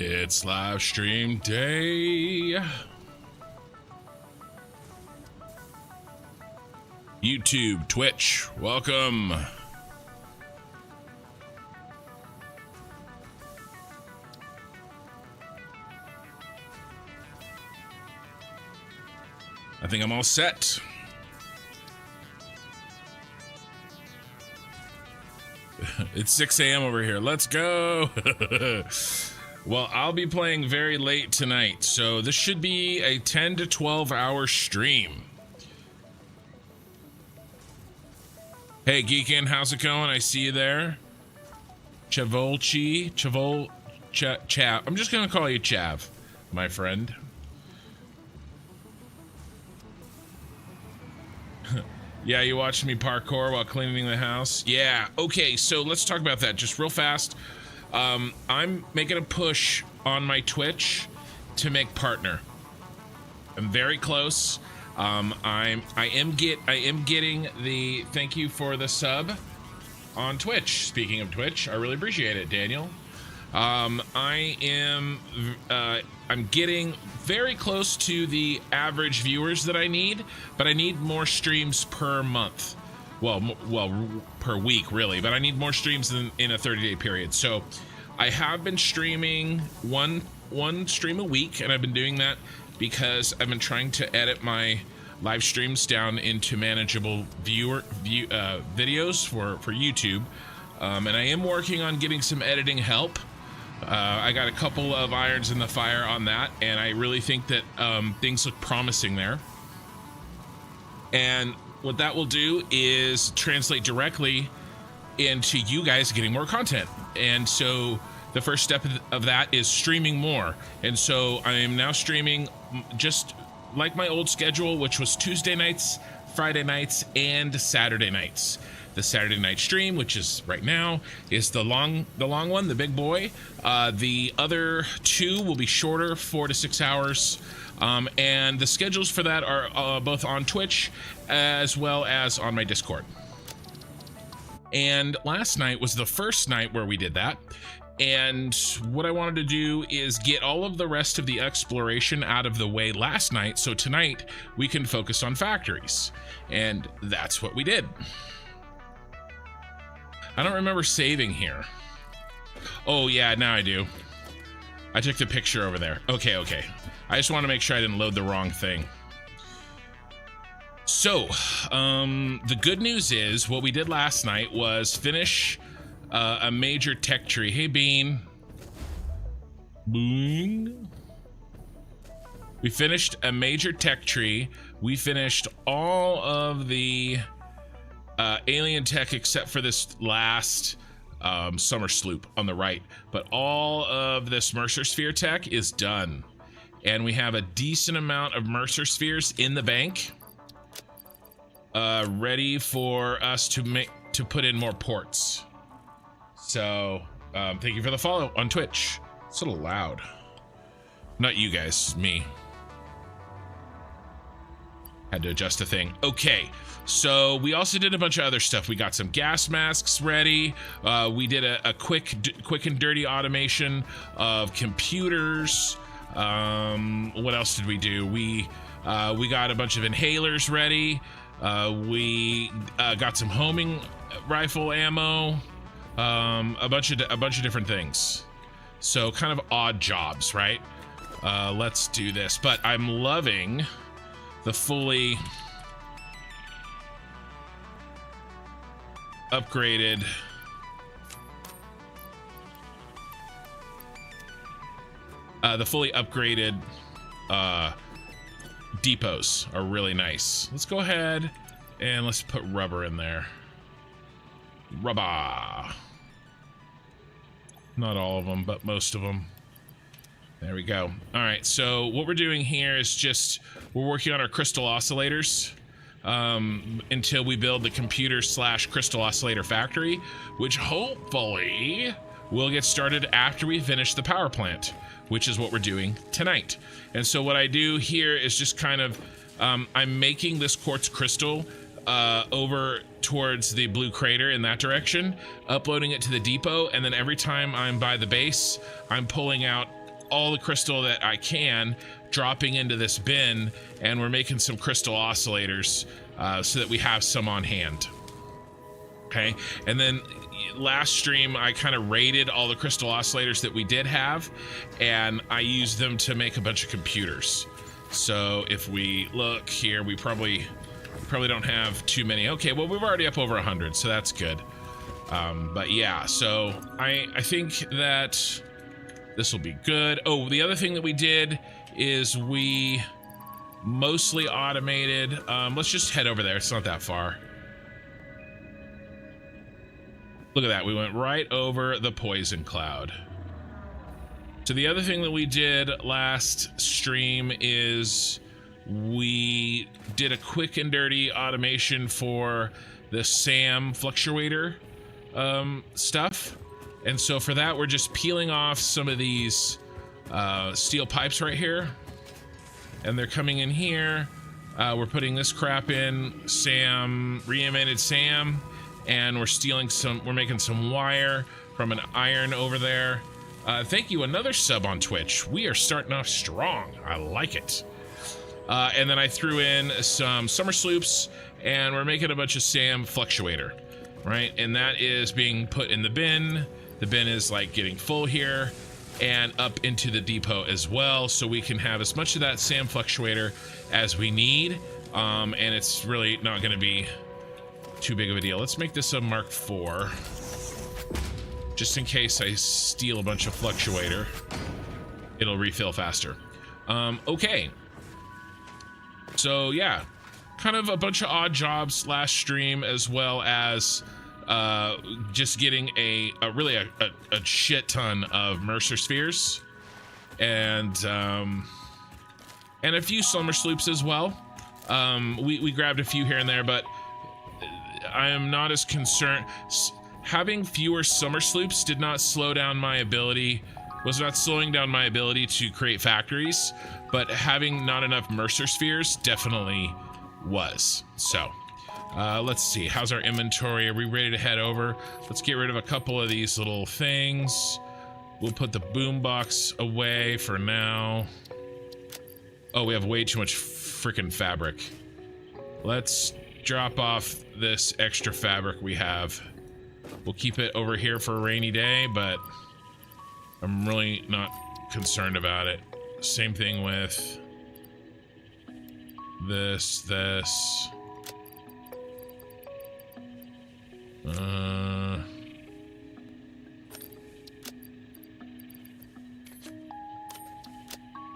It's live stream day. YouTube, Twitch, welcome. I think I'm all set. It's 6 a.m. over here. Let's go. Well, I'll be playing very late tonight, so this should be a 10 to 12 hour stream. Hey, Geekin, how's it going? I see you there. Chavolchi, Chav. I'm just gonna call you Chav, my friend. Yeah, you watched me parkour while cleaning the house? Yeah, okay, so let's talk about that just real fast. I'm making a push on my Twitch to make partner. I'm very close. I am getting the thank you for the sub on Twitch. Speaking of Twitch, I really appreciate it, Daniel. I'm getting very close to the average viewers that I need, but I need more streams per month. Well, per week, really, but I need more streams in a 30-day period. So I have been streaming one stream a week, and I've been doing that because I've been trying to edit my live streams down into manageable videos for YouTube. And I am working on getting some editing help. I got a couple of irons in the fire on that, and I really think that things look promising there. And what that will do is translate directly into you guys getting more content. And so the first step of that is streaming more. And so I am now streaming just like my old schedule, which was Tuesday nights, Friday nights, and Saturday nights. The Saturday night stream, which is right now, is the long one, the big boy. The other two will be shorter, 4 to 6 hours. And the schedules for that are both on Twitch as well as on my Discord. And last night was the first night where we did that. And what I wanted to do is get all of the rest of the exploration out of the way last night, so tonight we can focus on factories. And that's what we did. I don't remember saving here. Oh yeah, now I do. I took the picture over there. Okay. I just want to make sure I didn't load the wrong thing. So, the good news is what we did last night was finish a major tech tree. Hey, Bean. Boing. We finished a major tech tree. We finished all of the alien tech except for this last summer sloop on the right, but all of this Mercer sphere tech is done, and we have a decent amount of Mercer spheres in the bank, ready for us to put in more ports. So thank you for the follow on Twitch. It's a little loud. Not you guys, me. Had to adjust a thing. Okay, so we also did a bunch of other stuff. We got some gas masks ready. We did a quick and dirty automation of computers. What else did we do? We got a bunch of inhalers ready. We got some homing rifle ammo. A bunch of different things. So kind of odd jobs, right? Let's do this. But I'm loving the fully upgraded depots are really nice. Let's go ahead and let's put rubber in there. Rubber. Not all of them, but most of them. There we go. All right, so what we're doing here is just we're working on our crystal oscillators until we build the computer/crystal oscillator factory, which hopefully will get started after we finish the power plant, which is what we're doing tonight. And so what I do here is just kind of I'm making this quartz crystal over towards the blue crater in that direction, uploading it to the depot, and then every time I'm by the base, I'm pulling out all the crystal that I can, dropping into this bin, and we're making some crystal oscillators so that we have some on hand. Okay, and then last stream I kind of rated all the crystal oscillators that we did have, and I used them to make a bunch of computers. So if we look here, we probably don't have too many. Okay, well, we're already up over 100, so that's good. But yeah, so I think that this will be good. Oh, the other thing that we did is we mostly automated. Let's just head over there. It's not that far. Look at that. We went right over the poison cloud. So the other thing that we did last stream is we did a quick and dirty automation for the SAM fluctuator stuff. And so for that, we're just peeling off some of these steel pipes right here. And they're coming in here. We're putting this crap in, SAM, reinvented SAM. And we're making some wire from an iron over there. Thank you, another sub on Twitch. We are starting off strong. I like it. And then I threw in some summer sloops, and we're making a bunch of SAM fluctuator, right? And that is being put in the bin. The bin is like getting full here and up into the depot as well, so we can have as much of that SAM fluctuator as we need. And it's really not going to be too big of a deal. Let's make this a Mark IV, just in case I steal a bunch of fluctuator. It'll refill faster. Okay. So yeah, kind of a bunch of odd jobs last stream, as well as just getting a shit ton of Mercer spheres, and a few summer sloops as well. We grabbed a few here and there, but I am not as concerned. Having fewer summer sloops did not slow down my ability, was not slowing down my ability to create factories, but having not enough Mercer spheres definitely was. So let's see, how's our inventory? Are we ready to head over? Let's get rid of a couple of these little things. We'll put the boombox away for now. Oh, we have way too much freaking fabric. Let's drop off this extra fabric we have. We'll keep it over here for a rainy day, but I'm really not concerned about it. Same thing with this.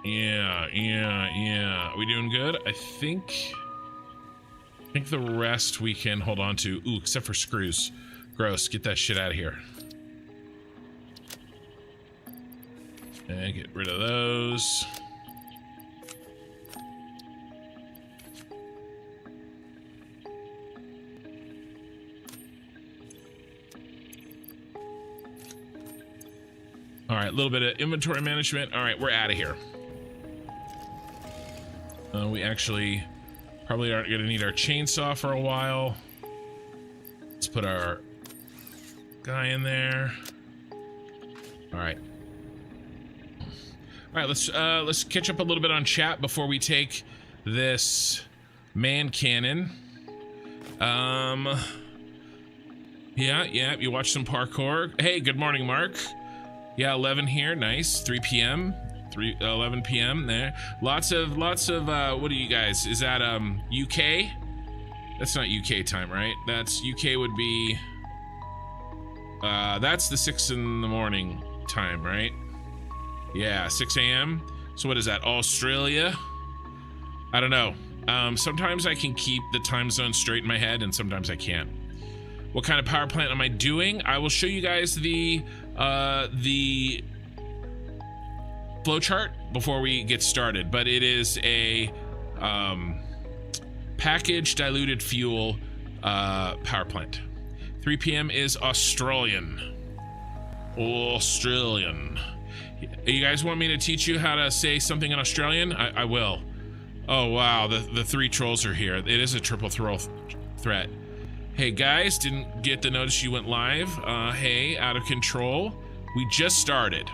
Yeah. We doing good? I think the rest we can hold on to. Ooh, except for screws. Gross. Get that shit out of here. And get rid of those. All right, a little bit of inventory management. All right, we're out of here. We actually probably aren't going to need our chainsaw for a while. Let's put our guy in there. All right. Let's catch up a little bit on chat before we take this man cannon. Yeah, you watch some parkour. Hey, good morning, Mark. Yeah, 11 here, nice. 3 p.m. 11 p.m. there. Lots of what are you guys? Is that UK? That's not UK time, right? That's UK would be that's the 6 in the morning time, right? Yeah, 6 a.m. So what is that, Australia? I don't know. Sometimes I can keep the time zone straight in my head, and sometimes I can't. What kind of power plant am I doing? I will show you guys the flowchart before we get started, but it is a packaged diluted fuel power plant. 3 p.m. is Australian. You guys want me to teach you how to say something in Australian? I will. Oh wow, the 3 trolls are here. It is a triple threat. Hey guys, didn't get the notice you went live. Hey, out of control. We just started.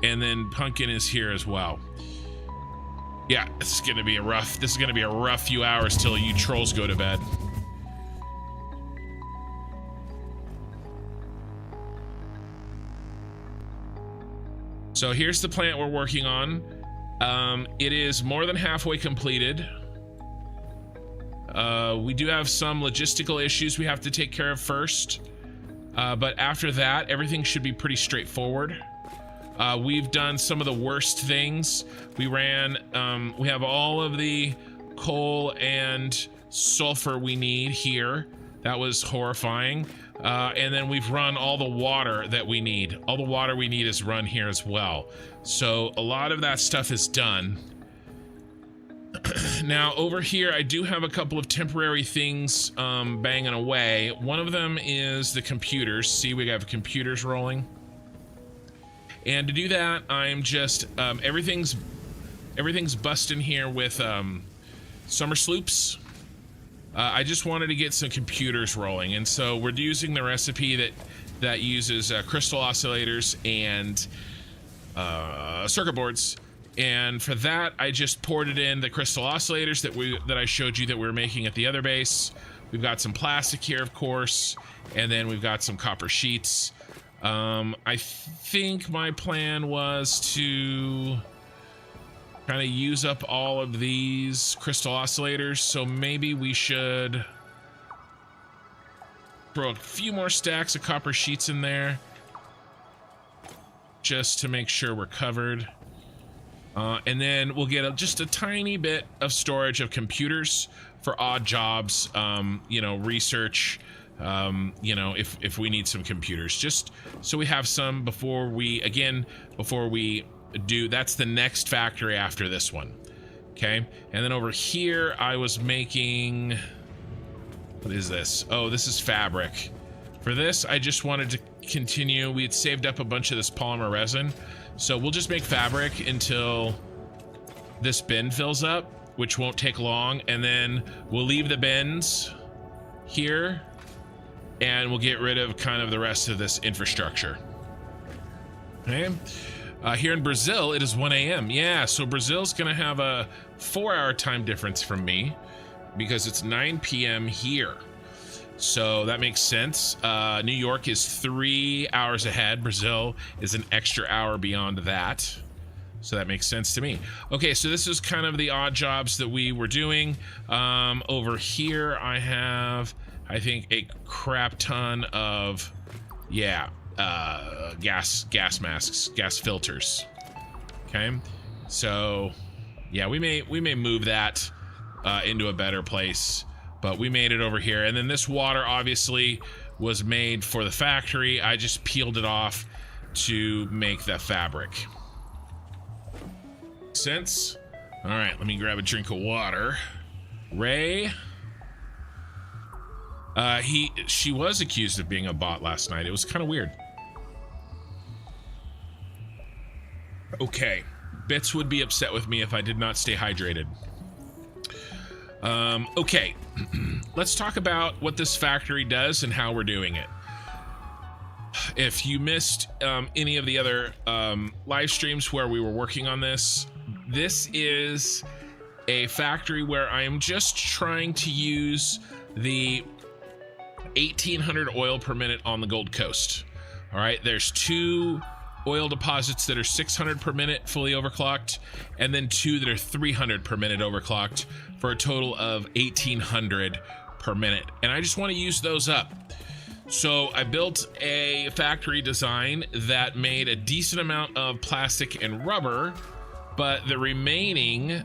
and then Pumpkin is here as well. Yeah, this is gonna be a rough few hours till you trolls go to bed. So here's the plant we're working on. It is more than halfway completed. We do have some logistical issues we have to take care of first. But after that, everything should be pretty straightforward. We've done some of the worst things. We have all of the coal and sulfur we need here. That was horrifying. And then we've run all the water that we need. All the water we need is run here as well. So a lot of that stuff is done. Now over here, I do have a couple of temporary things banging away. One of them is the computers. See, we have computers rolling. And to do that, I'm just, everything's busting here with summer sloops. I just wanted to get some computers rolling, and so we're using the recipe that uses crystal oscillators and circuit boards. And for that, I just ported in the crystal oscillators that I showed you that we were making at the other base. We've got some plastic here, of course, and then we've got some copper sheets. I think my plan was to kind of use up all of these crystal oscillators, so maybe we should throw a few more stacks of copper sheets in there just to make sure we're covered. And then we'll get just a tiny bit of storage of computers for odd jobs, you know, research, you know, if we need some computers, just so we have some before we do. That's the next factory after this one. Okay. And then over here, I was making, what is this? Oh, this is fabric. For this, I just wanted to continue. We had saved up a bunch of this polymer resin. So we'll just make fabric until this bin fills up, which won't take long. And then we'll leave the bins here and we'll get rid of kind of the rest of this infrastructure. Okay. Here in Brazil, it is 1 a.m. Yeah, so Brazil's gonna have a 4-hour time difference from me because it's 9 p.m. here. So that makes sense. New York is 3 hours ahead. Brazil is an extra hour beyond that. So that makes sense to me. Okay, so this is kind of the odd jobs that we were doing. Over here, I have, I think, a crap ton of, yeah, gas masks, gas filters. Okay, so yeah, we may move that into a better place. But we made it over here. And then this water obviously was made for the factory. I just peeled it off to make the fabric. Sense? All right, let me grab a drink of water. Ray. She was accused of being a bot last night. It was kind of weird. Okay. Bits would be upset with me if I did not stay hydrated. Okay, let's talk about what this factory does and how we're doing it. If you missed any of the other live streams where we were working on this, this is a factory where I am just trying to use the 1800 oil per minute on the Gold Coast. All right, there's 2 oil deposits that are 600 per minute fully overclocked, and then 2 that are 300 per minute overclocked, for a total of 1800 per minute. And I just want to use those up. So I built a factory design that made a decent amount of plastic and rubber, but the remaining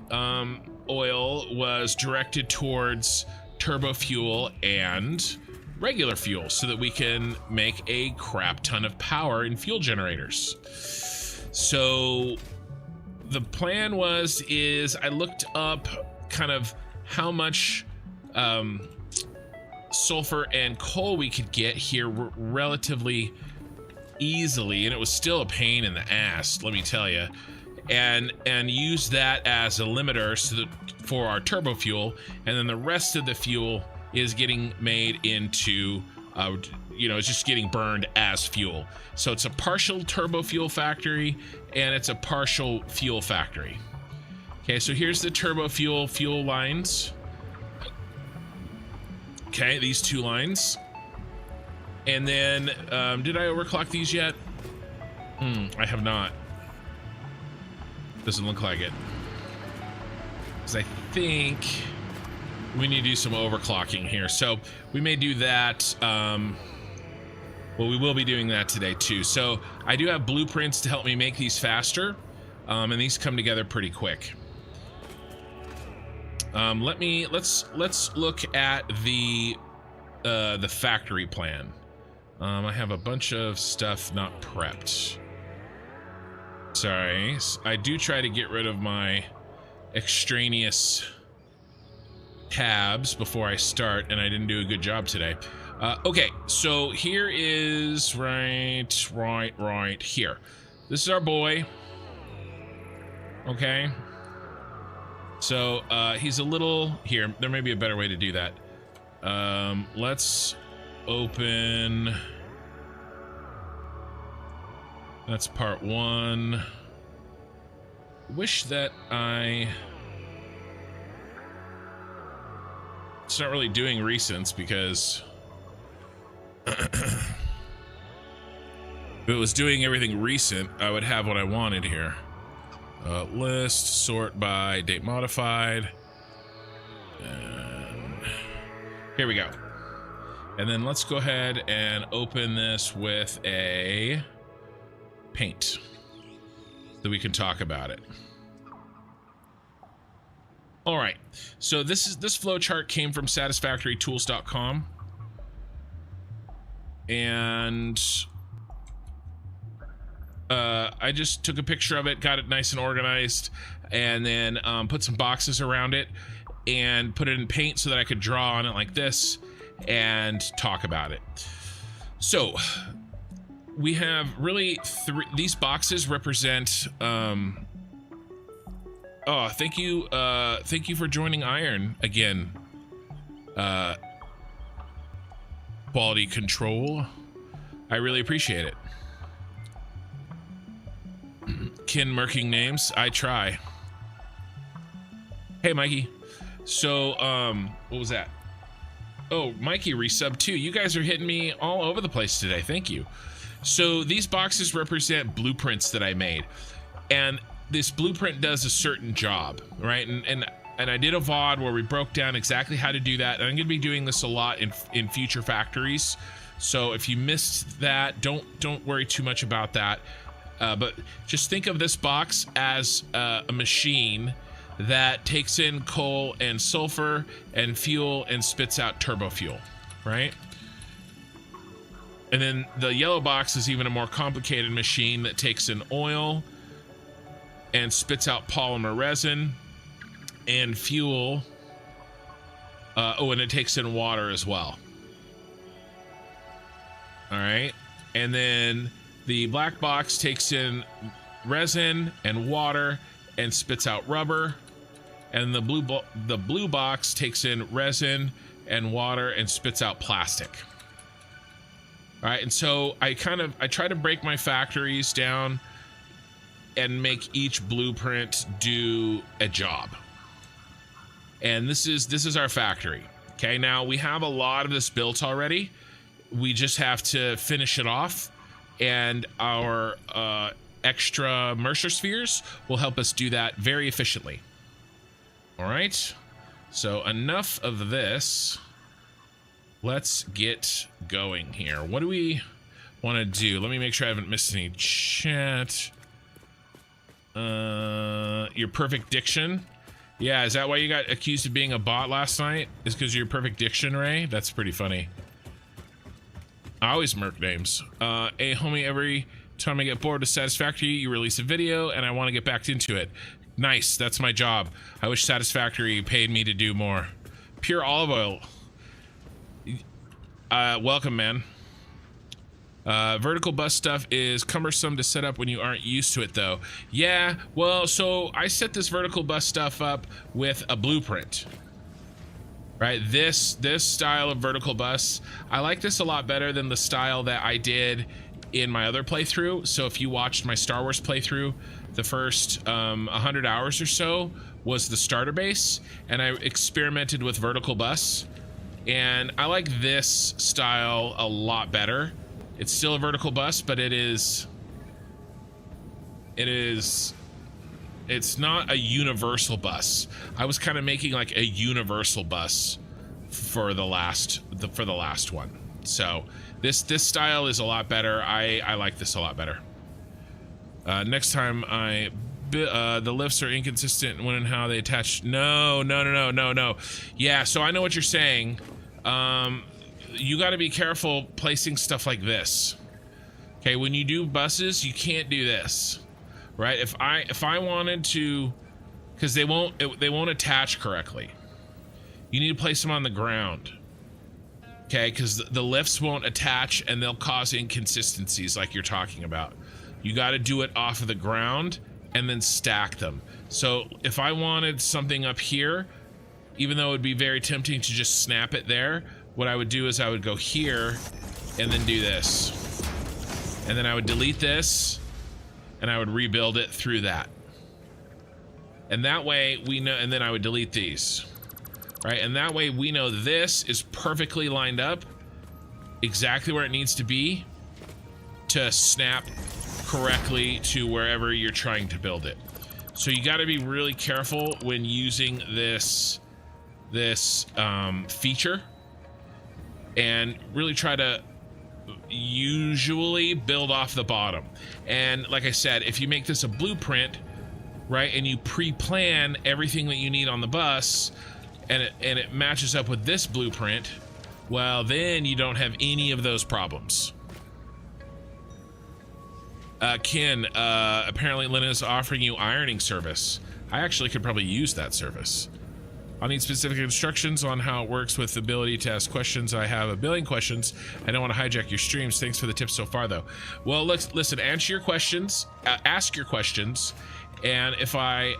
oil was directed towards turbo fuel and regular fuel so that we can make a crap ton of power in fuel generators. So the plan is I looked up kind of how much sulfur and coal we could get here relatively easily, and it was still a pain in the ass, let me tell you, and use that as a limiter so that for our turbo fuel, and then the rest of the fuel is getting made into you know, it's just getting burned as fuel. So it's a partial turbo fuel factory and it's a partial fuel factory. Okay, so here's the turbo fuel lines. Okay, these 2 lines. And then, did I overclock these yet? I have not. Doesn't look like it. Because I think we need to do some overclocking here. So we may do that. Well, we will be doing that today too. So I do have blueprints to help me make these faster. And these come together pretty quick. Let's look at the factory plan. I have a bunch of stuff not prepped. Sorry, I do try to get rid of my extraneous tabs before I start, and I didn't do a good job today. Okay, so here is right here. This is our boy. Okay. So he's a little here. There may be a better way to do that. Let's open. That's part 1. Wish that it's not really doing recents because if it was doing everything recent, I would have what I wanted here. List, sort by date modified. And here we go. And then let's go ahead and open this with a paint so we can talk about it. All right, so this flowchart came from satisfactorytools.com, and I just took a picture of it, got it nice and organized, and then put some boxes around it and put it in paint so that I could draw on it like this and talk about it. So we have really these boxes represent oh, thank you for joining Iron again. Quality control. I really appreciate it. Kin murking names, I try. Hey Mikey. So what was that? Oh, Mikey resub too. You guys are hitting me all over the place today. Thank you. So these boxes represent blueprints that I made, and this blueprint does a certain job, right? And I did a VOD where we broke down exactly how to do that. And I'm going to be doing this a lot in future factories. So if you missed that, don't worry too much about that. But just think of this box as a machine that takes in coal and sulfur and fuel and spits out turbo fuel, right? And then the yellow box is even a more complicated machine that takes in oil and spits out polymer resin and fuel. Oh, and it takes in water as well. All right. And then the black box takes in resin and water and spits out rubber. And the blue box takes in resin and water and spits out plastic. All right. And so I try to break my factories down and make each blueprint do a job. And this is our factory. Okay, now we have a lot of this built already. We just have to finish it off, and our extra Mercer spheres will help us do that very efficiently. All right, so enough of this. Let's get going here. What do we want to do? Let me make sure I haven't missed any chat. Your perfect diction. Yeah, is that why you got accused of being a bot last night? Is because of your perfect diction, Ray? That's pretty funny. I always murk names. Hey, homie, every time I get bored with Satisfactory, you release a video, and I want to get back into it. Nice, that's my job. I wish Satisfactory paid me to do more. Pure olive oil. Welcome, man. Vertical bus stuff is cumbersome to set up when you aren't used to it, though. Yeah, well, so I set this vertical bus stuff up with a blueprint. right? This style of vertical bus, I like this a lot better than the style that I did in my other playthrough. So if you watched my Star Wars playthrough, the first 100 hours or so was the starter base, and I experimented with vertical bus, and I like this style a lot better. It's still a vertical bus, but it's not a universal bus. I was kind of making like a universal bus for the last one. So this style is a lot better. I like this a lot better. Next time the lifts are inconsistent when and how they attach. No. Yeah, so I know what you're saying. You got to be careful placing stuff like this. Okay, when you do buses, you can't do this, right? If I wanted to, because they won't attach correctly. You need to place them on the ground. Okay, because the lifts won't attach and they'll cause inconsistencies like you're talking about. You got to do it off of the ground and then stack them. So if I wanted something up here, even though it would be very tempting to just snap it there, what I would do is I would go here and then do this. And then I would delete this and I would rebuild it through that. And that way we know, and then I would delete these, right? And that way we know this is perfectly lined up exactly where it needs to be to snap correctly to wherever you're trying to build it. So you got to be really careful when using this feature, and really try to usually build off the bottom. And like I said, if you make this a blueprint, right, and you pre-plan everything that you need on the bus, and it matches up with this blueprint, well, then you don't have any of those problems. Ken, apparently Lynn is offering you ironing service. I actually could probably use that service. I'll need specific instructions on how it works with the ability to ask questions. I have a billion questions. I don't want to hijack your streams. Thanks for the tips so far, though. Well, listen, answer your questions, ask your questions, and if I...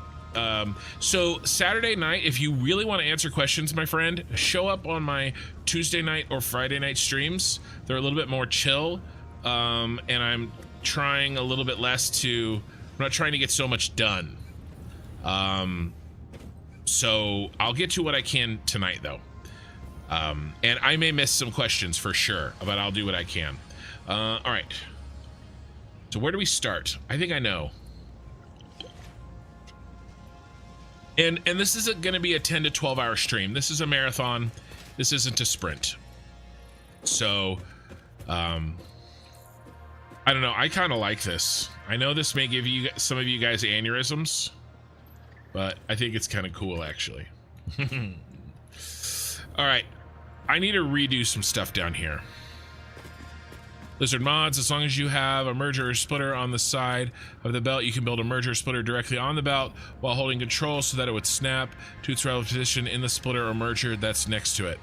so Saturday night, if you really want to answer questions, my friend, show up on my Tuesday night or Friday night streams. They're a little bit more chill, and I'm trying a little bit less to... I'm not trying to get so much done. So I'll get to what I can tonight, though. And I may miss some questions for sure, but I'll do what I can. All right. So where do we start? I think I know. And this isn't going to be a 10 to 12 hour stream. This is a marathon. This isn't a sprint. So, I don't know. I kind of like this. I know this may give you some of you guys aneurysms, but I think it's kind of cool, actually. All right. I need to redo some stuff down here. Lizard mods, as long as you have a merger or splitter on the side of the belt, you can build a merger or splitter directly on the belt while holding control so that it would snap to its relative position in the splitter or merger that's next to it.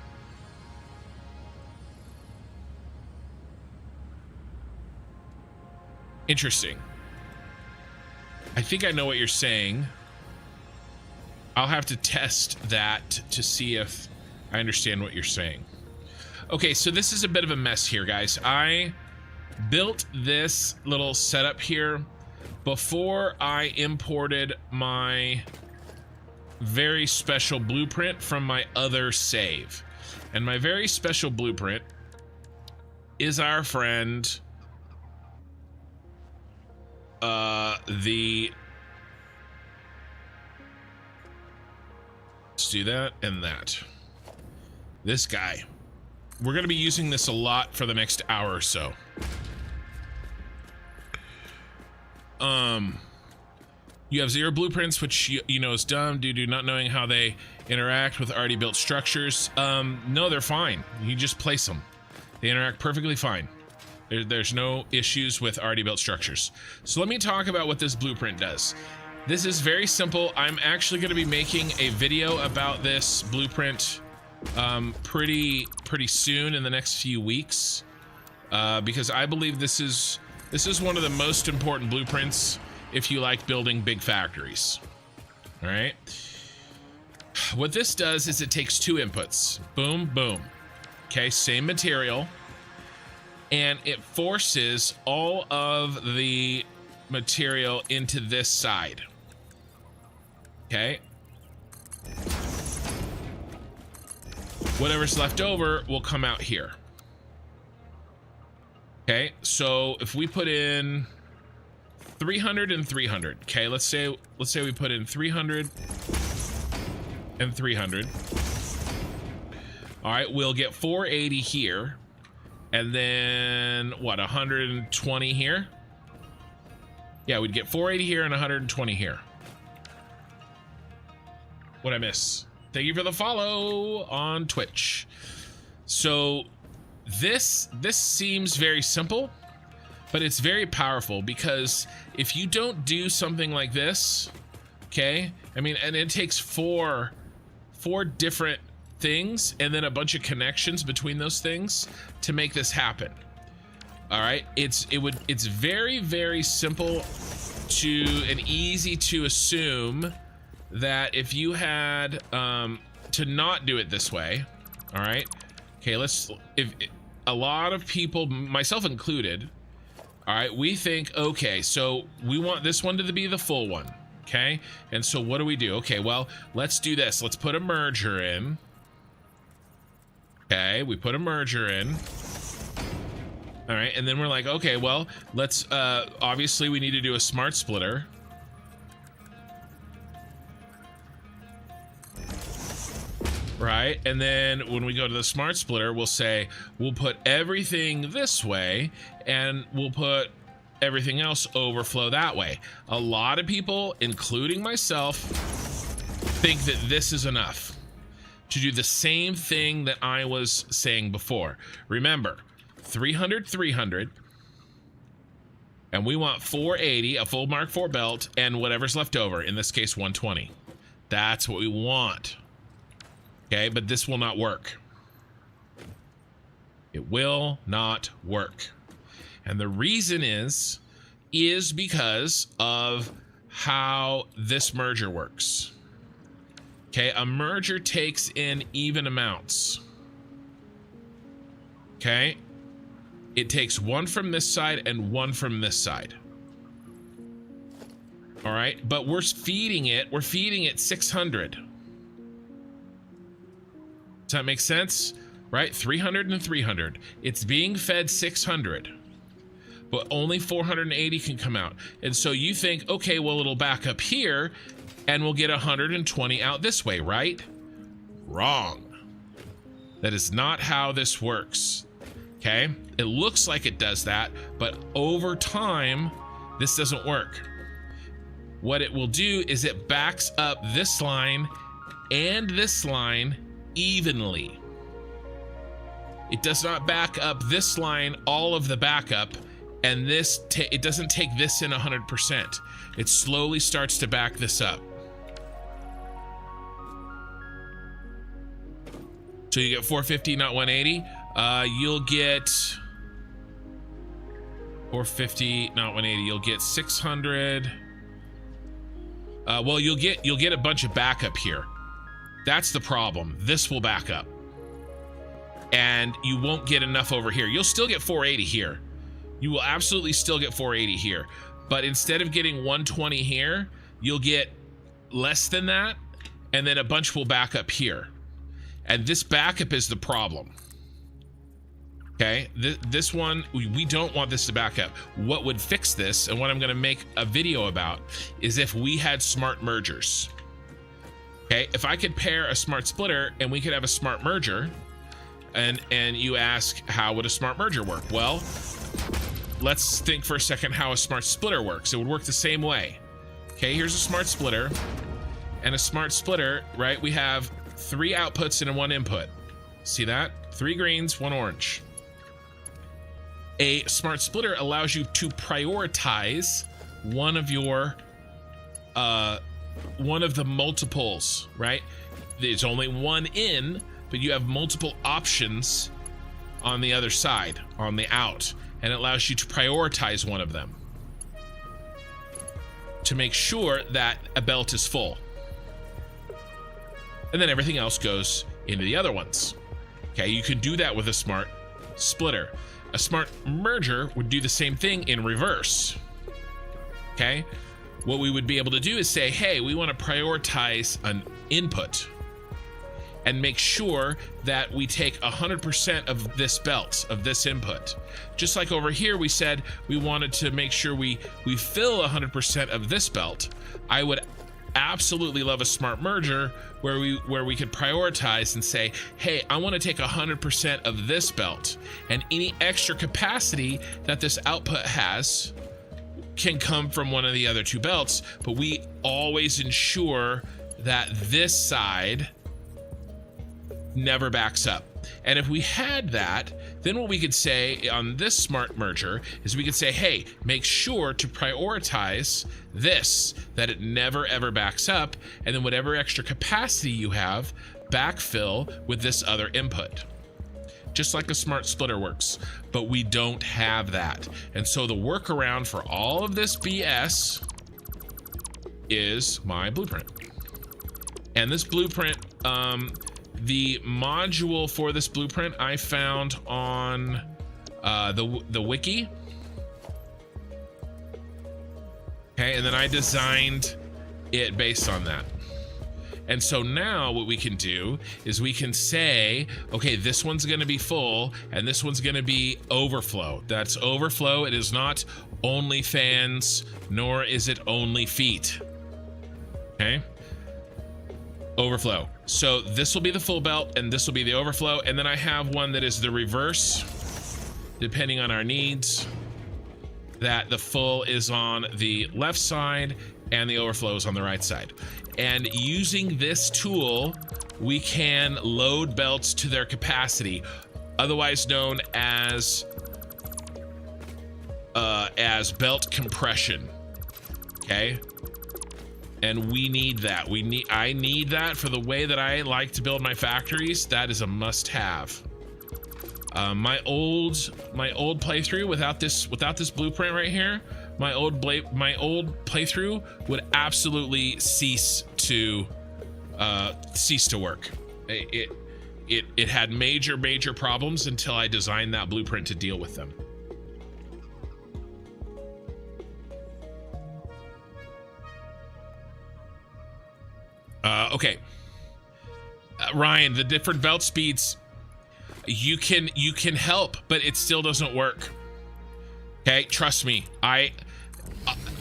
Interesting. I think I know what you're saying. I'll have to test that to see if I understand what you're saying. Okay, so this is a bit of a mess here, guys. I built this little setup here before I imported my very special blueprint from my other save. And my very special blueprint is our friend, let's do that and that. This guy. We're going to be using this a lot for the next hour or so. You have 0 blueprints, which you know is dumb due to not knowing how they interact with already built structures. No, they're fine. You just place them. They interact perfectly fine. There's no issues with already built structures. So let me talk about what this blueprint does. This is very simple. I'm actually going to be making a video about this blueprint pretty soon in the next few weeks, because I believe this is one of the most important blueprints if you like building big factories. All right. What this does is it takes 2 inputs. Boom, boom. Okay, same material. And it forces all of the material into this side. Okay. Whatever's left over will come out here. Okay, so if we put in 300 and 300. Okay, let's say we put in 300 and 300. All right, we'll get 480 here, and then what, 120 here? Yeah, we'd get 480 here and 120 here. What'd I miss? Thank you for the follow on Twitch. So this seems very simple, but it's very powerful, because if you don't do something like this, okay, I mean, and it takes four different things and then a bunch of connections between those things to make this happen. All right, it's very, very simple and easy to assume that if you had to not do it this way. All right, okay, if a lot of people, myself included, all right, we think, okay, so we want this one to be the full one. Okay, and so what do? Okay, well, let's do this. Let's put a merger in. Okay, we put a merger in. All right, and then we're like, okay, well, let's obviously we need to do a smart splitter. Right, and then when we go to the smart splitter, we'll say we'll put everything this way, and we'll put everything else overflow that way. A lot of people, including myself, think that this is enough to do the same thing that I was saying before. Remember, 300, 300, and we want 480, a full Mark IV belt, and whatever's left over, in this case 120. That's what we want. Okay, but this will not work. It will not work. And the reason is because of how this merger works. Okay, a merger takes in even amounts. Okay, it takes one from this side and one from this side. All right, but we're feeding it 600. Does that make sense? Right, 300 and 300. It's being fed 600. But only 480 can come out. And so you think, okay, well, it'll back up here and we'll get 120 out this way, right? Wrong. That is not how this works. Okay? It looks like it does that, but over time, this doesn't work. What it will do is it backs up this line and this line evenly. It does not back up this line, all of the backup, and this it doesn't take this in 100%. It slowly starts to back this up. So you get 450, not 180. You'll get 450, not 180. You'll get 600. Well, you'll get a bunch of backup here. That's the problem. This will back up, and you won't get enough over here. You'll still get 480 here. You will absolutely still get 480 here, but instead of getting 120 here, you'll get less than that, and then a bunch will back up here. And this backup is the problem. Okay, this one, we don't want this to back up. What would fix this, and what I'm gonna make a video about, is if we had smart mergers. Okay, if I could pair a smart splitter and we could have a smart merger, and you ask, how would a smart merger work? Well, let's think for a second how a smart splitter works. It would work the same way. Okay, here's a smart splitter, and a smart splitter, right? We have 3 outputs and 1 input. See that? 3 greens, 1 orange. A smart splitter allows you to prioritize one of the multiples, right? There's only one in, but you have multiple options on the other side, on the out, and it allows you to prioritize one of them to make sure that a belt is full. and then everything else goes into the other ones. Okay, you can do that with a smart splitter. A smart merger would do the same thing in reverse. Okay, what we would be able to do is say, hey, we want to prioritize an input and make sure that we take 100% of this belt, of this input. Just like over here, we said we wanted to make sure we fill 100% of this belt. I would absolutely love a smart merger where we could prioritize and say, hey, I want to take 100% of this belt, and any extra capacity that this output has can come from one of the other two belts, but we always ensure that this side never backs up. And if we had that, then what we could say on this smart merger is we could say, hey, make sure to prioritize this, that it never ever backs up, and then whatever extra capacity you have, backfill with this other input. Just like a smart splitter works, but we don't have that. And so the workaround for all of this BS is my blueprint. And this blueprint, the module for this blueprint I found on the wiki. Okay, and then I designed it based on that. And so now what we can do is we can say, okay, this one's going to be full and this one's going to be overflow. That's overflow. It is not only fans, nor is it only feet. Okay. Overflow. So this will be the full belt and this will be the overflow. And then I have one that is the reverse, depending on our needs, that the full is on the left side and the overflow is on the right side. And using this tool, we can load belts to their capacity, otherwise known as belt compression. Okay. And we need that. I need that for the way that I like to build my factories. That is a must-have. My old playthrough without this blueprint right here, my old playthrough would absolutely cease to work. It had major problems until I designed that blueprint to deal with them. Okay, Ryan, the different belt speeds, you can help, but it still doesn't work. Okay, trust me,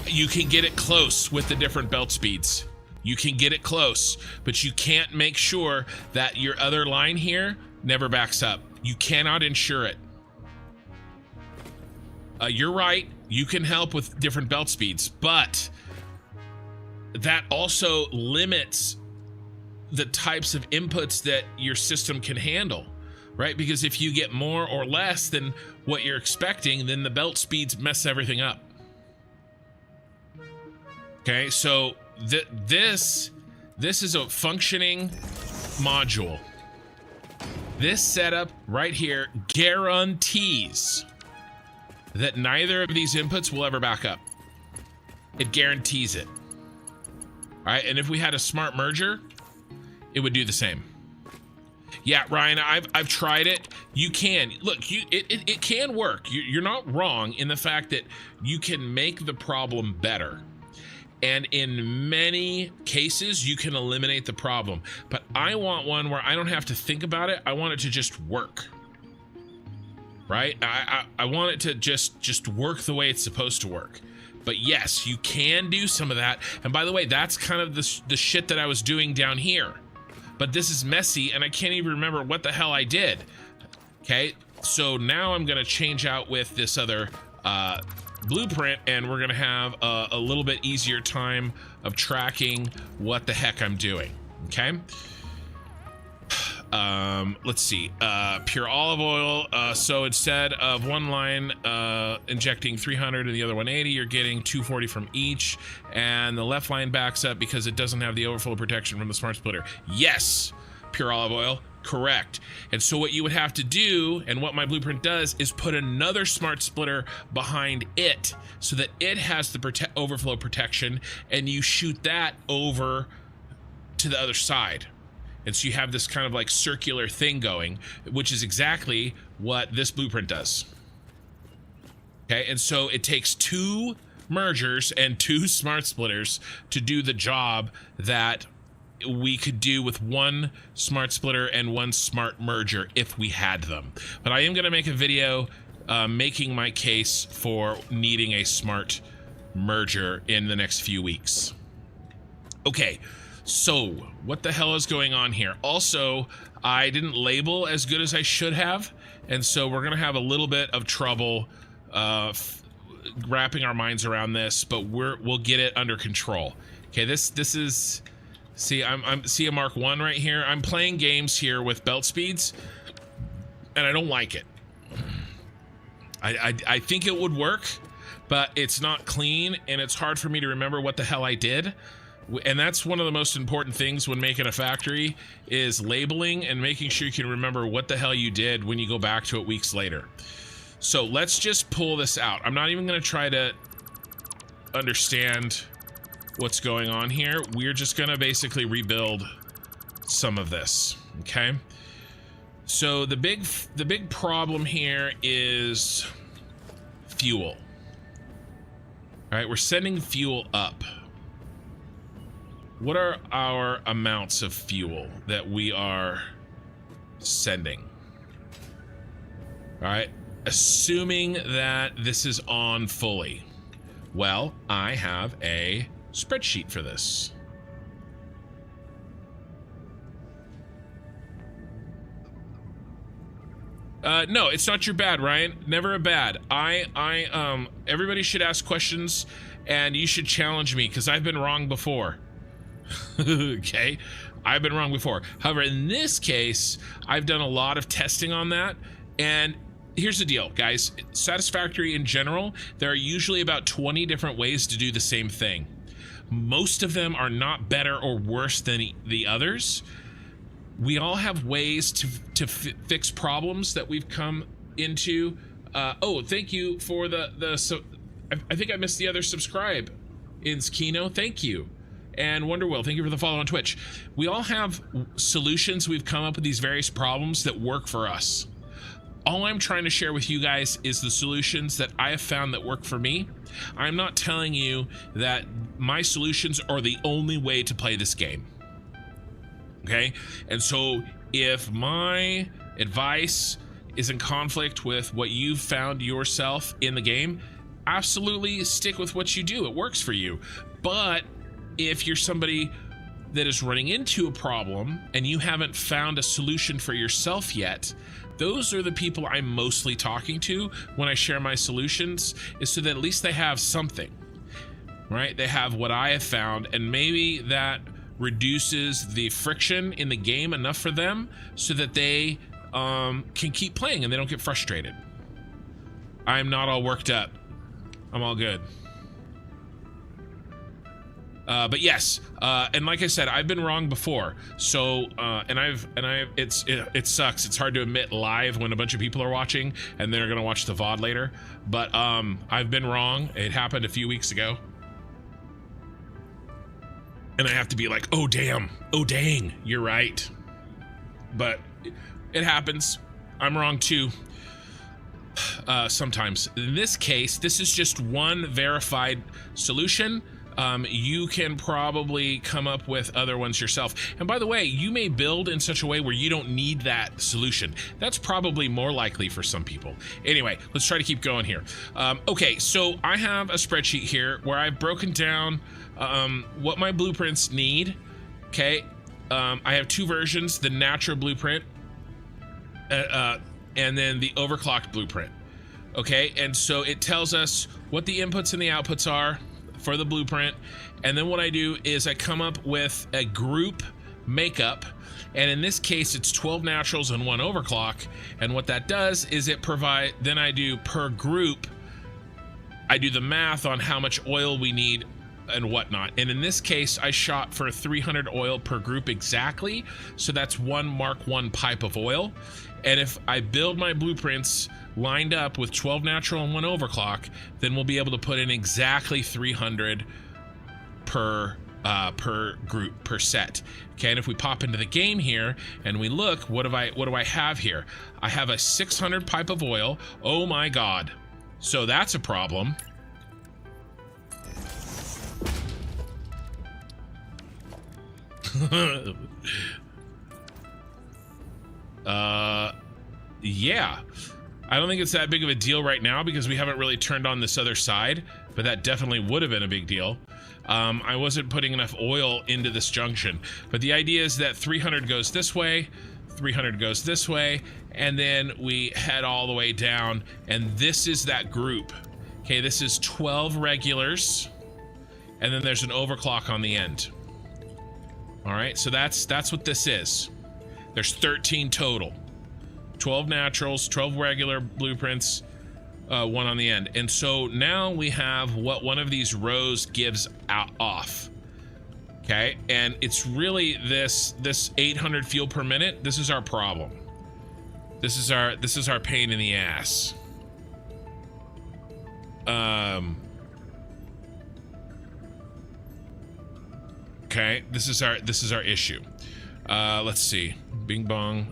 you can get it close with the different belt speeds. You can get it close, but you can't make sure that your other line here never backs up. You cannot ensure it. You're right, you can help with different belt speeds, but that also limits the types of inputs that your system can handle, right? Because if you get more or less than what you're expecting, then the belt speeds mess everything up. Okay, so this is a functioning module. This setup right here guarantees that neither of these inputs will ever back up. It guarantees it. All right, and if we had a smart merger, it would do the same. Yeah, Ryan, I've tried it. You can look. It can work. You're not wrong in the fact that you can make the problem better, and in many cases you can eliminate the problem. But I want one where I don't have to think about it. I want it to just work. Right? I want it to just work the way it's supposed to work. But yes, you can do some of that. And by the way, that's kind of the shit that I was doing down here. But this is messy and I can't even remember what the hell I did. Okay, so now I'm gonna change out with this other blueprint and we're gonna have a little bit easier time of tracking what the heck I'm doing, okay? Let's see, pure olive oil. So instead of one line injecting 300 and the other 180, you're getting 240 from each, and the left line backs up because it doesn't have the overflow protection from the smart splitter. Yes, pure olive oil, correct. And so what you would have to do, and what my blueprint does, is put another smart splitter behind it so that it has the overflow protection, and you shoot that over to the other side. And so you have this kind of like circular thing going, which is exactly what this blueprint does. Okay, and so it takes 2 mergers and 2 smart splitters to do the job that we could do with 1 smart splitter and 1 smart merger if we had them. But I am going to make a video making my case for needing a smart merger in the next few weeks. Okay, so what the hell is going on here? Also, I didn't label as good as I should have, and so we're gonna have a little bit of trouble wrapping our minds around this, but we'll get it under control. Okay, this is, see, I'm see a Mark 1 right here. I'm playing games here with belt speeds, and I don't like it. I think it would work, but it's not clean, and it's hard for me to remember what the hell I did. And that's one of the most important things when making a factory, is labeling and making sure you can remember what the hell you did when you go back to it weeks later. So let's just pull this out. I'm not even going to try to understand what's going on here. We're just going to basically rebuild some of this. Okay. So the big problem here is fuel. All right, we're sending fuel up. What are our amounts of fuel that we are sending? All right, assuming that this is on fully. Well, I have a spreadsheet for this. No, it's not your bad, Ryan. Never a bad. Everybody should ask questions, and you should challenge me, because I've been wrong before. Okay, I've been wrong before. However, in this case, I've done a lot of testing on that, and here's the deal, guys. Satisfactory in general, there are usually about 20 different ways to do the same thing. Most of them are not better or worse than the others. We all have ways to fix problems that we've come into. Oh, thank you for so I think I missed the other subscribe. Kino, thank you. And Wonderwill, thank you for the follow on Twitch. We all have solutions. We've come up with these various problems that work for us. All I'm trying to share with you guys is the solutions that I have found that work for me. I'm not telling you that my solutions are the only way to play this game. Okay? And so if my advice is in conflict with what you've found yourself in the game, absolutely stick with what you do. It works for you. But if you're somebody that is running into a problem and you haven't found a solution for yourself yet, those are the people I'm mostly talking to when I share my solutions, is so that at least they have something, right? They have what I have found, and maybe that reduces the friction in the game enough for them so that they can keep playing and they don't get frustrated. I'm not all worked up. I'm all good. But yes, and like I said, I've been wrong before. So, it sucks. It's hard to admit live when a bunch of people are watching and they're gonna watch the VOD later. But I've been wrong. It happened a few weeks ago, and I have to be like, oh damn, oh dang, you're right. But it happens. I'm wrong too. Sometimes. In this case, this is just one verified solution. You can probably come up with other ones yourself. And by the way, you may build in such a way where you don't need that solution. That's probably more likely for some people. Anyway, let's try to keep going here. Okay, so I have a spreadsheet here where I've broken down what my blueprints need. Okay, I have 2 versions, the natural blueprint and then the overclocked blueprint. Okay, and so it tells us what the inputs and the outputs are for the blueprint, and then what I do is I come up with a group makeup, and in this case it's 12 naturals and 1 overclock, and what that does is it then I do per group, I do the math on how much oil we need and whatnot, and in this case I shot for 300 oil per group exactly, so that's 1 Mark 1 pipe of oil. And if I build my blueprints lined up with 12 natural and 1 overclock, then we'll be able to put in exactly 300 per per group, per set. Okay, and if we pop into the game here and we look, what do I have here? I have a 600 pipe of oil. Oh my god. So that's a problem. Yeah. I don't think it's that big of a deal right now because we haven't really turned on this other side, but that definitely would have been a big deal. I wasn't putting enough oil into this junction, but the idea is that 300 goes this way, 300 goes this way, and then we head all the way down, and this is that group. Okay, this is 12 regulars, and then there's an overclock on the end. All right, so that's what this is. There's 13 total. 12 naturals, 12 regular blueprints, one on the end. And so now we have what one of these rows gives off. Okay, and it's really this 800 fuel per minute. This is our problem. This is our pain in the ass. Okay, this is our issue. Let's see. Bing bong.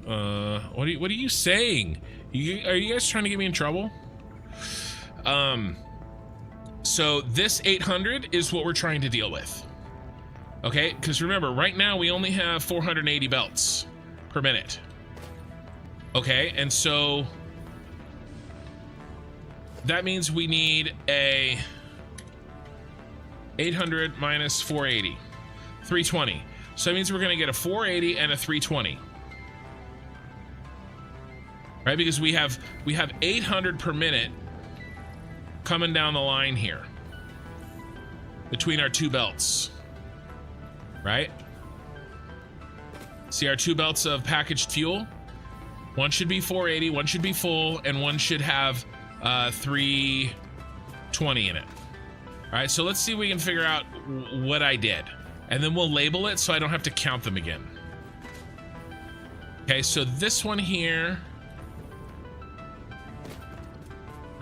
What are you saying? Are you guys trying to get me in trouble? So this 800 is what we're trying to deal with. Okay, because remember, right now we only have 480 belts per minute. Okay, and so that means we need a 800 minus 480, 320. So that means we're gonna get a 480 and a 320. Right, because we have 800 per minute coming down the line here between our two belts. Right? See our two belts of packaged fuel? One should be 480, one should be full, and one should have 320 in it. All right, so let's see if we can figure out what I did. And then we'll label it so I don't have to count them again. Okay, so this one here.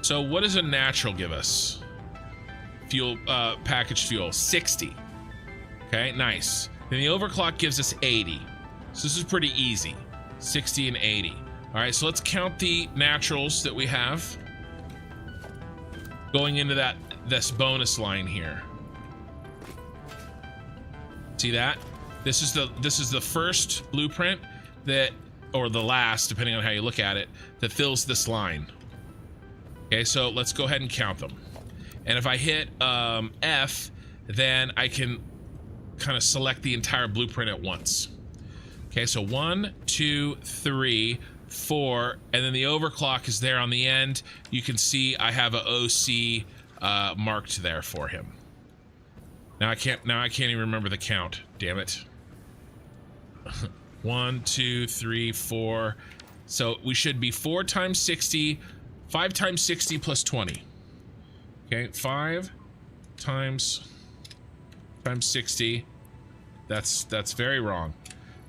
So what does a natural give us? Fuel, packaged fuel, 60. Okay, nice. Then the overclock gives us 80. So this is pretty easy, 60 and 80. All right, so let's count the naturals that we have going into this bonus line here. See that? This is the first blueprint that, or the last, depending on how you look at it, that fills this line. Okay, so let's go ahead and count them. And if I hit F, then I can kind of select the entire blueprint at once. Okay, so 1, 2, 3, 4, and then the overclock is there on the end. You can see I have a OC marked there for him. Now I can't even remember the count. Damn it. 1, 2, 3, 4. So we should be 4 times 60, 5 times 60 plus 20. Okay, 5 times 60. That's very wrong.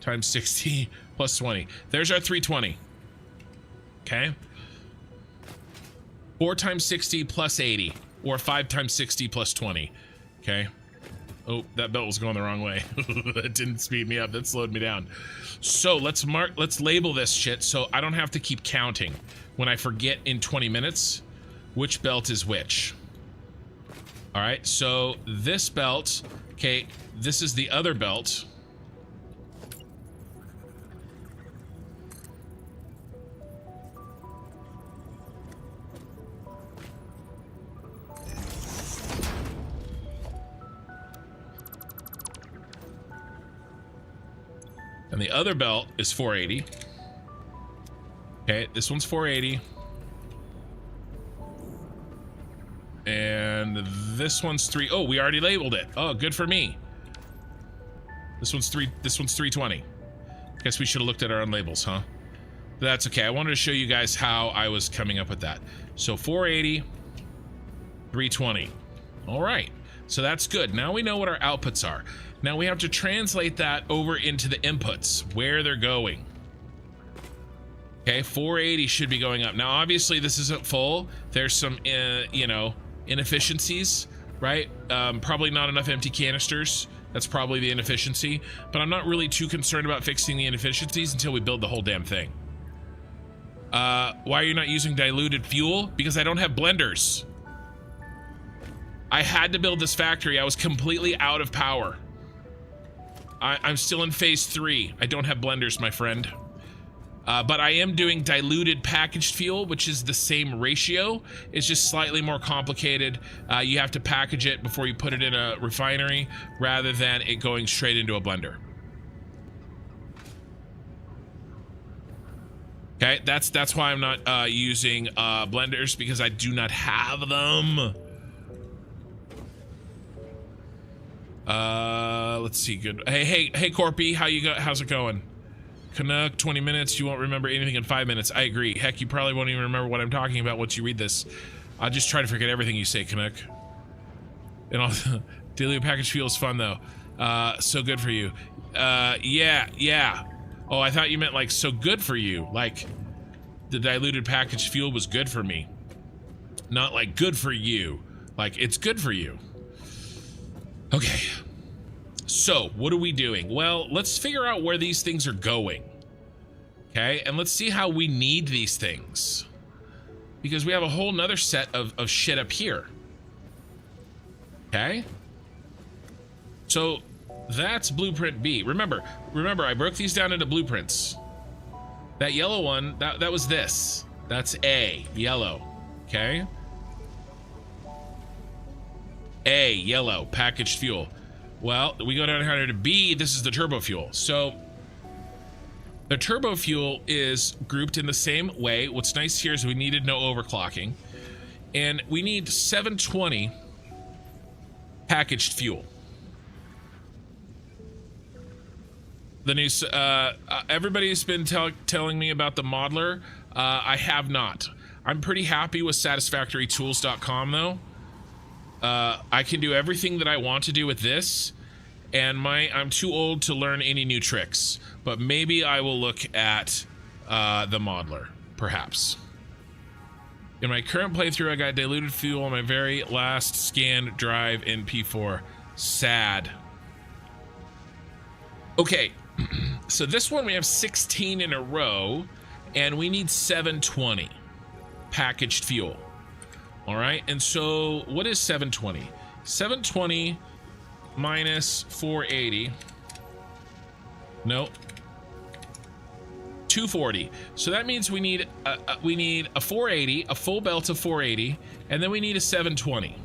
Times 60 plus 20. There's our 320. Okay. 4 times 60 plus 80, or 5 times 60 plus 20. Okay. Oh, that belt was going the wrong way. That didn't speed me up. That slowed me down. So let's label this shit so I don't have to keep counting when I forget in 20 minutes which belt is which. All right, so this belt, okay, this is the other belt. And the other belt is 480. Okay, this one's 480. And this one's 3. Oh, we already labeled it. Oh, good for me. This one's 320. Guess we should have looked at our own labels, huh? But that's okay. I wanted to show you guys how I was coming up with that. So 480, 320. All right. So that's good. Now we know what our outputs are. Now we have to translate that over into the inputs, where they're going. Okay, 480 should be going up. Now, obviously, this isn't full. There's some, you know, inefficiencies, right? Probably not enough empty canisters That's probably the inefficiency, but I'm not really too concerned about fixing the inefficiencies until we build the whole damn thing. Why are you not using diluted fuel? Because I don't have blenders. I had to build this factory. I was completely out of power. I'm still in phase 3. I don't have blenders, my friend. But I am doing diluted packaged fuel, which is the same ratio. It's just slightly more complicated. You have to package it before you put it in a refinery rather than it going straight into a blender. Okay, that's why I'm not using blenders, because I do not have them. Let's see. Good. Hey, Corpy, how's it going? Canuck, 20 minutes. You won't remember anything in 5 minutes. I agree. Heck, you probably won't even remember what I'm talking about once you read this. I'll just try to forget everything you say, Canuck. And all diluted packaged fuel is fun though. So good for you. Yeah. Oh, I thought you meant like so good for you. Like the diluted packaged fuel was good for me. Not like good for you. Like it's good for you. Okay. So, what are we doing? Well, let's figure out where these things are going. Okay, and let's see how we need these things. Because we have a whole nother set of shit up here. Okay? So, that's blueprint B. Remember, I broke these down into blueprints. That yellow one, that was this. That's A, yellow. Okay? A, yellow, packaged fuel. Well, we go down here to B, this is the turbo fuel. So the turbo fuel is grouped in the same way. What's nice here is we needed no overclocking. And we need 720 packaged fuel. The new, everybody's been telling me about the modeler. I have not. I'm pretty happy with satisfactorytools.com though. I can do everything that I want to do with this, and I'm too old to learn any new tricks, but maybe I will look at the modeler, perhaps. In my current playthrough, I got diluted fuel on my very last scanned drive in P4. Sad. Okay, so this one we have 16 in a row, and we need 720 packaged fuel. All right, and so what is 720? 720 minus 480. No. 240. So that means we need a 480, a full belt of 480, and then we need a 720.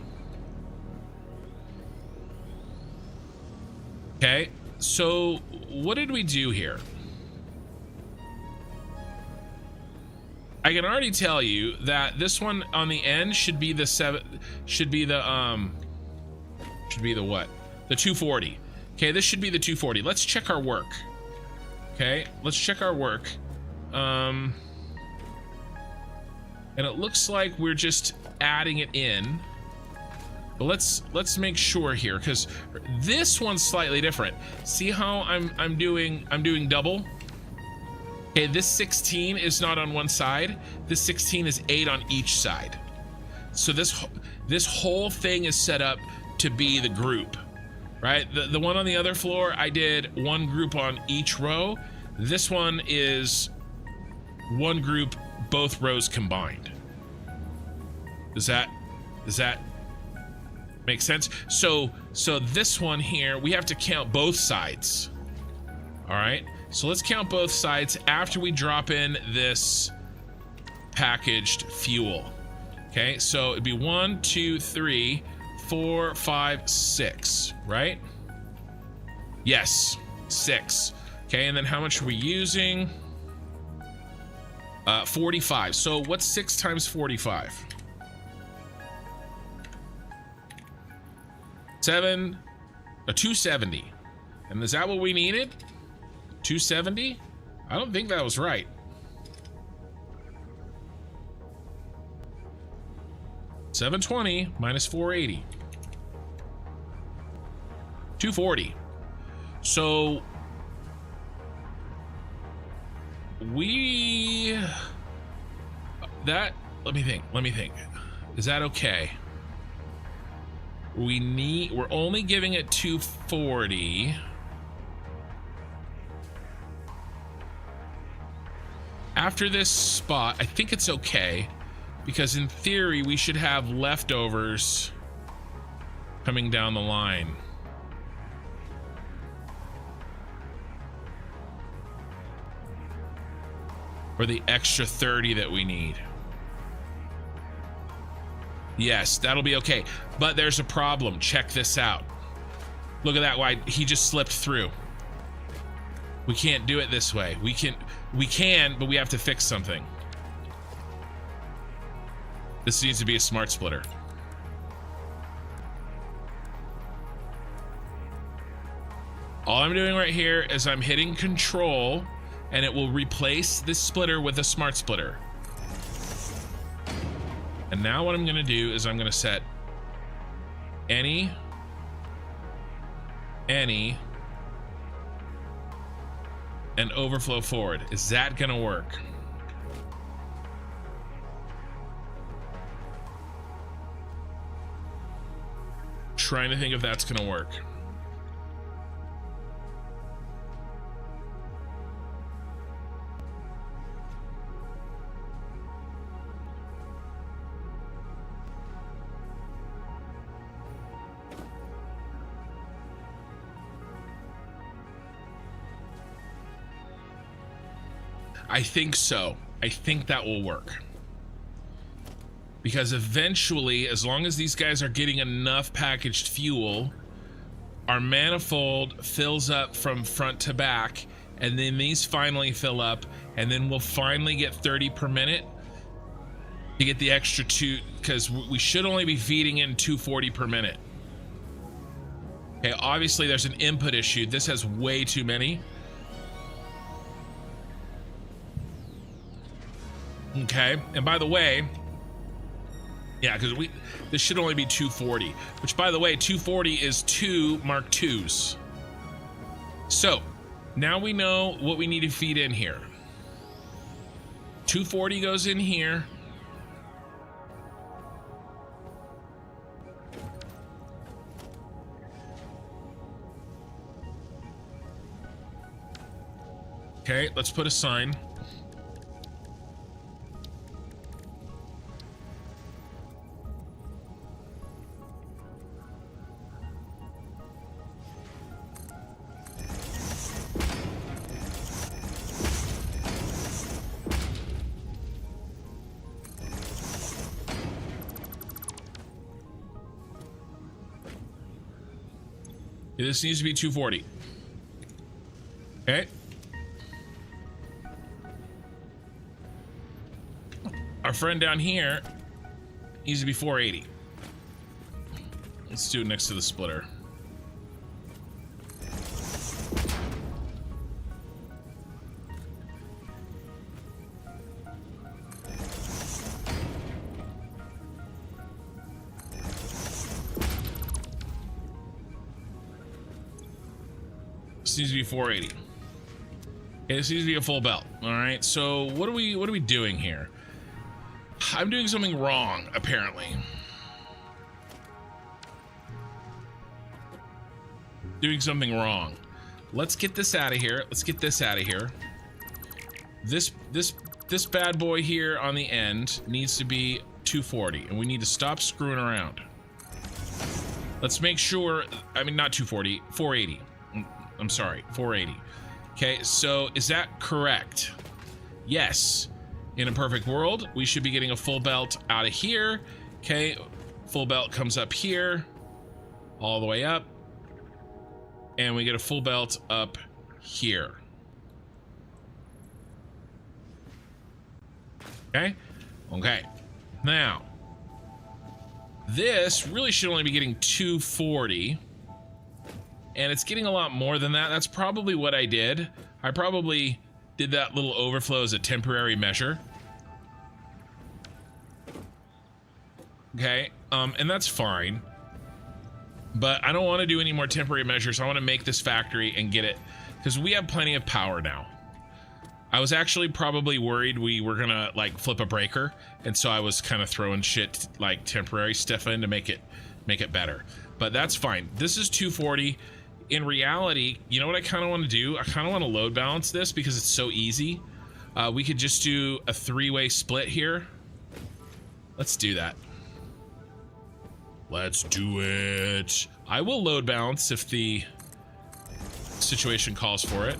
Okay, so what did we do here? I can already tell you that this one on the end should be the what? The 240. Okay, this should be the 240. Let's check our work. Okay, let's check our work. And it looks like we're just adding it in. But let's make sure here, because this one's slightly different. See how I'm doing double? Okay, this 16 is not on one side. This 16 is 8 on each side. So this whole thing is set up to be the group, right? The one on the other floor, I did one group on each row. This one is one group, both rows combined. Does that make sense? So this one here, we have to count both sides. All right. So let's count both sides after we drop in this packaged fuel. Okay, so it'd be 1, 2, 3, 4, 5, 6, right? Yes, 6. Okay, and then how much are we using? 45. So what's 6 times 45? 270. And is that what we needed? 270? I don't think that was right. $720 minus 480. 240. So let me think. Is that okay? we're only giving it 240. After this spot, I think it's okay, because in theory we should have leftovers coming down the line. Or the extra 30 that we need. Yes, that'll be okay. But there's a problem. Check this out. Look at that. Why he just slipped through. We can't do it this way. We can, but we have to fix something. This needs to be a smart splitter. All I'm doing right here is I'm hitting control, and it will replace this splitter with a smart splitter. And now what I'm going to do is I'm going to set any, and overflow forward. Is that going to work? Trying to think if that's going to work. I think so. I think that will work. Because eventually, as long as these guys are getting enough packaged fuel, our manifold fills up from front to back, and then these finally fill up, and then we'll finally get 30 per minute to get the extra 2, because we should only be feeding in 240 per minute. Okay, obviously there's an input issue. This has way too many. Okay, and by the way, yeah, because this should only be 240, which by the way, 240 is 2 Mark IIs. So now we know what we need to feed in here. 240 goes in here. Okay, let's put a sign. This needs to be 240. Okay. Our friend down here needs to be 480. Let's do it next to the splitter. Needs to be 480. Okay, this needs to be a full belt. All right, so what are we doing here? I'm doing something wrong, apparently. Doing something wrong. Let's get this out of here. Let's get this out of here. This bad boy here on the end needs to be 240, and we need to stop screwing around. Let's make sure, I mean, not 240, 480. I'm sorry, 480. Okay, so is that correct? Yes. In a perfect world, we should be getting a full belt out of here. Okay, full belt comes up here, all the way up, and we get a full belt up here. Okay, okay. Now, this really should only be getting 240. And it's getting a lot more than that. That's probably what I did. I probably did that little overflow as a temporary measure. Okay, and that's fine. But I don't want to do any more temporary measures. I want to make this factory and get it, because we have plenty of power now. I was actually probably worried we were gonna like flip a breaker, and so I was kind of throwing shit like temporary stuff in to make it better. but that's fine. This is 240. In reality, you know what I kind of want to do? I kind of want to load balance this because it's so easy. We could just do a 3-way split here. Let's do that. Let's do it. I will load balance if the situation calls for it.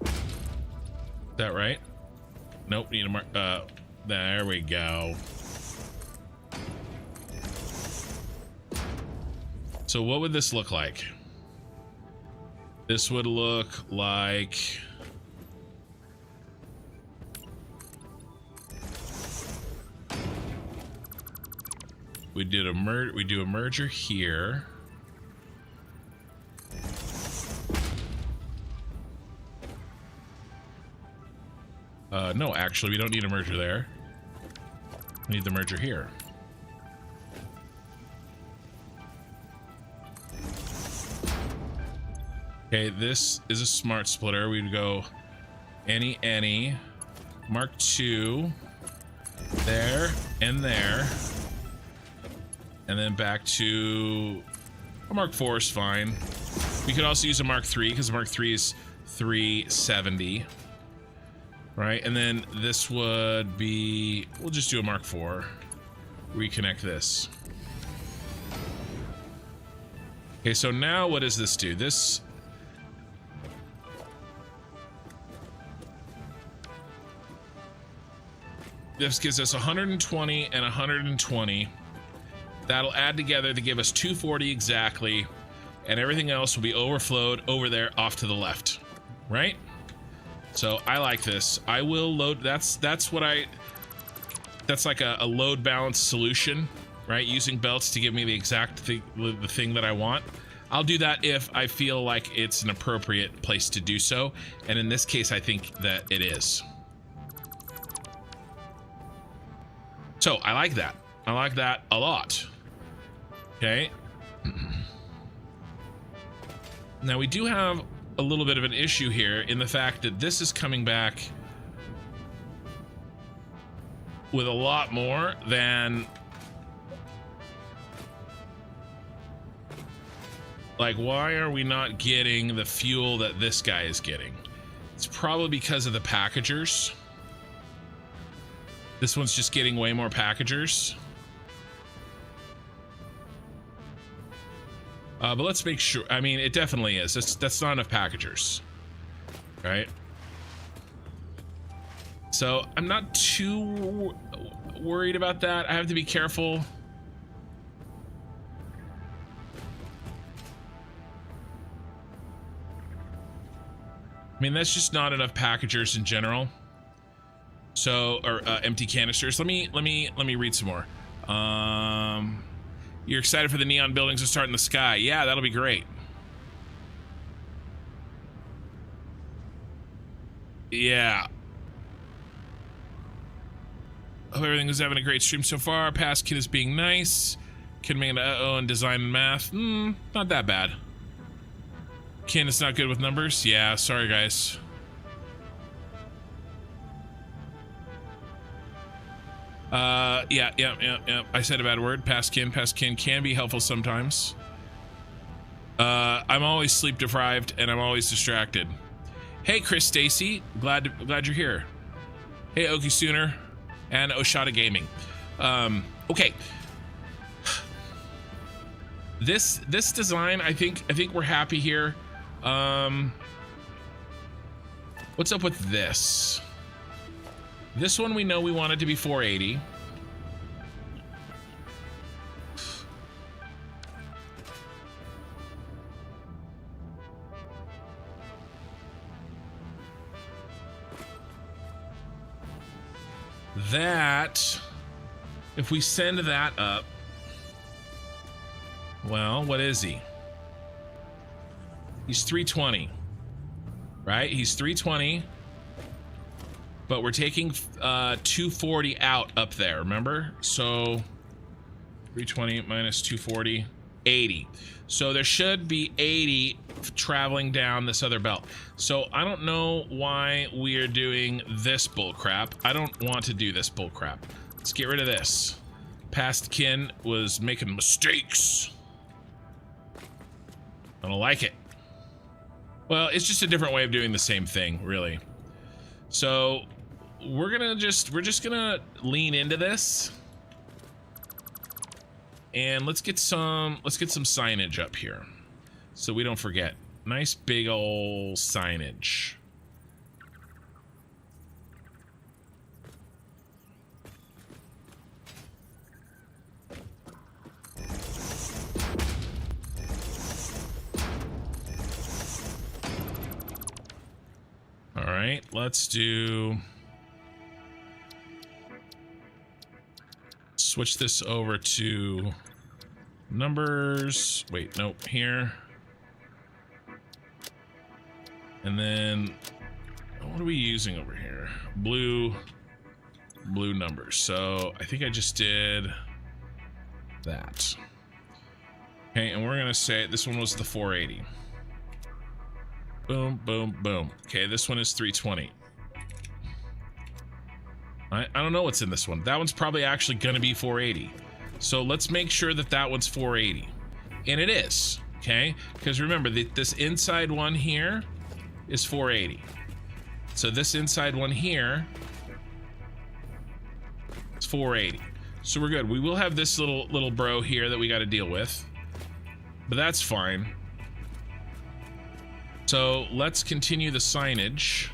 Is that right? Nope, need a mark. There we go. So what would this look like? This would look like... we do a merger here. No, actually, we don't need a merger there. We need the merger here. Okay, this is a smart splitter. We'd go any, Mark II, there, and there. And then back to a Mark IV is fine. We could also use a Mark III because Mark III is 370. Right, and then this would be, we'll just do a Mark IV. Reconnect this. Okay, so now what does this do? This gives us 120 and 120. That'll add together to give us 240 exactly, and everything else will be overflowed over there off to the left, right? So I like this. I will load. That's like a load balance solution, right? Using belts to give me the exact the thing that I want. I'll do that if I feel like it's an appropriate place to do so, and in this case, I think that it is. So I like that. I like that a lot. Okay. Now we do have a little bit of an issue here in the fact that this is coming back with a lot more than, like, why are we not getting the fuel that this guy is getting? It's probably because of the packagers. This one's just getting way more packagers. But let's make sure. I mean, it definitely is. That's not enough packagers, right? So I'm not too worried about that. I have to be careful. I mean, that's just not enough packagers in general. So, or empty canisters. Let me read some more. You're excited for the neon buildings to start in the sky. Yeah, that'll be great. Yeah. Hope everything is having a great stream so far. Past kid is being nice. Kid making uh-oh and design and math. Not that bad. Ken is not good with numbers. Yeah, sorry guys. Yeah. I said a bad word. Past kin can be helpful sometimes. I'm always sleep deprived and I'm always distracted. Hey, Chris Stacy, glad you're here. Hey, Oki Sooner and Oshada Gaming. Okay. This design, I think we're happy here. What's up with this? This one we know we want it to be 480. That, if we send that up, well, what is he? He's 320, right? He's 320. But we're taking 240 out up there, remember? So 320 minus 240, 80. So there should be 80 traveling down this other belt. So I don't know why we are doing this bull crap. I don't want to do this bull crap. Let's get rid of this. past kin was making mistakes. I don't like it. Well, it's just a different way of doing the same thing, really. So we're just gonna lean into this. And let's get some signage up here so we don't forget. Nice big ol' signage. All right, let's switch this over to numbers. Wait, nope, here. And then what are we using over here? Blue numbers. So I think I just did that. Okay, and we're gonna say this one was the 480. Boom, boom, boom. Okay, this one is 320. I don't know what's in this one. That one's probably actually gonna be 480. So let's make sure that that one's 480. And it is, okay? Because remember, this inside one here is 480. So this inside one here is 480. So we're good. We will have this little bro here that we got to deal with, but that's fine. So let's continue the signage.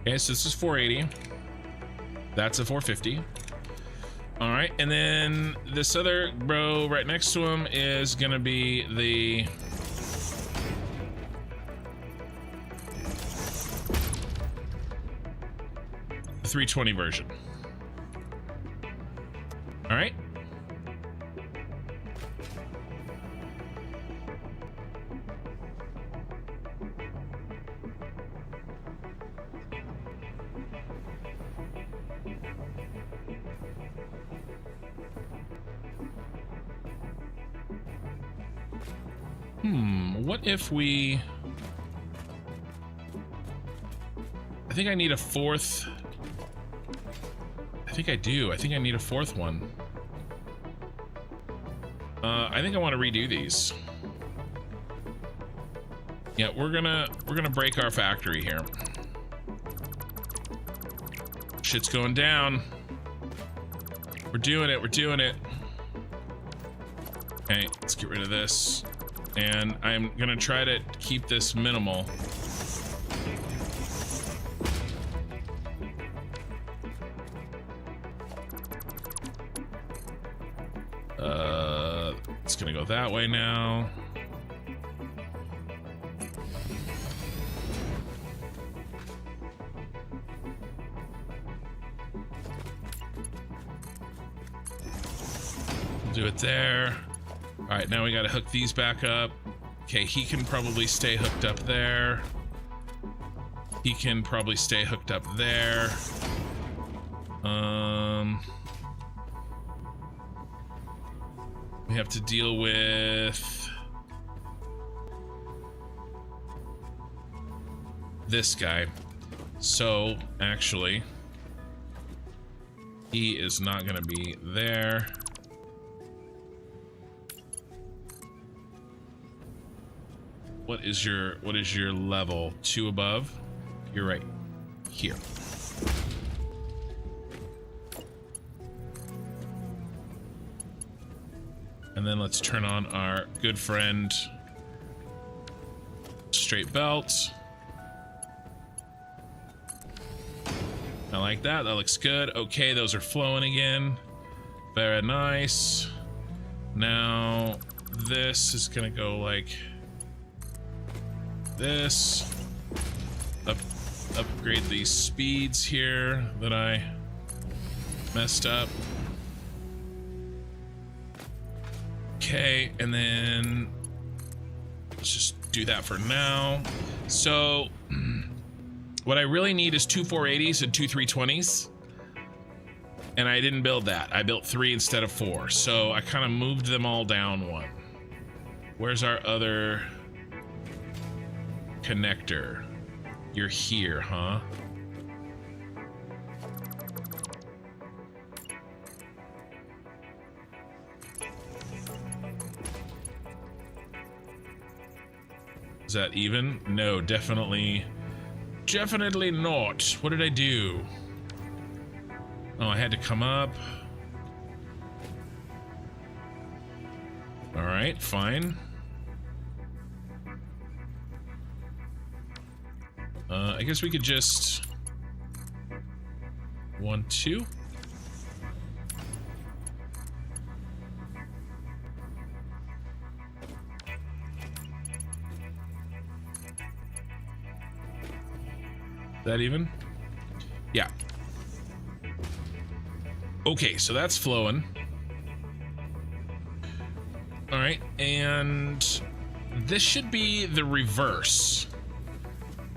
Okay, so this is 480. That's a 450. All right, and then this other bro right next to him is gonna be the 320 version. All right. What if we... I think I need a fourth... I think I do. I think I need a fourth one. I think I want to redo these. Yeah, we're gonna break our factory here. Shit's going down. We're doing it. We're doing it. Okay, let's get rid of this. And I'm gonna try to keep this minimal. It's gonna go that way now. We'll do it there. All right, now we gotta hook these back up. Okay, he can probably stay hooked up there. He can probably stay hooked up there. We have to deal with this guy. So, actually, he is not gonna be there. What is your level? 2 above? You're right here. And then let's turn on our good friend straight belt. I like that. That looks good. Okay, those are flowing again. Very nice. Now this is gonna go like this. Upgrade these speeds here that I messed up. Okay, and then let's just do that for now. So what I really need is 2 480s and 2 320s. And I didn't build that. I built 3 instead of 4. So I kind of moved them all down 1. Where's our other connector? You're here, huh? Is that even? No, definitely not. What did I do? Oh, I had to come up. All right, fine. I guess we could just 1, 2. That even? Yeah. Okay, so that's flowing. All right, and this should be the reverse.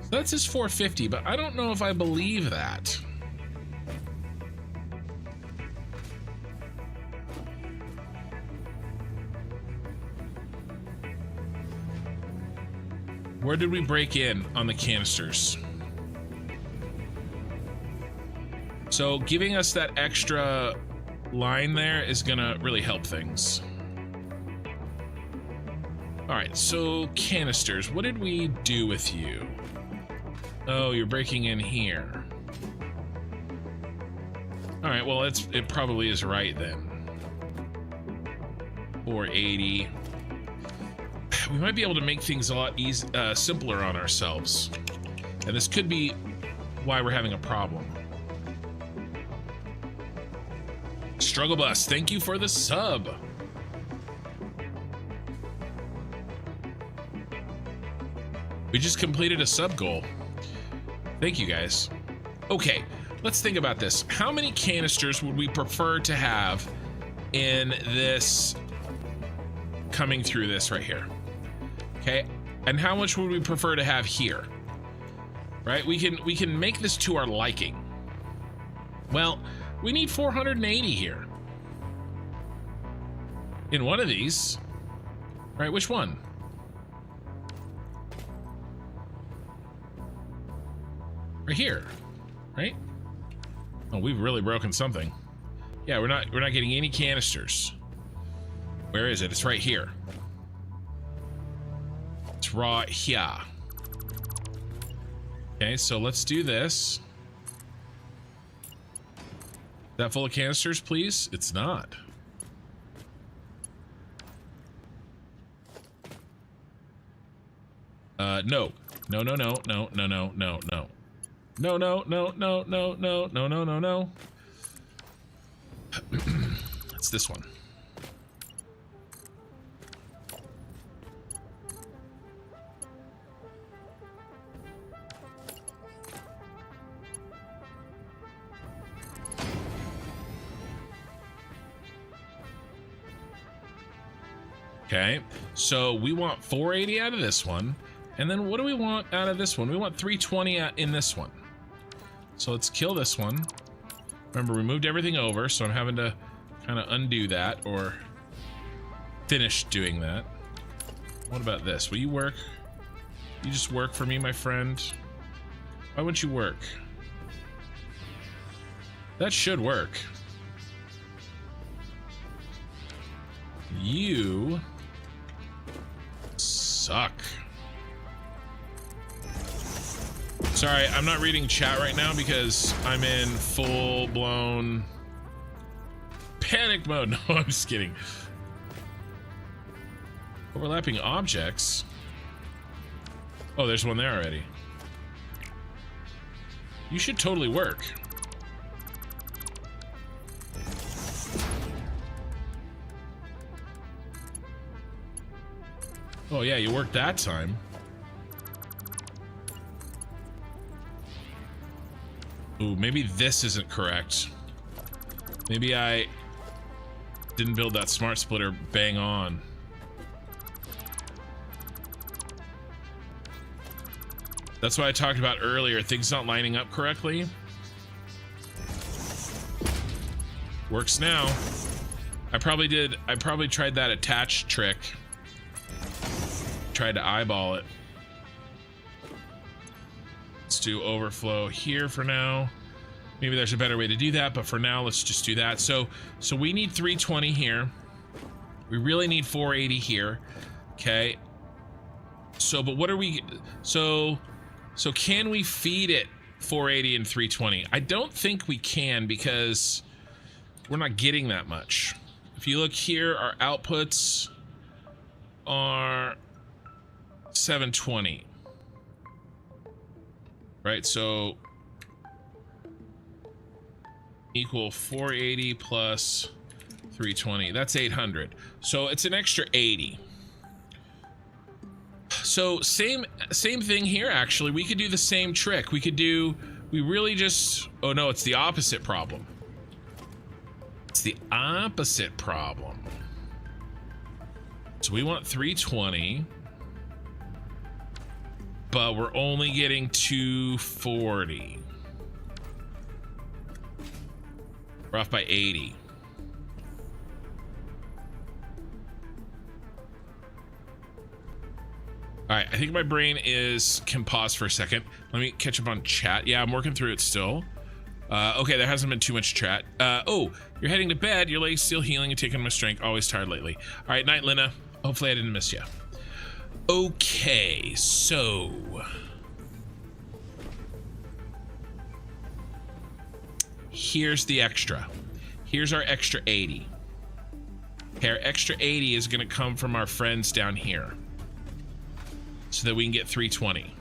So that's his 450, but I don't know if I believe that. Where did we break in on the canisters? So giving us that extra line there is gonna really help things. All right, so canisters, what did we do with you? Oh, you're breaking in here. All right, well, it probably is right then. 480. We might be able to make things a lot simpler on ourselves. And this could be why we're having a problem. Struggle Bus, thank you for the sub. We just completed a sub goal. Thank you guys. Okay, let's think about this. How many canisters would we prefer to have in this coming through this right here? Okay, and how much would we prefer to have here? Right, we can make this to our liking. Well, we need 480 here. In one of these. Right, which one? Right here. Right? Oh, we've really broken something. Yeah, we're not getting any canisters. Where is it? It's right here. It's right here. Okay, so let's do this. Is that full of canisters, please? It's not. No. No, no, no, no, no, no, no, no. No, no, no, no, no, no, no, no, no, no. It's this one. Okay, so we want 480 out of this one. And then what do we want out of this one? We want 320 in this one. So let's kill this one. Remember, we moved everything over, so I'm having to kind of undo that or finish doing that. What about this? Will you work? You just work for me, my friend? Why wouldn't you work? That should work. You suck. Sorry, I'm not reading chat right now because I'm in full-blown panic mode. No, I'm just kidding. Overlapping objects. Oh, there's one there already. You should totally work. Oh yeah, you worked that time. Ooh, maybe this isn't correct. Maybe I didn't build that smart splitter bang on. That's what I talked about earlier, things not lining up correctly. Works now. I probably tried that attach trick. Tried to eyeball it. Let's do overflow here for now. Maybe there's a better way to do that, but for now, let's just do that. So we need 320 here. We really need 480 here. Okay. So, but what are we? So can we feed it 480 and 320? I don't think we can because we're not getting that much. If you look here, our outputs are 720. Right, so equal 480 plus 320. That's 800. So it's an extra 80. So same thing here, actually. We could do the same trick. We really just, oh no, it's the opposite problem. It's the opposite problem. So we want 320, but we're only getting 240. We're off by 80. All right, I think my brain can pause for a second. Let me catch up on chat. Yeah, I'm working through it still. Okay, there hasn't been too much chat. Oh, you're heading to bed. Your leg's still healing and taking my strength. Always tired lately. All right, night, Lena. Hopefully I didn't miss you. Okay, so here's the extra. Here's our extra 80. Okay, our extra 80 is going to come from our friends down here so that we can get 320.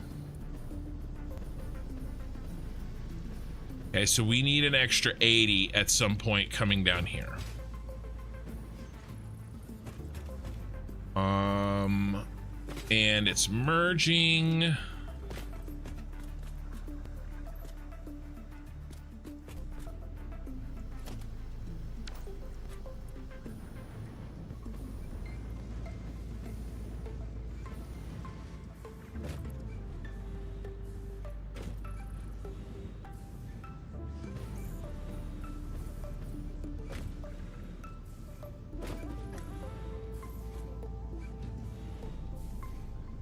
Okay, so we need an extra 80 at some point coming down here. And it's merging.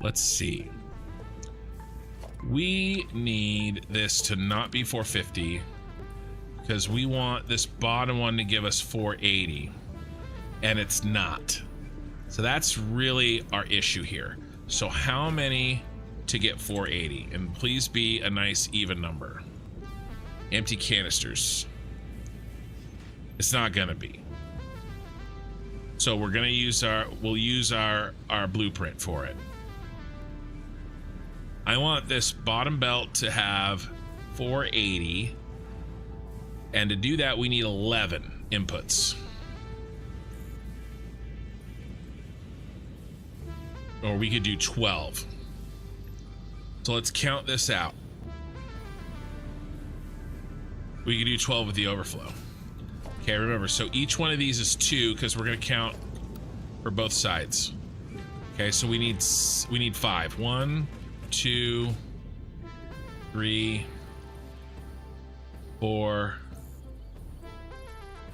Let's see. We need this to not be 450 because we want this bottom one to give us 480, and it's not. So that's really our issue here. So how many to get 480? And please be a nice even number. Empty canisters. It's not gonna be. So we're gonna use we'll use our blueprint for it. I want this bottom belt to have 480, and to do that we need 11 inputs. Or we could do 12. So let's count this out. We could do 12 with the overflow. Okay, remember, so each one of these is 2 because we're going to count for both sides. Okay, so we need 5. 1, 2, 3, 4,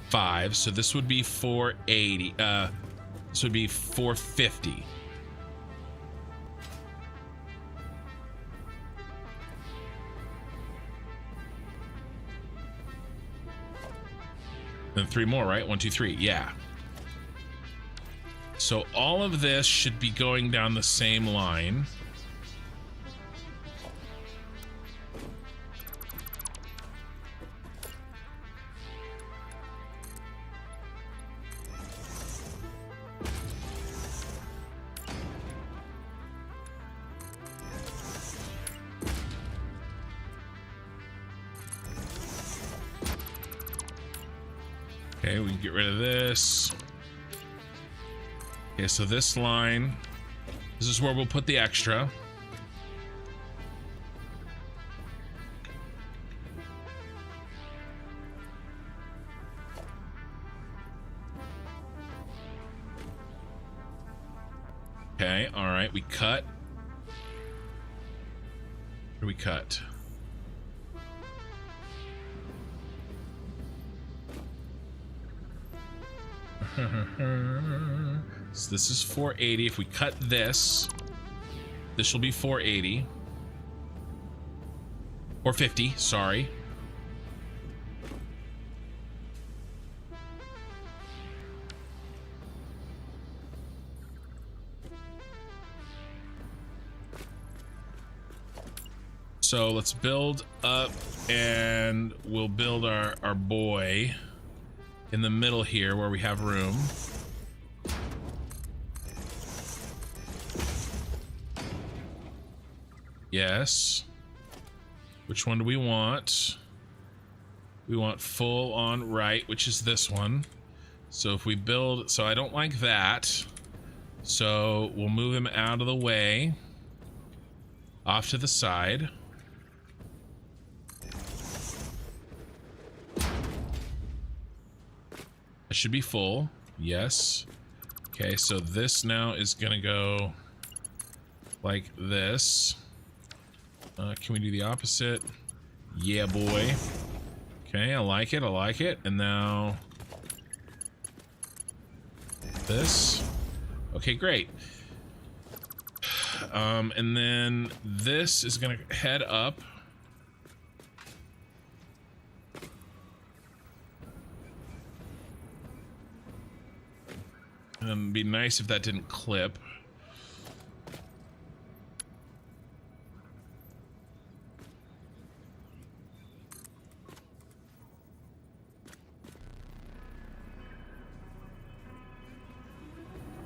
5. So this would be 480. This would be 450. Then 3 more, right? 1, 2, 3. Yeah. So all of this should be going down the same line. Okay, we can get rid of this. Okay, so this line, this is where we'll put the extra. Okay, all right, we cut. Where do we cut? So this is 480. If we cut this, this will be 480. Or 50, sorry. So let's build up, and we'll build our boy in the middle here where we have room. Yes. Which one do we want? We want full on right, which is this one. So if we build, so I don't like that. So we'll move him out of the way, off to the side. It should be full. Yes. Okay, so this now is gonna go like this. Can we do the opposite? Yeah, boy. Okay, I like it. I like it. And now this. Okay, great. And then this is gonna head up. And it'd be nice if that didn't clip.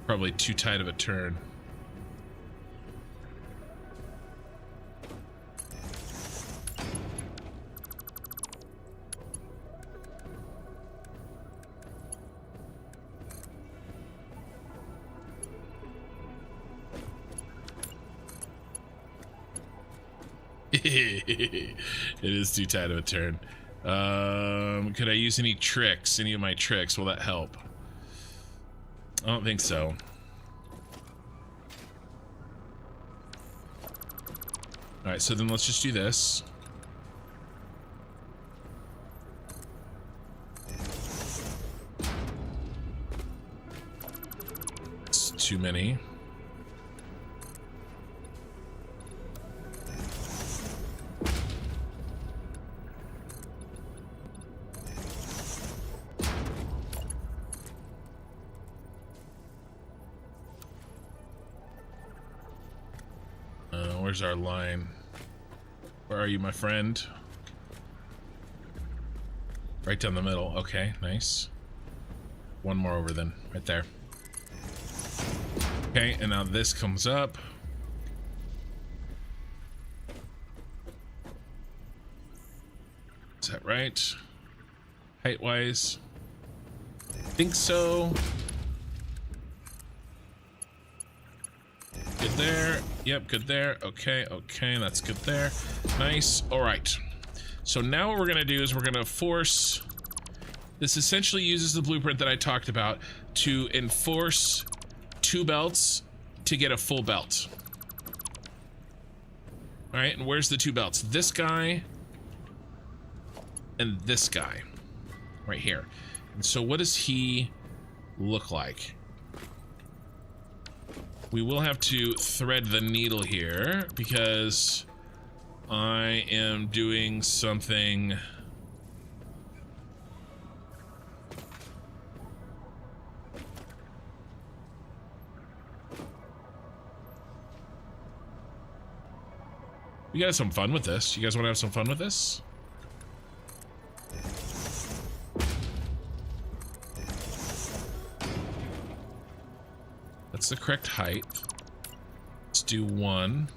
Probably too tight of a turn. It is too tight of a turn. Could I use any tricks? Any of my tricks? Will that help? I don't think so. All right, so then let's just do this. It's too many. Where's our line? Where are you, my friend? Right down the middle. Okay, nice. One more over then, right there. Okay, and now this comes up. Is that right? Height-wise? I think so. Good there. Yep, good there. Okay, okay, that's good there. Nice. All right. So now what we're gonna do is we're gonna force. This essentially uses the blueprint that I talked about to enforce 2 belts to get a full belt. All right, and where's the 2 belts? This guy and this guy, right here. And so what does he look like? We will have to thread the needle here because I am doing something. We got some fun with this. You guys want to have some fun with this? That's the correct height. Let's do 1.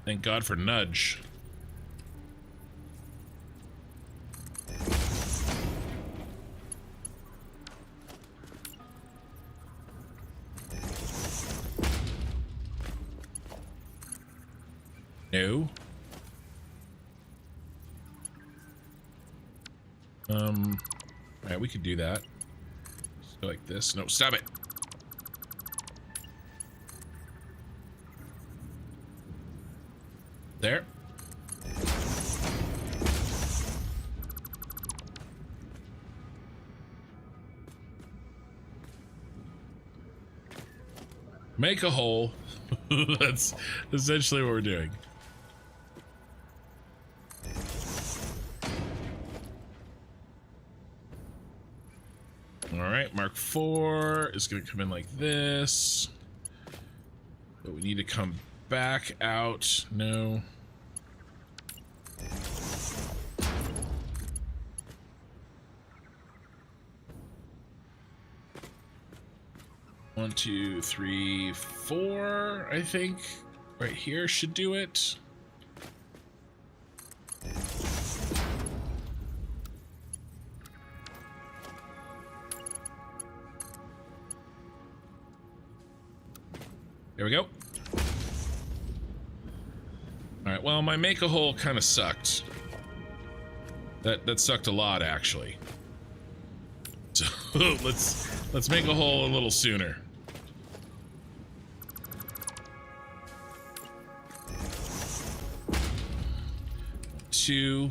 Thank God for nudge. No. All right, we could do that. Just go like this. No, stop it. There. Make a hole. That's essentially what we're doing. All right, Mark 4 is going to come in like this. But we need to come back out. No. One, two, three, four, I think. Right here should do it. There we go. All right, well, my make a hole kind of sucked. That sucked a lot, actually. So let's make a hole a little sooner. Two.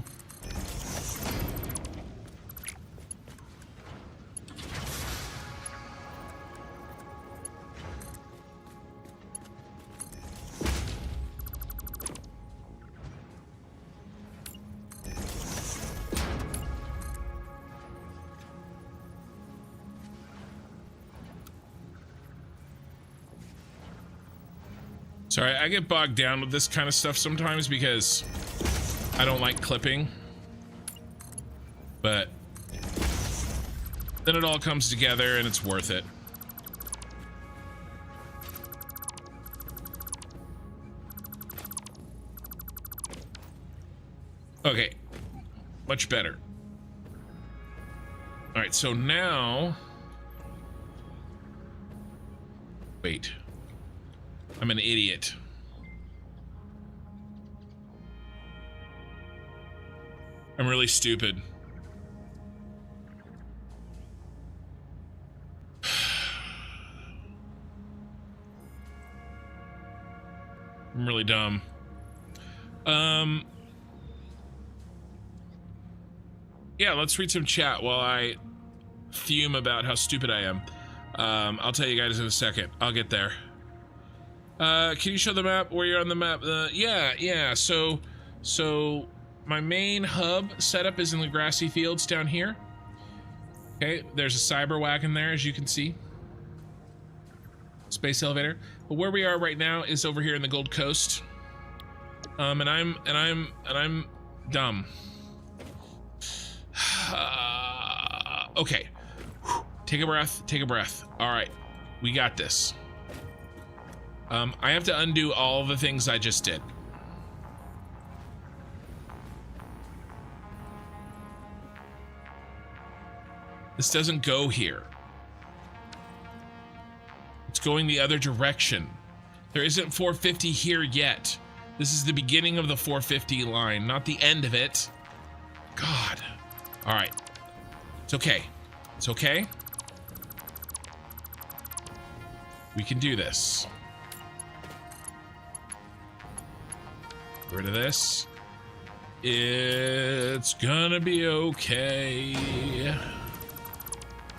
Sorry, I get bogged down with this kind of stuff sometimes because I don't like clipping. But then it all comes together and it's worth it. Okay, much better. All right, so now, wait, I'm an idiot. I'm really stupid. I'm really dumb. Yeah, let's read some chat while I fume about how stupid I am. I'll tell you guys in a second. I'll get there. Can you show the map where you're on the map? Yeah. So my main hub setup is in the grassy fields down here. Okay, there's a cyber wagon there, as you can see. Space elevator. But where we are right now is over here in the Gold Coast. And I'm dumb. Okay. Take a breath. All right, we got this. I have to undo all the things I just did. This doesn't go here. It's going the other direction. There isn't 450 here yet. This is the beginning of the 450 line, not the end of it. God. All right. It's okay. It's okay. We can do this. Get rid of this. It's gonna be okay.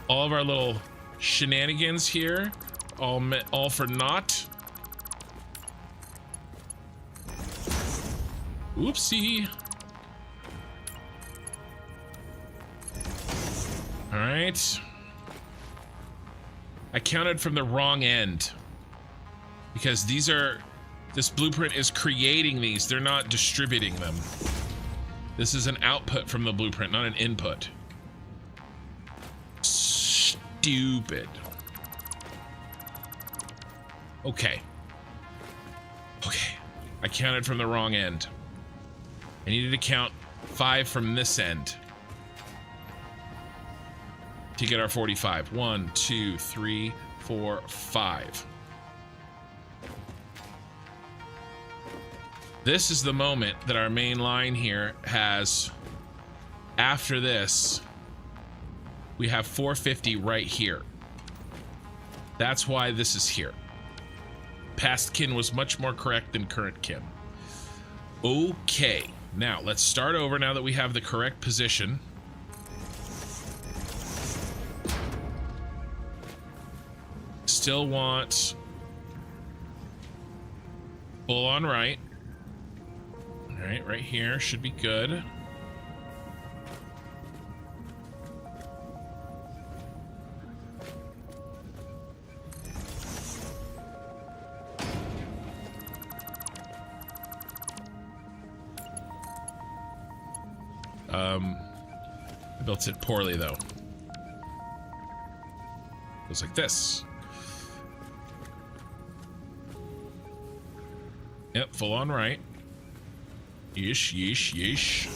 All of our little shenanigans here, all for naught. Oopsie. All right. I counted from the wrong end because this blueprint is creating these. They're not distributing them. This is an output from the blueprint, not an input. Stupid. Okay. I counted from the wrong end. I needed to count 5 from this end to get our 45. 1, 2, 3, 4, 5. This is the moment that our main line here has after this, we have 450 right here. That's why this is here. Past kin was much more correct than current kin. Okay, now let's start over now that we have the correct position. Still want full on right. All right, right here should be good. I built it poorly though. Goes like this. Yep, full on right. Yeesh, yeesh, yeesh.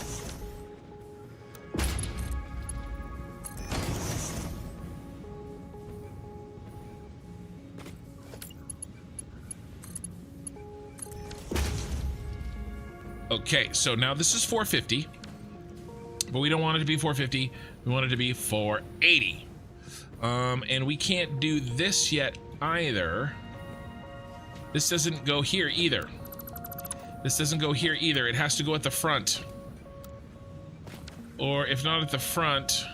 Okay, so now this is 450. But we don't want it to be 450. We want it to be 480. And we can't do this yet either. This doesn't go here either. This doesn't go here either. It has to go at the front. Or if not at the front...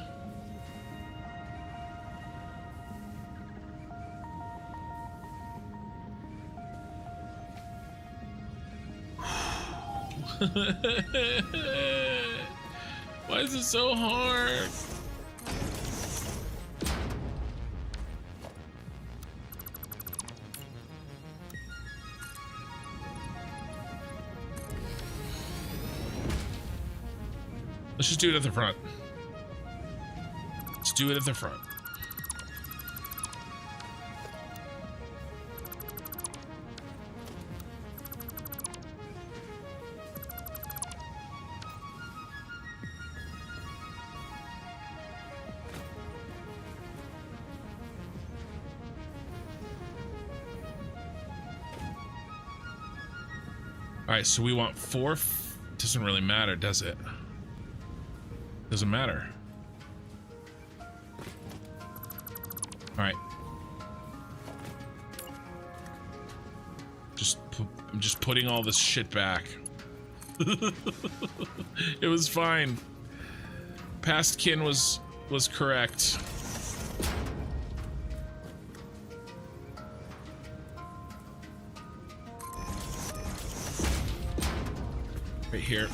Why is it so hard? Let's just do it at the front. Let's do it at the front. All right, so we want four. Doesn't really matter, does it? Doesn't matter. All right. I'm just putting all this shit back. It was fine. Past kin was correct. Right here.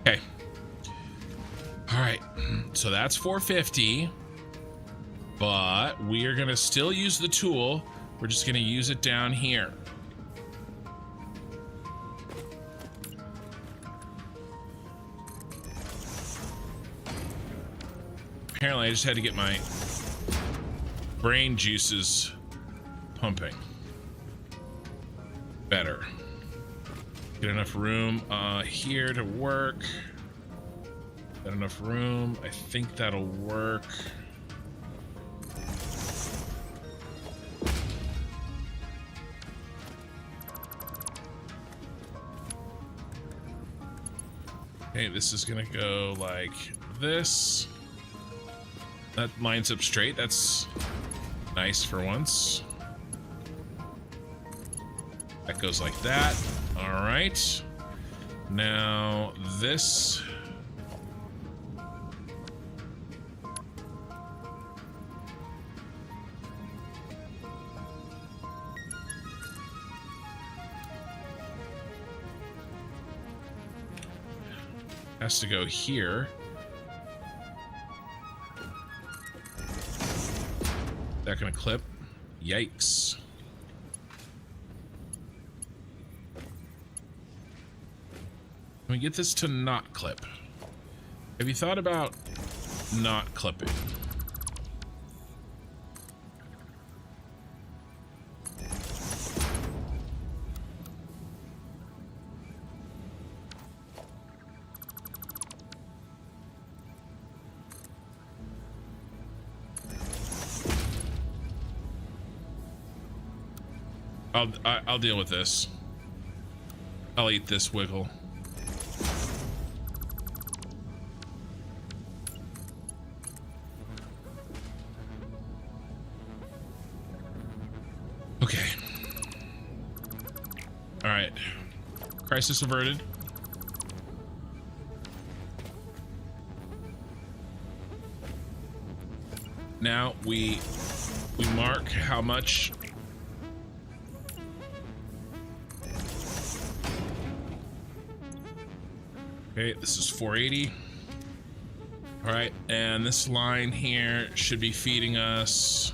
Okay. All right. So that's 450. But we are going to still use the tool. We're just going to use it down here. Apparently, I just had to get my brain juices pumping better. Get enough room here to work. Got enough room. I think that'll work. Okay, this is gonna go like this. That lines up straight. That's nice for once. That goes like that. All right. Now this. Has to go here. That gonna clip? Yikes. Can we get this to not clip? Have you thought about not clipping? I'll deal with this. I'll eat this wiggle. Okay. All right. Crisis averted. Now we mark how much. Okay, this is 480. All right, and this line here should be feeding us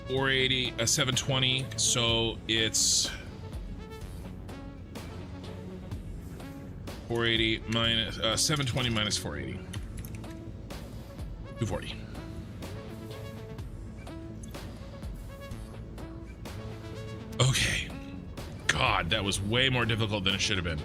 480, 720, so it's 480 minus 720 minus 480. 240. Okay. God, that was way more difficult than it should have been.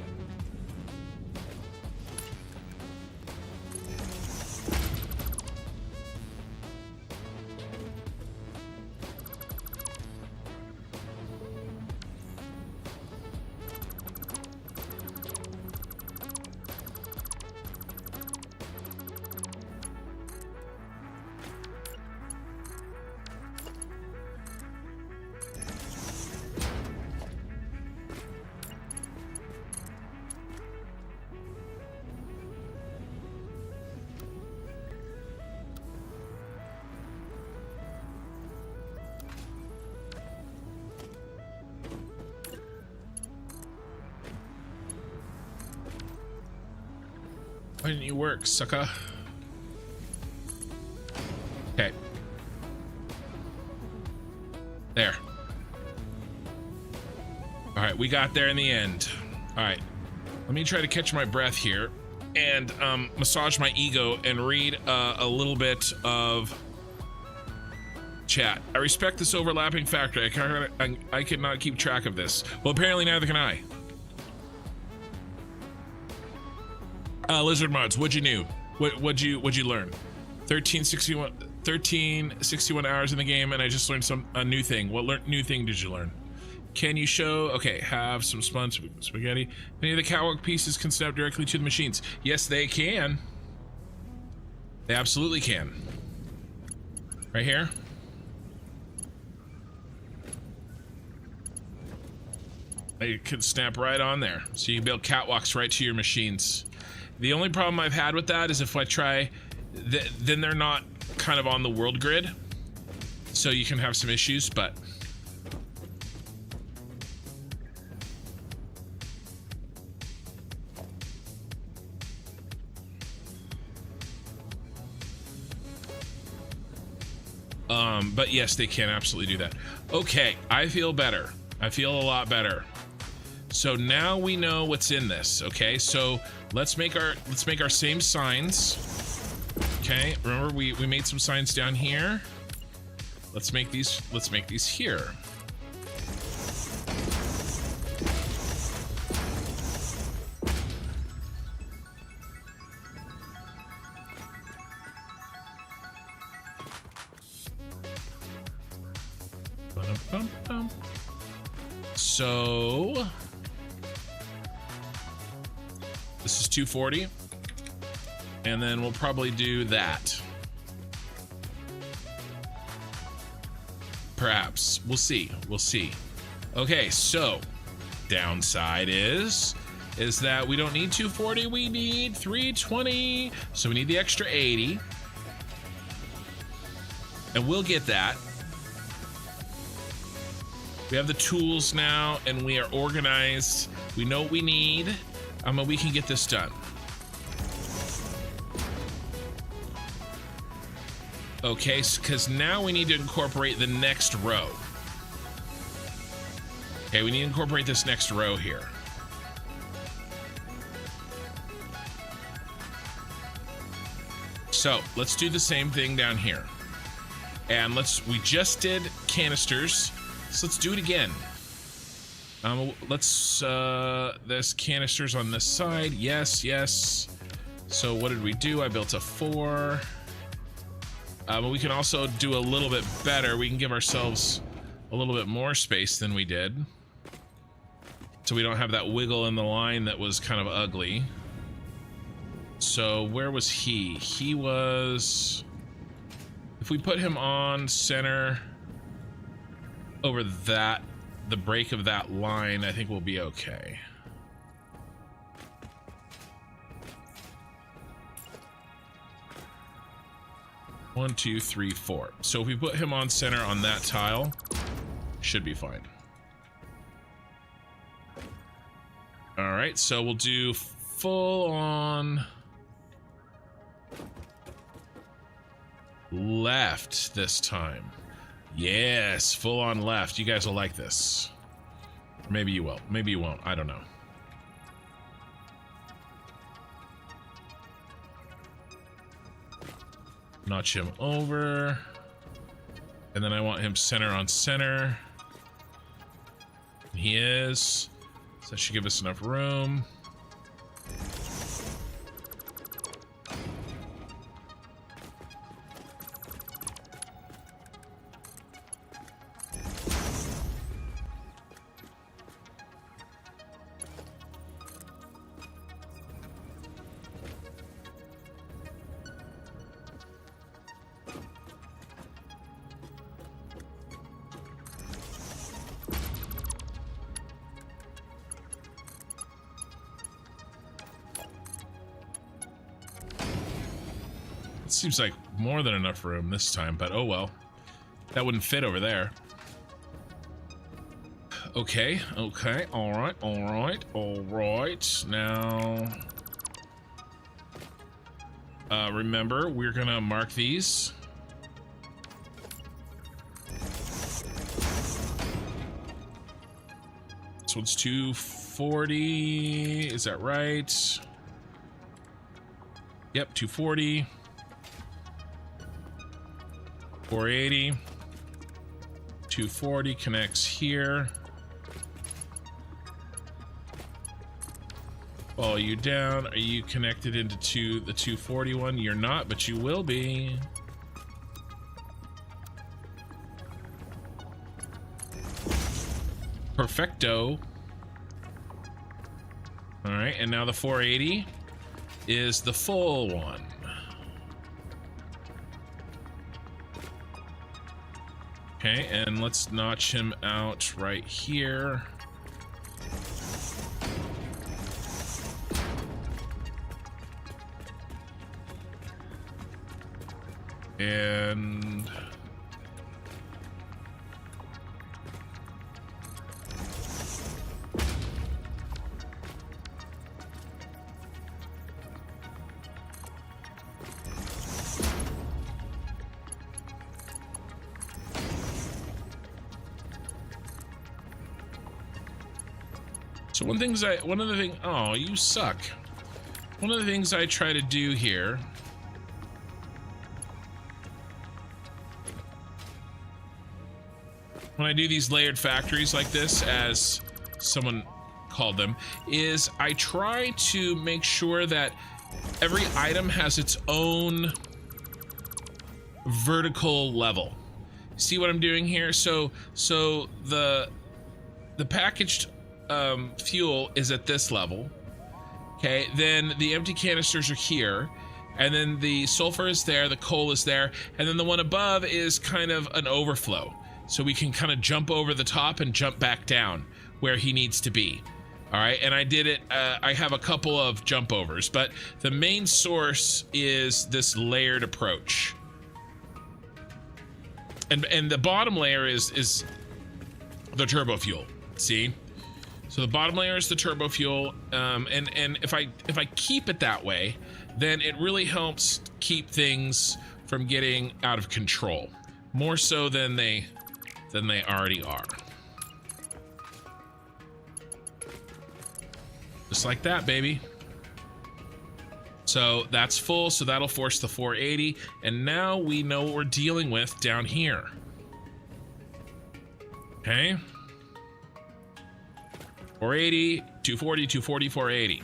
Why didn't you work, sucker? Okay. There. All right, we got there in the end. All right, let me try to catch my breath here and massage my ego and read a little bit of chat. I respect this overlapping factor. I cannot keep track of this. Well, apparently neither can I. Lizard Mods, what'd you know? What'd you learn? 1361 hours in the game, and I just learned a new thing. What new thing did you learn? Can you show? Okay, have some spaghetti. Any of the catwalk pieces can snap directly to the machines. Yes, they can. They absolutely can. Right here. They could snap right on there, so you can build catwalks right to your machines. The only problem I've had with that is if I try, then they're not kind of on the world grid, so you can have some issues, but yes, they can absolutely do that. Okay, I feel better. I feel a lot better. So now we know what's in this. Okay, so let's make our same signs. Okay, remember we made some signs down here. Let's make these here. So this is 240, and then we'll probably do that. Perhaps. We'll see. We'll see. Okay, so downside is that we don't need 240, we need 320. So we need the extra 80. And we'll get that. We have the tools now, and we are organized. We know what we need. We can get this done. Okay, because now we need to incorporate the next row. Okay, we need to incorporate this next row here. So let's do the same thing down here. And we just did canisters. So let's do it again. There's canisters on this side. Yes, yes. So what did we do? I built a 4. But we can also do a little bit better. We can give ourselves a little bit more space than we did, so we don't have that wiggle in the line that was kind of ugly. So where was he? He was... If we put him on center over that, the break of that line, I think we'll be okay. One, two, three, four. So if we put him on center on that tile, should be fine. All right, so we'll do full on left this time. Yes, full on left. You guys will like this. Maybe you will. Maybe you won't. I don't know. Notch him over. And then I want him center on center. He is. So that should give us enough room. Seems like more than enough room this time, but oh well. That wouldn't fit over there. Okay, okay, alright, alright, alright. Now, remember, we're gonna mark these. This one's 240, is that right? Yep, 240. 480, 240 connects here. Follow you down. Are you connected into the 241? You're not, but you will be. Perfecto. All right, and now the 480 is the full one. Okay, and let's notch him out right here. And so one of the things, oh, you suck. One of the things I try to do here when I do these layered factories like this, as someone called them, is I try to make sure that every item has its own vertical level. See what I'm doing here? So the packaged fuel is at this level. Okay, then the empty canisters are here, and then the sulfur is there, the coal is there, and then the one above is kind of an overflow. So we can kind of jump over the top and jump back down where he needs to be. All right, and I did it, I have a couple of jump overs, but the main source is this layered approach. And the bottom layer is the turbo fuel, see? So the bottom layer is the turbo fuel, and if I keep it that way, then it really helps keep things from getting out of control, more so than they already are. Just like that, baby. So that's full, so that'll force the 480, and now we know what we're dealing with down here. Okay. 480, 240, 240, 480.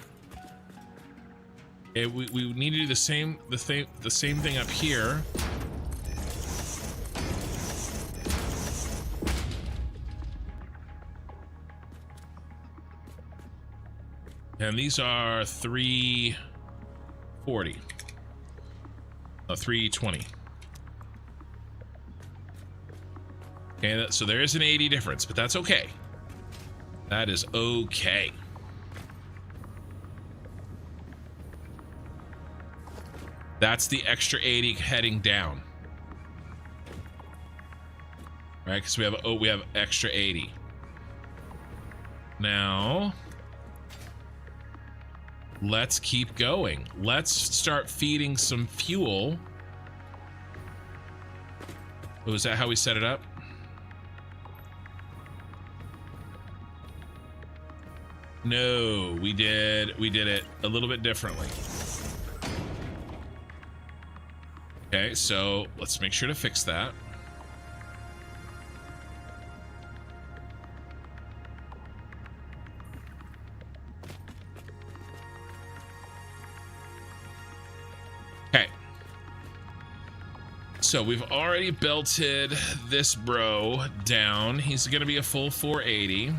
Okay, we need to do the same thing up here. And these are 340. 320. Okay, so there is an 80 difference, but that's okay. That is okay. That's the extra 80 heading down. Right, because we have extra 80. Now, let's keep going. Let's start feeding some fuel. Oh, is that how we set it up? No, we did it a little bit differently. Okay, so let's make sure to fix that. Okay. So we've already belted this bro down. He's gonna be a full 480.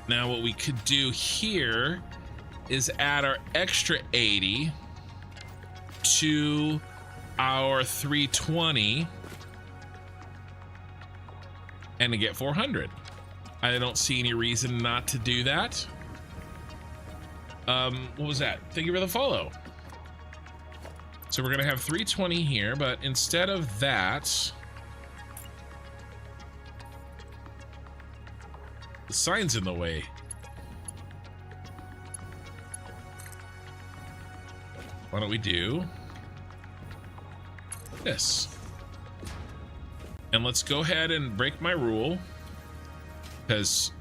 Now what we could do here is add our extra 80 to our 320 and to get 400. I don't see any reason not to do that. What was that? Thank you for the follow. So we're gonna have 320 here, but instead of that, the sign's in the way. Why don't we do this? And let's go ahead and break my rule, because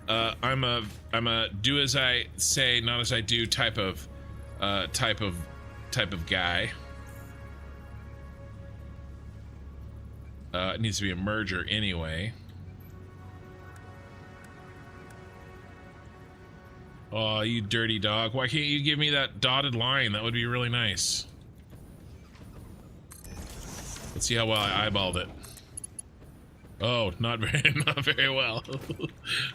I'm a do as I say, not as I do type of guy. It needs to be a merger anyway. Oh, you dirty dog. Why can't you give me that dotted line? That would be really nice. Let's see how well I eyeballed it. Oh, not very well.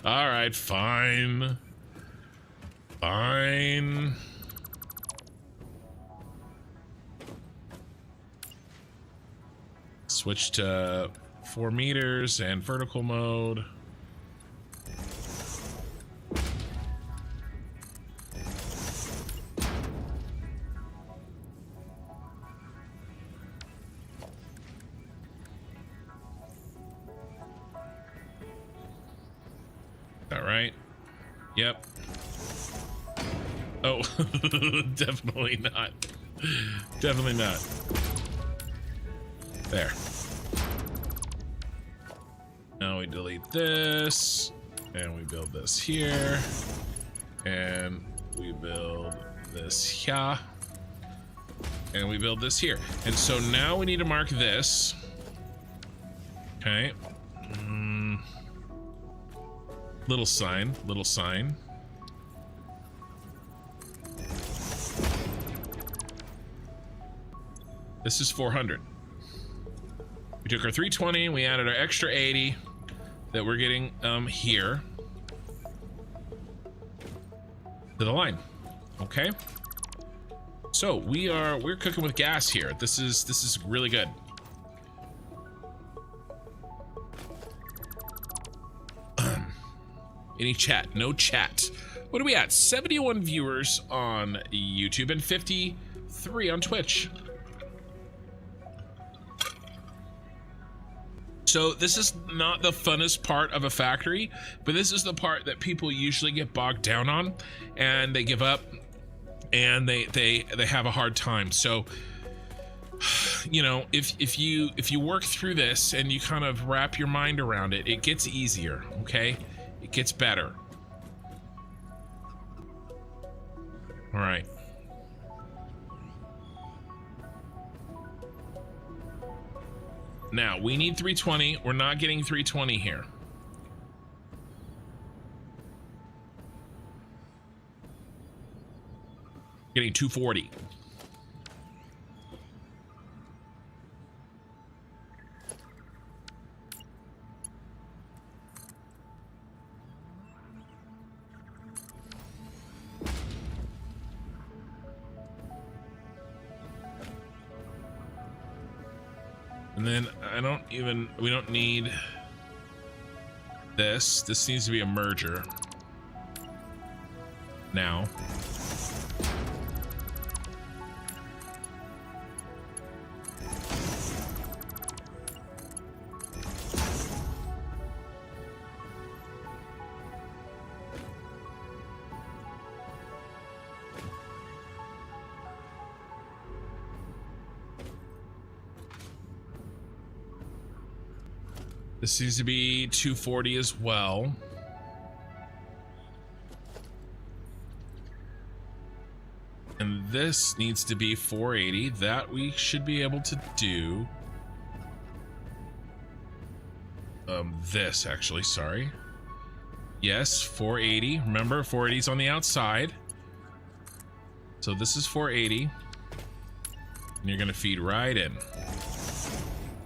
All right, fine. Fine. Switch to 4 meters and vertical mode. Right? Yep. Oh, definitely not. Definitely not. There. Now we delete this, and we build this here, and we build this here, and we build this here. And so now we need to mark this. Okay. Little sign, little sign. This is 400. We took our 320 and we added our extra 80 that we're getting here to the line. Okay. So we're cooking with gas here. This is really good. Any chat? No chat. What are we at? 71 viewers on YouTube and 53 on Twitch. So this is not the funnest part of a factory, but this is the part that people usually get bogged down on, and they give up, and they have a hard time. So, you know, if you work through this and you kind of wrap your mind around it, it gets easier. Okay. It gets better. All right. Now, we need 320. We're not getting 320 here. Getting 240. And then we don't need this. This needs to be a merger. Now. This needs to be 240 as well. And this needs to be 480. That we should be able to do. This actually, sorry. Yes, 480. Remember, 480 is on the outside. So this is 480. And you're gonna feed right in.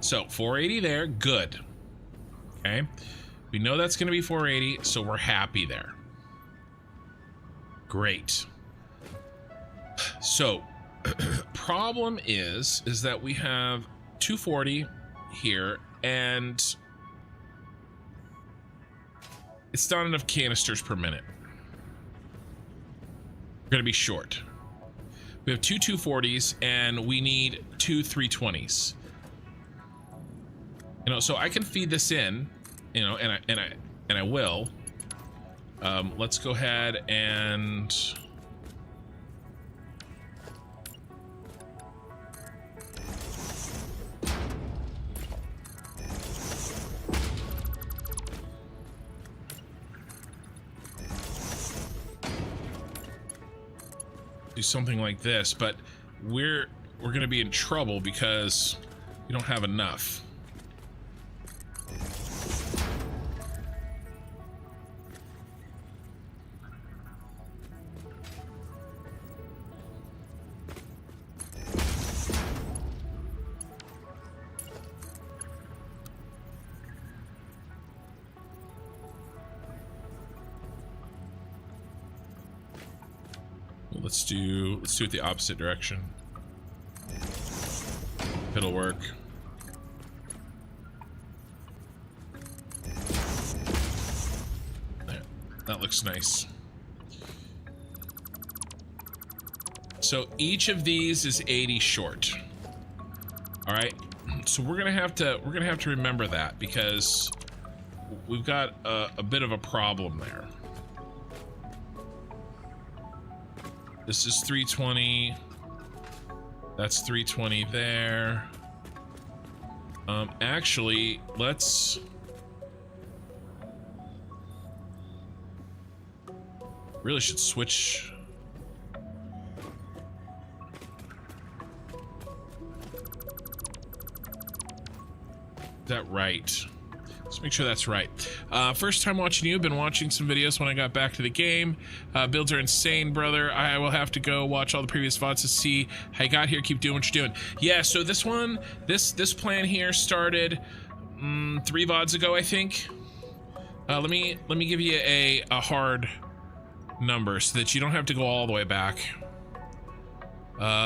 So 480 there, good. Okay, we know that's going to be 480, so we're happy there. Great. So, problem is that we have 240 here, and it's not enough canisters per minute. We're going to be short. We have two 240s, and we need two 320s. You know, so I can feed this in, you know, and I will. Let's go ahead and do something like this, but we're gonna be in trouble because we don't have enough. Let's do it the opposite direction. It'll work. There. That looks nice. So each of these is 80 short. All right. So we're gonna have to remember that because we've got a bit of a problem there. This is 320. That's 320 there. Actually, let's really should switch. Is that right? Let's make sure that's right. First time watching you. Been watching some videos when I got back to the game. Builds are insane, brother. I will have to go watch all the previous VODs to see how you got here. Keep doing what you're doing. Yeah, so this one, this plan here started 3 VODs ago, I think. Let me give you a hard number so that you don't have to go all the way back.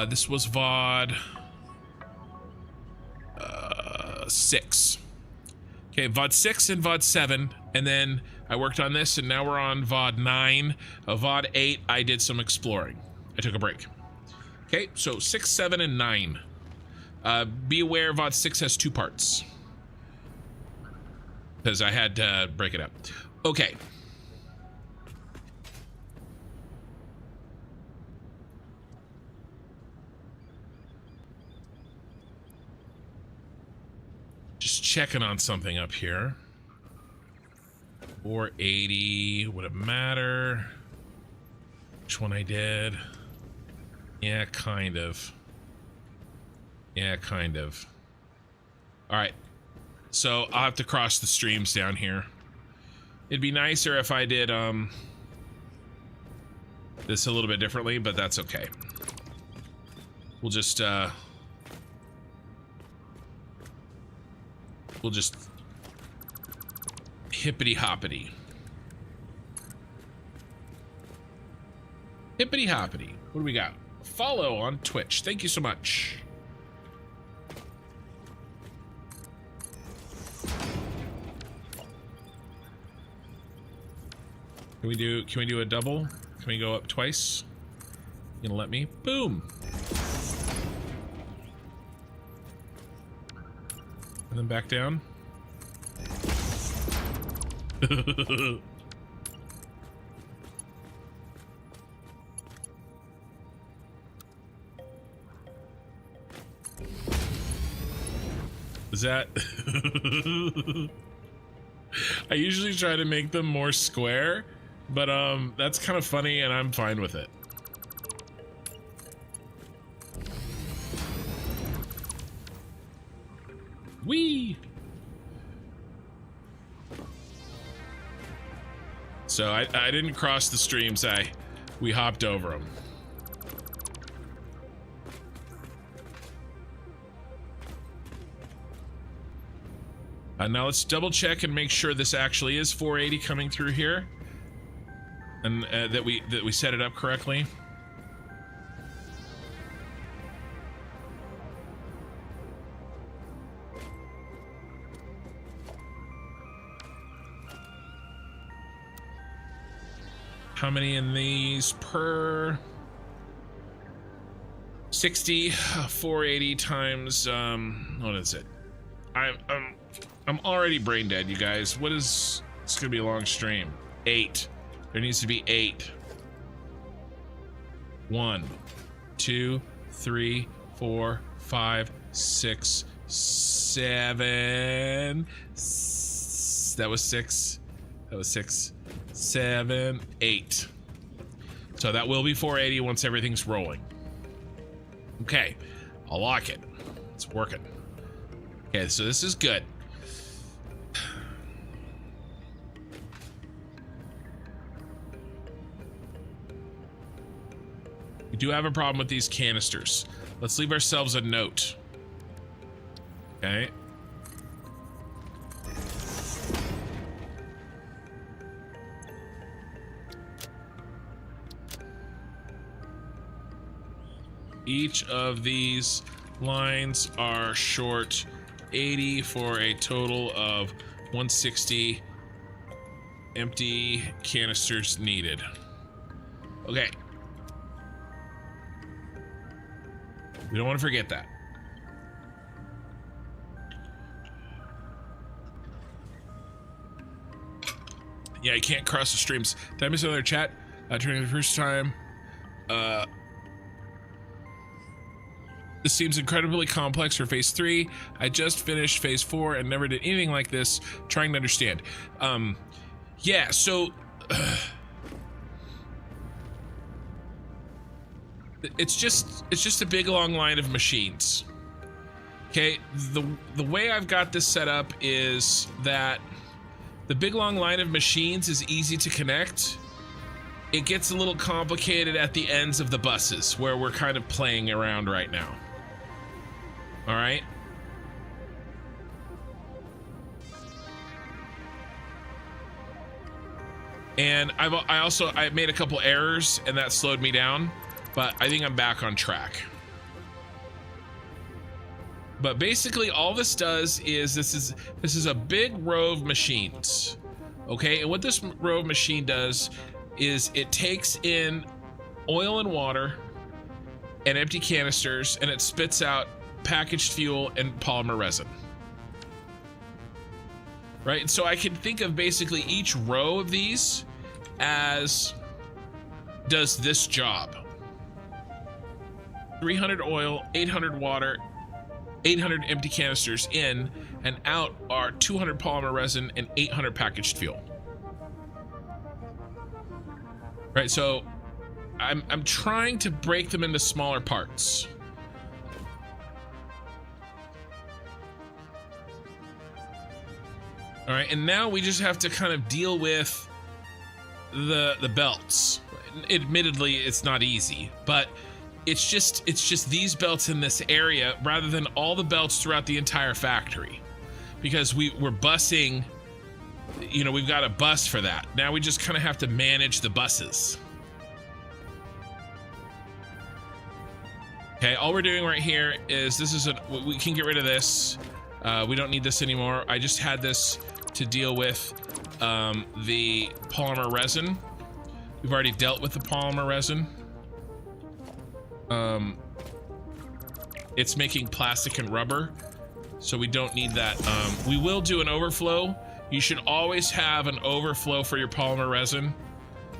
This was VOD 6. Okay, VOD 6 and VOD 7, and then I worked on this, and now we're on VOD 9. VOD 8, I did some exploring. I took a break. Okay, so 6, 7, and 9. Be aware VOD 6 has 2 parts. Because I had to break it up. Okay. Just checking on something up here. 480, would it matter which one I did? Yeah, kind of. Yeah, kind of. All right, so I'll have to cross the streams down here. It'd be nicer if I did this a little bit differently, but that's okay. We'll just hippity hoppity. Hippity hoppity. What do we got? Follow on Twitch. Thank you so much. Can we do a double? Can we go up twice? You gonna let me? Boom. And then back down. Is that? I usually try to make them more square, but that's kind of funny and I'm fine with it. Whee! So I didn't cross the streams, we hopped over them. Now let's double check and make sure this actually is 480 coming through here, and that we set it up correctly. How many in these per 60? 480 times what is it? I'm already brain dead, you guys. What is, it's gonna be a long stream. 8. There needs to be 8. 1, 2, 3, 4, 5, 6, 7. That was 6. That was 6, 7, 8. So that will be 480 once everything's rolling. Okay, I'll lock it. It's working. Okay, so this is good. We do have a problem with these canisters. Let's leave ourselves a note. Okay. Each of these lines are short 80 for a total of 160 empty canisters needed. Okay. We don't want to forget that. Yeah, I can't cross the streams. Did I miss another chat? During the first time. This seems incredibly complex for phase 3. I just finished phase 4 and never did anything like this. Trying to understand. Yeah, so it's just a big long line of machines. Okay, the way I've got this set up is that the big long line of machines is easy to connect. It gets a little complicated at the ends of the buses where we're kind of playing around right now. All right. And I made a couple errors and that slowed me down, but I think I'm back on track. But basically all this does is this is a big row of machines. Okay, and what this row of machine does is it takes in oil and water and empty canisters and it spits out packaged fuel and polymer resin. Right, and so I can think of basically each row of these as does this job. 300 oil, 800 water, 800 empty canisters in, and out are 200 polymer resin and 800 packaged fuel. Right, so I'm trying to break them into smaller parts. All right, and now we just have to kind of deal with the belts. Admittedly, it's not easy, but it's just these belts in this area rather than all the belts throughout the entire factory, because we're busing. You know, we've got a bus for that. Now we just kind of have to manage the buses. Okay, all we're doing right here is we can get rid of this. We don't need this anymore. I just had this to deal with the polymer resin, We've already dealt with the polymer resin. It's making plastic and rubber, so we don't need that. We will do an overflow. You should always have an overflow for your polymer resin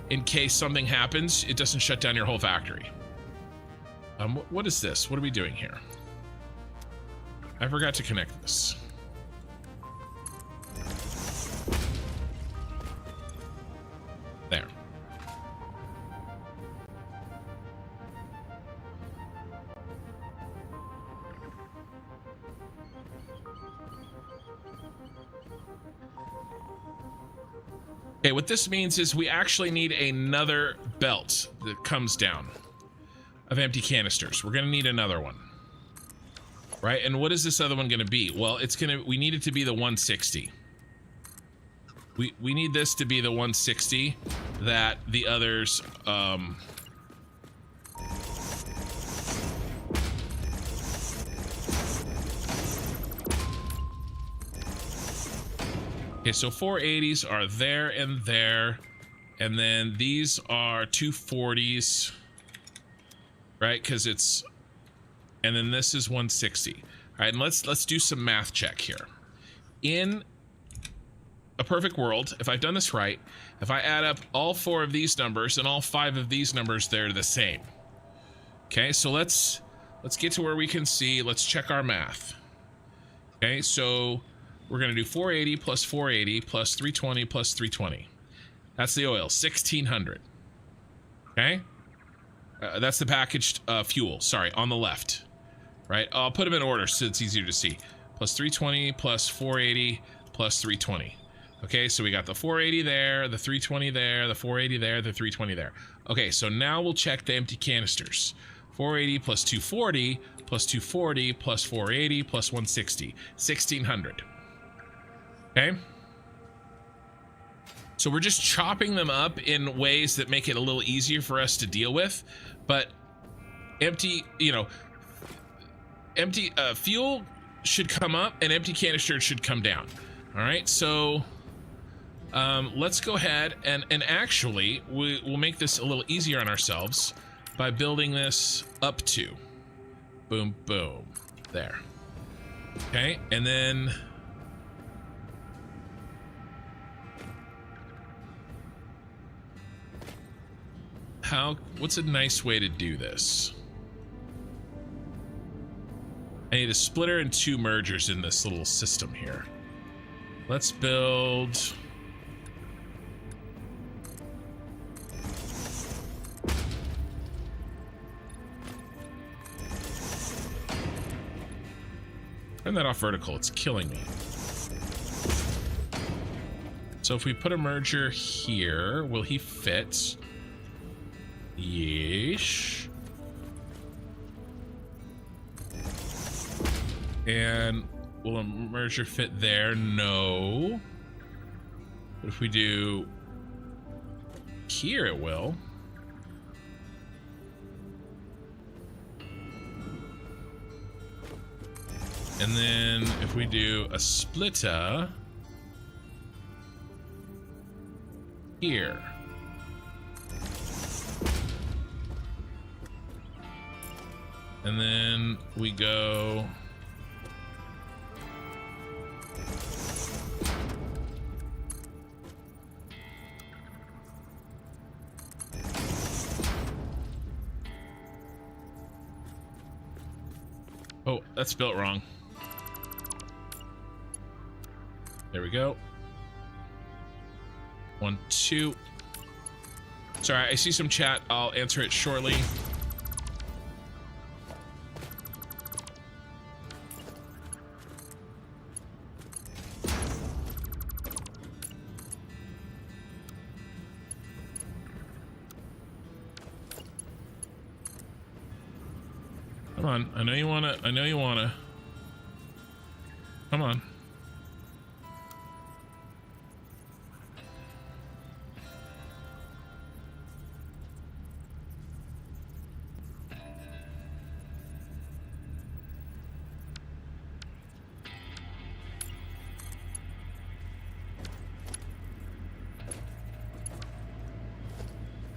in case something happens. It doesn't shut down your whole factory. What is this? What are we doing here? I forgot to connect this. There. Okay, what this means is we actually need another belt that comes down of empty canisters. We're gonna need another one, right? And what is this other one gonna be? Well, we need it to be the 160. We need this to be the 160 that the others, okay, so 480s are there, and then these are 240s, right? Because it's, and then this is 160. All right, and let's do some math check here. In a perfect world, if I've done this right, if I add up all 4 of these numbers and all 5 of these numbers, they're the same. Okay, so let's get to where we can see. Let's check our math. Okay, so we're gonna do 480 plus 480 plus 320 plus 320. That's the oil, 1600. Okay, that's the packaged fuel. Sorry, on the left, right? I'll put them in order so it's easier to see. Plus 320 plus 480 plus 320. Okay, so we got the 480 there, the 320 there, the 480 there, the 320 there. Okay, so now we'll check the empty canisters. 480 plus 240 plus 240 plus 480 plus 160. 1600. Okay, so we're just chopping them up in ways that make it a little easier for us to deal with, but empty, empty fuel should come up and empty canisters should come down. All right, so let's go ahead and actually we'll make this a little easier on ourselves by building this up to boom, boom, there. Okay, and then what's a nice way to do this? I need a splitter and 2 mergers in this little system here. Let's build turn that off vertical, it's killing me. So if we put a merger here, will he fit? Yeesh. And will a merger fit there? No. But if we do here, it will. And then if we do a splitter here. And then we go oh, that's built wrong. There we go. 1, 2. Sorry, I see some chat. I'll answer it shortly. Come on, I know you wanna, Come on.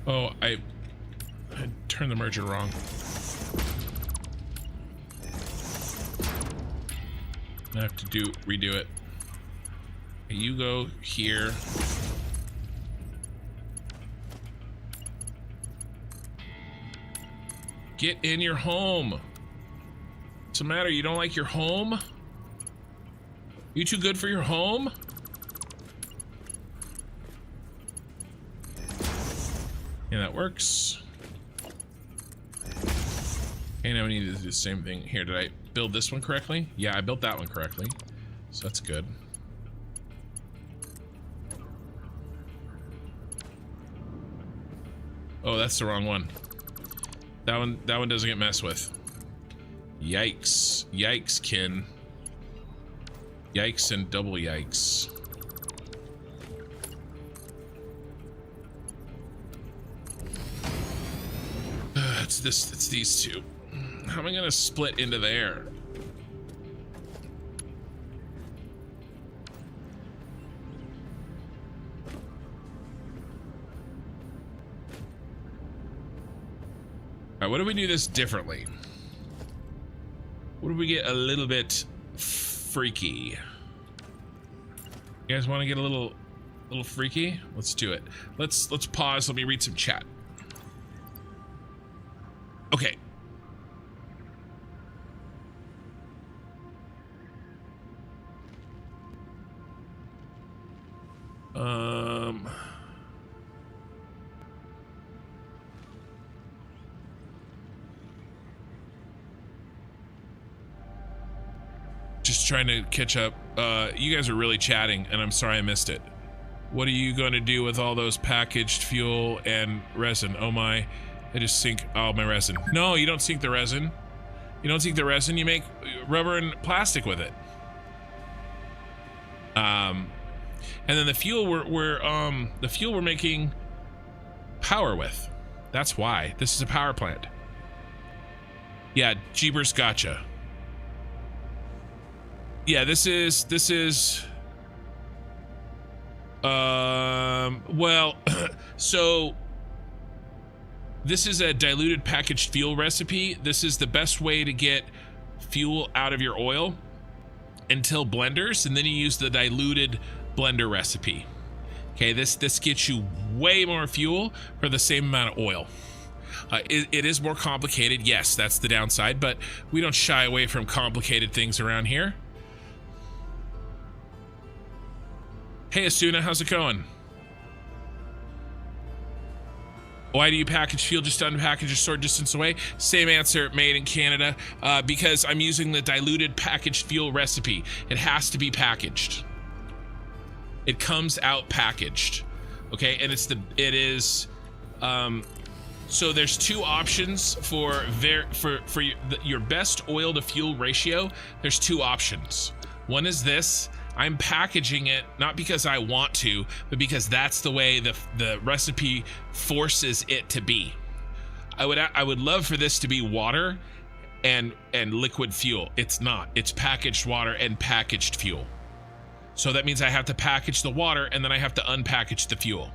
Oh, I turned the merger wrong. I have to redo it. You go here. Get in your home. What's the matter? You don't like your home? You too good for your home? Yeah, that works. Okay, now we need to do the same thing here. Did I build this one correctly? Yeah, I built that one correctly. So that's good. Oh, that's the wrong one. That one doesn't get messed with. Yikes. Yikes, kin. Yikes and double yikes. It's these two. How am I gonna split into there? Alright, what if we do this differently? What if we get a little bit freaky? You guys want to get a little freaky? Let's do it. Let's pause. Let me read some chat. Okay. Just trying to catch up. You guys are really chatting, and I'm sorry I missed it. What are you going to do with all those packaged fuel and resin? Oh my, I just sink all my resin. No, you don't sink the resin. You don't sink the resin, you make rubber and plastic with it. And then the fuel we're making power with. That's why. This is a power plant. Yeah, Jeepers gotcha. Yeah, this is well, so this is a diluted packaged fuel recipe. This is the best way to get fuel out of your oil until blenders, and then you use the diluted blender recipe. Okay, this gets you way more fuel for the same amount of oil. It is more complicated, yes, that's the downside, but we don't shy away from complicated things around here. Hey Asuna, how's it going? Why do you package fuel just to unpackage a short distance away? Same answer, made in Canada, because I'm using the diluted packaged fuel recipe. It has to be packaged. It comes out packaged, okay? And so there's two options for your best oil to fuel ratio. There's two options. One is this. I'm packaging it not because I want to, but because that's the way the recipe forces it to be. I would love for this to be water and liquid fuel. It's not. It's packaged water and packaged fuel. So that means I have to package the water and then I have to unpackage the fuel.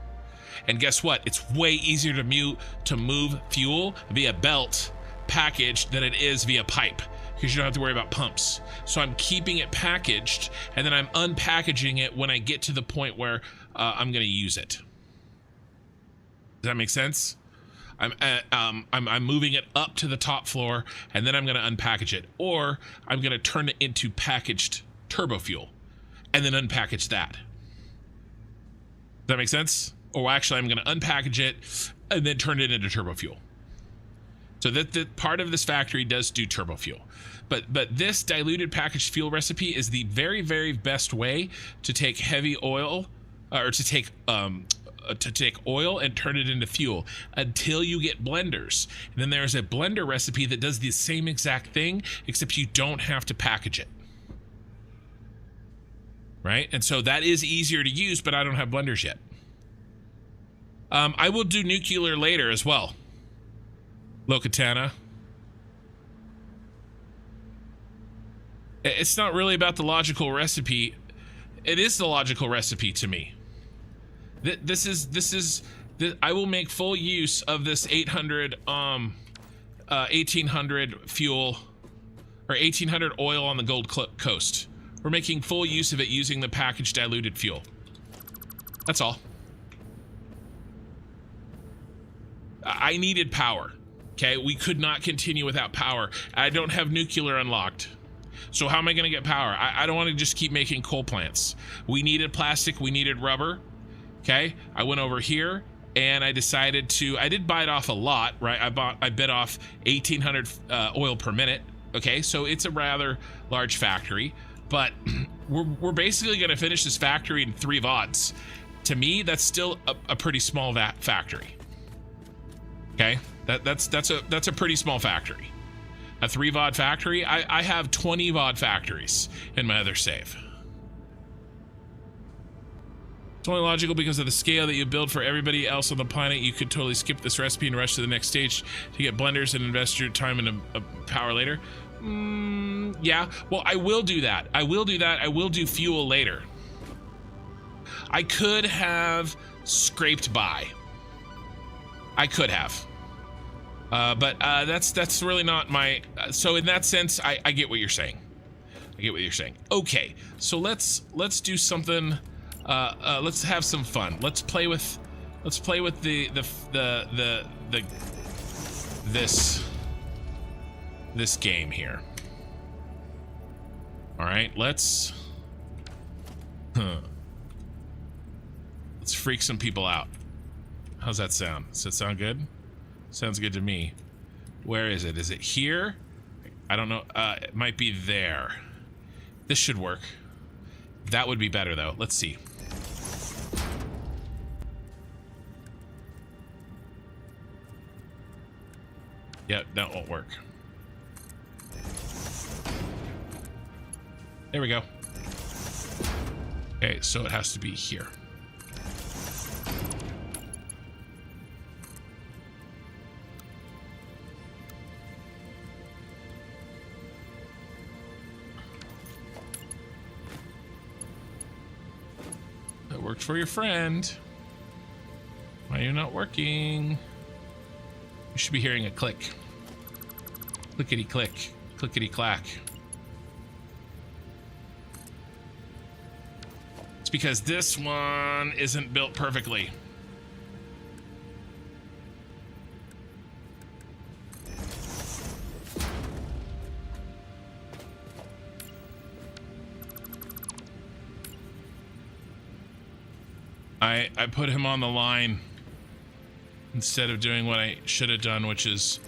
And guess what? It's way easier to move fuel via belt packaged than it is via pipe, because you don't have to worry about pumps. So I'm keeping it packaged and then I'm unpackaging it when I get to the point where I'm going to use it. Does that make sense? I'm moving it up to the top floor and then I'm going to unpackage it, or I'm going to turn it into packaged turbo fuel and then unpackage that. Does that make sense? Or actually, I'm going to unpackage it and then turn it into turbo fuel. So that part of this factory does do turbo fuel, but this diluted packaged fuel recipe is the very, very best way to take heavy oil, or to take oil and turn it into fuel until you get blenders. And then there's a blender recipe that does the same exact thing, except you don't have to package it. Right? And so that is easier to use, but I don't have blenders yet. I will do nuclear later as well. Locatana. It's not really about the logical recipe. It is the logical recipe to me. This is I will make full use of this 1800 fuel, or 1800 oil on the Gold Coast. We're making full use of it using the packaged diluted fuel. That's all. I needed power. Okay, we could not continue without power. I don't have nuclear unlocked. So how am I gonna get power? I don't want to just keep making coal plants. We needed plastic, we needed rubber. Okay, I went over here and I decided to, I did bite off a lot, right? I bit off 1800 oil per minute. Okay, so it's a rather large factory, but we're basically gonna finish this factory in 3 VODs. To me, that's still a pretty small factory. Okay, that's a pretty small factory. A 3 VOD factory. I have 20 VOD factories in my other save. It's only logical because of the scale that you build for everybody else on the planet. You could totally skip this recipe and rush to the next stage to get blenders and invest your time in a power later. Yeah, well, I will do that. I will do fuel later. I could have scraped by. I could have. But that's really not my, so in that sense, I get what you're saying. I get what you're saying. Okay, so let's do something, let's have some fun. Let's play with this game here. All right, let's freak some people out. How's that sound? Does that sound good? Sounds good to me. Where is it? Is it here? I don't know. It might be there. This should work. That would be better though. Let's see. Yep, that won't work. There we go. Okay, so it has to be here. That worked for your friend. Why are you not working? You should be hearing a click. Clickety click. Clickety clack. It's because this one isn't built perfectly. I put him on the line instead of doing what I should have done, which is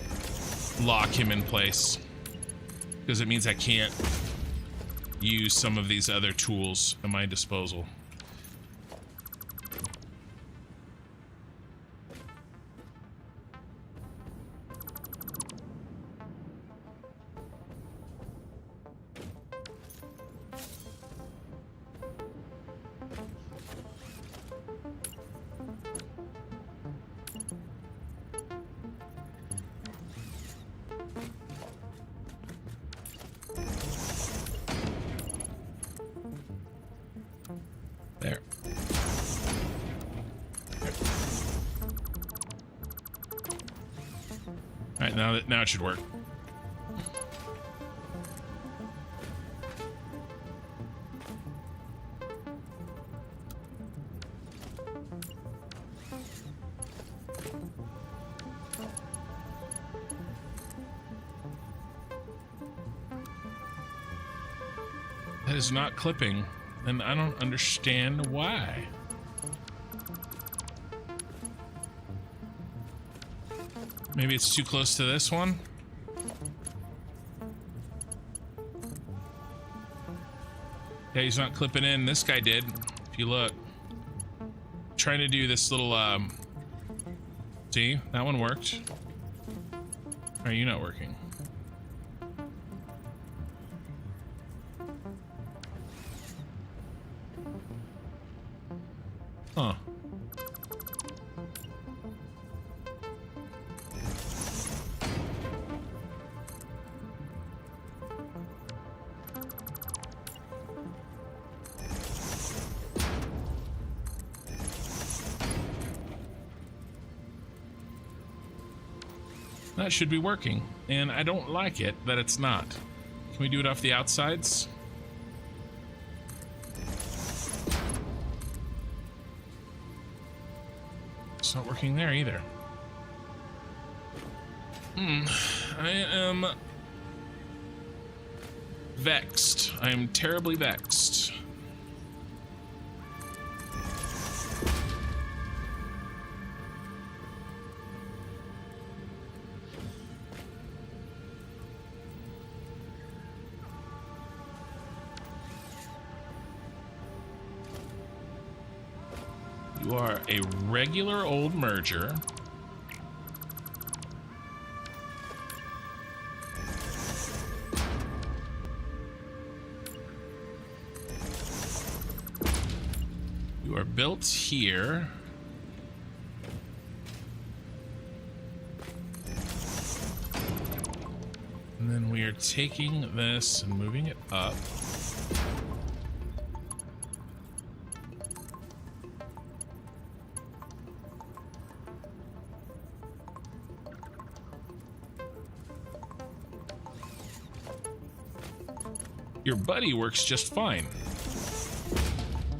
lock him in place, because it means I can't use some of these other tools at my disposal. There. All right, now it should work. That is not clipping. And I don't understand why. Maybe it's too close to this one. Yeah, he's not clipping in. This guy did, if you look. Trying to do this little, see, that one worked. Are you not working? Huh. that should be working, and I don't like it that it's not. Can we do it off the outsides? It's not working there either. I am vexed. I am terribly vexed. You are a regular old merger. You are built here. And then we are taking this and moving it up. Your buddy works just fine.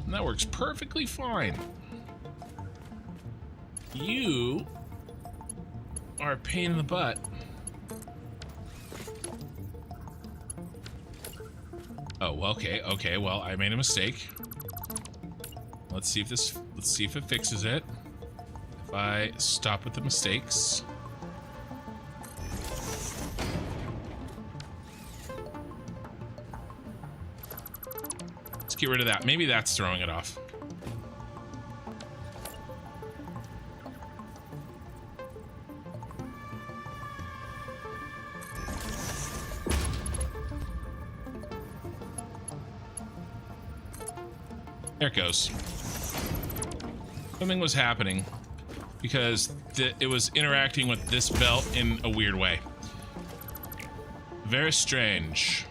And that works perfectly fine. You are a pain in the butt. Oh, okay, well, I made a mistake. Let's see if it fixes it. If I stop with the mistakes. Get rid of that. Maybe that's throwing it off. There it goes. Something was happening because it was interacting with this belt in a weird way. Very strange.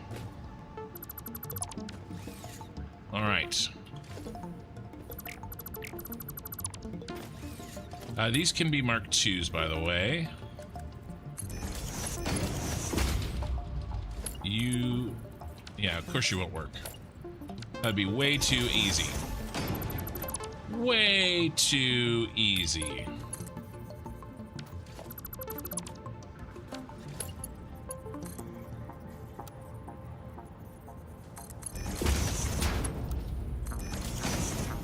All right. These can be Mark IIs, by the way. Yeah, of course you won't work. That'd be way too easy. Way too easy.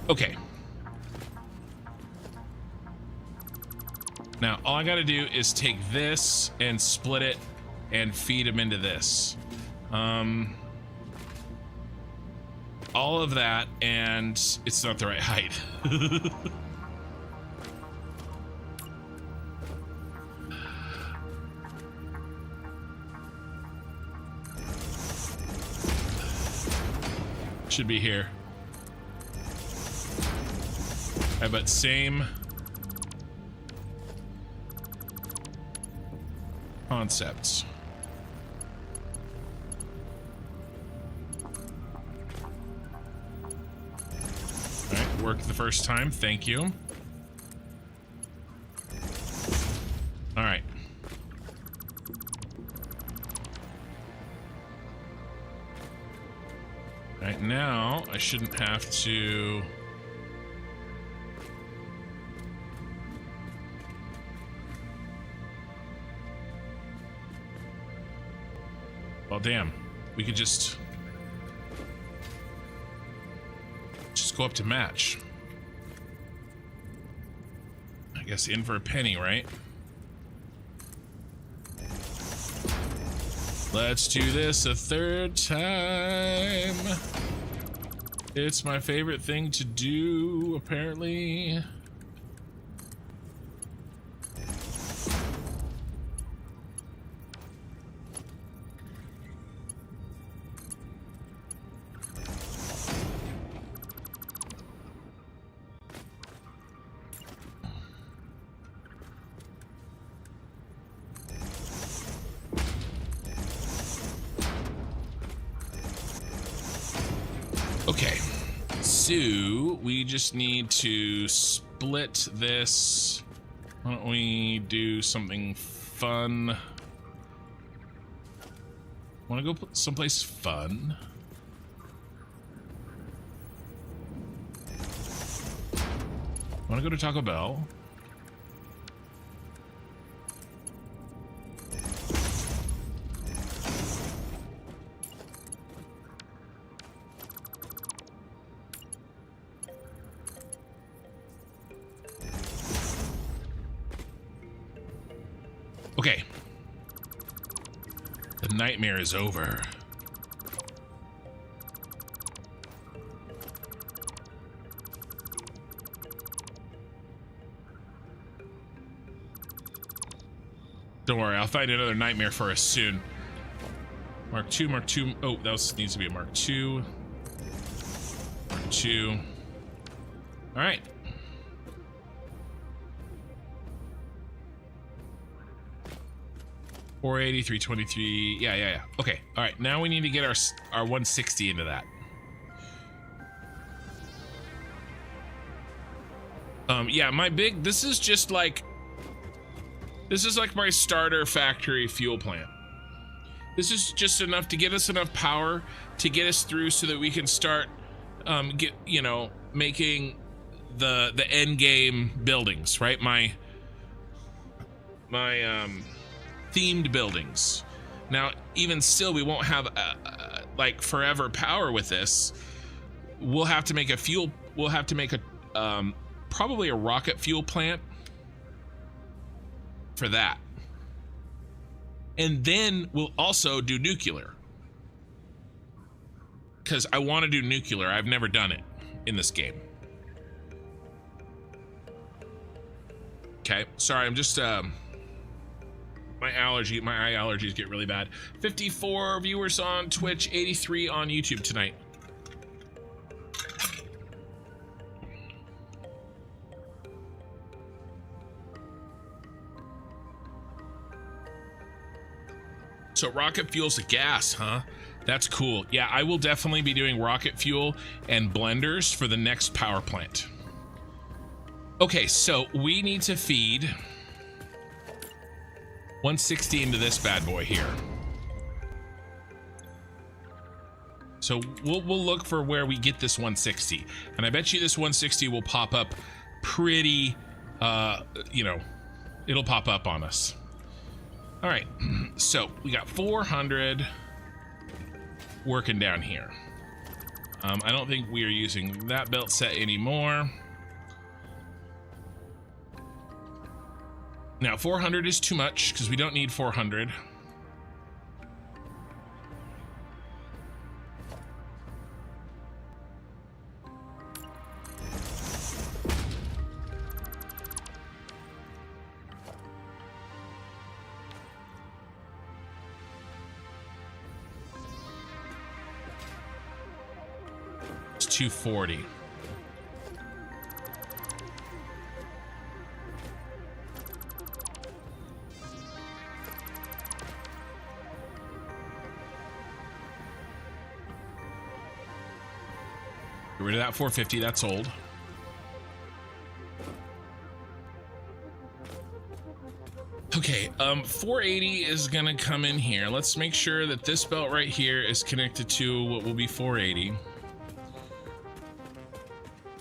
Okay. Now, all I gotta do is take this and split it and feed them into this. All of that, and it's not the right height. Should be here. But same concepts. All right, worked the first time. Thank you. All right. All right, now I shouldn't have to. Well, damn. We could just go up to match. I guess in for a penny, right? Let's do this a third time. It's my favorite thing to do, apparently. Okay, so we just need to split this. Why don't we do something fun. Want to go someplace fun? Want to go to Taco Bell? Okay. The nightmare is over. Don't worry, I'll find another nightmare for us soon. Mark 2, Mark 2. Oh, that needs to be a Mark 2. Mark 2. All right. $480, $323. Yeah. Okay. All right. Now we need to get our 160 into that. Yeah, this is just like, this is like my starter factory fuel plant. This is just enough to get us enough power to get us through so that we can start, making the end game buildings, right? My themed buildings. Now, even still, we won't have like forever power with this. We'll have to make probably a rocket fuel plant for that. And then we'll also do nuclear. Because I want to do nuclear. I've never done it in this game. Okay, sorry, I'm just my eye allergies get really bad. 54 viewers on Twitch, 83 on YouTube tonight. So rocket fuel's a gas, huh? That's cool. Yeah, I will definitely be doing rocket fuel and blenders for the next power plant. Okay, so we need to feed 160 into this bad boy here. So we'll look for where we get this 160. And I bet you this 160 will pop up pretty, it'll pop up on us. All right, so we got 400 working down here. I don't think we are using that belt set anymore. Now 400 is too much because we don't need 400. It's 240. Get rid of that 450, that's old. Okay, 480 is gonna come in here. Let's make sure that this belt right here is connected to what will be 480.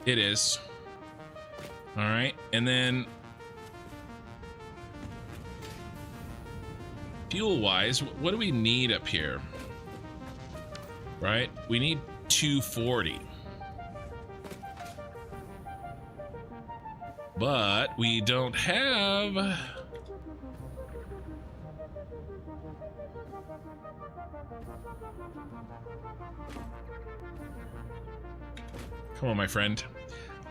It is. All right, and then fuel-wise, what do we need up here? Right, we need 240. But we don't have... Come on, my friend.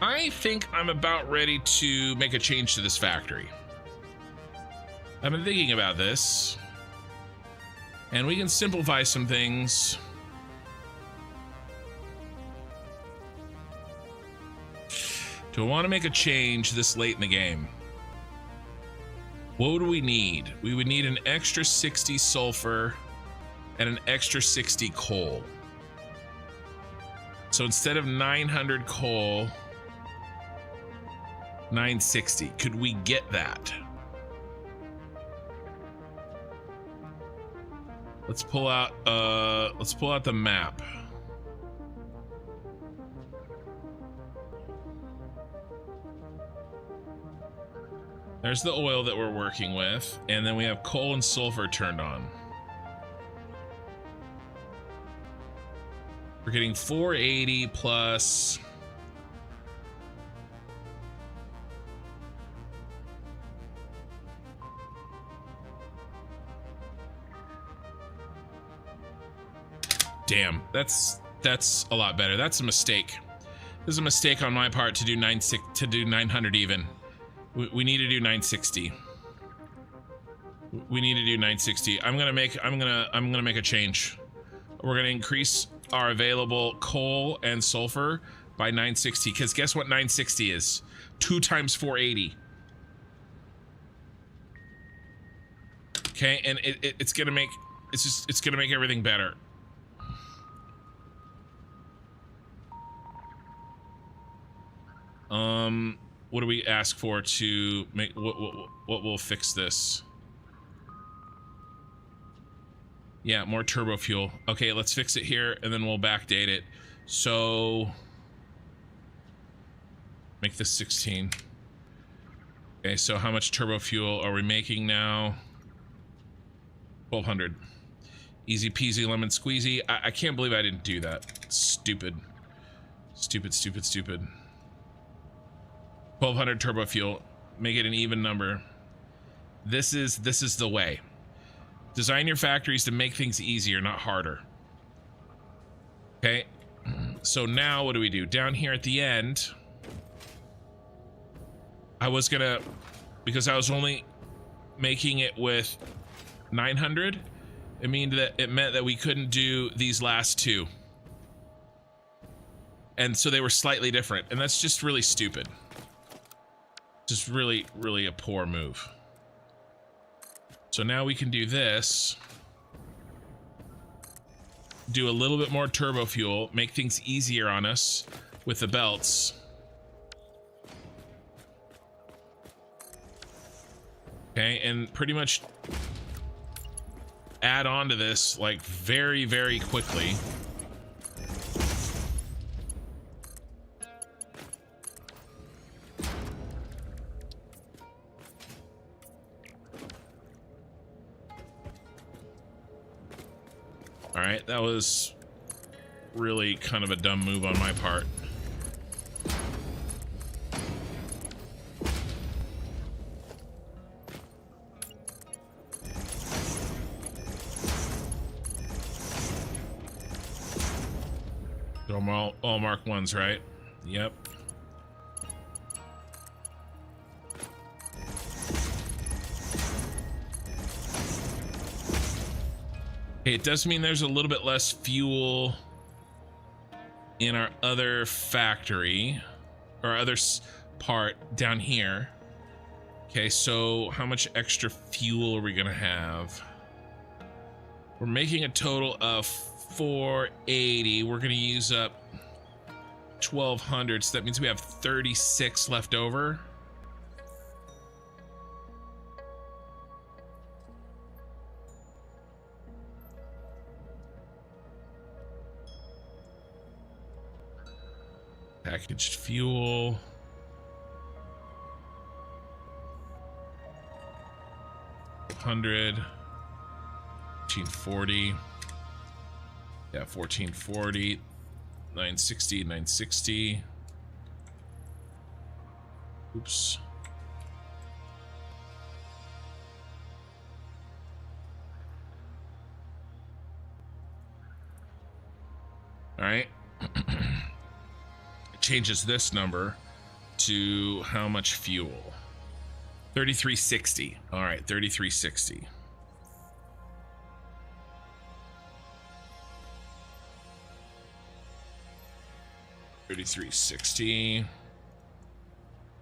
I think I'm about ready to make a change to this factory. I've been thinking about this. And we can simplify some things. Do I want to make a change this late in the game? What do we need? We would need an extra 60 sulfur and an extra 60 coal. So instead of 900 coal, 960. Could we get that? Let's pull out the map. There's the oil that we're working with, and then we have coal and sulfur turned on. We're getting 480 plus. Damn, that's a lot better. That's a mistake. This is a mistake on my part to do 900 even. We need to do 960. We need to do 960. I'm gonna make a change. We're gonna increase our available coal and sulfur by 960. Because guess what 960 is? 2 times 480. Okay, and it's gonna make everything better. What do we ask for to make what will fix this? Yeah, more turbo fuel. Okay, let's fix it here and then we'll backdate it. So make this 16. Okay, so how much turbo fuel are we making now? 1200. Easy peasy lemon squeezy. I can't believe I didn't do that. Stupid. Stupid, stupid, stupid. 1200 turbo fuel. Make it an even number. This is the way. Design your factories to make things easier, not harder. Okay. So now what do we do? Down here at the end, I was gonna, because I was only making it with 900, it meant that we couldn't do these last two. And so they were slightly different, and that's just really stupid. Just really, really a poor move. So now we can do this. Do a little bit more turbo fuel, make things easier on us with the belts. Okay, and pretty much add on to this like very, very quickly. All right, that was really kind of a dumb move on my part. So I'm all Mark 1s, right? Yep. It does mean there's a little bit less fuel in our other factory, or other part down here. Okay, so how much extra fuel are we gonna have? We're making a total of 480. We're gonna use up 1200, so that means we have 36 left over. Packaged fuel. $100. 1440. Yeah, 1440. 960, 960. Oops. All right. Changes this number to how much fuel? 3360. All right, 3360. $33.60,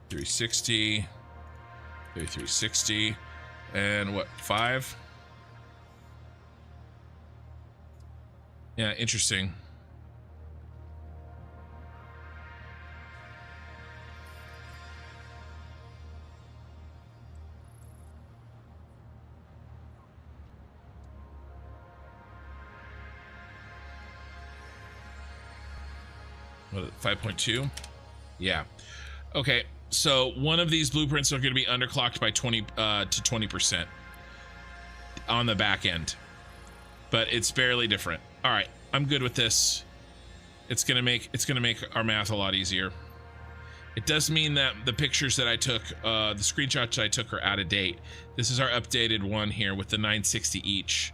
$360, $33.60, and what, 5? Yeah, interesting. What, 5.2? Yeah. Okay, so one of these blueprints are going to be underclocked by 20 to 20% on the back end, but it's barely different. All right, I'm good with this. It's gonna make our math a lot easier. It does mean that the pictures that I took, the screenshots I took, are out of date. This is our updated one here with the 960 each.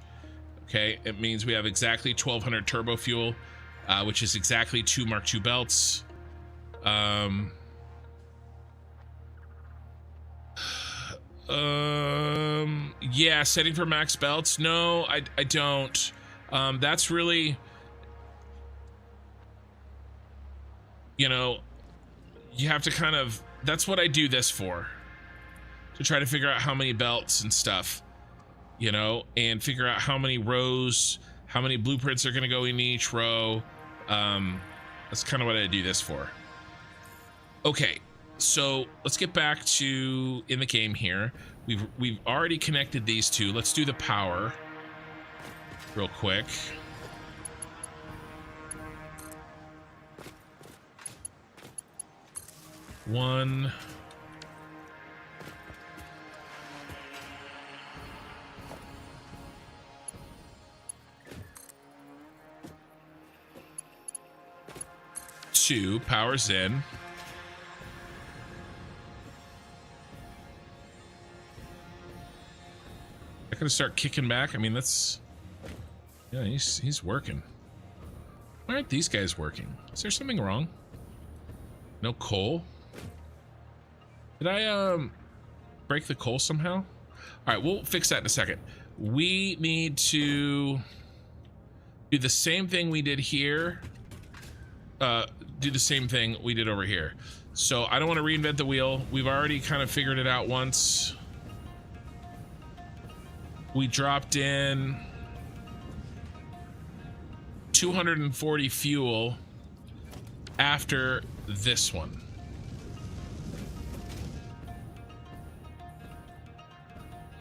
Okay, it means we have exactly 1200 turbo fuel, which is exactly 2 Mark II belts. Yeah, setting for max belts. No, I don't. That's really, you know, you have to kind of, that's what I do this for, to try to figure out how many belts and stuff, you know, and figure out how many rows, how many blueprints are going to go in each row. That's kind of what I do this for. Okay, so let's get back to in the game here. We've already connected these two. Let's do the power real quick. One. Two, power's in. I'm gonna start kicking back. I mean, that's, yeah, he's working. Why aren't these guys working? Is there something wrong? No coal? Did I break the coal somehow? All right, we'll fix that in a second. We need to do the same thing we did here. Do the same thing we did over here. So I don't want to reinvent the wheel. We've already kind of figured it out once. We dropped in 240 fuel after this one.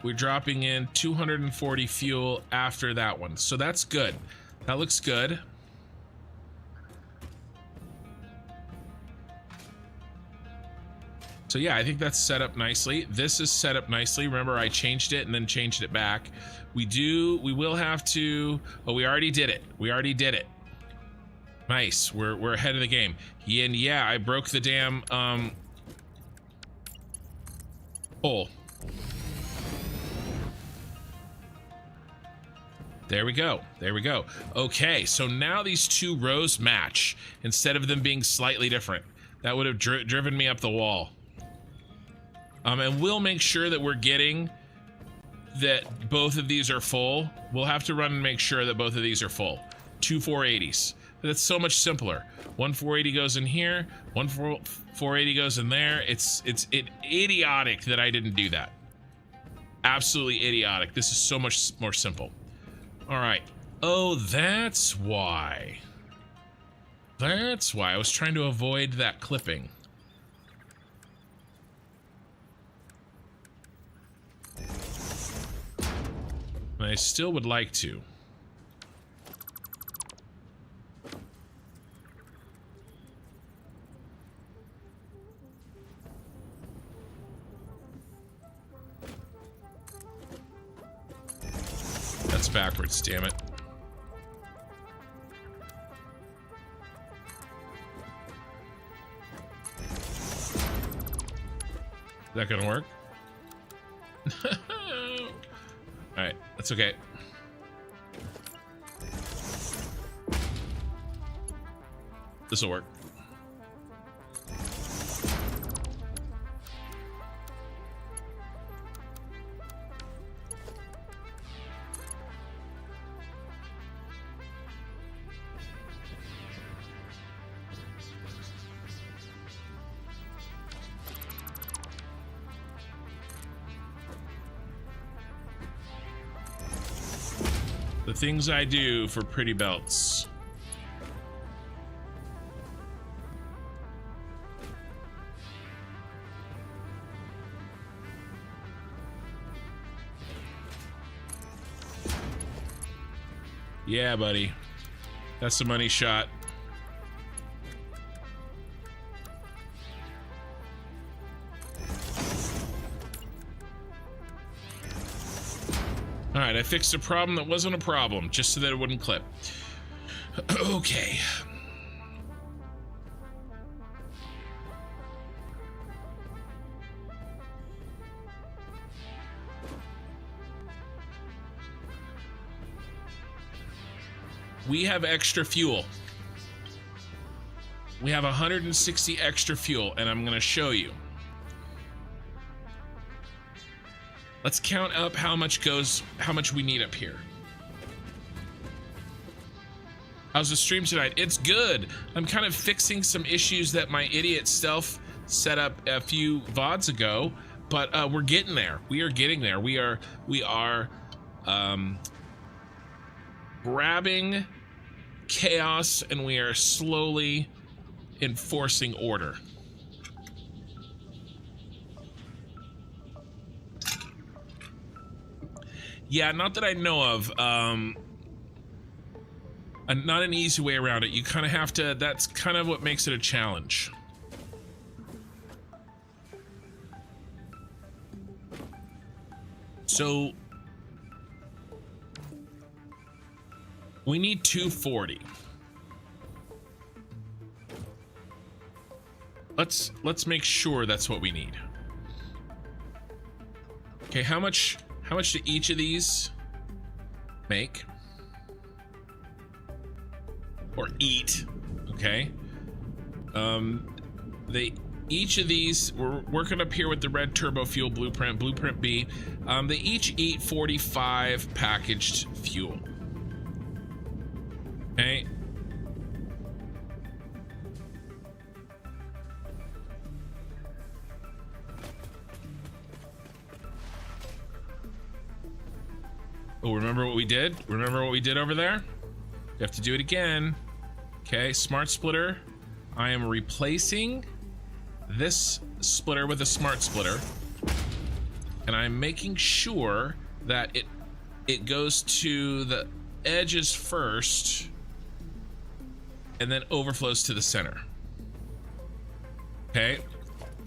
We're dropping in 240 fuel after that one. So that's good. That looks good. So yeah, I think that's set up nicely. This is set up nicely. Remember, I changed it and then changed it back. We will have to, oh, we already did it. We already did it. Nice, we're ahead of the game. Yeah, and yeah, I broke the damn hole. There we go. There we go. Okay, so now these two rows match instead of them being slightly different. That would have driven me up the wall. And we'll make sure that we're getting that both of these are full. We'll have to run and make sure that both of these are full. 2 480s. That's so much simpler. 1 480 goes in here. 1 480 goes in there. It's idiotic that I didn't do that. Absolutely idiotic. This is so much more simple. All right. Oh, that's why. That's why I was trying to avoid that clipping. I still would like to. That's backwards, damn it. Is that gonna work? All right, that's okay. This'll work. The things I do for pretty belts. Yeah, buddy. That's the money shot. right, I fixed a problem that wasn't a problem, just so that it wouldn't clip. Okay. We have extra fuel. We have 160 extra fuel, and I'm gonna show you. Let's count up how much we need up here. How's the stream tonight? It's good. I'm kind of fixing some issues that my idiot self set up a few VODs ago, but we're getting there. We are getting there. We are grabbing chaos, and we are slowly enforcing order. Yeah, not that I know of. Not an easy way around it. You kind of have to, that's kind of what makes it a challenge. So we need 240. Let's make sure that's what we need. Okay, how much do each of these make? Or eat, okay? Each of these, we're working up here with the red turbo fuel blueprint B. They each eat 45 packaged fuel. Okay. Oh, remember what we did? Remember what we did over there? You have to do it again. Okay, smart splitter. I am replacing this splitter with a smart splitter, and I'm making sure that it goes to the edges first and then overflows to the center. Okay,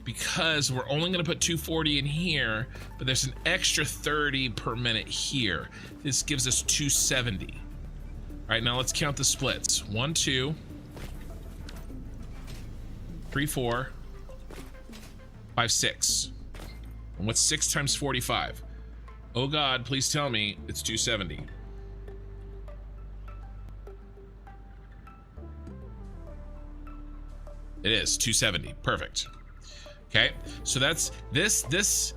because we're only going to put 240 in here, but there's an extra 30 per minute here. This gives us 270. All right, now let's count the splits. 1, 2, 3, 4, 5, 6. And what's 6 times 45? Oh God, please tell me it's 270. It is 270. Perfect. Okay, so that's this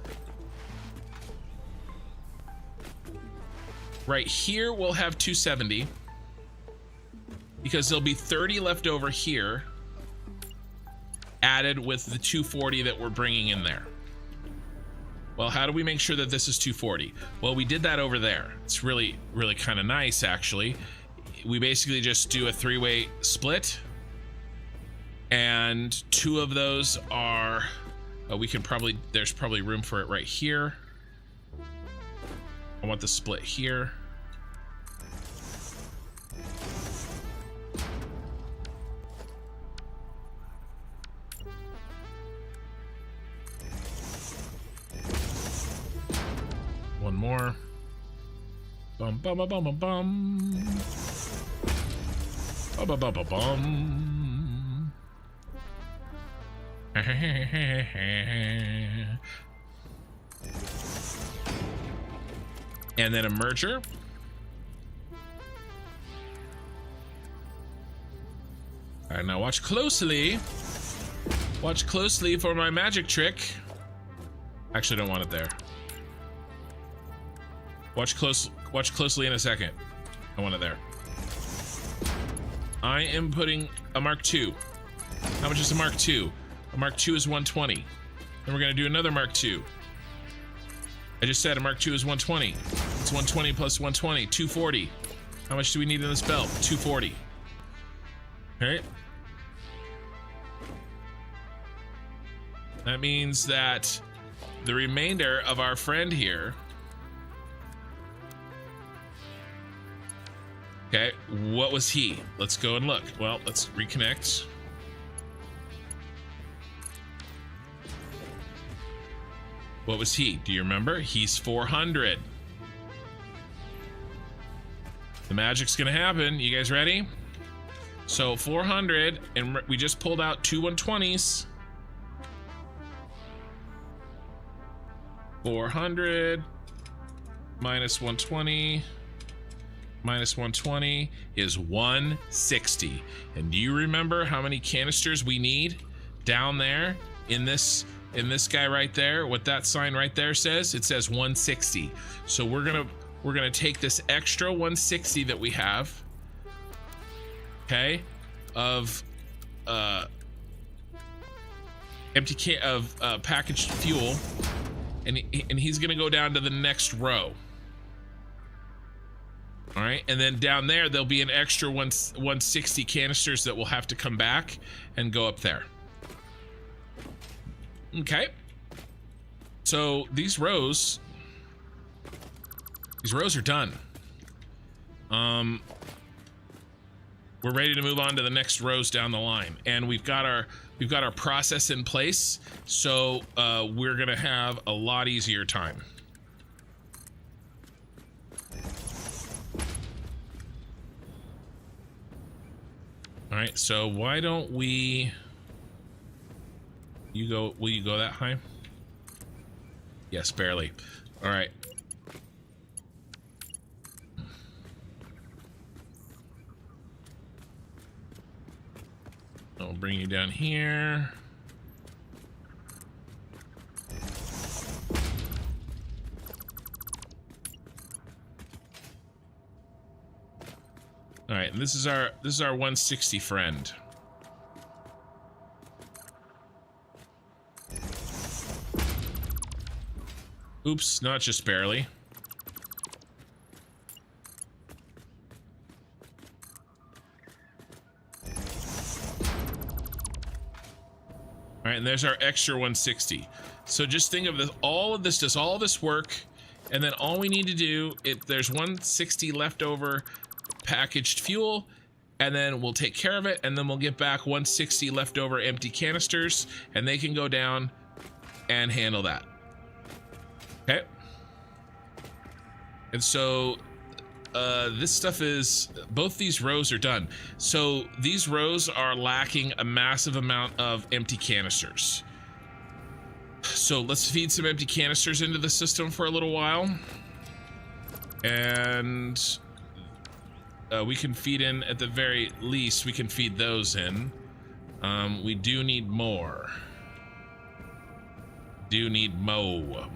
right here. We'll have 270 because there'll be 30 left over here, added with the 240 that we're bringing in there. Well, how do we make sure that this is 240? Well, we did that over there. It's really kind of nice, actually. We basically just do a 3-way split, and 2 of those are we can probably, there's probably room for it right here. I want the split here. One more. Bum bum bum bum bum bum. Bum bum bum bum bum. And then a merger. All right, now watch closely. Watch closely for my magic trick. Actually, don't want it there. Watch closely in a second. I want it there. I am putting a Mark II. How much is a Mark II? A Mark II is 120. Then we're gonna do another Mark II. I just said a Mark II is 120. It's 120 plus 120, 240. How much do we need in this belt? 240. All right. That means that the remainder of our friend here. Okay, what was he? Let's go and look. Well, let's reconnect. What was he? Do you remember? He's 400. magic's gonna happen. You guys ready? So 400, and we just pulled out two 120s. 400 minus 120 minus 120 is 160. And do you remember how many canisters we need down there in this guy right there? What that sign right there says? It says 160. So we're gonna take this extra 160 that we have, okay, of packaged fuel, and he's gonna go down to the next row. All right, and then down there there'll be an extra 160 canisters that will have to come back and go up there. Okay, so these rows are done. We're ready to move on to the next rows down the line, and we've got our process in place, so we're gonna have a lot easier time. All right, so why don't we? Will you go that high? Yes, barely. All right. I'll bring you down here. All right, and this is our 160 friend. Oops, not just barely. All right, and there's our extra 160. So just think of this, all of this, does all this work, and then all we need to do, there's 160 left over packaged fuel, and then we'll take care of it, and then we'll get back 160 leftover empty canisters, and they can go down and handle that. Okay. And so this stuff is, both these rows are done. So these rows are lacking a massive amount of empty canisters. So let's feed some empty canisters into the system for a little while. And we can feed in, at the very least, we can feed those in. We do need more. Do need mo.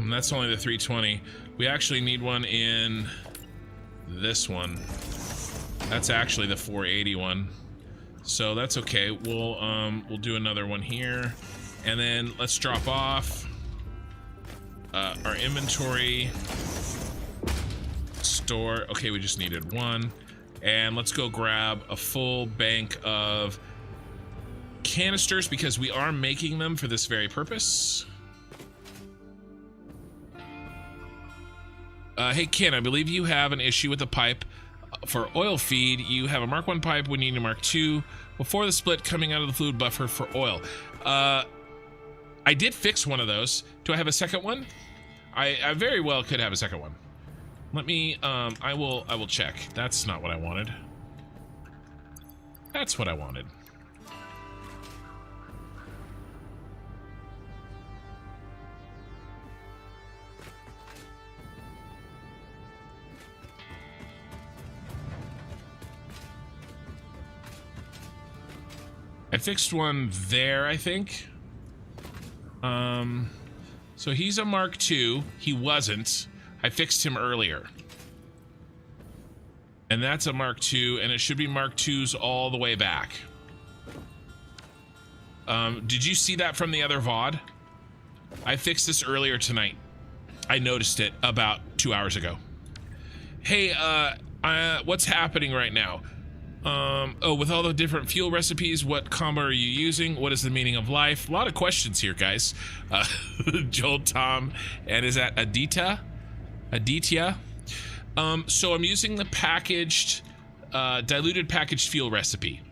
That's only the 320. We actually need one in this one. That's actually the 480 one. So that's okay. We'll do another one here, and then let's drop off our inventory store. Okay, we just needed one, and let's go grab a full bank of canisters because we are making them for this very purpose. Hey Ken, I believe you have an issue with the pipe for oil feed. You have a Mark 1 pipe when you need a Mark 2 before the split coming out of the fluid buffer for oil. I did fix one of those. Do I have a second one? I very well could have a second one. Let me, I will check. That's not what I wanted. That's what I wanted. I fixed one there, I think. So he's a Mark II. He wasn't. I fixed him earlier. And that's a Mark II, and it should be Mark IIs all the way back. Did you see that from the other VOD? I fixed this earlier tonight. I noticed it about 2 hours ago. Hey, what's happening right now? Oh, with all the different fuel recipes, what combo are you using? What is the meaning of life? A lot of questions here, guys. Joel, Tom, and is that Aditya? So I'm using the packaged, diluted packaged fuel recipe.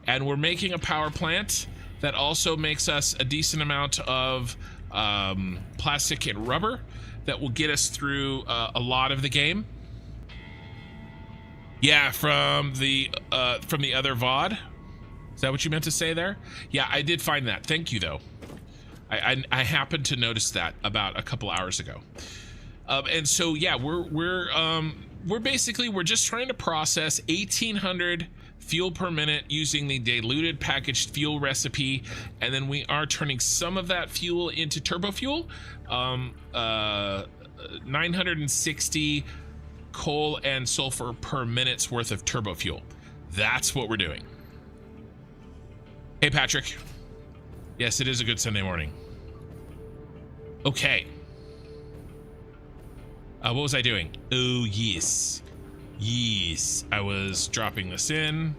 And we're making a power plant that also makes us a decent amount of plastic and rubber that will get us through a lot of the game. Yeah, from the other VOD. Is that what you meant to say there? Yeah, I did find that. Thank you, though. I happened to notice that about a couple hours ago. And so yeah, we're basically just trying to process 1,800 fuel per minute using the diluted packaged fuel recipe, and then we are turning some of that fuel into turbo fuel. 960 coal and sulfur per minute's worth of turbo fuel. That's what we're doing. Hey, Patrick. Yes, it is a good Sunday morning. Okay. What was I doing? Oh, yes. Yes. I was dropping this in,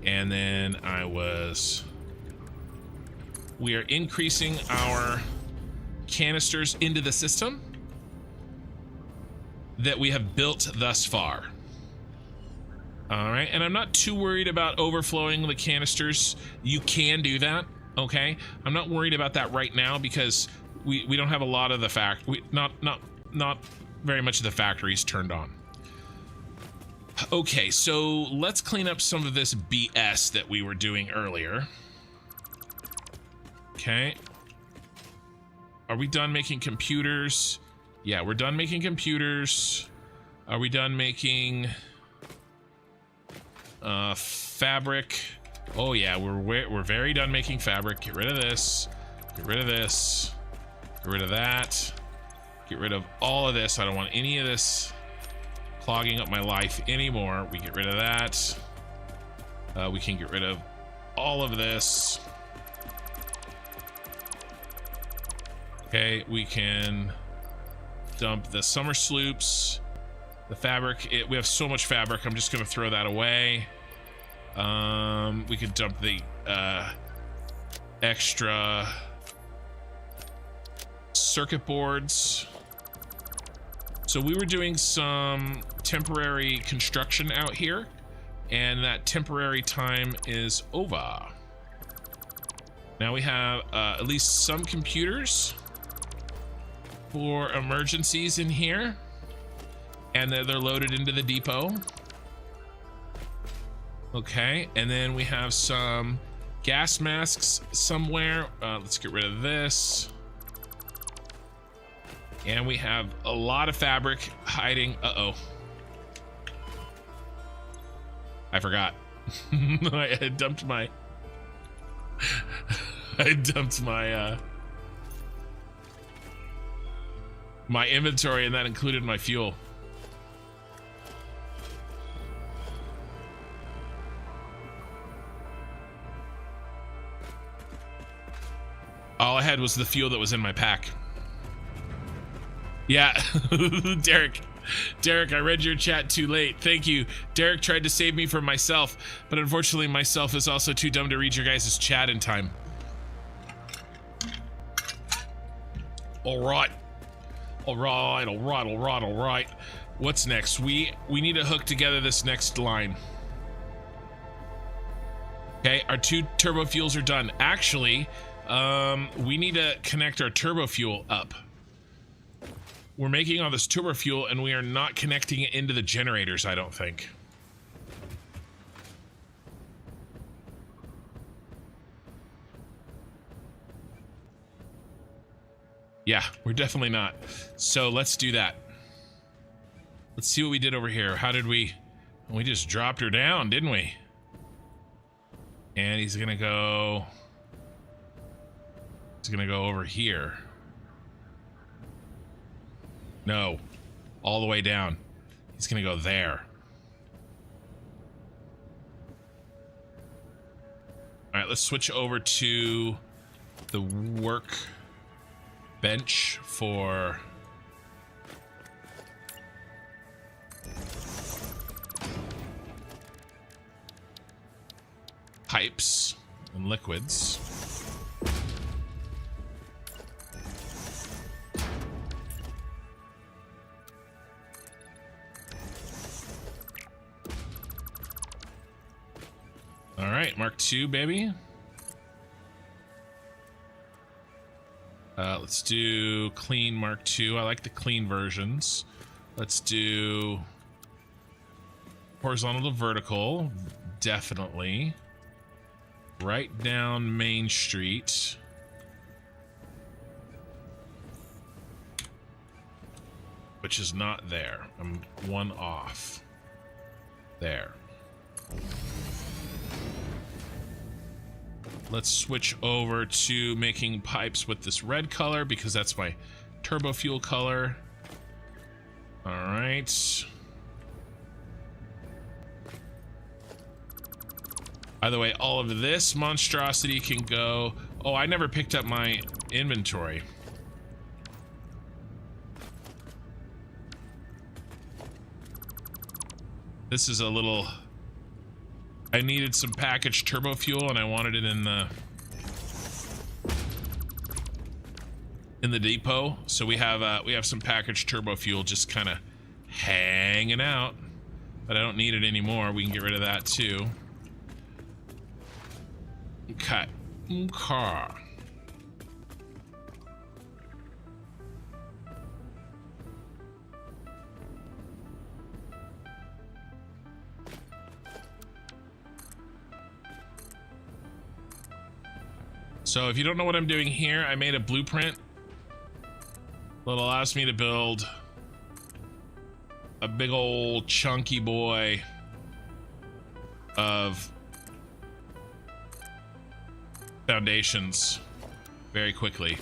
and then we are increasing our canisters into the system that we have built thus far. All right, and I'm not too worried about overflowing the canisters. You can do that, okay? I'm not worried about that right now because we don't have a lot of the not very much of the factories turned on. Okay, so let's clean up some of this BS that we were doing earlier. Okay. Are we done making computers? Yeah, we're done making computers. Are we done making fabric? Oh yeah, we're very done making fabric. Get rid of this. Get rid of this. Get rid of that. Get rid of all of this. I don't want any of this clogging up my life anymore. We get rid of that. We can get rid of all of this. Okay, we can dump the summer sloops, the fabric. We have so much fabric, I'm just gonna throw that away. We could dump the extra circuit boards. So we were doing some temporary construction out here, and that temporary time is over. Now we have at least some computers for emergencies in here, and they're loaded into the depot. Okay, and then we have some gas masks somewhere. Let's get rid of this. And we have a lot of fabric hiding. Uh-oh. I forgot. I dumped my my inventory, and that included my fuel. All I had was the fuel that was in my pack. Yeah, Derek, I read your chat too late. Thank you. Derek tried to save me from myself, but unfortunately myself is also too dumb to read your guys' chat in time. All right. What's next? We need to hook together this next line. Okay, our 2 turbo fuels are done. Actually, we need to connect our turbo fuel up. We're making all this turbo fuel and we are not connecting it into the generators, I don't think. Yeah, we're definitely not. So let's do that. Let's see what we did over here. How did we just dropped her down, didn't we? And he's gonna go over here. No, all the way down. He's gonna go there. All right, let's switch over to the work bench for pipes and liquids. All right, Mark II, baby. Let's do clean Mark II. I like the clean versions. Let's do horizontal to vertical. Definitely. Right down Main Street. Which is not there. I'm one off. There. Let's switch over to making pipes with this red color because that's my turbo fuel color. All right. By the way, all of this monstrosity can go. Oh, I never picked up my inventory. This is a little... I needed some packaged turbo fuel and I wanted it in the depot. So we have some packaged turbo fuel just kind of hanging out, but I don't need it anymore. We can get rid of that too. Okay. Car. So if you don't know what I'm doing here, I made a blueprint that allows me to build a big old chunky boy of foundations very quickly.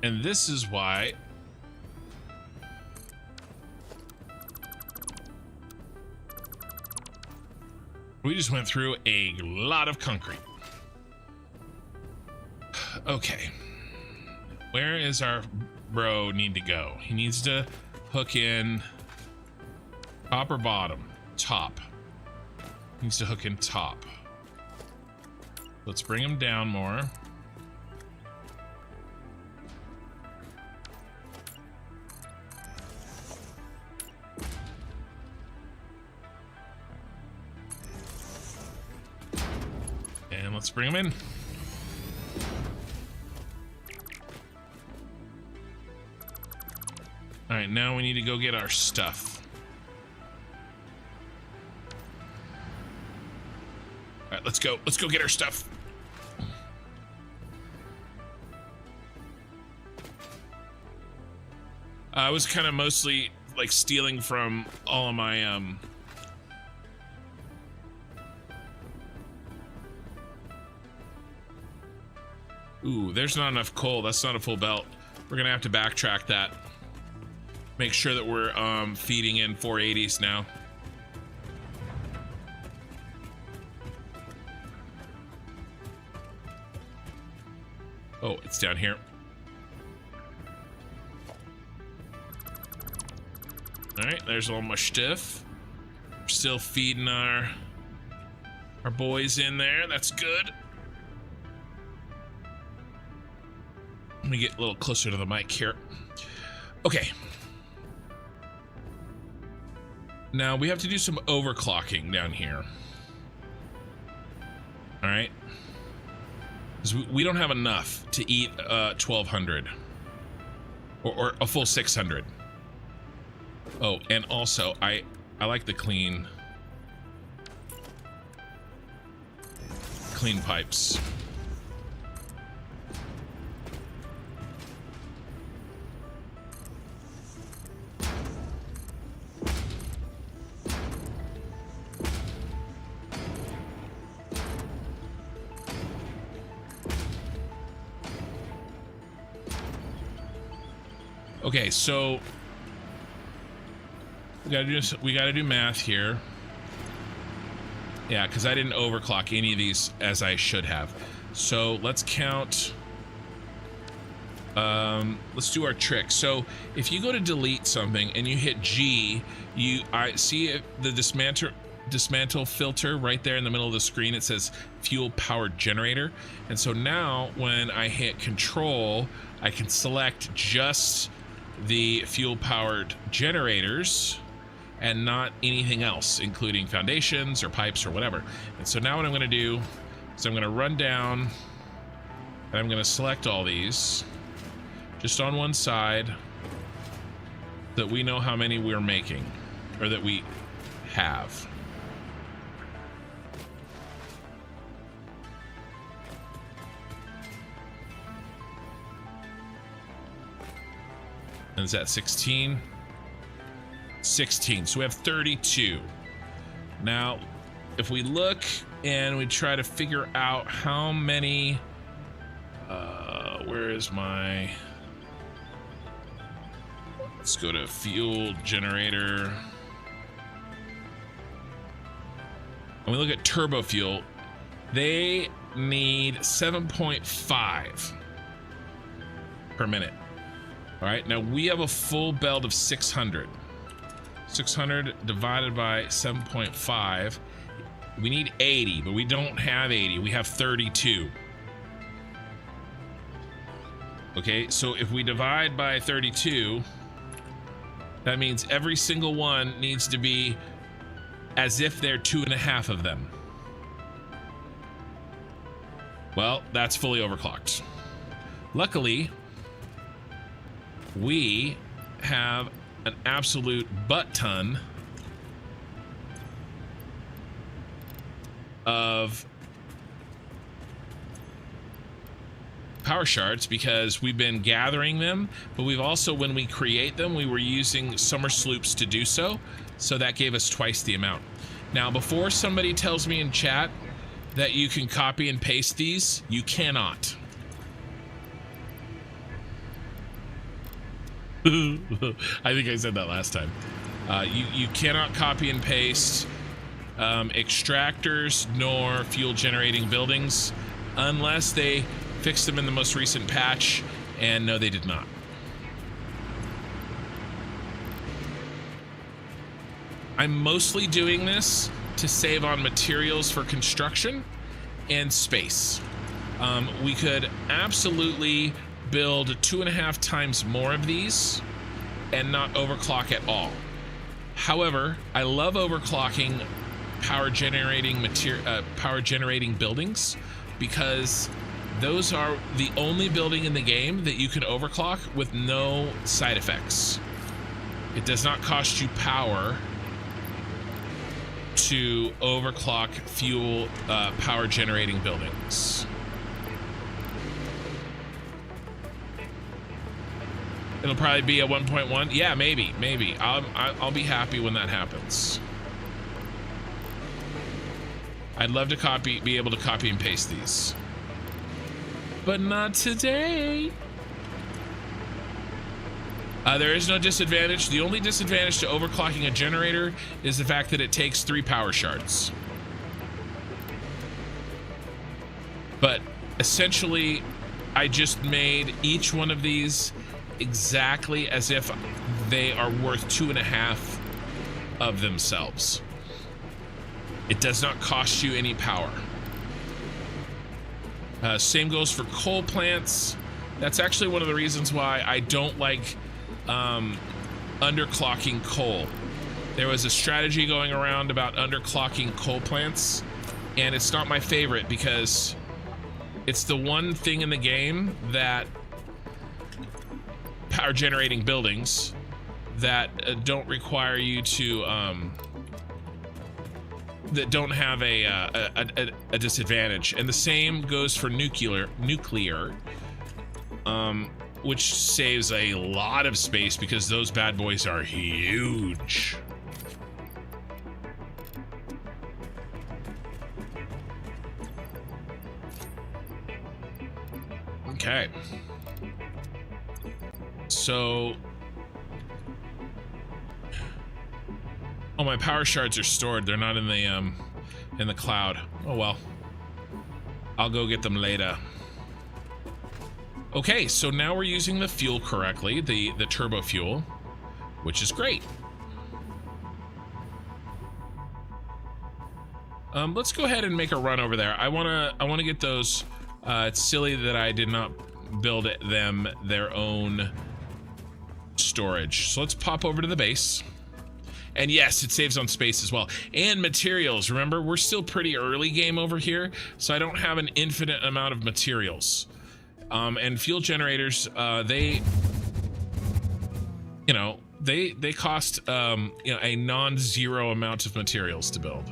And this is why we just went through a lot of concrete. Okay. Where is our bro need to go? He needs to hook in top or bottom? Top. He needs to hook in top. Let's bring him down more. Let's bring them in. All right, now we need to go get our stuff. All right, let's go. Let's go get our stuff. I was kind of mostly like stealing from all of my Ooh, there's not enough coal. That's not a full belt. We're gonna have to backtrack that. Make sure that we're feeding in 480s now. Oh, it's down here. All right, there's all my stuff. We're still feeding our boys in there. That's good. Let me get a little closer to the mic here. Okay. Now we have to do some overclocking down here. All right. Because we don't have enough to eat 1200 or a full 600. Oh, and also I like the clean pipes. Okay, so we gotta do math here. Yeah, because I didn't overclock any of these as I should have. So let's count let's do our trick. So if you go to delete something and you hit G, I see the dismantle filter right there in the middle of the screen. It says fuel powered generator. And so now when I hit control, I can select just the fuel powered generators and not anything else, including foundations or pipes or whatever. And so now what I'm going to do is I'm going to run down and I'm going to select all these just on one side that we know how many we're making, or that we have. And is that 16? 16. So we have 32. Now, if we look and we try to figure out how many, where is my, let's go to fuel generator. When we look at turbo fuel, they need 7.5 per minute. All right, now we have a full belt of 600. 600 divided by 7.5. We need 80, but we don't have 80. We have 32. Okay, so if we divide by 32, that means every single one needs to be as if there are 2.5 of them. Well, that's fully overclocked. Luckily, we have an absolute butt ton of power shards because we've been gathering them, but we've also, when we create them, we were using summer sloops to do so, so that gave us twice the amount. Now, before somebody tells me in chat that you can copy and paste these, you cannot. I think I said that last time. You cannot copy and paste extractors nor fuel generating buildings unless they fixed them in the most recent patch, and no, they did not. I'm mostly doing this to save on materials for construction and space. We could absolutely build 2.5 times more of these and not overclock at all. However, I love overclocking power generating buildings because those are the only building in the game that you can overclock with no side effects. It does not cost you power to overclock fuel power generating buildings. It'll probably be a 1.1. Yeah, maybe. I'll be happy when that happens. I'd love to be able to copy and paste these, but not today. There is no disadvantage. The only disadvantage to overclocking a generator is the fact that it takes 3 power shards. But essentially, I just made each one of these exactly as if they are worth 2.5 of themselves. It does not cost you any power. Same goes for coal plants. That's actually one of the reasons why I don't like underclocking coal. There was a strategy going around about underclocking coal plants, and it's not my favorite because it's the one thing in the game that power generating buildings that don't require you to that don't have a disadvantage. And the same goes for nuclear, which saves a lot of space because those bad boys are huge. Okay. So, oh, my power shards are stored. They're not in the cloud. Oh well. I'll go get them later. Okay, so now we're using the fuel correctly, the turbo fuel, which is great. Let's go ahead and make a run over there. I wanna get those. It's silly that I did not build them their own storage. So let's pop over to the base. And yes, it saves on space as well. And materials. Remember, we're still pretty early game over here, so I don't have an infinite amount of materials. And fuel generators, they cost a non-zero amount of materials to build.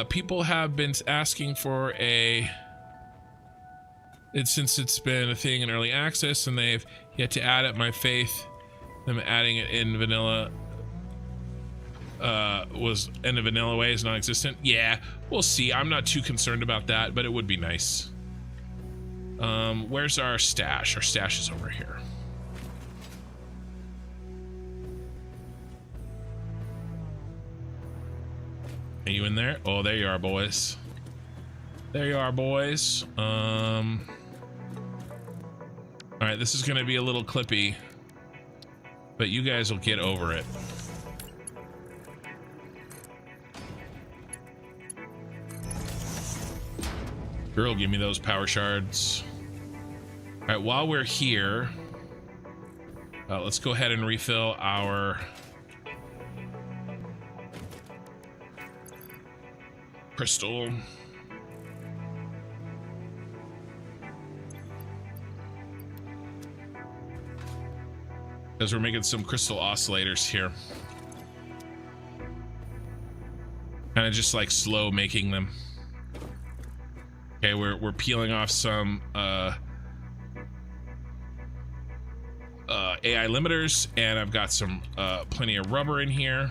People have been asking for since it's been a thing in early access, and they've yet to add it. My faith, them adding it in vanilla in the vanilla way is non-existent. Yeah, we'll see. I'm not too concerned about that, but it would be nice. Where's our stash? Our stash is over here. Are you in there? Oh, there you are, boys. There you are, boys. All right, this is gonna be a little clippy, but you guys will get over it. Girl, give me those power shards. All right, while we're here, let's go ahead and refill our crystal. Because we're making some crystal oscillators here. Kind of just like slow making them. Okay, we're peeling off some AI limiters, and I've got some plenty of rubber in here.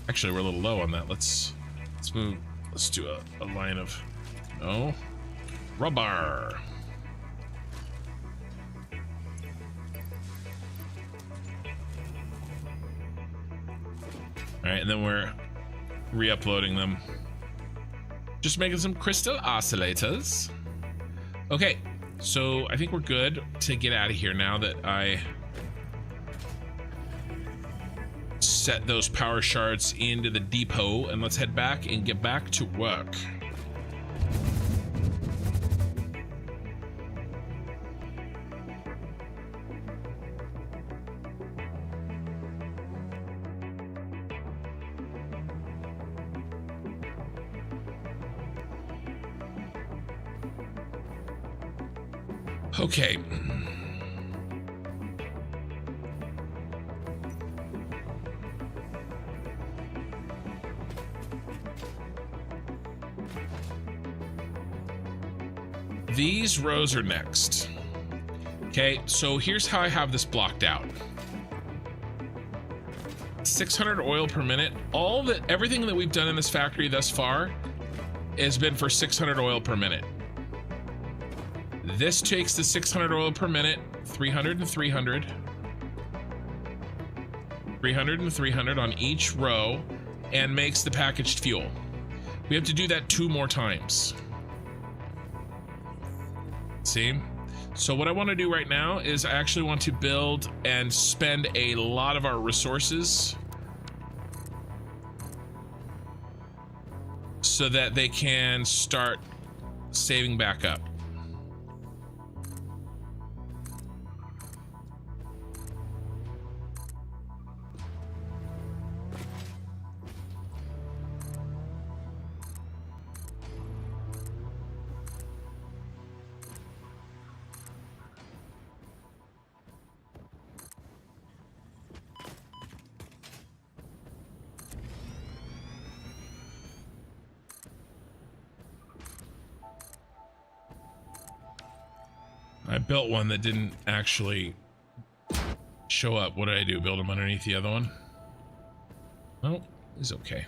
Actually, we're a little low on that. Let's move. Let's do a line of rubber. All right, and then we're re-uploading them. Just making some crystal oscillators. Okay, so I think we're good to get out of here now that I set those power shards into the depot, and let's head back and get back to work. Okay. These rows are next. Okay, so here's how I have this blocked out. 600 oil per minute. Everything that we've done in this factory thus far has been for 600 oil per minute. This takes the 600 oil per minute, 300 and 300. 300 and 300 on each row, and makes the packaged fuel. We have to do that 2 more times. See? So what I want to do right now is I actually want to build and spend a lot of our resources so that they can start saving back up. I built one that didn't actually show up. What did I do? Build them underneath the other one? Oh, it's okay.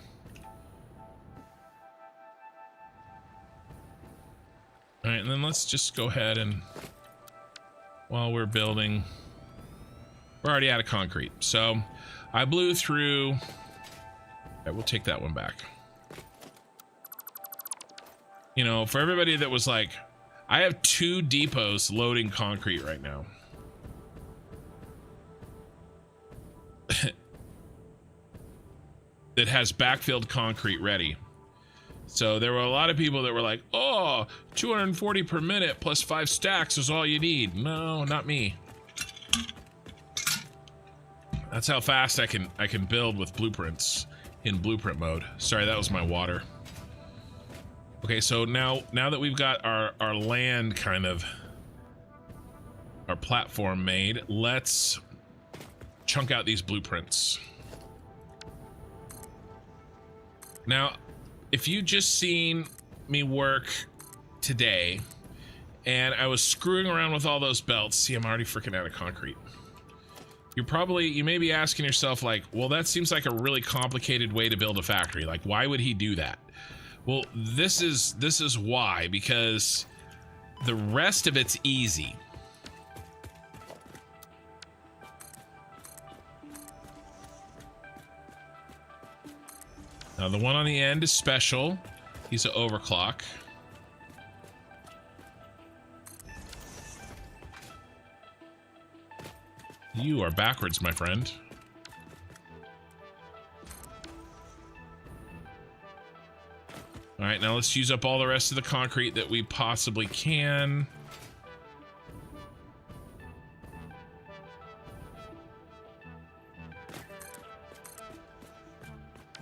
All right, and then let's just go ahead and, while we're building, we're already out of concrete. So I blew through, okay, we'll take that one back. You know, for everybody that was like, I have 2 depots loading concrete right now. That has backfilled concrete ready. So there were a lot of people that were like, oh, 240 per minute plus 5 stacks is all you need. No, not me. That's how fast I can build with blueprints in blueprint mode. Sorry, that was my water. Okay, so now that we've got our land kind of, our platform made, let's chunk out these blueprints. Now, if you just seen me work today and I was screwing around with all those belts, see, I'm already freaking out of concrete. You may be asking yourself like, well, that seems like a really complicated way to build a factory. Like, why would he do that? Well, this is why, because the rest of it's easy. Now the one on the end is special. He's an overclock. You are backwards, my friend. All right, now let's use up all the rest of the concrete that we possibly can.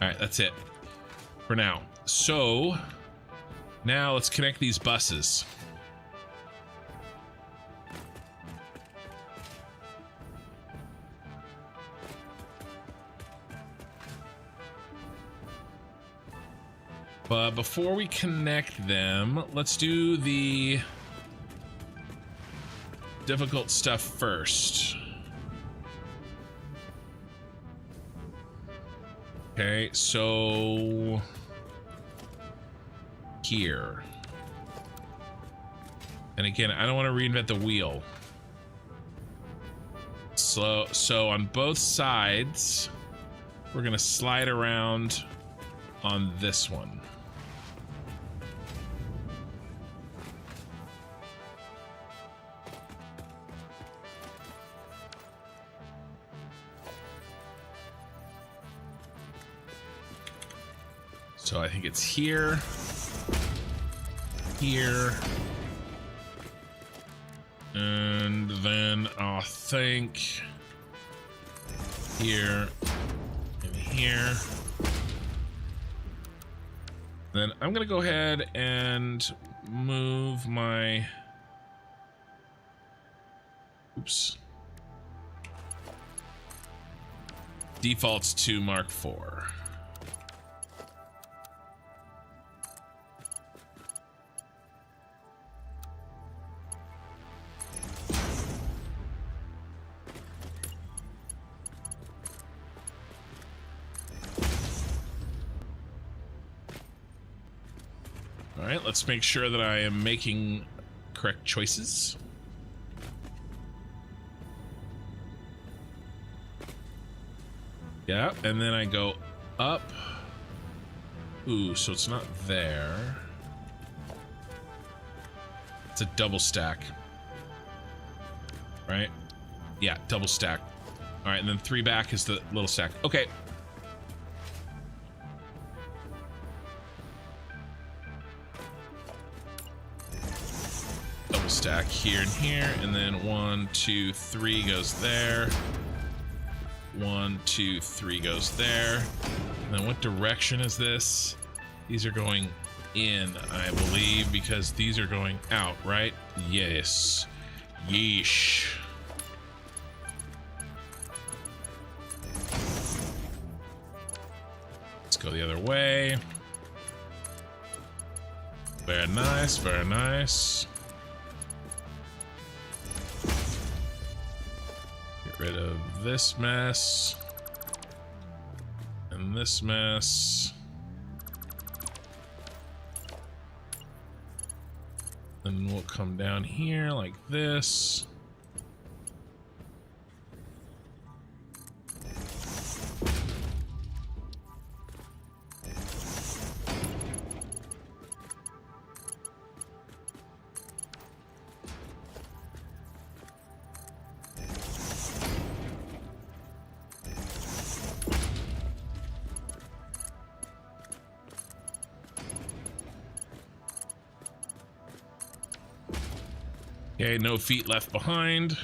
All right, that's it for now. So now let's connect these buses. But before we connect them, let's do the difficult stuff first. Okay, so here. And again, I don't want to reinvent the wheel. So on both sides, we're gonna slide around on this one. So I think it's here, here, and then I'll think here and here. Then I'm gonna go ahead and move my, oops, defaults to Mark IV. All right, let's make sure that I am making correct choices. Yeah, and then I go up. Ooh, so it's not there. It's a double stack. Right? Yeah, double stack. All right, and then 3 back is the little stack. Okay. Double stack here and here, and then 1, 2, 3 goes there. 1, 2, 3 goes there. And then what direction is this? These are going in, I believe, because these are going out, right? Yes. Yeesh. Let's go the other way. Very nice, very nice. Get rid of this mess. And this mess. Then we'll come down here like this. Okay, no feet left behind.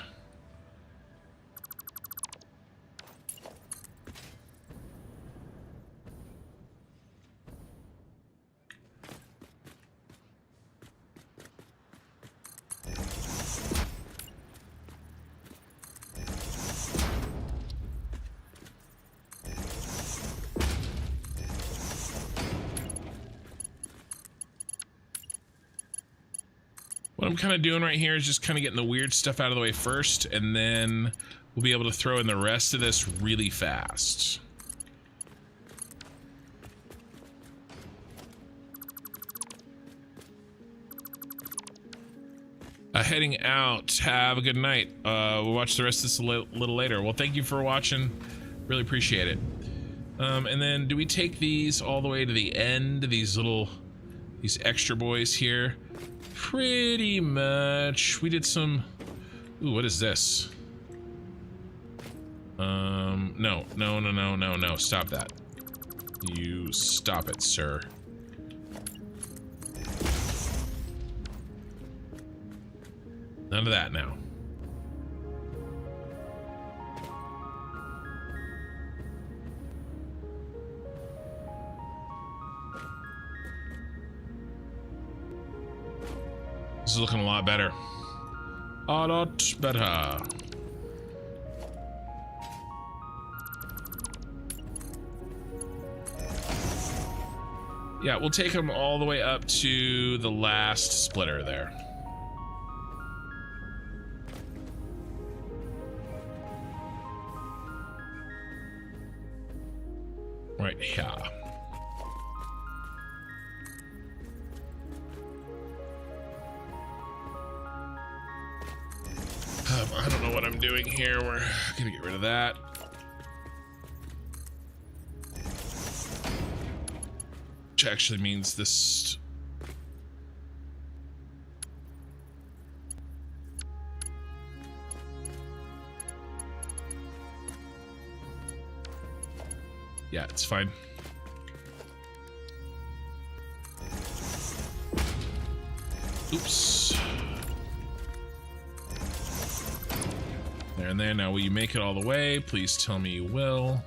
What I'm kind of doing right here is just kind of getting the weird stuff out of the way first, and then we'll be able to throw in the rest of this really fast. Heading out. Have a good night. We'll watch the rest of this a little later. Well, thank you for watching. Really appreciate it. And then do we take these all the way to the end? These extra boys here? Pretty much. We did some... Ooh, what is this? No. Stop that. You stop it, sir. None of that now. This is looking a lot better. A lot better. Yeah, we'll take them all the way up to the last splitter there. Right here. I don't know what I'm doing here. We're gonna get rid of that. Which actually means this. Yeah, it's fine. Oops. There and there. Now, will you make it all the way? Please tell me you will.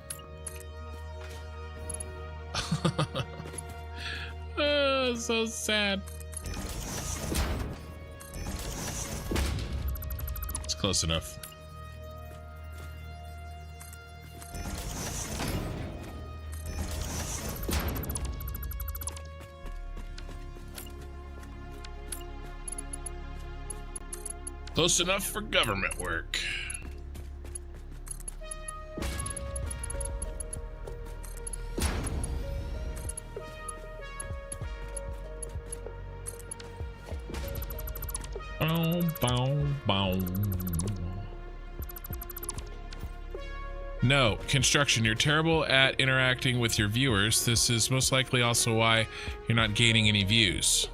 Oh, so sad. It's close enough. Close enough for government work. Bow, bow, bow. No, construction, you're terrible at interacting with your viewers. This is most likely also why you're not gaining any views.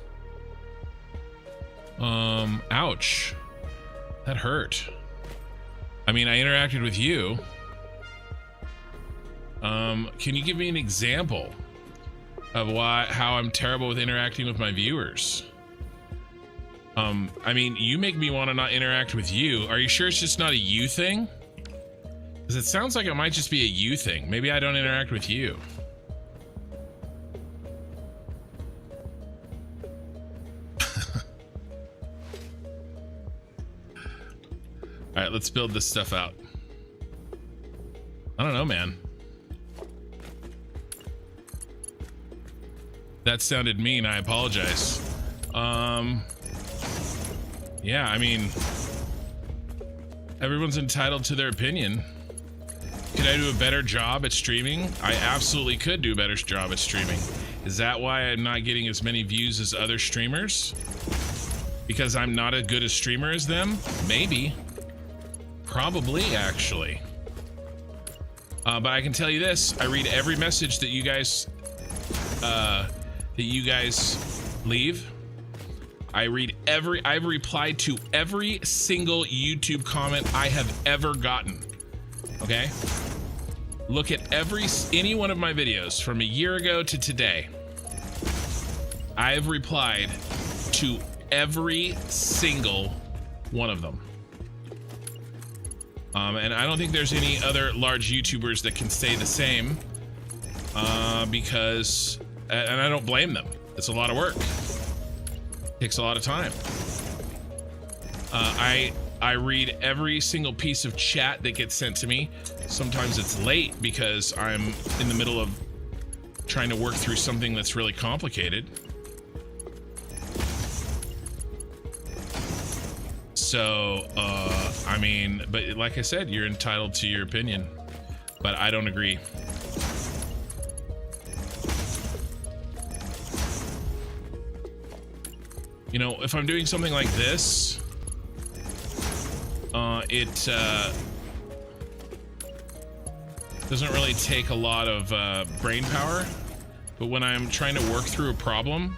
Ouch. That hurt. I mean, I interacted with you. Can you give me an example of how I'm terrible with interacting with my viewers? I mean, you make me want to not interact with you. Are you sure it's just not a you thing? Because it sounds like it might just be a you thing. Maybe I don't interact with you. All right, let's build this stuff out. I don't know, man. That sounded mean. I apologize. Yeah, I mean, everyone's entitled to their opinion. Could I do a better job at streaming? I absolutely could do a better job at streaming. Is that why I'm not getting as many views as other streamers? Because I'm not as good a streamer as them? Maybe. Probably, actually. But I can tell you this: I read every message that you guys leave. I've replied to every single YouTube comment I have ever gotten. Okay? Look at any one of my videos from a year ago to today. I have replied to every single one of them. And I don't think there's any other large YouTubers that can say the same, because, and I don't blame them. It's a lot of work. It takes a lot of time. I read every single piece of chat that gets sent to me. Sometimes it's late because I'm in the middle of trying to work through something that's really complicated. So, I mean, but like I said, you're entitled to your opinion, but I don't agree. You know, if I'm doing something like this, it doesn't really take a lot of brain power, but when I'm trying to work through a problem,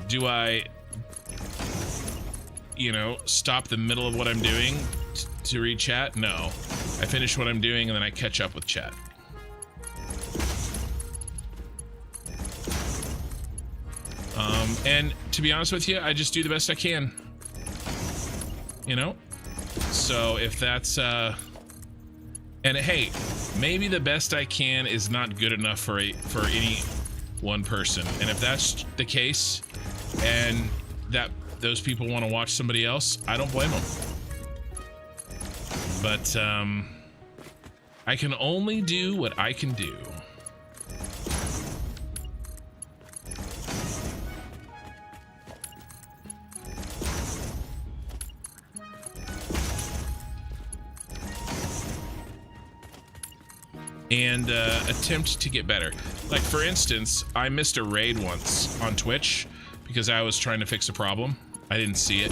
do I, you know, stop the middle of what I'm doing to read chat? No. I finish what I'm doing and then I catch up with chat. And to be honest with you, I just do the best I can. You know? So if that's, and hey, maybe the best I can is not good enough for any one person. And if that's the case, and that those people want to watch somebody else, I don't blame them. But I can only do what I can do. And attempt to get better. Like, for instance, I missed a raid once on Twitch because I was trying to fix a problem. I didn't see it.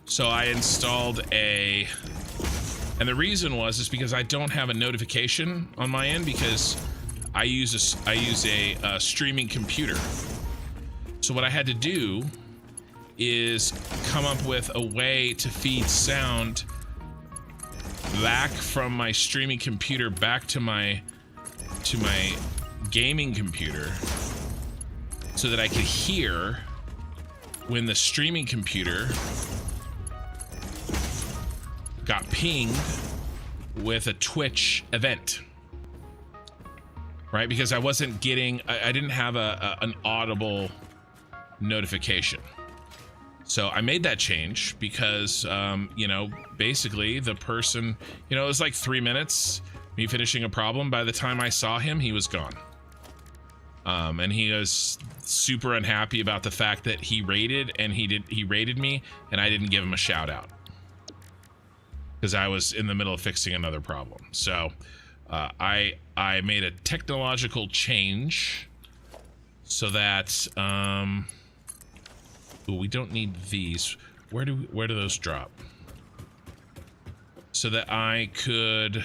So I installed and the reason is because I don't have a notification on my end because I use a streaming computer. So what I had to do is come up with a way to feed sound back from my streaming computer back to my gaming computer so that I could hear when the streaming computer got pinged with a Twitch event, right? Because I wasn't getting, I didn't have an audible notification. So I made that change because, you know, basically the person, you know, it was like 3 minutes, me finishing a problem. By the time I saw him, he was gone. And he was super unhappy about the fact that he raided me and I didn't give him a shout out because I was in the middle of fixing another problem. So I made a technological change so that, ooh, we don't need these. Where do those drop? So that I could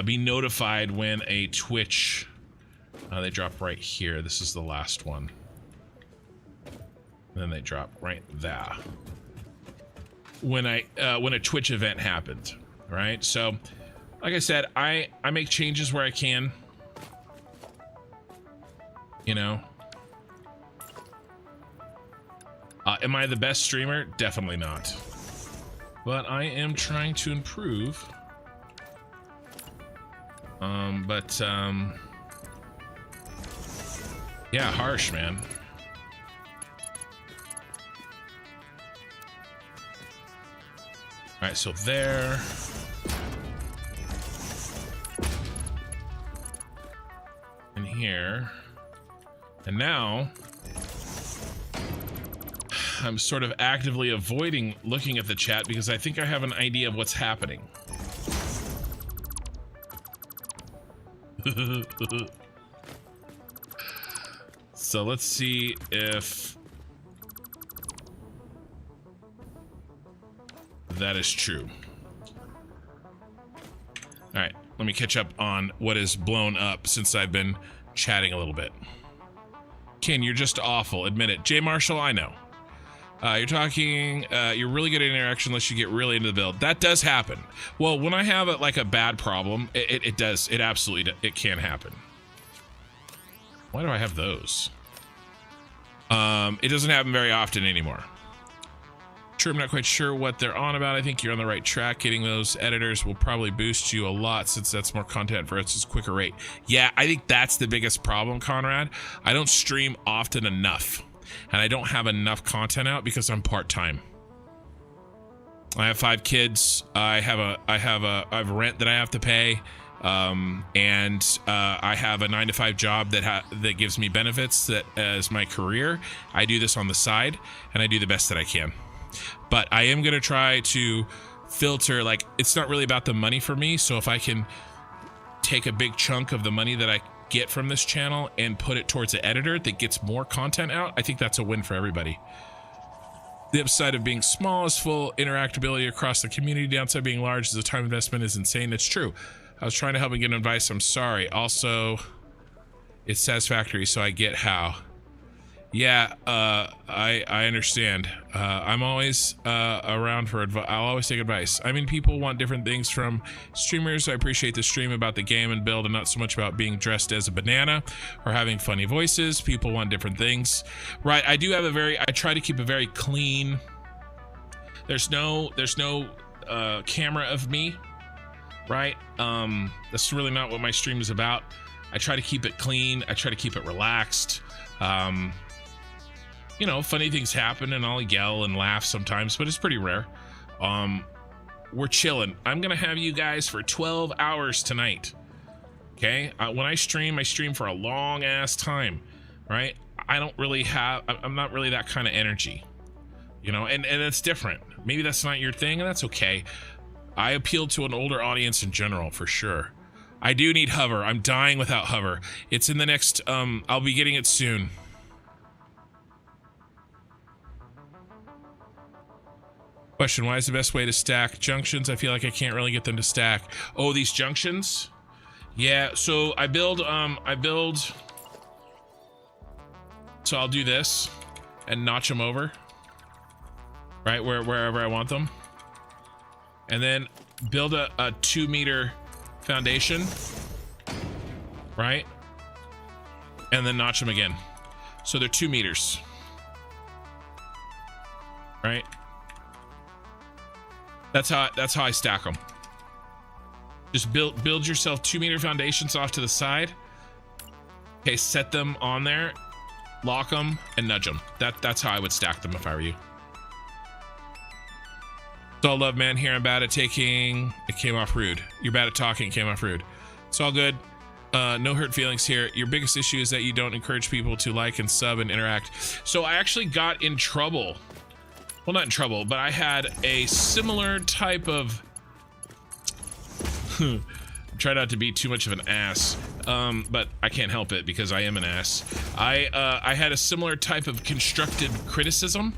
be notified when a Twitch. They drop right here. This is the last one. And then they drop right there. When a Twitch event happened, right? So, like I said, I make changes where I can. You know. Am I the best streamer? Definitely not. But I am trying to improve. Yeah, harsh, man. All right, so there. And here. And now I'm sort of actively avoiding looking at the chat because I think I have an idea of what's happening. So let's see if that is true. All right, let me catch up on what is blown up since I've been chatting a little bit. Ken, you're just awful. Admit it. Jay Marshall, I know. You're talking, you're really good at interaction unless you get really into the build. That does happen. Well, when I have a bad problem, it absolutely, it can happen. Why do I have those? It doesn't happen very often anymore. True, I'm not quite sure what they're on about. I think you're on the right track. Getting those editors will probably boost you a lot since that's more content for us, quicker rate. Yeah, I think that's the biggest problem, Conrad. I don't stream often enough, and I don't have enough content out because I'm part-time. I have 5 kids. I have rent that I have to pay, and I have a 9-to-5 job that gives me benefits that as my career. I do this on the side, and I do the best that I can. But I am going to try to filter, like, it's not really about the money for me. So if I can take a big chunk of the money that I get from this channel and put it towards an editor that gets more content out, I think that's a win for everybody. The upside of being small is full interactability across the community. Downside of being large is the time investment is insane. It's true. I was trying to help and get advice. I'm sorry. Also, it's Satisfactory, so I get how. Yeah, I understand. I'm always around for advice. I'll always take advice. I mean, people want different things from streamers. I appreciate the stream about the game and build and not so much about being dressed as a banana or having funny voices. People want different things. Right, I do have I try to keep a very clean. There's no camera of me, right? That's really not what my stream is about. I try to keep it clean. I try to keep it relaxed. You know, funny things happen and I'll yell and laugh sometimes, but it's pretty rare. We're chilling. I'm gonna have you guys for 12 hours tonight. Okay, when I stream for a long ass time, right? I'm not really that kind of energy, you know, and it's different. Maybe that's not your thing, and that's okay. I appeal to an older audience in general, for sure. I do need hover. I'm dying without hover. It's in the next, I'll be getting it soon. Question, why is the best way to stack junctions? I feel like I can't really get them to stack. Oh, these junctions? Yeah, so I build, so I'll do this and notch them over, right, wherever I want them. And then build a 2-meter foundation, right? And then notch them again. So they're 2 meters, right? That's how I stack them. Just build yourself 2-meter foundations off to the side. Okay, set them on there, lock them, and nudge them. That's how I would stack them if I were you. It's all love, man. Here I'm bad at taking. It came off rude. You're bad at talking. It came off rude. It's all good. No hurt feelings here. Your biggest issue is that you don't encourage people to like and sub and interact. So I actually got in trouble. Well, not in trouble, but I had a similar type of try not to be too much of an ass, but I can't help it because I am an ass. I had a similar type of constructed criticism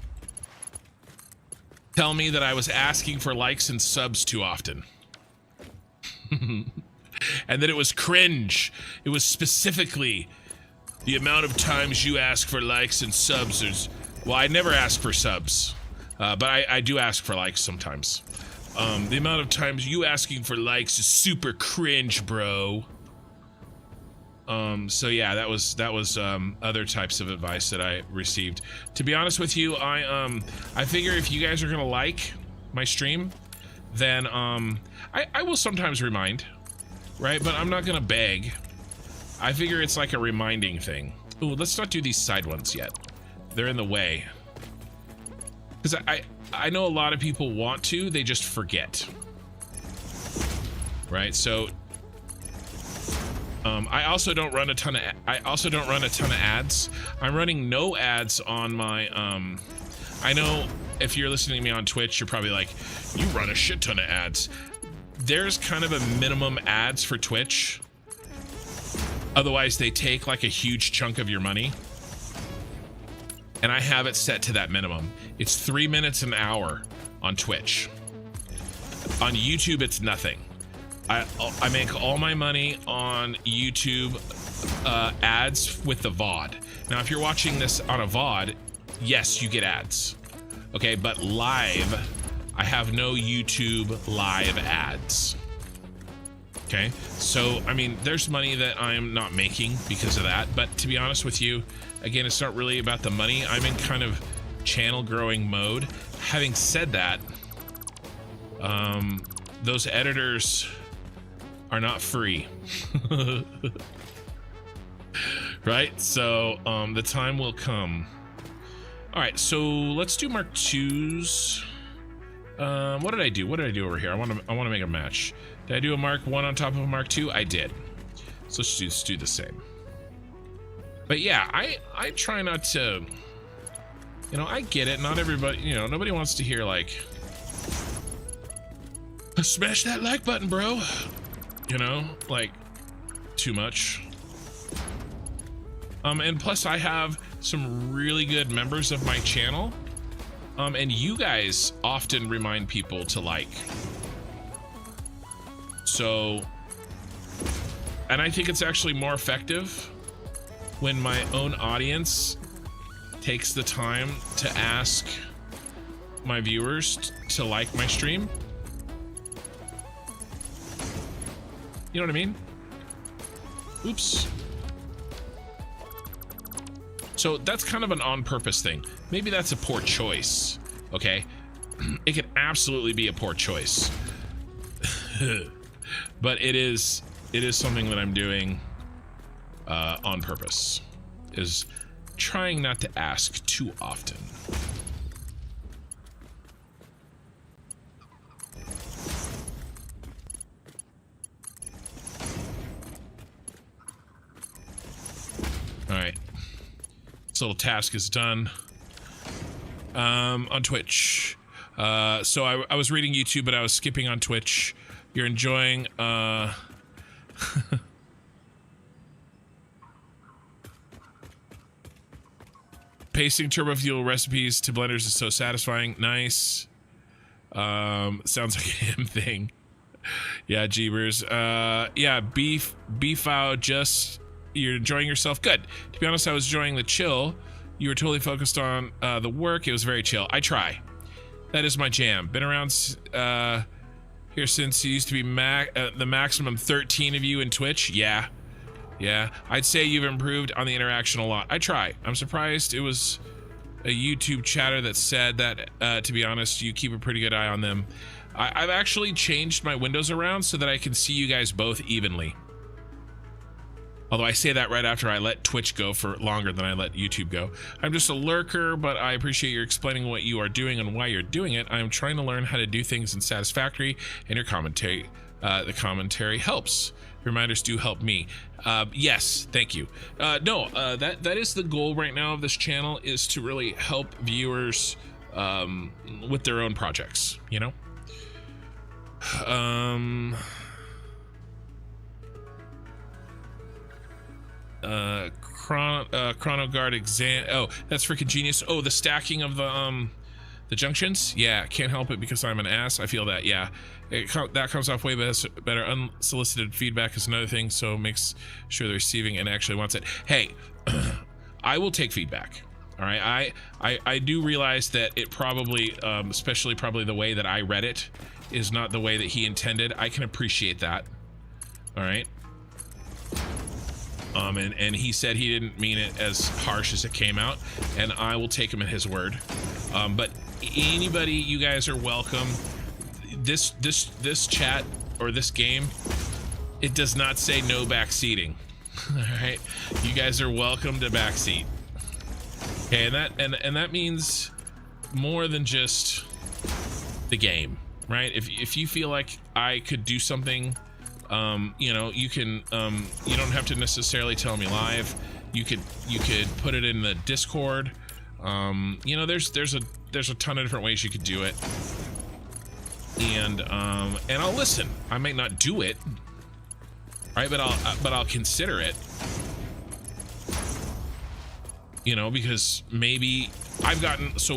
tell me that I was asking for likes and subs too often. And that it was cringe. It was specifically the amount of times you ask for likes and subs. Well, I never ask for subs. But I do ask for likes sometimes. The amount of times you asking for likes is super cringe, bro. So yeah, that was other types of advice that I received. To be honest with you, I figure if you guys are gonna like my stream, then I will sometimes remind, right? But I'm not gonna beg. I figure it's like a reminding thing. Ooh, let's not do these side ones yet. They're in the way. Because I know a lot of people want to, they just forget. Right, so I also don't run a ton of ads. I'm running no ads on my I know if you're listening to me on Twitch, you're probably like, you run a shit ton of ads. There's kind of a minimum ads for Twitch. Otherwise they take like a huge chunk of your money. And I have it set to that minimum. It's 3 minutes an hour on Twitch. On YouTube, it's nothing. I make all my money on YouTube ads with the VOD. Now, if you're watching this on a VOD, yes, you get ads. Okay, but live, I have no YouTube live ads. Okay, so I mean, there's money that I'm not making because of that, but to be honest with you, again, it's not really about the money. I'm in kind of channel growing mode. Having said that, those editors are not free. Right? So the time will come. All right, so let's do Mark 2s. What did I do? What did I do over here? I want to make a match. Did I do a Mark 1 on top of a Mark 2? I did. So let's do the same. But yeah, I try not to, you know, I get it. Not everybody, you know, nobody wants to hear like, smash that like button, bro. You know, like too much. And plus I have some really good members of my channel. And you guys often remind people to like. So, and I think it's actually more effective when my own audience takes the time to ask my viewers to like my stream. You know what I mean? Oops. So that's kind of an on-purpose thing. Maybe that's a poor choice, okay? It could absolutely be a poor choice. But it is something that I'm doing on purpose, is trying not to ask too often. All right, this little task is done. On Twitch. So I was reading YouTube, but I was skipping on Twitch. You're enjoying pasting turbo fuel recipes to blenders is so satisfying. Nice. Sounds like a him thing. Yeah, jeebers. Yeah, beef out. Just you're enjoying yourself. Good. To be honest, I was enjoying the chill. You were totally focused on the work. It was very chill. I try. That is my jam. Been around here since you used to be the maximum 13 of you in Twitch. Yeah. I'd say you've improved on the interaction a lot. I try. I'm surprised it was a YouTube chatter that said that, to be honest, you keep a pretty good eye on them. I've actually changed my windows around so that I can see you guys both evenly. Although I say that right after I let Twitch go for longer than I let YouTube go. I'm just a lurker, but I appreciate your explaining what you are doing and why you're doing it. I'm trying to learn how to do things in Satisfactory, and your commentary, the commentary helps. Reminders do help me. Yes, thank you. That is the goal right now of this channel, is to really help viewers with their own projects, you know? Chrono Guard exam. Oh, that's freaking genius. Oh, the stacking of the junctions. Yeah, can't help it because I'm an ass. I feel that. Yeah, that comes off way better. Unsolicited feedback is another thing, so makes sure they're receiving and actually wants it. Hey, I will take feedback. All right, I do realize that it probably, especially probably the way that I read it, is not the way that he intended. I can appreciate that. All right. And he said he didn't mean it as harsh as it came out, and I will take him at his word. But anybody, you guys are welcome. This chat or this game, it does not say no backseating. All right, you guys are welcome to backseat. Okay, and that means more than just the game, right? If you feel like I could do something. You know, you can, you don't have to necessarily tell me live. You could put it in the Discord. You know, there's a ton of different ways you could do it. And I'll listen. I might not do it, right? But I'll consider it. You know, because maybe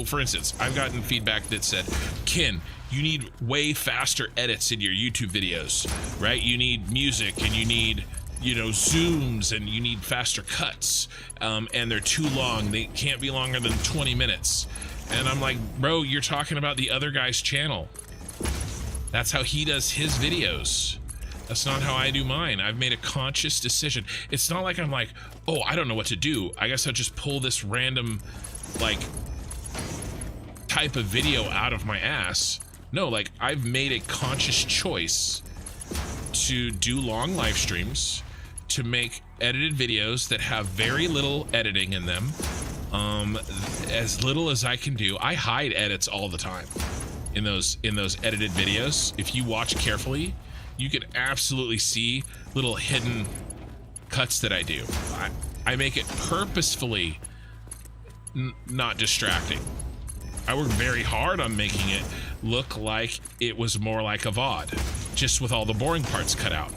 for instance, I've gotten feedback that said, Ken, you need way faster edits in your YouTube videos, right? You need music and you need, you know, zooms and you need faster cuts, and they're too long. They can't be longer than 20 minutes. And I'm like, bro, you're talking about the other guy's channel. That's how he does his videos. That's not how I do mine. I've made a conscious decision. It's not like I'm like, oh, I don't know what to do. I guess I'll just pull this random, like, type of video out of my ass. No, like, I've made a conscious choice to do long live streams, to make edited videos that have very little editing in them, as little as I can do. I hide edits all the time in those edited videos. If you watch carefully, you can absolutely see little hidden cuts that I do. I make it purposefully not distracting. I work very hard on making it look like it was more like a VOD, just with all the boring parts cut out.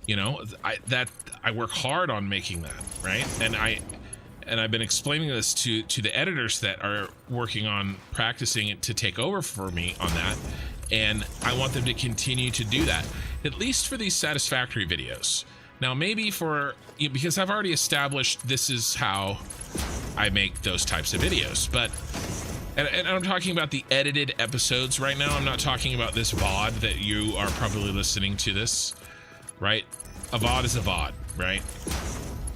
You know, I work hard on making that, right? And I've been explaining this to the editors that are working on practicing it to take over for me on that, and I want them to continue to do that, at least for these Satisfactory videos. Now, maybe because I've already established this is how I make those types of videos, but and I'm talking about the edited episodes right now. I'm not talking about this VOD that you are probably listening to this, right? A VOD is a VOD, right?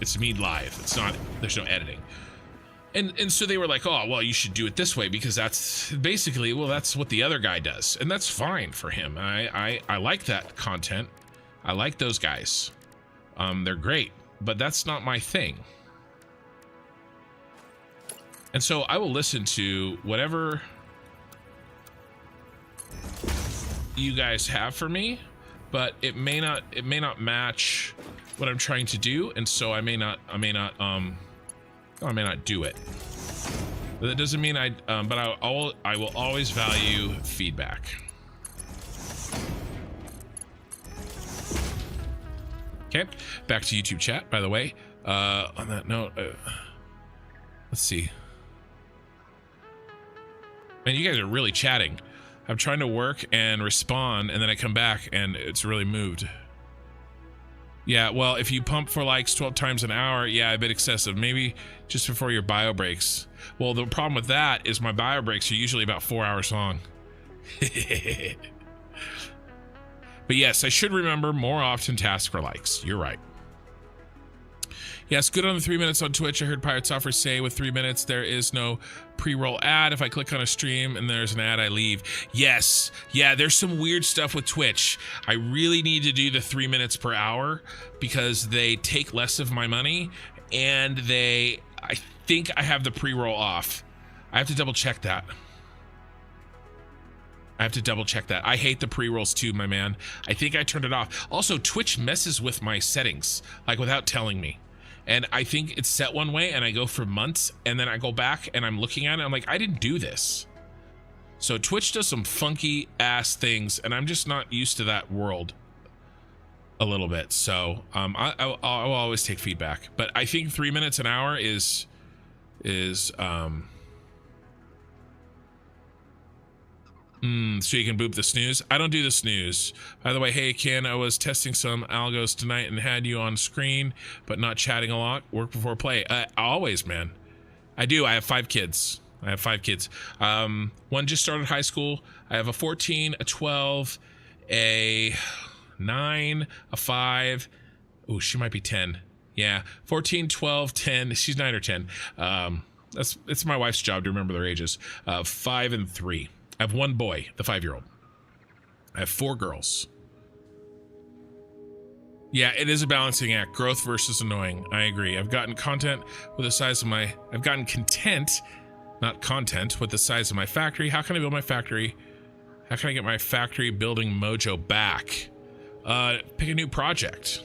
It's me live. It's not, there's no editing. And so they were like, oh, well, you should do it this way because that's basically, well, that's what the other guy does. And that's fine for him. I like that content. I like those guys. They're great, but that's not my thing. And so I will listen to whatever you guys have for me, but it may not match what I'm trying to do, and so I may not do it. But that doesn't mean I will always value feedback. Okay, back to YouTube chat, by the way. On that note, let's see. Man, you guys are really chatting. I'm trying to work and respond, and then I come back and it's really moved. Yeah, well, if you pump for likes 12 times an hour, yeah, a bit excessive. Maybe just before your bio breaks. Well, the problem with that is my bio breaks are usually about 4 hours long. But yes, I should remember more often to ask for likes. You're right. Yes, good on the 3 minutes on Twitch. I heard Pirate Software say with 3 minutes there is no pre-roll ad. If I click on a stream and there's an ad, I leave. Yes, yeah, there's some weird stuff with Twitch. I really need to do the 3 minutes per hour because they take less of my money, and I think I have the pre-roll off. I have to double check that. I hate the pre-rolls too, my man. I think I turned it off. Also, Twitch messes with my settings, like without telling me. And I think it's set one way, and I go for months, and then I go back and I'm looking at it, I'm like, I didn't do this. So Twitch does some funky ass things, and I'm just not used to that world a little bit. So I'll always take feedback, but I think 3 minutes an hour is so you can boop the snooze. I don't do the snooze. By the way, hey Ken, I was testing some algos tonight and had you on screen, but not chatting a lot. Work before play. Always, man. I do. I have 5 kids. One just started high school. I have a 14, a 12, a 9, a 5. Oh, she might be 10. Yeah, 14, 12, 10. She's 9 or 10. It's my wife's job to remember their ages. 5 and 3. I have 1 boy, the 5-year-old. I have 4 girls. Yeah, it is a balancing act. Growth versus annoying. I agree. I've gotten content with the size of my... I've gotten content, not content, with the size of my factory. How can I build my factory? How can I get my factory building mojo back? Pick a new project.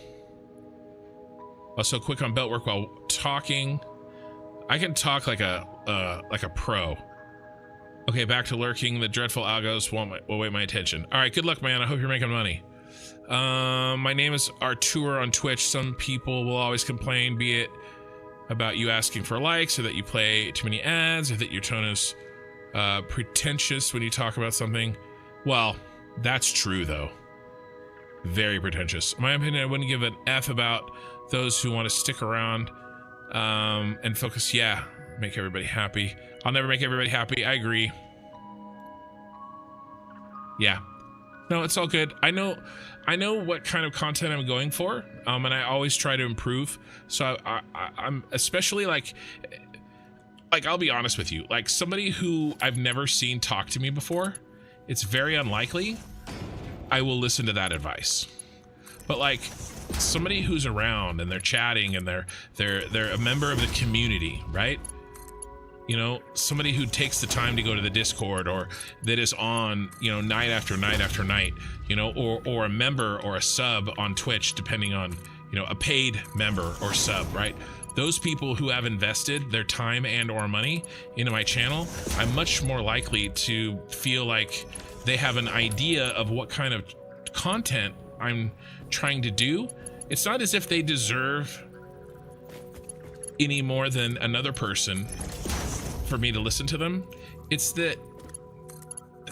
Also, quick on belt work while talking. I can talk like a pro. Okay, back to lurking. The dreadful algos will wait my attention. All right, good luck, man. I hope you're making money. My name is Artur on Twitch. Some people will always complain, be it about you asking for likes, or that you play too many ads, or that your tone is pretentious when you talk about something. Well, that's true, though. Very pretentious. In my opinion, I wouldn't give an F about those who want to stick around and focus. Yeah, make everybody happy. I'll never make everybody happy. I agree. Yeah. No, it's all good. I know what kind of content I'm going for, and I always try to improve. So I'm especially like I'll be honest with you, like somebody who I've never seen talk to me before, it's very unlikely I will listen to that advice. But like somebody who's around and they're chatting and they're a member of the community, right? You know, somebody who takes the time to go to the Discord, or that is on, you know, night after night after night, you know, or a member or a sub on Twitch, depending on, you know, a paid member or sub, right? Those people who have invested their time and or money into my channel, I'm much more likely to feel like they have an idea of what kind of content I'm trying to do. It's not as if they deserve any more than another person for me to listen to them. It's that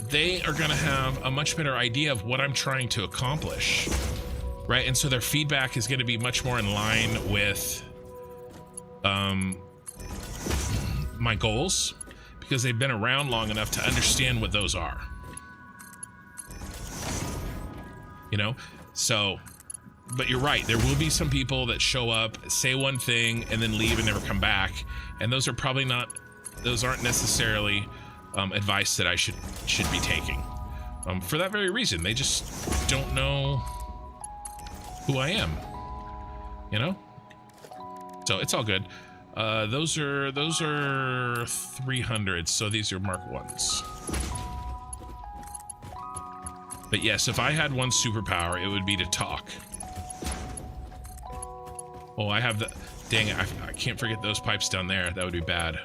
they are going to have a much better idea of what I'm trying to accomplish, right? And so their feedback is going to be much more in line with my goals, because they've been around long enough to understand what those are, you know? So, but you're right, there will be some people that show up, say one thing, and then leave and never come back, and those aren't necessarily advice that I should be taking, for that very reason. They just don't know who I am, you know? So it's all good. Those are 300, so these are Mark 1s. But yes, if I had one superpower, it would be to talk. Oh, I have the... Dang it, I can't forget those pipes down there. That would be bad.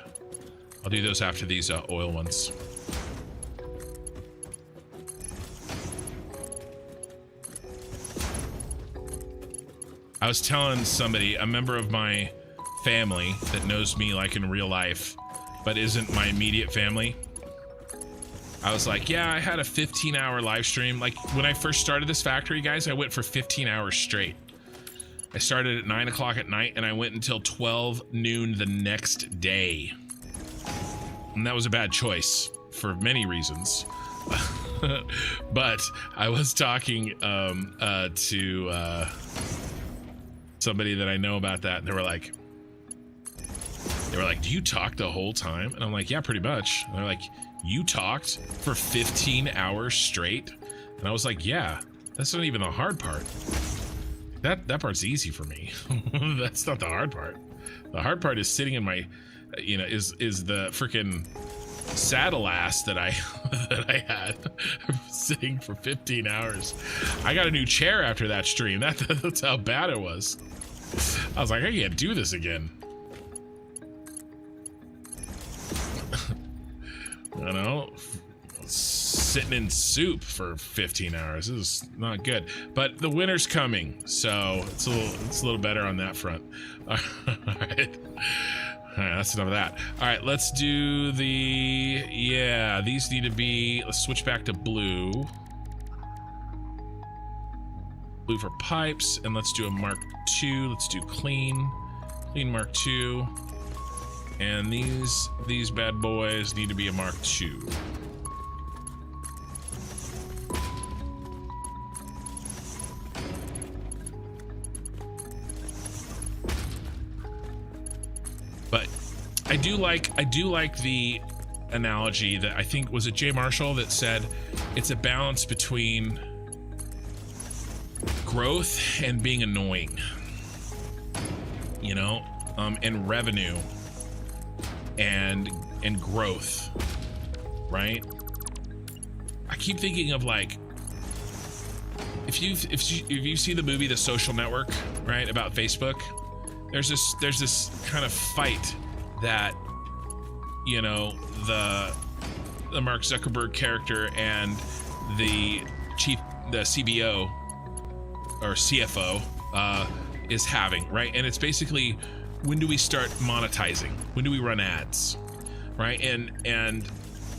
I'll do those after these oil ones. I was telling somebody, a member of my family that knows me like in real life, but isn't my immediate family. I was like, yeah, I had a 15-hour live stream. Like when I first started this factory, guys, I went for 15 hours straight. I started at 9 o'clock at night and I went until 12 noon the next day. And that was a bad choice for many reasons. But I was talking to somebody that I know about that, and they were like, do you talk the whole time? And I'm like, yeah, pretty much. And they're like, you talked for 15 hours straight? And I was like, yeah, that's not even the hard part. That part's easy for me. That's not the hard part. The hard part is sitting in my, you know, is the freaking saddle ass that I had sitting for 15 hours. I got a new chair after that stream. That's how bad it was. I was like, I can't do this again. You know, sitting in soup for 15 hours is not good. But the winter's coming, so it's a little better on that front. All right. All right, that's enough of that. All right, let's do these need to be, let's switch back to blue. Blue for pipes, and let's do a Mark II. Let's do clean Mark II. And these bad boys need to be a Mark II. But I do like the analogy that I think was it Jay Marshall that said it's a balance between growth and being annoying, you know, and revenue and growth, right? I keep thinking of like, if you see the movie The Social Network, right, about Facebook, there's this kind of fight that, you know, the Mark Zuckerberg character and the CBO or CFO is having, right? And it's basically, when do we start monetizing? When do we run ads, right? And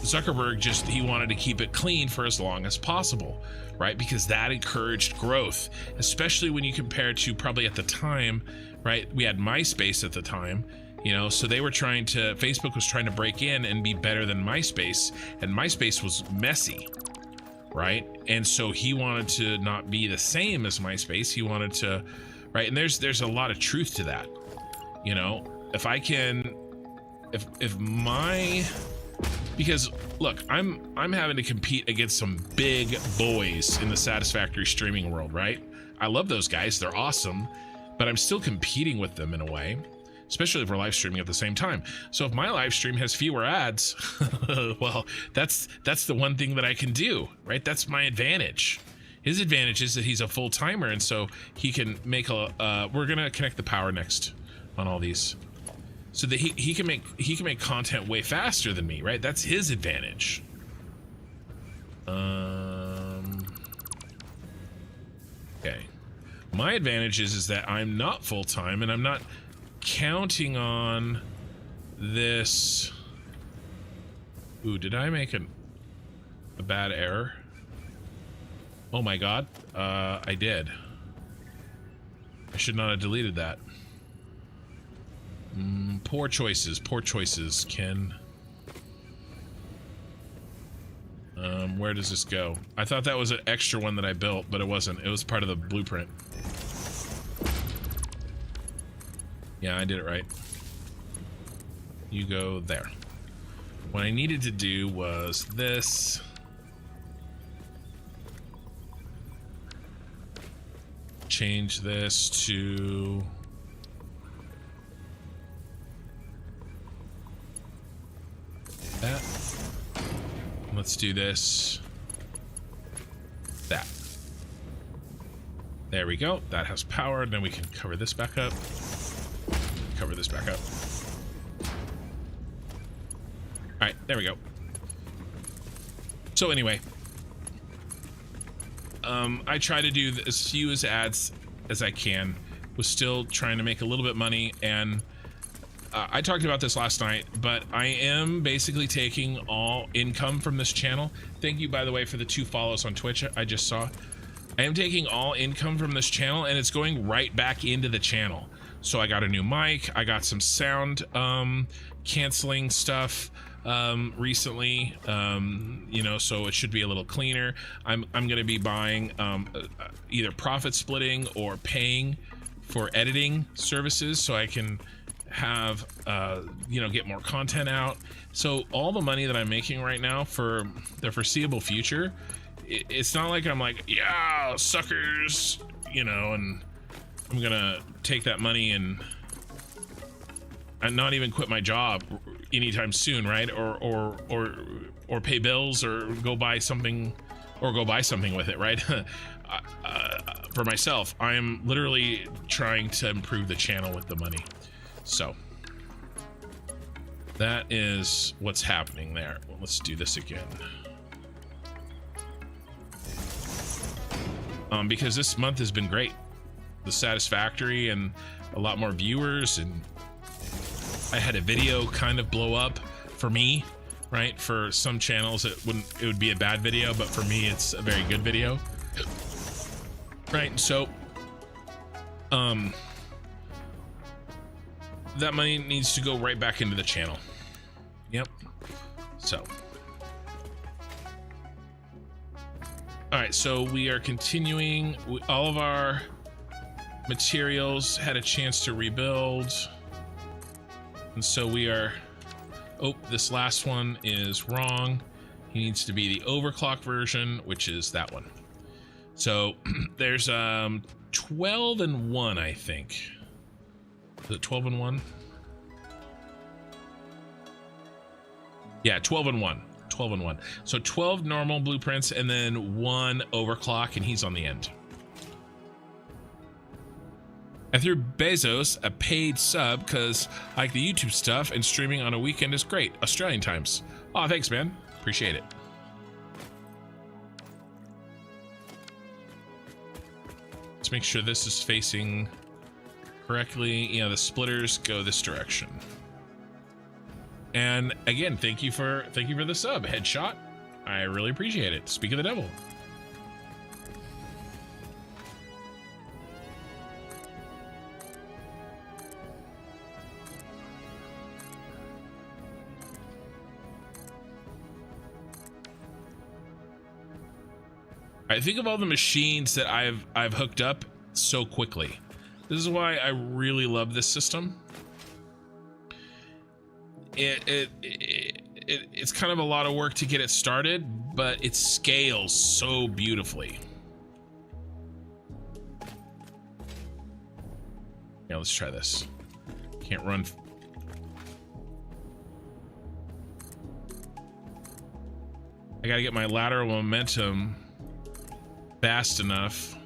Zuckerberg he wanted to keep it clean for as long as possible, right? Because that encouraged growth, especially when you compare to probably at the time, right? We had MySpace at the time, you know, so Facebook was trying to break in and be better than MySpace, and MySpace was messy, right? And so he wanted to not be the same as MySpace. He wanted to, right? And there's a lot of truth to that. You know, if I can, if my, because look, I'm having to compete against some big boys in the Satisfactory streaming world, right? I love those guys, they're awesome, but I'm still competing with them in a way, especially if we're live streaming at the same time. So if my live stream has fewer ads, well, that's the one thing that I can do, right? That's my advantage. His advantage is that he's a full-timer, and so he can make a, we're gonna connect the power next on all these, so that he can make content way faster than me, right? That's his advantage. Okay. My advantage is that I'm not full-time, and I'm not counting on this. Ooh, did I make a bad error? Oh my god, I did. I should not have deleted that. Poor choices, Ken. Where does this go? I thought that was an extra one that I built, but it wasn't. It was part of the blueprint. Yeah, I did it right. You go there. What I needed to do was this. Change this to that. Let's do this. That. There we go. That has power. Then we can cover this back up. Cover this back up. All right, there we go. So anyway, I try to do as few ads as I can. Was still trying to make a little bit money, and I talked about this last night, but I am basically taking all income from this channel. Thank you, by the way, for the 2 follows on Twitch I just saw. I am taking all income from this channel, and it's going right back into the channel. So I got a new mic, I got some sound canceling stuff recently, you know, so it should be a little cleaner. I'm going to be buying either profit splitting or paying for editing services so I can have you know, get more content out. So all the money that I'm making right now for the foreseeable future, it's not like I'm like, yeah, suckers, you know, and I'm gonna take that money and not even quit my job anytime soon, right? Or pay bills or go buy something with it, right? For myself, I am literally trying to improve the channel with the money. So that is what's happening there. Well, let's do this again. Because this month has been great. The Satisfactory and a lot more viewers, and I had a video kind of blow up for me, right? For some channels it would be a bad video, but for me it's a very good video. Right, so that money needs to go right back into the channel. Yep. So all right, so we are continuing. All of our materials had a chance to rebuild, and so we are, oh, this last one is wrong. He needs to be the overclock version, which is that one. So there's 12 and 1, I think. Is it 12 and 1? Yeah, 12 and 1. 12 and 1. So 12 normal blueprints and then 1 overclock, and he's on the end. I threw Bezos a paid sub because I like the YouTube stuff, and streaming on a weekend is great. Australian times. Oh, thanks, man. Appreciate it. Let's make sure this is facing correctly. You know, the splitters go this direction. And again, thank you for the sub, Headshot. I really appreciate it. Speak of the devil. I think of all the machines that I've hooked up so quickly. This is why I really love this system. It's kind of a lot of work to get it started, but it scales so beautifully. Yeah, let's try this. Can't run. I gotta get my lateral momentum fast enough.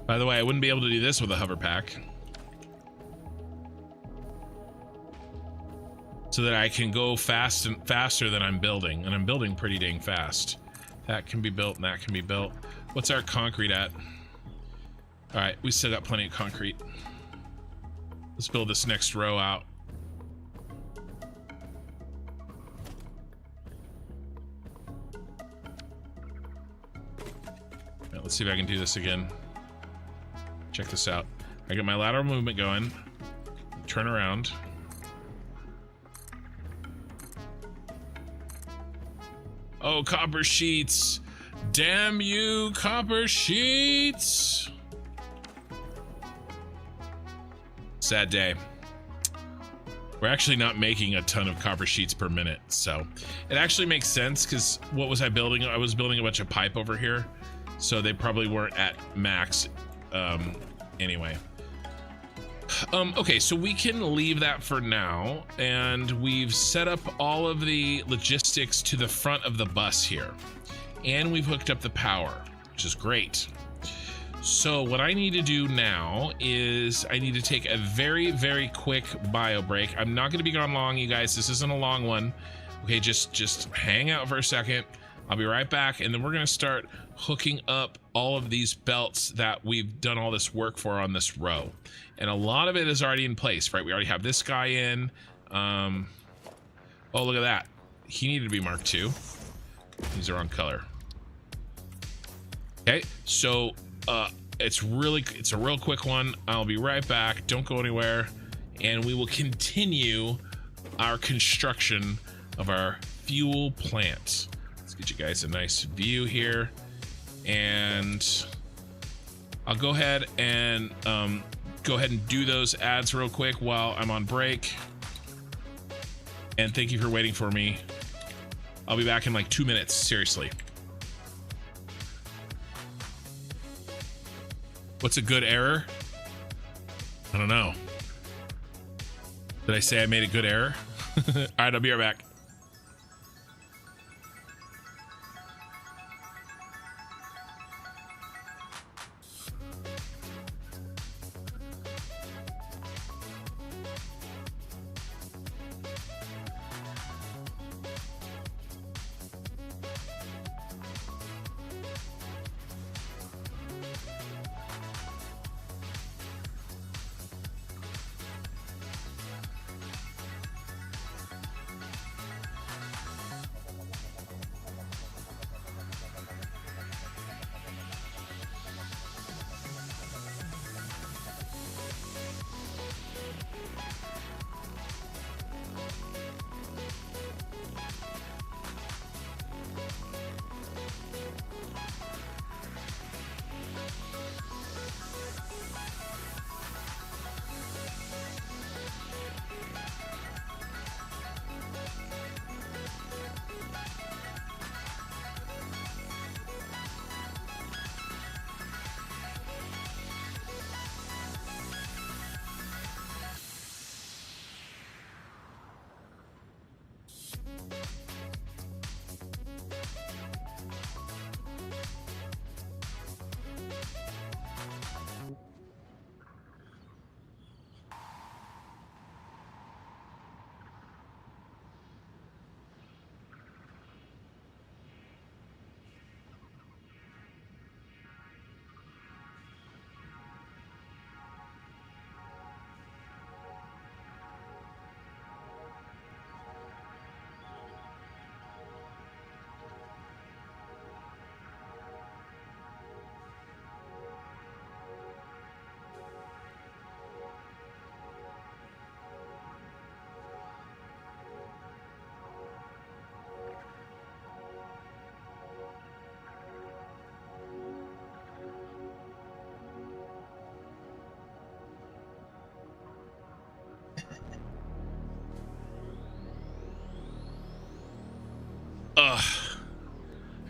By the way, I wouldn't be able to do this with a hover pack. So that I can go faster than I'm building, and I'm building pretty dang fast. That can be built and that can be built. What's our concrete at? All right, we still got plenty of concrete. Let's build this next row out. Now, let's see if I can do this again. Check this out. I get my lateral movement going. Turn around. Oh, copper sheets. Damn you, copper sheets. Sad day. We're actually not making a ton of copper sheets per minute, so it actually makes sense because what was I building? I was building a bunch of pipe over here, so they probably weren't at max anyway. Okay, so we can leave that for now, and we've set up all of the logistics to the front of the bus here, and we've hooked up the power, which is great. So what I need to do now is I need to take a very, very quick bio break. I'm not going to be gone long, you guys. This isn't a long one. Okay, just hang out for a second. I'll be right back, and then we're going to start hooking up all of these belts that we've done all this work for on this row. And a lot of it is already in place, right? We already have this guy in. Oh, look at that. He needed to be marked too. He's the wrong color. Okay, so it's a real quick one. I'll be right back. Don't go anywhere. And we will continue our construction of our fuel plant. Let's get you guys a nice view here. And I'll go ahead and do those ads real quick while I'm on break. And thank you for waiting for me. I'll be back in like 2 minutes, seriously. What's a good error? I don't know. Did I say I made a good error? All right, I'll be right back.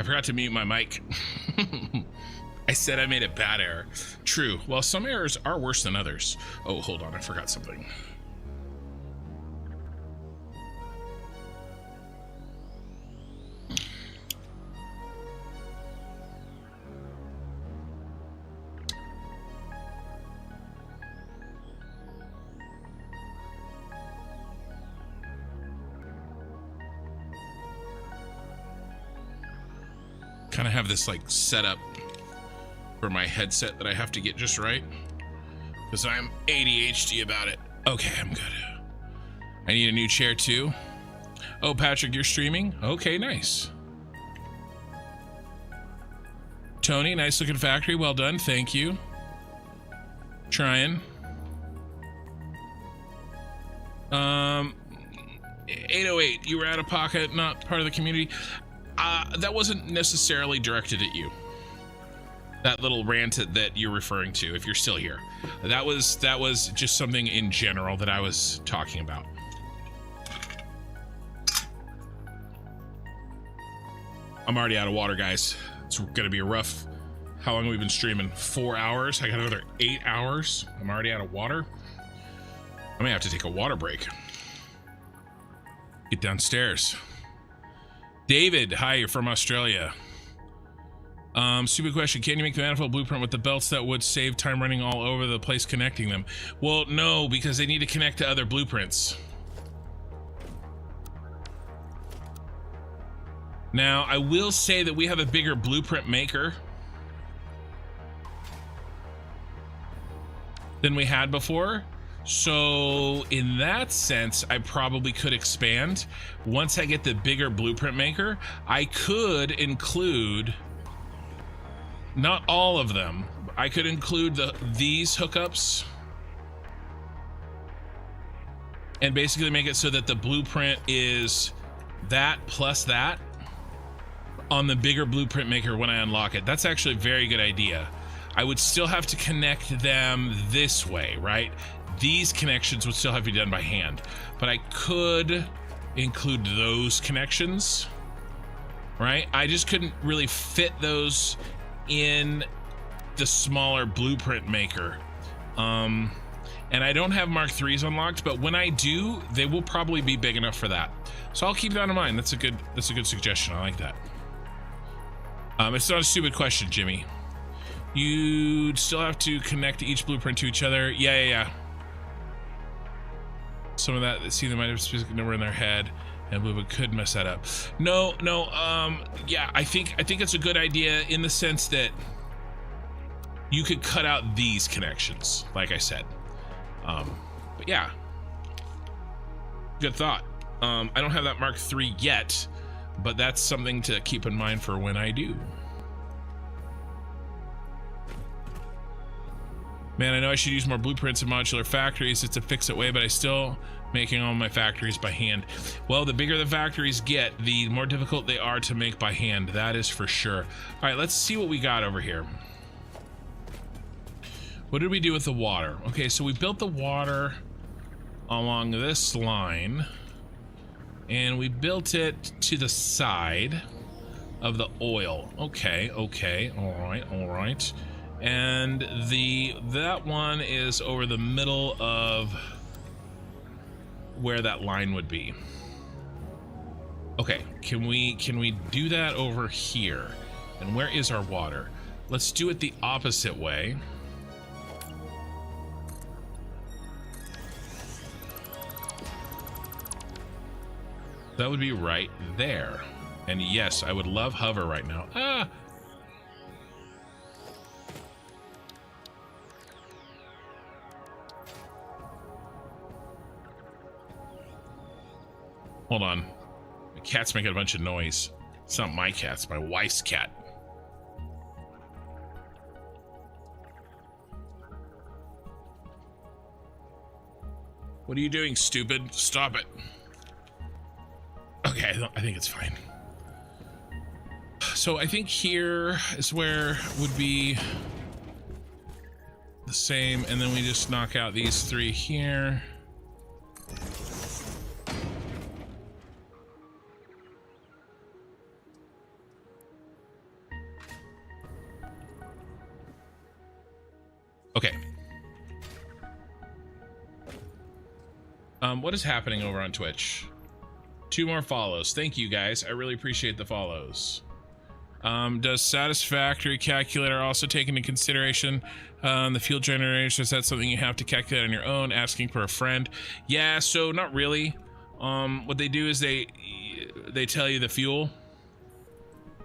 forgot to mute my mic. I said I made a bad error. True. Well, some errors are worse than others. Oh, hold on. I forgot something. Kind of have this like setup for my headset that I have to get just right because I'm ADHD about it. Okay, I'm good. I need a new chair too. Oh, Patrick, you're streaming? Okay, nice. Tony, nice looking factory. Well done. Thank you. Trying. 808, you were out of pocket, not part of the community. That wasn't necessarily directed at you. That little rant that you're referring to, if you're still here, that was just something in general that I was talking about. I'm already out of water, guys. It's gonna be a rough. How long have we been streaming? 4 hours. I got another 8 hours. I'm already out of water. I may have to take a water break. Get downstairs. David, hi, you're from Australia. Stupid question. Can you make the manifold blueprint with the belts that would save time running all over the place connecting them? Well, no, because they need to connect to other blueprints. Now, I will say that we have a bigger blueprint maker than we had before. So in that sense, I probably could expand. Once I get the bigger blueprint maker, I could include, not all of them, I could include these hookups and basically make it so that the blueprint is that plus that on the bigger blueprint maker when I unlock it. That's actually a very good idea. I would still have to connect them this way, right? These connections would still have to be done by hand, but I could include those connections, right? I just couldn't really fit those in the smaller blueprint maker. And I don't have Mark IIIs unlocked, but when I do, they will probably be big enough for that. So I'll keep that in mind. That's a good suggestion. I like that. It's not a stupid question, Jimmy. You'd still have to connect each blueprint to each other. Yeah. Some of that, see, they might have a specific number in their head, and blueprint could mess that up. No. Yeah, I think it's a good idea in the sense that you could cut out these connections, like I said. But yeah, good thought. I don't have that Mark III yet, but that's something to keep in mind for when I do. Man, I know I should use more blueprints in modular factories. It's a fix-it way, but I still making all my factories by hand. Well, the bigger the factories get, the more difficult they are to make by hand. That is for sure. All right, let's see what we got over here. What did we do with the water? Okay, so we built the water along this line, and we built it to the side of the oil. Okay, all right. And that one is over the middle of where that line would be. Okay, can we do that over here? And where is our water? Let's do it the opposite way. That would be right there. And yes, I would love hover right now. Hold on. The cat's making a bunch of noise. It's not my cat, it's my wife's cat. What are you doing, stupid? Stop it. Okay, I think it's fine. So I think here is where would be the same, and then we just knock out these three here. Okay. What is happening over on Twitch? 2 more follows. Thank you guys. I really appreciate the follows. Does Satisfactory calculator also take into consideration the fuel generation? Is that something you have to calculate on your own, asking for a friend? Yeah, so not really. What they do is they tell you the fuel,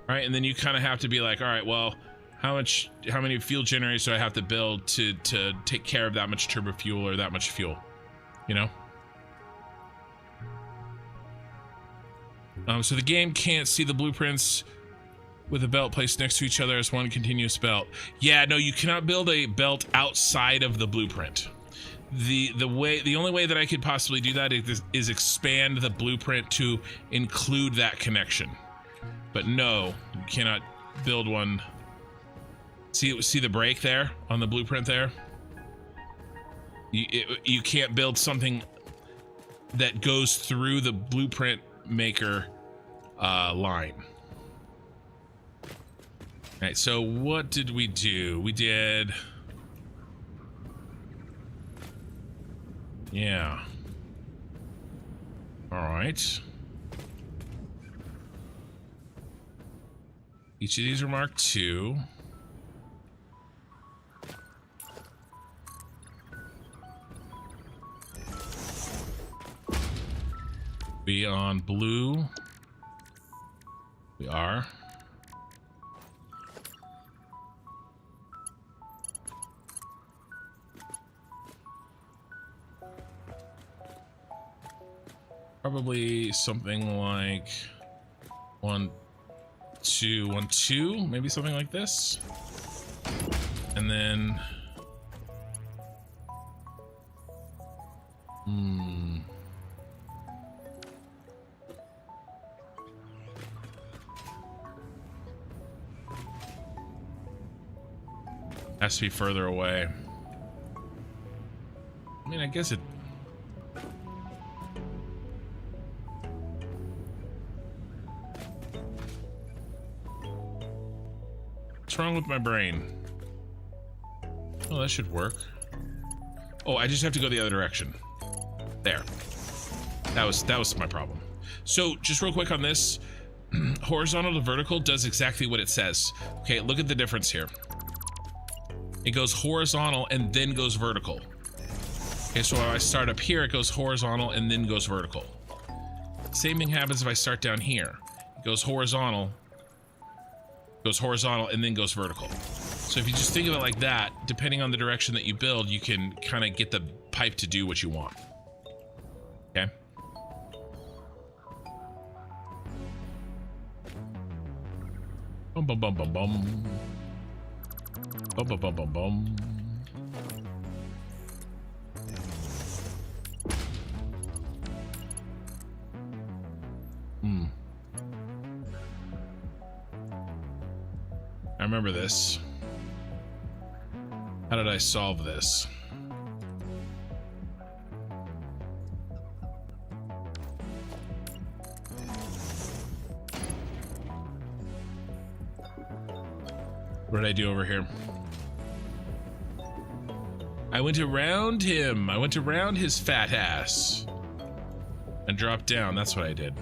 right? And then you kind of have to be like, all right, well, how many fuel generators do I have to build to take care of that much turbo fuel or that much fuel, you know? So the game can't see the blueprints with a belt placed next to each other as one continuous belt. Yeah, no, you cannot build a belt outside of the blueprint. The only way that I could possibly do that is expand the blueprint to include that connection. But no, you cannot build one. See the break there on the blueprint there? You can't build something that goes through the blueprint maker line. All right, so what did we do? We did, yeah. All right. Each of these are Mark II. Be on blue. We are. Probably something like 1, 2, 1, 2, maybe something like this. And then has to be further away. I mean, I guess it. What's wrong with my brain? Oh, that should work. Oh, I just have to go the other direction. There. That was my problem. So, just real quick on this, horizontal to vertical does exactly what it says. Okay, look at the difference here. It goes horizontal and then goes vertical. Okay, so when I start up here, it goes horizontal and then goes vertical. Same thing happens if I start down here. It goes horizontal, and then goes vertical. So if you just think of it like that, depending on the direction that you build, you can kind of get the pipe to do what you want. Okay? Bum bum bum bum bum. Bum bum bum bum bum. I remember this. How did I solve this? What did I do over here? I went around him. I went around his fat ass and dropped down. That's what I did.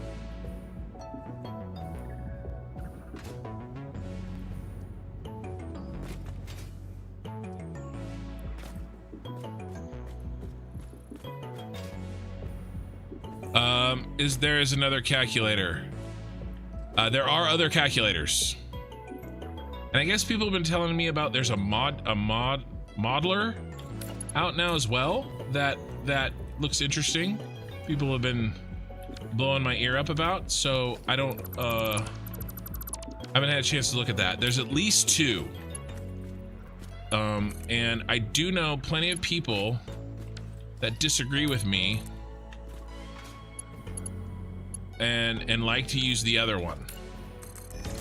There is another calculator. There are other calculators. And I guess people have been telling me about there's a modeler out now as well that looks interesting. People have been blowing my ear up about, so I haven't had a chance to look at that. There's at least 2. And I do know plenty of people that disagree with me and like to use the other one.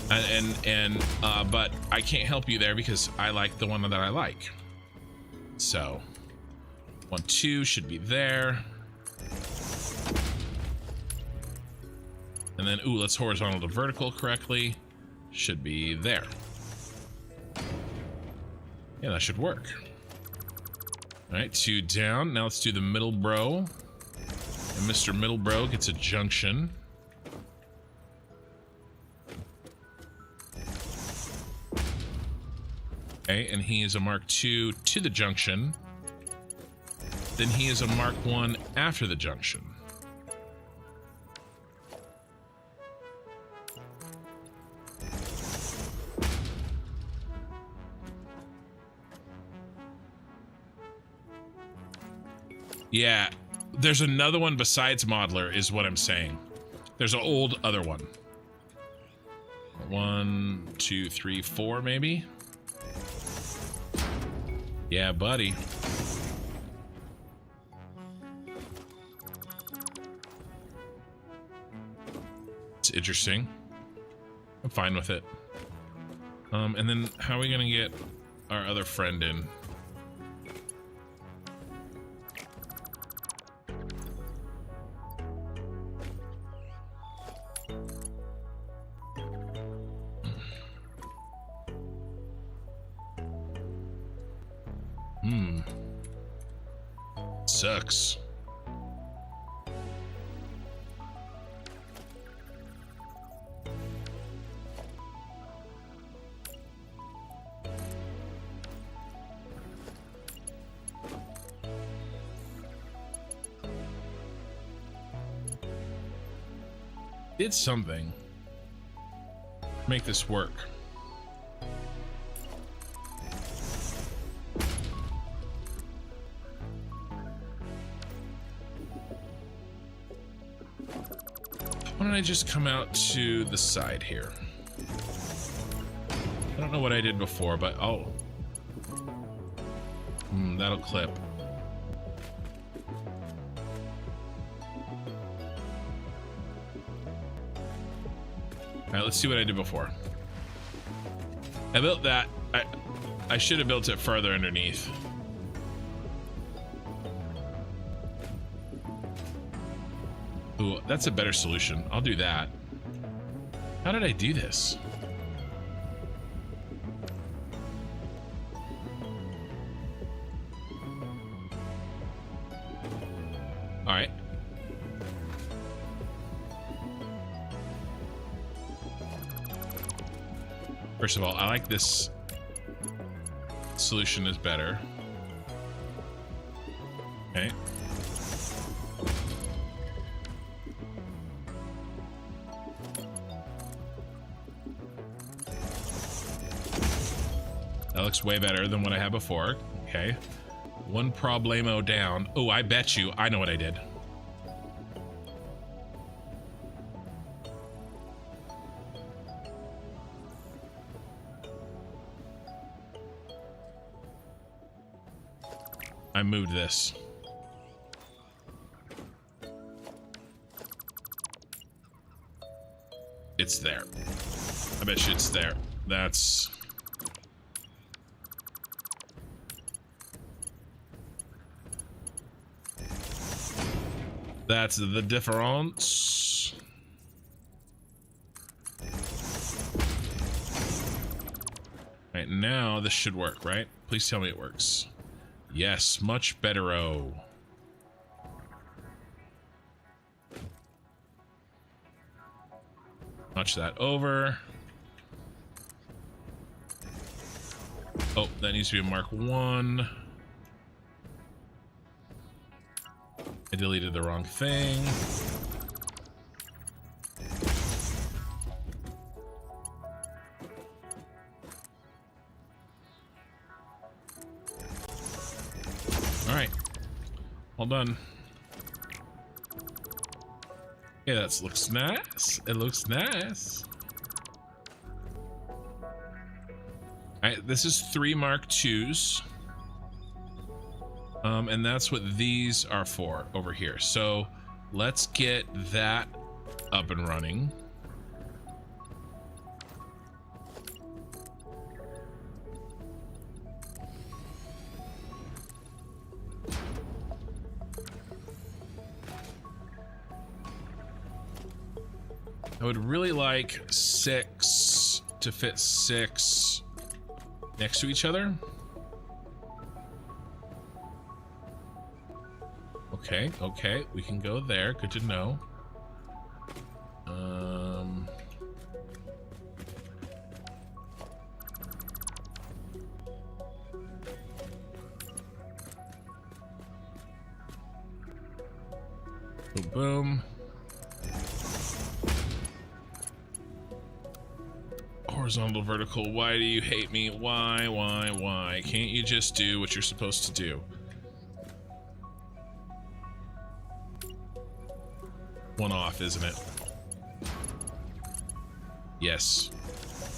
But I can't help you there because I like the one that I like. So 1, 2 should be there. And then, ooh, let's horizontal to vertical correctly. Should be there. Yeah, that should work. All right, 2 down. Now let's do the middle bro. And Mr. Middle Bro gets a junction. Okay, and he is a Mark II to the junction. Then he is a Mark I after the junction. Yeah, there's another one besides Modeler, is what I'm saying. There's an old other one. 1, 2, 3, 4, maybe? Yeah, buddy. It's interesting. I'm fine with it. And then how are we gonna get our other friend in? Sucks. Did something. Make this work. Why don't I just come out to the side here? I don't know what I did before, but oh. That'll clip. Alright, let's see what I did before. I built that. I should have built it further underneath. Ooh, that's a better solution. I'll do that. How did I do this? All right. First of all, I like this solution is better. Okay. That looks way better than what I had before. Okay. One problemo down. Oh, I bet you I know what I did. I moved this. It's there. I bet you it's there. That's the difference. Right, now this should work, right? Please tell me it works. Yes, much better-o. Notch that over. Oh, that needs to be a Mark 1. I deleted the wrong thing. All right, all done. Yeah, that looks nice. It looks nice. All right, this is 3 Mark IIs. And that's what these are for over here. So let's get that up and running. I would really like 6 to fit 6 next to each other. Okay, okay, we can go there. Good to know. Boom, boom. Horizontal, vertical. Why do you hate me? Why? Can't you just do what you're supposed to do? One off, isn't it? Yes.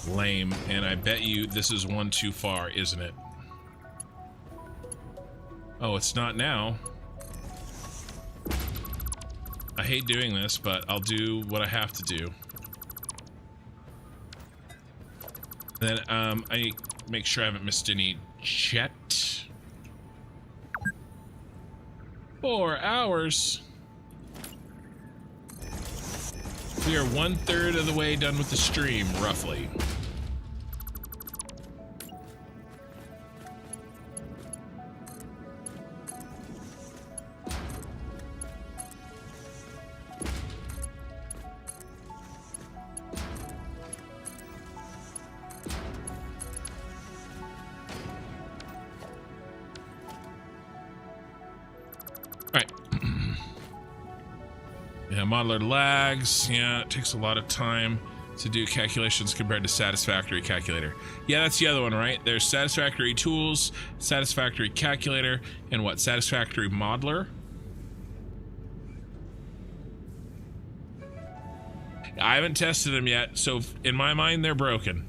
Lame. And I bet you this is one too far, isn't it? Oh, it's not now. I hate doing this, but I'll do what I have to do. Then, I make sure I haven't missed any chat. 4 hours. We are 1/3 of the way done with the stream, roughly. Modeler lags. Yeah, it takes a lot of time to do calculations compared to Satisfactory Calculator. Yeah, that's the other one, right? There's Satisfactory Tools, Satisfactory Calculator, and what? Satisfactory Modeler? I haven't tested them yet, so in my mind, they're broken.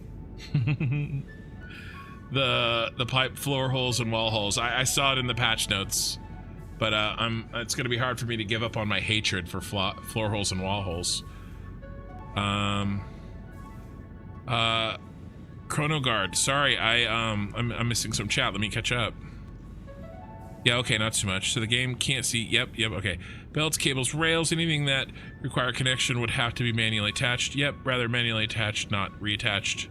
the pipe floor holes and wall holes. I saw it in the patch notes. But it's going to be hard for me to give up on my hatred for floor holes and wall holes. Chrono Guard. Sorry, I'm missing some chat. Let me catch up. Yeah, okay, not too much. So the game can't see. Yep, okay. Belts, cables, rails, anything that require connection would have to be manually attached. Yep, rather manually attached, not reattached.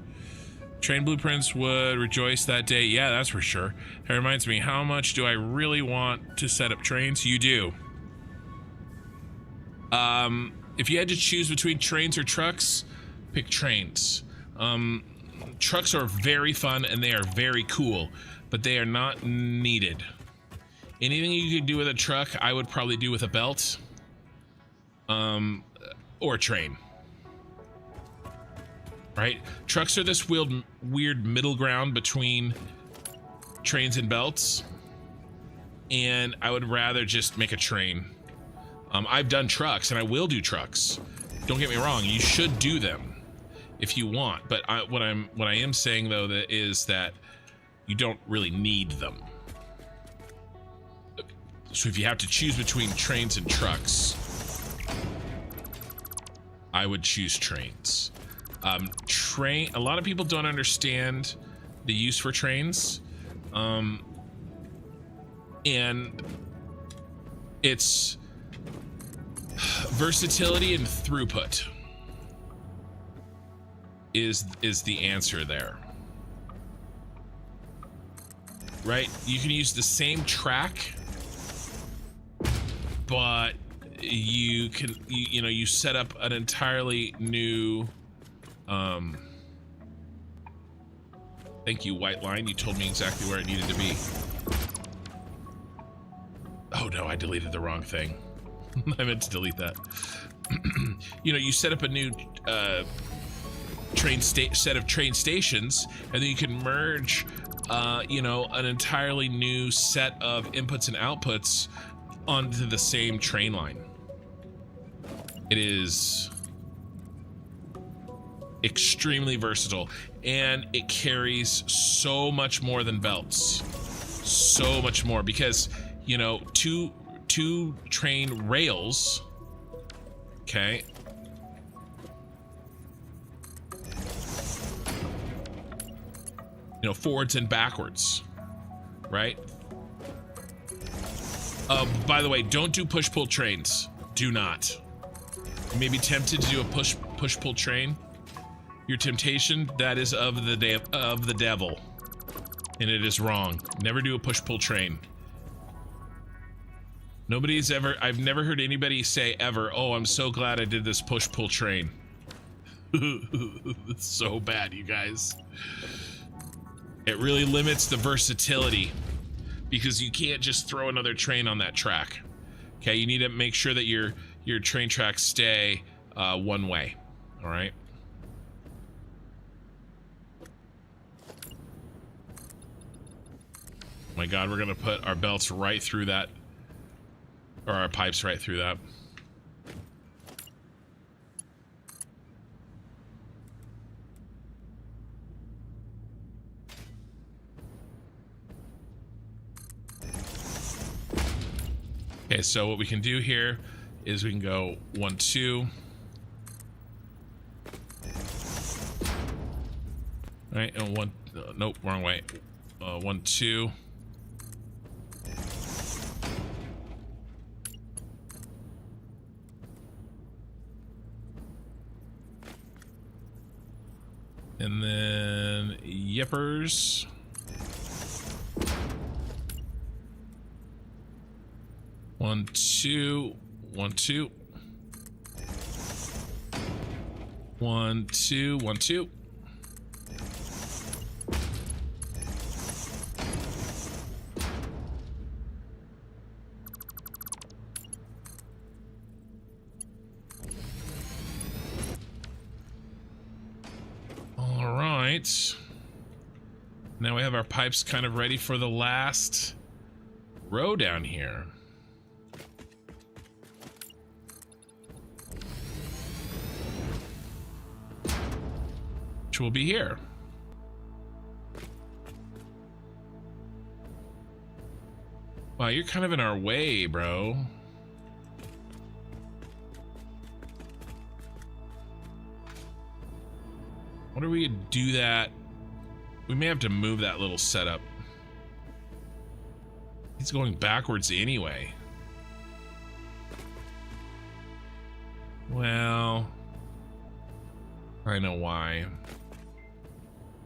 Train blueprints would rejoice that day. Yeah, that's for sure. That reminds me, how much do I really want to set up trains? You do. If you had to choose between trains or trucks, pick trains. Trucks are very fun and they are very cool, but they are not needed. Anything you could do with a truck, I would probably do with a belt. Or a train. Right? Trucks are this weird middle ground between trains and belts. And I would rather just make a train. I've done trucks and I will do trucks. Don't get me wrong, you should do them if you want. But what I am saying though is that you don't really need them. So if you have to choose between trains and trucks, I would choose trains. A lot of people don't understand the use for trains. And it's versatility and throughput is the answer there. Right? You can use the same track, but you can you set up an entirely new thank you, White Line. You told me exactly where it needed to be. Oh no, I deleted the wrong thing. I meant to delete that. You set up a new set of train stations, and then you can merge an entirely new set of inputs and outputs onto the same train line. It is extremely versatile, and it carries so much more than belts. So much more, because two train rails, okay, forwards and backwards, right? By the way, don't do push-pull trains. Do not. You may be tempted to do a push-pull train. Your temptation, that is of the devil, and it is wrong. Never do a push-pull train. I've never heard anybody say ever, oh, I'm so glad I did this push-pull train. It's so bad, you guys. It really limits the versatility because you can't just throw another train on that track. Okay, you need to make sure that your train tracks stay one way. All right. My God, we're gonna put our belts right through that, or our pipes right through that. Okay, so what we can do here is we can go 1, 2. Right, and 1, nope, wrong way. 1, 2. And then yippers. 1, 2, 1, 2. 1, 2, 1, 2. All right. Now we have our pipes kind of ready for the last row down here. Which will be here. Wow, you're kind of in our way, bro. What are we gonna do that? We may have to move that little setup. He's going backwards anyway. Well, I know why.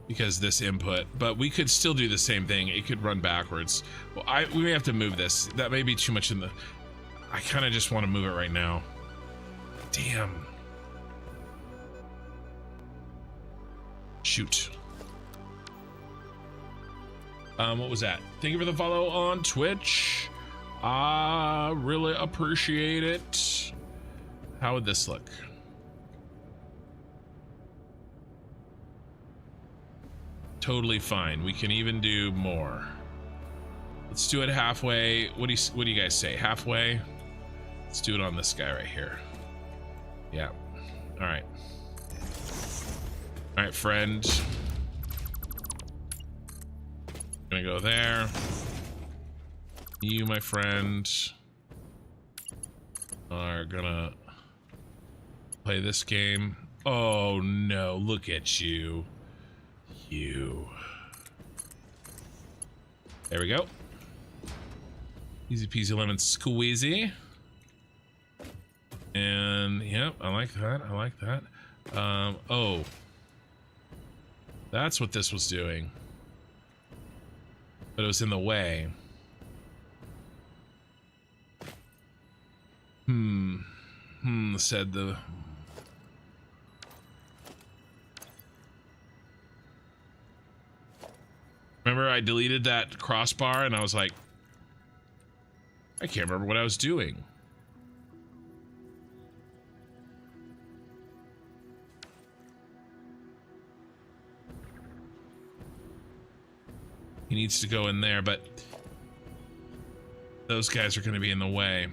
Because this input, but we could still do the same thing. It could run backwards. Well, we may have to move this. That may be too much in the... I kind of just want to move it right now. Damn. Shoot. What was that? Thank you for the follow on Twitch. I really appreciate it. How would this look? Totally fine. We can even do more. Let's do it halfway. What do you guys say? Halfway? Let's do it on this guy right here. Yeah. All right. All right, friend. Gonna go there. You, my friend, are gonna play this game. Oh no, look at you. You. There we go. Easy peasy lemon squeezy. And yep, I like that. I like that. Oh. That's what this was doing. But it was in the way. Said the... Remember I deleted that crossbar and I was like, I can't remember what I was doing. He needs to go in there, but those guys are going to be in the way.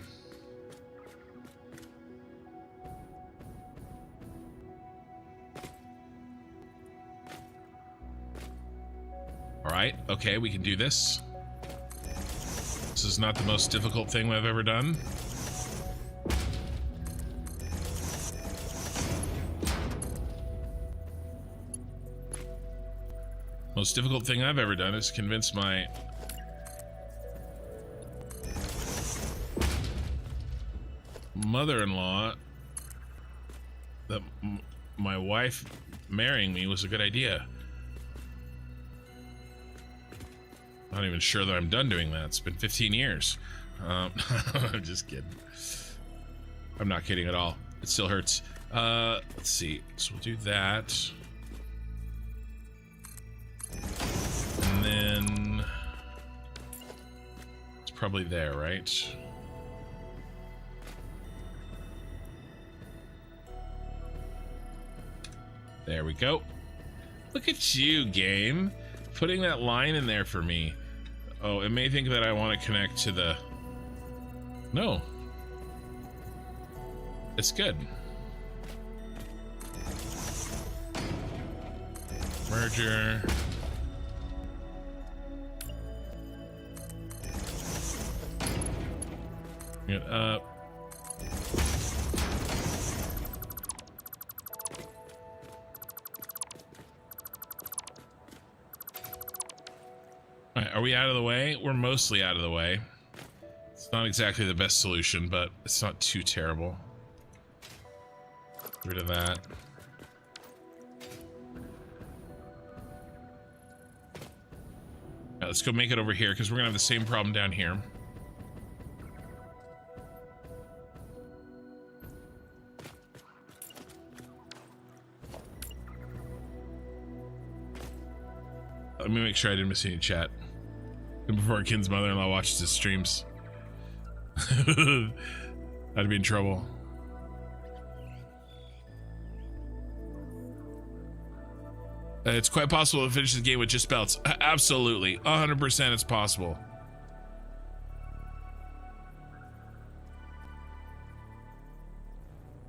All right, okay, we can do this. This is not the most difficult thing I've ever done. Most difficult thing I've ever done is convince my mother-in-law that my wife marrying me was a good idea. Not even sure that I'm done doing that. It's been 15 years. I'm just kidding. I'm not kidding at all. It still hurts. Let's see. So we'll do that. And then it's probably there, right? There we go. Look at you, game. Putting that line in there for me. Oh, it may think that I want to connect to the... No. It's good. Merger. Bring it up. All right, are we out of the way? We're mostly out of the way. It's not exactly the best solution, but it's not too terrible. Get rid of that. Let's go make it over here because we're gonna have the same problem down here. Let me make sure I didn't miss any chat before Ken's mother-in-law watches his streams. I'd be in trouble. It's quite possible to finish the game with just belts. Absolutely. 100% it's possible.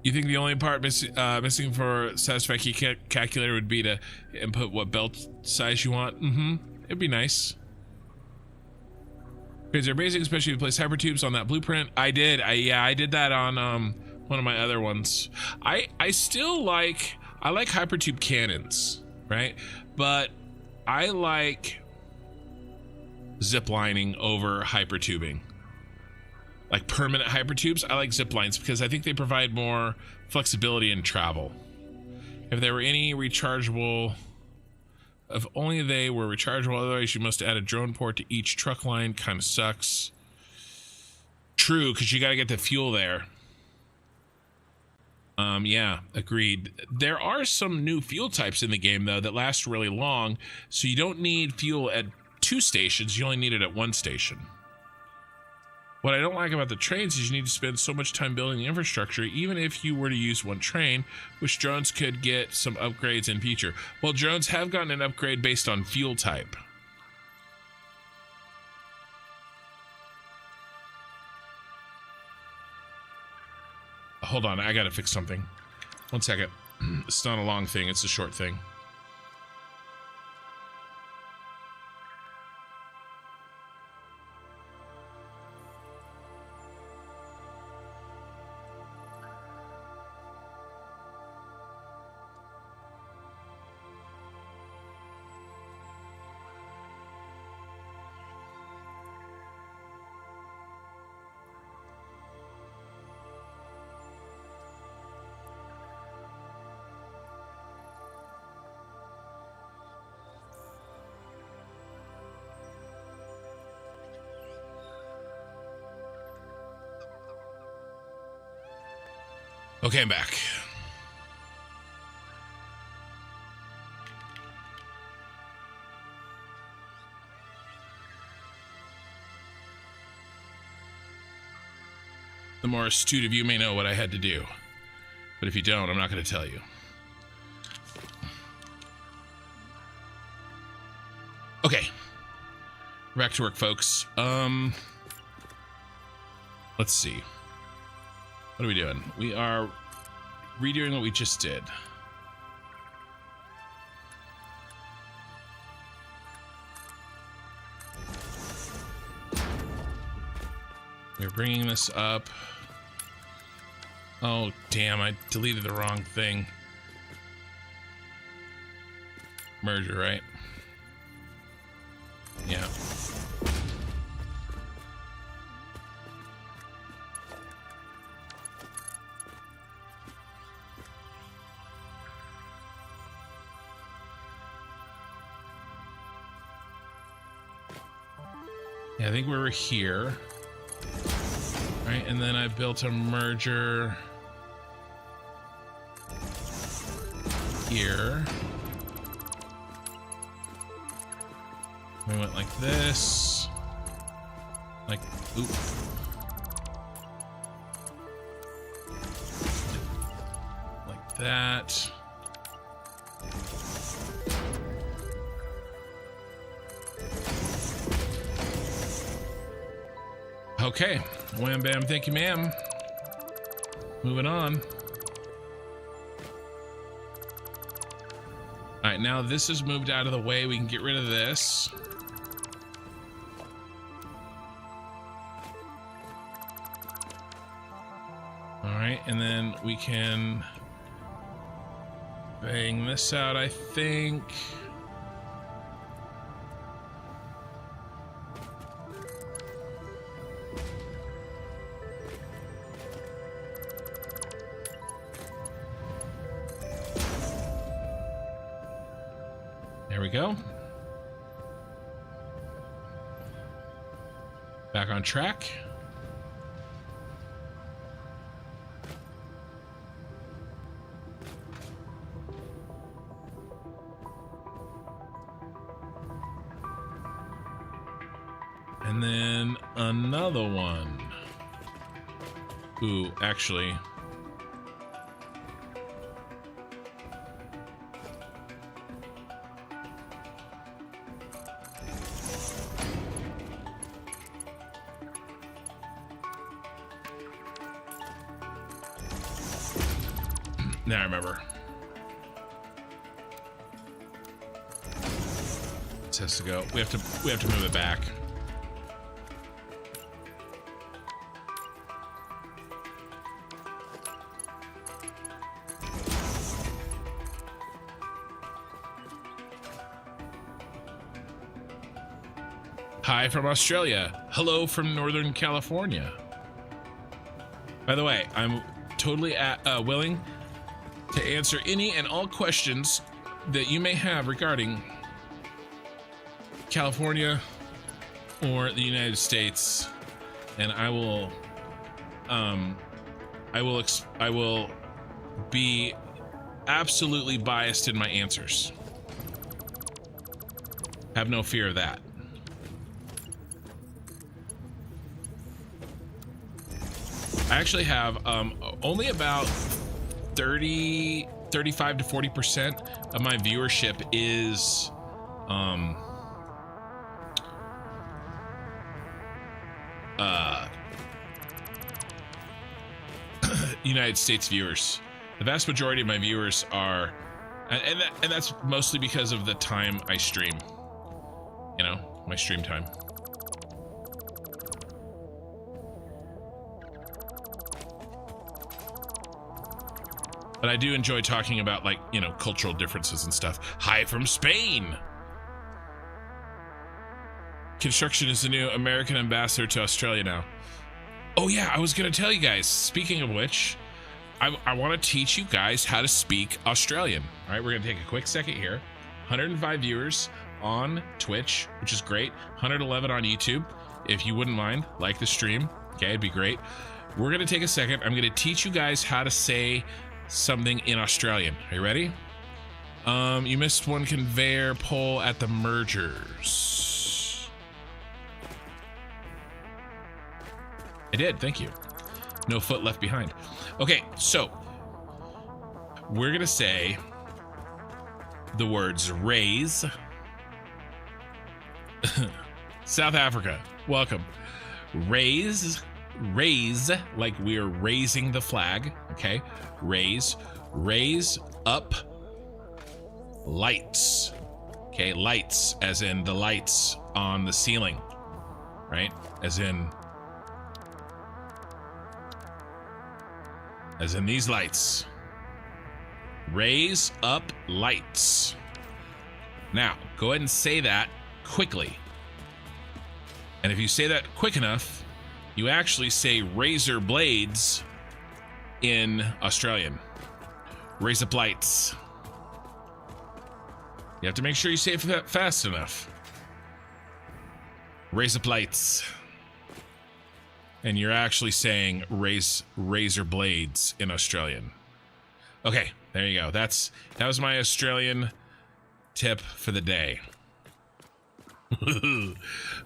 You think the only part missing for Satisfactory calculator would be to input what belt size you want? Mm-hmm. It'd be nice. Because they're basic, especially if you place hypertubes on that blueprint. I did. I did that on one of my other ones. I still like hypertube cannons. Right, but I like ziplining over hypertubing. Like permanent hypertubes, I like ziplines because I think they provide more flexibility in travel. If there were any rechargeable, if only they were rechargeable, otherwise you must add a drone port to each truck line. Kind of sucks. True, because you got to get the fuel there. Yeah, agreed. There are some new fuel types in the game though that last really long, so you don't need fuel at 2 stations, you only need it at 1 station. What I don't like about the trains is you need to spend so much time building the infrastructure, even if you were to use 1 train, which drones could get some upgrades in future. Well, drones have gotten an upgrade based on fuel type. Hold on, I gotta fix something. 1 second. It's not a long thing, it's a short thing. Okay, I'm back. The more astute of you may know what I had to do. But if you don't, I'm not going to tell you. Okay. Back to work, folks. Let's see. What are we doing? We are redoing what we just did. We're bringing this up. Oh, damn, I deleted the wrong thing. Merger, right? Yeah. Yeah, I think we were here. Right, and then I built a merger here. We went like this. Like, oop. Like that. Okay, wham bam, thank you ma'am. Moving on. All right, now this is moved out of the way. We can get rid of this. All right, and then we can bang this out, I think. There we go. Back on track. And then another one. Ooh, actually. Now I remember. This has to go. We have to move it back. Hi from Australia. Hello from Northern California. By the way, I'm totally willing to answer any and all questions that you may have regarding California or the United States, and I will be absolutely biased in my answers. Have no fear of that. I actually have only about 35 to 40% of my viewership is United States viewers. The vast majority of my viewers are, and that's mostly because of the time I stream. You know, my stream time. But I do enjoy talking about, like, you know, cultural differences and stuff. Hi from Spain. Construction is the new American ambassador to Australia now. Oh yeah, I was gonna tell you guys, speaking of which, I want to teach you guys how to speak Australian. All right, we're gonna take a quick second here. 105 viewers on Twitch, which is great. 111 on YouTube. If you wouldn't mind, like the stream. Okay, it'd be great. We're gonna take a second. I'm gonna teach you guys how to say something in Australian. Are you ready? You missed one conveyor pull at the mergers. I did, thank you. No foot left behind. Okay, so we're gonna say the words raise. South Africa, welcome. Raise, like we're raising the flag, okay? Raise up lights, okay? Lights, as in the lights on the ceiling, right? As in these lights. Raise up lights. Now, go ahead and say that quickly. And if you say that quick enough, you actually say razor blades in Australian. Raise up lights. You have to make sure you say it fast enough. Raise up lights. And you're actually saying razor blades in Australian. Okay, there you go. That was my Australian tip for the day.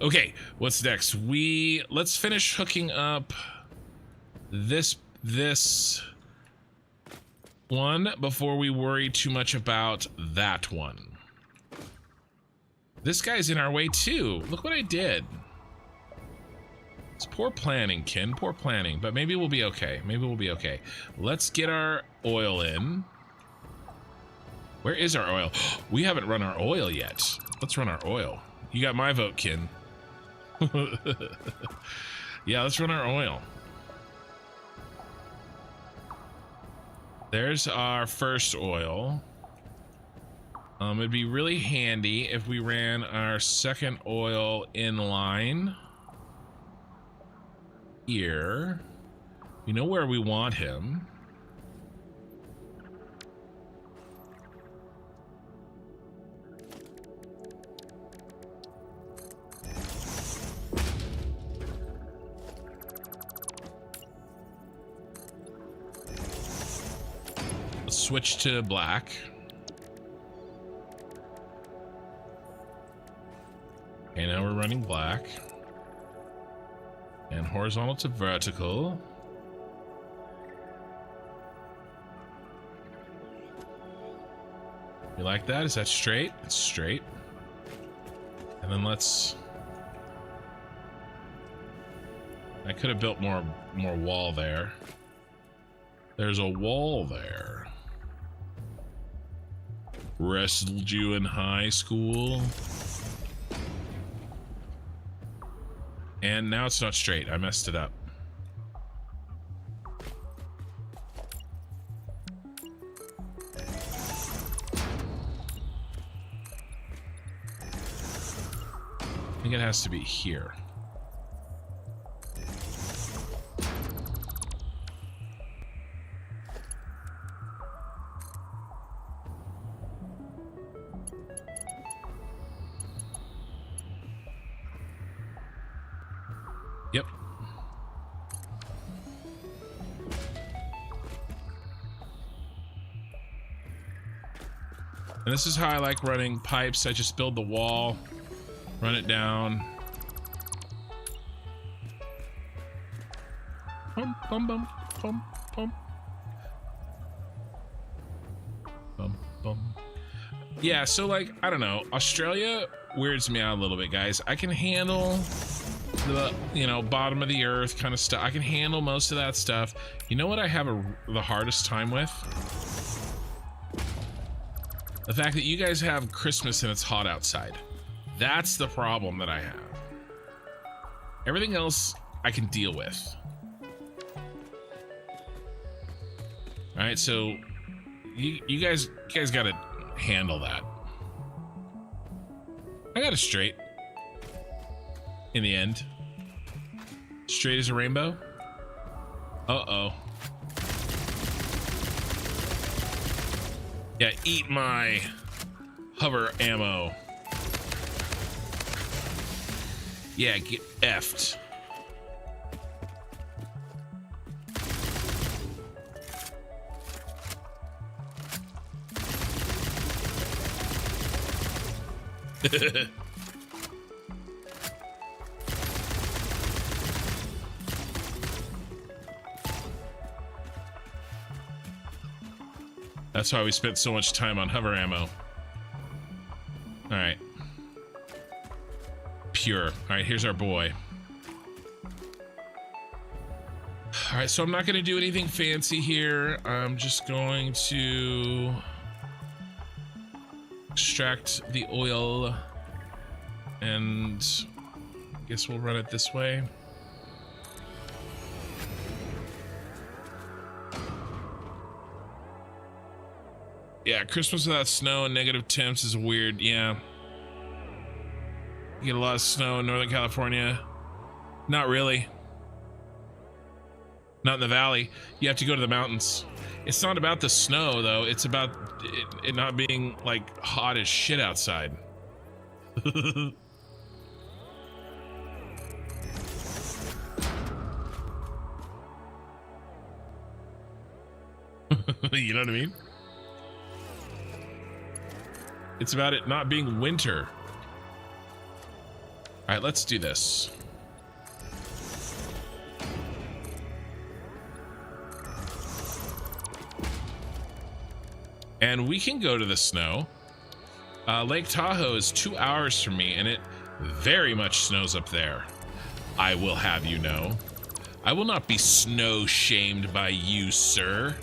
Okay, what's next? Let's finish hooking up this one before we worry too much about that one. This guy's in our way too. Look what I did. It's poor planning, Ken. Poor planning, but maybe we'll be okay. Maybe we'll be okay. Let's get our oil in. Where is our oil? We haven't run our oil yet. Let's run our oil. You got my vote, Ken. Yeah, let's run our oil. There's our first oil. It'd be really handy if we ran our second oil in line. Here. You know where we want him. Let's switch to black. Okay, now we're running black. And horizontal to vertical. You like that? Is that straight? It's straight. And then let's... I could have built more wall there. There's a wall there. Wrestled you in high school. And now it's not straight. I messed it up. I think it has to be here. Yep. And this is how I like running pipes. I just build the wall, run it down. Bum, bum, bum, bum, bum. Bum, bum. Yeah, so like, I don't know. Australia weirds me out a little bit, guys. I can handle the, you know, bottom of the earth kind of stuff. I can handle most of that stuff. You know what I have the hardest time with? The fact that you guys have Christmas and it's hot outside. That's the problem that I have. Everything else I can deal with. All right, so you guys gotta handle that. I got it straight. In the end. Straight as a rainbow. Uh-oh. Yeah, eat my hover ammo. Yeah, get effed. That's why we spent so much time on hover ammo. All right. Pure. All right, here's our boy. All right, so I'm not going to do anything fancy here. I'm just going to extract the oil, and I guess we'll run it this way. Yeah, Christmas without snow and negative temps is weird. Yeah. You get a lot of snow in Northern California. Not really. Not in the valley. You have to go to the mountains. It's not about the snow, though. It's about it not being, like, hot as shit outside. You know what I mean? It's about it not being winter. All right, let's do this. And we can go to the snow. Lake Tahoe is 2 hours from me, and it very much snows up there. I will have you know. I will not be snow shamed by you, sir.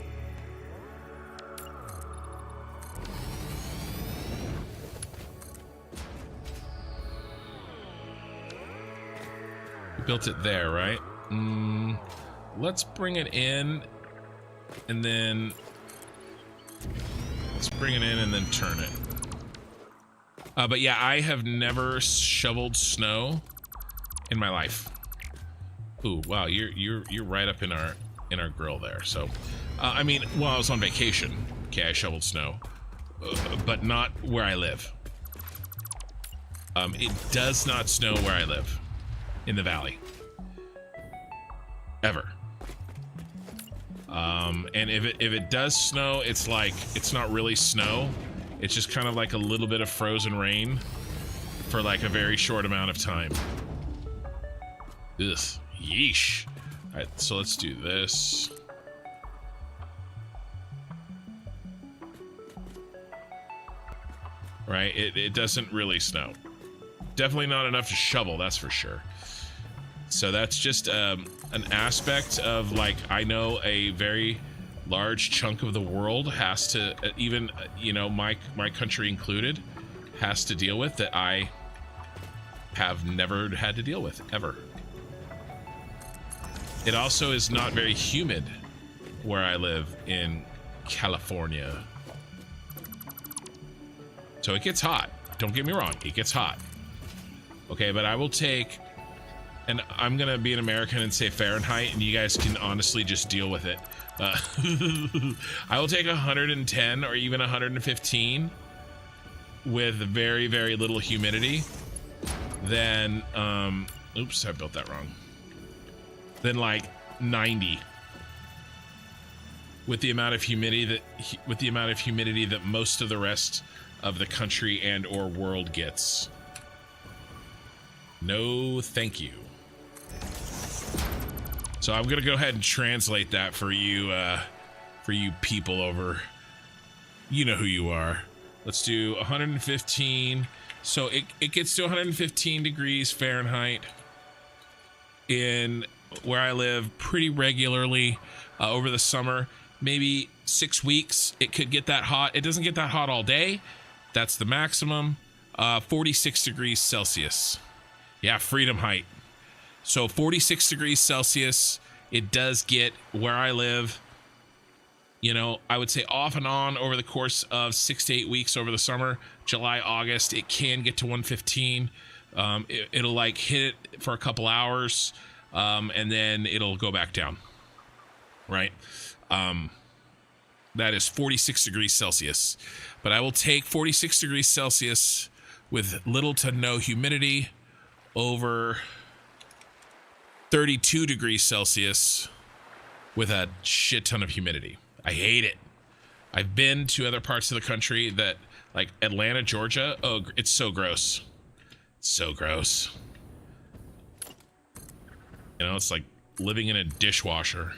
Built it there, right? Let's bring it in, and then let's bring it in and then turn it. But yeah, I have never shoveled snow in my life. Ooh, wow, you're right up in our grill there. So, I mean, while I was on vacation, okay, I shoveled snow, but not where I live. It does not snow where I live. In the valley, ever. And if it does snow, it's like it's not really snow. It's just kind of like a little bit of frozen rain for like a very short amount of time. Ugh, yeesh. All right, so let's do this. Right, it doesn't really snow. Definitely not enough to shovel, that's for sure. So that's just an aspect of, like, I know a very large chunk of the world has to, even, you know, my country included, has to deal with that I have never had to deal with, ever. It also is not very humid where I live in California. So it gets hot. Don't get me wrong, it gets hot. Okay, but I will take... And I'm gonna be an American and say Fahrenheit, and you guys can honestly just deal with it. I will take 110 or even 115 with very, very little humidity. Then, oops, I built that wrong. Then like 90 with the amount of humidity that most of the rest of the country and or world gets. No, thank you. So I'm gonna go ahead and translate that for you people over. You know who you are. Let's do 115. So it gets to 115 degrees Fahrenheit in where I live pretty regularly over the summer. Maybe 6 weeks it could get that hot. It doesn't get that hot all day. That's the maximum. 46 degrees Celsius. Yeah, freedom height. So 46 degrees Celsius, it does get where I live, you know, I would say off and on over the course of 6 to 8 weeks over the summer, July, August, it can get to 115. It'll like hit it for a couple hours, and then it'll go back down, right? That is 46 degrees Celsius. But I will take 46 degrees Celsius with little to no humidity over 32 degrees Celsius with a shit ton of humidity. I hate it. I've been to other parts of the country that, like Atlanta, Georgia. Oh, it's so gross. So gross. You know, it's like living in a dishwasher.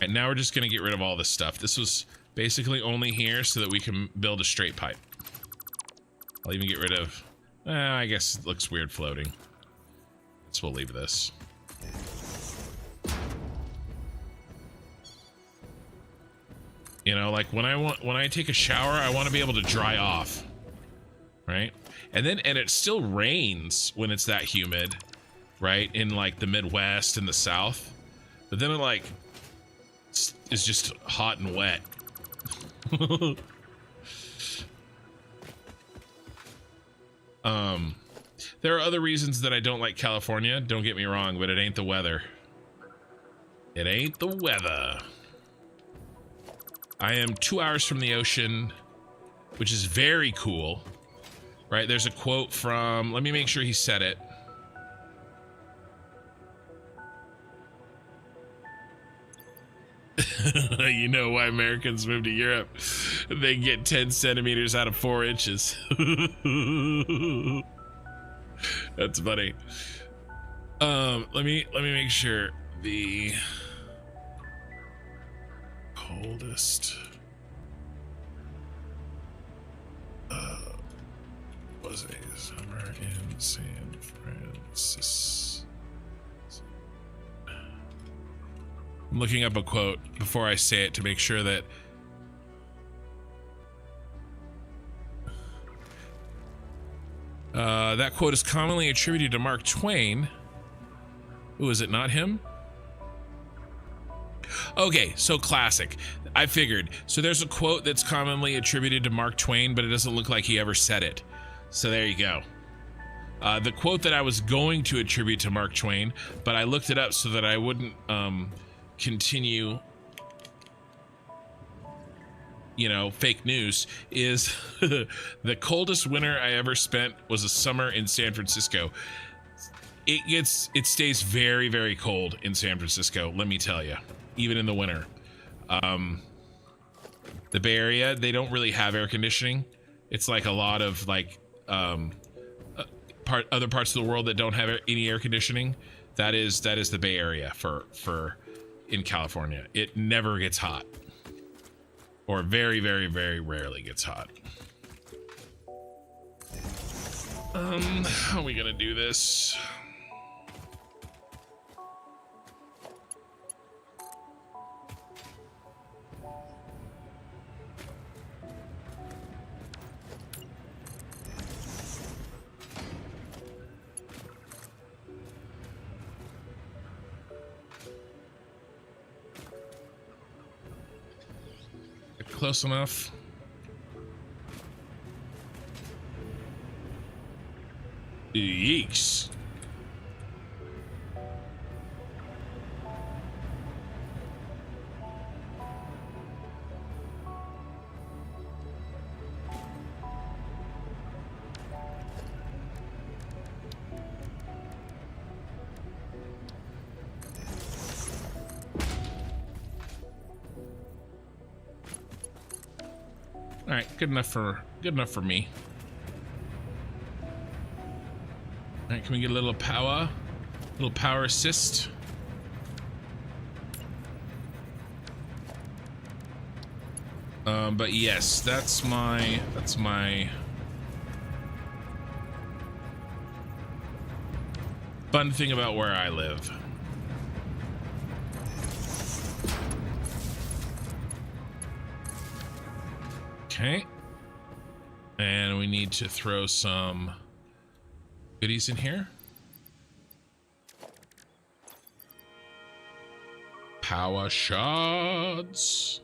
And now we're just gonna get rid of all this stuff. This was basically only here so that we can build a straight pipe. I'll even get rid of, I guess it looks weird floating. So we'll leave this. You know, like when I take a shower, I want to be able to dry off, right? And it still rains when it's that humid, right? In like the Midwest and the South, but then it like is just hot and wet. There are other reasons that I don't like California, don't get me wrong, but it ain't the weather. It ain't the weather. I am 2 hours from the ocean, which is very cool, right? There's a quote from, let me make sure he said it. You know why Americans move to Europe? They get 10 centimeters out of 4 inches. That's funny. Let me make sure. The coldest was a summer in San Francisco. I'm looking up a quote before I say it to make sure that that quote is commonly attributed to Mark Twain. Ooh, is it not him? Okay, so classic. I figured. So there's a quote that's commonly attributed to Mark Twain, but it doesn't look like he ever said it. So there you go. The quote that I was going to attribute to Mark Twain, but I looked it up so that I wouldn't continue, you know, fake news, is the coldest winter I ever spent was a summer in San Francisco. It stays very, very cold in San Francisco, let me tell you, even in the winter. The Bay Area, they don't really have air conditioning. It's like a lot of like other parts of the world that don't have any air conditioning. That is the Bay Area for in California. It never gets hot, or very, very, very rarely gets hot. How are we gonna do this? Close enough. Yeeks. All right, good enough for me. All right, can we get a little power assist? But yes, that's my fun thing about where I live. Okay, and we need to throw some goodies in here. Power shards.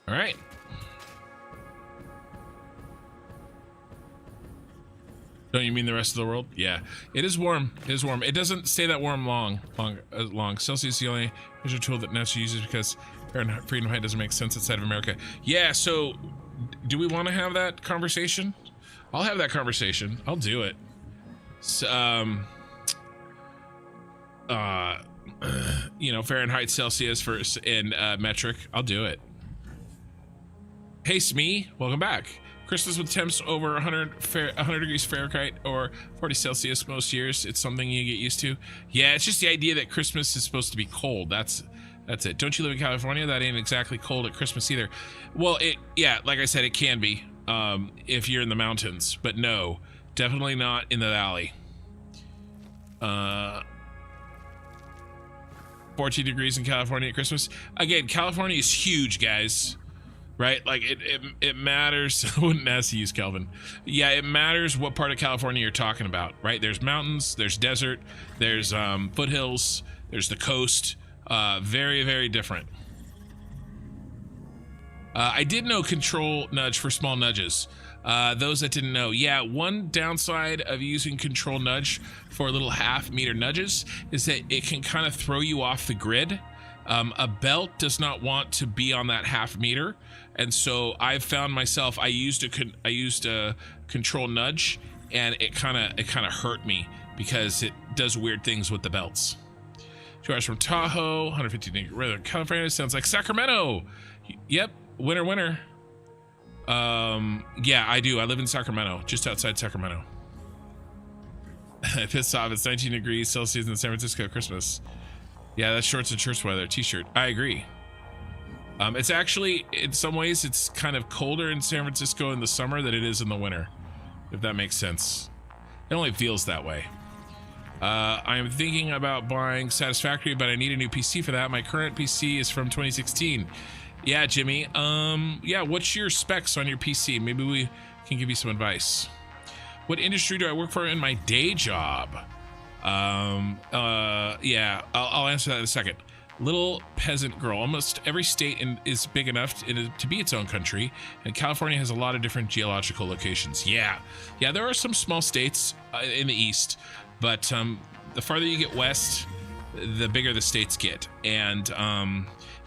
All right. Don't you mean the rest of the world? Yeah, it is warm. It is warm. It doesn't stay that warm long. Celsius is the only measure tool that NASA uses because Fahrenheit doesn't make sense outside of America. Yeah, so do we want to have that conversation? I'll have that conversation. I'll do it. So, you know, Fahrenheit, Celsius and metric. I'll do it. Hey, Smee, welcome back. Christmas with temps over 100 degrees Fahrenheit or 40 Celsius most years. It's something you get used to. Yeah, it's just the idea that Christmas is supposed to be cold. That's it. Don't you live in California? That ain't exactly cold at Christmas either. Well, yeah, like I said, it can be if you're in the mountains, but no, definitely not in the valley. 14 degrees in California at Christmas. Again, California is huge, guys. Right, like it matters. I wouldn't ask to use Kelvin. Yeah, it matters what part of California you're talking about, right? There's mountains, there's desert, there's foothills, there's the coast. Very, very different. I did know control nudge for small nudges. Those that didn't know, yeah, one downside of using control nudge for little half-meter nudges is that it can kind of throw you off the grid. A belt does not want to be on that half meter, and so I've found myself, I used a control nudge, and it kind of hurt me because it does weird things with the belts. 2 hours from Tahoe, 150 degree weather in California. Sounds like Sacramento. Yep, winter, winter. Yeah, I do. I live in Sacramento, just outside Sacramento. Pissed off. It's 19 degrees Celsius in San Francisco at Christmas. Yeah, that's shorts and shirts weather. T-shirt. I agree. It's actually, in some ways, it's kind of colder in San Francisco in the summer than it is in the winter, if that makes sense. It only feels that way. I am thinking about buying Satisfactory, but I need a new PC for that. My current PC is from 2016. Yeah, Jimmy. Yeah, what's your specs on your PC? Maybe we can give you some advice. What industry do I work for in my day job? Yeah, I'll answer that in a second. Little peasant girl. Almost every state is big enough to be its own country, and California has a lot of different geological locations. Yeah, there are some small states in the east, but the farther you get west, the bigger the states get. And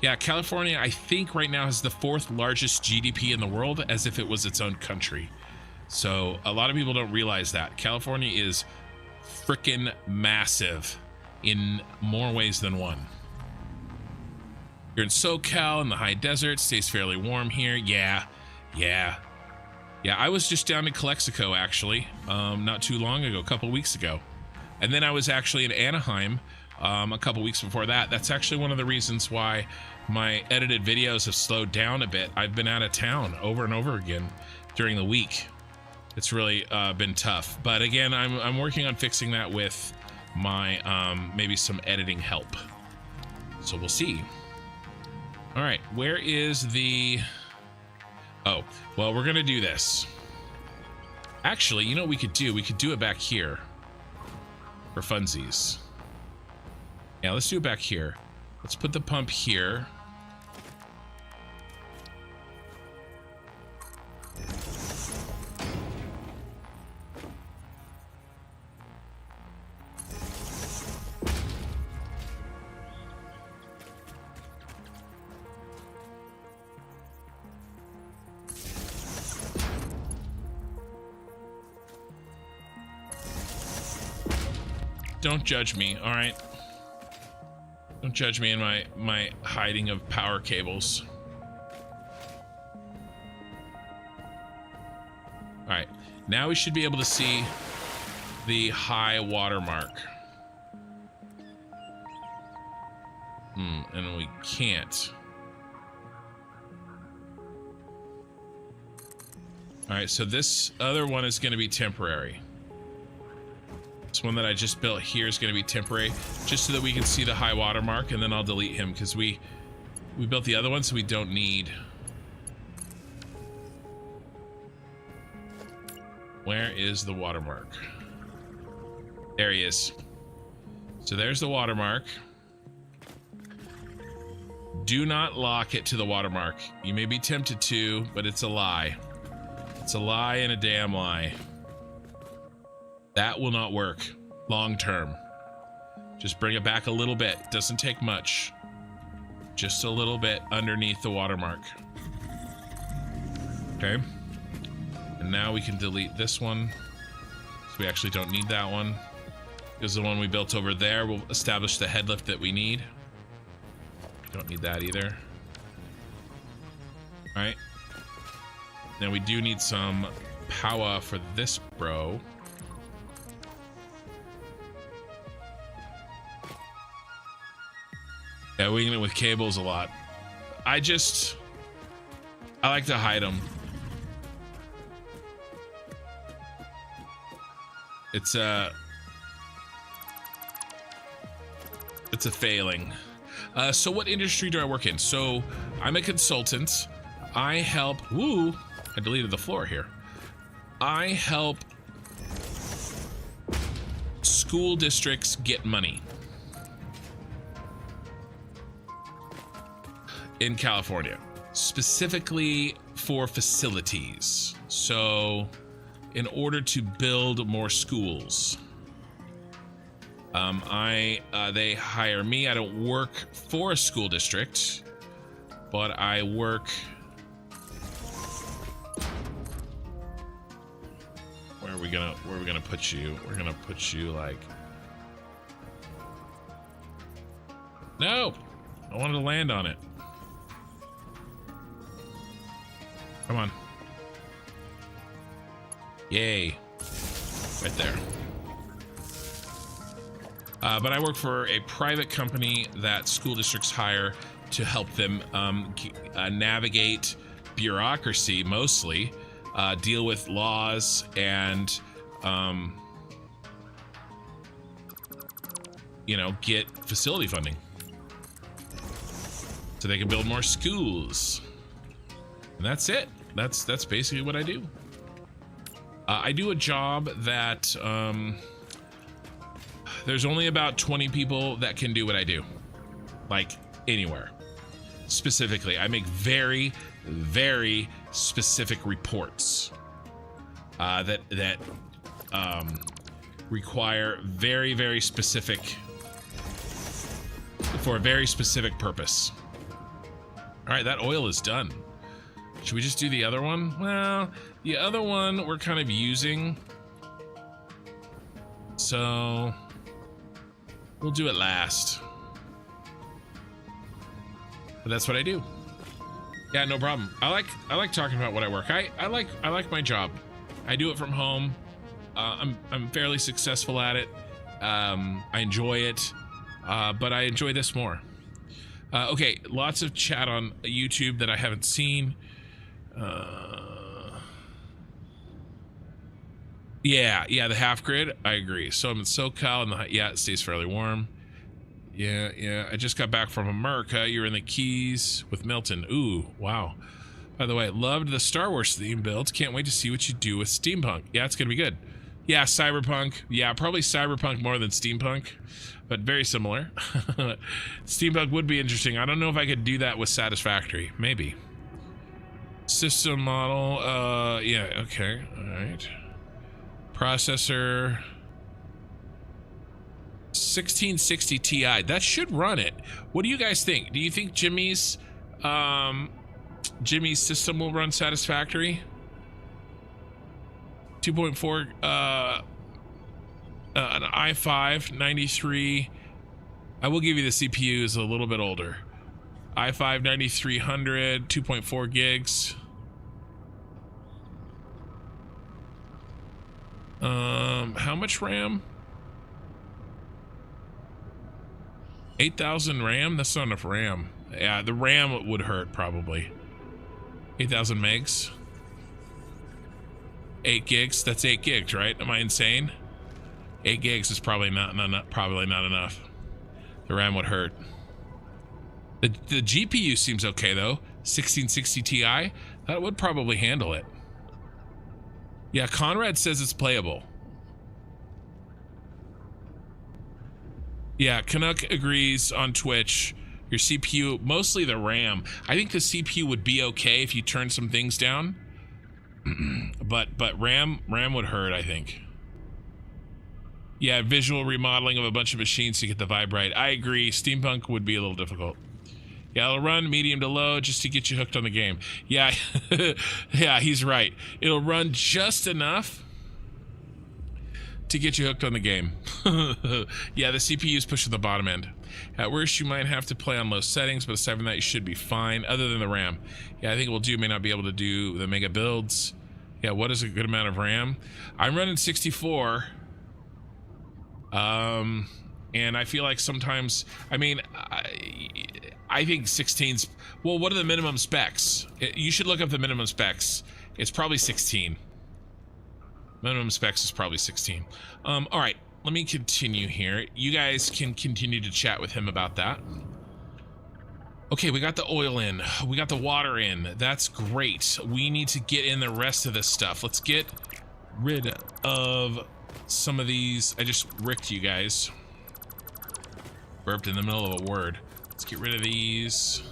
yeah, California, I think right now has the 4th largest GDP in the world, as if it was its own country. So a lot of people don't realize that California is freaking massive in more ways than one. You're in SoCal in the high desert, stays fairly warm here. Yeah, I was just down in Calexico actually, not too long ago, a couple weeks ago. And then I was actually in Anaheim a couple weeks before that. That's actually one of the reasons why my edited videos have slowed down a bit. I've been out of town over and over again during the week. It's really been tough. But again, I'm working on fixing that with my maybe some editing help. So we'll see. All right, where is the... Oh, well, we're gonna do this. Actually, you know what we could do? We could do it back here for funsies. Yeah, let's do it back here. Let's put the pump here. Don't judge me, all right? Don't judge me in my hiding of power cables. All right, now we should be able to see the high water mark. And we can't. All right, so this other one is going to be temporary. This one that I just built here is going to be temporary, just so that we can see the high water mark, and then I'll delete him because we built the other one, so we don't need. Where is the watermark? There he is. So there's the watermark. Do not lock it to the watermark. You may be tempted to, but it's a lie. It's a lie and a damn lie. That will not work long term. Just bring it back a little bit. It doesn't take much. Just a little bit underneath the watermark. Okay. And now we can delete this one. So we actually don't need that one. Because the one we built over there will establish the head lift that we need. Don't need that either. All right. Now we do need some power for this bro. Yeah, we get it with cables a lot. I like to hide them. It's a failing. So what industry do I work in? So I'm a consultant. I help, I deleted the floor here. I help school districts get money in California, specifically for facilities. So in order to build more schools, they hire me. I don't work for a school district, but I work. Where Where are we gonna put you? We're gonna put you like. No, I wanted to land on it. Come on. Yay. Right there. But I work for a private company that school districts hire to help them navigate bureaucracy, mostly, deal with laws, and, you know, get facility funding so they can build more schools. And that's it. That's basically what I do. I do a job that there's only about 20 people that can do what I do, like anywhere. Specifically, I make very, very specific reports that require very, very specific, for a very specific purpose. All right, that oil is done. Should we just do the other one? Well, the other one we're kind of using, so we'll do it last. But that's what I do. Yeah, no problem. I like talking about what I work. I like my job. I do it from home. I'm fairly successful at it. I enjoy it, but I enjoy this more. Okay, lots of chat on YouTube that I haven't seen. Yeah, the half grid, I agree. So I'm in SoCal, and yeah, it stays fairly warm. Yeah, I just got back from America. You're in the Keys with Milton. Ooh, wow. By the way, loved the Star Wars theme build. Can't wait to see what you do with steampunk. Yeah, it's gonna be good. Yeah, cyberpunk. Yeah, probably cyberpunk more than steampunk, but very similar. Steampunk would be interesting. I don't know if I could do that with Satisfactory. Maybe. System model, yeah, okay, all right. Processor, 1660 Ti, that should run it. What do you guys think? Do you think Jimmy's system will run Satisfactory? 2.4, an i5 93. I will give you the CPU is a little bit older. i5 9300, 2.4 gigs. How much RAM? 8,000 RAM? That's not enough RAM. Yeah, the RAM would hurt probably. 8,000 megs. 8 gigs. That's 8 gigs, right? Am I insane? 8 gigs is probably not enough. The RAM would hurt. The GPU seems okay though. 1660 Ti. That would probably handle it. Yeah, Conrad says it's playable. Yeah, Canuck agrees on Twitch. Your CPU, mostly the RAM. I think the CPU would be okay if you turn some things down. but RAM would hurt, I think. Yeah, visual remodeling of a bunch of machines to get the vibe right. I agree. Steampunk would be a little difficult. Yeah, it'll run medium to low just to get you hooked on the game. Yeah, yeah, he's right. It'll run just enough to get you hooked on the game. Yeah, the CPU is pushing the bottom end. At worst, you might have to play on low settings, but aside from that, you should be fine, other than the RAM. Yeah, I think we'll may not be able to do the mega builds. Yeah, what is a good amount of RAM? I'm running 64. And I feel like sometimes, I mean, I think 16's, well, what are the minimum specs? You should look up the minimum specs. It's probably 16. Minimum specs is probably 16. All right, let me continue here. You guys can continue to chat with him about that. Okay, we got the oil in. We got the water in. That's great. We need to get in the rest of this stuff. Let's get rid of some of these. I just ricked you guys. Burped in the middle of a word. Let's get rid of these.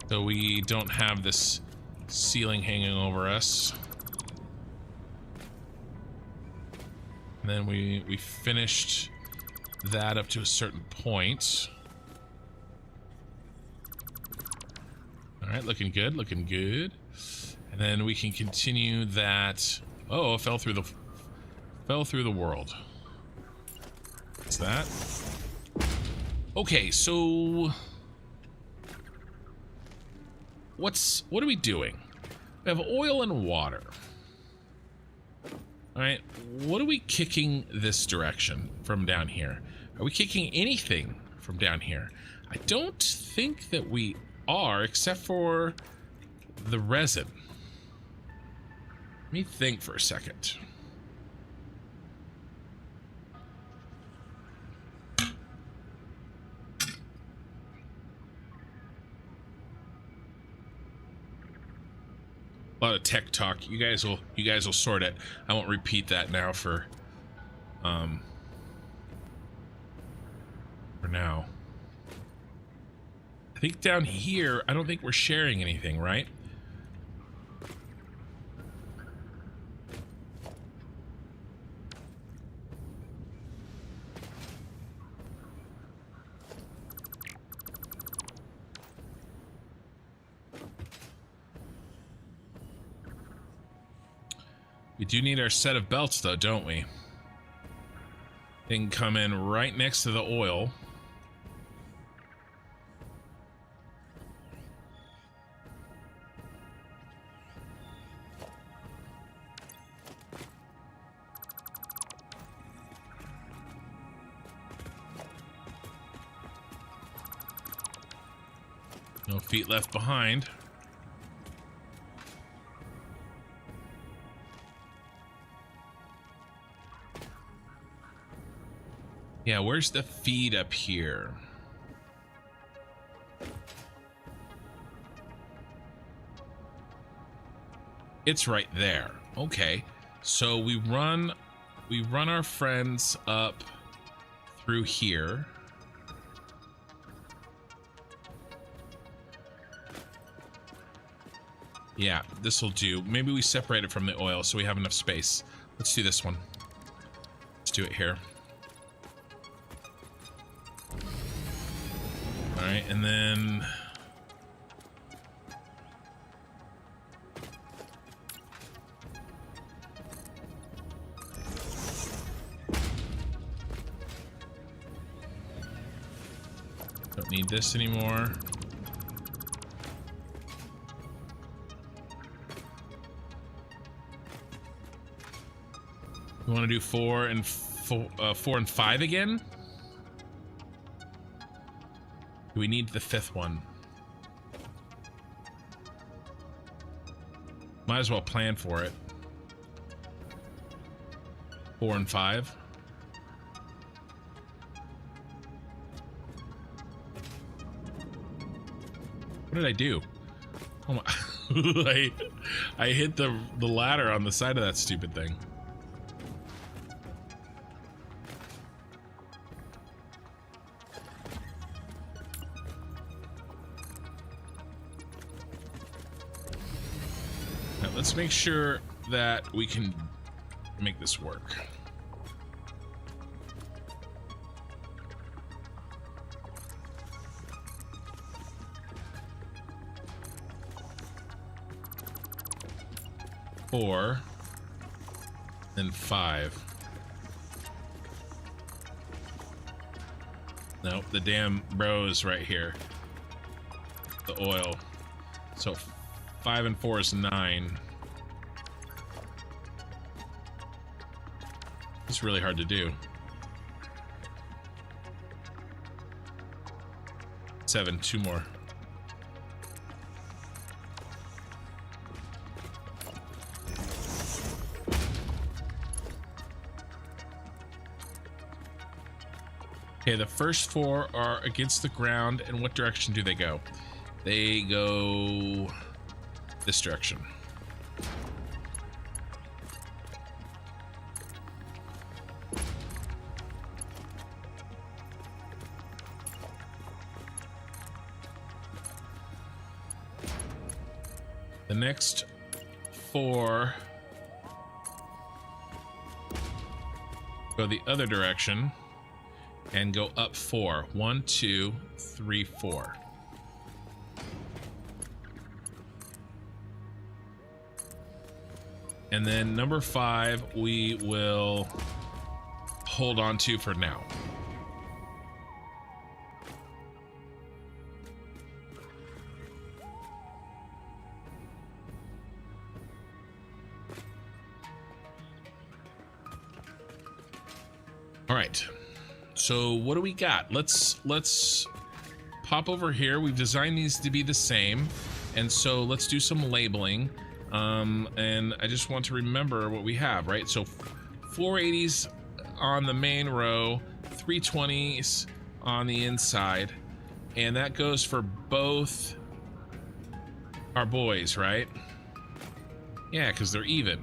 So we don't have this ceiling hanging over us. And then we finished that up to a certain point. All right, looking good, looking good. And then we can continue that. Oh, it fell through the world. What's that? Okay, so what are we doing? We have oil and water. All right, what are we kicking this direction from down here? Are we kicking anything from down here? I don't think that we are, except for the resin. Let me think for a second. A lot of tech talk. You guys will sort it. I won't repeat that now for now. I think down here, I don't think we're sharing anything, right? We do need our set of belts, though, don't we? They can come in right next to the oil. No feet left behind. Yeah, where's the feed up here? It's right there. Okay. So we run our friends up through here. Yeah, this will do. Maybe we separate it from the oil so we have enough space. Let's do this one. Let's do it here. All right, and then don't need this anymore. You want to do 4 and 5 again? Do we need the 5th one? Might as well plan for it. 4 and 5. What did I do? Oh my! I hit the ladder on the side of that stupid thing. Let's make sure that we can make this work. Four, then 5. Nope, the damn bros right here. The oil. So 5 and 4 is 9. It's really hard to do. 7, 2 more. Okay, the first 4 are against the ground, and what direction do they go? They go this direction. The next 4 go the other direction and go up 4. 1, 2, 3, 4. And then number 5, we will hold on to for now. All right. So what do we got? Let's pop over here. We've designed these to be the same. And so let's do some labeling. And I just want to remember what we have, right? So 480s on the main row, 320s on the inside. And that goes for both our boys, right? Yeah, because they're even.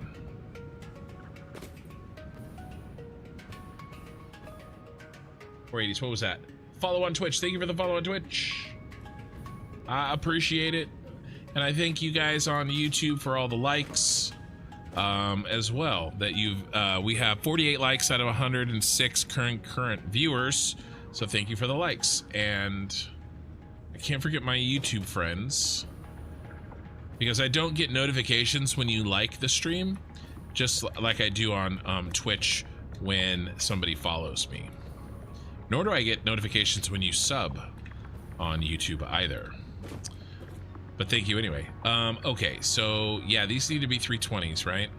What was that? Follow on Twitch. Thank you for the follow on Twitch. I appreciate it. And I thank you guys on YouTube for all the likes as well. That we have 48 likes out of 106 current viewers. So thank you for the likes. And I can't forget my YouTube friends, because I don't get notifications when you like the stream, just like I do on Twitch when somebody follows me. Nor do I get notifications when you sub on YouTube either. But thank you anyway. Okay, so yeah, these need to be 320s, right?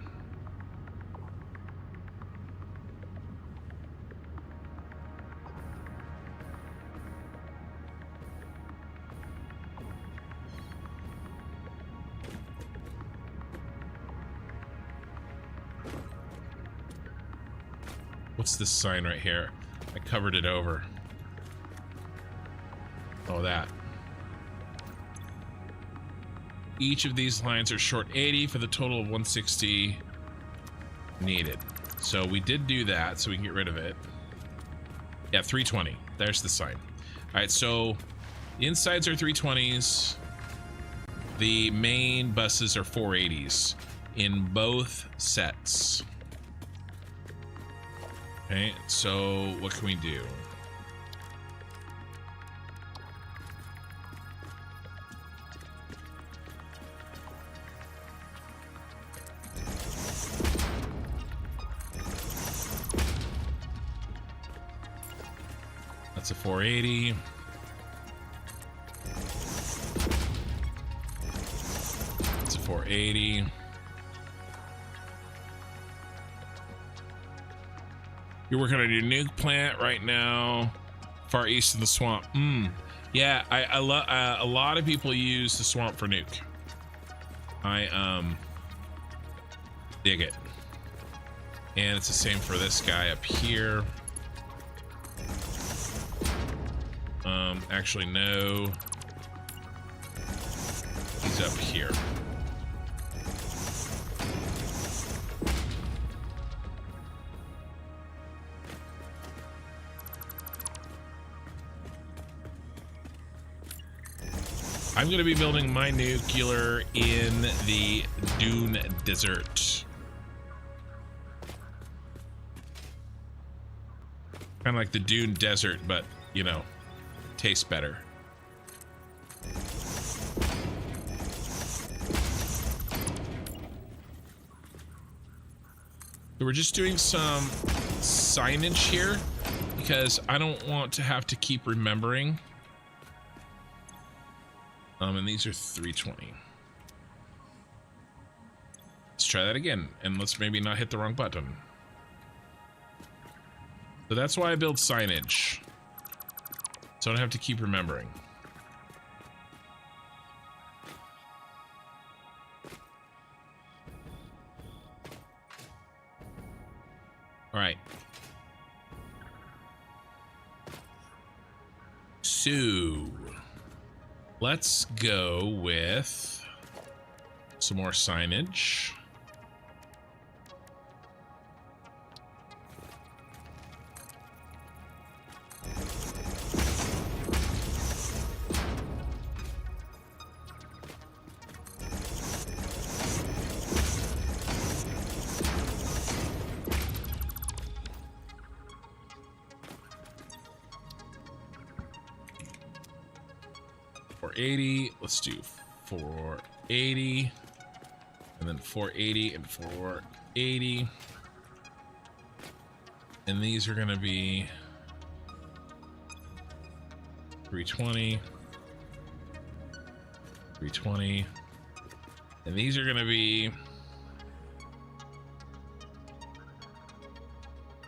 What's this sign right here? I covered it over. Oh, that. Each of these lines are short 80 for the total of 160 needed. So we did do that, so we can get rid of it. Yeah, 320. There's the sign. All right, so the insides are 320s. The main buses are 480s in both sets. Okay, so what can we do? That's a 480. It's a 480. You're working on your nuke plant right now, far east of the swamp. Yeah, I love. A lot of people use the swamp for nuke. I dig it, and it's the same for this guy up here. Actually, no. He's up here. I'm going to be building my nuclear in the Dune Desert. Kind of like the Dune Desert, but, you know, tastes better. So we're just doing some signage here because I don't want to have to keep remembering. And these are 320. Let's try that again, and let's maybe not hit the wrong button. So that's why I build signage, so I don't have to keep remembering. All right. So let's go with some more signage. Let's do 480, And then 480 and 480. And these are going to be 320. 320. And these are going to be...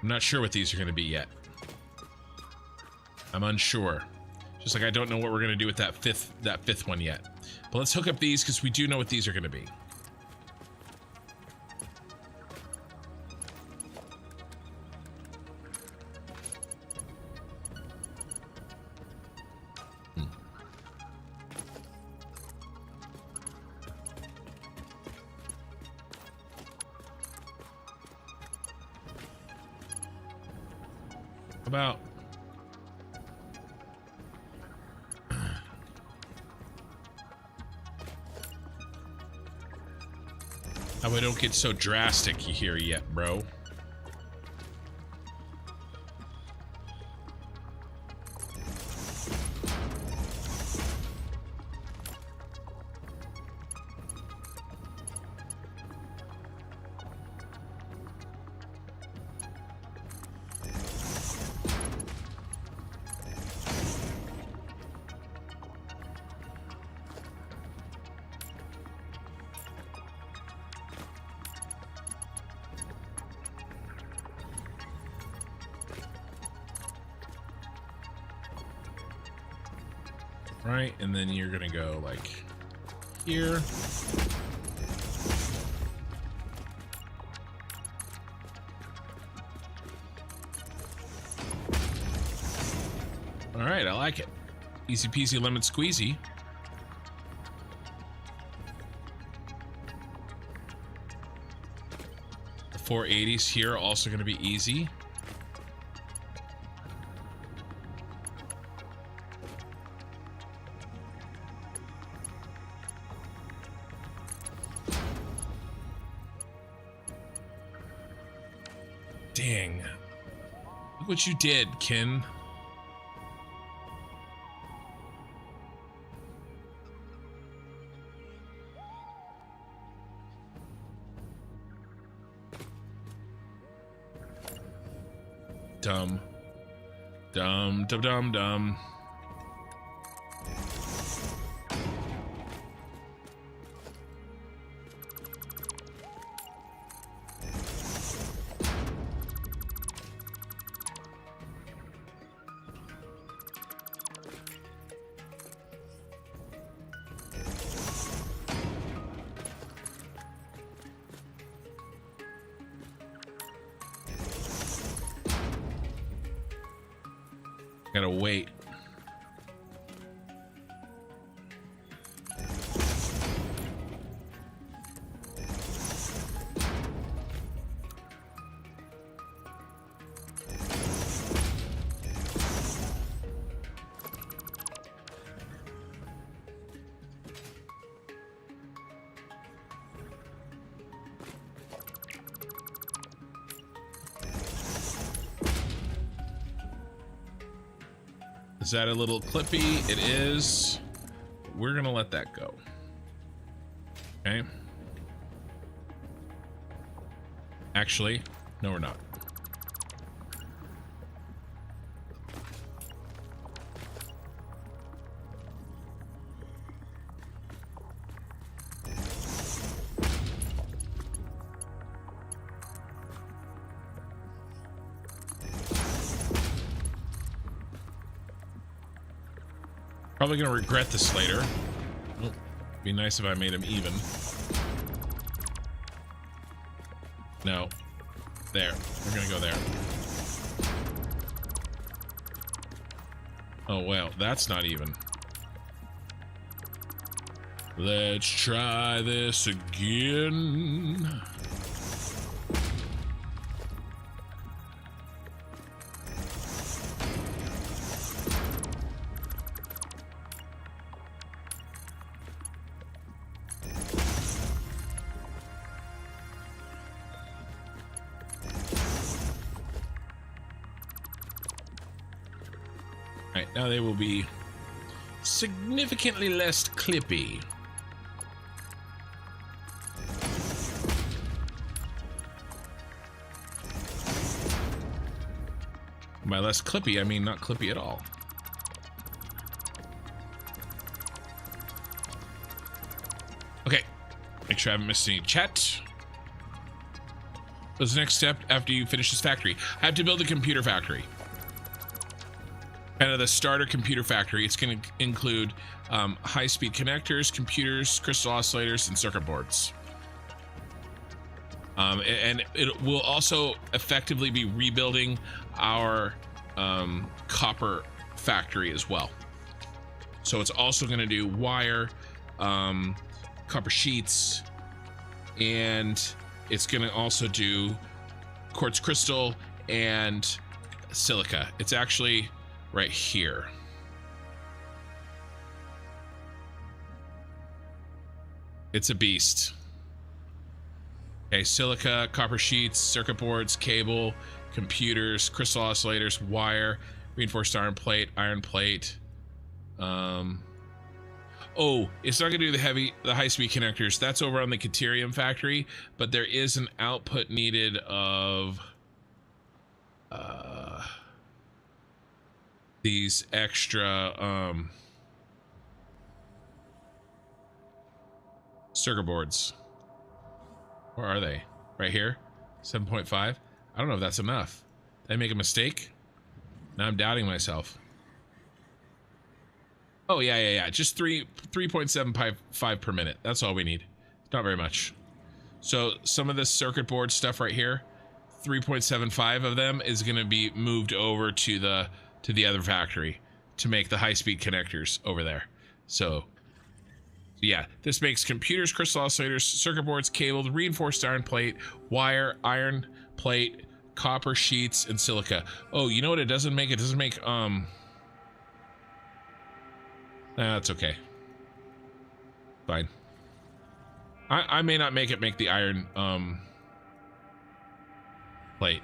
I'm not sure what these are going to be yet. I'm unsure. Just like I don't know what we're going to do with that fifth one yet. But let's hook up these because we do know what these are going to be. About how I don't get so drastic here yet, bro. Right, and then you're gonna go like here. All right, I like it. Easy peasy lemon squeezy. The 480s here are also gonna be easy. Dang. Look what you did, Kin. Dumb. Dumb, dumb, dumb, dumb. Gotta wait. Is that a little clippy? It is. We're gonna let that go. Okay. Actually, no, we're not. Probably gonna regret this later. Oh, be nice if I made him even. No. There. We're gonna go there. Oh, well, that's not even. Let's try this again. Right, now they will be significantly less clippy. By less clippy, I mean not clippy at all. Okay, make sure I haven't missed any chat. What's the next step after you finish this factory? I have to build a computer factory. Kind of the starter computer factory. It's going to include high-speed connectors, computers, crystal oscillators, and circuit boards. And it will also effectively be rebuilding our copper factory as well. So it's also going to do wire, copper sheets, and it's going to also do quartz crystal and silica. It's actually right here. It's a beast. Okay, silica, copper sheets, circuit boards, cable, computers, crystal oscillators, wire, reinforced iron plate. Oh, it's not gonna do the high-speed connectors. That's over on the Caterium factory, but there is an output needed of these extra circuit boards. Where are they? Right here? 7.5? I don't know if that's enough. Did I make a mistake? Now I'm doubting myself. Oh, yeah. Just 3.75 per minute. That's all we need. Not very much. So some of this circuit board stuff right here, 3.75 of them is going to be moved over to the other factory to make the high-speed connectors over there. So yeah, this makes computers, crystal oscillators, circuit boards, cabled, reinforced iron plate, wire, iron plate, copper sheets, and silica. Oh, you know what it doesn't make? It doesn't make that's okay. Fine. I may not make the iron plate.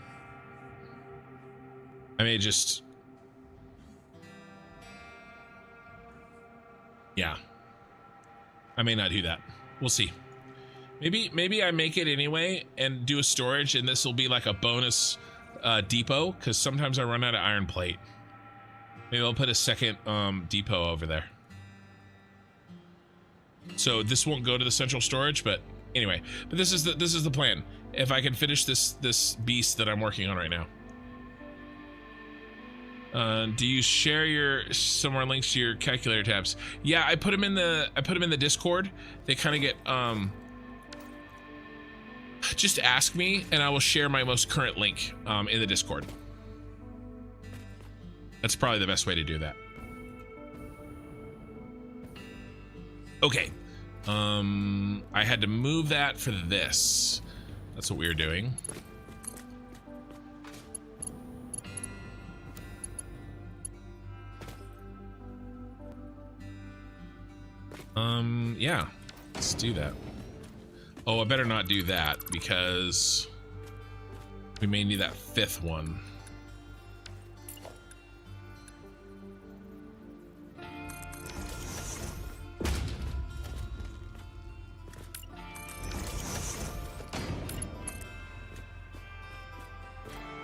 I may just, yeah, I may not do that. We'll see. Maybe I make it anyway and do a storage, and this will be like a bonus depot, because sometimes I run out of iron plate. Maybe I'll put a second depot over there. So this won't go to the central storage, but anyway. But this is the plan. If I can finish this beast that I'm working on right now. Do you share some more links to your calculator tabs? Yeah, I put them in the Discord. They kind of get just ask me and I will share my most current link in the Discord. That's probably the best way to do that. Okay. I had to move that for this. That's what we were doing. Yeah, let's do that. Oh, I better not do that because we may need that fifth one.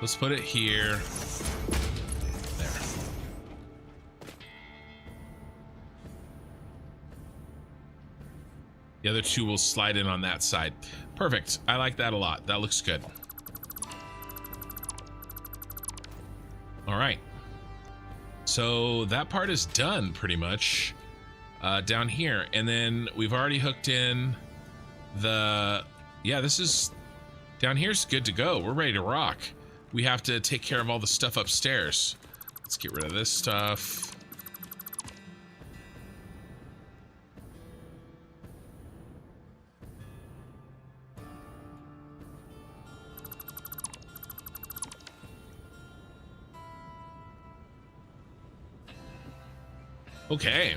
Let's put it here. There. The other two will slide in on that side. Perfect. I like that a lot. That looks good. All right. So that part is done pretty much down here. And then we've already hooked in the, yeah, this is, down here's good to go. We're ready to rock. We have to take care of all the stuff upstairs. Let's get rid of this stuff. Okay.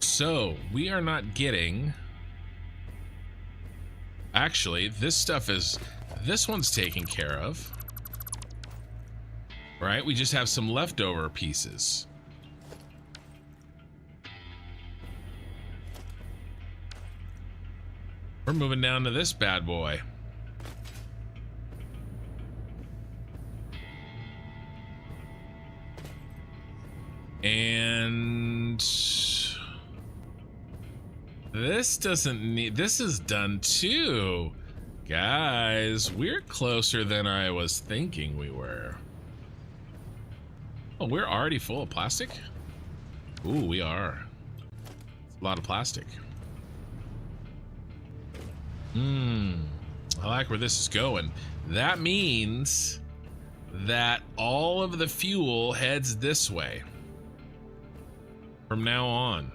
So we are not getting, actually this stuff is, this one's taken care of, right? We just have some leftover pieces. We're moving down to this bad boy. And this doesn't need, this is done too. Guys, we're closer than I was thinking we were. Oh, we're already full of plastic? Ooh, we are. It's a lot of plastic. I like where this is going. That means that all of the fuel heads this way from now on.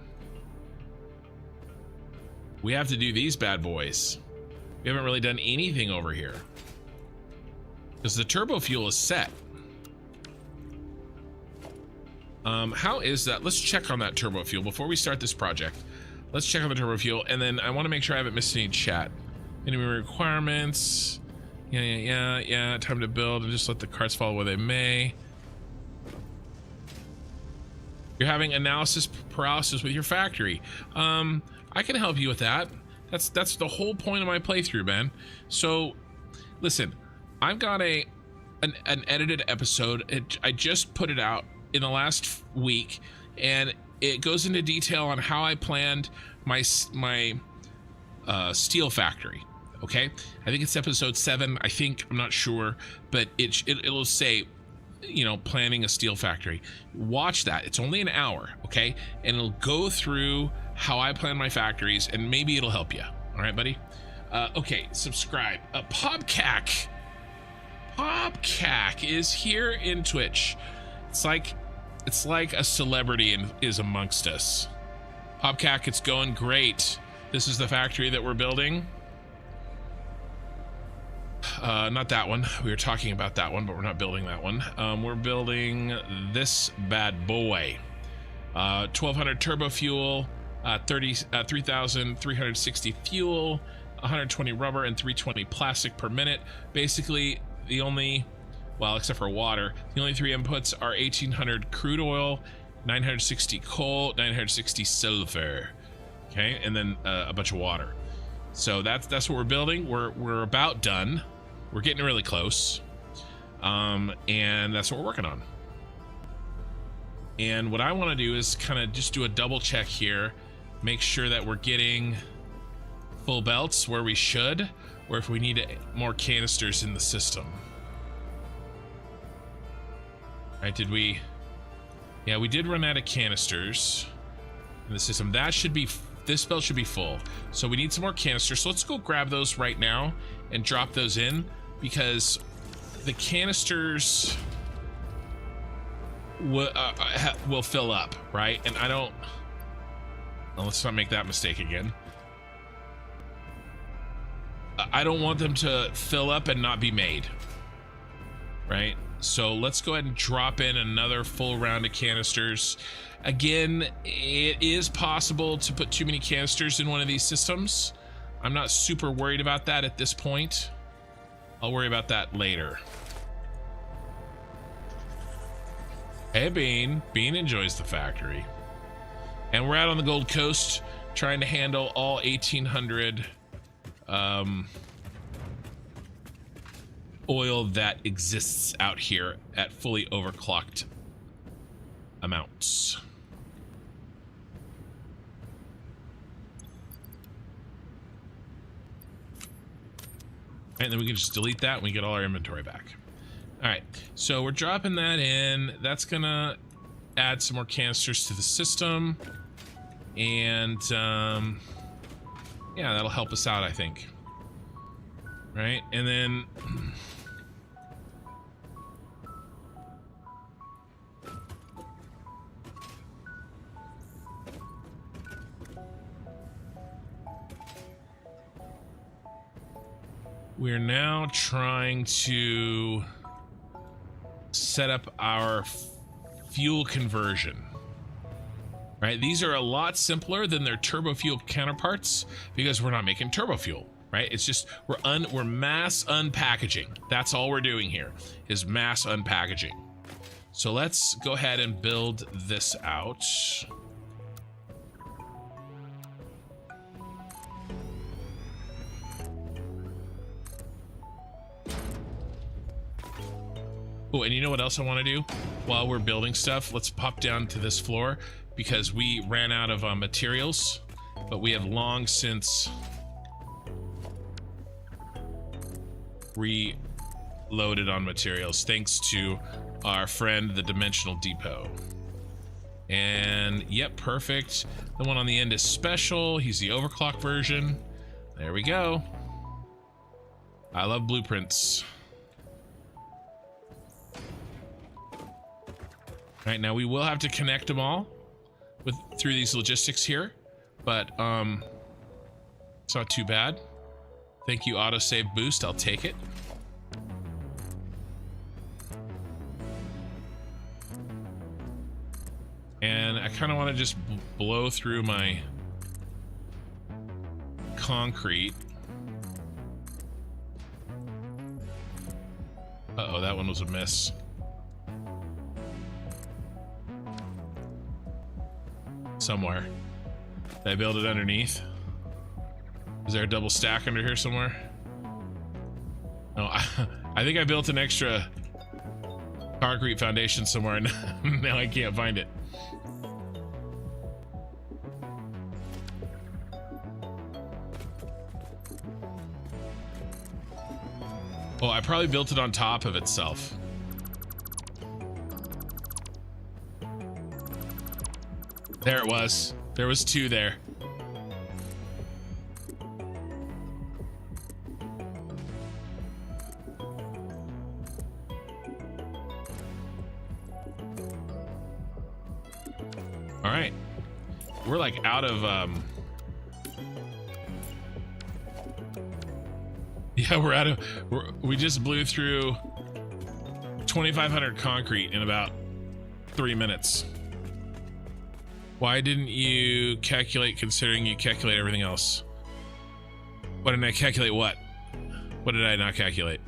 We have to do these bad boys. We haven't really done anything over here because the turbo fuel is set. How is that? Let's check on that turbo fuel before we start this project. Let's check on the turbo fuel, and then I want to make sure I haven't missed any chat. Any requirements? Yeah. Time to build and just let the carts follow where they may. You're having analysis paralysis with your factory. I can help you with that. That's the whole point of my playthrough, Ben. So, listen, I've got an edited episode. I just put it out in the last week, and it goes into detail on how I planned my steel factory. Okay, I think it's episode 7. I think, I'm not sure, but it'll say, you know, planning a steel factory. Watch that. It's only an hour, okay, and it'll go through how I plan my factories, and maybe it'll help you. All right, buddy. Okay, subscribe. Popcac is here in Twitch. It's like a celebrity is amongst us. Popcac, it's going great. This is the factory that we're building. Not that one. We were talking about that one, but we're not building that one. We're building this bad boy. 1200 turbo fuel, 3,360 fuel, 120 rubber, and 320 plastic per minute. Basically, the only, well, except for water, the only 3 inputs are 1,800 crude oil, 960 coal, 960 silver. Okay, and then a bunch of water. So that's what we're building. We're about done. We're getting really close, and that's what we're working on. And what I want to do is kind of just do a double check here, make sure that we're getting full belts where we should, or if we need more canisters in the system. All right, did we? Yeah, we did run out of canisters in the system. That should be, this belt should be full. So we need some more canisters. So let's go grab those right now and drop those in, because the canisters will fill up, right? And I don't, well, let's not make that mistake again. I don't want them to fill up and not be made, right? So let's go ahead and drop in another full round of canisters. Again, it is possible to put too many canisters in one of these systems. I'm not super worried about that at this point. I'll worry about that later. Hey, Bean. Bean enjoys the factory. And we're out on the Gold Coast trying to handle all 1,800 oil that exists out here at fully overclocked amounts. And then we can just delete that and we get all our inventory back. All right, so we're dropping that in. That's gonna add some more canisters to the system. And yeah, that'll help us out, I think. Right, and then we're now trying to set up our fuel conversion. Right, these are a lot simpler than their turbo fuel counterparts because we're not making turbo fuel. Right, it's just we're mass unpackaging. That's all we're doing here is mass unpackaging. So let's go ahead and build this out. Oh, and you know what else I want to do while we're building stuff? Let's pop down to this floor because we ran out of materials, but we have long since reloaded on materials thanks to our friend the Dimensional Depot. And yep, perfect. The one on the end is special. He's the overclock version. There we go. I love blueprints. All right, now we will have to connect them all through these logistics here, but it's not too bad. Thank you, autosave boost. I'll take it. And I kind of want to just blow through my concrete. Uh-oh, that one was a miss. Somewhere. Did I build it underneath? Is there a double stack under here somewhere? No, I think I built an extra concrete foundation somewhere and now I can't find it. Oh, I probably built it on top of itself. There it was. There was two there. All right. We're like out of yeah, we're out of we just blew through 2,500 concrete in about 3 minutes. Why didn't you calculate considering you calculate everything else? What did I calculate? What did I not calculate?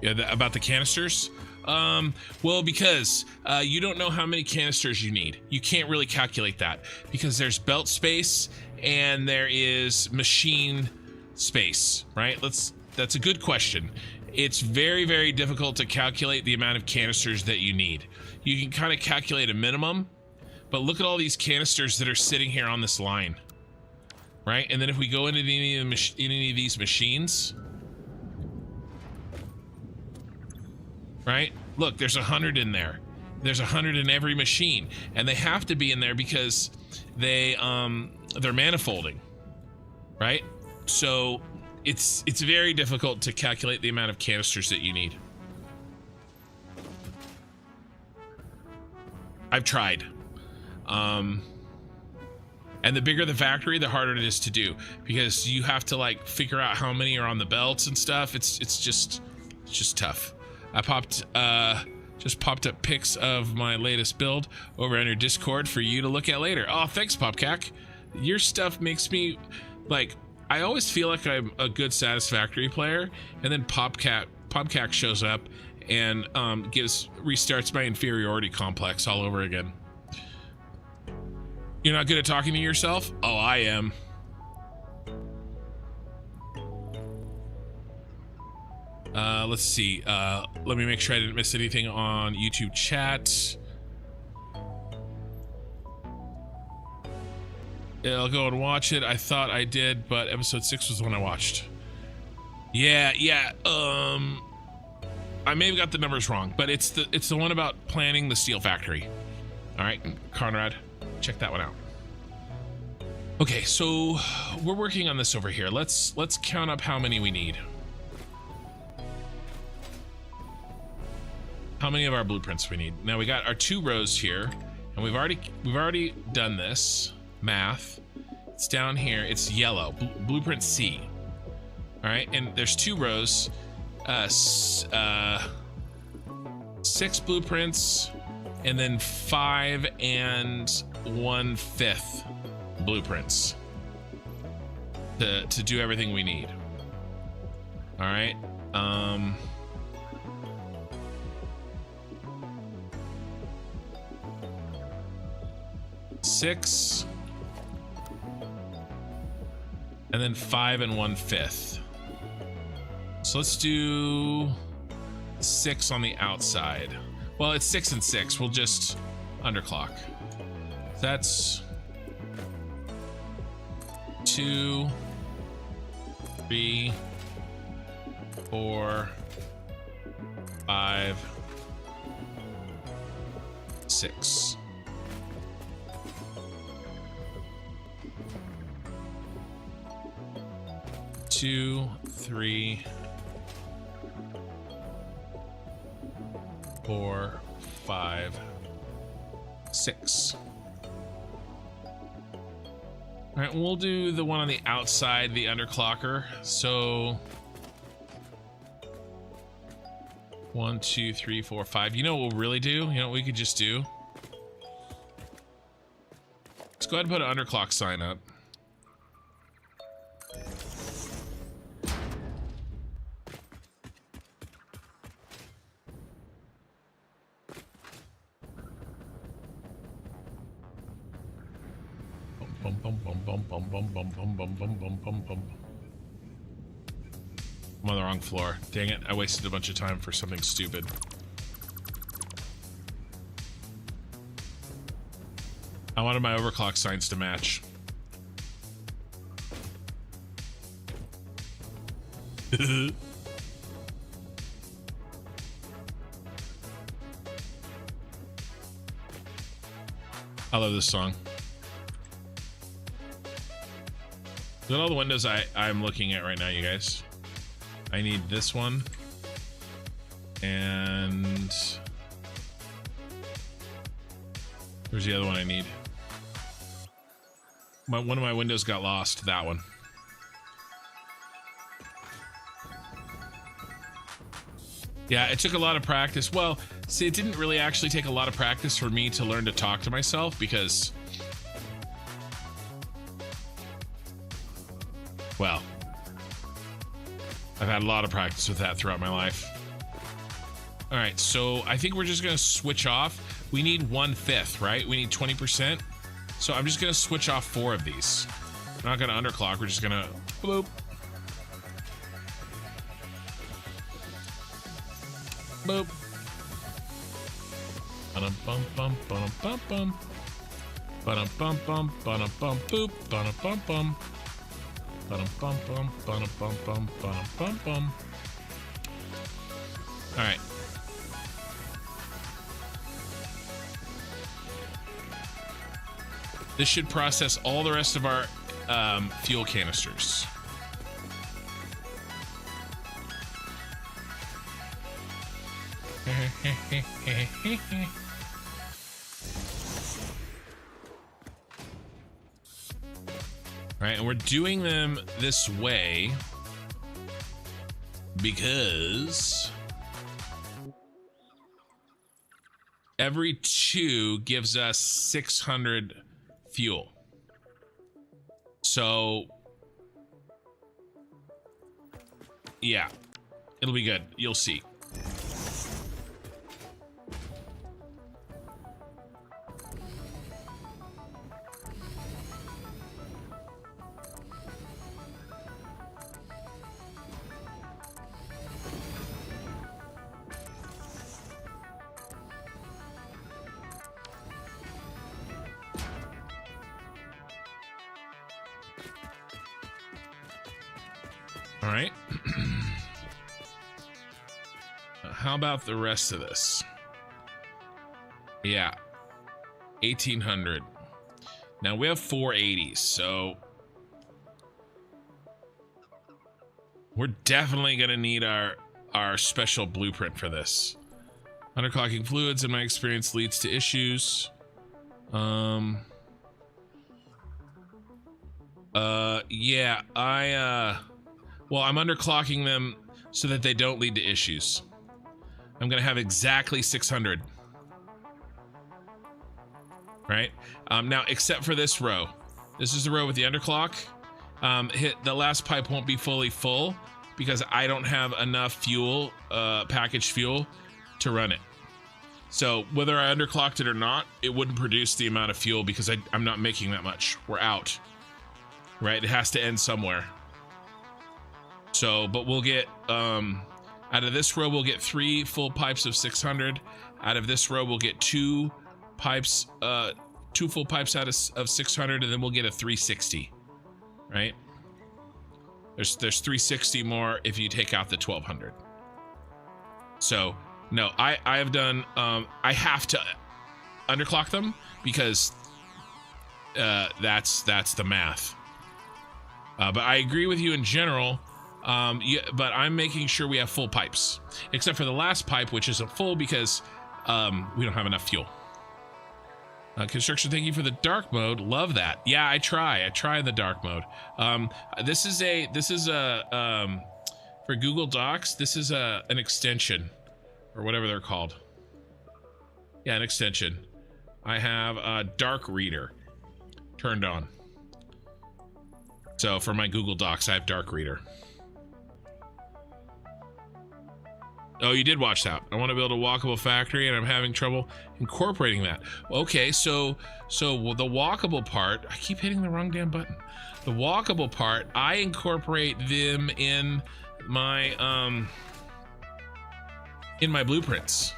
Yeah, about the canisters? Well, because you don't know how many canisters you need. You can't really calculate that because there's belt space and there is machine space, right? That's a good question. It's very, very difficult to calculate the amount of canisters that you need. You can kind of calculate a minimum, but look at all these canisters that are sitting here on this line, right? And then if we go into any of these machines, right? Look, there's 100 in there. There's 100 in every machine, and they have to be in there because they're manifolding, right? So it's very difficult to calculate the amount of canisters that you need. I've tried. And the bigger the factory, the harder it is to do because you have to like figure out how many are on the belts and stuff. It's just tough. I just popped up pics of my latest build over on your Discord for you to look at later. Oh, thanks, Popcac. Your stuff makes me like, I always feel like I'm a good Satisfactory player, and then Popcac shows up and restarts my inferiority complex all over again. You're not good at talking to yourself? Oh, I am. Let's see. Let me make sure I didn't miss anything on YouTube chat. I'll go and watch it. I thought I did, but episode 6 was the one I watched. Yeah. I may have got the numbers wrong, but it's the one about planning the steel factory. All right, Conrad, check that one out. Okay, so we're working on this over here. Let's count up how many we need. How many of our blueprints we need? Now we got our 2 rows here, and we've already done this math. It's down here. It's yellow. Blueprint C. All right, and there's 2 rows. 6 blueprints, and then 5 1/5 blueprints to do everything we need. All right. 6, and then 5 1/5. So let's do 6 on the outside. Well, it's 6 and 6. We'll just underclock. That's 2, 3, 4, 5, 6. Two, 3, 4, 5, 6. All right, we'll do the one on the outside, the underclocker. So 1, 2, 3, 4, 5. You know what we'll really do? You know what we could just do? Let's go ahead and put an underclock sign up. I'm on the wrong floor. Dang it, I wasted a bunch of time for something stupid. I wanted my overclock signs to match. I love this song. Look at all the windows I'm looking at right now, you guys. I need this one. And where's the other one I need? One of my windows got lost. That one. Yeah, it took a lot of practice. Well, see, it didn't really actually take a lot of practice for me to learn to talk to myself because, well, I've had a lot of practice with that throughout my life. All right, so I think we're just gonna switch off. We need 1/5, right? We need 20%. So I'm just gonna switch off 4 of these. We're not gonna underclock, we're just gonna boop. Boop. Bum bum bum bum bum bum. Bum bum bum bum bum boop. Bum bum bum. Bum bum bum bum bum bum bum bum. All right. This should process all the rest of our fuel canisters. All right, and we're doing them this way because every 2 gives us 600 fuel. So yeah, it'll be good. You'll see. All right. How about the rest of this? Yeah. 1800. Now we have 480s, so we're definitely going to need our special blueprint for this. Underclocking fluids, in my experience, leads to issues. Yeah, well, I'm underclocking them so that they don't lead to issues. I'm gonna have exactly 600. Right? Now, except for this row. This is the row with the underclock. The last pipe won't be fully full because I don't have enough fuel, packaged fuel, to run it. So whether I underclocked it or not, it wouldn't produce the amount of fuel because I'm not making that much. We're out. Right? It has to end somewhere. So, but we'll get, out of this row, we'll get 3 full pipes of 600. Out of this row, we'll get 2 pipes, 2 full pipes out of 600, and then we'll get a 360, right? There's 360 more if you take out the 1200. So, no, I have done, I have to underclock them because that's the math. But I agree with you in general. Yeah, but I'm making sure we have full pipes, except for the last pipe, which isn't full because we don't have enough fuel. Construction, thank you for the dark mode. Love that. Yeah, I try the dark mode. This is a for Google Docs. This is an extension or whatever they're called. Yeah, an extension. I have a dark reader turned on. So for my Google Docs, I have dark reader. Oh, you did watch that. I want to build a walkable factory and I'm having trouble incorporating that. Okay, so the walkable part, I keep hitting the wrong damn button. The walkable part, I incorporate them in my blueprints.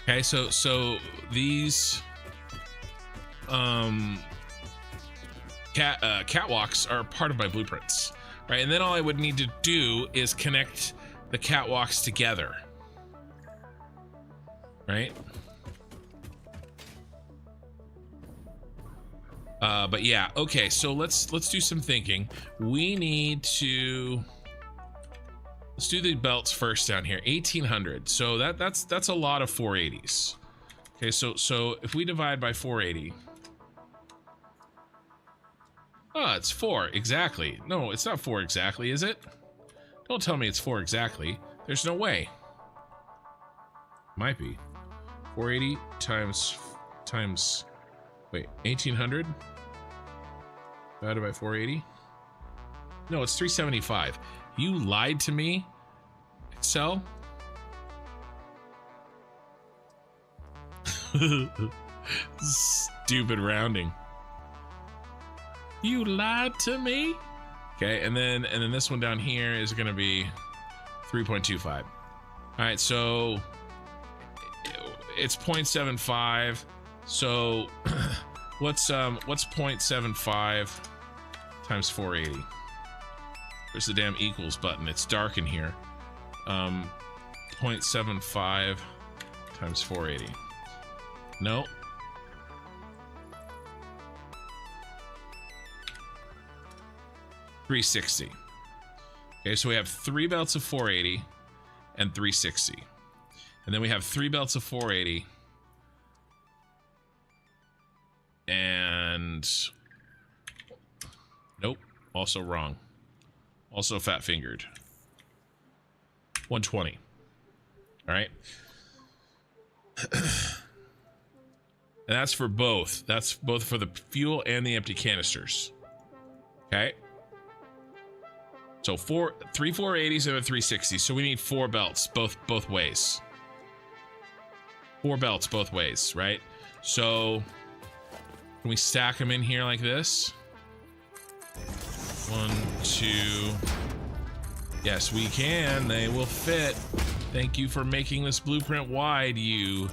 Okay, so these catwalks are part of my blueprints, right? And then all I would need to do is connect the catwalks together, right? But yeah, okay, so let's do some thinking. We need to, let's do the belts first down here. 1800. So that's a lot of 480s. Okay, so if we divide by 480, oh, it's 4 exactly. No, it's not 4 exactly, is it? Don't tell me it's 4 exactly. There's no way. Might be. 480 times wait, 1800 divided by 480. No, it's 375. You lied to me, Excel. Stupid rounding. You lied to me. Okay, and then this one down here is gonna be 3.25. All right, so it's 0.75. So what's 0.75 times 480? Where's the damn equals button? It's dark in here. 0.75 times 480. No. $360. Okay, so we have 3 belts of 480 and 360. And then we have 3 belts of 480 and nope, also wrong. Also fat fingered. 120. All right. And that's for both. That's both for the fuel and the empty canisters. Okay. So 3 480s and a 360. So we need 4 belts both ways. 4 belts both ways, right? So can we stack them in here like this? 1, 2. Yes, we can. They will fit. Thank you for making this blueprint wide, you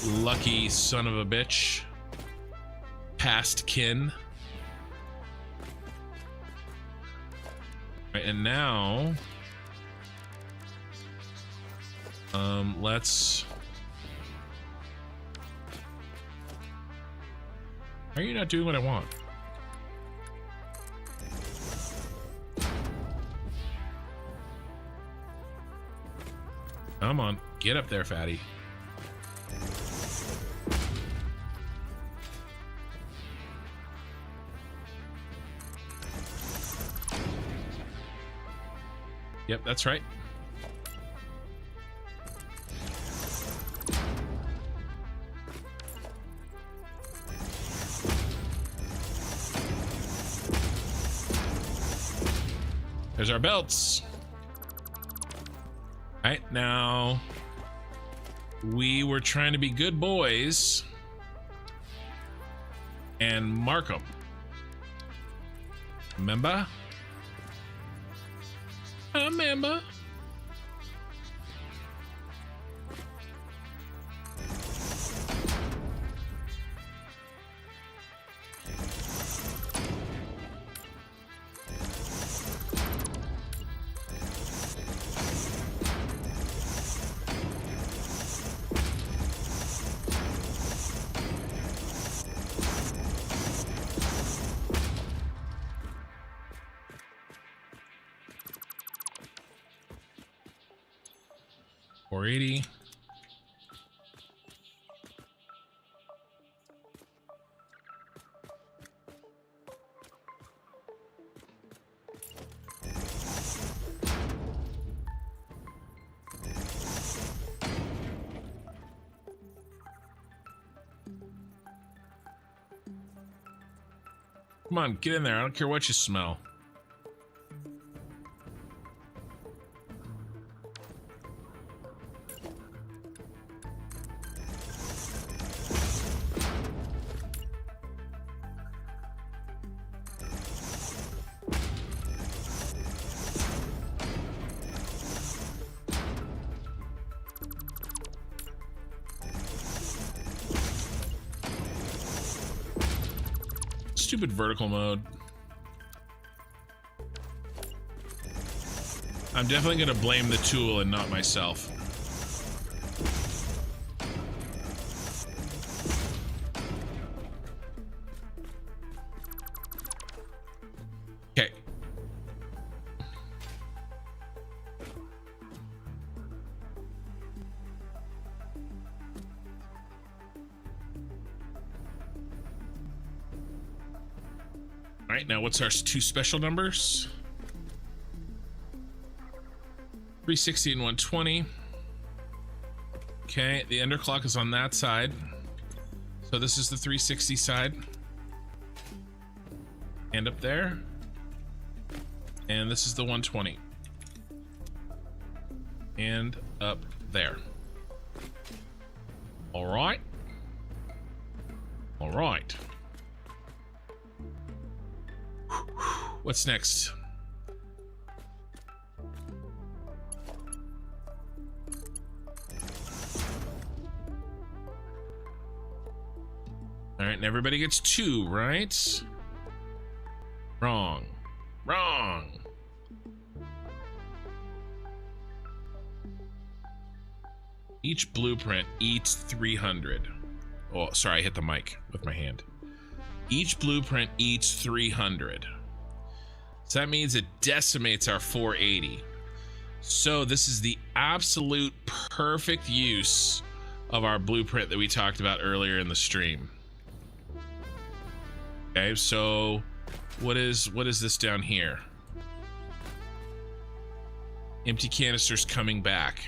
lucky son of a bitch. Past kin. Right, and now let's, why are you not doing what I want? Come on, get up there, fatty. Yep, that's right. There's our belts. All right, now we were trying to be good boys and mark them. Remember? I remember. $480. Come on, get in there. I don't care what you smell. Stupid vertical mode. I'm definitely going to blame the tool and not myself. Okay. All right, now what's our two special numbers? 360 and 120. Okay, the underclock is on that side. So this is the 360 side. And up there. And this is the 120. And up there. All right. All right. What's next? All right, and everybody gets 2, right? Wrong. Wrong. Each blueprint eats 300. Oh, sorry, I hit the mic with my hand. Each blueprint eats 300. So that means it decimates our 480. So this is the absolute perfect use of our blueprint that we talked about earlier in the stream. Okay, so what is this down here? Empty canisters coming back.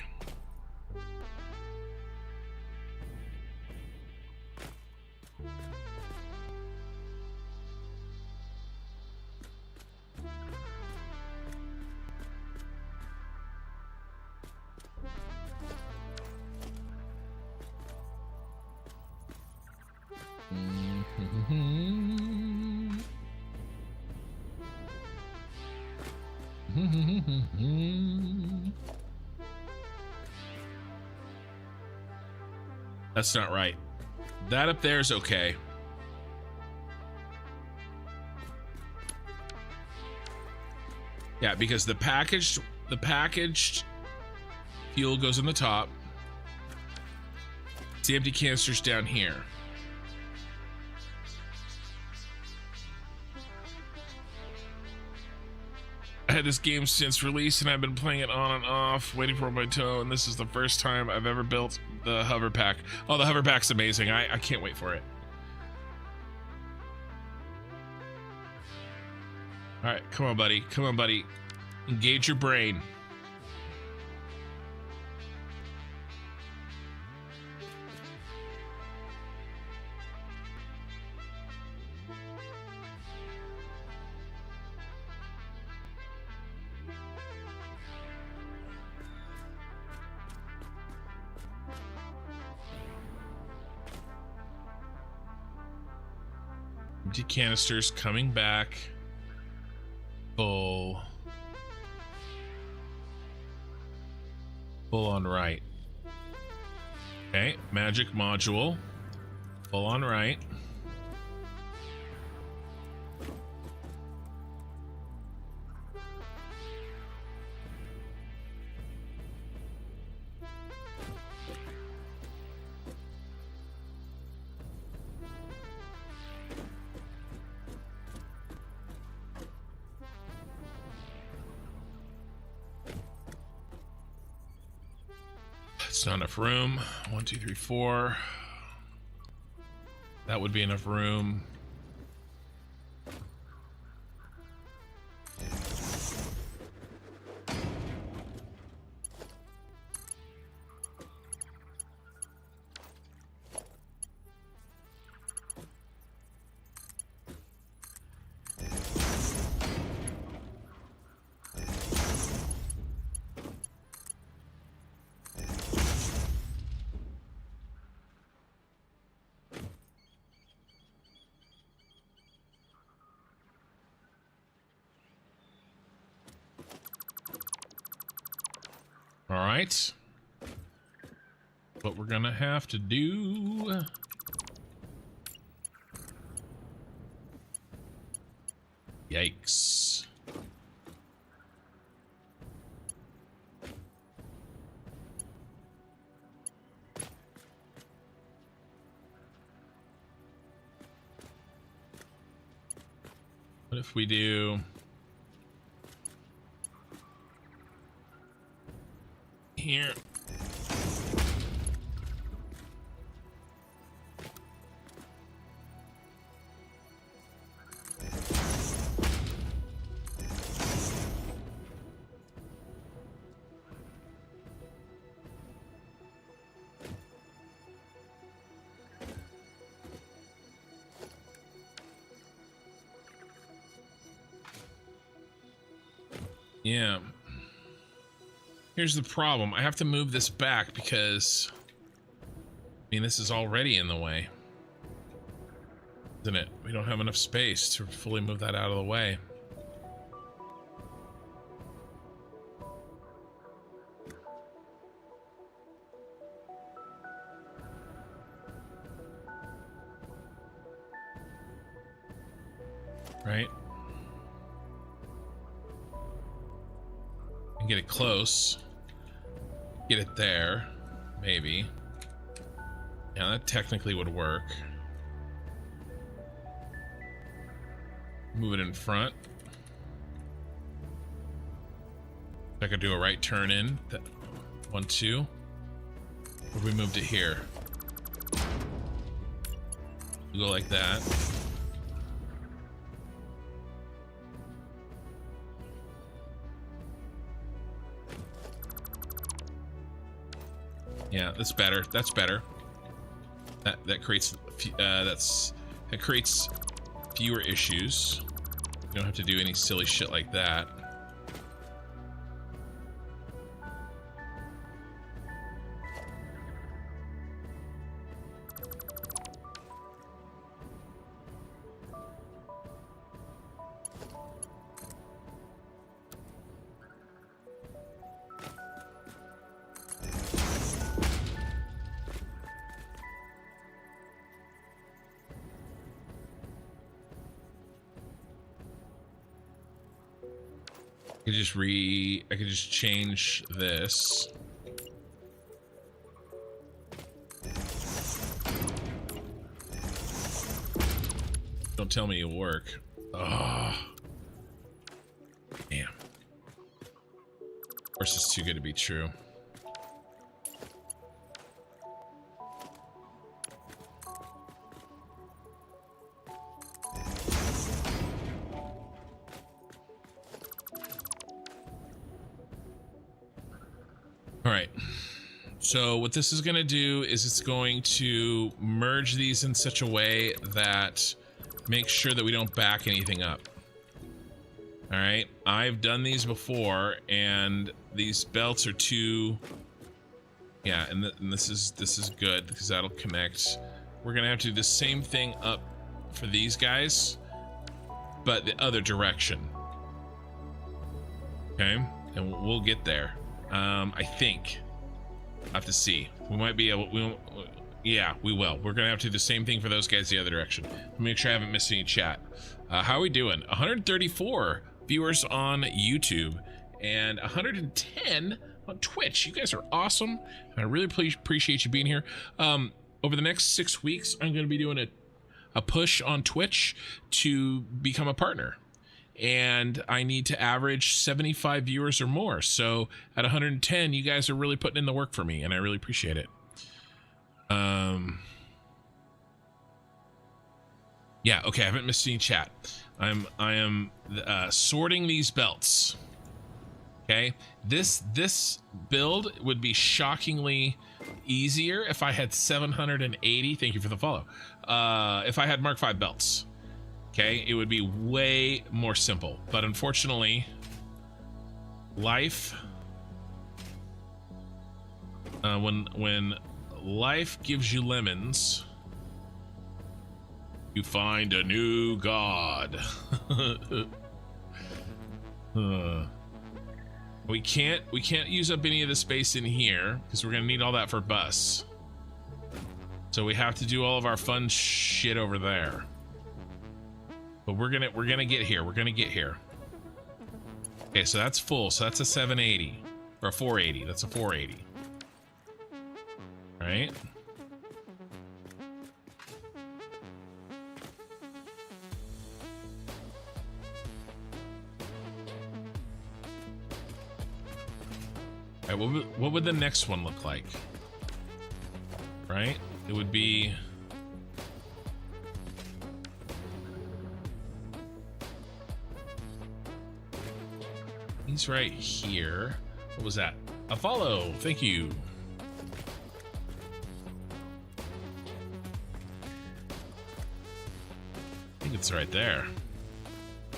That's not right. That up there is okay. Yeah, because the packaged fuel goes in the top. It's the empty canisters down here. I had this game since release and I've been playing it on and off, waiting for my toe, and this is the first time I've ever built the hover pack. Oh, the hover pack's amazing. I can't wait for it. All right, come on, buddy. Come on, buddy. Engage your brain. Empty canisters coming back. Full. Pull on right. Okay, magic module. Pull on right. It's not enough room. 1, 2, 3, 4. That would be enough room. All right. What we're gonna have to do. Yikes. What if we do here? Yeah. Here's the problem. I have to move this back because, I mean, this is already in the way, isn't it? We don't have enough space to fully move that out of the way. Right? And get it close. Get it there. Maybe. Yeah, that technically would work. Move it in front. I could do a right turn in. 1, 2. Or we moved it here. Go like that. Yeah, that's better. That's better. That creates that creates fewer issues. You don't have to do any silly shit like that. I could just change this. Don't tell me it'll work. Oh. Damn. Of course, it's too good to be true. All right. So what this is going to do is it's going to merge these in such a way that makes sure that we don't back anything up. All right. I've done these before and these belts are too, yeah. And this is good because that'll connect. We're going to have to do the same thing up for these guys, but the other direction. Okay. And we'll get there. I think. I have to see. We might be able. Yeah, we will. We're gonna have to do the same thing for those guys the other direction. Make sure I haven't missed any chat. How are we doing? 134 viewers on YouTube and 110 on Twitch. You guys are awesome. I really appreciate you being here. Over the next 6 weeks, I'm going to be doing a push on Twitch to become a partner. And I need to average 75 viewers or more. So at 110, you guys are really putting in the work for me, and I really appreciate it. Yeah, okay, I haven't missed any chat. I am sorting these belts. Okay, this build would be shockingly easier if I had 780. Thank you for the follow. If I had Mark V belts, okay, it would be way more simple. But unfortunately, life, when life gives you lemons, you find a new god. We can't use up any of the space in here because we're gonna need all that for bus. So we have to do all of our fun shit over there. But we're gonna get here. We're gonna get here. Okay, so that's full. So that's a 780 or a 480. That's a 480. All right. All right, what would the next one look like? Right? It would be... He's right here. What was that? A follow. Thank you. I think it's right there.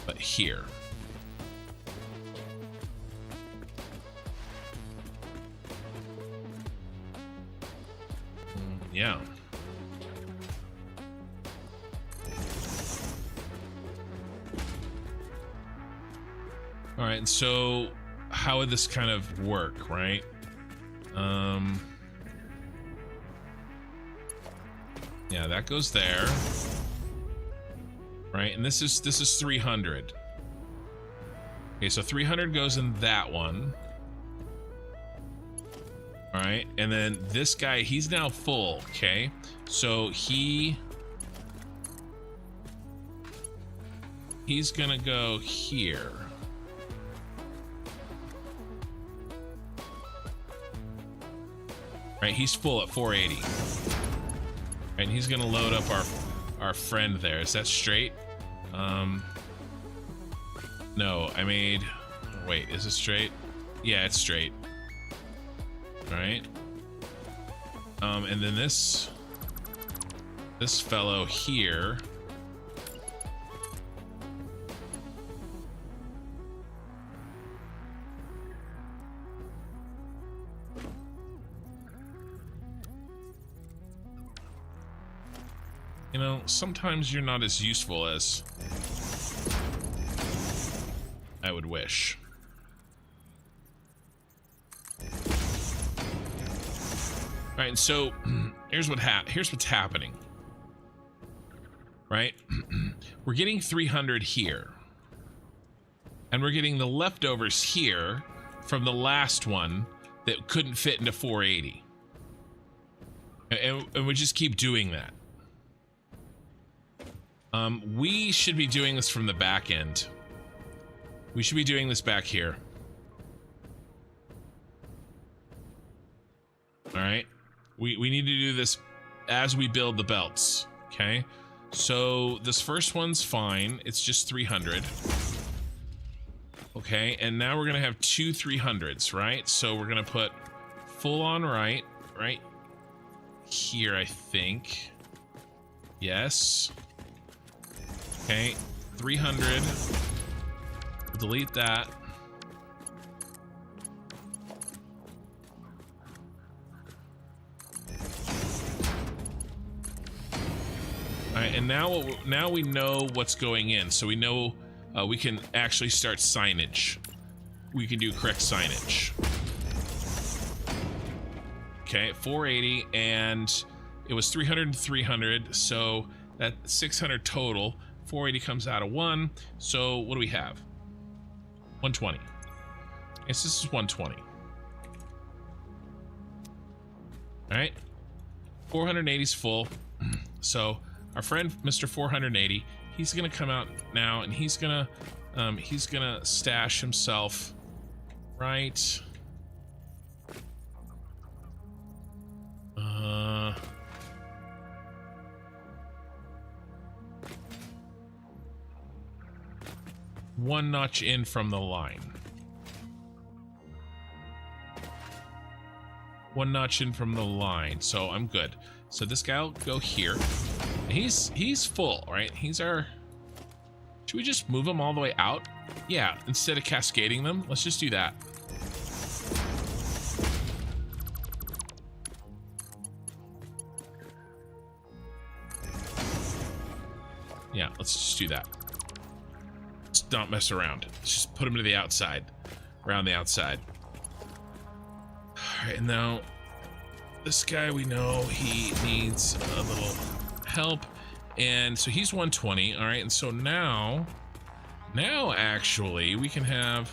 But here. Yeah. All right, and so how would this kind of work, right? Yeah, that goes there. Right, and this is 300. Okay, so 300 goes in that one. All right, and then this guy, he's now full, okay? So he's gonna go here. Right, he's full at 480. And he's gonna load up our friend there. Is that straight? No, I made... Wait, is it straight? Yeah, it's straight. Right, and then this fellow here, you know, sometimes you're not as useful as I would wish. All right, and so here's what's happening. Right, we're getting 300 here, and we're getting the leftovers here from the last one that couldn't fit into 480, and we just keep doing that. We should be doing this from the back end. We should be doing this back here. All right. We need to do this as we build the belts, okay? So this first one's fine. It's just 300. Okay, and now we're gonna have two 300s, right? So we're gonna put full on right here, I think. Yes. Okay, 300. We'll delete that. All right, and now we know what's going in, so we know we can actually start signage. We can do correct signage. Okay, 480, and it was 300 and 300, so that 600 total. 480 comes out of 1, so what do we have? 120. Yes, this is 120. All right, 480 is full. So our friend Mr. 480, he's gonna come out now, and he's gonna stash himself right. One notch in from the line. One notch in from the line, so I'm good. So this guy will go here. He's full, right? He's our... Should we just move him all the way out? Yeah, instead of cascading them, let's just do that. Yeah, let's just do that. Let's not mess around. Let's just put him to the outside, around the outside. All right, and now this guy, we know he needs a little help, and so he's 120. All right, and so now actually we can have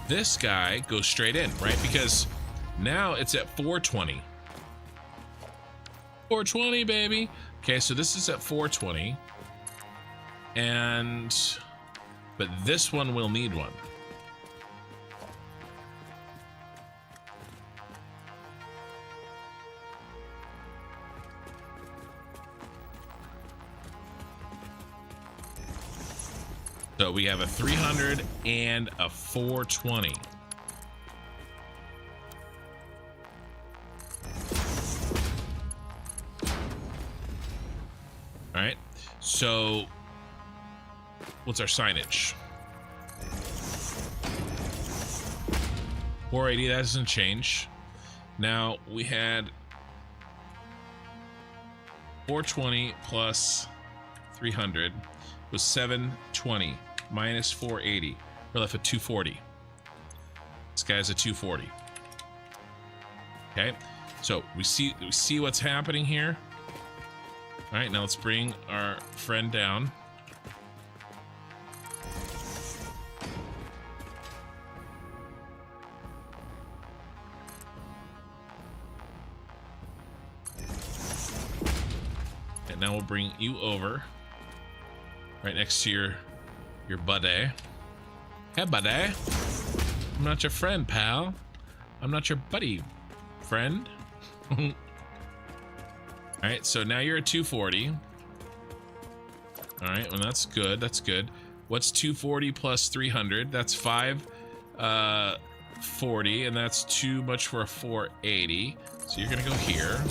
this guy go straight in, right? Because now it's at 420. 420, baby. Okay, so this is at 420. But this one will need one. So we have a 300 and a 420. All right, so what's our signage? 480, that doesn't change. Now we had 420 plus 300 was 720 minus 480. We're left with 240. This guy's a 240. Okay, so we see what's happening here. All right, now let's bring our friend down. And now we'll bring you over right next to your buddy. Hey, buddy. I'm not your friend, pal. I'm not your buddy, friend. All right, so now you're at 240. All right, well, that's good. That's good. What's 240 plus 300? That's 540, and that's too much for a 480. So you're gonna go here.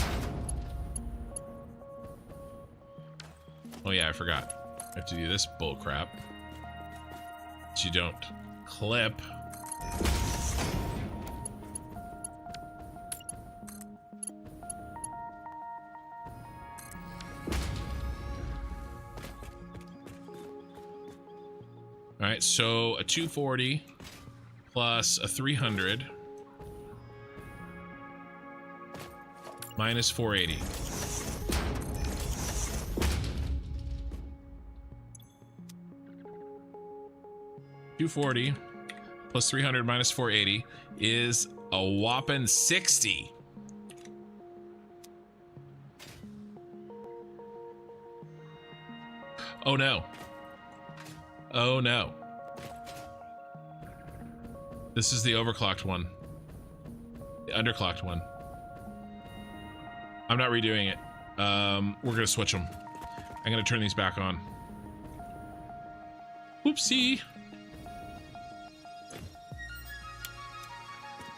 Oh yeah, I forgot. I have to do this bull crap. So you don't clip. All right, so a 240 plus a 300 minus 480. $240 plus 300 minus 480 is a whopping 60. Oh no. Oh no. This is the overclocked one. The underclocked one. I'm not redoing it. We're gonna switch them. I'm gonna turn these back on. Whoopsie.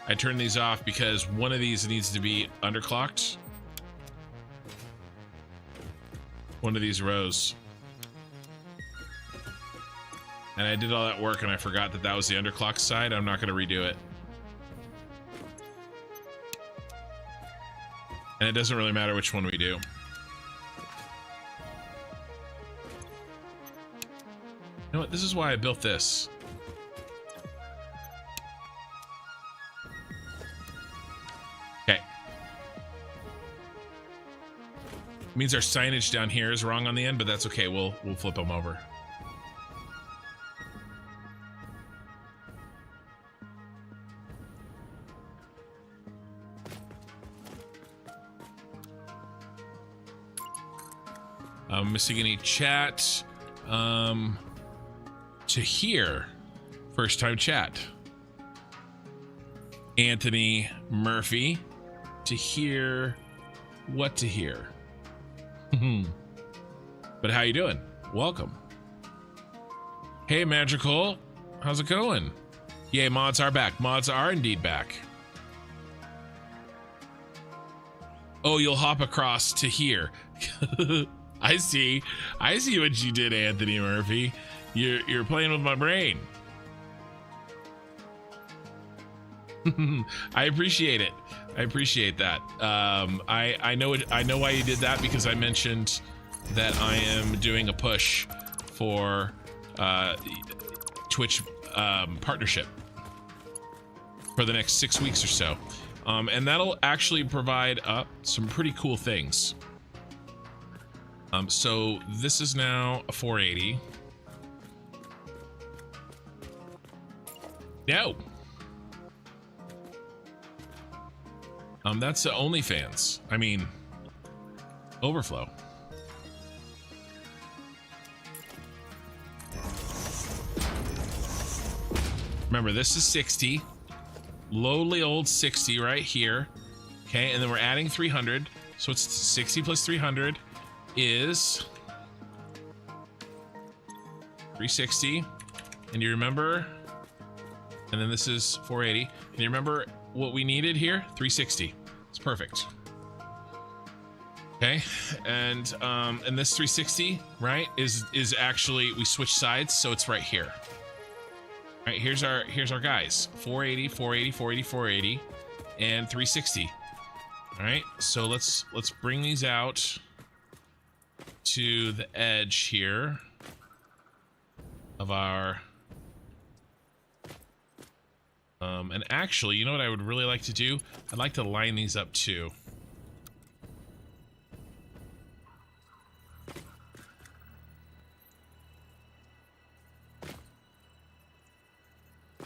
I turned these off because one of these needs to be underclocked. One of these rows. And I did all that work and I forgot that that was the underclock side. I'm not going to redo it. And it doesn't really matter which one we do. know what? This is why I built this. Okay. Means our signage down here is wrong on the end, but that's okay. We'll flip them over. Missing any chat? To hear, first time chat. Anthony Murphy, to hear what to hear. But how you doing? Welcome. Hey Magical, how's it going? Yay, mods are back. Mods are indeed back. Oh, you'll hop across to here. I see what you did, Anthony Murphy. You're playing with my brain. I appreciate it. I appreciate that. I know why you did that, because I mentioned that I am doing a push for Twitch partnership for the next 6 weeks or so, and that'll actually provide some pretty cool things. So this is now a 480. No. That's OnlyFans. I mean, overflow. Remember, this is 60. Lowly old 60 right here. Okay, and then we're adding 300. So it's 60 plus 300 is 360. And you remember, and then this is 480. And you remember what we needed here? 360. It's perfect. Okay, and this 360, right, is actually, we switch sides, so it's right here. All right, here's our guys. 480, 480, 480, 480, and 360. All right, so let's bring these out to the edge here of our and actually, you know what I would really like to do? I'd like to line these up too.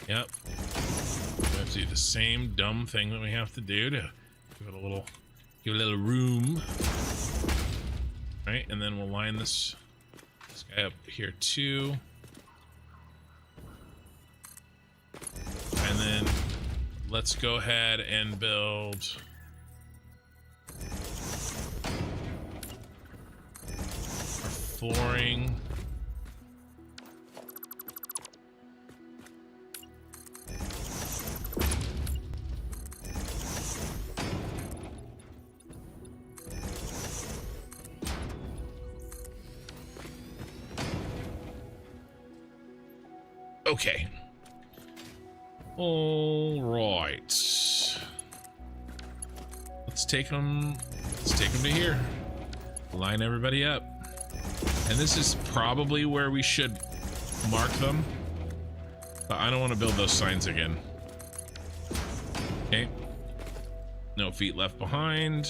Yep. We have to do the same dumb thing that we have to do to give it a little room. Right, and then we'll line this guy up here too. And then let's go ahead and build our flooring. Okay. All right. Let's take them to here. Line everybody up. And this is probably where we should mark them. But I don't want to build those signs again. Okay. No feet left behind.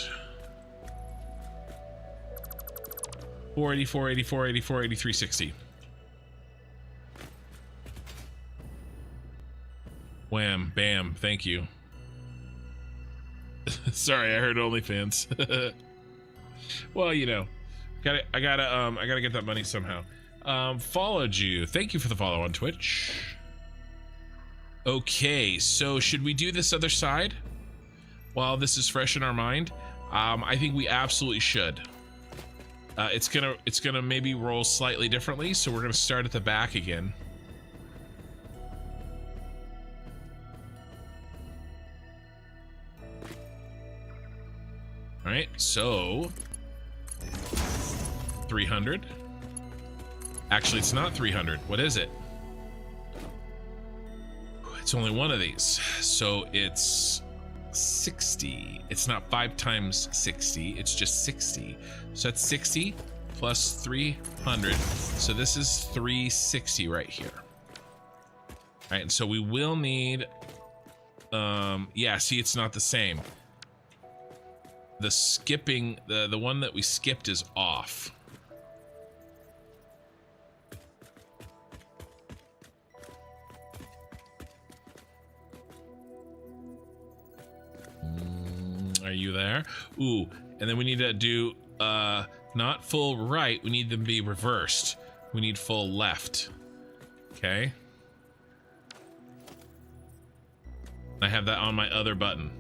480, 480, 480, 480, 360. Wham, bam, thank you. Sorry, I heard OnlyFans. Well, you know, I gotta get that money somehow. Followed you. Thank you for the follow on Twitch. Okay, so should we do this other side while this is fresh in our mind? I think we absolutely should. It's gonna maybe roll slightly differently, so we're gonna start at the back again. All right, so 300. Actually, it's not 300. What is it? It's only one of these. So it's 60. It's not 5 times 60. It's just 60. So that's 60. plus 300. So this is 360 right here. All right, and so we will need, yeah, see, it's not the same. The skipping, the one that we skipped is off. Are you there? Ooh, and then we need to do not full right, we need them to be reversed. We need full left. Okay. I have that on my other button.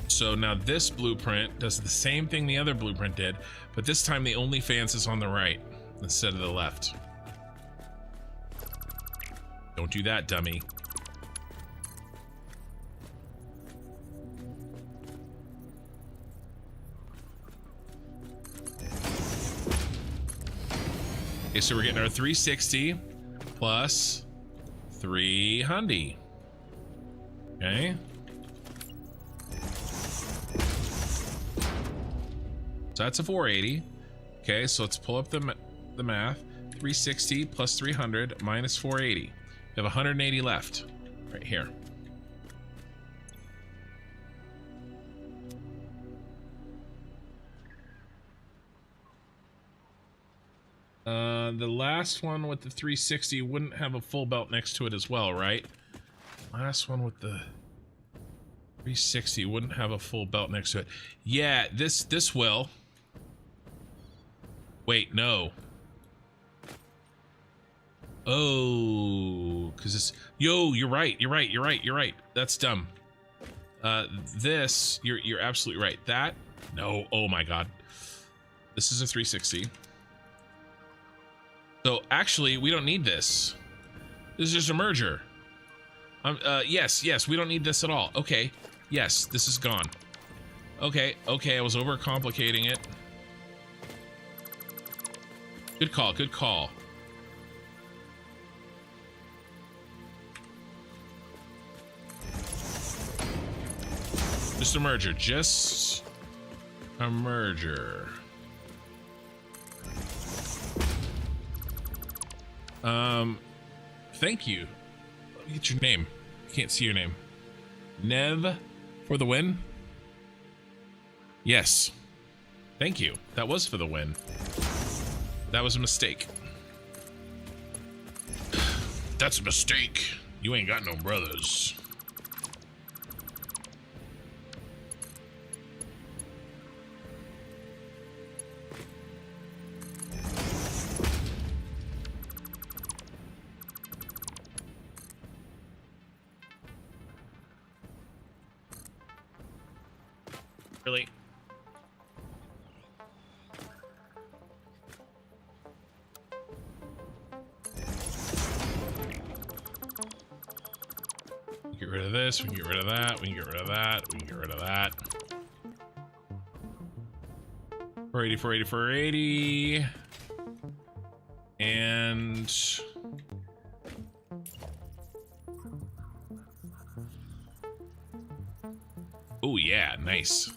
So now this blueprint does the same thing the other blueprint did, but this time the OnlyFans is on the right instead of the left. Don't do that, dummy. Okay, so we're getting our 360 plus 300. Okay. So that's a 480. Okay, so let's pull up the math. 360 plus 300 minus 480. We have 180 left right here. The last one with the 360 wouldn't have a full belt next to it as well, right? Last one with the 360 wouldn't have a full belt next to it. Yeah, this will. Wait, no. Oh, because it's... Yo, you're right. That's dumb. This, you're absolutely right. That, no, oh my god. This is a 360. So, actually, we don't need this. This is just a merger. Yes, we don't need this at all. Okay, yes, this is gone. Okay, I was overcomplicating it. Good call. Just a merger. Thank you. Let me get your name. I can't see your name. Nev for the win? Yes. Thank you. That was for the win. That was a mistake. That's a mistake. You ain't got no brothers. Really? Get rid of this, we can get rid of that, we can get rid of that, we can get rid of that. 480. And... oh yeah, nice.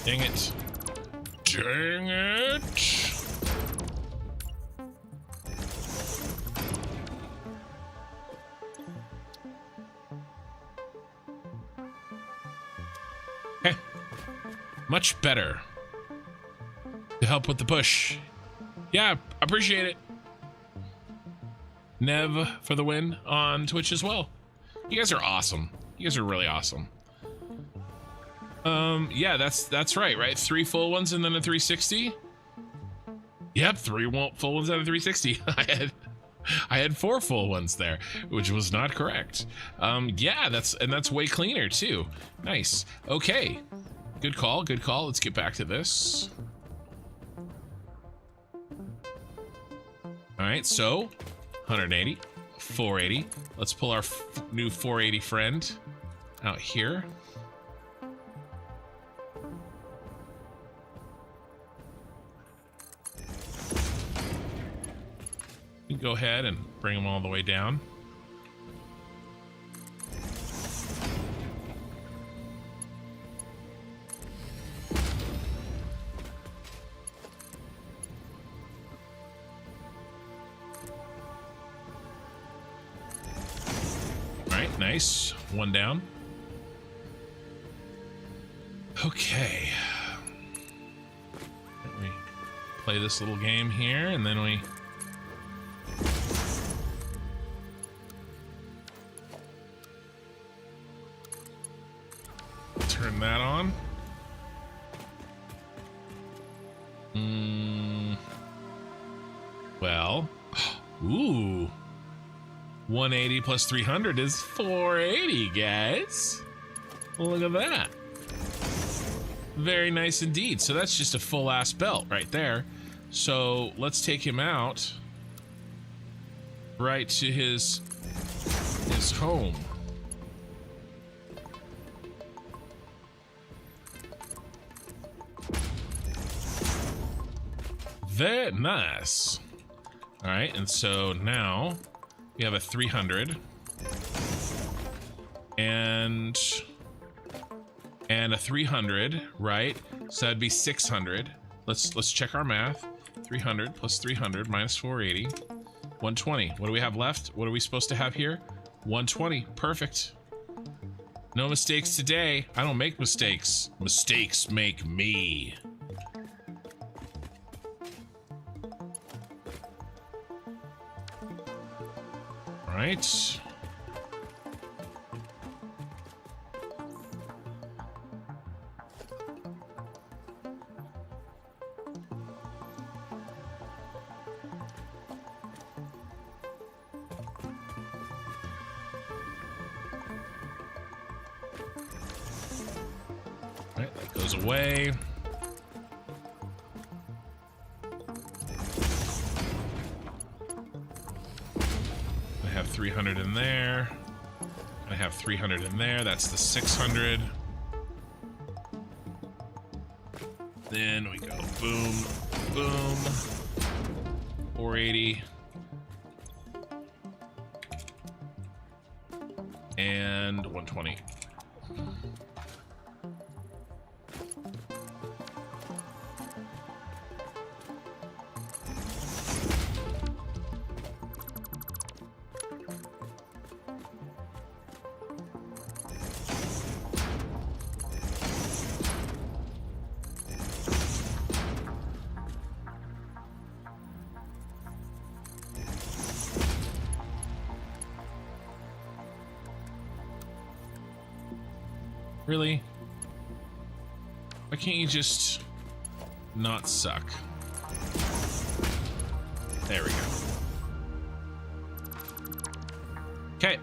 Dang it. Dang it. Okay. Much better. To help with the push. Yeah, appreciate it. Nev for the win on Twitch as well. You guys are awesome. You guys are really awesome. Yeah, that's right? 3 full ones and then a 360. Yep, 3 full ones and a 360. I had 4 full ones there, which was not correct. Yeah, that's way cleaner too. Nice. Okay. Good call. Let's get back to this. All right, so 180, 480. Let's pull our new 480 friend out here. go ahead and bring them all the way down. All right, nice. One down. Okay. We play this little game here, and then we turn that on. Well, ooh, 180 plus 300 is 480, guys. Look at that. Very nice indeed. So that's just a full ass belt right there. So let's take him out right to his home. Very nice. All right, and so now we have a 300 and a 300, right? So that'd be 600. Let's check our math. 300 plus 300 minus 480, 120. What do we have left? What are we supposed to have here? 120. Perfect. No mistakes today. I don't make mistakes. Mistakes make me. All right. That goes away. I have 300 in there. I have 300 in there. That's the 600. Then we go boom, boom. 480. And 120. Really? Why can't you just not suck? There we go. Okay.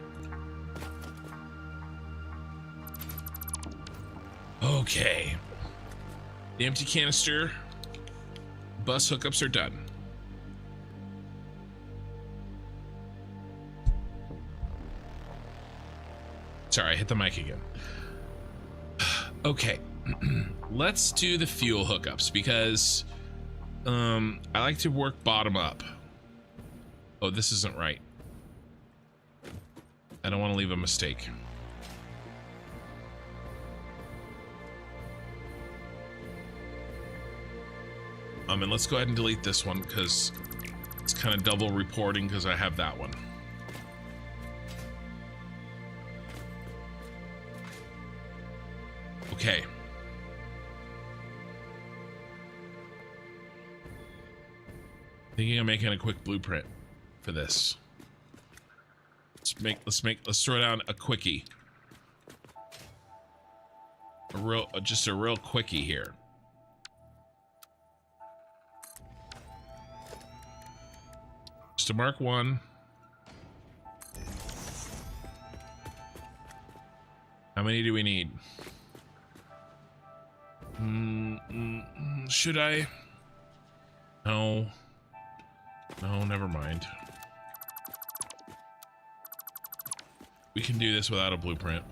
Okay. The empty canister bus hookups are done. Sorry, I hit the mic again. Okay, let's do the fuel hookups because I like to work bottom up. Oh, this isn't right. I don't want to leave a mistake. And let's go ahead and delete this one because it's kind of double reporting because I have that one. Okay. Thinking of making a quick blueprint for this. Let's throw down a quickie. Just a real quickie here. Just a Mark 1. How many do we need? Should I? No. No, never mind. We can do this without a blueprint.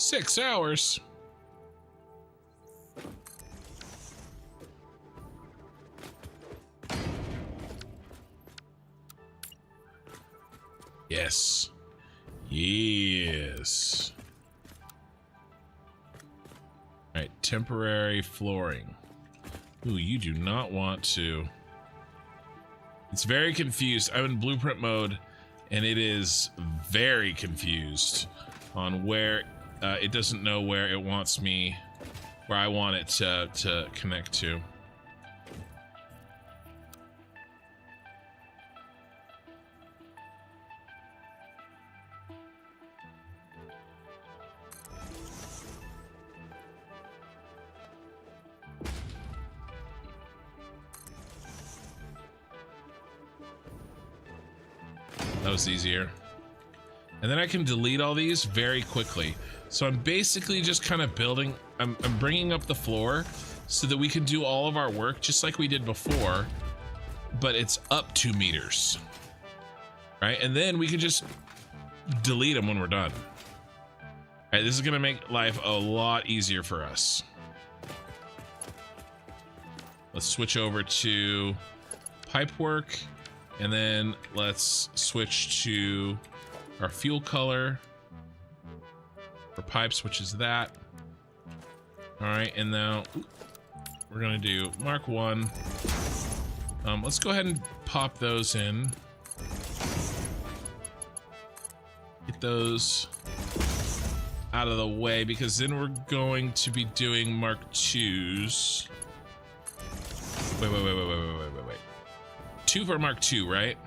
6 hours. Yes. Yes. All right, temporary flooring. Ooh, you do not want to. It's very confused. I'm in blueprint mode, and it is very confused on where it doesn't know where it wants me, where I want it to connect to. That was easier. And then I can delete all these very quickly. So I'm basically just kind of building, I'm bringing up the floor so that we can do all of our work just like we did before, but it's up 2 meters, right? And then we can just delete them when we're done. All right, this is gonna make life a lot easier for us. Let's switch over to pipe work. And then let's switch to our fuel color for pipes, which is that. All right, and now we're gonna do Mark 1. Let's go ahead and pop those in. Get those out of the way, because then we're going to be doing Mark 2s. Wait. 2 for Mark 2, right?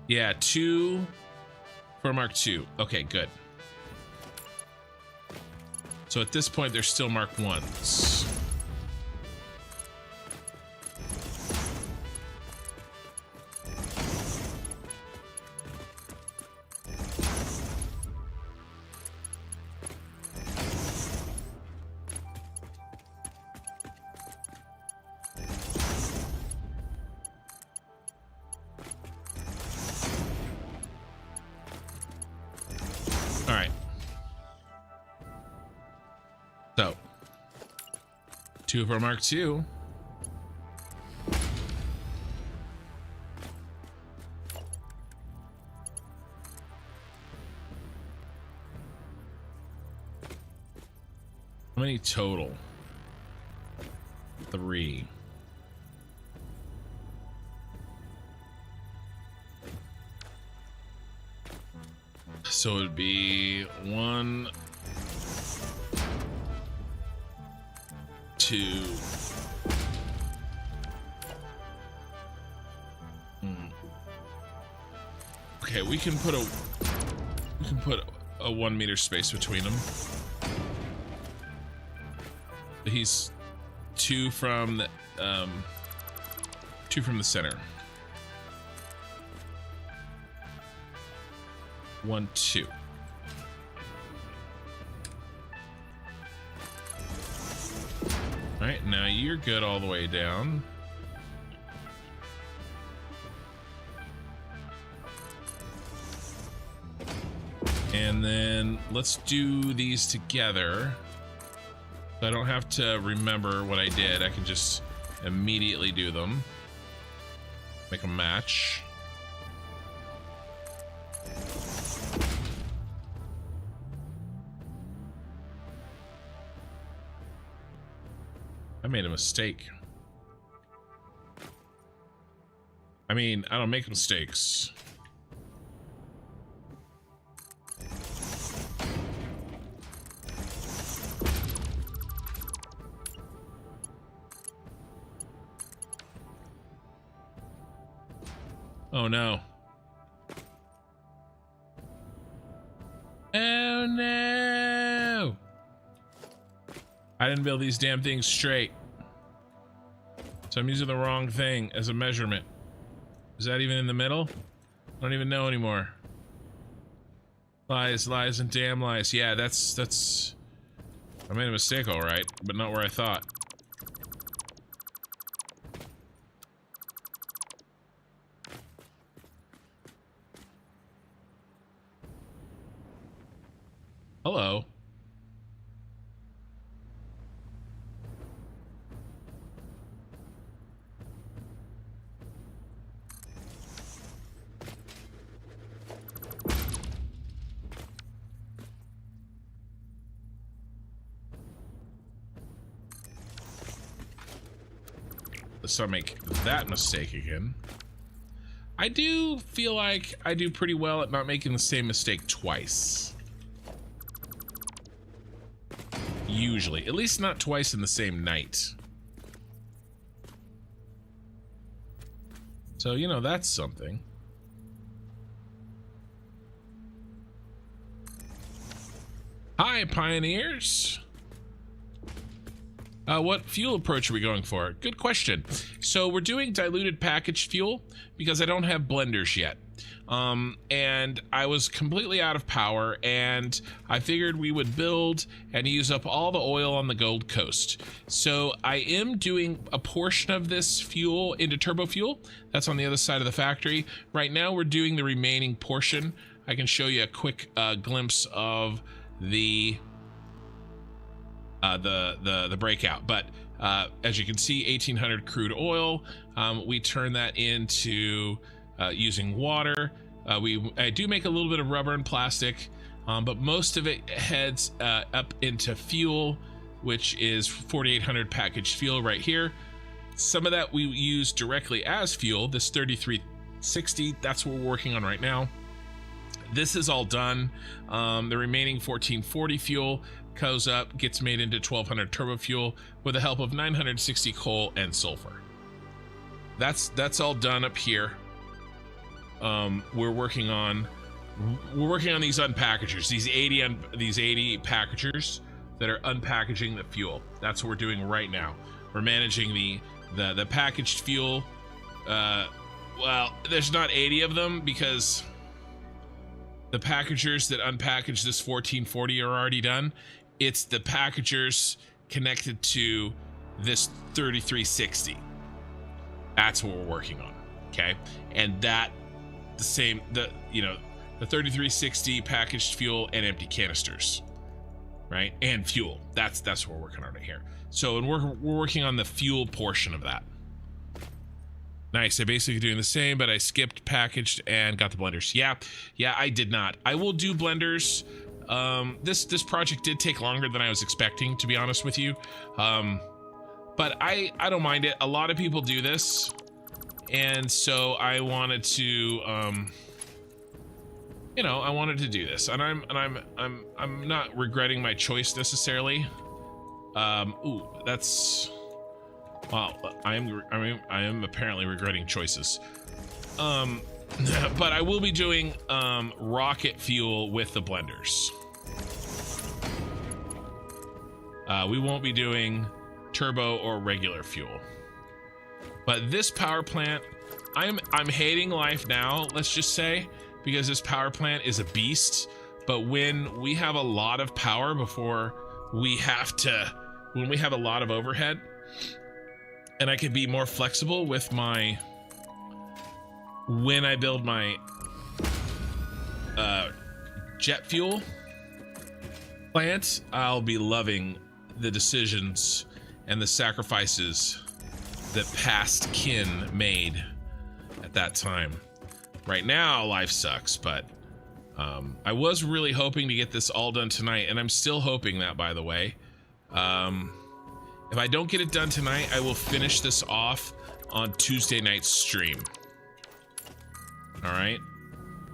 Yeah, 2 for Mark 2. Okay, good. So at this point, they're still Mark 1s. All right. So, 2 for Mark 2. How many total? 3. So it'd be 1, 2. Okay, we can put a 1 meter space between them. He's 2 from the 2 from the center. 1, 2. All right, now you're good all the way down. And then let's do these together. So I don't have to remember what I did. I can just immediately do them. Make a match. I made a mistake. I mean, I don't make mistakes. Oh no. Oh no. I didn't build these damn things straight. So I'm using the wrong thing as a measurement. Is that even in the middle? I don't even know anymore. Lies, lies, and damn lies. Yeah, that's... I made a mistake, all right, but not where I thought. Hello. So I make that mistake again. I do feel like I do pretty well at not making the same mistake twice. Usually, at least not twice in the same night. So, you know, that's something. Hi, pioneers. What fuel approach are we going for? Good question. So we're doing diluted packaged fuel because I don't have blenders yet. And I was completely out of power, and I figured we would build and use up all the oil on the Gold Coast. So I am doing a portion of this fuel into turbo fuel. That's on the other side of the factory. Right now we're doing the remaining portion. I can show you a quick glimpse of the breakout, but as you can see, 1800 crude oil. We turn that into using water. I do make a little bit of rubber and plastic, but most of it heads up into fuel, which is 4800 packaged fuel right here. Some of that we use directly as fuel. This 3360, that's what we're working on right now. This is all done. The remaining 1440 fuel goes up, gets made into 1200 turbo fuel with the help of 960 coal and sulfur. That's all done up here. We're working on these unpackagers, these 80 packagers that are unpackaging the fuel. That's what we're doing right now. We're managing the packaged fuel. Well, there's not 80 of them because the packagers that unpackage this 1440 are already done. It's the packagers connected to this 3360. That's what we're working on. Okay. And the 3360 packaged fuel and empty canisters, right? And fuel. That's what we're working on right here. So, and we're working on the fuel portion of that. Nice. I basically doing the same, but I skipped packaged and got the blenders. Yeah, I did not. I will do blenders. This project did take longer than I was expecting, to be honest with you. But I don't mind it. A lot of people do this, and so I wanted to, I wanted to do this, and I'm not regretting my choice necessarily. Well, I am apparently regretting choices. But I will be doing rocket fuel with the blenders. We won't be doing turbo or regular fuel. But this power plant, I'm hating life now, let's just say, because this power plant is a beast. But when we have a lot of power when we have a lot of overhead, and I can be more flexible with when I build my jet fuel plant, I'll be loving the decisions and the sacrifices that past kin made at that time. Right now, life sucks, but I was really hoping to get this all done tonight, and I'm still hoping that, by the way. If I don't get it done tonight, I will finish this off on Tuesday night's stream. All right,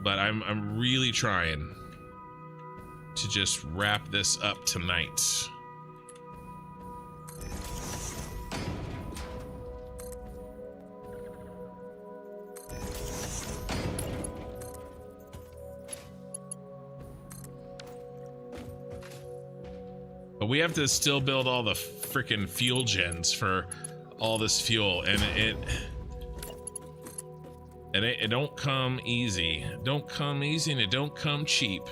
but I'm really trying to just wrap this up tonight. But we have to still build all the freaking fuel gens for all this fuel, and it don't come easy. It don't come easy, and it don't come cheap.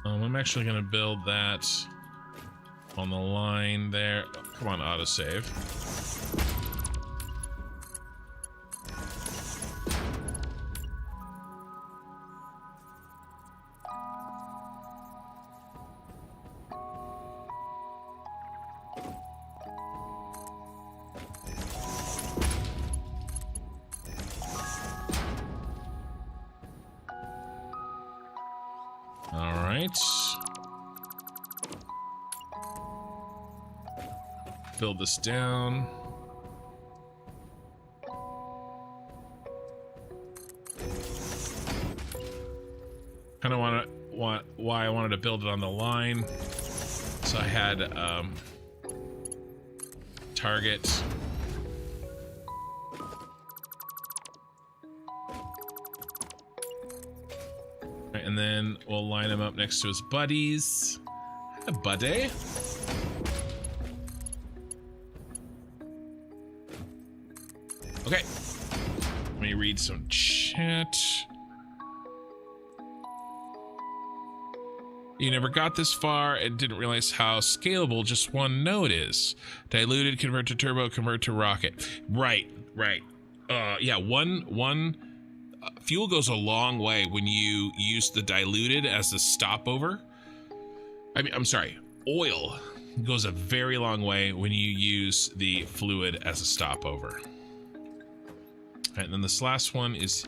I'm actually gonna build that on the line there. Oh, come on, autosave. All right. Fill this down. Kind of why I wanted to build it on the line. So I had target. And then we'll line him up next to his buddies. A buddy. Okay. Let me read some chat. You never got this far and didn't realize how scalable just one node is. Diluted, convert to turbo, convert to rocket. Right. Yeah, one fuel goes a long way when you use the diluted as a stopover. I'm sorry, oil goes a very long way when you use the fluid as a stopover. All right, and then this last one is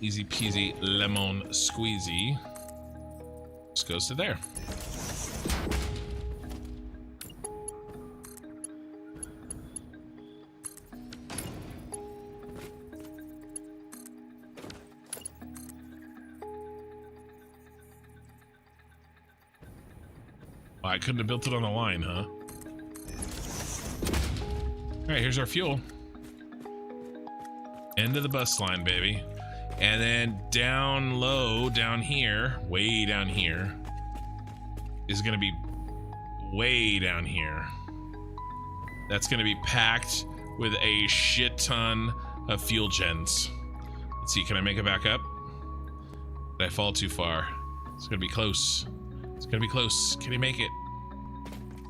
easy peasy lemon squeezy. This goes to there. Oh, I couldn't have built it on the line, huh? All right, here's our fuel. End of the bus line, baby. And then down low, down here, way down here, is gonna be way down here. That's gonna be packed with a shit ton of fuel gens. Let's see, can I make it back up? Did I fall too far? It's gonna be close. It's gonna be close. Can you make it?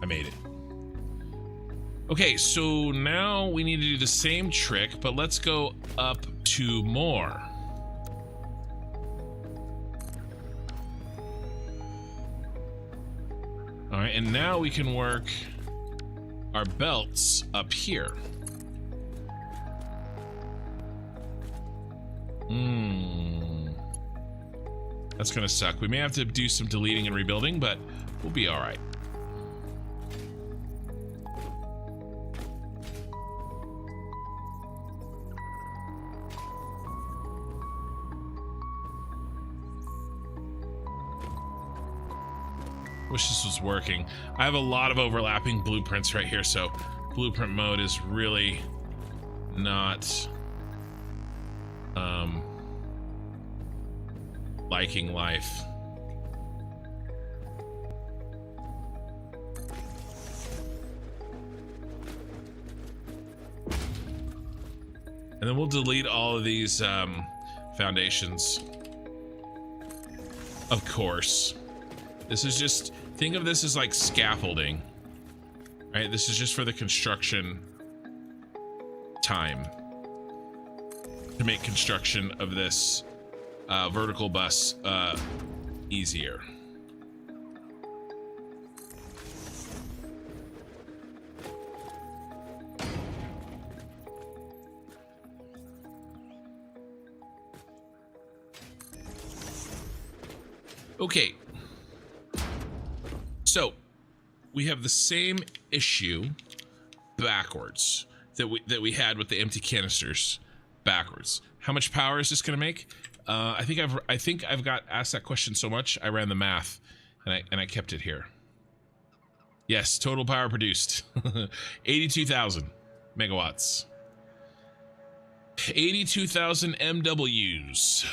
I made it. Okay, so now we need to do the same trick, but let's go up 2 more. All right, and now we can work our belts up here. That's gonna suck. We may have to do some deleting and rebuilding, but we'll be all right. Wish this was working. I have a lot of overlapping blueprints right here, so blueprint mode is really not liking life. And then we'll delete all of these foundations. Of course. This is just, think of this as like scaffolding, right? This is just for the construction time to make construction of this vertical bus easier. Okay. So we have the same issue backwards that we had with the empty canisters backwards. How much power is this going to make? I think I've got asked that question so much I ran the math and I kept it here. Yes, total power produced 82,000 megawatts. 82,000 MWs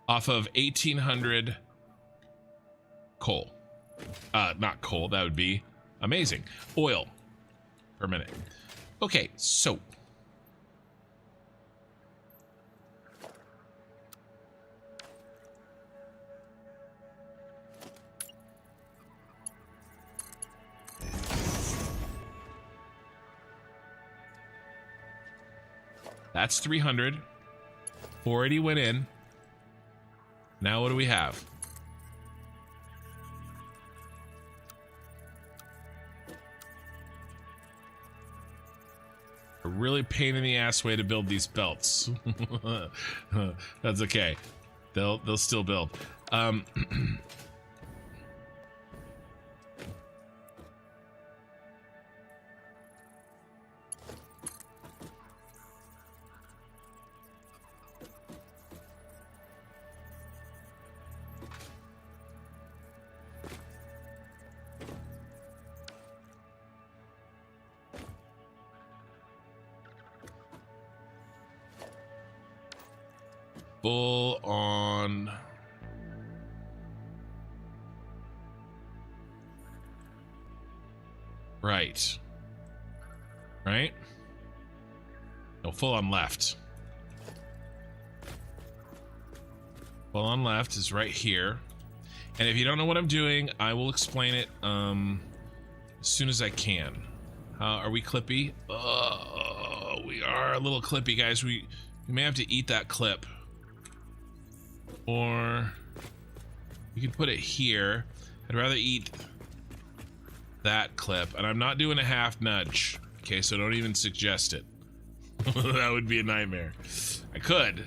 off of 1,800 coal. Not coal, that would be amazing. Oil per minute. Okay, so That's 300. 480 went in. Now what do we have? A really pain in the ass way to build these belts. That's okay. They'll still build. Full on. Right. Right? No, full on left. Full on left is right here. And if you don't know what I'm doing, I will explain it as soon as I can. Are we clippy? We are a little clippy, guys. We may have to eat that clip. Or you can put it here. I'd rather eat that clip. And I'm not doing a half nudge. Okay, so don't even suggest it. That would be a nightmare. I could.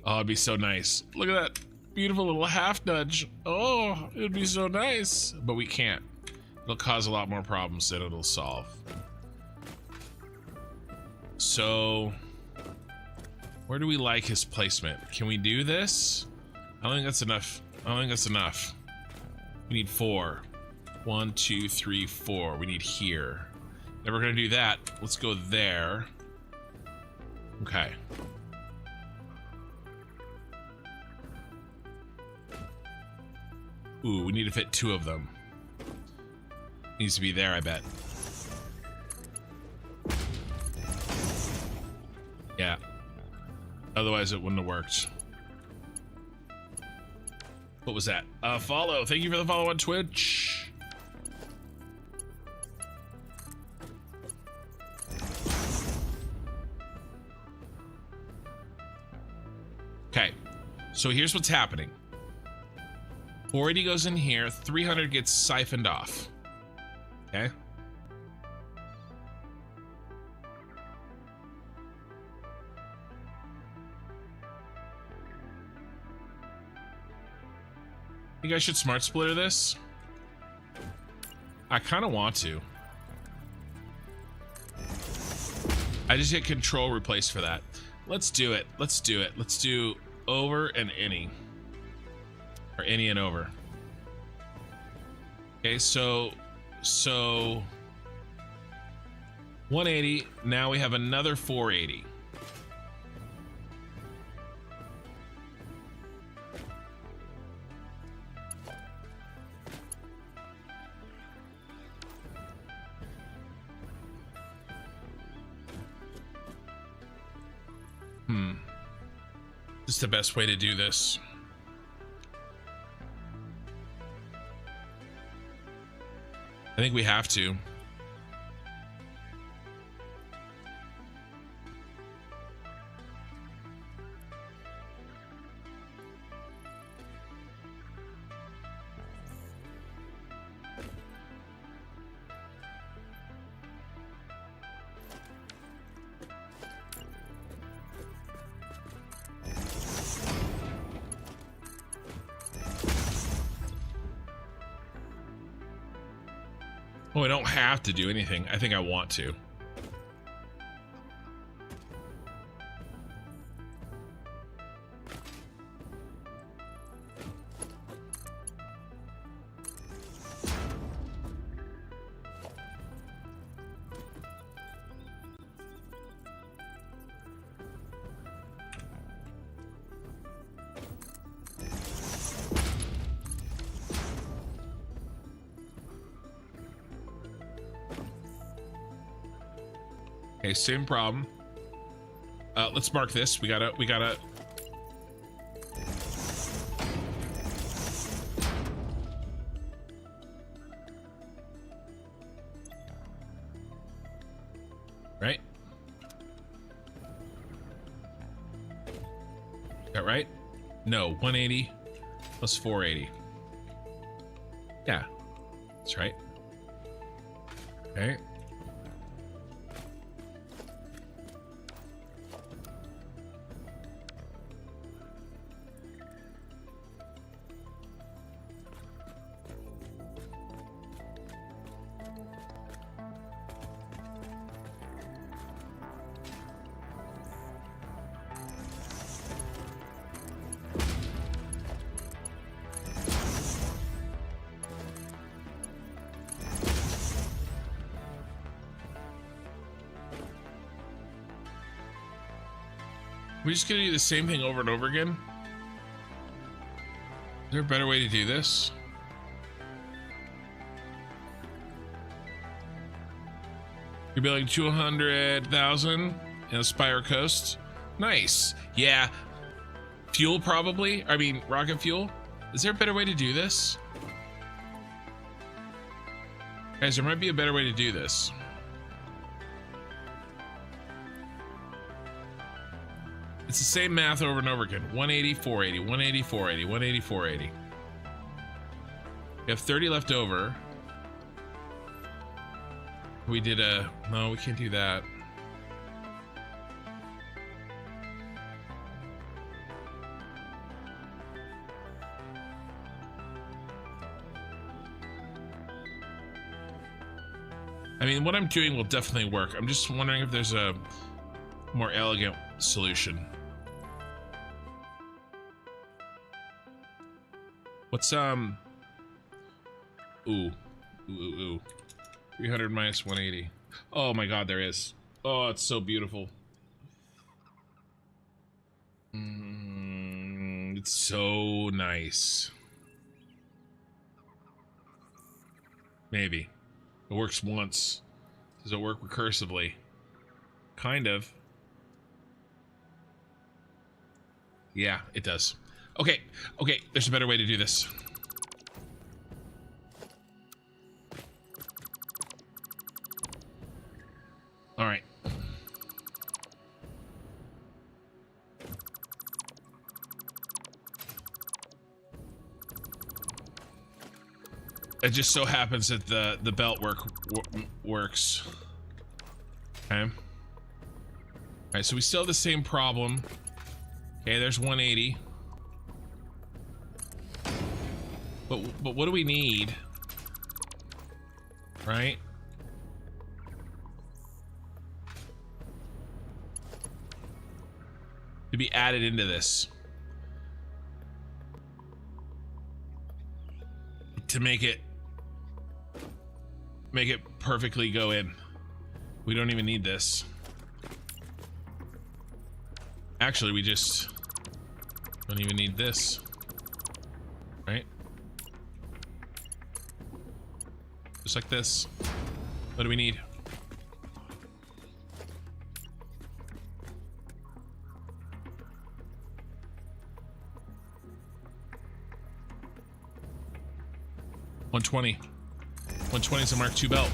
Oh, it'd be so nice. Look at that beautiful little half nudge. Oh, it'd be so nice. But we can't. It'll cause a lot more problems than it'll solve. So, where do we like his placement? Can we do this? I don't think that's enough. I don't think that's enough. We need 4. 1, 2, 3, 4. We need here. If we're gonna do that, let's go there. Okay. Ooh, we need to fit 2 of them. Needs to be there, I bet. Yeah. Otherwise, it wouldn't have worked. What was that? Follow. Thank you for the follow on Twitch. Okay. So here's what's happening. 480 goes in here. 300 gets siphoned off. Okay. You guys should smart splitter this. I kind of want to. I just hit control replace for that. Let's do it. Let's do it. Let's do over and any. Or any and over. Okay, so 180. Now we have another 480. This is the best way to do this. I think we have to. Oh, I don't have to do anything. I think I want to. Okay, same problem. Let's mark this. We gotta. Right? that right? No, 180 plus 480. Yeah, that's right. Okay. We're just gonna do the same thing over and over again? Is there a better way to do this? You're building 200,000 in Aspire Coast. Nice. Yeah. Fuel probably. I mean, rocket fuel. Is there a better way to do this? Guys, there might be a better way to do this. It's the same math over and over again. 180, 480, 180, 480, 180, 480. We have 30 left over. We did a... No, we can't do that. I mean, what I'm doing will definitely work. I'm just wondering if there's a more elegant solution. What's ooh 300 minus 180. Oh my god, there is. Oh, it's so beautiful. It's so nice. Maybe it works once. Does it work recursively? Kind of. Yeah, it does. Okay, okay, there's a better way to do this. All right. It just so happens that the belt works. Okay. All right, so we still have the same problem. Okay, there's 180. But what do we need? Right? To be added into this. To make it perfectly go in. We don't even need this. Actually, we just don't even need this. Right? Just like this. What do we need? $120. 120 is a Mark II belt.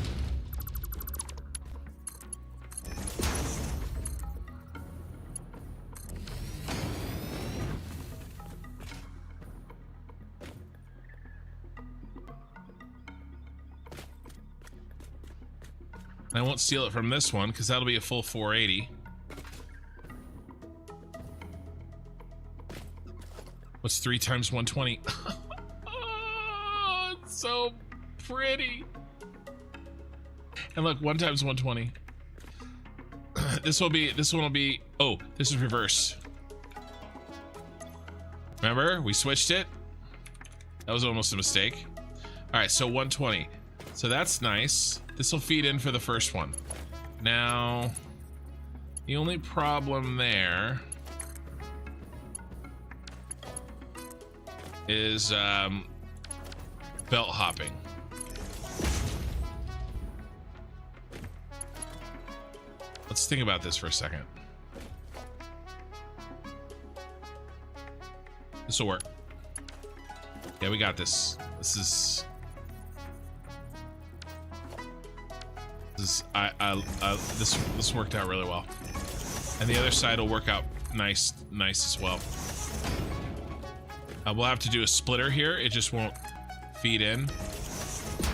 And I won't steal it from this one because that'll be a full 480. What's 3 times 120? Oh, it's so pretty. And look, 1 times 120. This one will be, oh, this is reverse. Remember, we switched it. That was almost a mistake. All right, so 120. So that's nice. This will feed in for the first one. Now, the only problem there is belt hopping. Let's think about this for a second. This will work. Yeah, we got this. This worked out really well, and the other side will work out nice as well. We'll have to do a splitter here. It just won't feed in,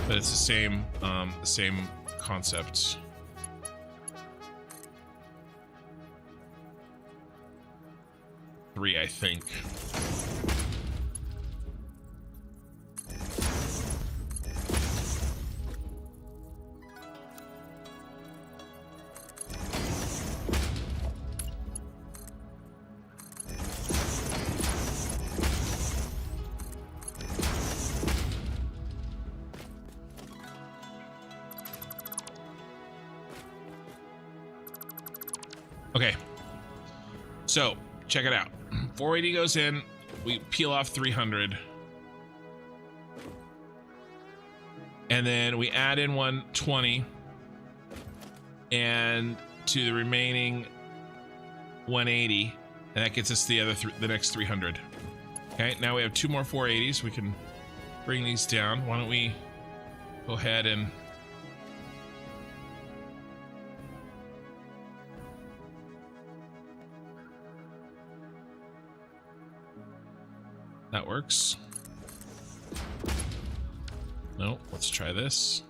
but it's the same concept. Three, I think. Okay, so check it out. 480 goes in, we peel off 300, and then we add in 120 and to the remaining 180, and that gets us the next 300. Okay, now we have 2 more 480s. We can bring these down. Why don't we go ahead and that works. No, let's try this.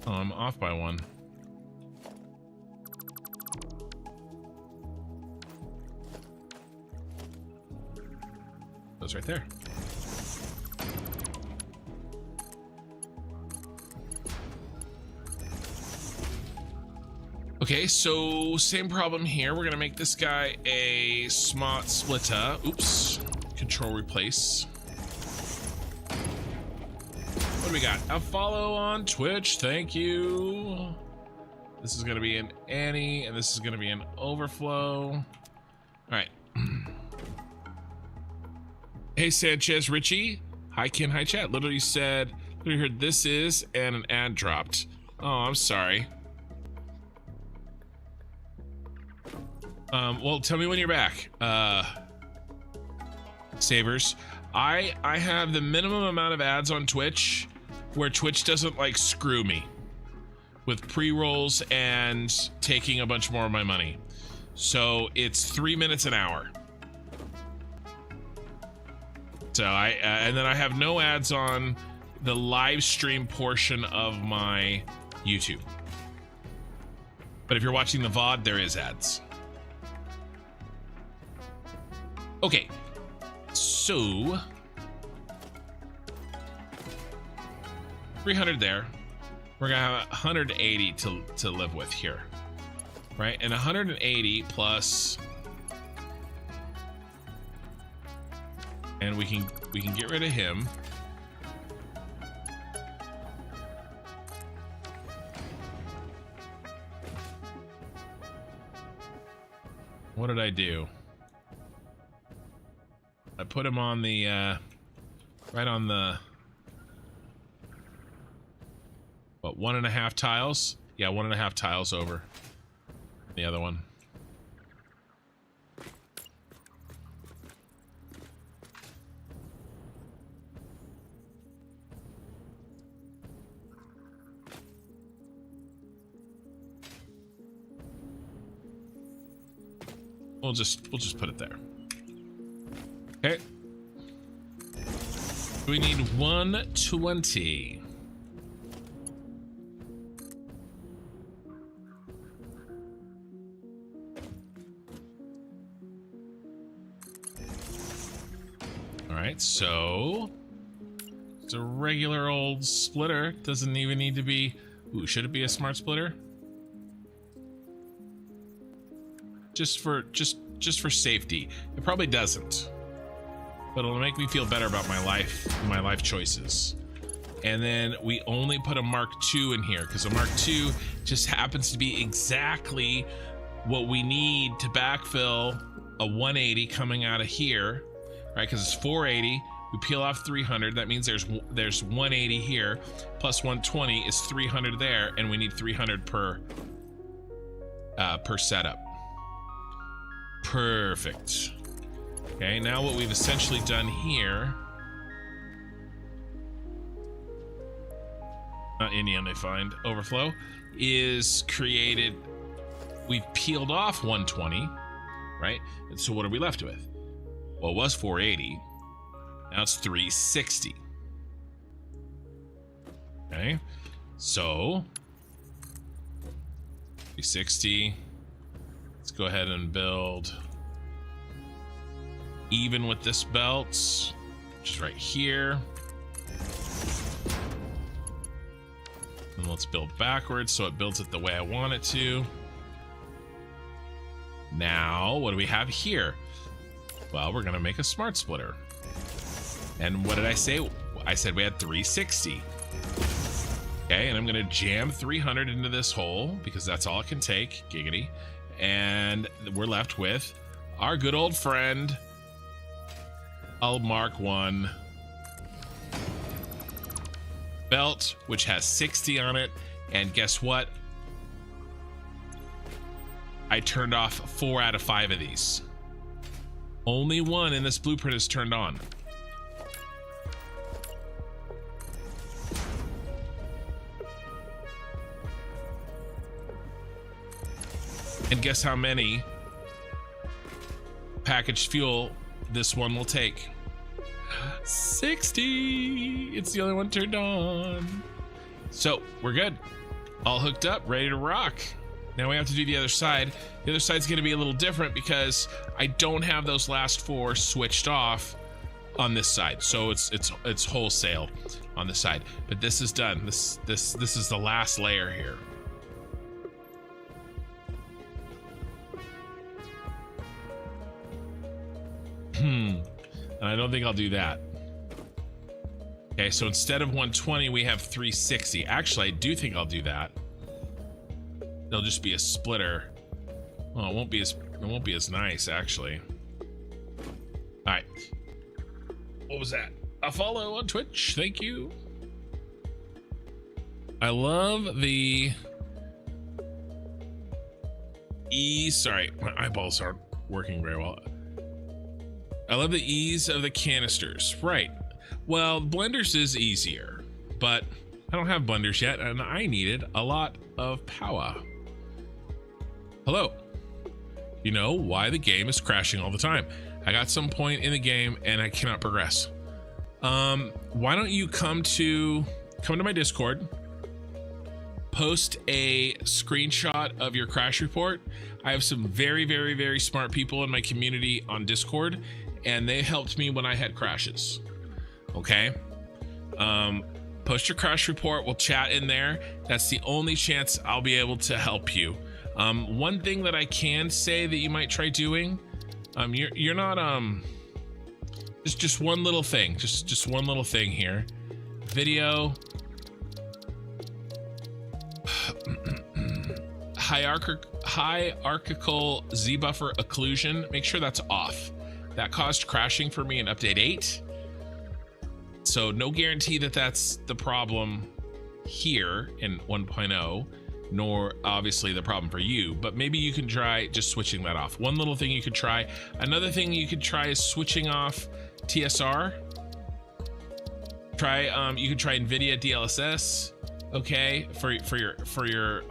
Oh, I'm off by 1. Goes right there. Okay, so same problem here. We're gonna make this guy a smart splitter. Oops. Control replace. What do we got? A follow on Twitch. Thank you. This is gonna be an Annie, and this is gonna be an overflow. All right. Hey Sanchez Richie. Hi Ken. Hi chat. Literally heard this is, and an ad dropped. Oh, I'm sorry. Well, tell me when you're back, Savers. I have the minimum amount of ads on Twitch where Twitch doesn't like screw me with pre-rolls and taking a bunch more of my money. So it's 3 minutes an hour. So and then I have no ads on the live stream portion of my YouTube. But if you're watching the VOD, there is ads. Okay, so 300 there. We're gonna have 180 to live with here, right? And 180 plus, and we can get rid of him. What did I do? I put him on the, right on the, what, 1.5 tiles? Yeah, 1.5 tiles over the other one. We'll just put it there. Okay. We need 120. All right, so it's a regular old splitter. Doesn't even need to be. Ooh, should it be a smart splitter? Just for safety. It probably doesn't. But it'll make me feel better about my life choices. And then we only put a Mark II in here because a Mark II just happens to be exactly what we need to backfill a 180 coming out of here, right? Because it's 480. We peel off 300. That means there's 180 here, plus 120 is 300 there, and we need 300 per setup. Perfect. Okay, now what we've essentially done here, not Indian, I find, overflow, is we've peeled off 120, right? And so what are we left with? Well, it was 480. Now it's 360. Okay, so 360. Let's go ahead and build even with this belt, which is right here. And let's build backwards so it builds it the way I want it to. Now, what do we have here? Well, we're gonna make a smart splitter. And what did I say? I said we had 360. Okay, and I'm gonna jam 300 into this hole because that's all it can take, giggity. And we're left with our good old friend, I'll mark 1 belt, which has 60 on it. And guess what? I turned off 4 out of 5 of these. Only 1 in this blueprint is turned on. And guess how many packaged fuel this one will take? 60. It's the only one turned on. So we're good. All hooked up, ready to rock. Now we have to do the other side. The other side's going to be a little different because I don't have those last 4 switched off on this side. So it's wholesale on the side. But this is done. This is the last layer here. And I don't think I'll do that. Okay, so instead of 120, we have 360. Actually, I do think I'll do that. There'll just be a splitter. Well, it won't be as nice, actually. All right. What was that? A follow on Twitch. Thank you. I love the sorry, my eyeballs aren't working very well. I love the ease of the canisters. Right. Well, blenders is easier, but I don't have blenders yet, and I needed a lot of power. Hello. You know why the game is crashing all the time. I got some point in the game and I cannot progress. Why don't you come to my Discord, post a screenshot of your crash report. I have some very, very, very smart people in my community on Discord, and they helped me when I had crashes. Okay. Post your crash report. We'll chat in there. That's the only chance I'll be able to help you. One thing that I can say that you might try doing, you're not, just one little thing, just one little thing here. Video. Hierarchical Z buffer occlusion. Make sure that's off. That caused crashing for me in update 8. So no guarantee that that's the problem here in 1.0, nor obviously the problem for you, but maybe you can try just switching that off. One little thing you could try. Another thing you could try is switching off TSR. You could try NVIDIA DLSS. Okay, for your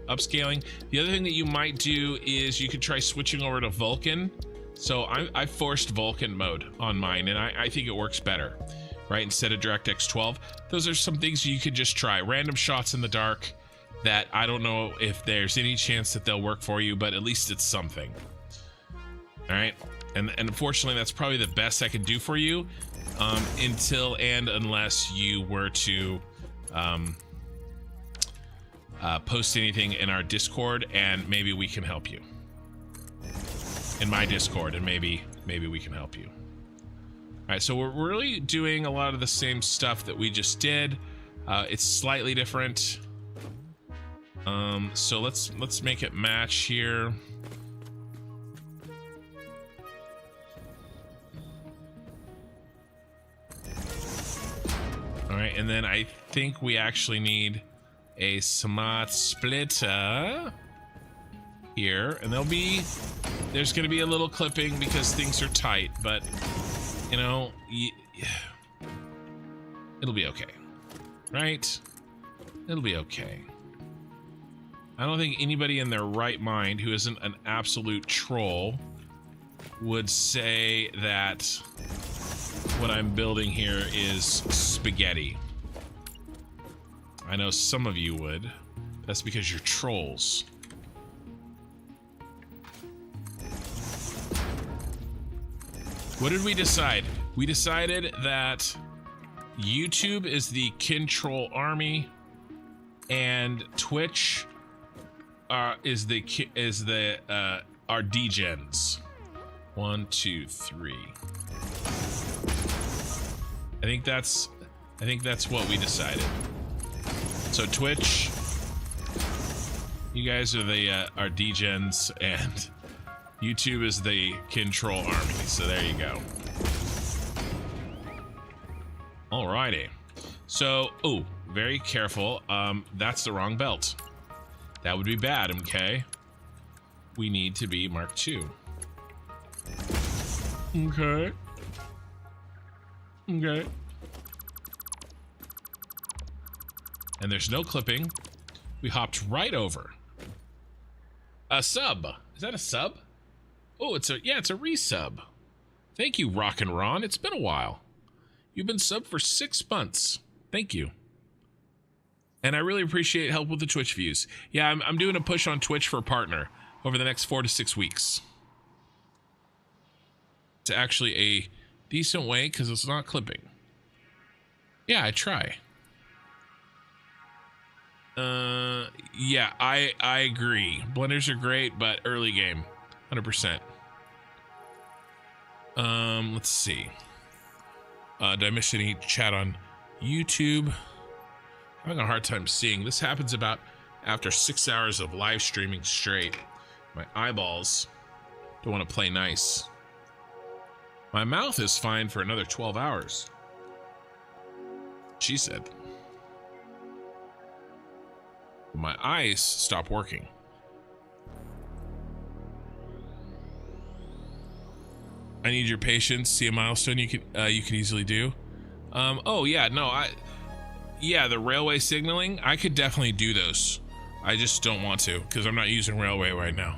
upscaling. The other thing that you might do is you could try switching over to Vulkan. So I forced Vulkan mode on mine, and I think it works better, right? Instead of DirectX 12. Those are some things you could just try. Random shots in the dark that I don't know if there's any chance that they'll work for you, but at least it's something. All right, and unfortunately that's probably the best I can do for you until and unless you were to post anything in our Discord, and maybe we can help you in my Discord, and maybe we can help you. All right, so we're really doing a lot of the same stuff that we just did. It's slightly different. So let's make it match here. All right, and then I think we actually need a smart splitter here, and there's gonna be a little clipping because things are tight, but you know, it'll be okay, right? It'll be okay. I don't think anybody in their right mind who isn't an absolute troll would say that what I'm building here is spaghetti. I know some of you would. That's because you're trolls. What did we decide? We decided that YouTube is the control army, and Twitch is the our degens. 1, 2, 3. I think that's what we decided. So Twitch, you guys are the our degens, and YouTube is the control army. So there you go. Alrighty. So, oh, very careful. That's the wrong belt. That would be bad, okay? We need to be Mark II. Okay. Okay. And there's no clipping. We hopped right over. A sub. Is that a sub? Oh, it's a resub. Thank you, Rock and Ron. It's been a while. You've been subbed for 6 months. Thank you. And I really appreciate help with the Twitch views. Yeah, I'm doing a push on Twitch for a partner over the next 4 to 6 weeks. It's actually a decent way because it's not clipping. Yeah, I try. Yeah, I agree. Blenders are great, but early game, 100%. Let's see. Did I miss any chat on YouTube? Having a hard time seeing. This happens about after 6 hours of live streaming straight. My eyeballs don't want to play nice. My mouth is fine for another 12 hours. She said. My eyes stop working. I need your patience. See a milestone you can easily do. Oh yeah, no, yeah, the railway signaling, I could definitely do those. I just don't want to because I'm not using railway right now.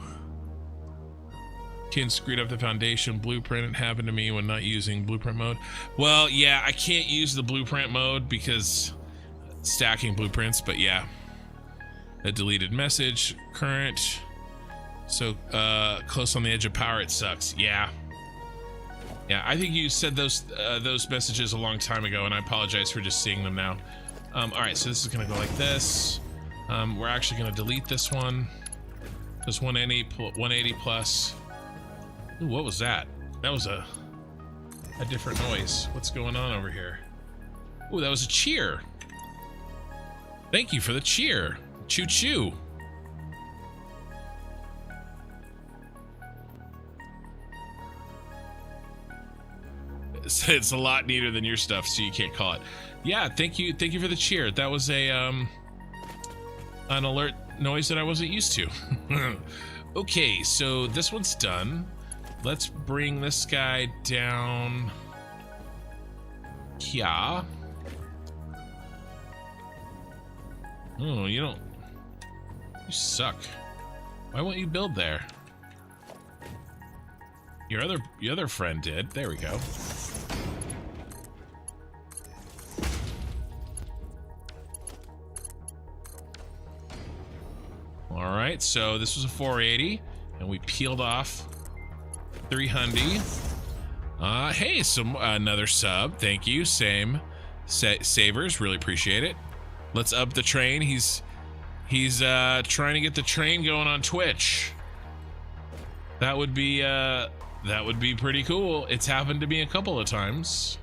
Ken screwed up the foundation blueprint. It happened to me when not using blueprint mode. Well, yeah, I can't use the blueprint mode because stacking blueprints, but yeah. A deleted message, current. So close on the edge of power, it sucks. Yeah. Yeah, I think you said those messages a long time ago, and I apologize for just seeing them now. All right, so this is gonna go like this. We're actually gonna delete this one. This 180 plus. Ooh, what was that? That was a different noise. What's going on over here? Ooh, that was a cheer. Thank you for the cheer. Choo choo. It's a lot neater than your stuff, so you can't call it. Yeah, thank you for the cheer. That was a an alert noise that I wasn't used to. Okay, so this one's done. Let's bring this guy down. Yeah. Oh, you suck. Why won't you build there? Your other friend did. There we go. All right, so this was a 480, and we peeled off 300. Hey, another sub. Thank you. Same. Savers, really appreciate it. Let's up the train. He's trying to get the train going on Twitch. That would be pretty cool. It's happened to me a couple of times.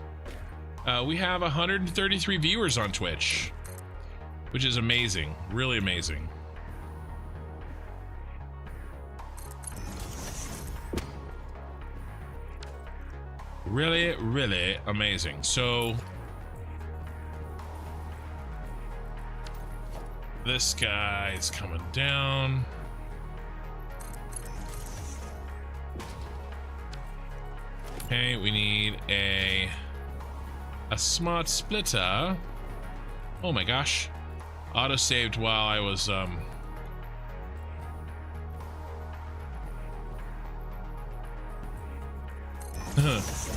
We have 133 viewers on Twitch, which is amazing. Really amazing. Really, really amazing. So this guy is coming down. Okay, we need a smart splitter. Oh my gosh. Auto saved while I was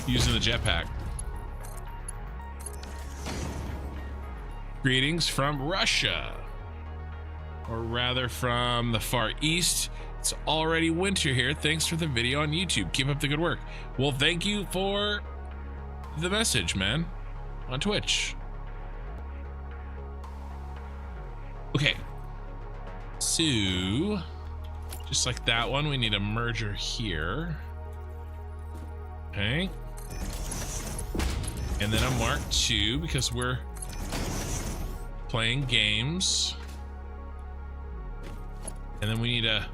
Using the jetpack. Greetings from Russia. Or rather from the Far East. It's already winter here. Thanks for the video on YouTube. Keep up the good work. Well, thank you for the message, man. On Twitch. Okay. So, just like that one, we need a merger here. Okay. And then a Mark II because we're playing games. And then we need to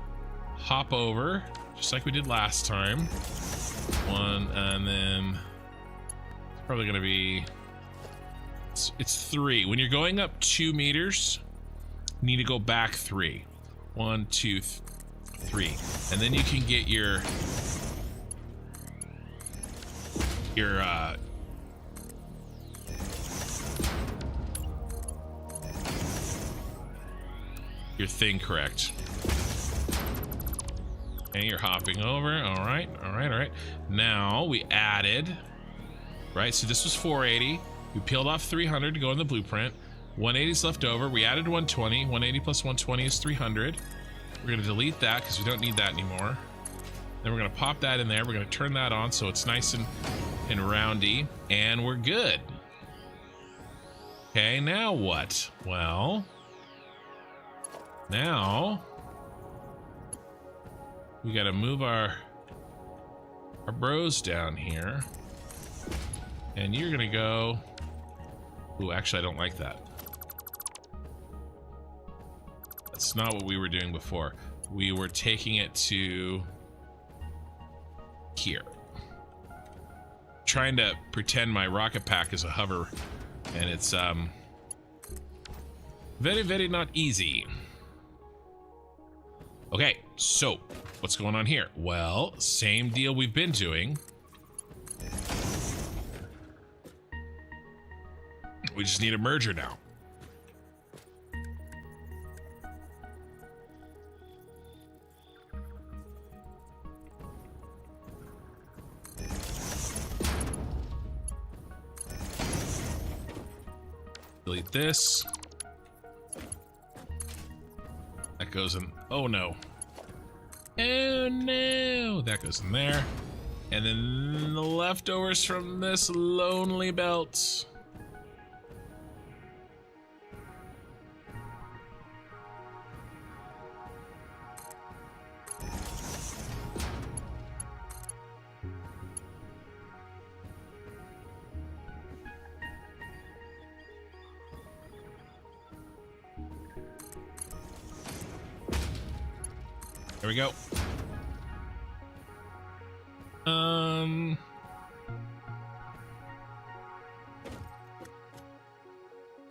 hop over, just like we did last time. One, and then it's probably going to be, it's 3. When you're going up 2 meters, you need to go back 3. 1, 2, 3. And then you can get your thing correct. And you're hopping over. All right. Now we added, right? So this was 480. We peeled off 300 to go in the blueprint. 180 is left over. We added 120. 180 plus 120 is 300. We're going to delete that because we don't need that anymore. Then we're going to pop that in there. We're going to turn that on so it's nice and roundy. And we're good. Okay, now what? Well, now we got to move our bros down here. And you're going to go... Ooh, actually, I don't like that. That's not what we were doing before. We were taking it to here. Trying to pretend my rocket pack is a hover, and it's very, very not easy. Okay, so what's going on here? Well, same deal we've been doing. We just need a merger now. Delete this. That goes in. Oh no. Oh no. That goes in there. And then the leftovers from this lonely belt. There we go.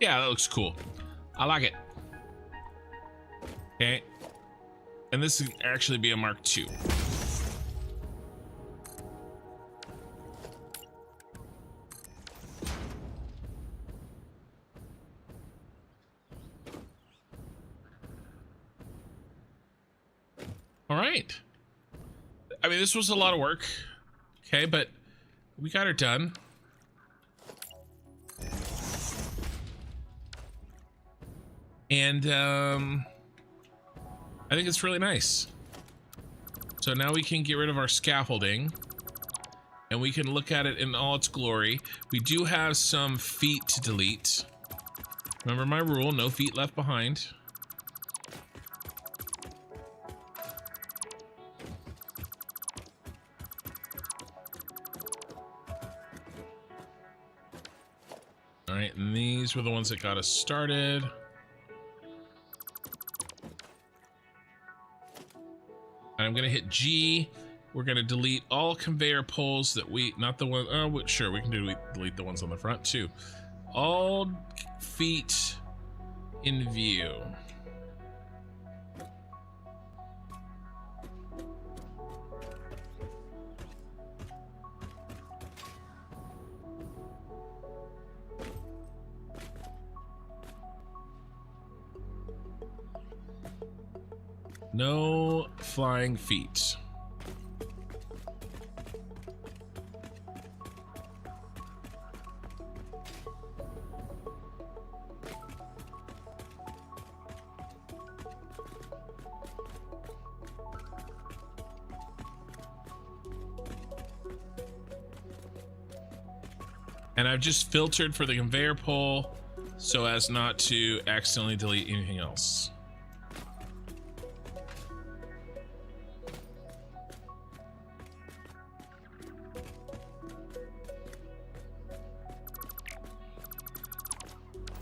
Yeah, that looks cool. I like it. Okay. And this would actually be a Mark II. All right. I mean, this was a lot of work. Okay, but we got her done. And I think it's really nice. So now we can get rid of our scaffolding and we can look at it in all its glory. We do have some feet to delete. Remember my rule, no feet left behind. All right, and these were the ones that got us started. And I'm gonna hit G. We're gonna delete all conveyor poles that we, not the one, oh, sure, we can delete the ones on the front too. All feet in view. No flying feet. And I've just filtered for the conveyor pole so as not to accidentally delete anything else.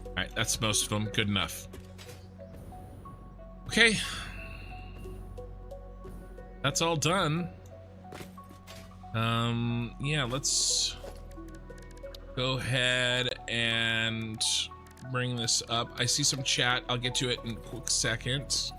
All right, that's most of them. Good enough. Okay. That's all done. Yeah, let's go ahead and bring this up. I see some chat. I'll get to it in a quick second.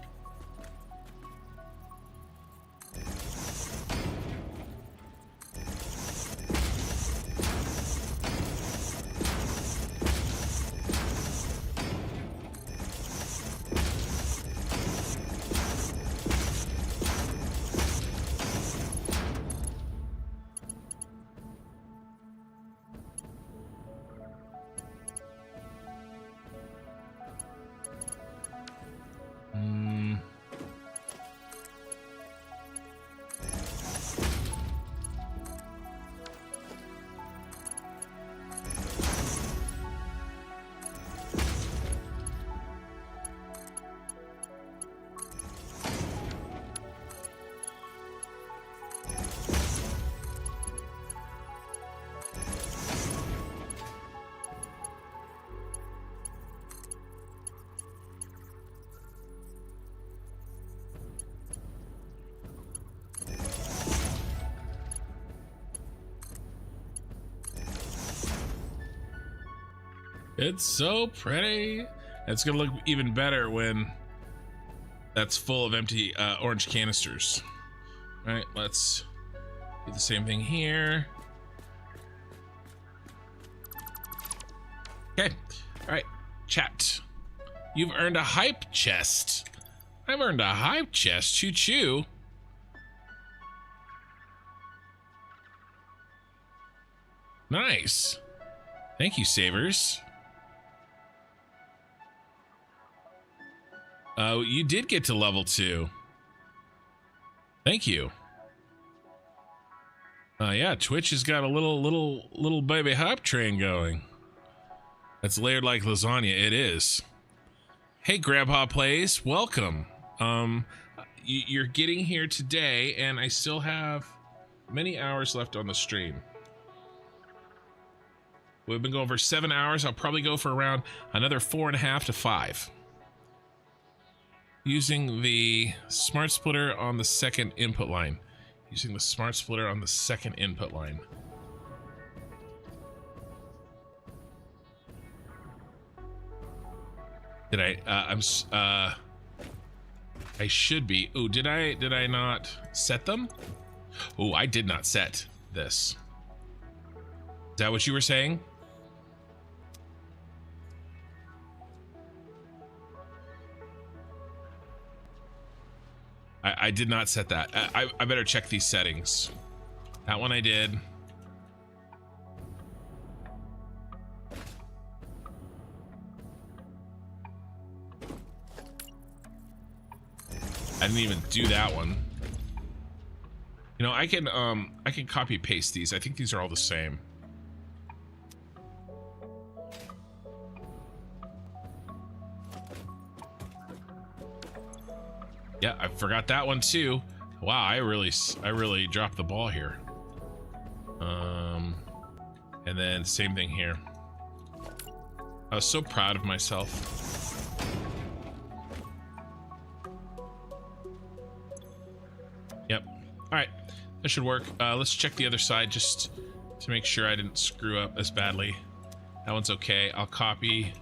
It's so pretty. It's gonna look even better when that's full of empty orange canisters. All right, let's do the same thing here. Okay, all right, chat. You've earned a hype chest. I've earned a hype chest, choo choo. Nice. Thank you, Savers. You did get to level 2. Thank you. Yeah, Twitch has got a little baby hype train going. That's layered like lasagna. It is. Hey, Grandpa Plays, welcome. You're getting here today, and I still have many hours left on the stream. We've been going for 7 hours. I'll probably go for around another 4.5 to 5. Using the smart splitter on the second input line. Using the smart splitter on the second input line. Did I should be. Oh, did I not set them? Oh, I did not set this. Is that what you were saying? I did not set that. I better check these settings. That one I did. I didn't even do that one. You know, I can copy paste these. I think these are all the same. Yeah, I forgot that one too. Wow, I really dropped the ball here. And then same thing here. I was so proud of myself. Yep. All right, that should work. Let's check the other side just to make sure I didn't screw up as badly. That one's okay. I'll copy.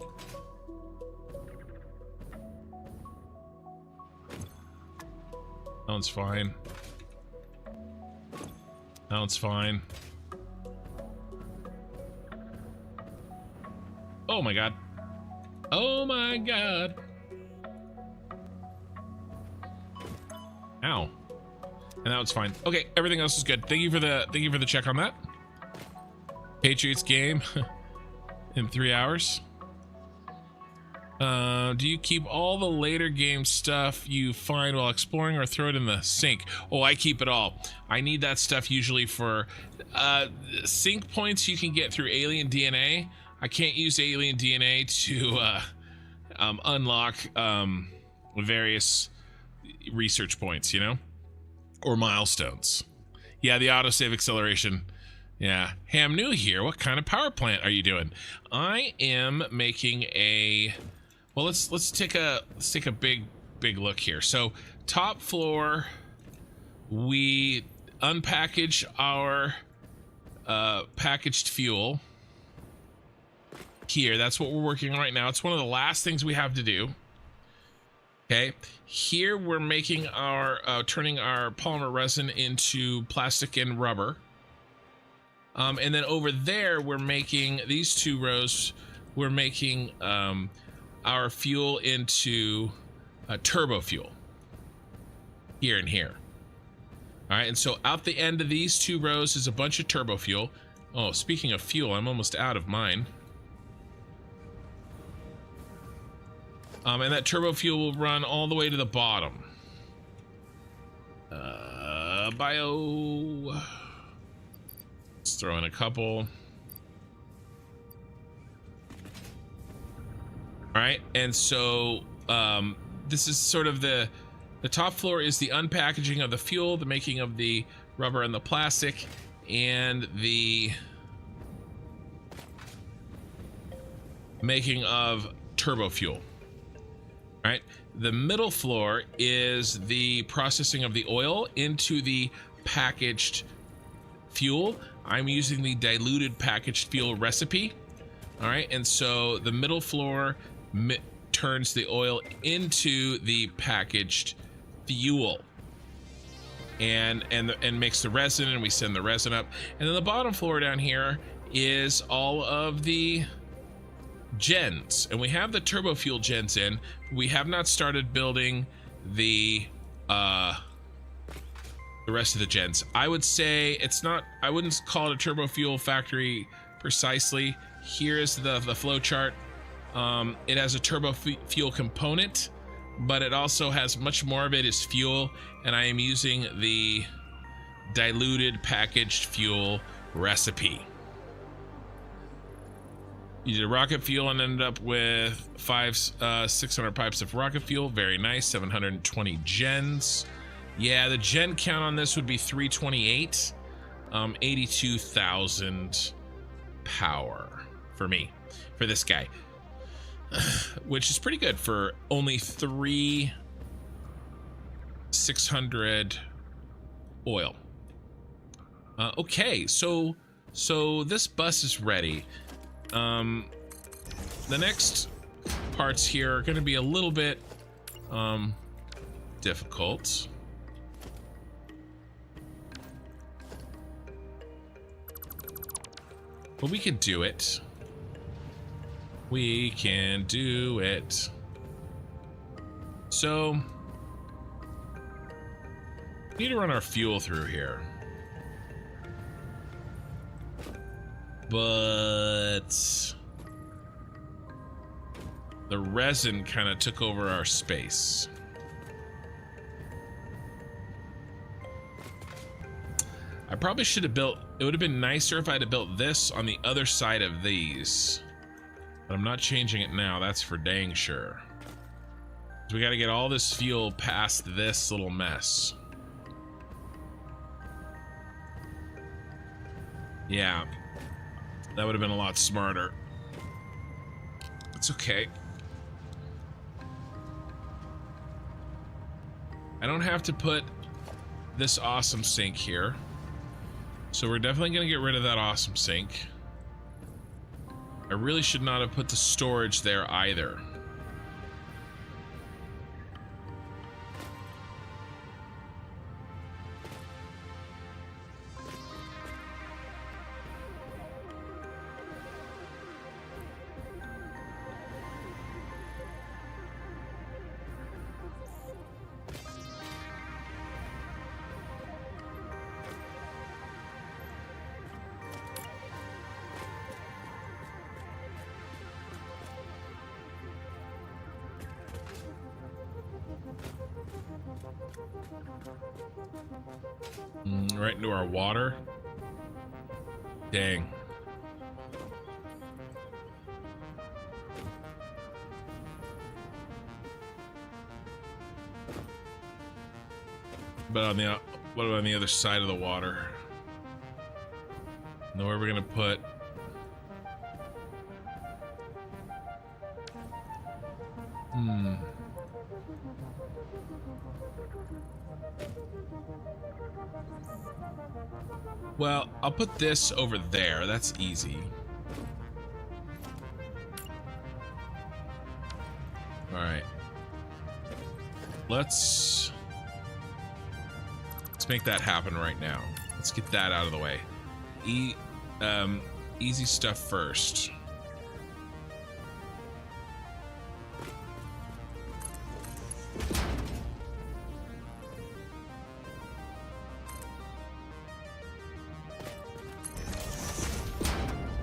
That one's fine. That one's fine. Oh my god. Oh my god. Ow. And that one's fine. Okay, everything else is good. Thank you for the check on that. Patriots game in 3 hours. Do you keep all the later game stuff you find while exploring or throw it in the sink? Oh, I keep it all. I need that stuff usually for sync points you can get through alien DNA. I can't use alien DNA to unlock various research points, you know, or milestones. Yeah, the autosave acceleration. Yeah. Hey, I'm new here. What kind of power plant are you doing? I am making a... Well, let's take a big look here. So, top floor, we unpackage our packaged fuel here. That's what we're working on right now. It's one of the last things we have to do. Okay, here we're making our turning our polymer resin into plastic and rubber. And then over there, we're making these two rows. We're making our fuel into turbo fuel. Here and here. All right, and so out the end of these two rows is a bunch of turbo fuel. Oh, speaking of fuel, I'm almost out of mine. And that turbo fuel will run all the way to the bottom. Bio. Let's throw in a couple. All right, and so this is sort of the top floor is the unpackaging of the fuel, the making of the rubber and the plastic, and the making of turbo fuel. All right, the middle floor is the processing of the oil into the packaged fuel. I'm using the diluted packaged fuel recipe. All right, and so the middle floor turns the oil into the packaged fuel and makes the resin, and we send the resin up. And then the bottom floor down here is all of the gens, and we have the turbo fuel gens in. We have not started building the rest of the gens. I would say it's not, I wouldn't call it a turbo fuel factory precisely. Here is the flow chart. It has a turbo fuel component, but it also has much more of it is fuel, and I am using the diluted packaged fuel recipe. You did rocket fuel and ended up with 600 pipes of rocket fuel. Very nice. 720 gens. Yeah, the gen count on this would be 328. 82,000 power for me, for this guy, which is pretty good for only 600 oil. Okay, so this bus is ready. The next parts here are going to be a little bit difficult. But we can do it. We can do it. So we need to run our fuel through here. But the resin kind of took over our space. I probably should have built, it would have been nicer if I had built this on the other side of these. But I'm not changing it now, that's for dang sure. So we got to get all this fuel past this little mess. Yeah. That would have been a lot smarter. It's okay. I don't have to put this awesome sink here. So we're definitely going to get rid of that awesome sink. I really should not have put the storage there either. Right into our water. Dang. But what about on the other side of the water? Know where we're gonna put. Well, I'll put this over there. That's easy. All right. Let's make that happen right now. Let's get that out of the way. Easy stuff first.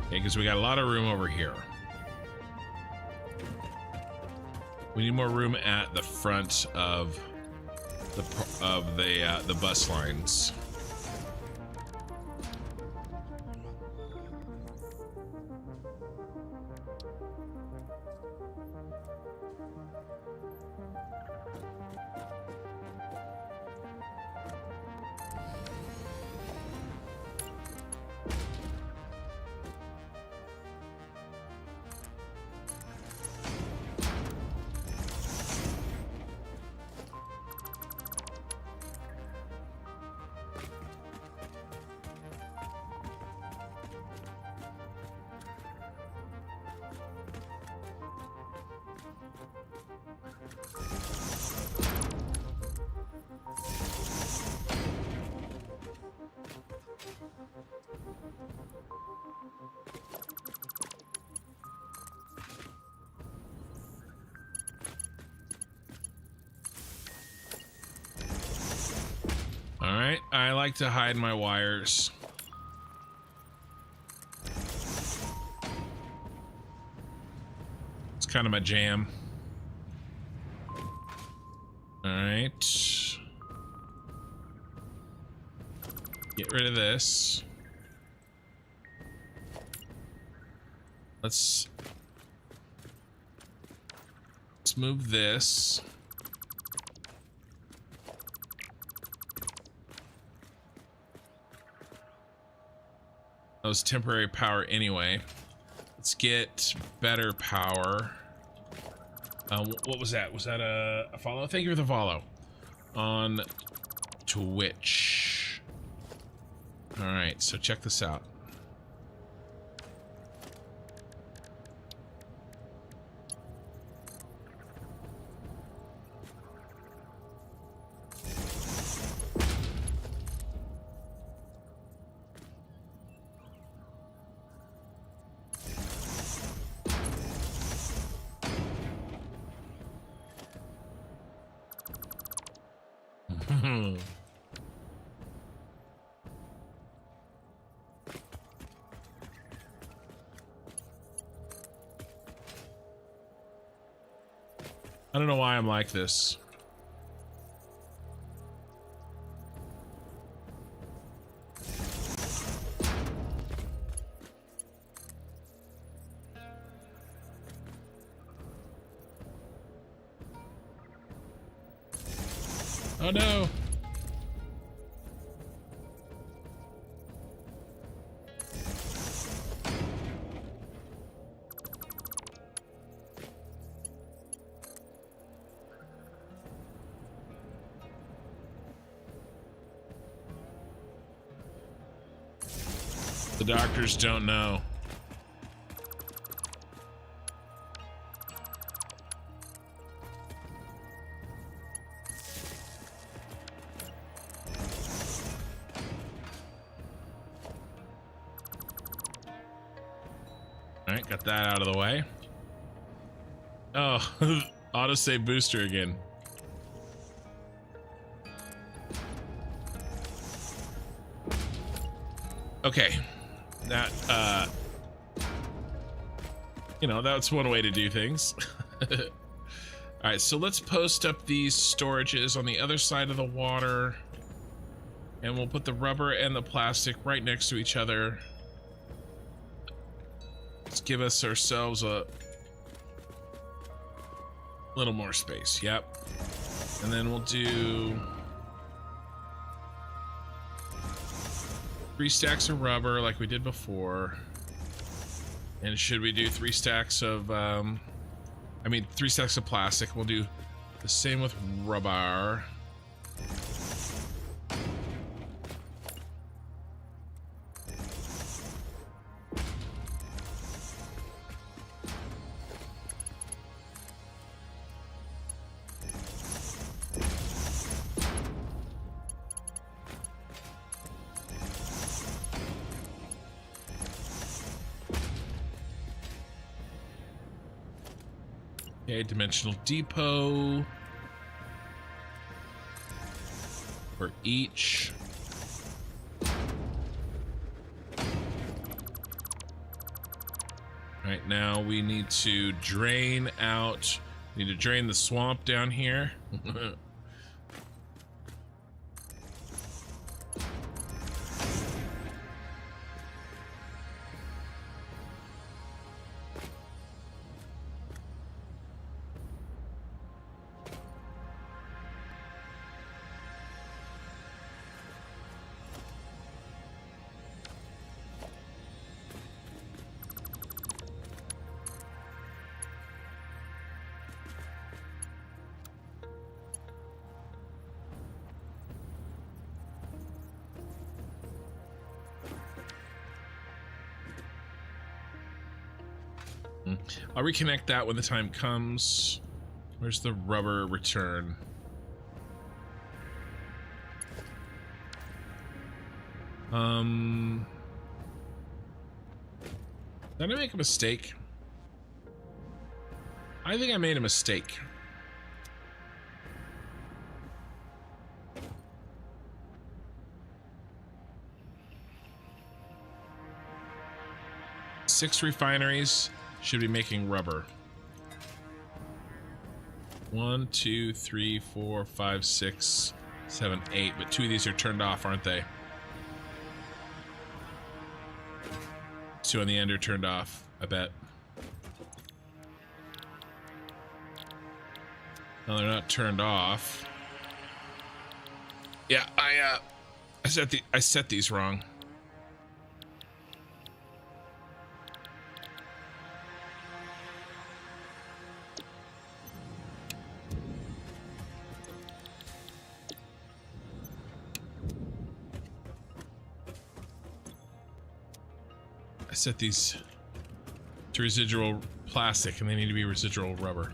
Okay, because we got a lot of room over here. We need more room at the front of the bus lines. All right, I like to hide my wires. It's kind of my jam. All right. Get rid of this. Let's move this. That was temporary power anyway. Let's get better power. What was that? Was that a follow? Thank you for the follow. On Twitch. All right, so check this out. I don't know why I'm like this. Oh no. The doctors don't know. All right, got that out of the way. Oh, autosave booster again. Okay. That, you know, that's one way to do things. All right, so let's post up these storages on the other side of the water, and we'll put the rubber and the plastic right next to each other. Let's give us ourselves a little more space. Yep. And then we'll do 3 stacks of rubber like we did before. And should we do 3 stacks of 3 stacks of plastic? We'll do the same with rubber. Okay, dimensional depot for each. Right now we need to drain out, need to drain the swamp down here. I'll reconnect that when the time comes. Where's the rubber return? Did I make a mistake? I think I made a mistake. Six refineries should be making rubber. 1, 2, 3, 4, 5, 6, 7, 8. But 2 of these are turned off, aren't they? 2 on the end are turned off, I bet. No, they're not turned off. Yeah, I set these wrong. Set these to residual plastic and they need to be residual rubber.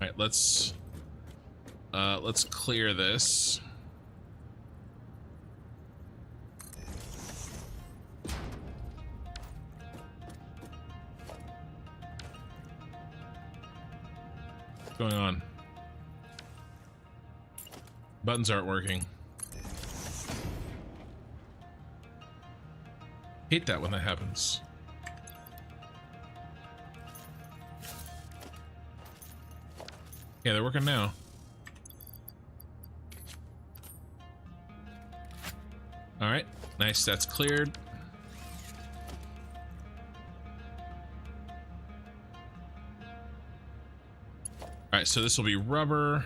All right, let's clear this. What's going on? Buttons aren't working. Hate that when that happens. Yeah, they're working now. All right, nice, that's cleared. All right, so this will be rubber.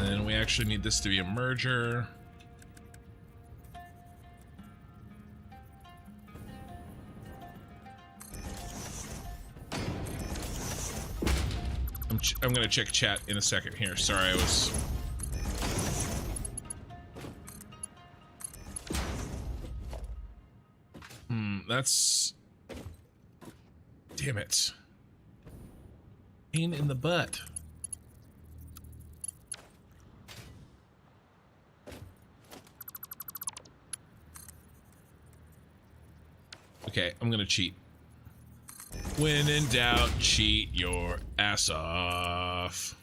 And we actually need this to be a merger. I'm gonna check chat in a second here. Sorry, I was... that's... Damn it. Pain in the butt. Okay, I'm gonna cheat. When in doubt, cheat your ass off.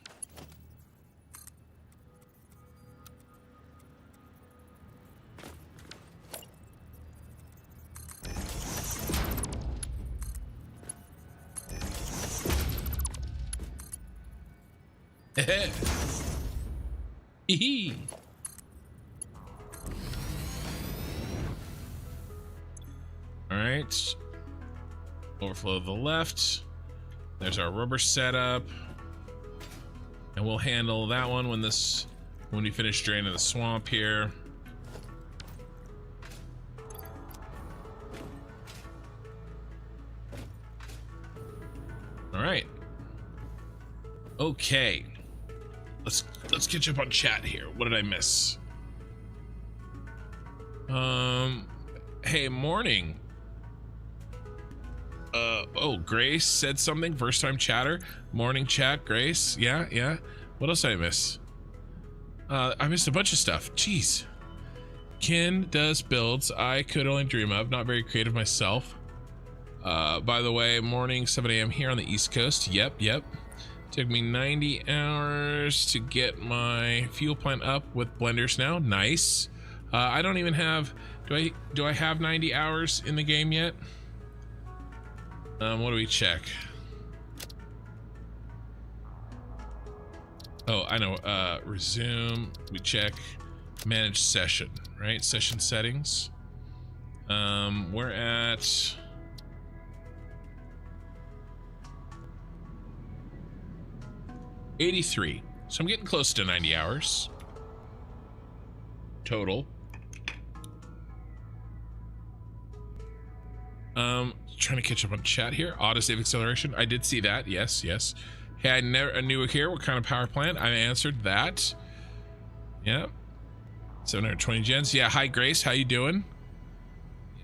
Hee. All right. Overflow to the left. There's our rubber setup, and we'll handle that one when we finish draining the swamp here. All right. Okay. Let's catch up on chat here. What did I miss? Hey, morning. Oh, Grace said something. First time chatter. Morning chat, Grace. Yeah. What else did I miss? I missed a bunch of stuff. Jeez. Ken does builds I could only dream of. Not very creative myself. By the way, morning 7 a.m. here on the East Coast. Yep. Took me 90 hours to get my fuel plant up with blenders now. Nice. I don't even have. Do I have 90 hours in the game yet? What do we check? Oh, I know. Resume. We check manage session, right? Session settings. We're at 83. So I'm getting close to 90 hours total. Trying to catch up on chat here. Autosave acceleration. I did see that. Yes. Hey, I knew here. What kind of power plant? I answered that. Yep. 720 gens. Yeah. Hi, Grace. How you doing?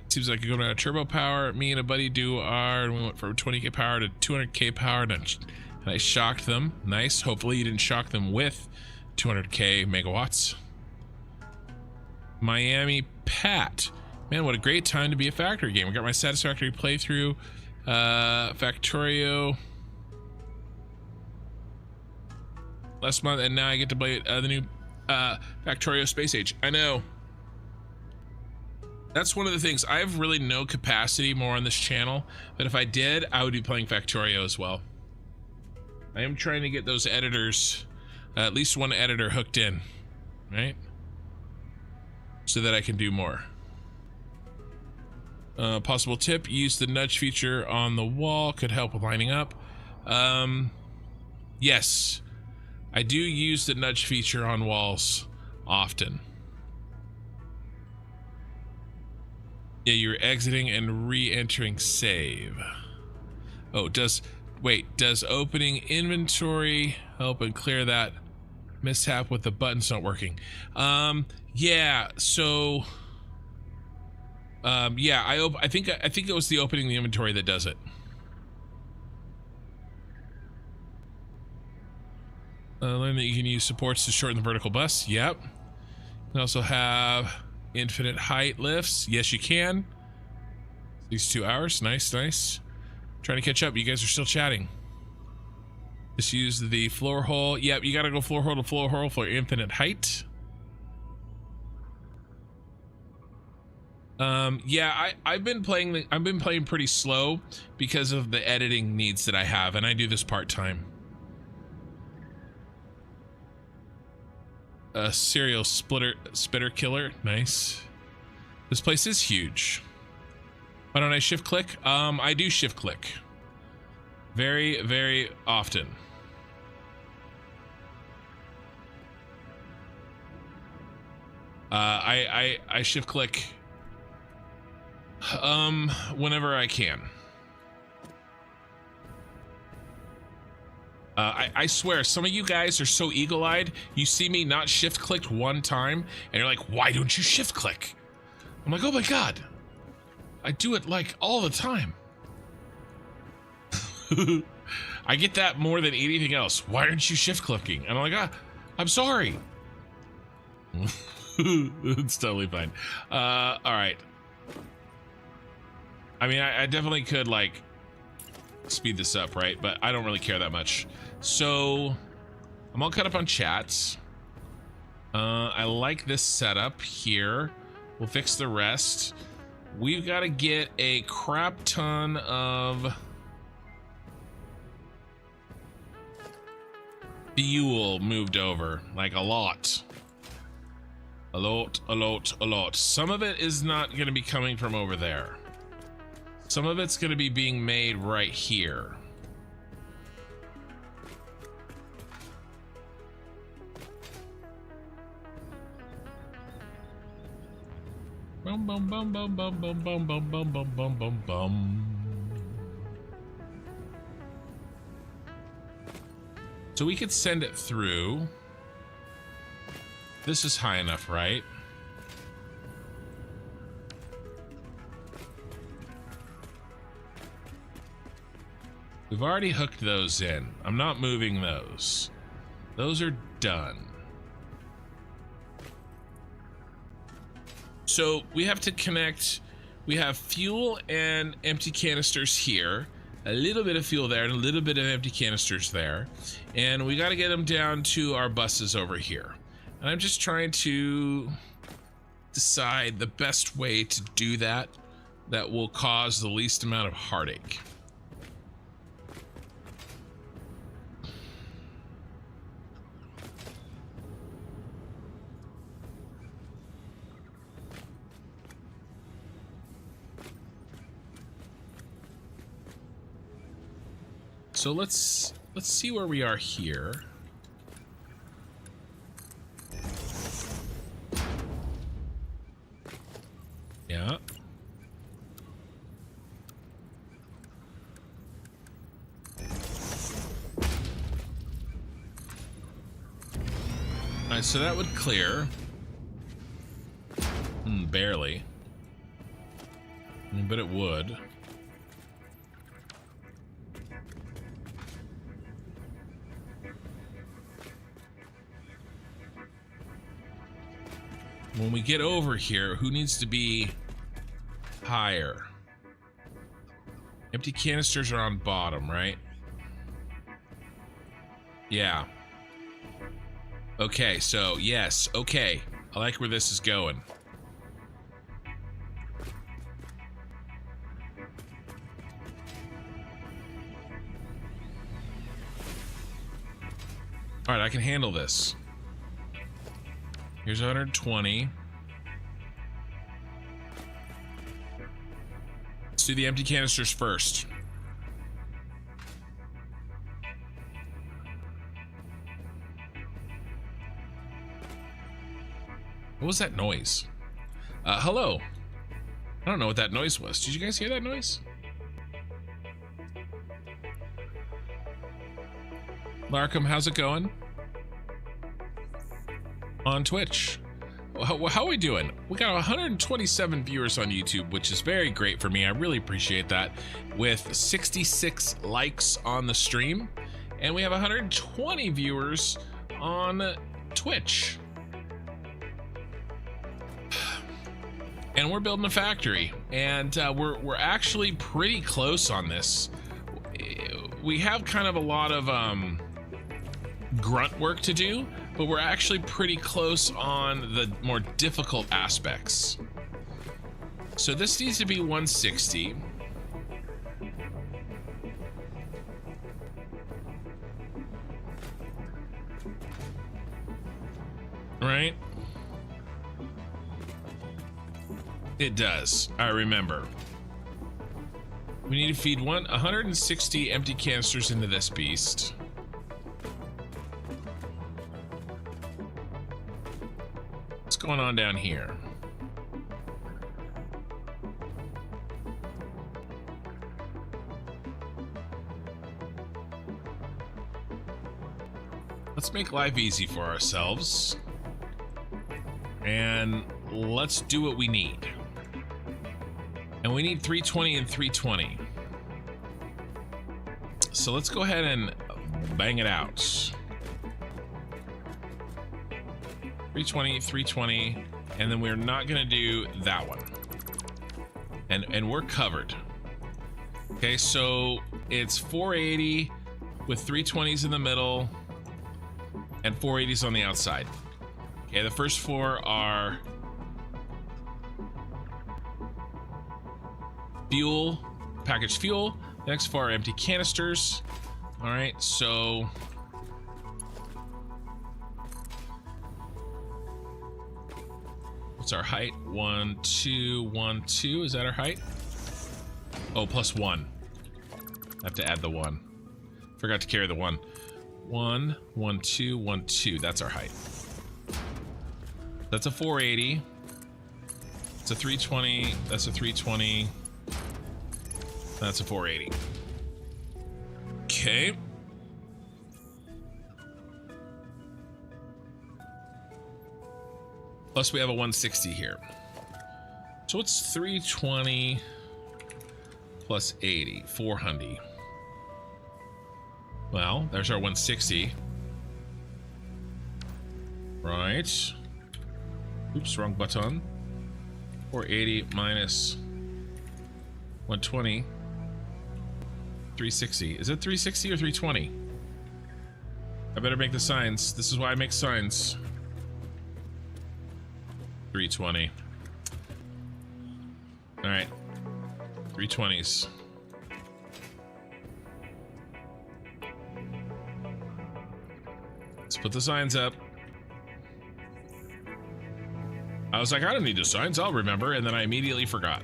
Seems like you're going to turbo power. Me and a buddy do and we went from 20k power to 200k power, and I shocked them. Nice. Hopefully you didn't shock them with 200k megawatts. Miami Pat. Man, what a great time to be a factory game. I got my Satisfactory playthrough, Factorio last month, and now I get to play the new Factorio Space Age. I know. That's one of the things. I have really no capacity more on this channel, but if I did, I would be playing Factorio as well. I am trying to get those editors, at least one editor hooked in, right? So that I can do more. Possible tip, use the nudge feature on the wall, could help with lining up. Yes, I do use the nudge feature on walls often. Yeah, you're exiting and re-entering save. Oh, does opening inventory help and clear that mishap with the buttons not working? Yeah, so yeah, I think it was the opening the inventory that does it. Learn that you can use supports to shorten the vertical bus. Yep. You can also have infinite height lifts. Yes, you can. These 2 hours. Nice. Trying to catch up. You guys are still chatting. Just use the floor hole. Yep, you gotta go floor hole to floor hole for infinite height. Yeah, I've been playing pretty slow because of the editing needs that I have, and I do this part-time. A serial spitter killer. Nice. This place is huge. Why don't I shift click? I do shift click very, very often. I shift click whenever I can. I swear, some of you guys are so eagle-eyed, you see me not shift clicked one time and you're like, why don't you shift click? I'm like, oh my god, I do it like all the time. I get that more than anything else. Why aren't you shift clicking? And I'm like, I'm sorry. It's totally fine. All right. I mean, I definitely could like speed this up, right? But I don't really care that much. So I'm all caught up on chats. I like this setup here. We'll fix the rest. We've got to get a crap ton of fuel moved over, like a lot. A lot. Some of it is not going to be coming from over there. Some of it's going to be being made right here. Bum bum bum bum bum bum bum bum bum bum bum bum bum. So we could send it through. This is high enough, right? We've already hooked those in. I'm not moving those. Those are done. So we have to connect. We have fuel and empty canisters here. A little bit of fuel there and a little bit of empty canisters there. And we got to get them down to our buses over here. And I'm just trying to decide the best way to do that that will cause the least amount of heartache. So let's see where we are here. Yeah. Alright, so that would clear. Barely. But it would. When we get over here, who needs to be higher? Empty canisters are on bottom, right? Yeah. Okay, so yes, okay. I like where this is going. All right, I can handle this. Here's 120. Let's do the empty canisters first. What was that noise? Hello. I don't know what that noise was. Did you guys hear that noise? Larkham, how's it going? On Twitch. How are we doing? We got 127 viewers on YouTube, which is very great for me. I really appreciate that. With 66 likes on the stream, and we have 120 viewers on Twitch. And we're building a factory, and we're actually pretty close on this. We have kind of a lot of grunt work to do, but we're actually pretty close on the more difficult aspects. So this needs to be 160. Right? It does. I remember. We need to feed 160 empty canisters into this beast. What's going on down here? Let's make life easy for ourselves. And let's do what we need. And we need 320 and 320. So let's go ahead and bang it out. 320, 320, and then we're not gonna do that one. And we're covered. Okay, so it's 480 with 320s in the middle and 480s on the outside. Okay, the first four are fuel, packaged fuel. The next four are empty canisters. All right, so what's our height? 1, 2, 1, 2. Is that our height? Oh, plus 1. I have to add the 1. Forgot to carry the 1. 1, 1, 2, 1, 2. That's our height. That's a 480. It's a 320. That's a 320. That's a 480. Okay. Plus we have a 160 here. So it's 320 plus 80, 400. Well, there's our 160. Right. Oops, wrong button. 480 minus 120. 360. Is it 360 or 320? I better make the signs. This is why I make signs. 320. All right. 320s. Let's put the signs up. I was like, I don't need the signs. I'll remember. And then I immediately forgot.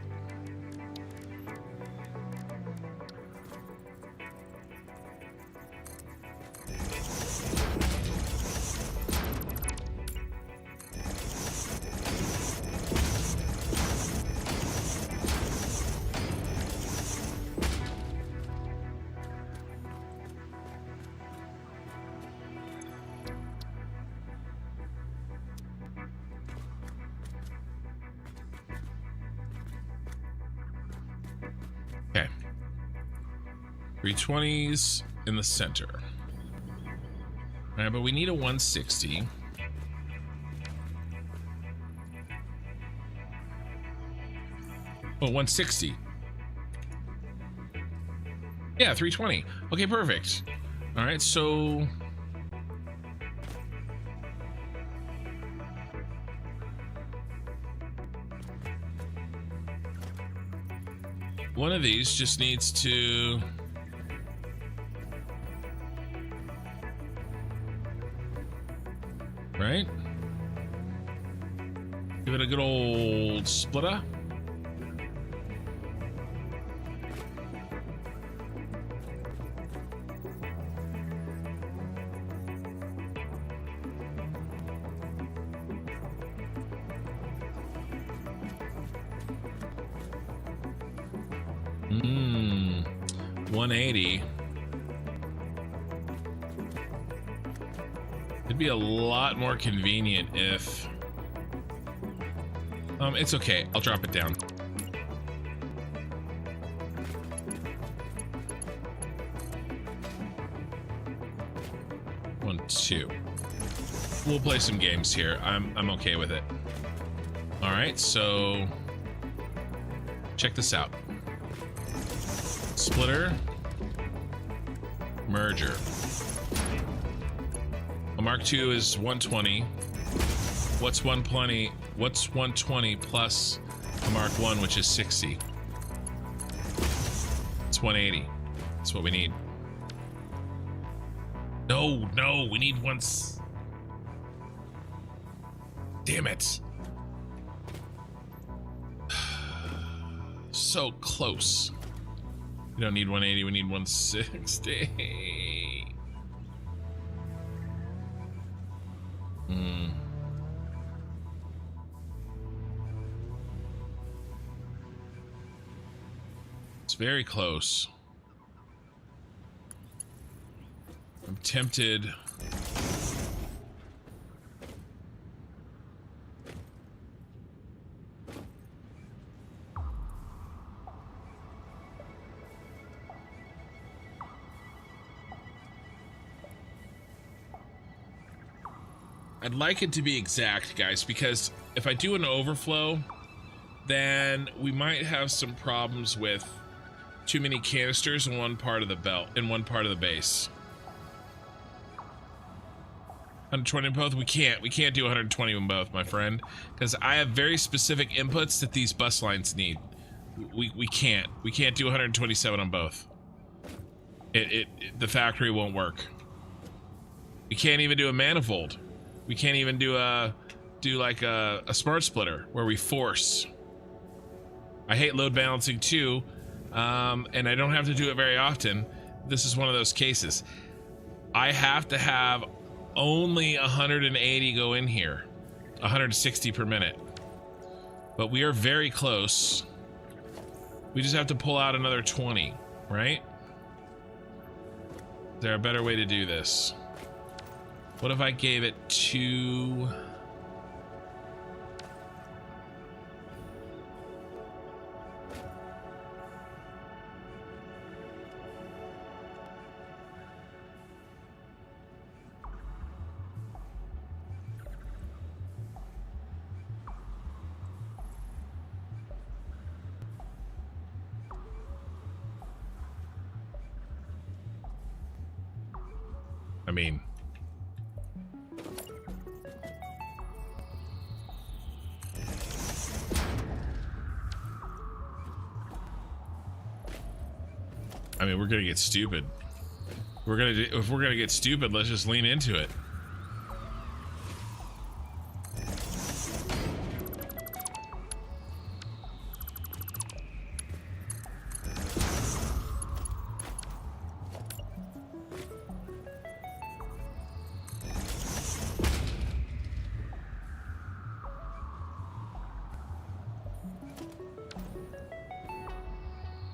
Okay. 320s in the center. All right, but we need a 160. Oh, 160. Yeah, 320. Okay, perfect. All right, so one of these just needs to right? Give it a good old splitter. Hmm. 180. It'd be a lot more convenient if it's okay, I'll drop it down. One, two. We'll play some games here. I'm okay with it. All right, so check this out. Splitter, merger. A Mark II is 120. What's 120? What's 120 plus a Mark I, which is 60? It's 180. That's what we need. No, we need one. Damn it. So close. We don't need 180, we need 160. It's very close. I'm tempted. I'd like it to be exact, guys, because if I do an overflow, then we might have some problems with too many canisters in one part of the belt, in one part of the base. 120 in both? We can't do 120 in both, my friend, because I have very specific inputs that these bus lines need. We can't do 127 on both. The factory won't work. We can't even do a manifold. We can't even do like a smart splitter where we force. I hate load balancing too, and I don't have to do it very often. This is one of those cases. I have to have only 180 go in here, 160 per minute. But we are very close. We just have to pull out another 20, right? Is there a better way to do this? What if I gave it to... I mean, we're gonna get stupid. If we're gonna get stupid, let's just lean into it.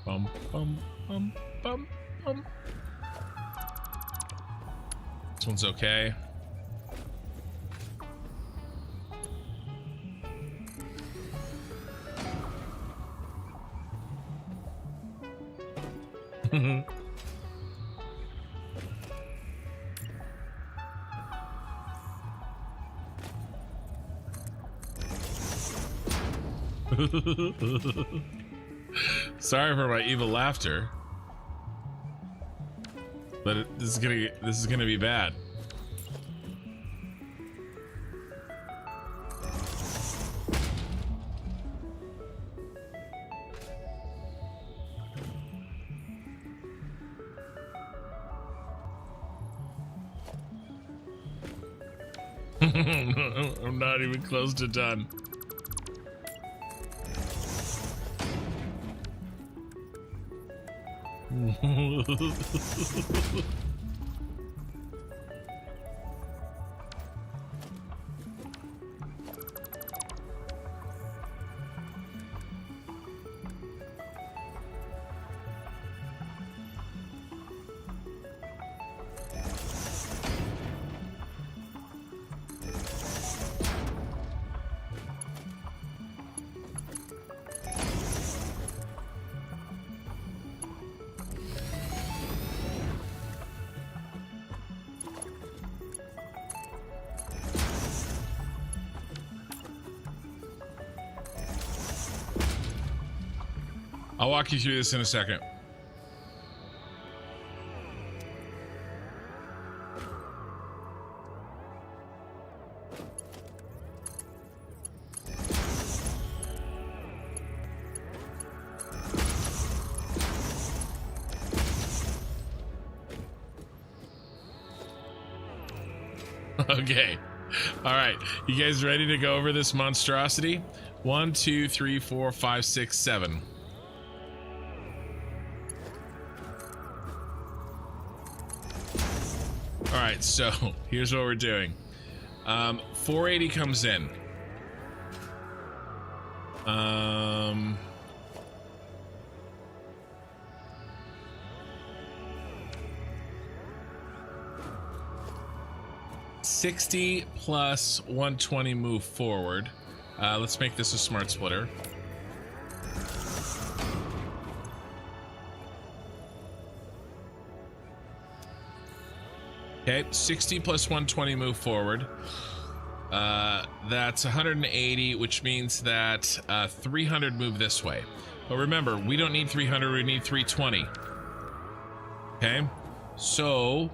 Bum, bum, bum, bum, bum. This one's okay. Sorry for my evil laughter, but this is gonna be bad. I'm not even close to done. I'll walk you through this in a second. Okay. All right. You guys ready to go over this monstrosity? 1, 2, 3, 4, 5, 6, 7. All right, so here's what we're doing. 480 comes in. Um, 60 plus 120 move forward. Let's make this a smart splitter. Okay, 60 plus 120 move forward. That's 180, which means that 300 move this way. But remember, we don't need 300, we need 320. Okay, so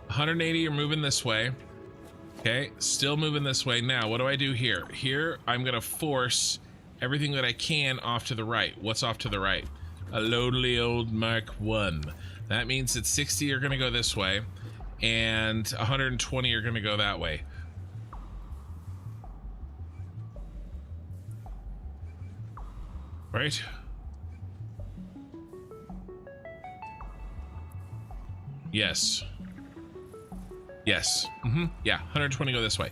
180 are moving this way. Okay, still moving this way. Now, what do I do here? Here, I'm gonna force everything that I can off to the right. What's off to the right? A lonely old Mark 1. That means that 60 are gonna go this way, and 120 are gonna go that way. Right? Yes. Yes. Yeah, 120 go this way.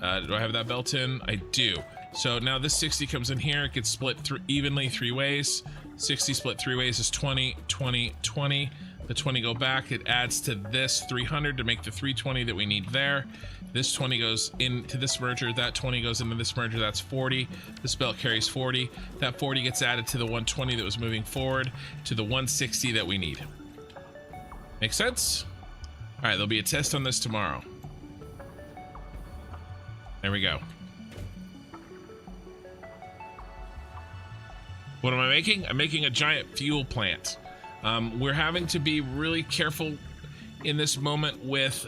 Do I have that built in? I do. So now this 60 comes in here. It gets split evenly 3 ways. 60 split 3 ways is 20, 20, 20. The 20 go back. It adds to this 300 to make the 320 that we need there. This 20 goes into this merger. That 20 goes into this merger. That's 40. This belt carries 40. That 40 gets added to the 120 that was moving forward to the 160 that we need. Make sense? All right, there'll be a test on this tomorrow. There we go. What am I making? I'm making a giant fuel plant. We're having to be really careful in this moment with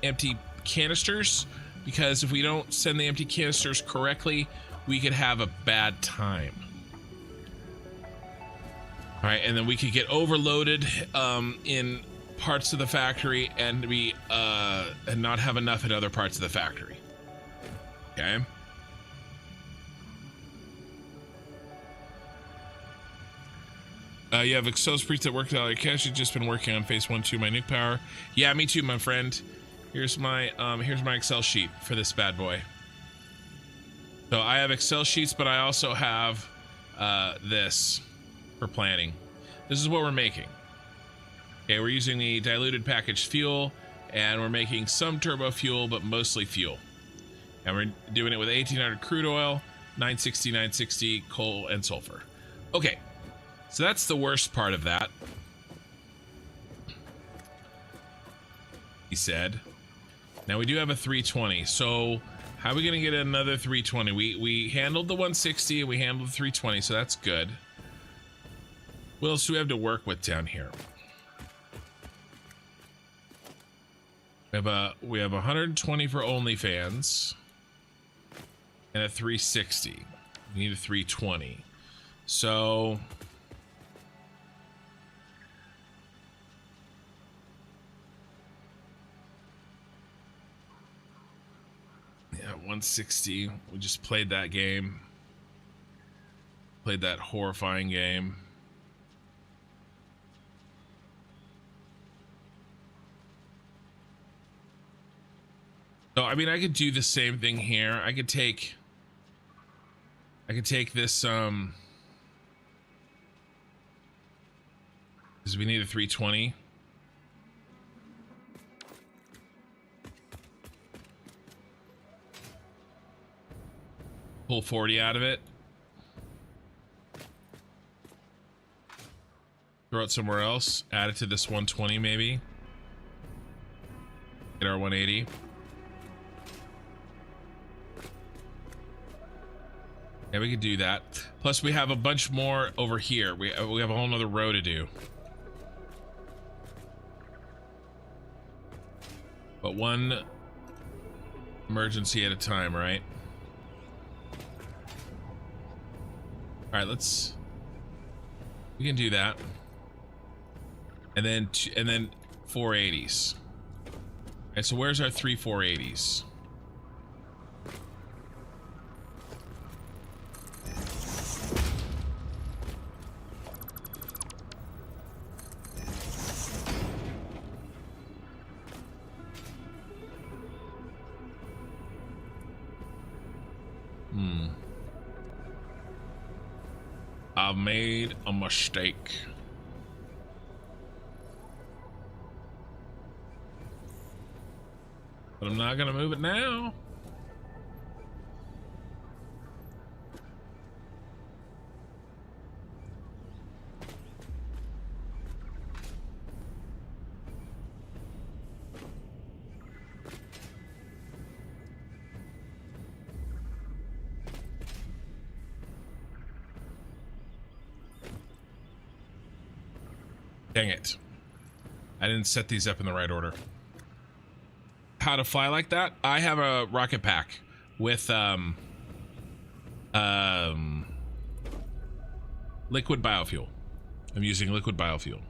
empty canisters, because if we don't send the empty canisters correctly, we could have a bad time. All right, and then we could get overloaded in parts of the factory and be and not have enough in other parts of the factory. Okay. You have Excel's preach that worked out like cash. You've just been working on phase 1, 2, my nuke power. Yeah, me too, my friend. Here's my Excel sheet for this bad boy. So I have Excel sheets, but I also have this for planning. This is what we're making. Okay, we're using the diluted packaged fuel, and we're making some turbo fuel, but mostly fuel. And we're doing it with 1800 crude oil, 960 coal, and sulfur. Okay, so that's the worst part of that. He said. Now we do have a 320, so how are we gonna get another 320? We handled the 160 and we handled the 320, so that's good. What else do we have to work with down here? We have 120 for OnlyFans and a 360. We need a 320. So yeah, 160. We just played that game. Played that horrifying game. So, I mean, I could do the same thing here. I could take this, because we need a 320. Pull 40 out of it. Throw it somewhere else. Add it to this 120 maybe. Get our 180. Yeah, we could do that. Plus, we have a bunch more over here. We have a whole nother row to do. But one emergency at a time, right? All right, we can do that. And then 480s. All right, so where's our 3 480s? I made a mistake. But I'm not gonna move it now. Dang it. I didn't set these up in the right order. How to fly like that? I have a rocket pack with liquid biofuel. I'm using liquid biofuel.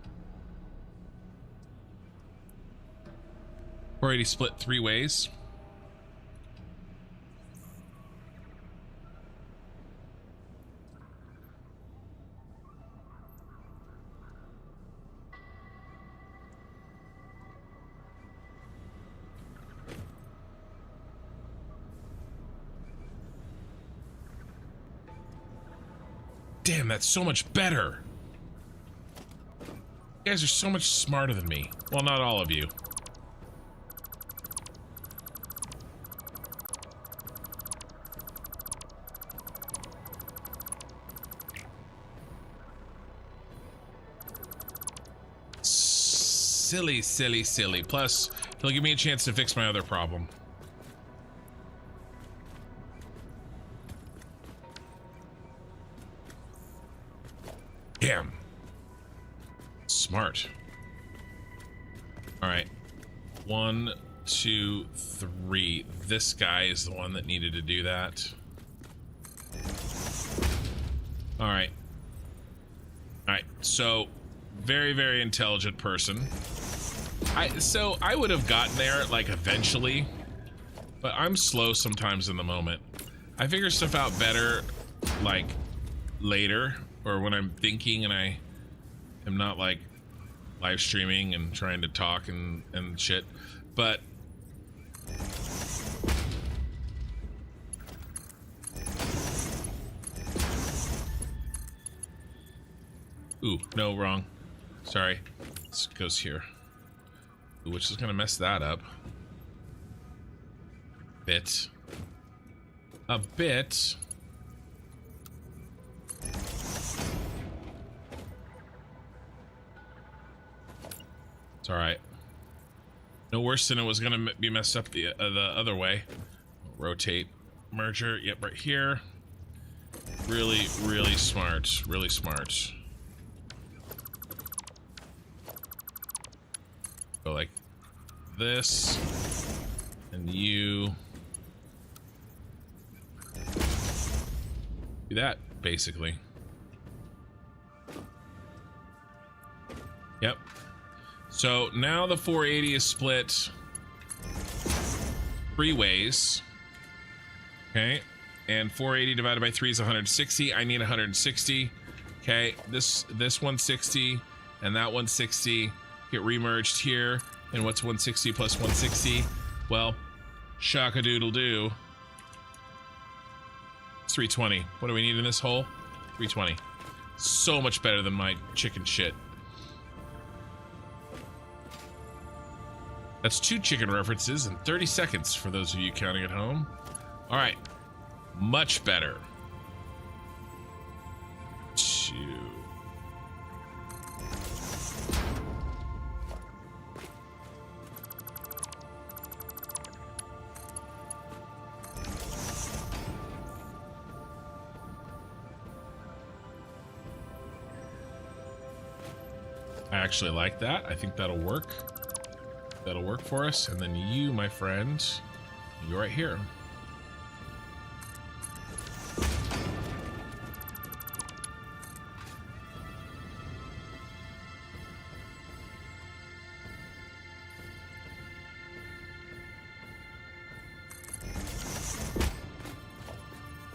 480 split 3 ways. Damn, that's so much better. You guys are so much smarter than me. Well, not all of you. Silly, silly, silly. Plus, he'll give me a chance to fix my other problem. Damn. Smart. All right. 1, 2, 3. This guy is the one that needed to do that. All right. All right. So, very, very intelligent person. So I would have gotten there like eventually, but I'm slow sometimes in the moment. I figure stuff out better like later, or when I'm thinking and I am not like live streaming and trying to talk and shit. But ooh, no, wrong. Sorry. This goes here. Which is gonna mess that up. A bit. It's all right. No worse than it was gonna be messed up the other way. Rotate, merger. Yep, right here. Really, really smart. Really smart. Go like this, and you do that basically. Yep. So now the 480 is split 3 ways. Okay, and 480 divided by 3 is 160. I need 160. Okay, this 160 and that 160 get remerged here. And what's 160 plus 160? Well, shock-a-doodle-doo. It's 320. What do we need in this hole? 320. So much better than my chicken shit. That's 2 chicken references in 30 seconds for those of you counting at home. All right. Much better. 2. I actually like that. I think that'll work. That'll work for us. And then you, my friend, you're right here.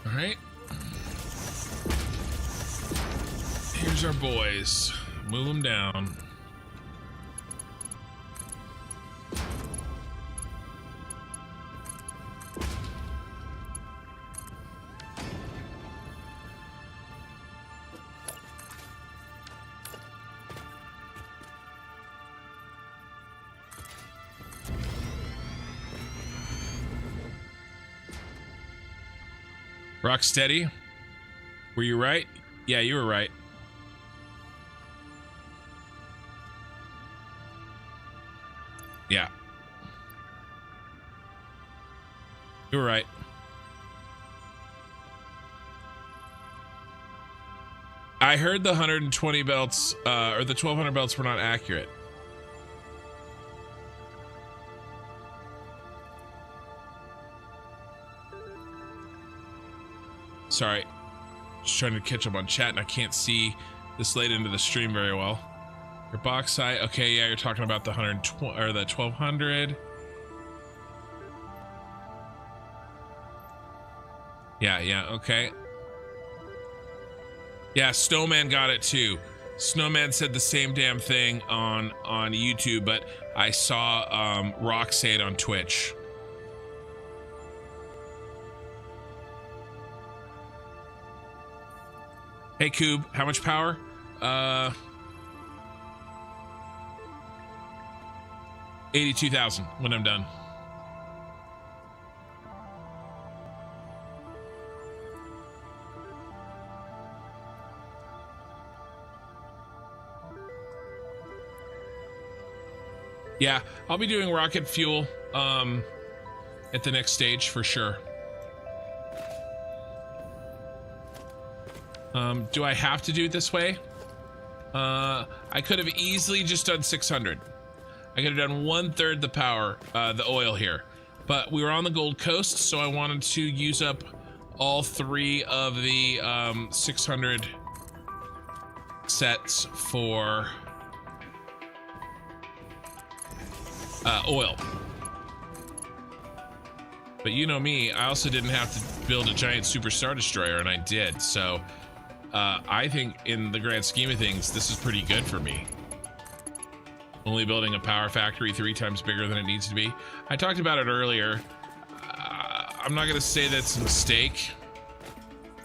All right. Here's our boys. Move them down. Rocksteady, were you right? Yeah, you were right. Yeah. You were right. I heard the 120 belts, or the 1200 belts were not accurate. Sorry, just trying to catch up on chat and I can't see this late into the stream very well. Your box size, okay, yeah, you're talking about the 120 or the 1200. Yeah, okay. Yeah, Snowman got it too. Snowman said the same damn thing on YouTube, but I saw Rock say it on Twitch. Hey Coob, how much power? 82,000 when I'm done. Yeah, I'll be doing rocket fuel at the next stage for sure. Do I have to do it this way? I could have easily just done 600. I could have done 1/3 the power, the oil here, but we were on the Gold Coast, so I wanted to use up all 3 of the 600 sets for oil. But you know me, I also didn't have to build a giant super star destroyer, and I did. So I think in the grand scheme of things, this is pretty good for me. Only building a power factory 3 times bigger than it needs to be. I talked about it earlier. I'm not gonna say that's a mistake.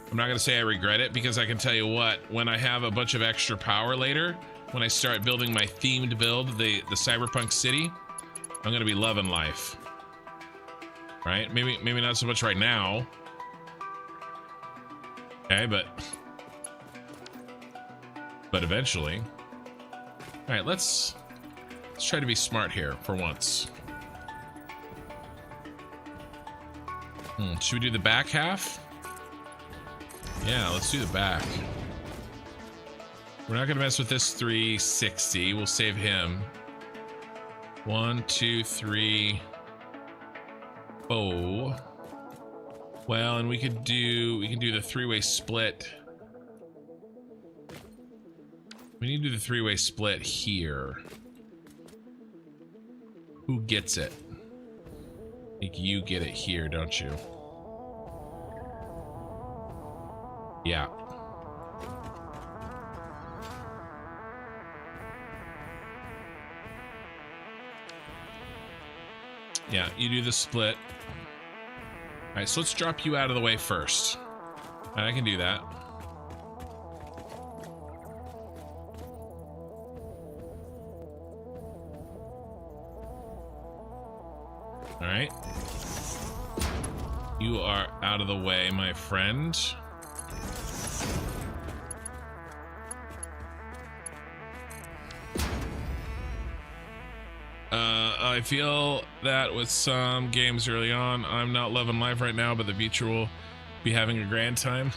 I'm not gonna say I regret it, because I can tell you what, when I have a bunch of extra power later, when I start building my themed build, the cyberpunk city, I'm gonna be loving life. Right? Maybe not so much right now. Okay, but eventually. All right, let's try to be smart here for once. Should we do the back half? Yeah, let's do the back. We're not gonna mess with this 360. We'll save him. 1, 2, 3, 4. Well, and we can do the 3-way split. We need to do the 3-way split here. Who gets it? I think you get it here, don't you? Yeah. Yeah, you do the split. All right, so let's drop you out of the way first. All right, I can do that. All right. You are out of the way, my friend. I feel that with some games early on, I'm not loving life right now, but the future will be having a grand time.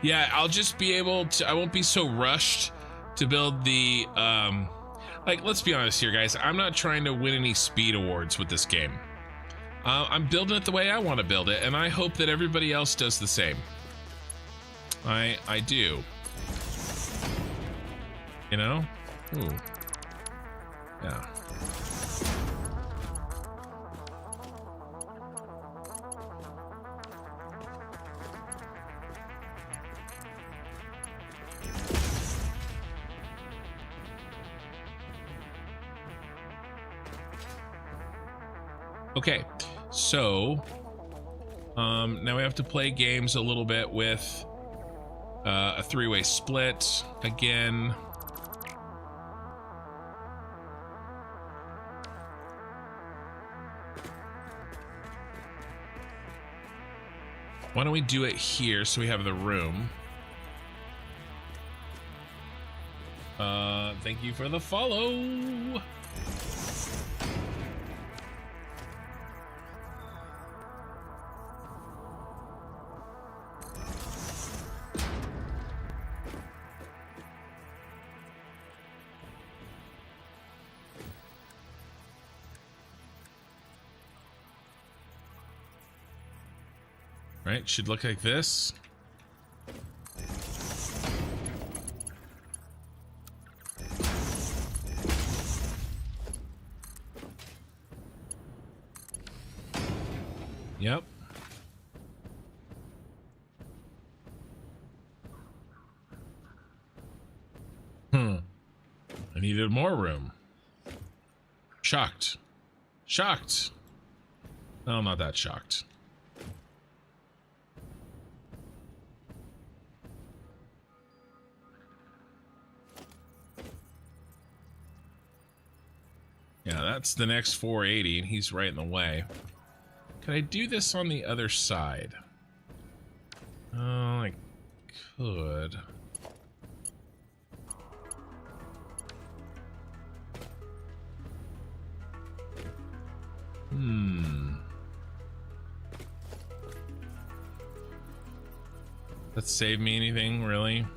Yeah, I'll just be able to, I won't be so rushed to build the, like, let's be honest here, guys. I'm not trying to win any speed awards with this game. I'm building it the way I want to build it, and I hope that everybody else does the same. I do. You know? Ooh. Yeah. Okay, so now we have to play games a little bit with a 3-way split again. Why don't we do it here so we have the room? Thank you for the follow. Right? Should look like this. Yep. I needed more room. Shocked. Shocked. No, I'm not that shocked. Yeah, that's the next 480, and he's right in the way. Can I do this on the other side? Oh, I could. That save me anything, really?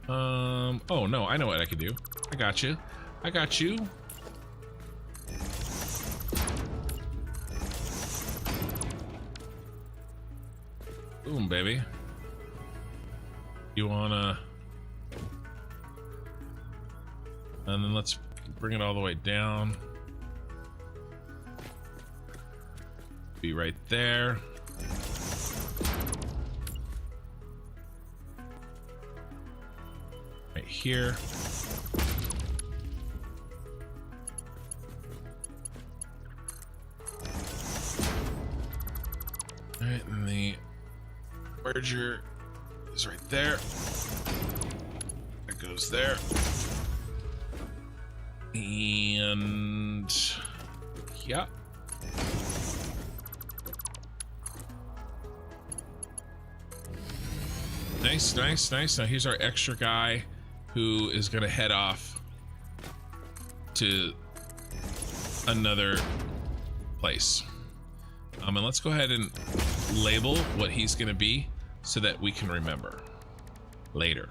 Oh no, I know what I could do. I got you. I got you. Boom, baby. You wanna... And then let's bring it all the way down. Be right there. Right here. All right, and the merger is right there. That goes there. And yeah. Nice, nice, nice. Now here's our extra guy who is gonna head off to another place. And let's go ahead and label what he's gonna be so that we can remember later.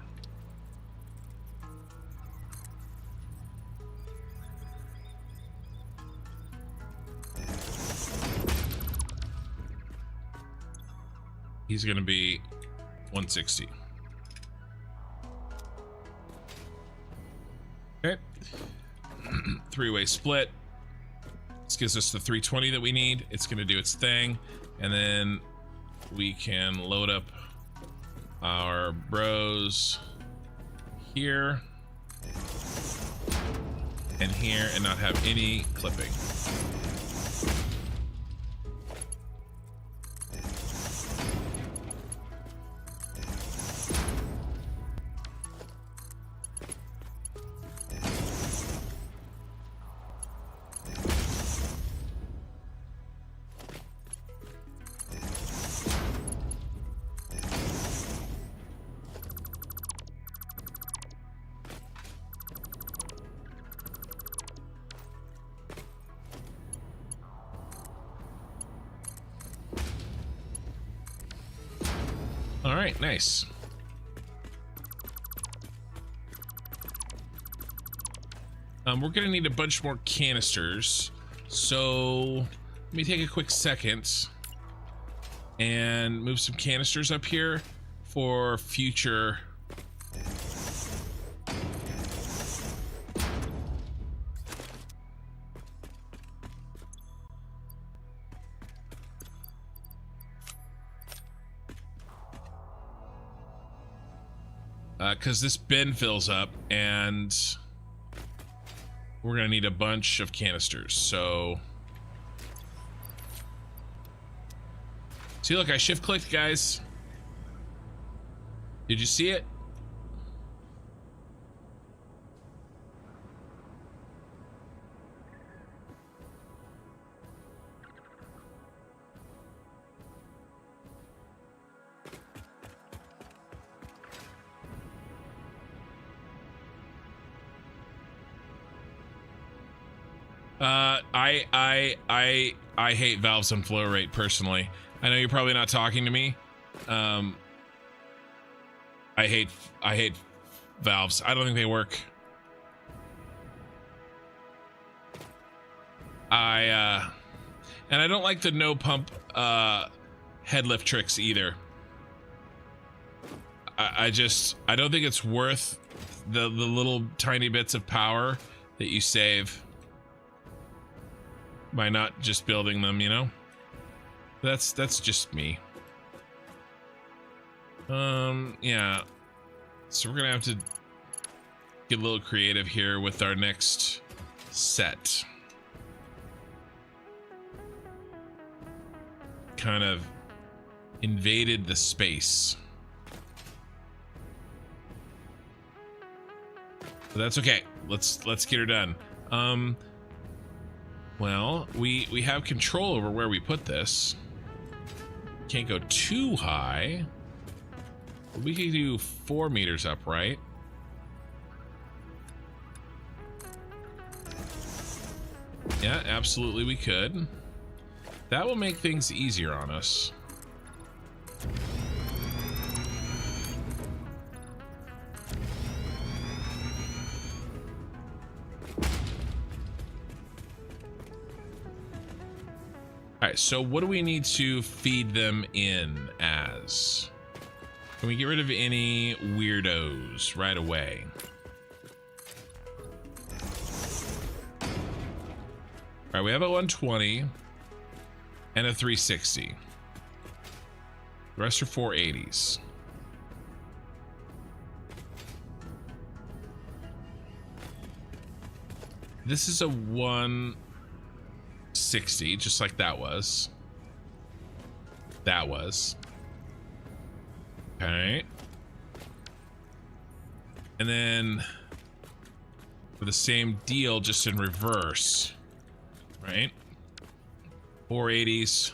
He's gonna be 160. Okay. Three-way split. This gives us the 320 that we need. It's gonna do its thing, and then we can load up our bros here and here and not have any clipping. All right, nice. We're gonna need a bunch more canisters, so let me take a quick second and move some canisters up here for future because this bin fills up and we're gonna need a bunch of canisters. So see, look, I shift clicked, guys. Did you see it? I hate valves on flow rate personally. I know you're probably not talking to me. I hate valves. I don't think they work. And I don't like the no pump head lift tricks either. I don't think it's worth the little tiny bits of power that you save by not just building them, you know? That's just me. Yeah. So we're gonna have to get a little creative here with our next set. Kind of invaded the space. But that's okay. Let's get her done. Well, we have control over where we put this. Can't go too high. We can do 4 meters up, right? Yeah, absolutely we could. That will make things easier on us. All right, so what do we need to feed them in as? Can we get rid of any weirdos right away? All right, we have a 120 and a 360. The rest are 480s. This is a 160, just like that was. That was. Okay. And then for the same deal, just in reverse, right? 480s,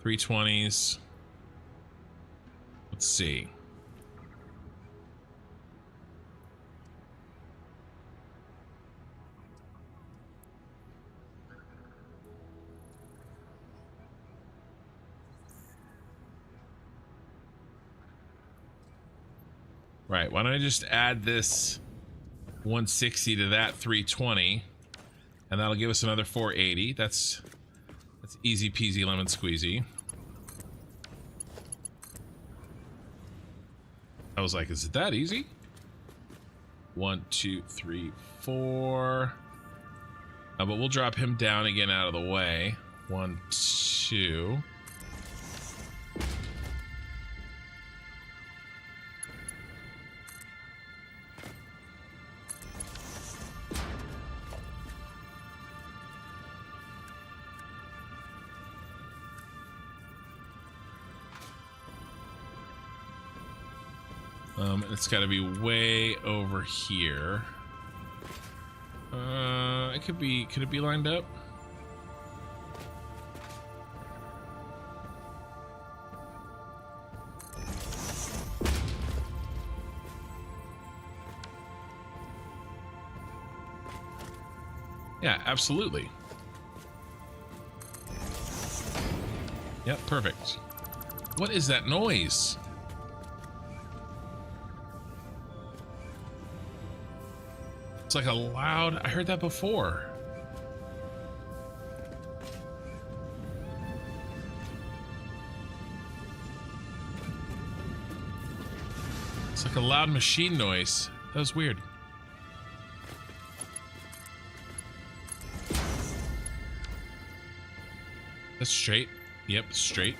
320s. Let's see. Right, why don't I just add this 160 to that 320, and that'll give us another 480. That's easy peasy lemon squeezy. I was like, is it that easy? 1, 2, 3, 4. But we'll drop him down again out of the way. 1, 2. It's got to be way over here. It could be. Could it be lined up? Yeah, absolutely. Yep, perfect. What is that noise? It's like a loud... I heard that before. It's like a loud machine noise. That was weird. That's straight. Yep, straight.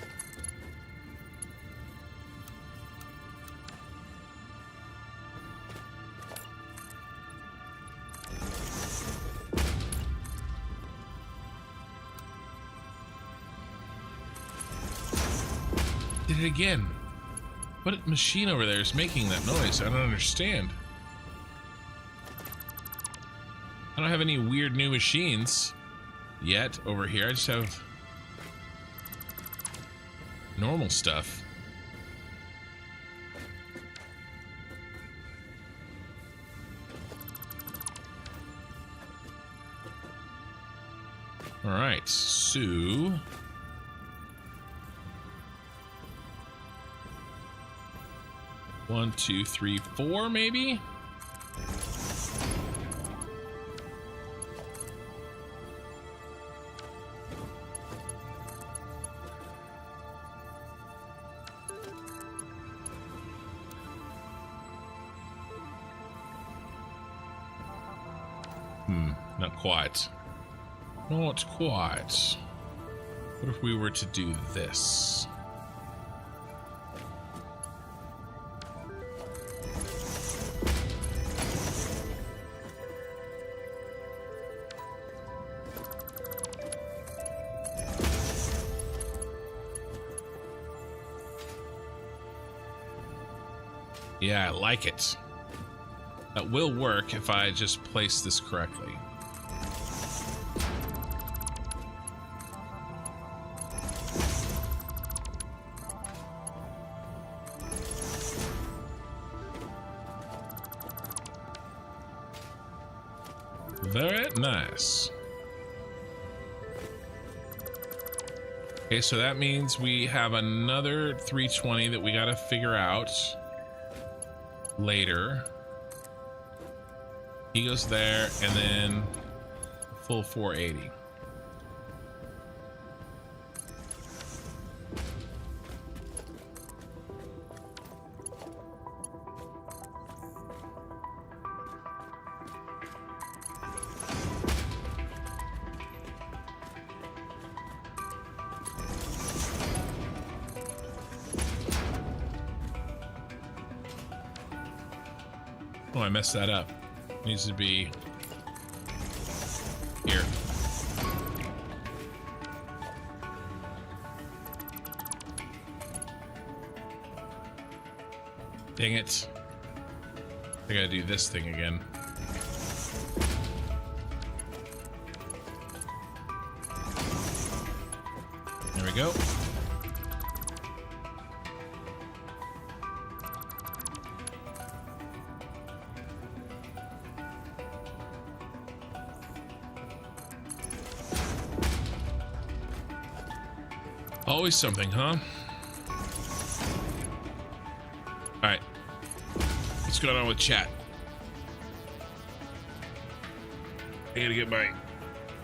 Did it again. What machine over there is making that noise? I don't understand. I don't have any weird new machines yet over here. I just have normal stuff. All right, so 1, 2, 3, 4, maybe. Not quite. Not quite. What if we were to do this? Yeah, I like it. That will work if I just place this correctly. Very nice. Okay, so that means we have another 320 that we got to figure out later. He goes there, and then full 480. Oh, I messed that up. Needs to be here. Dang it. I gotta do this thing again. There we go. Always something, huh? Alright. What's going on with chat? I gotta get my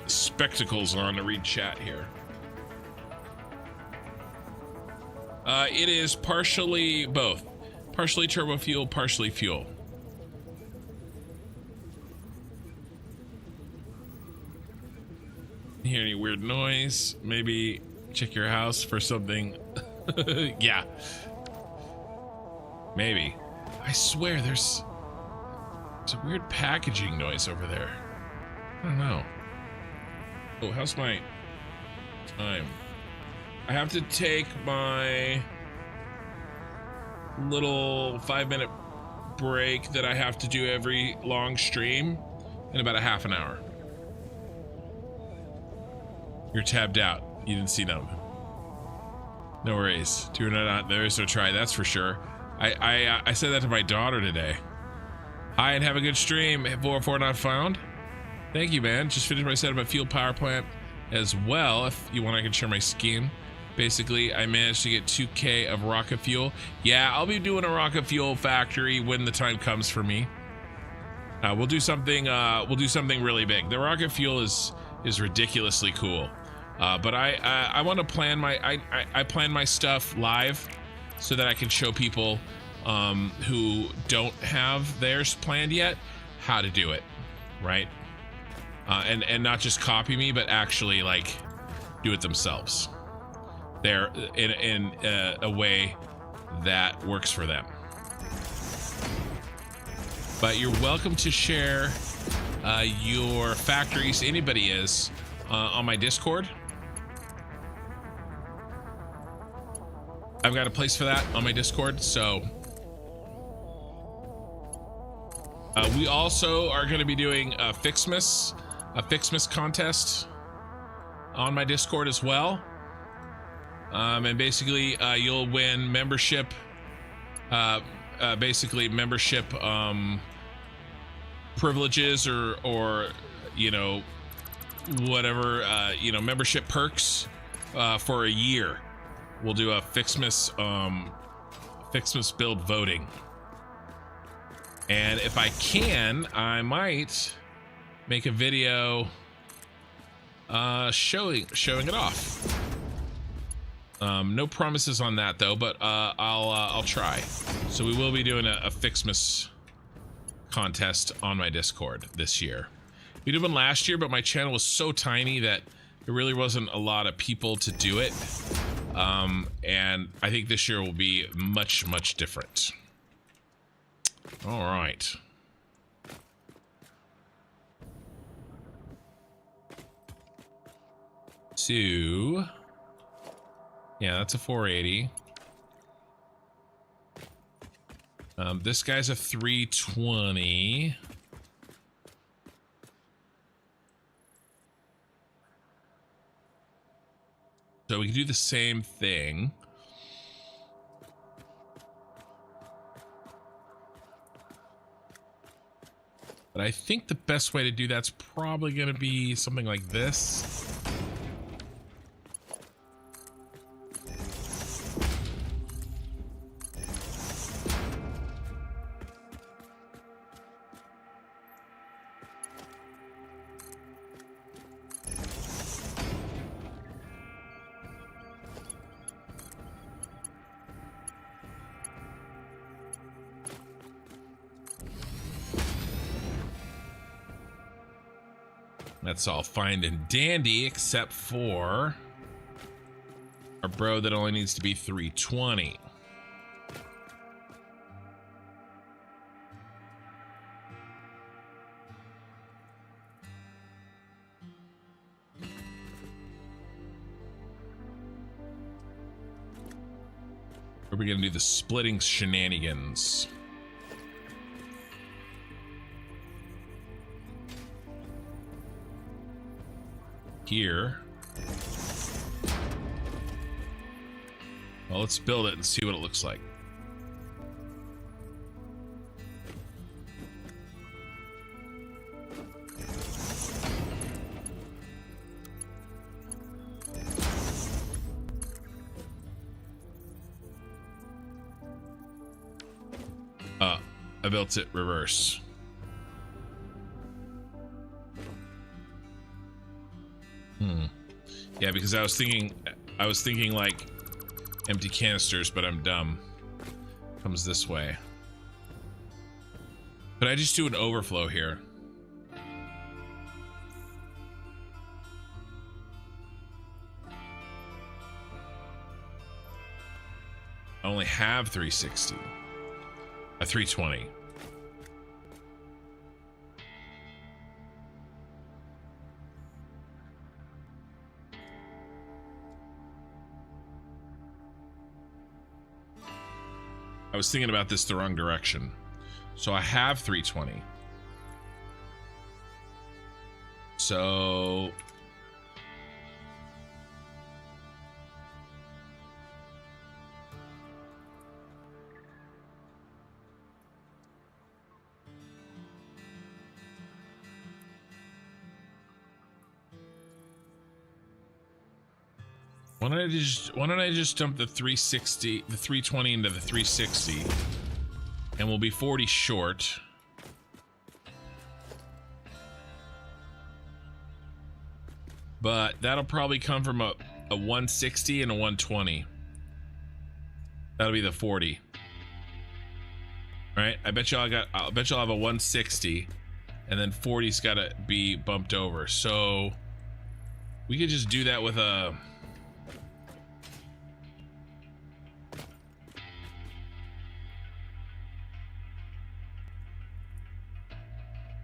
spectacles on to read chat here. It is partially both. Partially turbo fuel, partially fuel. Hear any weird noise? Maybe check your house for something. Yeah. Maybe. I swear there's a weird packaging noise over there. I don't know. Oh, how's my time? I have to take my little 5-minute break that I have to do every long stream in about a half an hour. You're tabbed out. You didn't see them. No worries. Do not. There is no try. That's for sure. I said that to my daughter today. Hi, and have a good stream. 404 not found. Thank you, man. Just finished my setup at Fuel Power Plant as well. If you want, I can share my scheme. Basically, I managed to get 2K of rocket fuel. Yeah, I'll be doing a rocket fuel factory when the time comes for me. We'll do something. We'll do something really big. The rocket fuel is ridiculously cool. But I want to plan my I plan my stuff live so that I can show people who don't have theirs planned yet how to do it, right? And not just copy me, but actually like do it themselves. They're in a way that works for them. But you're welcome to share your factories. Anybody is on my Discord. I've got a place for that on my Discord, so we also are going to be doing a Fixmas contest on my Discord as well, and basically you'll win membership, basically membership privileges or you know, whatever, you know, membership perks for a year. We'll do a Fixmas build voting, and if I can, I might make a video showing it off. No promises on that though, but I'll try. So we will be doing a Fixmas contest on my Discord this year, We did one last year, but my channel was so tiny that there really wasn't a lot of people to do it. And I think this year will be much, much different. All right. So, yeah, that's a 480. This guy's a 320. So we can do the same thing. But I think the best way to do that's probably going to be something like this. That's all fine and dandy, except for our bro that only needs to be 320. Are we gonna do the splitting shenanigans? Here. Well, let's build it and see what it looks like. I built it reverse. Yeah, because I was thinking like empty canisters, but I'm dumb. Comes this way. But I just do an overflow here. I only have 360. A 320. I was thinking about this the wrong direction. So I have 320. So why don't I just dump the 360, the 320 into the 360, and we'll be 40 short. But that'll probably come from a 160 and a 120. That'll be the 40. All right, I bet y'all have a 160, and then 40's got to be bumped over. So we could just do that with a.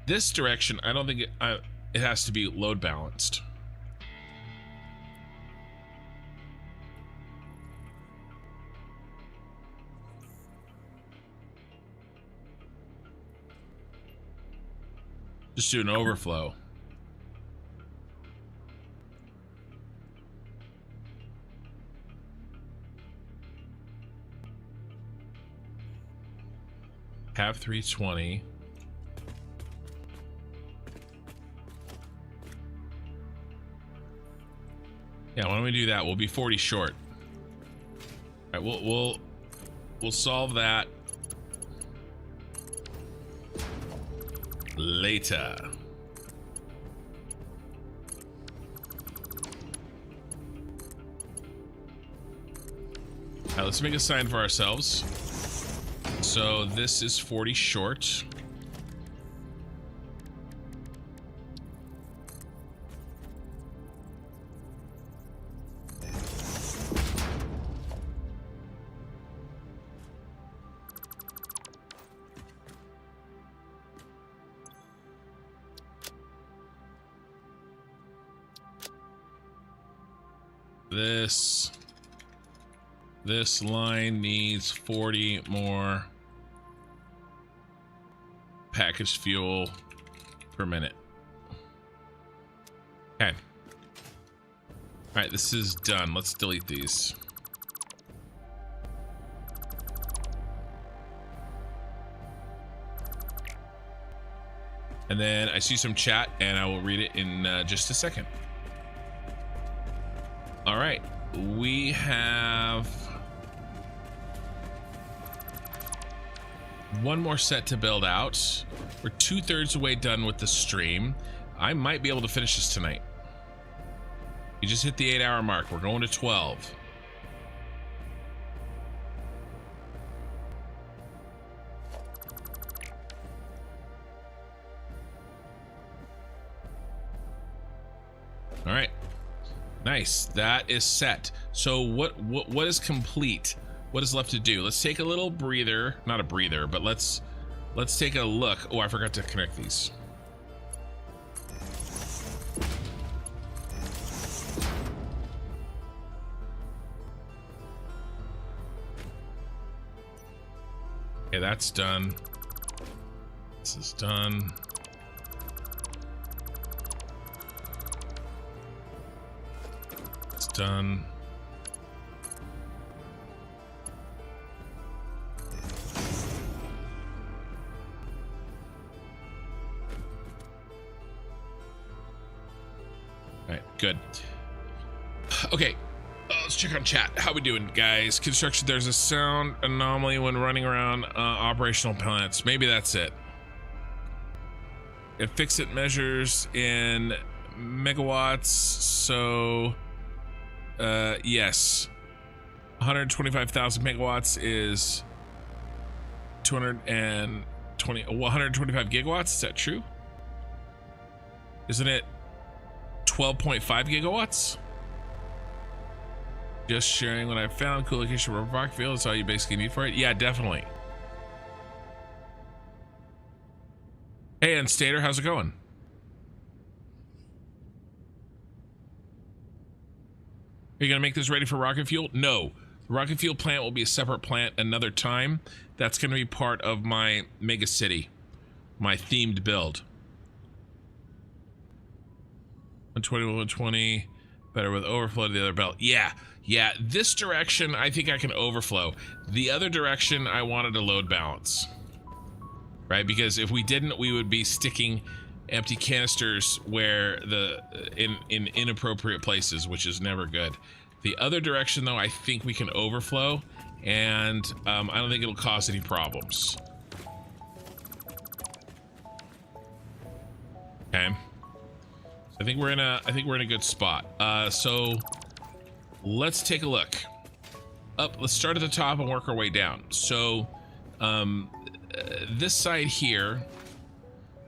This direction, I don't think it has to be load balanced. Just do an overflow. Have 320. Yeah, why don't we do that? We'll be 40 short. All right, we'll solve that later. All right, let's make a sign for ourselves. So this is 40 short. this line needs 40 more packaged fuel per minute. Okay. All right, this is done. Let's delete these. And then I see some chat, and I will read it in just a second. All right, we have one more set to build out. We're 2/3 away done with the stream. I might be able to finish this tonight. You just hit the 8-hour mark. We're going to 12. All right, nice. That is set. So what is complete? What is left to do? Let's take a little breather. Not a breather, but let's take a look. Oh, I forgot to connect these. Okay, that's done. This is done. It's done. All right, good. Okay, let's check on chat. How we doing, guys? Construction, there's a sound anomaly when running around operational plants. Maybe that's it. It fix-it measures in megawatts, so yes. 125,000 megawatts is 125 gigawatts. Is that true? Isn't it 12.5 gigawatts? Just sharing what I found. Cool location for rock field. That's all you basically need for it. Yeah, definitely. Hey, and Stater, how's it going? Are you gonna make this ready for rocket fuel? No, the rocket fuel plant will be a separate plant another time. That's gonna be part of my mega city, my themed build. 120, 120, better with overflow to the other belt. Yeah, this direction I think I can overflow. The other direction I wanted to load balance. Right, because if we didn't, we would be sticking empty canisters where in inappropriate places, which is never good. The other direction, though, I think we can overflow, and I don't think it'll cause any problems. Okay, so I think we're in a good spot. So let's take a look. Let's start at the top and work our way down. So this side here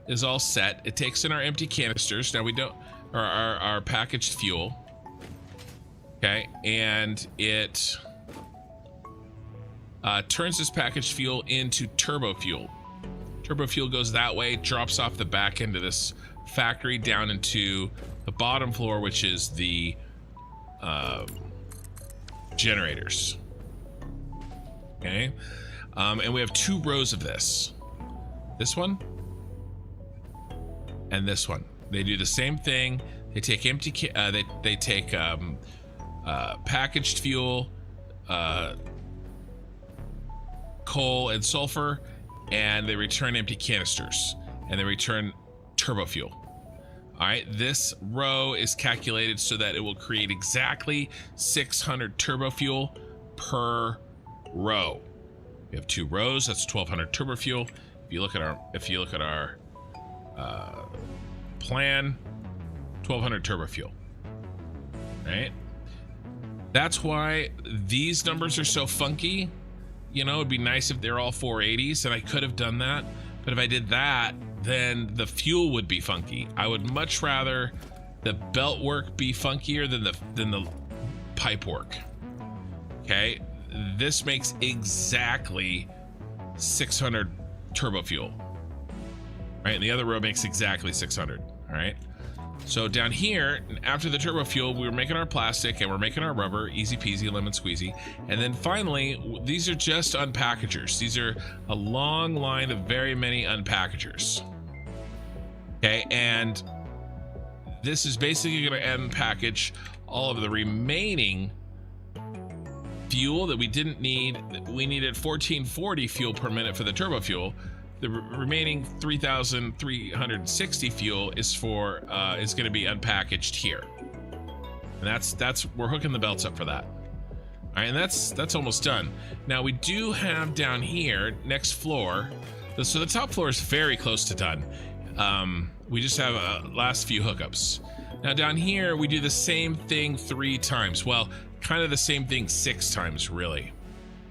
is all set. It takes in our empty canisters. Now we don't, our packaged fuel. Okay, and it turns this packaged fuel into turbo fuel. Turbo fuel goes that way, drops off the back end of this factory down into the bottom floor, which is the generators. Okay. And we have 2 rows of this one and this one. They do the same thing. They take empty they take packaged fuel, coal and sulfur, and they return empty canisters, and they return turbo fuel. All right, this row is calculated so that it will create exactly 600 turbo fuel per row. We have 2 rows. That's 1,200 turbo fuel. If you look at our plan, 1,200 turbo fuel. Right. That's why these numbers are so funky. You know, it'd be nice if they're all 480s, and I could have done that. But if I did that, then the fuel would be funky. I would much rather the belt work be funkier than the pipe work. Okay. This makes exactly 600 turbo fuel, right? And the other row makes exactly 600. All right. So down here, after the turbo fuel, we were making our plastic and we're making our rubber, easy peasy, lemon squeezy. And then finally, these are just unpackagers. These are a long line of very many unpackagers. Okay, and this is basically going to unpackage all of the remaining fuel that we didn't need. We needed 1440 fuel per minute for the turbo fuel. The remaining 3,360 fuel is for is going to be unpackaged here, and that's we're hooking the belts up for that. All right, and that's almost done. Now we do have down here next floor, so the top floor is very close to done. We just have last few hookups. Now down here we do the same thing 3 times. Well, kind of the same thing 6 times, really.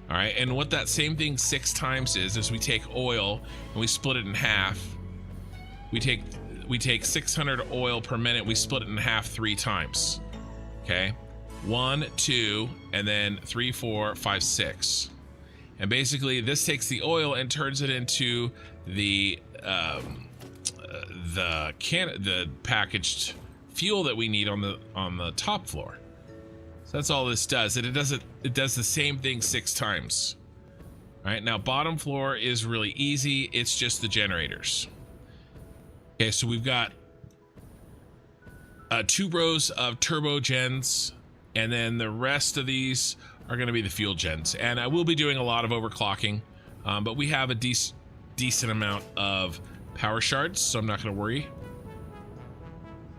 All right, and what that same thing 6 times is we take oil and we split it in half. We take 600 oil per minute. We split it in half 3 times. Okay, 1, 2, and then 3, 4, 5, 6. And basically, this takes the oil and turns it into the packaged fuel that we need on the top floor. So that's all this does. And it does the same thing 6 times. All right, now bottom floor is really easy. It's just the generators. Okay, so we've got 2 rows of turbo gens, and then the rest of these are going to be the fuel gens. And I will be doing a lot of overclocking, but we have a decent amount of power shards, so I'm not going to worry,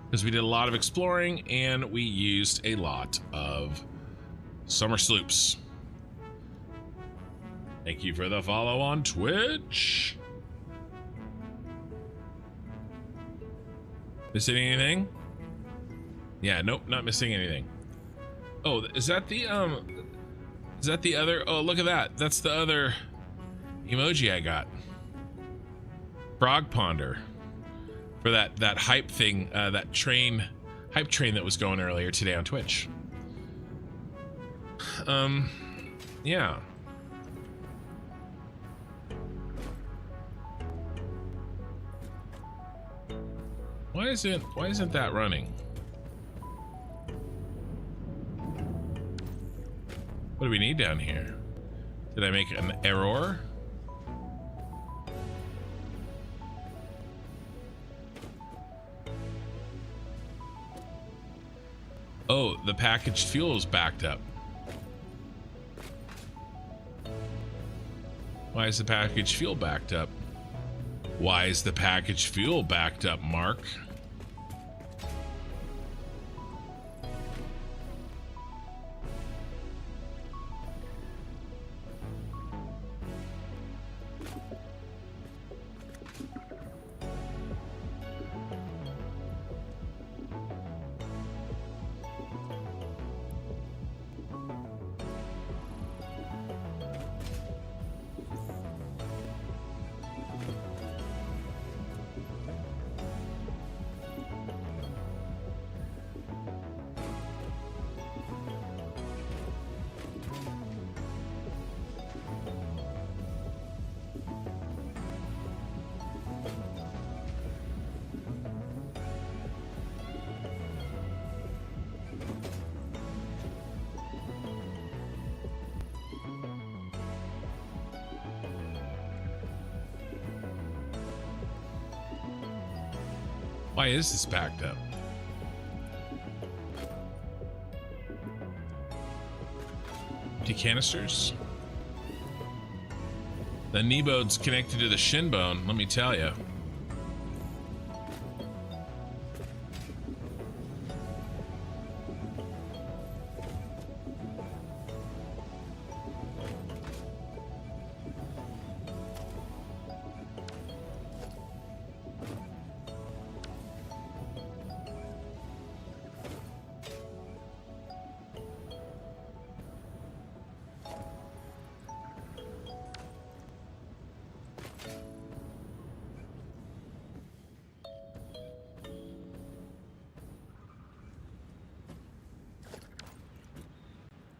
because we did a lot of exploring and we used a lot of summer sloops. Thank you for the follow on Twitch. Missing anything? Yeah, nope, not missing anything. Oh, is that the other? Oh, look at that. That's the other emoji I got. Frog Ponder. For that hype thing, that hype train that was going earlier today on Twitch. Yeah. Why isn't that running? What do we need down here? Did I make an error? Oh, the packaged fuel is backed up. Why is the packaged fuel backed up? Why is the packaged fuel backed up, Mark? Why is this backed up? Empty canisters? The knee bone's connected to the shin bone, let me tell you.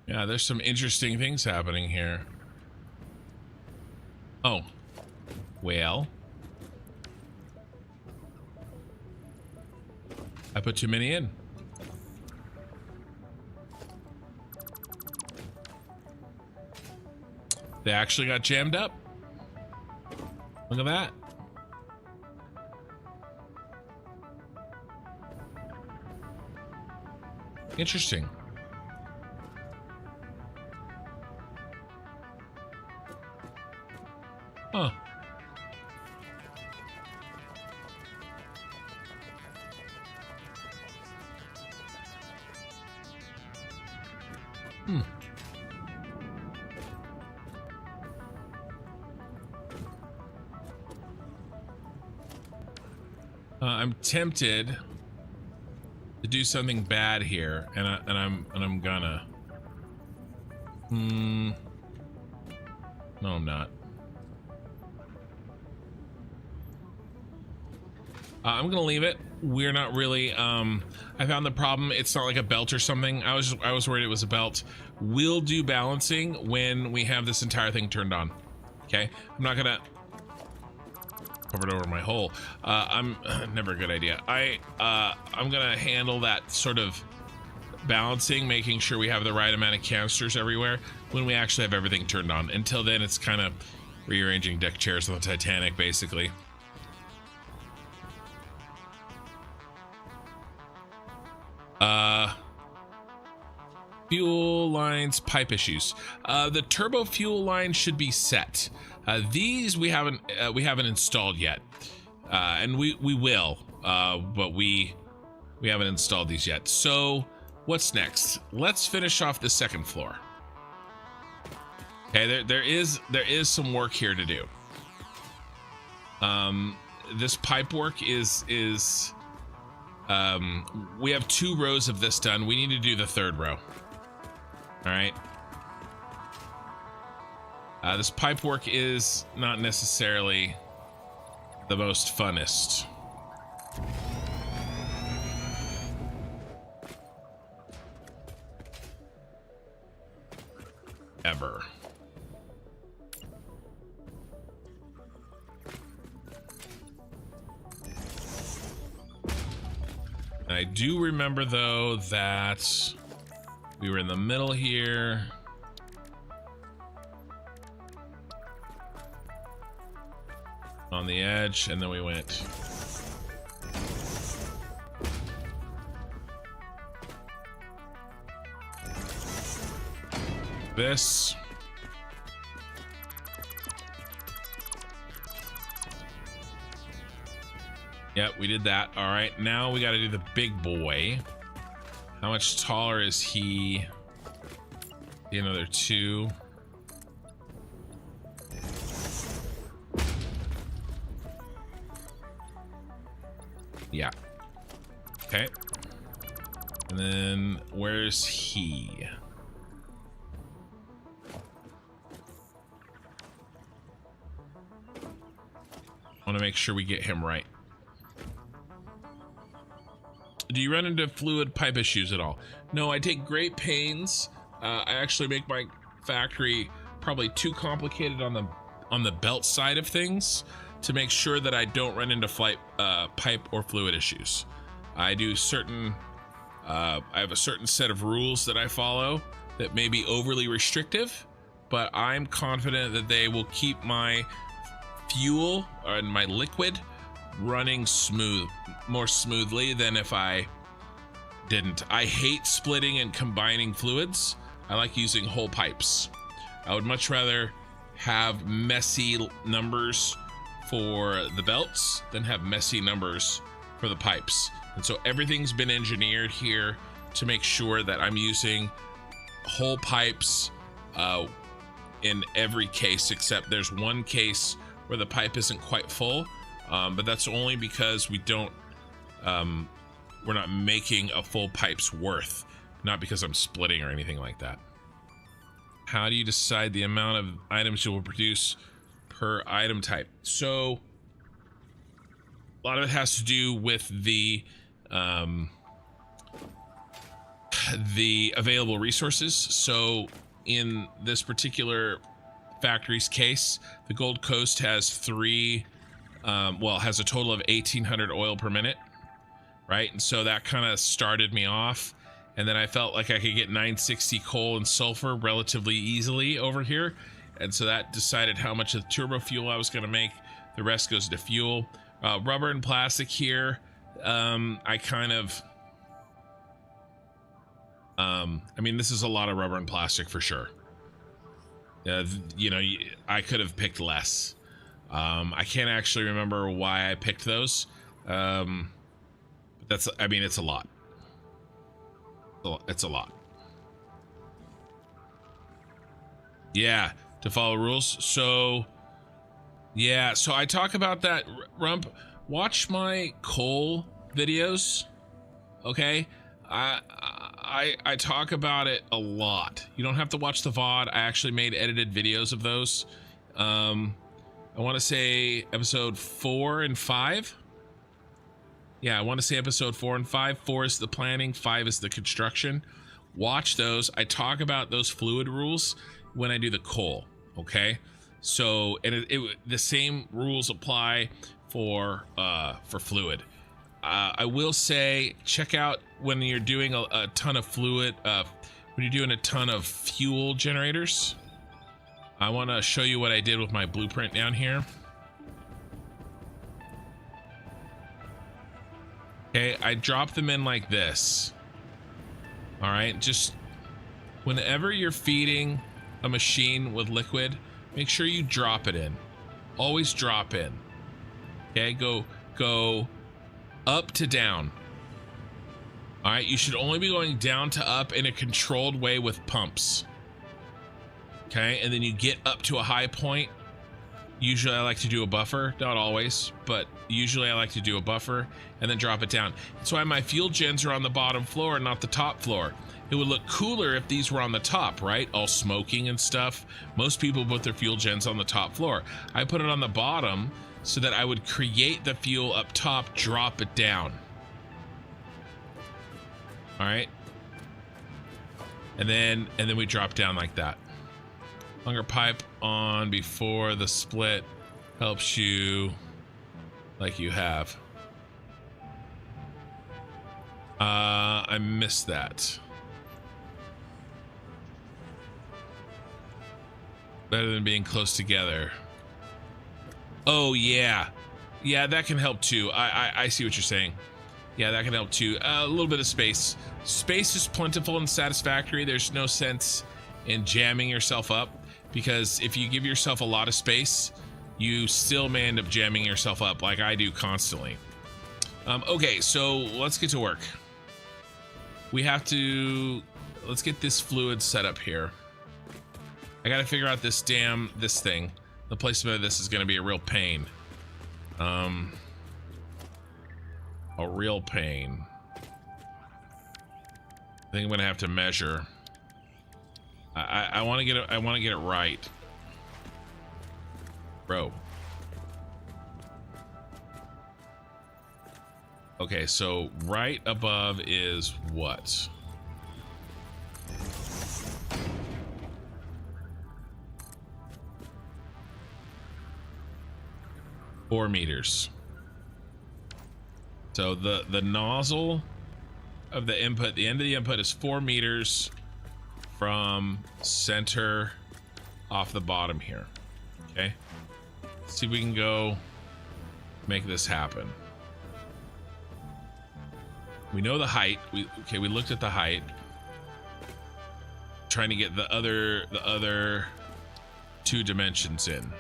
Yeah, there's some interesting things happening here. Oh. Well. I put too many in. They actually got jammed up. Look at that. Interesting. Huh. Hmm. I'm tempted to do something bad here, and I'm gonna. No, I'm not. I'm gonna leave it. We're not really. I found the problem. It's not like a belt or something. I was worried it was a belt. We'll do balancing when we have this entire thing turned on. Okay. I'm not gonna cover it over my hole. I'm never a good idea. I'm gonna handle that sort of balancing, making sure we have the right amount of canisters everywhere when we actually have everything turned on. Until then, it's kind of rearranging deck chairs on the Titanic, basically. Fuel lines, pipe issues. The turbo fuel line should be set. These we haven't installed yet, and we will, but we haven't installed these yet. So what's next? Let's finish off the second floor. Okay, there is some work here to do. This pipe work is we have 2 rows of this done. We need to do the 3rd row. All right. This pipe work is not necessarily the most funnest. Ever. I do remember, though, that we were in the middle here. On the edge, and then we went. This. Yep, we did that. All right, now we got to do the big boy. How much taller is he? Another 2. Yeah. Okay. And then where's he? I want to make sure we get him right. Do you run into fluid pipe issues at all? No, I take great pains. I actually make my factory probably too complicated on the belt side of things to make sure that I don't run into pipe or fluid issues. I do certain. I have a certain set of rules that I follow that may be overly restrictive, but I'm confident that they will keep my fuel and my liquid running more smoothly than if I didn't. I hate splitting and combining fluids. I like using whole pipes. I would much rather have messy numbers for the belts than have messy numbers for the pipes. And so everything's been engineered here to make sure that I'm using whole pipes in every case, except there's one case where the pipe isn't quite full. But that's only because we're not making a full pipe's worth, not because I'm splitting or anything like that. How do you decide the amount of items you will produce per item type? So a lot of it has to do with the available resources. So in this particular factory's case, the Gold Coast has has a total of 1,800 oil per minute, right? And so that kind of started me off. And then I felt like I could get 960 coal and sulfur relatively easily over here. And so that decided how much of the turbo fuel I was going to make. The rest goes to fuel. Rubber and plastic here. I kind of... I mean, this is a lot of rubber and plastic for sure. You know, I could have picked less. I can't actually remember why I picked those. But that's, I mean, it's a lot. It's a lot. Yeah, to follow rules. So, yeah, so I talk about that. Rump, watch my coal videos, okay? I talk about it a lot. You don't have to watch the VOD. I actually made edited videos of those. I want to say episode 4 and 5. Yeah, I want to say episode 4 and 5. 4 is the planning, 5 is the construction. Watch those. I talk about those fluid rules when I do the coal, okay? So, and the same rules apply for fluid. I will say, check out when you're doing a ton of fluid, when you're doing a ton of fuel generators. I want to show you what I did with my blueprint down here. Okay, I drop them in like this. All right, just whenever you're feeding a machine with liquid, make sure you drop it in. Always drop in. Okay, go up to down. All right, you should only be going down to up in a controlled way with pumps. Okay, and then you get up to a high point. Usually I like to do a buffer, not always, but usually I like to do a buffer and then drop it down. That's why my fuel gens are on the bottom floor and not the top floor. It would look cooler if these were on the top, right? All smoking and stuff. Most people put their fuel gens on the top floor. I put it on the bottom so that I would create the fuel up top, drop it down. All right. And then we drop down like that. Longer pipe on before the split helps you like you have. I missed that. Better than being close together. Oh yeah. Yeah, that can help too. I see what you're saying. Yeah, that can help too. A little bit of space. Space is plentiful and satisfactory. There's no sense in jamming yourself up. Because if you give yourself a lot of space, you still may end up jamming yourself up like I do constantly. Okay, so let's get to work. We have to, let's get this fluid set up here. I gotta figure out this thing. The placement of this is gonna be a real pain. A real pain. I think I'm gonna have to measure. I want to get it right, bro. Okay, so right above is what? Four meters. So the nozzle of the input, the end of the input is 4 meters. From center off the bottom here. Okay, let's see if we can go make this happen. We know the height. We looked at the height. Trying to get the other 2 dimensions in.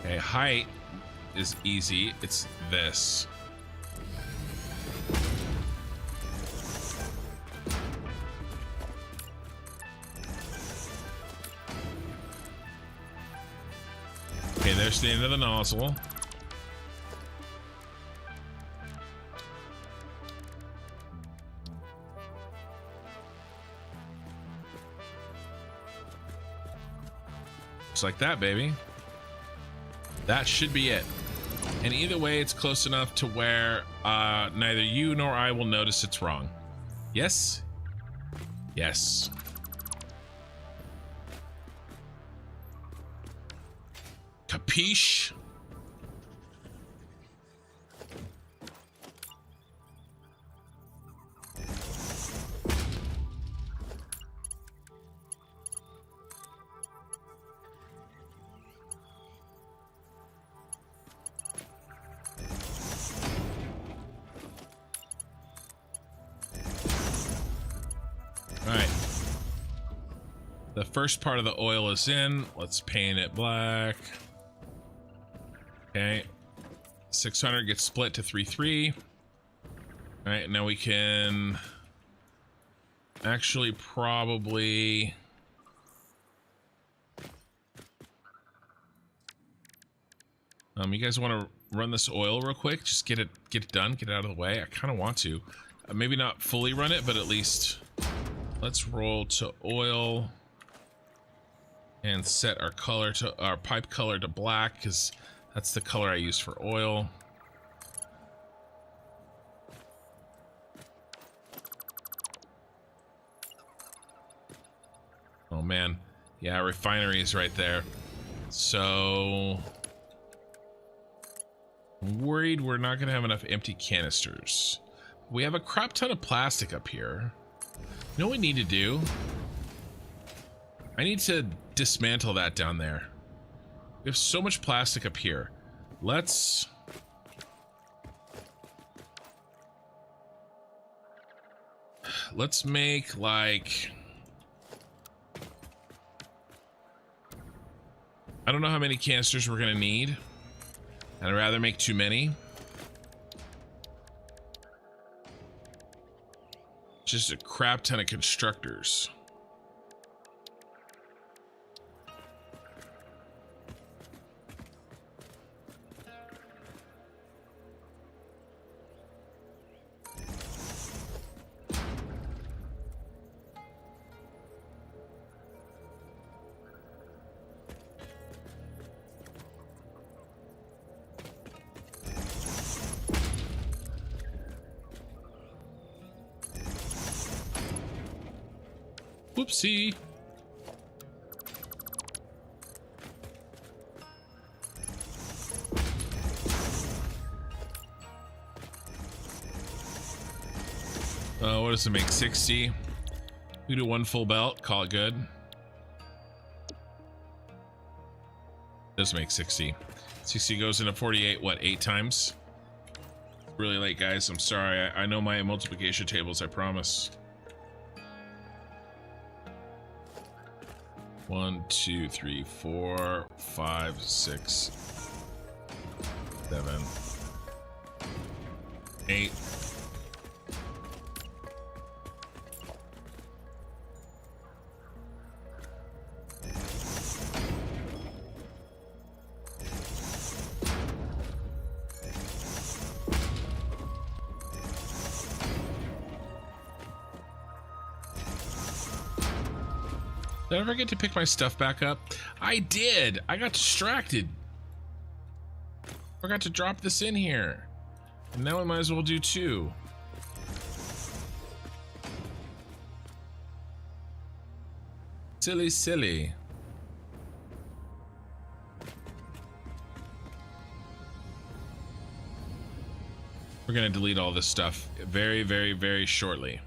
Okay, height is easy. It's this. Okay, there's the end of the nozzle. Just like that, baby. That should be it. And either way, it's close enough to where neither you nor I will notice it's wrong. Yes? Yes. Capiche? All right. The first part of the oil is in. Let's paint it black. Okay. 600 gets split to 3-3. All right, now we can actually probably you guys want to run this oil real quick? Just get it done, get it out of the way. I kind of want to. Maybe not fully run it, but at least let's roll to oil and set our color to our pipe color to black, because that's the color I use for oil. Oh man, yeah, refinery is right there. So I'm worried we're not gonna have enough empty canisters. We have a crap ton of plastic up here. You know what we need to do? I need to dismantle that down there. We have so much plastic up here. Let's make like, I don't know how many canisters we're gonna need. I'd rather make too many. Just a crap ton of constructors. Whoopsie. What does it make? 60? We do one full belt, call it good. Does make 60. 60 goes into 48, what, 8 times? Really late, guys. I'm sorry. I know my multiplication tables, I promise. 1, 2, 3, 4, 5, 6, 7, 8. Did I ever get to pick my stuff back up? I did! I got distracted. Forgot to drop this in here. And now we might as well do 2. Silly, silly. We're gonna delete all this stuff very, very, very shortly.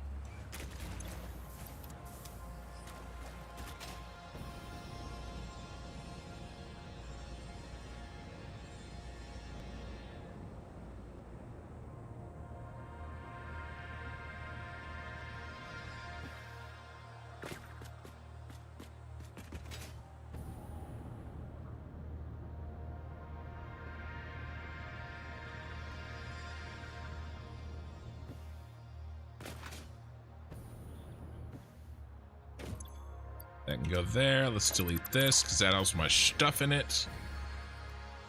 That can go there. Let's delete this because that has my stuff in it.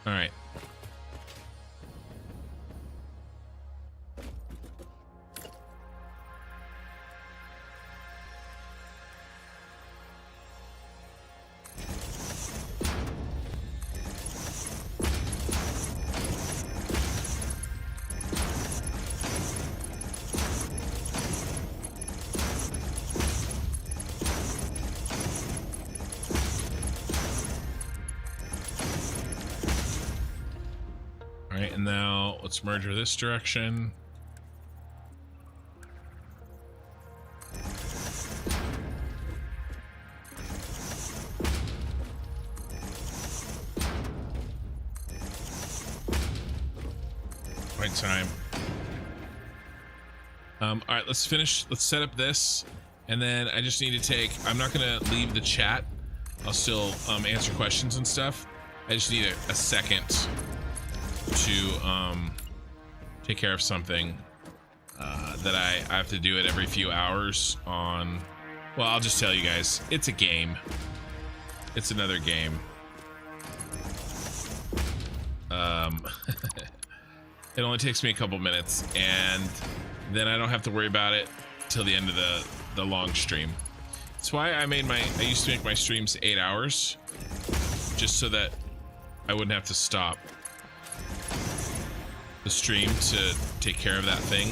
All right. let's merge this direction. Right time. All right, let's finish. Let's set up this, and then I just need to take. I'm not gonna leave the chat. I'll still answer questions and stuff. I just need a second to take care of something that I have to do it every few hours on. Well, I'll just tell you guys. It's a game. It's another game. It only takes me a couple minutes, and then I don't have to worry about it till the end of the long stream. That's why I used to make my streams 8 hours, just so that I wouldn't have to stop the stream to take care of that thing.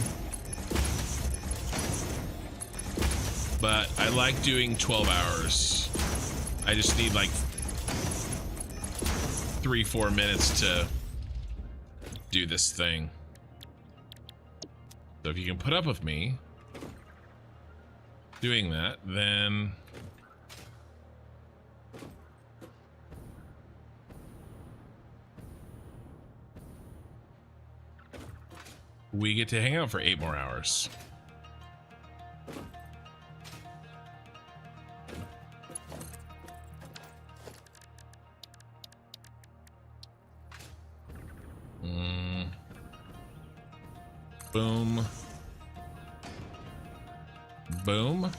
But I like doing 12 hours. I just need like 3-4 minutes to do this thing. So if you can put up with me doing that, then we get to hang out for 8 more hours. Boom. Boom.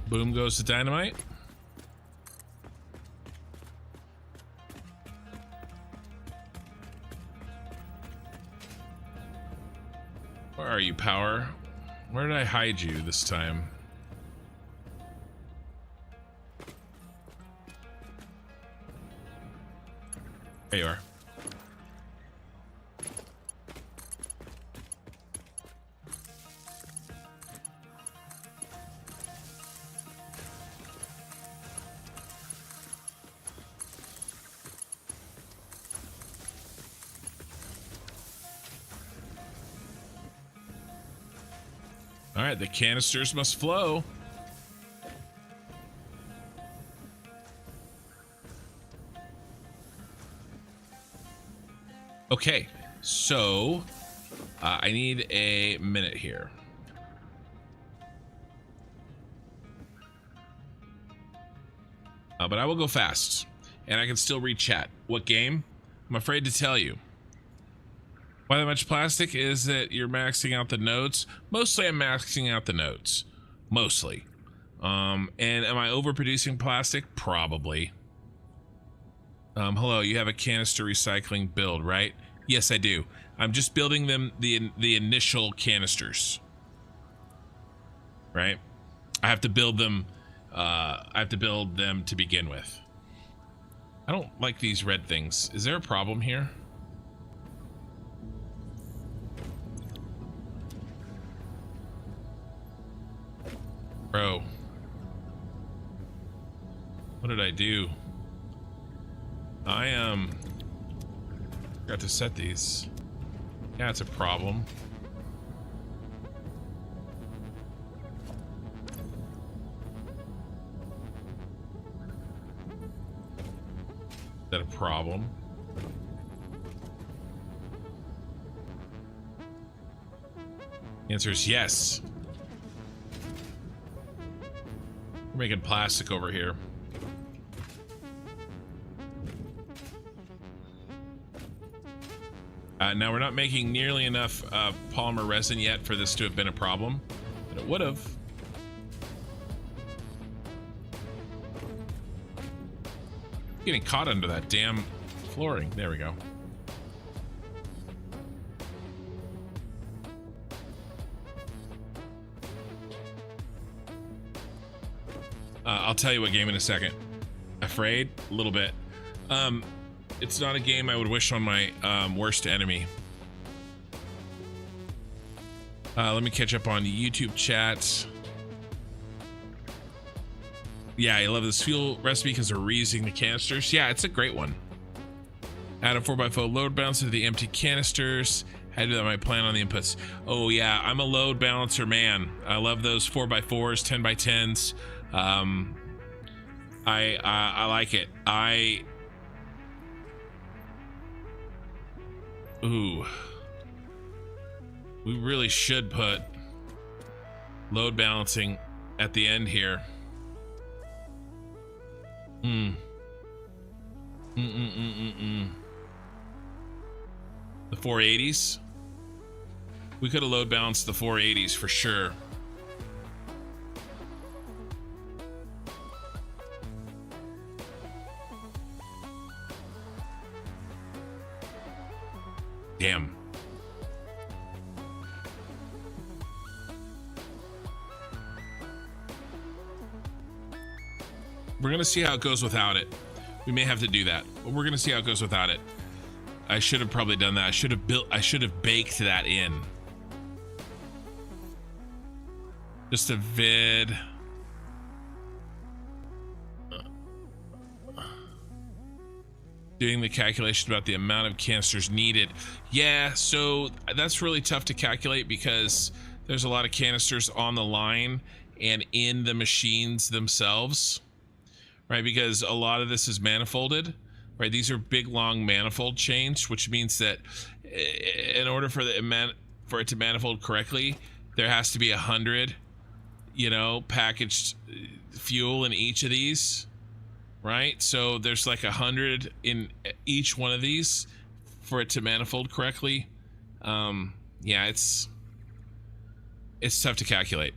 Boom goes the dynamite. Where are you, Power? Where did I hide you this time? There you are. All right, the canisters must flow. Okay, so I need a minute here. But I will go fast, and I can still read chat. What game? I'm afraid to tell you. Why that much plastic? Is that you're maxing out the nodes? Mostly I'm maxing out the nodes. Mostly. And am I overproducing plastic? Probably. Hello, you have a canister recycling build, right? Yes, I do. I'm just building them the initial canisters. Right? I have to build them to begin with. I don't like these red things. Is there a problem here? Bro, what did I do? I forgot to set these. Yeah, it's a problem. Is that a problem? The answer is yes. We're making plastic over here. Now we're not making nearly enough polymer resin yet for this to have been a problem, but it would have. Getting caught under that damn flooring. There we go. I'll tell you what game in a second. Afraid? A little bit. It's not a game I would wish on my worst enemy. Let me catch up on YouTube chat. Yeah, I love this fuel recipe because they're reusing the canisters. Yeah, it's a great one. Add a 4x4 load balancer to the empty canisters. How to do that? My plan on the inputs. Oh yeah, I'm a load balancer man. I love those 4x4s, 10x10s. I like it. Ooh. We really should put load balancing at the end here. The 480s. We could have load balanced the 480s for sure. Damn. We're gonna see how it goes without it. We may have to do that, but we're gonna see how it goes without it. I should have probably done that. I should have baked that in. Just a vid. Doing the calculation about the amount of canisters needed. Yeah, so that's really tough to calculate because there's a lot of canisters on the line and in the machines themselves, right? Because a lot of this is manifolded, right? These are big, long manifold chains, which means that in order for it to manifold correctly, there has to be 100, packaged fuel in each of these. Right, so there's like 100 in each one of these for it to manifold correctly. Yeah, it's tough to calculate.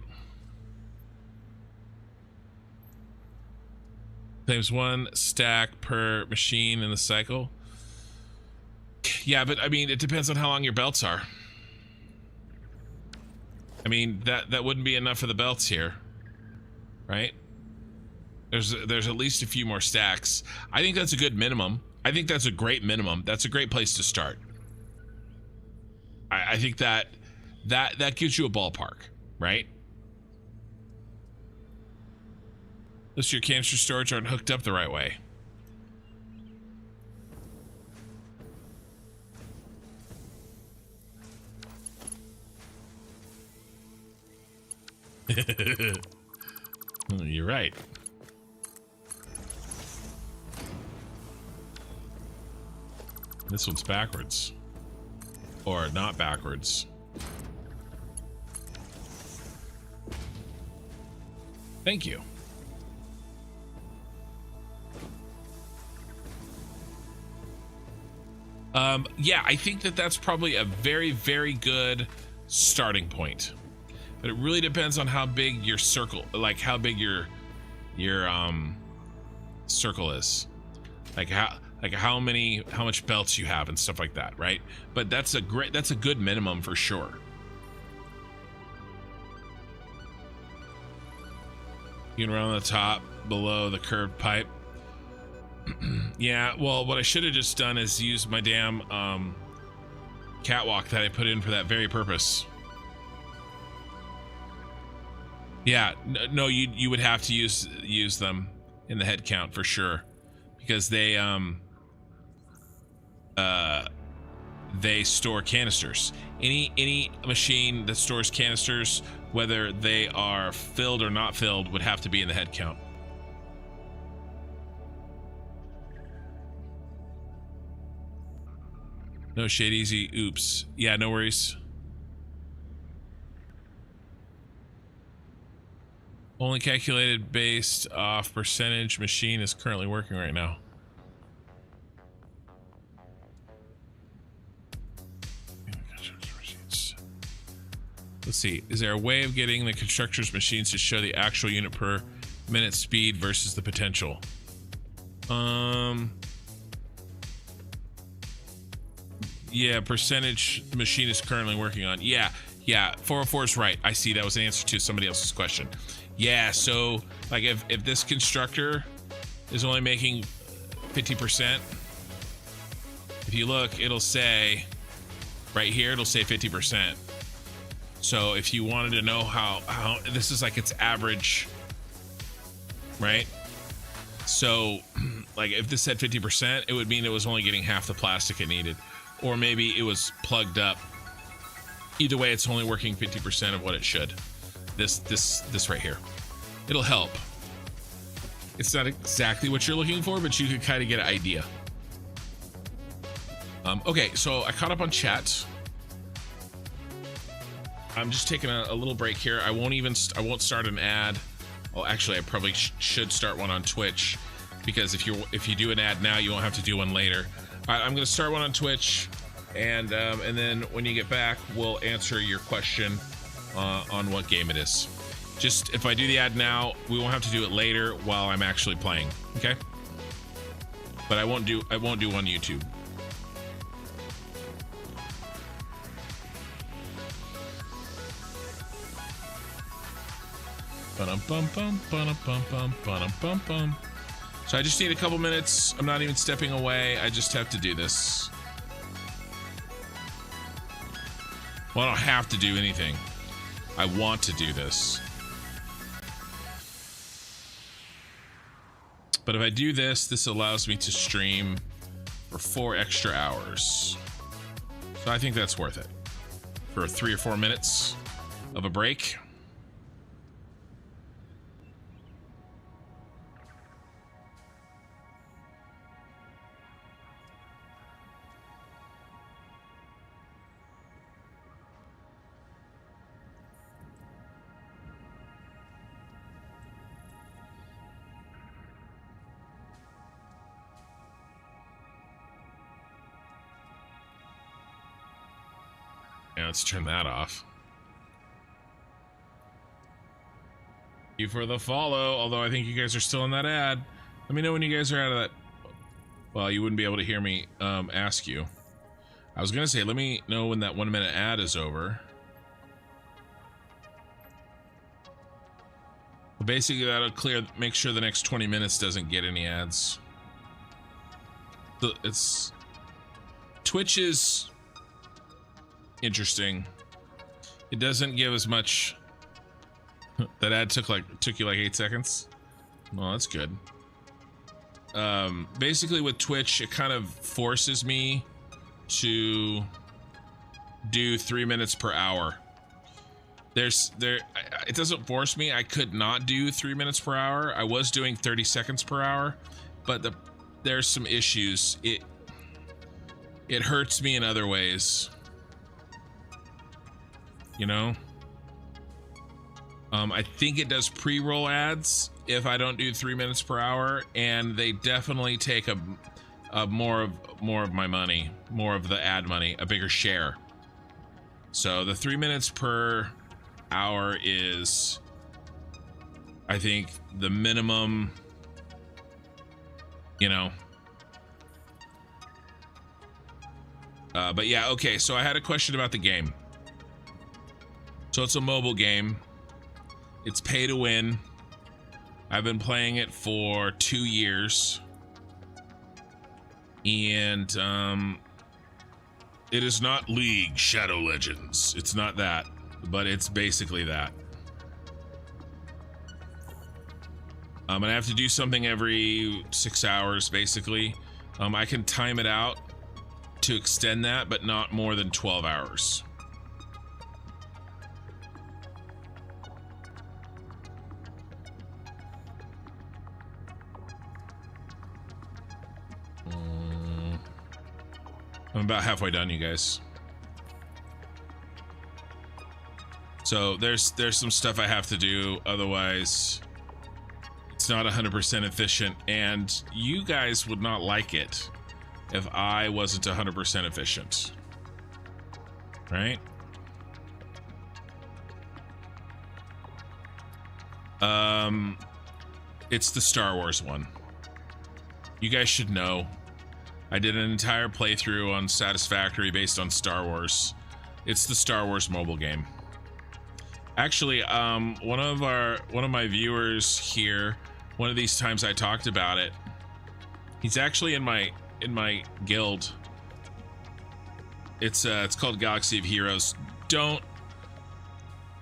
Claims 1 stack per machine in the cycle. Yeah, but I mean, it depends on how long your belts are. I mean, that wouldn't be enough for the belts here, right? There's at least a few more stacks. I think that's a good minimum. I think that's a great minimum. That's a great place to start. I think that gives you a ballpark, right? Unless your canister storage aren't hooked up the right way. You're right. This one's backwards. Or not backwards. Thank you. Yeah, I think that's probably a very, very good starting point. But it really depends on how big your circle, like how big your circle is. Like how much belts you have and stuff like that, right? But that's a good minimum for sure. You can run on the top below the curved pipe. Yeah, well, what I should have just done is use my damn catwalk that I put in for that very purpose. Yeah, no, you would have to use them in the head count for sure, because they store canisters. Any machine that stores canisters, whether they are filled or not filled, would have to be in the head count. No shade easy. Oops. Yeah, no worries. Only calculated based off percentage. Machine is currently working right now. Let's see. Is there a way of getting the constructor's machines to show the actual unit per minute speed versus the potential? Yeah, percentage machine is currently working on. Yeah, 404 is right. I see. That was an answer to somebody else's question. Yeah, so like if this constructor is only making 50%, if you look, it'll say right here, it'll say 50%. So if you wanted to know how this is like its average, right? So like if this said 50%, it would mean it was only getting half the plastic it needed, or maybe it was plugged up. Either way, it's only working 50% of what it should. This right here, it'll help. It's not exactly what you're looking for, but you could kind of get an idea. Okay, so I caught up on chat. I'm just taking a little break here. I won't start an ad. Well, actually, I probably should start one on Twitch, because if you do an ad now, you won't have to do one later. All right, I'm going to start one on Twitch, and then when you get back, we'll answer your question on what game it is. Just if I do the ad now, we won't have to do it later while I'm actually playing. Okay? But I won't do on YouTube. So I just need a couple minutes. I'm not even stepping away. I just have to do this. Well, I don't have to do anything. I want to do this. But if I do this, this allows me to stream for 4 extra hours. So I think that's worth it. For 3 or 4 minutes of a break. Let's turn that off. Thank you for the follow, although I think you guys are still in that ad. Let me know when you guys are out of that. Well, you wouldn't be able to hear me ask you. I was gonna say, let me know when that 1 minute ad is over. But basically, that'll make sure the next 20 minutes doesn't get any ads. Twitch is interesting. It doesn't give as much. That ad took you like 8 seconds. Well, that's good. Basically with Twitch, it kind of forces me to do 3 minutes per hour. It doesn't force me. I could not do 3 minutes per hour. I was doing 30 seconds per hour, but there's some issues. It hurts me in other ways. You know, I think it does pre-roll ads if I don't do 3 minutes per hour, and they definitely take a more of my money, more of the ad money, a bigger share. So the 3 minutes per hour is, I think, the minimum. You know. But yeah, okay. So I had a question about the game. So it's a mobile game. It's pay to win. I've been playing it for 2 years. And it is not League Shadow Legends. It's not that, but it's basically that. And I have to do something every 6 hours, basically. I can time it out to extend that, but not more than 12 hours. I'm about halfway done, you guys. So there's some stuff I have to do, otherwise it's not 100% efficient, and you guys would not like it if I wasn't 100% efficient, right? It's the Star Wars one. You guys should know. I did an entire playthrough on Satisfactory based on Star Wars. It's the Star Wars mobile game. Actually, one of my viewers here, one of these times I talked about it, he's actually in my guild. It's called Galaxy of Heroes.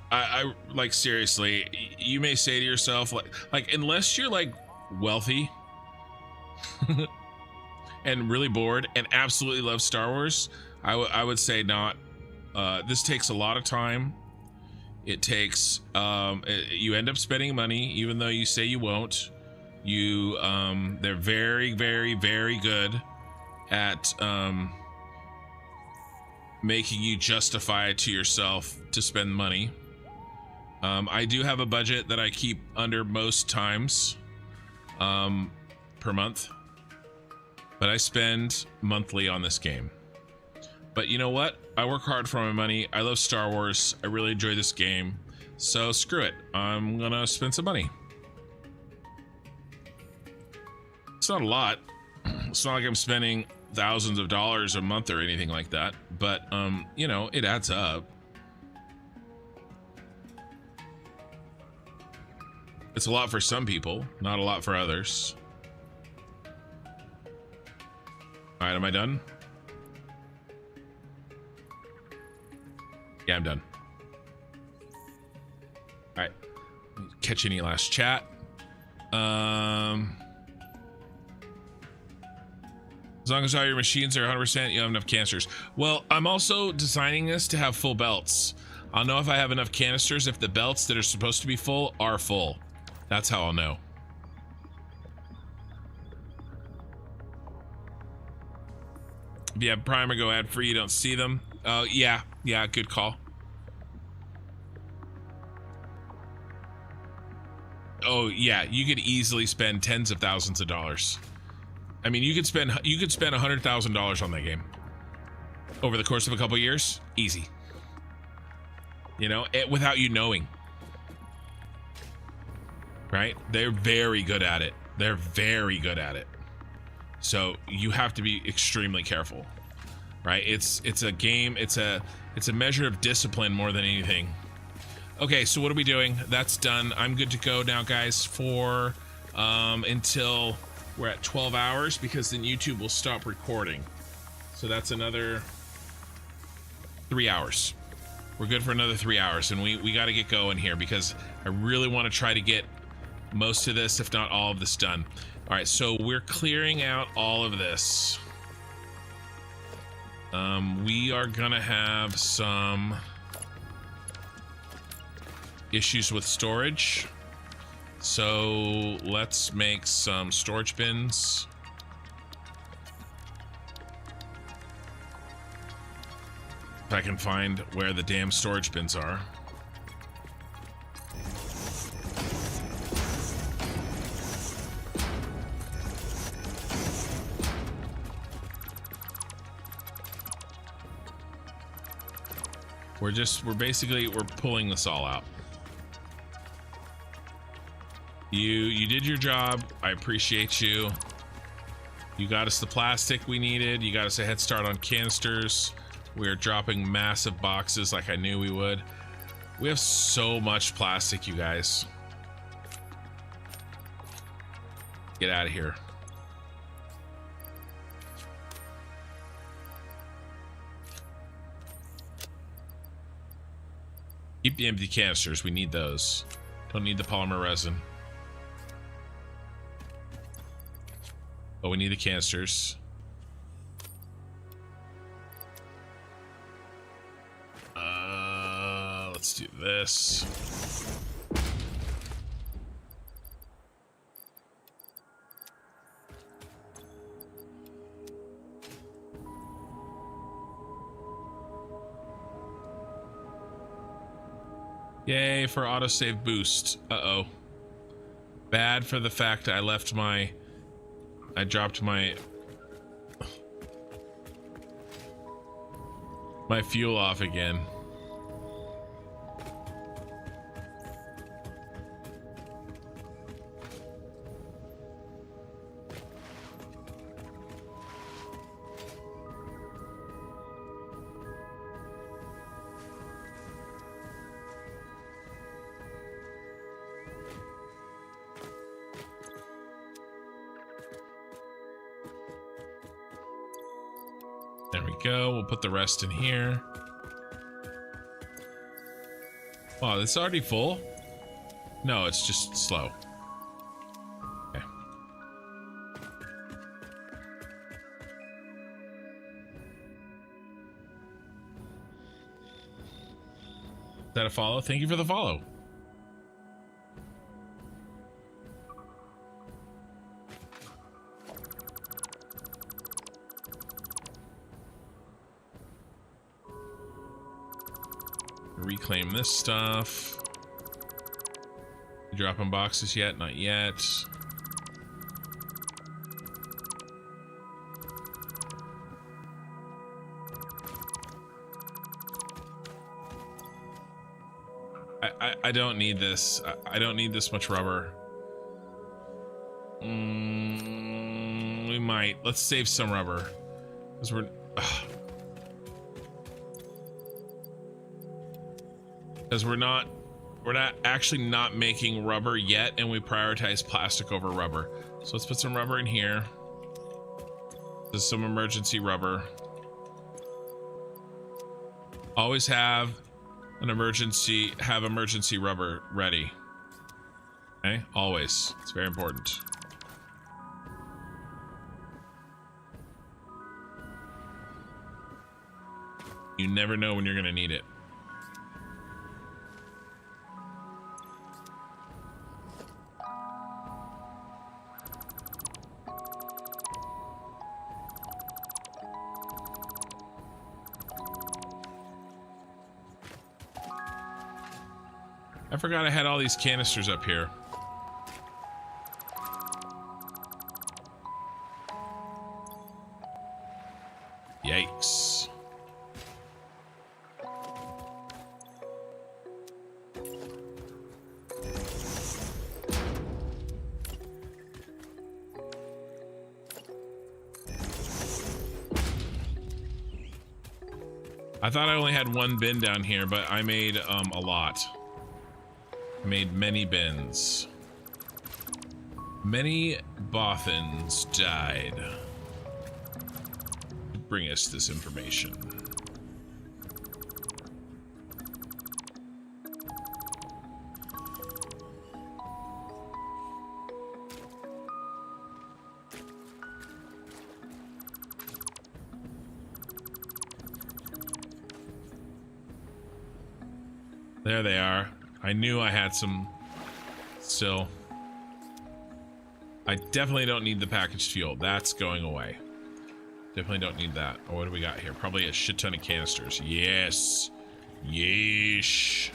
I like, seriously, you may say to yourself, like unless you're like wealthy, and really bored and absolutely love Star Wars, I would say not. This takes a lot of time. It takes you end up spending money even though you say you won't. They're very, very, very good at making you justify it to yourself to spend money. I do have a budget that I keep under most times per month, but I spend monthly on this game. But you know what? I work hard for my money. I love Star Wars. I really enjoy this game. So screw it. I'm gonna spend some money. It's not a lot. It's not like I'm spending thousands of dollars a month or anything like that. But, you know, it adds up. It's a lot for some people, not a lot for others. All right, am I done? Yeah, I'm done. All right, catch any last chat. As long as all your machines are 100%, you have enough canisters. Well, I'm also designing this to have full belts. I'll know if I have enough canisters if the belts that are supposed to be full are full. That's how I'll know. If you have Prime or go ad free, you don't see them. Yeah, good call. Oh yeah, you could easily spend tens of thousands of dollars. I mean, you could spend $100,000 on that game over the course of a couple years, easy. You know, without you knowing. Right? They're very good at it. They're very good at it. So you have to be extremely careful. Right? It's a game. It's a measure of discipline more than anything. Okay, so what are we doing? That's done. I'm good to go now, guys, for until we're at 12 hours, because then YouTube will stop recording. So that's another 3 hours. We're good for another 3 hours, and we got to get going here because I really want to try to get most of this, if not all of this, done. All right, so we're clearing out all of this. We are gonna have some issues with storage, so let's make some storage bins. If I can find where the damn storage bins are. We're pulling this all out. You did your job. I appreciate you. You got us the plastic we needed. You got us a head start on canisters. We're dropping massive boxes like I knew we would. We have so much plastic, you guys. Get out of here. Keep the empty canisters. We need those. Don't need the polymer resin. But we need the canisters. Let's do this. Yay for autosave boost. Uh-oh. Bad for the fact I dropped my fuel off again. There we go. We'll put the rest in here. Oh, it's already full? No, it's just slow. Okay. that a follow? Thank you for the follow. Reclaim this stuff. Dropping boxes yet? Not yet. I don't need this. I don't need this much rubber. We might. Let's save some rubber. Because we're... Because we're not actually not making rubber yet, and we prioritize plastic over rubber. So let's put some rubber in here. There's some emergency rubber. Always have emergency rubber ready. Okay, always. It's very important. You never know when you're gonna need it. I forgot I had all these canisters up here. Yikes. I thought I only had one bin down here, but I made a lot. Made many bins. Many Bothans died to bring us this information. There they are. I knew I had some still. I definitely don't need the packaged fuel. That's going away. Definitely don't need that. Oh, what do we got here? Probably a shit ton of canisters. Yes. Yeesh.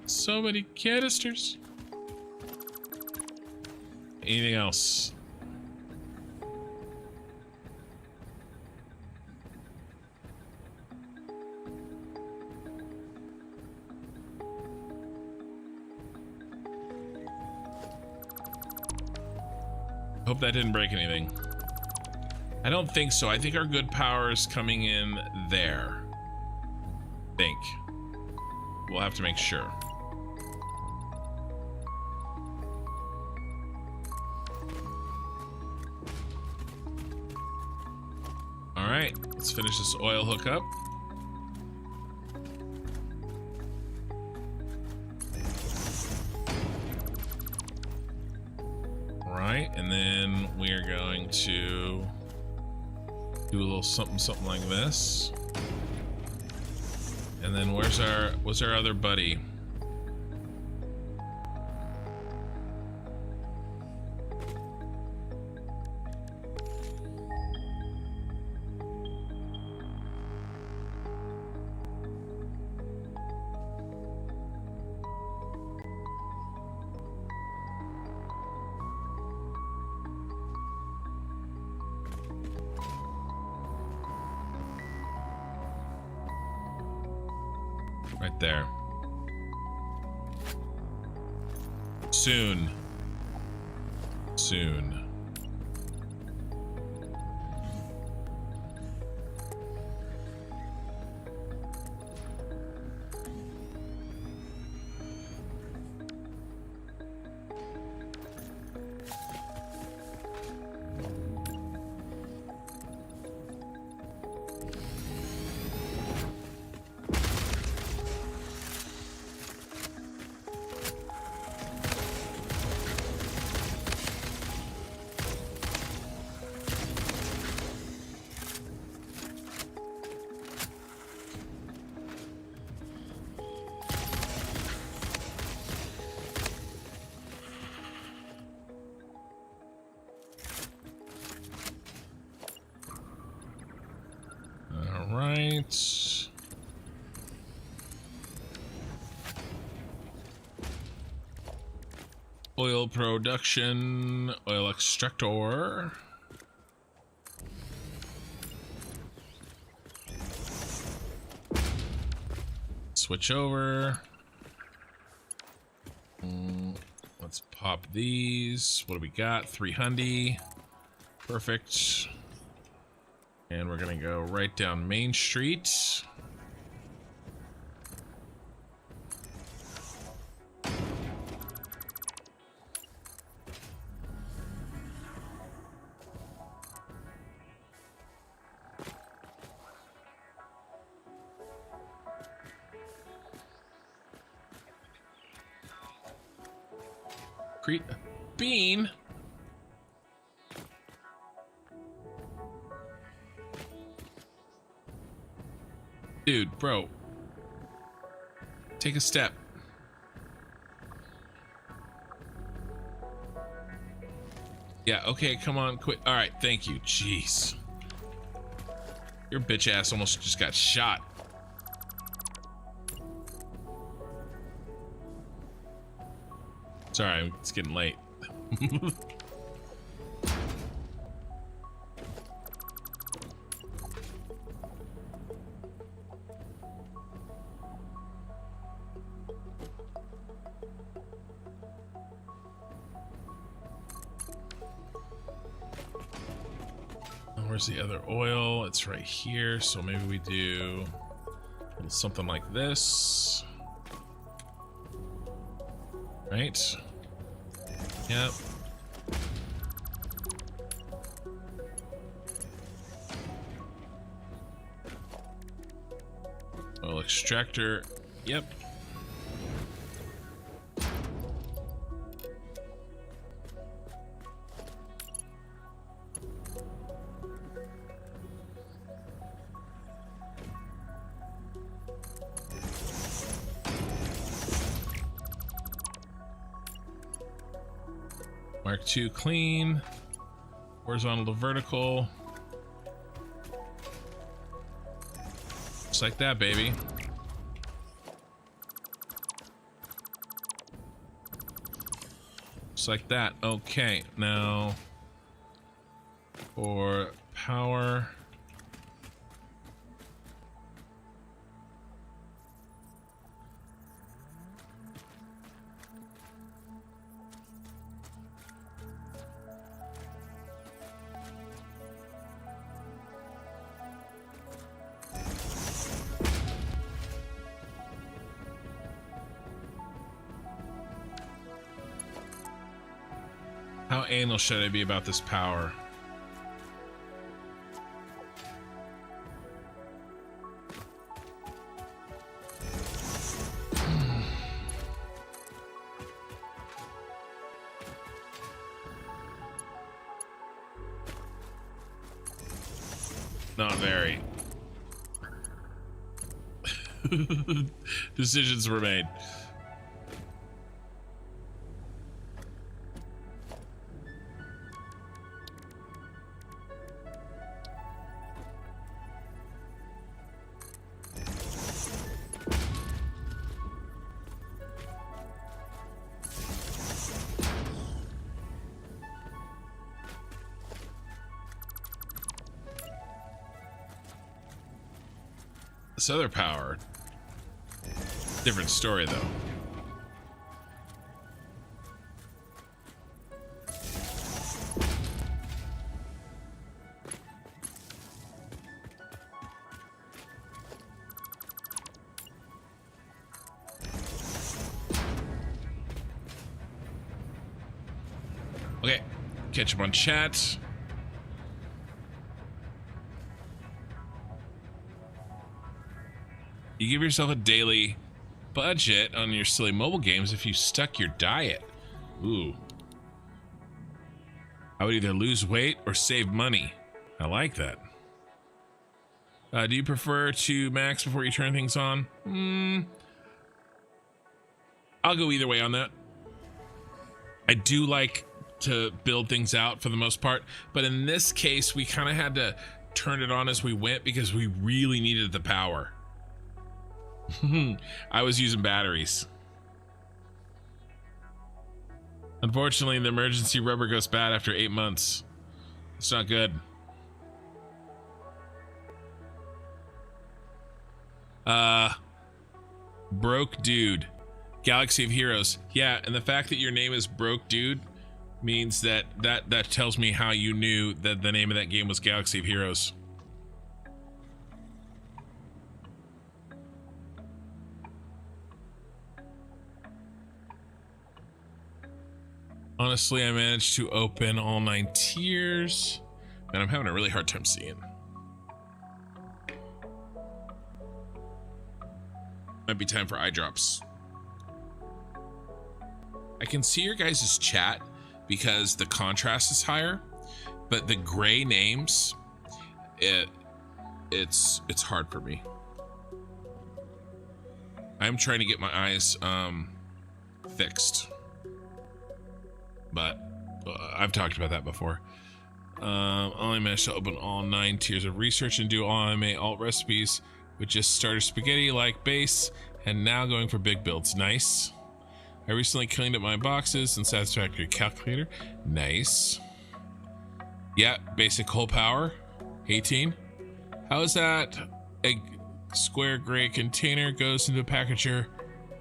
So many canisters. Anything else? Hope that didn't break anything. I don't think so. I think our good power is coming in there. Think. We'll have to make sure. All right, let's finish this oil hookup. All right, and then we are going to do a little something like this. And then where's our other buddy? Right there. Soon. Soon. right. Oil production, oil extractor. Switch over. Let's pop these. What do we got? 300. Perfect. And we're gonna go right down Main Street. Bean. Dude, bro. Take a step. Yeah, okay, come on, quit. All right, thank you. Jeez. Your bitch ass almost just got shot. Sorry, it's getting late. Where's the other oil? It's right here, so maybe we do a little something like this. Right? Yep. Oil extractor. Yep. Mark II clean, horizontal to vertical, just like that, baby. Just like that. Okay, now for power. How anal should I be about this power? Not very. Decisions were made. This other power, different story though. Okay, catch up on chat. You give yourself a daily budget on your silly mobile games if you stuck your diet. Ooh. I would either lose weight or save money. I like that. Do you prefer to max before you turn things on? I'll go either way on that. I do like to build things out for the most part, but in this case, we kind of had to turned it on as we went because we really needed the power. I was using batteries. Unfortunately, the emergency rubber goes bad after 8 months. It's not good. Broke Dude. Galaxy of Heroes. Yeah, and the fact that your name is Broke Dude means that tells me how you knew that the name of that game was Galaxy of Heroes. Honestly, I managed to open all 9 tiers, and I'm having a really hard time seeing. Might be time for eye drops. I can see your guys' chat because the contrast is higher, but the gray names, it's hard for me. I'm trying to get my eyes fixed, but I've talked about that before. Only managed to open all 9 tiers of research and do all MA alt recipes with just starter spaghetti like base, and now going for big builds. Nice. I recently cleaned up my boxes and Satisfactory calculator. Nice. Yeah, basic whole power. 18. How is that? A square gray container goes into a packager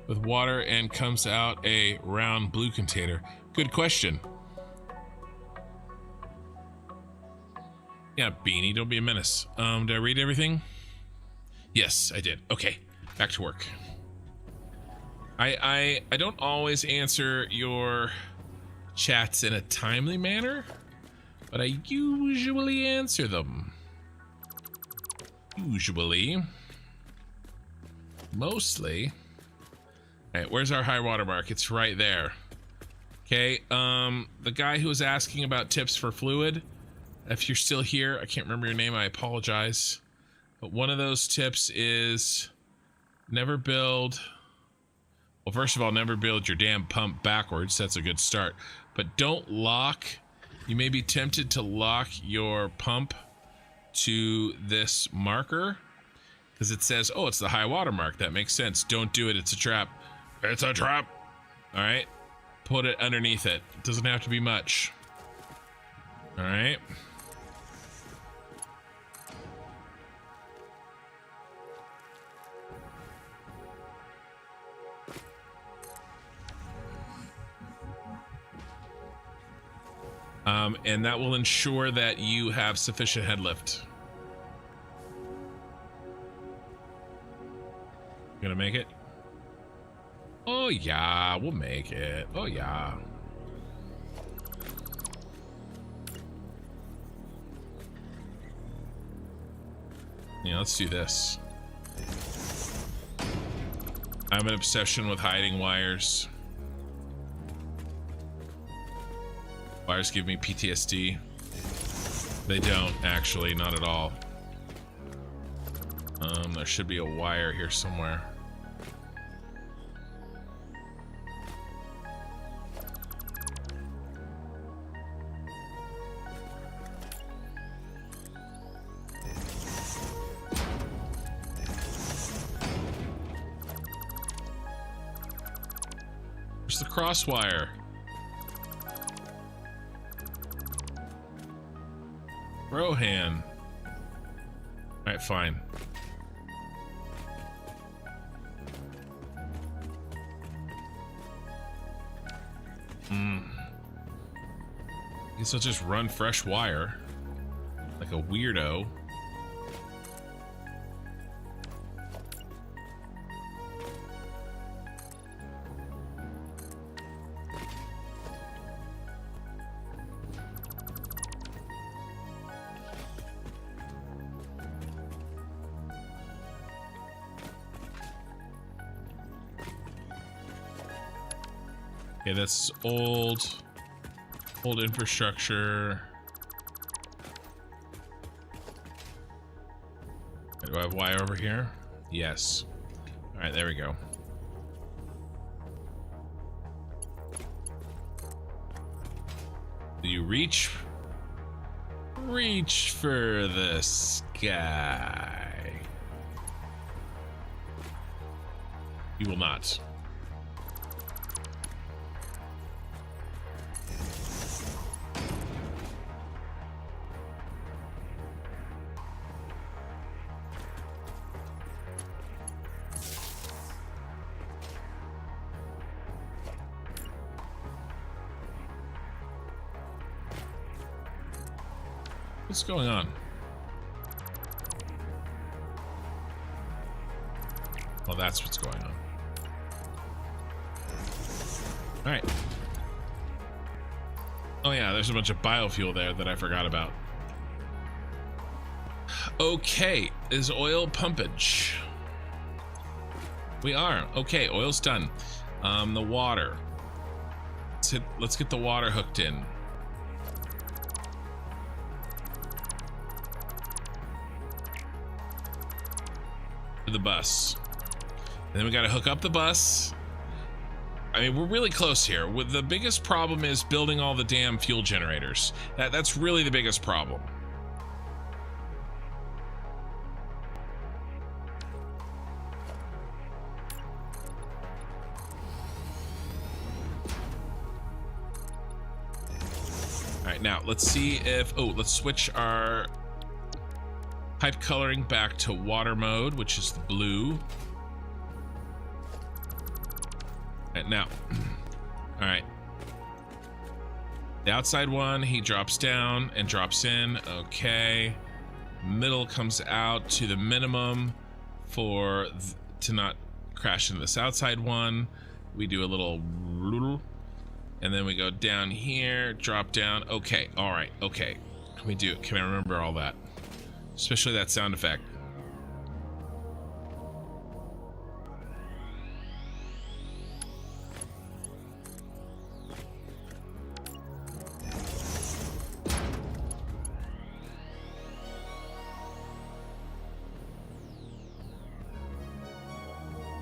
with water and comes out a round blue container. Good question. Yeah, Beanie, don't be a menace. Did I read everything? Yes, I did. Okay, back to work. I don't always answer your chats in a timely manner, but I usually answer them. Usually. Mostly. All right, where's our high water mark? It's right there. Okay, the guy who was asking about tips for fluid, if you're still here, I can't remember your name, I apologize. But one of those tips is never build... Well, first of all, never build your damn pump backwards. That's a good start. But don't lock. You may be tempted to lock your pump to this marker because it says, oh, it's the high water mark. That makes sense. Don't do it. It's a trap. It's a trap. All right. Put it underneath it. It doesn't have to be much. All right. And that will ensure that you have sufficient head lift. Gonna make it? Oh yeah, we'll make it. Oh yeah. Yeah, let's do this. I have an obsession with hiding wires. Wires give me PTSD. They don't, actually, not at all. There should be a wire here somewhere. Where's the cross wire? Rohan. Alright, fine. Guess I'll just run fresh wire. Like a weirdo. Okay, that's old infrastructure. Do I have wire over here? Yes. All right, there we go. Do you reach? Reach for the sky. You will not. What's going on? Well, that's what's going on. All right. Oh yeah, there's a bunch of biofuel there that I forgot about. Okay, is oil pumpage? We are. Okay, oil's done. The water. Let's get the water hooked in. The bus, and then we got to hook up the bus. I mean, we're really close here. The biggest problem is building all the damn fuel generators. That's really the biggest problem. All right, now let's see if let's switch our pipe coloring back to water mode, which is the blue. And now, all right. The outside one, he drops down and drops in. Okay. Middle comes out to the minimum to not crash into this outside one. We do a little, and then we go down here, drop down. Okay. All right. Okay. Can I remember all that? Especially that sound effect.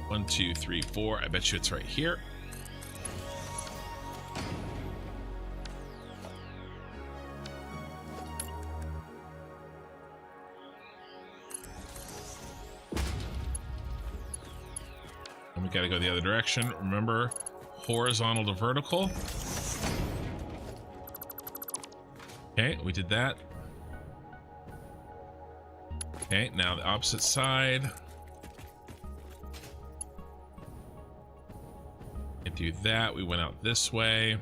One, two, three, four. I bet you it's right here. Got to go the other direction. Remember, horizontal to vertical. Okay, we did that. Okay, now the opposite side. I do that. We went out this way.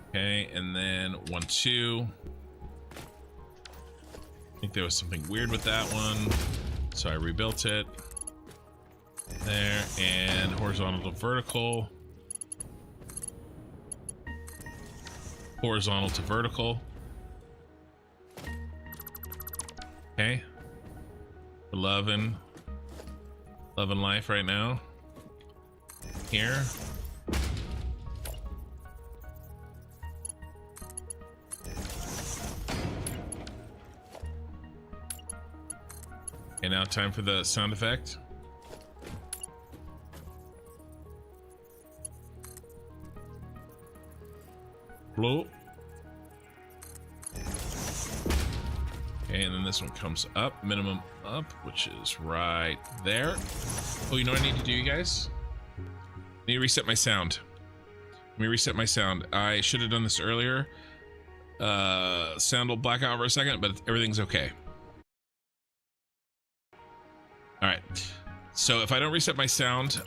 Okay, and then 1, 2. I think there was something weird with that one, so I rebuilt it. There, and horizontal to vertical. Horizontal to vertical. Okay. We're loving life right now. Here. Okay, now time for the sound effect. Blow. Okay, and then this one comes up, minimum up, which is right there. Oh, you know what I need to do, you guys? I need to reset my sound. Let me reset my sound. I should have done this earlier. Sound will black out for a second, but everything's okay. All right, so if I don't reset my sound,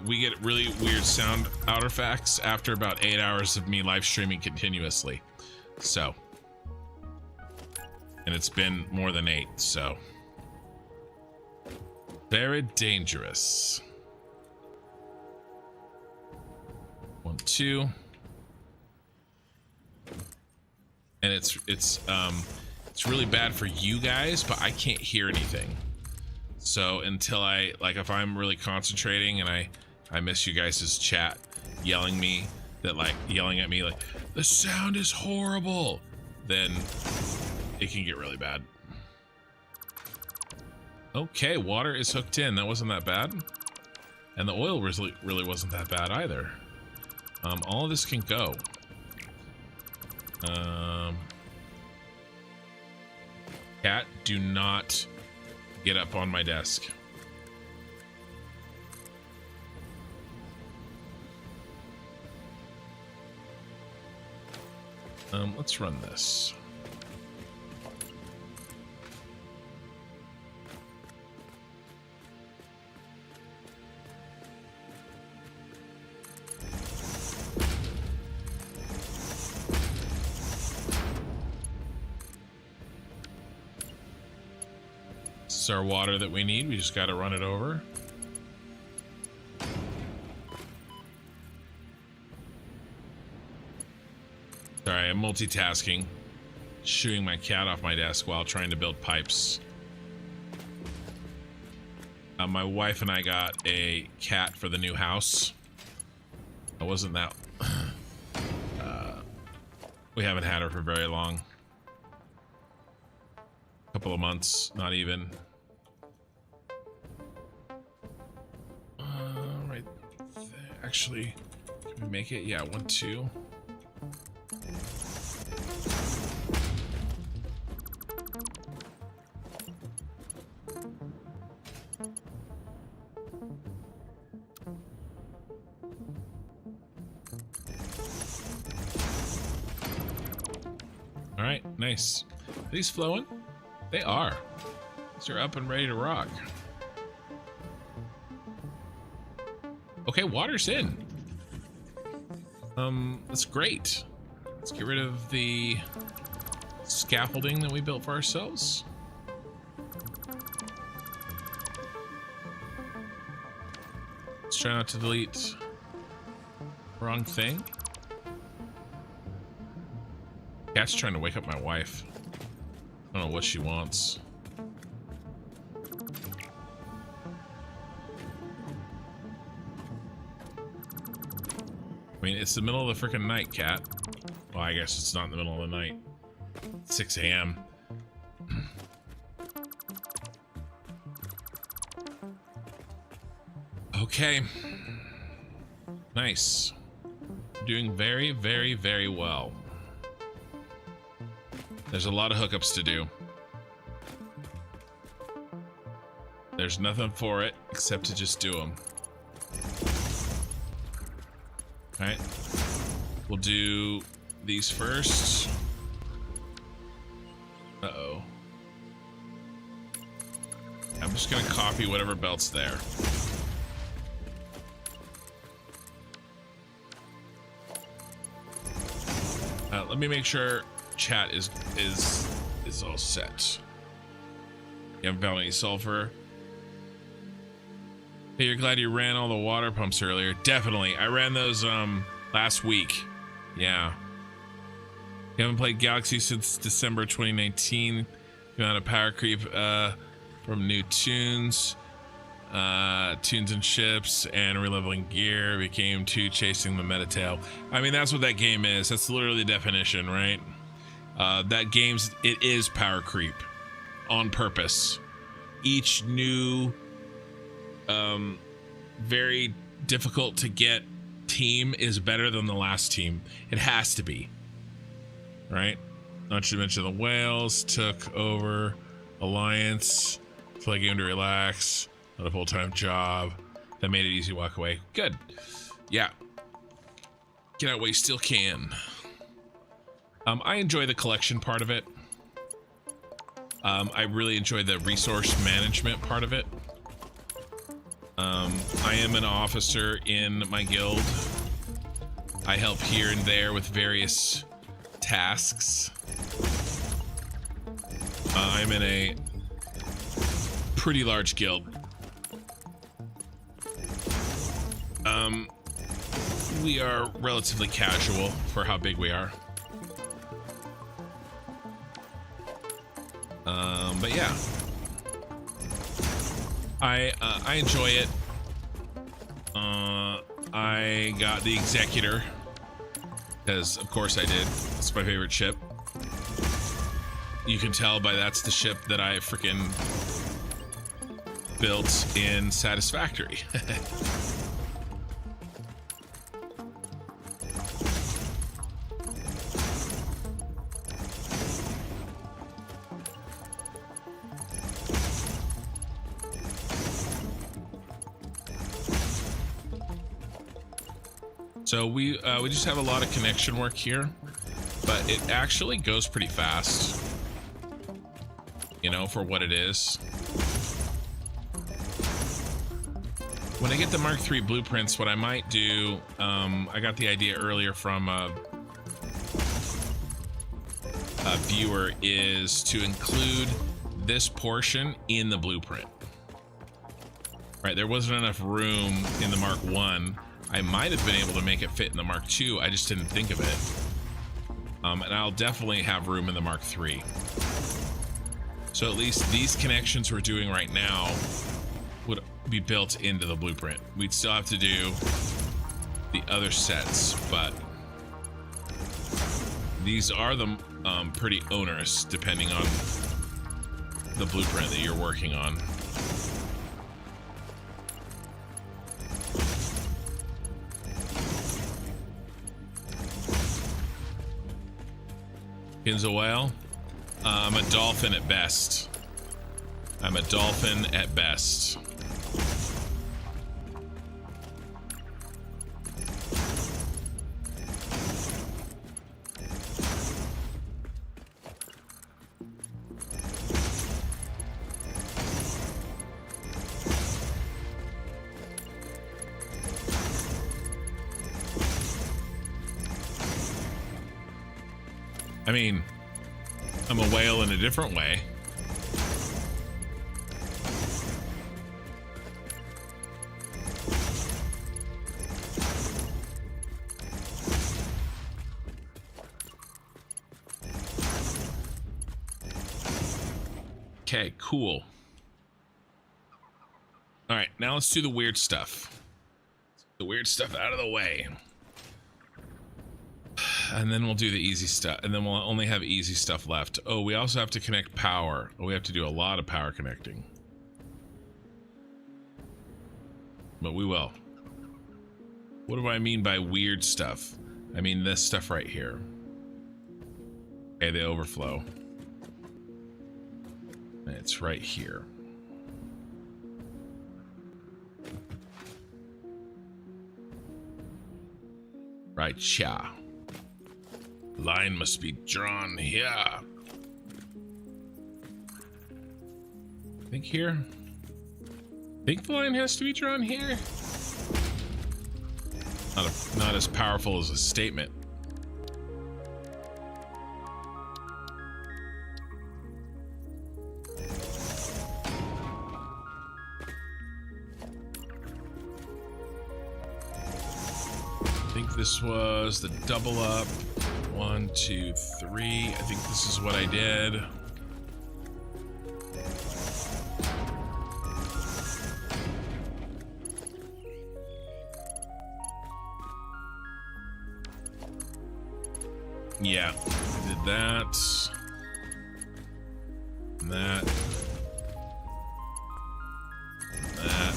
we get really weird sound artifacts after about 8 hours of me live streaming continuously. So, and it's been more than 8, so very dangerous. 1, 2, and it's really bad for you guys, but I can't hear anything. So until if I'm really concentrating and I miss you guys' chat yelling at me like the sound is horrible, then it can get really bad. Okay, water is hooked in. That wasn't that bad. And the oil really wasn't that bad either. All of this can go. Cat, do not get up on my desk. Let's run this. This is our water that we need. We just got to run it over. Sorry, I'm multitasking. Shooing my cat off my desk while trying to build pipes. My wife and I got a cat for the new house. It wasn't that... we haven't had her for very long. A couple of months, not even. Right there. Actually, can we make it? Yeah, 1, 2. All right, nice. Are these flowing? They are. These are up and ready to rock. Okay, water's in. That's great. Let's get rid of the scaffolding that we built for ourselves. Let's try not to delete wrong thing. Cat's trying to wake up my wife. I don't know what she wants. I mean, it's the middle of the freaking night, Cat. Well, I guess it's not in the middle of the night. 6 a.m. Okay. Nice. Doing very, very, very well. There's a lot of hookups to do. There's nothing for it except to just do them. All right. We'll do these first. Uh-oh. I'm just gonna copy whatever belt's there. Let me make sure chat is all set. You haven't found any sulfur. Hey, you're glad you ran all the water pumps earlier. Definitely. I ran those last week. Yeah. You haven't played Galaxy since December 2019. You had a power creep from new tunes. Tunes and ships and releveling gear became 2 chasing the meta tail. I mean, that's what that game is. That's literally the definition, right? That it is power creep on purpose. Each new very difficult to get team is better than the last team. It has to be, right? Not to mention the whales took over Alliance, play game to relax, not a full-time job. That made it easy to walk away. Good. Yeah. Get out while you still can. I enjoy the collection part of it. I really enjoy the resource management part of it. I am an officer in my guild. I help here and there with various tasks. I'm in a pretty large guild. We are relatively casual for how big we are. But yeah, I enjoy it. I got the Executor because, of course, I did. It's my favorite ship. You can tell by that's the ship that I freaking built in Satisfactory. So we just have a lot of connection work here, but it actually goes pretty fast, you know, for what it is. When I get the Mark III blueprints, what I might do, I got the idea earlier from a viewer, is to include this portion in the blueprint. Right, there wasn't enough room in the Mark I. I might have been able to make it fit in the Mark II. I just didn't think of it. And I'll definitely have room in the Mark III. So at least these connections we're doing right now would be built into the blueprint. We'd still have to do the other sets, but these are the pretty onerous depending on the blueprint that you're working on. Pin's a whale? I'm a dolphin at best. I'm a dolphin at best. I mean, I'm a whale in a different way. Okay, cool. All right, now let's do the weird stuff. The weird stuff out of the way. And then we'll do the easy stuff, and then we'll only have easy stuff left. Oh, we also have to connect power. Oh, we have to do a lot of power connecting. But we will. What do I mean by weird stuff? I mean this stuff right here. Okay, the overflow. It's right here. Right, yeah. Line must be drawn here. I think here. I think the line has to be drawn here. Not as powerful as a statement. I think this was the double up. 1, 2, 3. I think this is what I did. Yeah, I did that. And that. And that.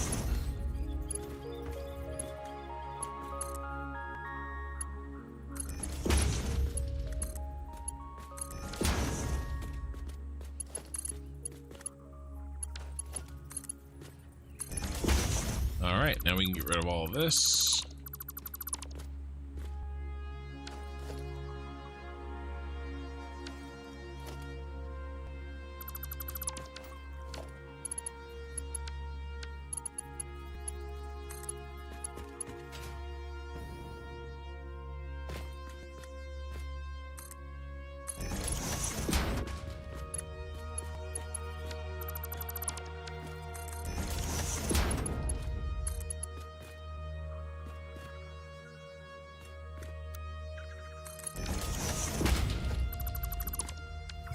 All right, now we can get rid of all of this.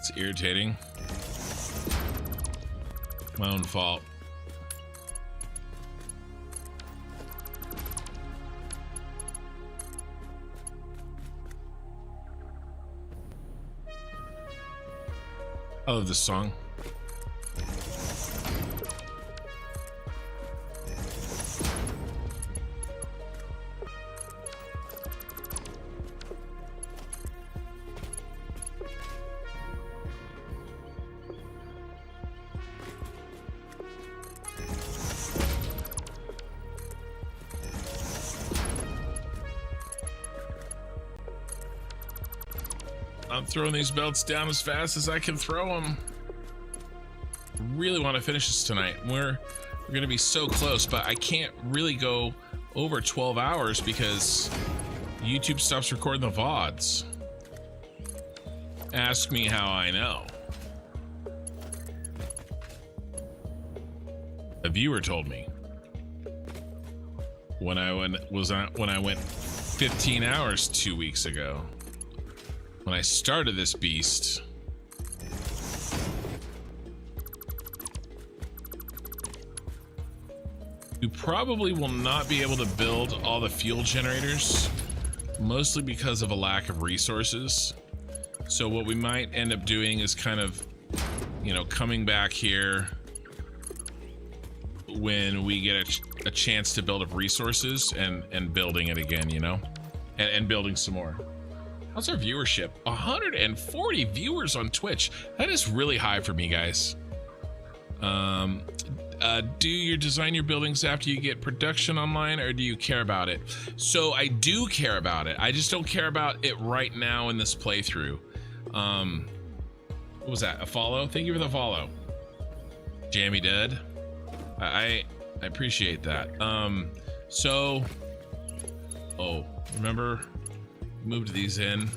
It's irritating. My own fault. I love this song. I'm throwing these belts down as fast as I can throw them. Really want to finish this tonight. We're gonna be so close, but I can't really go over 12 hours because YouTube stops recording the VODs. Ask me how I know. A viewer told me when I went 15 hours 2 weeks ago. When I started this beast. We probably will not be able to build all the fuel generators, mostly because of a lack of resources. So what we might end up doing is kind of, you know, coming back here when we get a chance to build up resources and building it again, you know, and building some more. How's our viewership? 140 viewers on Twitch. That is really high for me, guys. Do you design your buildings after you get production online, or do you care about it? So I do care about it. I just don't care about it right now in this playthrough. What was that? A follow? Thank you for the follow. Jammy Dead. I appreciate that. So, oh, remember, moved these in.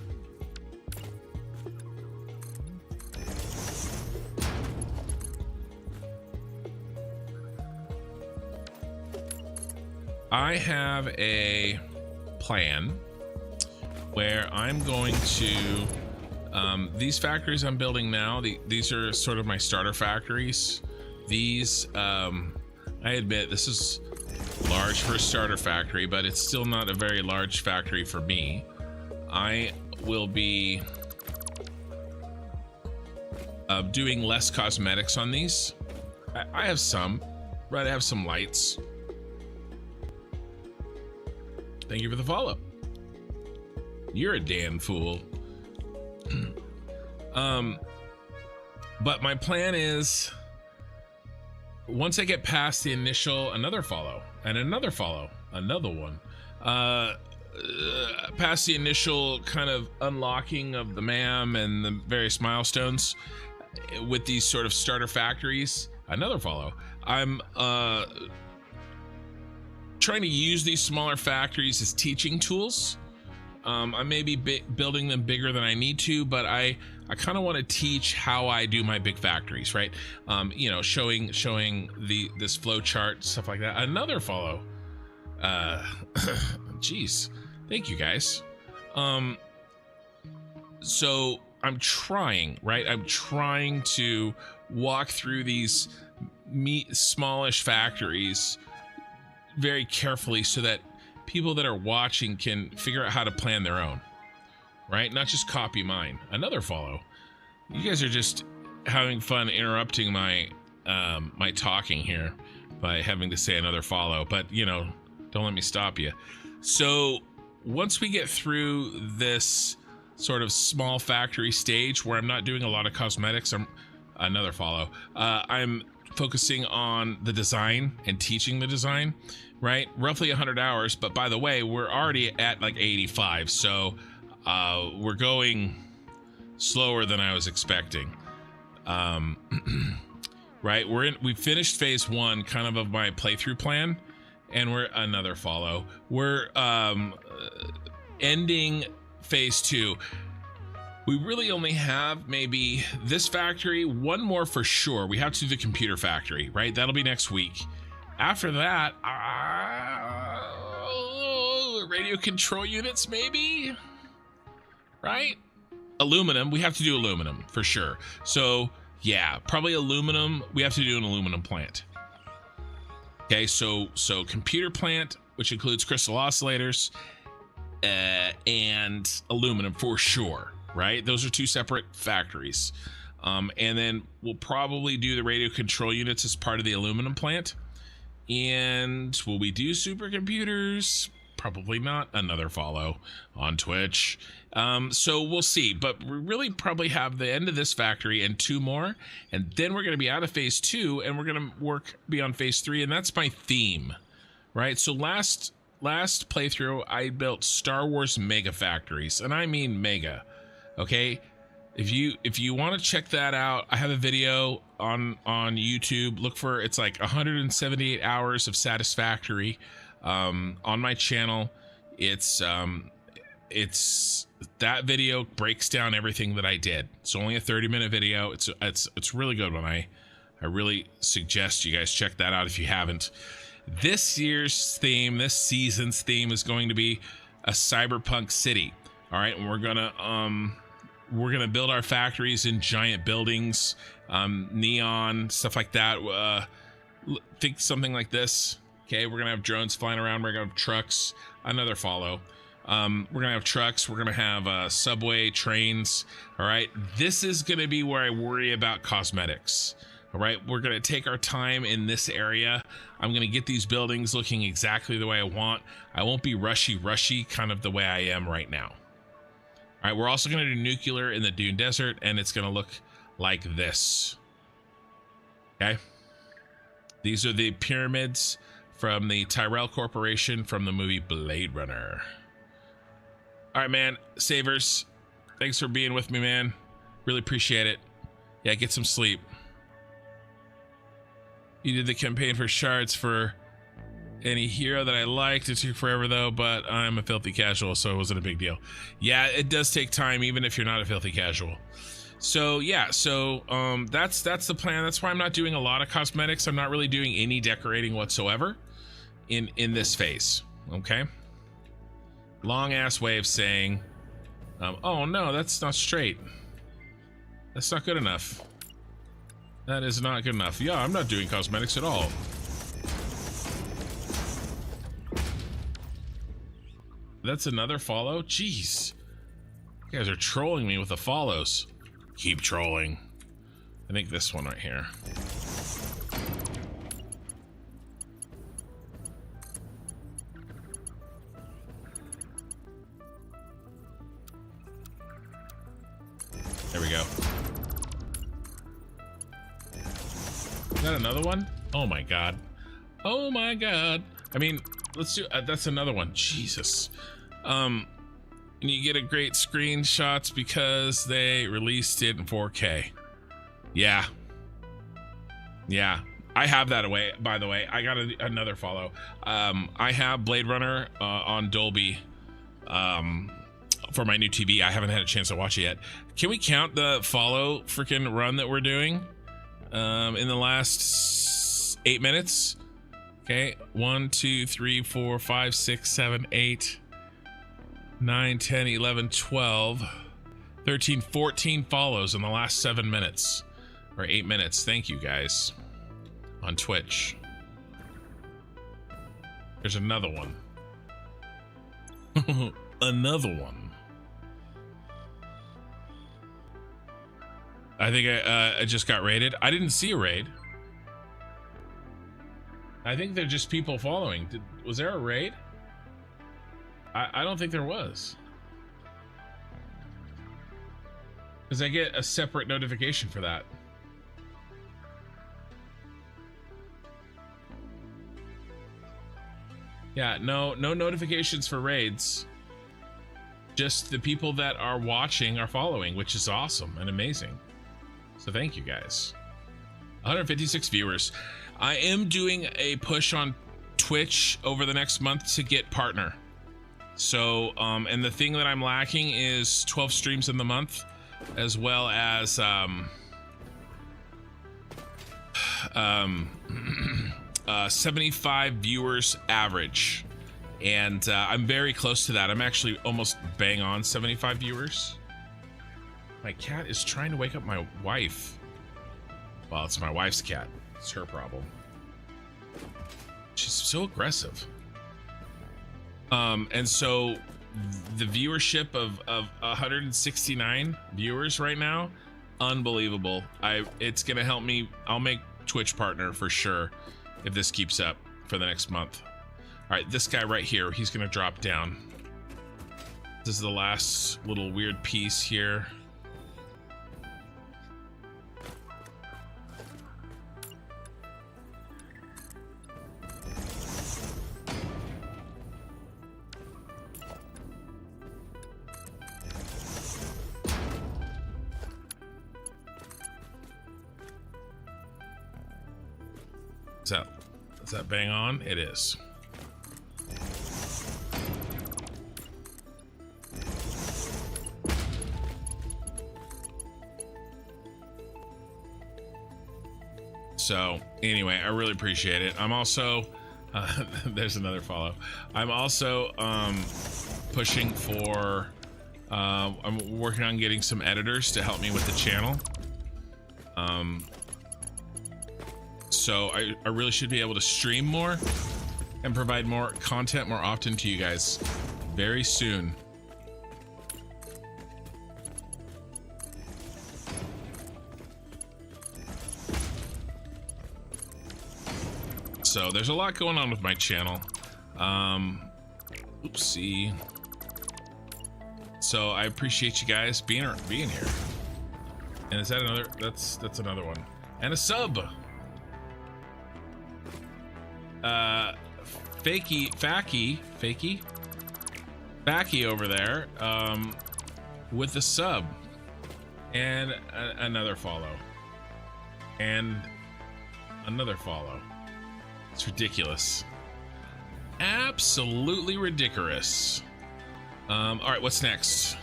I have a plan where I'm going to these factories I'm building now, these are sort of my starter factories. These I admit this is large for a starter factory, but it's still not a very large factory for me. I will be doing less cosmetics on these. I have some, right? I have some lights. Thank you for the follow. You're a damn fool. But my plan is, once I get past the initial, another follow, and another follow, another one, past the initial kind of unlocking of the MAM and the various milestones with these sort of starter factories, another follow. I'm trying to use these smaller factories as teaching tools. I may be building them bigger than I need to, but I kind of want to teach how I do my big factories, right? You know, showing this flow chart, stuff like that. Another follow. Geez, thank you guys. So I'm trying, right? I'm trying to walk through these smallish factories very carefully so that people that are watching can figure out how to plan their own, right? Not just copy mine. Another follow. You guys are just having fun interrupting my my talking here by having to say another follow, but you know, don't let me stop you. So once we get through this sort of small factory stage where I'm not doing a lot of cosmetics, another follow. I'm focusing on the design and teaching the design, right? Roughly 100 hours, but by the way, we're already at like 85, so we're going slower than I was expecting. Right, we finished phase 1 kind of my playthrough plan, and we're another follow. We're ending phase 2. We really only have maybe this factory, one more for sure. We have to do the computer factory, right? That'll be next week. After that, radio control units maybe, right? Aluminum, we have to do aluminum for sure. So yeah, probably aluminum. We have to do an aluminum plant. Okay, so computer plant, which includes crystal oscillators, and aluminum for sure, right? Those are two separate factories. And then we'll probably do the radio control units as part of the aluminum plant. And will we do supercomputers? Probably not. Another follow on Twitch. So we'll see, but we really probably have the end of this factory and 2 more, and then we're going to be out of phase 2 and we're going to be on phase 3, and that's my theme, right? So last playthrough I built Star Wars mega factories, and I mean mega. Okay, if you want to check that out, I have a video on YouTube. Look for, it's like 178 hours of Satisfactory on my channel. It's that video breaks down everything that I did. It's only a 30-minute video. It's a really good one. I really suggest you guys check that out if you haven't. This year's theme, this season's theme, is going to be a cyberpunk city. All right, and we're gonna build our factories in giant buildings, neon stuff like that. Think something like this. Okay, we're gonna have drones flying around. We're gonna have trucks. Another follow. We're gonna have trucks. We're gonna have subway, trains. All right, this is gonna be where I worry about cosmetics. All right, we're gonna take our time in this area. I'm gonna get these buildings looking exactly the way I want. I won't be rushy, kind of the way I am right now. All right, we're also gonna do nuclear in the Dune Desert, and it's gonna look like this. Okay, these are the pyramids from the Tyrell Corporation from the movie Blade Runner. All right, man, Savers, thanks for being with me, man. Really appreciate it. Yeah, get some sleep. You did the campaign for shards for any hero that I liked. It took forever though, but I'm a filthy casual, so it wasn't a big deal. Yeah, it does take time, even if you're not a filthy casual. So yeah, so that's the plan. That's why I'm not doing a lot of cosmetics. I'm not really doing any decorating whatsoever in this phase. Okay. Long ass way of saying, oh no, that's not straight. That's not good enough. That is not good enough. Yeah, I'm not doing cosmetics at all. That's another follow? Jeez. You guys are trolling me with the follows. Keep trolling. I think this one right here. There we go. Is that another one? Oh my god. Oh my god. I mean, let's do that's another one. Jesus. And you get a great screenshots because they released it in 4K. Yeah. I have that away, by the way. I got another follow. I have Blade Runner on Dolby for my new TV. I haven't had a chance to watch it yet. Can we count the follow freaking run that we're doing in the last 8 minutes? Okay, 1, 2, 3, 4, 5, 6, 7, 8, 9, 10, 11, 12, 13, 14 follows in the last 7 minutes or 8 minutes. Thank you guys on Twitch. There's another one. Another one. I think I just got raided. I didn't see a raid. I think they're just people following. Was there a raid? I don't think there was. Because I get a separate notification for that. Yeah, no notifications for raids. Just the people that are watching are following, which is awesome and amazing. So thank you guys. 156 viewers. I am doing a push on Twitch over the next month to get partner. So, and the thing that I'm lacking is 12 streams in the month, as well as 75 viewers average. And I'm very close to that. I'm actually almost bang on 75 viewers. My cat is trying to wake up my wife. Well, it's my wife's cat. It's her problem. She's so aggressive. And so the viewership of 169 viewers right now, unbelievable. It's gonna help me. I'll make Twitch partner for sure if this keeps up for the next month. All right, this guy right here, he's gonna drop down. This is the last little weird piece here. Is that bang on? It is. So anyway, I really appreciate it. I'm also there's another follow. I'm also pushing for I'm working on getting some editors to help me with the channel. So I really should be able to stream more and provide more content more often to you guys very soon. So there's a lot going on with my channel. Oopsie. So I appreciate you guys being here. And is that another? That's another one. And a sub. Facky over there. With the sub. And another follow. And another follow. It's ridiculous. Absolutely ridiculous. All right, what's next?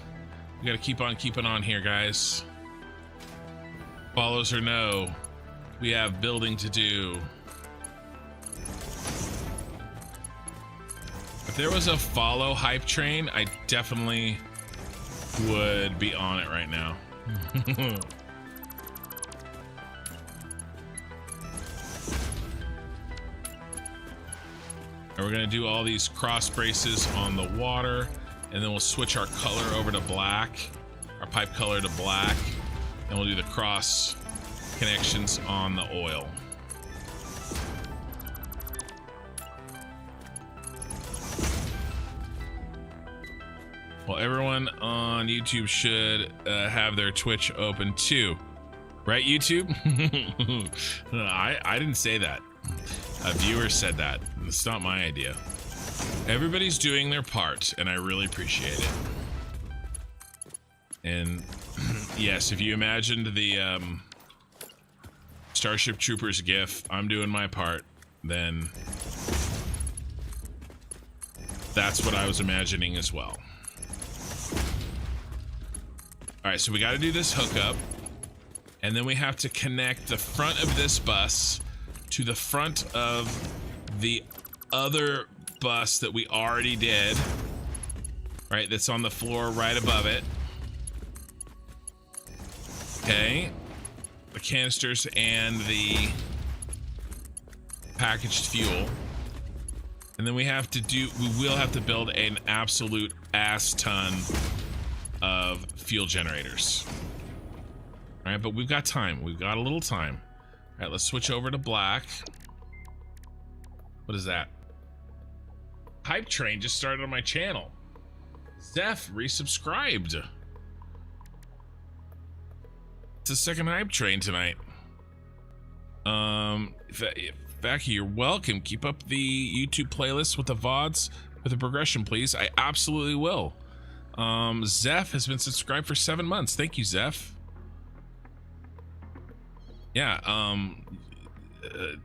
We gotta keep on keeping on here, guys. Follows or no, we have building to do. If there was a follow hype train, I definitely would be on it right now. And we're gonna do all these cross braces on the water, and then we'll switch our color over to black, our pipe color to black, and we'll do the cross connections on the oil. Well, everyone on YouTube should have their Twitch open too, right, YouTube? I didn't say that. A viewer said that. It's not my idea. Everybody's doing their part, and I really appreciate it. And yes, if you imagined the Starship Troopers gif, I'm doing my part, then that's what I was imagining as well. All right, so we got to do this hookup, and then we have to connect the front of this bus to the front of the other bus that we already did, right? That's on the floor right above it. Okay, the canisters and the packaged fuel. And then we will have to build an absolute ass ton of fuel generators. All right, but we've got time. We've got a little time. All right, let's switch over to black. What is that? Hype train just started on my channel. Zeph resubscribed. It's the second hype train tonight. Becky, you're welcome. Keep up the YouTube playlist with the VODs with the progression, please. I absolutely will. Zeph has been subscribed for 7 months. Thank you, Zeph. Yeah,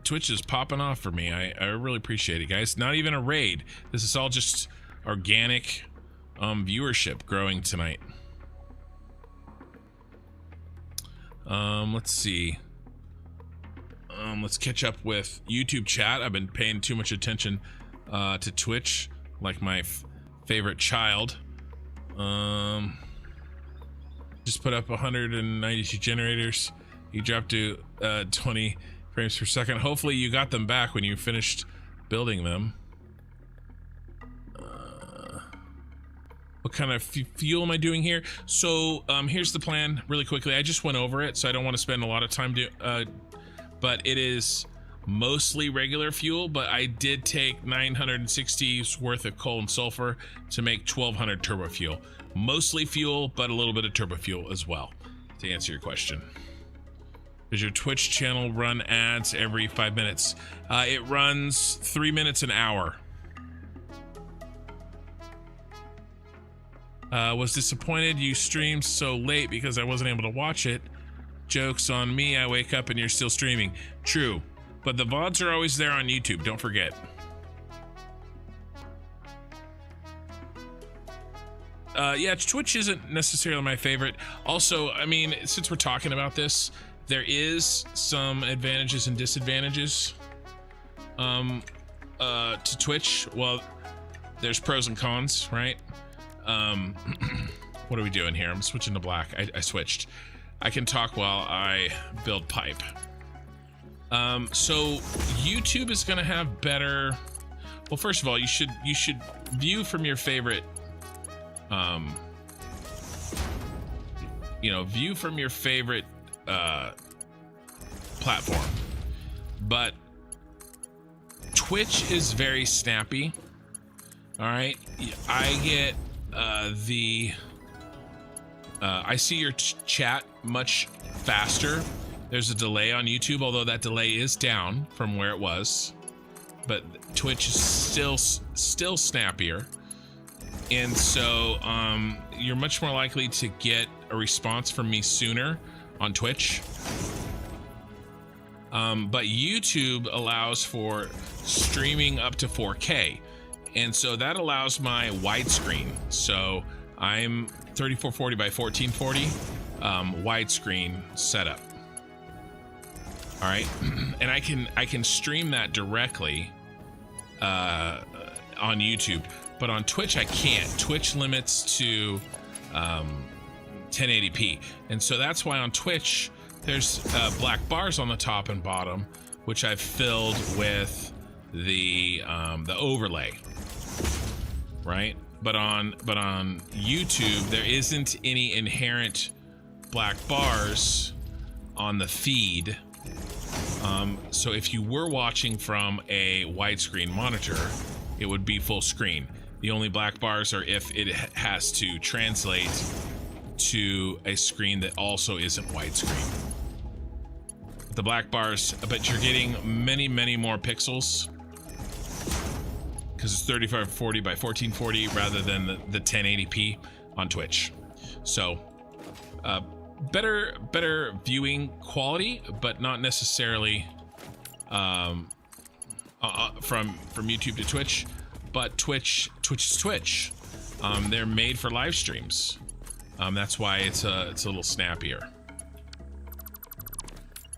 Twitch is popping off for me. I really appreciate it, guys. Not even a raid. This is all just organic viewership growing tonight. Let's see. Let's catch up with YouTube chat. I've been paying too much attention to Twitch, like my favorite child. Just put up 192 generators. You dropped to 20 frames per second. Hopefully you got them back when you finished building them. What kind of fuel am I doing here? So here's the plan really quickly. I just went over it, so I don't want to spend a lot of time but it is mostly regular fuel, but I did take 960's worth of coal and sulfur to make 1200 turbo fuel. Mostly fuel, but a little bit of turbo fuel as well, to answer your question. Does your Twitch channel run ads every 5 minutes? It runs 3 minutes an hour. Was disappointed you streamed so late because I wasn't able to watch it. Joke's on me, I wake up and you're still streaming. True, But the VODs are always there on YouTube, don't forget. Yeah, Twitch isn't necessarily my favorite. Also, I mean, since we're talking about this, there is some advantages and disadvantages to Twitch. Well, there's pros and cons, right? What are we doing here? I'm switching to black. I switched. I can talk while I build pipe. So YouTube is gonna have better. Well, first of all, you should view from your favorite. View from your favorite platform. But Twitch is very snappy. All right, I get I see your chat much faster. There's a delay on YouTube, although that delay is down from where it was. But Twitch is still snappier. And so you're much more likely to get a response from me sooner on Twitch. But YouTube allows for streaming up to 4K. And so that allows my widescreen. So I'm 3440 by 1440 widescreen setup. All right, and I can stream that directly on YouTube, but on Twitch I can't. Twitch limits to 1080p, and so that's why on Twitch there's black bars on the top and bottom, which I've filled with the overlay, right? But on YouTube there isn't any inherent black bars on the feed. So if you were watching from a widescreen monitor, it would be full screen. The only black bars are if it has to translate to a screen that also isn't widescreen. The black bars, but you're getting many more pixels because it's 3540 by 1440 rather than the 1080p on Twitch. So better viewing quality, but not necessarily from YouTube to Twitch. But Twitch is Twitch. They're made for live streams. That's why it's a little snappier.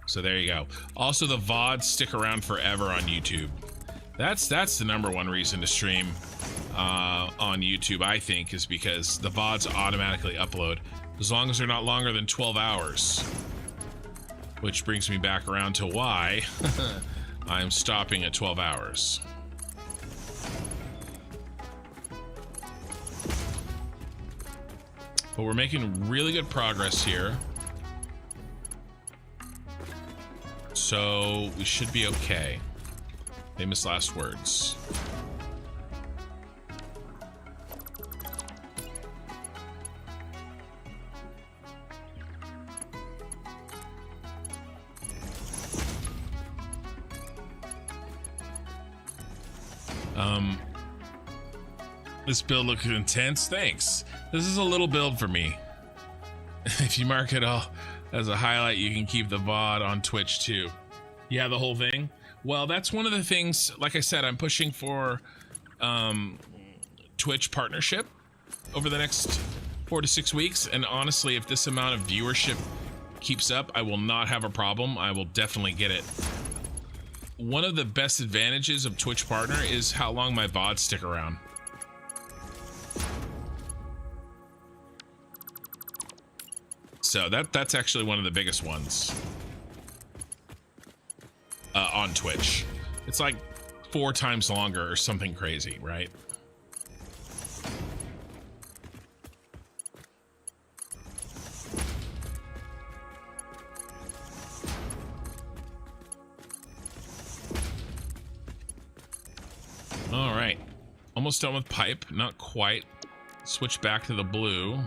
So there you go. Also, the VODs stick around forever on YouTube. That's the number one reason to stream on YouTube, I think, is because the VODs automatically upload as long as they're not longer than 12 hours. Which brings me back around to why I'm stopping at 12 hours. But we're making really good progress here. So we should be okay. Famous last words. This build looks intense. Thanks. This is a little build for me. If you mark it all as a highlight, you can keep the VOD on Twitch too. Yeah, the whole thing. Well, that's one of the things, like I said, I'm pushing for Twitch partnership over the next 4 to 6 weeks. And honestly, if this amount of viewership keeps up, I will not have a problem. I will definitely get it. One of the best advantages of Twitch partner is how long my VODs stick around. So that's actually one of the biggest ones on Twitch. It's like 4 times longer or something crazy, right? All right, almost done with pipe, not quite. Switch back to the blue.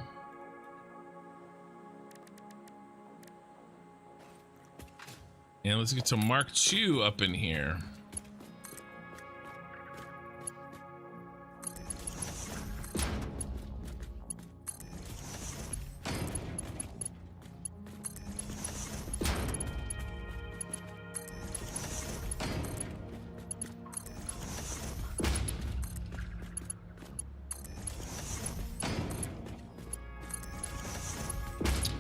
And let's get some Mark II up in here.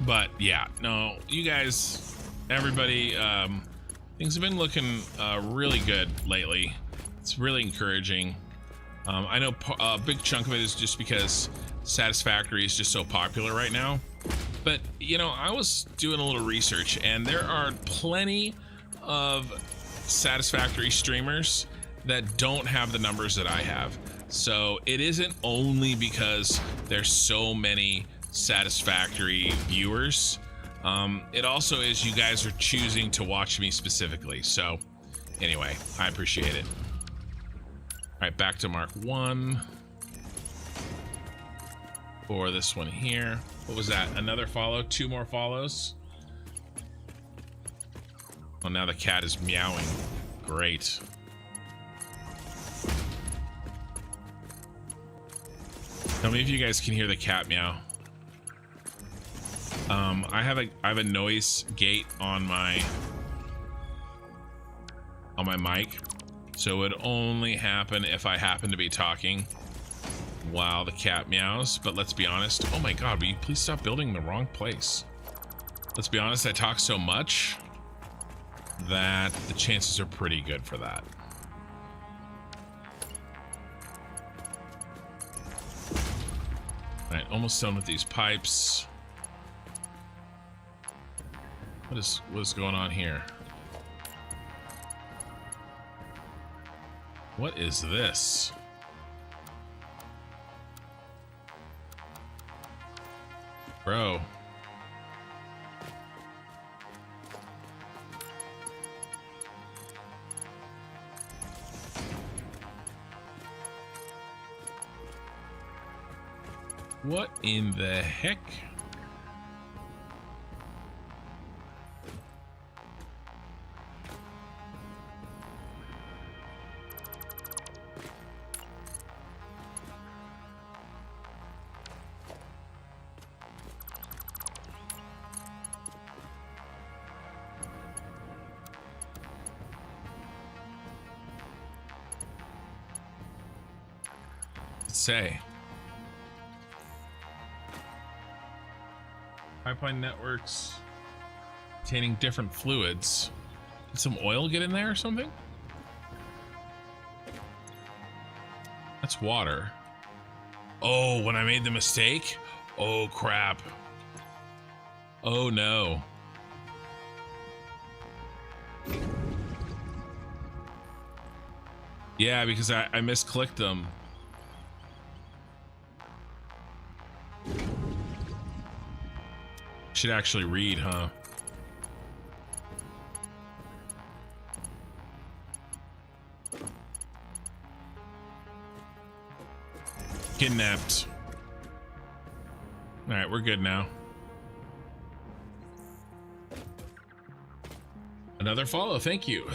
But yeah, no, you guys, everybody, things have been looking really good lately. It's really encouraging. I know a big chunk of it is just because Satisfactory is just so popular right now. But, you know, I was doing a little research, and there are plenty of Satisfactory streamers that don't have the numbers that I have. So it isn't only because there's so many Satisfactory viewers. It also is you guys are choosing to watch me specifically. So anyway, I appreciate it. All right, back to Mark 1 for this one here. What was that? Another follow? 2 more follows? Oh, now the cat is meowing. Great. Tell me if you guys can hear the cat meow. I have a noise gate on my mic, so it would only happen if I happen to be talking while the cat meows. But let's be honest. Oh my god, will you please stop building in the wrong place? Let's be honest, I talk so much that the chances are pretty good for that. All right, almost done with these pipes. What is going on here? What is this? Bro. What in the heck? Say pipeline networks containing different fluids. Did some oil get in there or something? That's water. Oh, when I made the mistake? Oh crap. Oh no. Yeah, because I misclicked them. Should actually read, huh? Kidnapped. All right, we're good now. Another follow, thank you.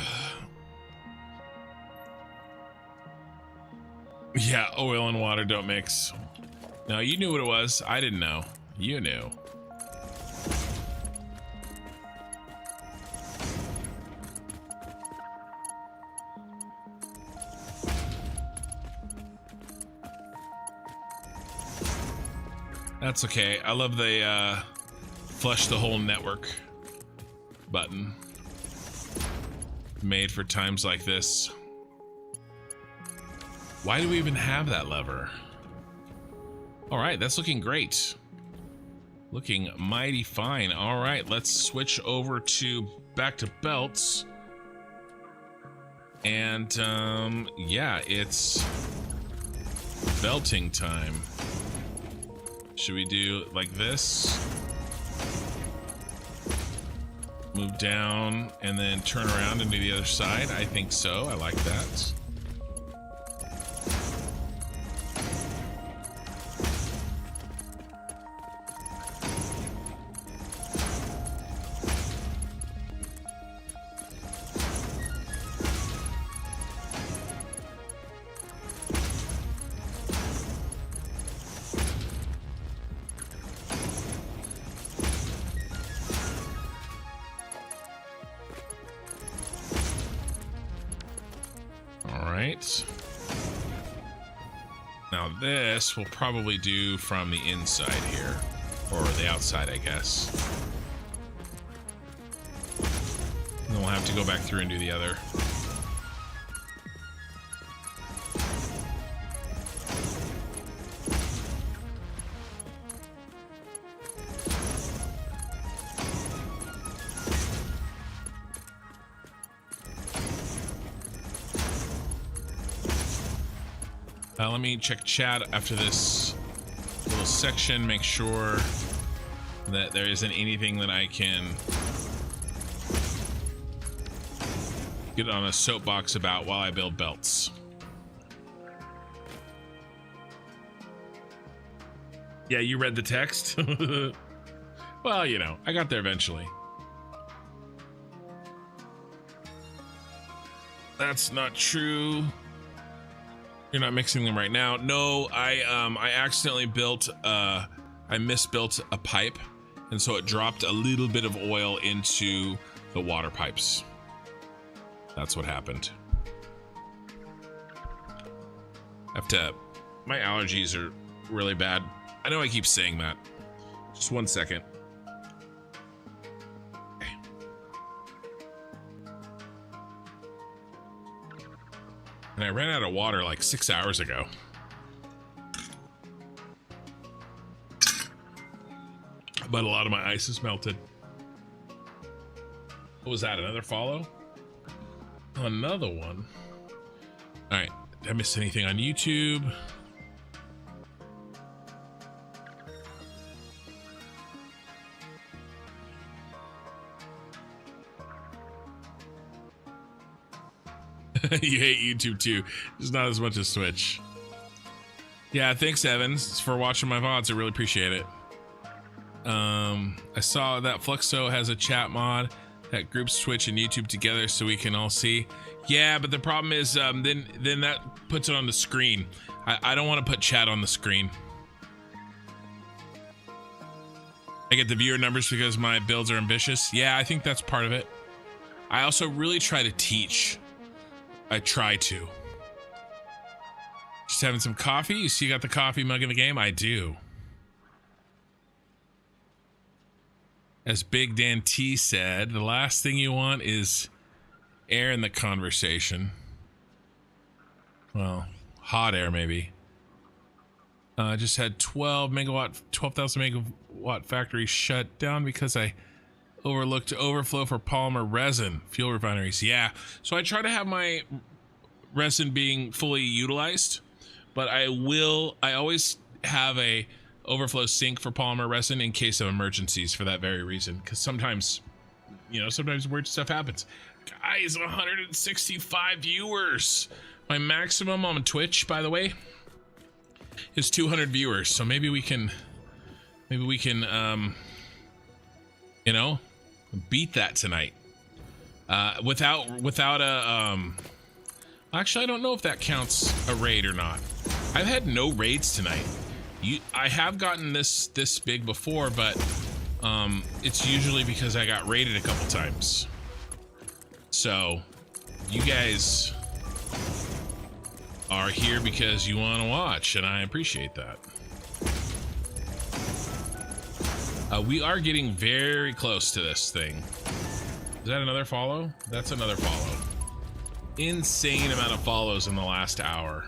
Yeah, oil and water don't mix. No, you knew what it was. I didn't know. You knew. That's okay. I love the flush the whole network button. Made for times like this. Why do we even have that lever? All right, that's looking great. Looking mighty fine. All right, let's switch over to back to belts. And yeah, it's belting time. Should we do like this? Move down and then turn around and do the other side? I think so. I like that. Now this we'll probably do from the inside here. Or the outside, I guess. And then we'll have to go back through and do the other. Let me check chat after this little section, make sure that there isn't anything that I can get on a soapbox about while I build belts. Yeah, you read the text? Well, you know, I got there eventually. That's not true. You're not mixing them right now. No, I accidentally built I misbuilt a pipe, and so it dropped a little bit of oil into the water pipes. That's what happened. My allergies are really bad. I know I keep saying that. Just 1 second. And I ran out of water like 6 hours ago. But a lot of my ice is melted. What was that? Another follow? Another one. All right. Did I miss anything on YouTube? You hate YouTube too. Just not as much as Twitch. Yeah, thanks Evans for watching my VODs. I really appreciate it. I saw that Fluxo has a chat mod that groups Twitch and YouTube together so we can all see. Yeah, but the problem is then that puts it on the screen. I don't want to put chat on the screen. I get the viewer numbers because my builds are ambitious. Yeah, I think that's part of it. I also really try to teach. I try to. Just having some coffee. You see, you got the coffee mug in the game. I do. As Big Dan T said, the last thing you want is air in the conversation. Well, hot air maybe. I just had 12,000 megawatt factory shut down because I overlooked overflow for polymer resin fuel refineries. Yeah, so I try to have my resin being fully utilized, but I always have a overflow sink for polymer resin in case of emergencies for that very reason, because sometimes, you know, sometimes weird stuff happens. Guys, 165 viewers. My maximum on Twitch, by the way, is 200 viewers, so maybe we can you know, beat that tonight without a actually I don't know if that counts a raid or not. I've had no raids tonight. I have gotten this big before, but it's usually because I got raided a couple times. So you guys are here because you want to watch, and I appreciate that. We are getting very close to this thing. Is that another follow? That's another follow. Insane amount of follows in the last hour.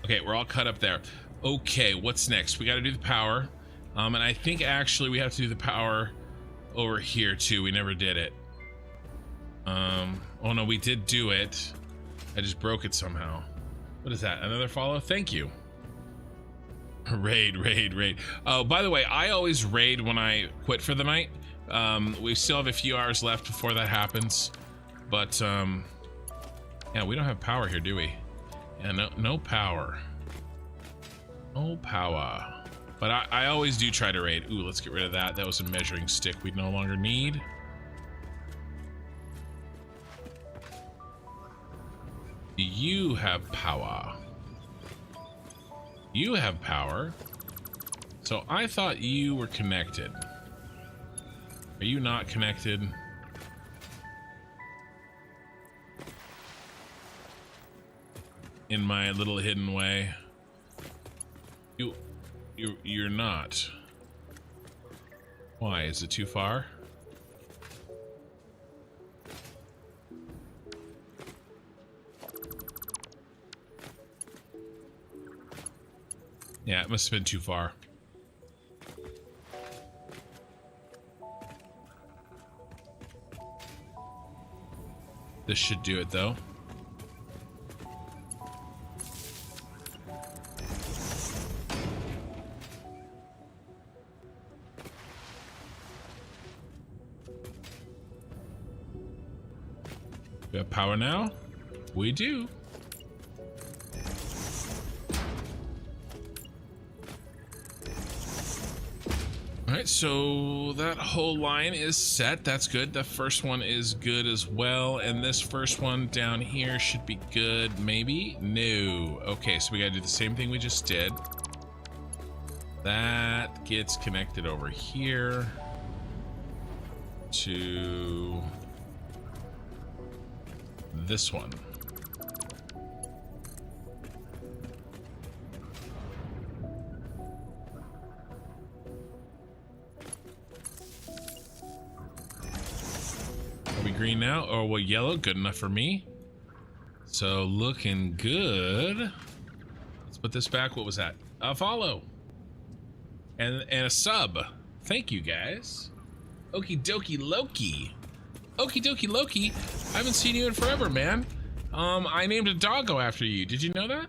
Okay, we're all cut up there. Okay, what's next? We got to do the power. And I think actually we have to do the power over here too. We never did it. Oh no, we did do it. I just broke it somehow. What is that? Another follow? Thank you. Raid. Oh, by the way, I always raid when I quit for the night. We still have a few hours left before that happens. But, yeah, we don't have power here, do we? Yeah, no power. No power. But I always do try to raid. Ooh, let's get rid of that. That was a measuring stick we no longer need. You have power. You have power. So I thought you were connected. Are you not connected? in my little hidden way. You're not. Why? Is it too far? Yeah, it must have been too far. This should do it, though. We have power now? We do. Alright, so that whole line is set. That's good. The first one is good as well. And this first one down here should be good. Maybe? No. Okay, so we gotta do the same thing we just did. That gets connected over here to this one. Are we green now? Or we're yellow? Good enough for me. So looking good. Let's put this back. What was that? A follow. And a sub. Thank you guys. Okie dokie Loki. Okie dokie Loki. I haven't seen you in forever, man. I named a doggo after you. Did you know that?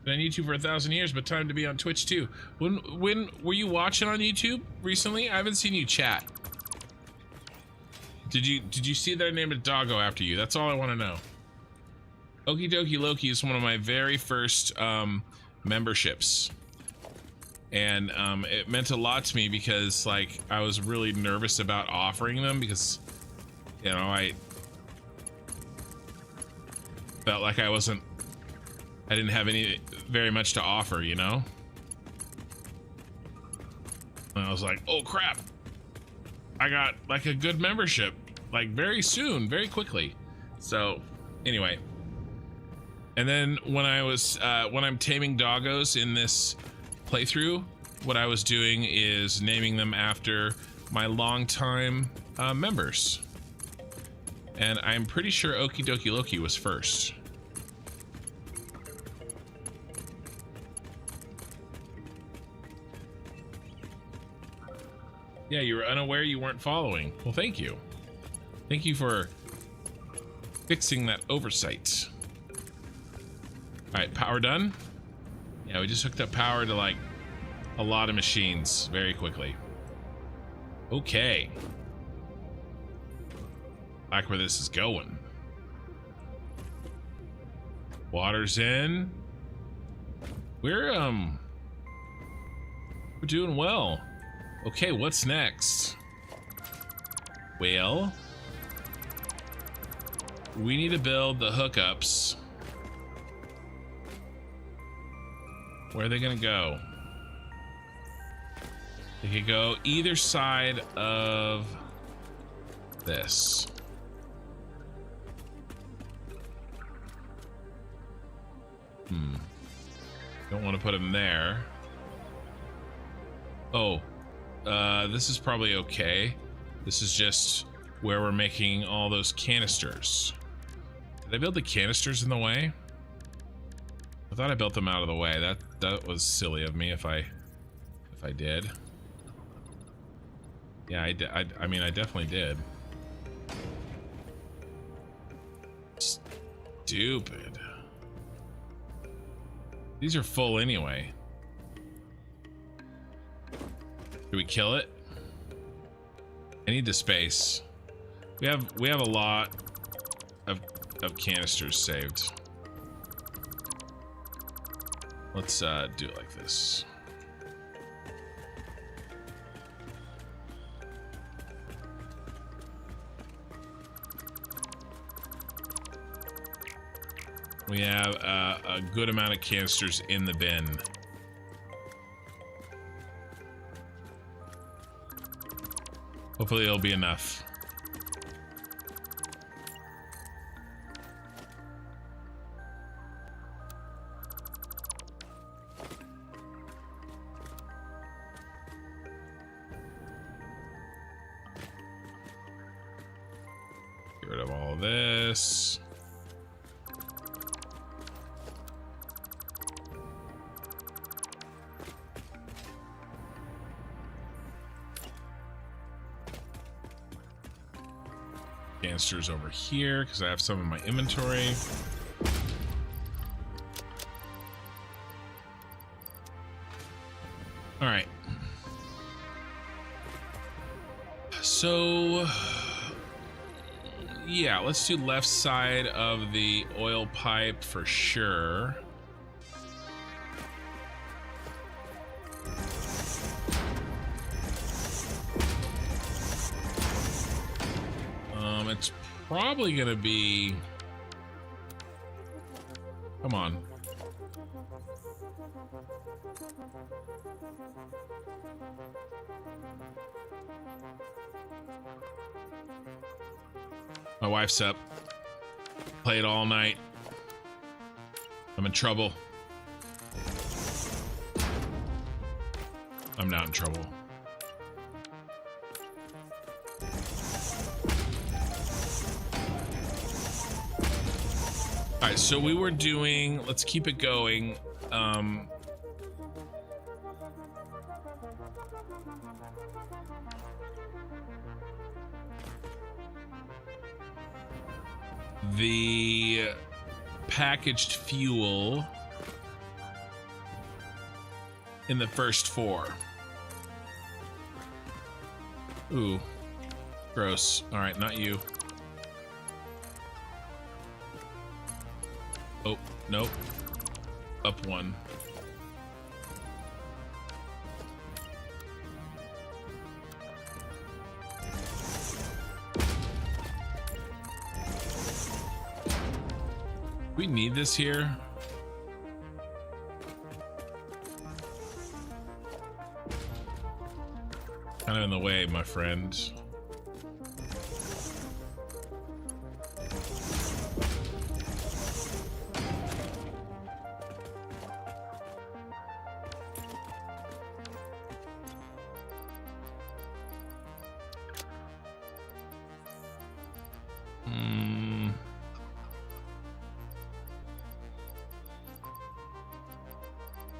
Been on YouTube for 1,000 years, but time to be on Twitch too. When were you watching on YouTube recently? I haven't seen you chat. Did you see that I named a doggo after you? That's all I want to know. Okie dokie Loki is one of my very first memberships. And it meant a lot to me because, like, I was really nervous about offering them because, you know, I felt like I didn't have very much to offer, you know? And I was like, oh crap, I got like a good membership, like very soon, very quickly. So anyway, and then when I'm taming doggos in this playthrough, what I was doing is naming them after my longtime members. And I'm pretty sure Okie dokie Loki was first. Yeah, you were unaware you weren't following. Well, thank you. Thank you for fixing that oversight. All right, power done. Yeah, we just hooked up power to like a lot of machines very quickly. Okay. Like where this is going. Water's in. We're doing well. Okay, what's next? Well, we need to build the hookups. Where are they gonna go? They could go either side of this. Don't want to put them there. Oh, this is probably okay. This is just where we're making all those canisters. Did I build the canisters in the way? I thought I built them out of the way. That was silly of me if I did. Yeah, I mean, I definitely did. Stupid. These are full anyway. Do we kill it? I need the space. We have a lot of canisters saved. Let's do it like this. We have a good amount of canisters in the bin. Hopefully it'll be enough. Get rid of all this. Canisters over here because I have some in my inventory. All right. So, yeah, let's do left side of the oil pipe for sure. It's probably gonna be, come on. My wife's up. Played all night. I'm in trouble. I'm not in trouble. All right, so we were doing, let's keep it going. The packaged fuel in the first 4. Ooh, gross. All right, not you. Oh, nope. Up 1. We need this here. Kind of in the way, my friend.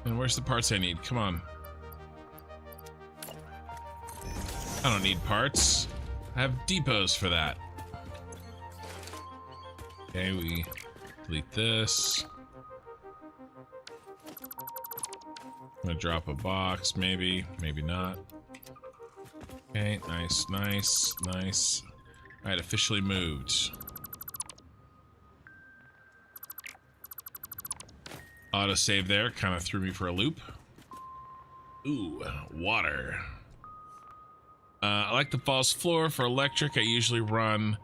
And where's the parts I need? Come on. I don't need parts. I have depots for that. Okay, we delete this. I'm gonna drop a box, maybe, maybe not. Okay, nice, nice, nice. All right, officially moved. Autosave there, kind of threw me for a loop. Ooh, water. I like the false floor. For electric, I usually run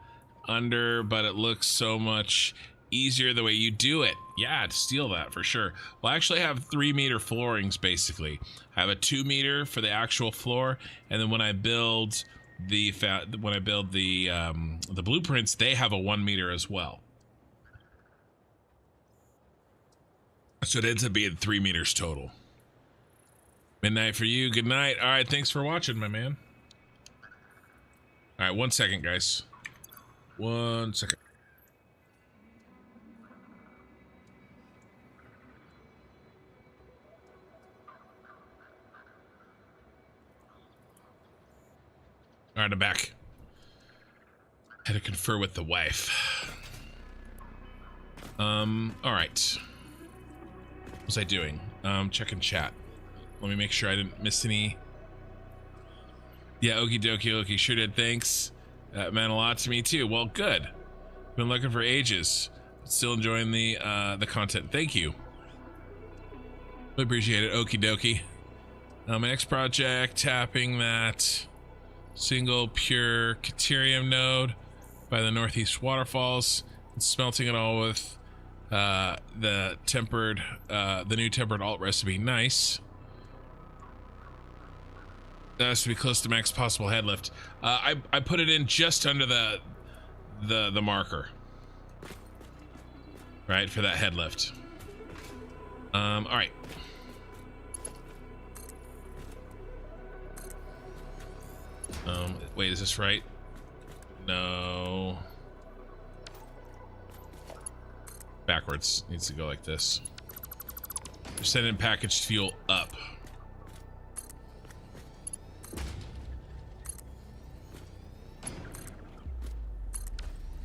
under, but it looks so much easier the way you do it. Yeah, to steal that for sure. Well, I actually have 3-meter floorings basically. I have a 2-meter for the actual floor, and then when I build the blueprints, they have a 1-meter as well. So it ends up being 3 meters total. Midnight for you. Good night. All right, thanks for watching, my man. All right, 1 second, guys. 1 second. All right, I'm back. Had to confer with the wife. All right. What was I doing? Checking chat. Let me make sure I didn't miss any. Yeah, okie dokie, okie. Sure did. Thanks. That meant a lot to me too. Well, good. Been looking for ages. Still enjoying the content. Thank you. I appreciate it. Okie dokie. My next project, tapping that single pure Caterium node by the Northeast Waterfalls and smelting it all with the new tempered alt recipe. Nice. That has to be close to max possible head lift. I put it in just under the marker, right, for that head lift. All right. Wait, is this right? No. Backwards. Needs to go like this. We're sending packaged fuel up.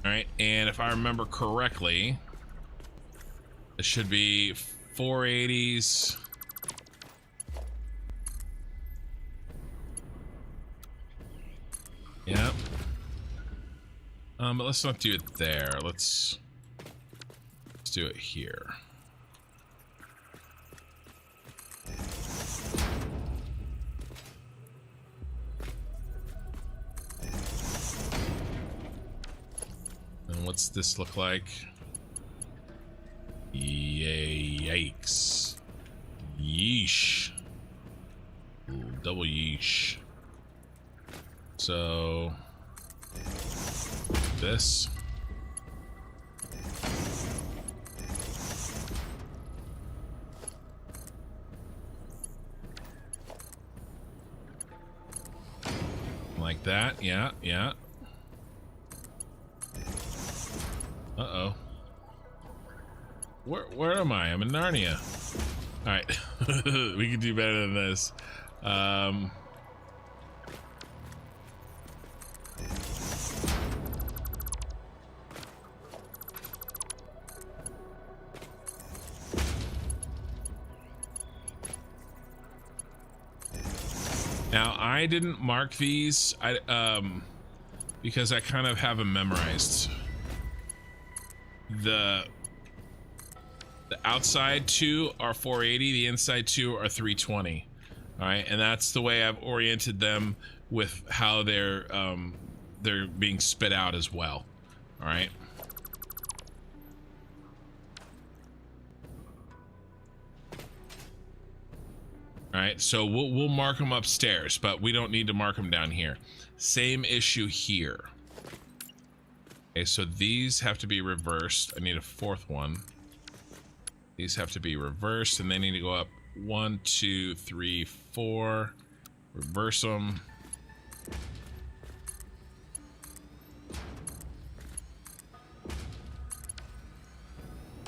Alright, and if I remember correctly, it should be 480s. Yep. But let's not do it there. Let's do it here. And what's this look like? Yikes. Yeesh. Ooh, double yeesh. So this. Like that, yeah, yeah. Uh-oh. Where am I? I'm in Narnia. Alright. We can do better than this. Now, I didn't mark these because I kind of have them memorized. The outside two are 480, the inside two are 320. All right, and that's the way I've oriented them with how they're being spit out as well. All right. All right, so we'll mark them upstairs, but we don't need to mark them down here. Same issue here. Okay, so these have to be reversed. I need a fourth one. These have to be reversed, and they need to go up 1, 2, 3, 4. Reverse them.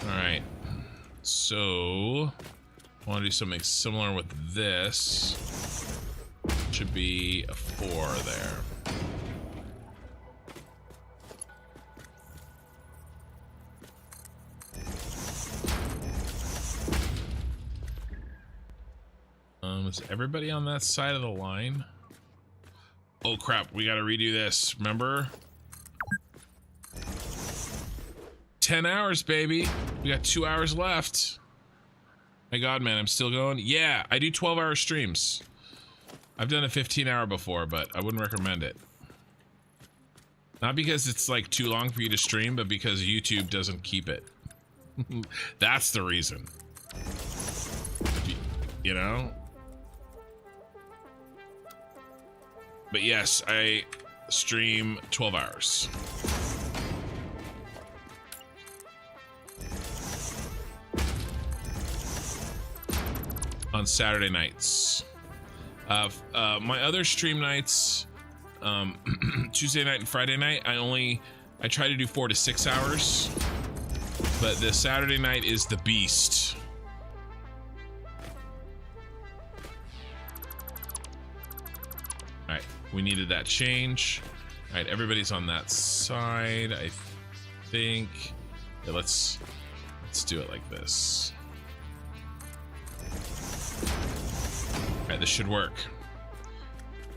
All right, so I want to do something similar with this. Should be a 4 there. Is everybody on that side of the line? Oh crap, we gotta redo this, remember? 10 hours, baby. We got 2 hours left. My god, man, I'm still going. Yeah, I do 12-hour streams. I've done a 15-hour before, but I wouldn't recommend it. Not because it's like too long for you to stream, but because YouTube doesn't keep it. That's the reason. You know? But yes, I stream 12 hours. On Saturday nights. My other stream nights, Tuesday night and Friday night, I try to do 4 to 6 hours, but the Saturday night is the beast. All right, we needed that change. All right, everybody's on that side, I think. Yeah, let's do it like this. All right, this should work.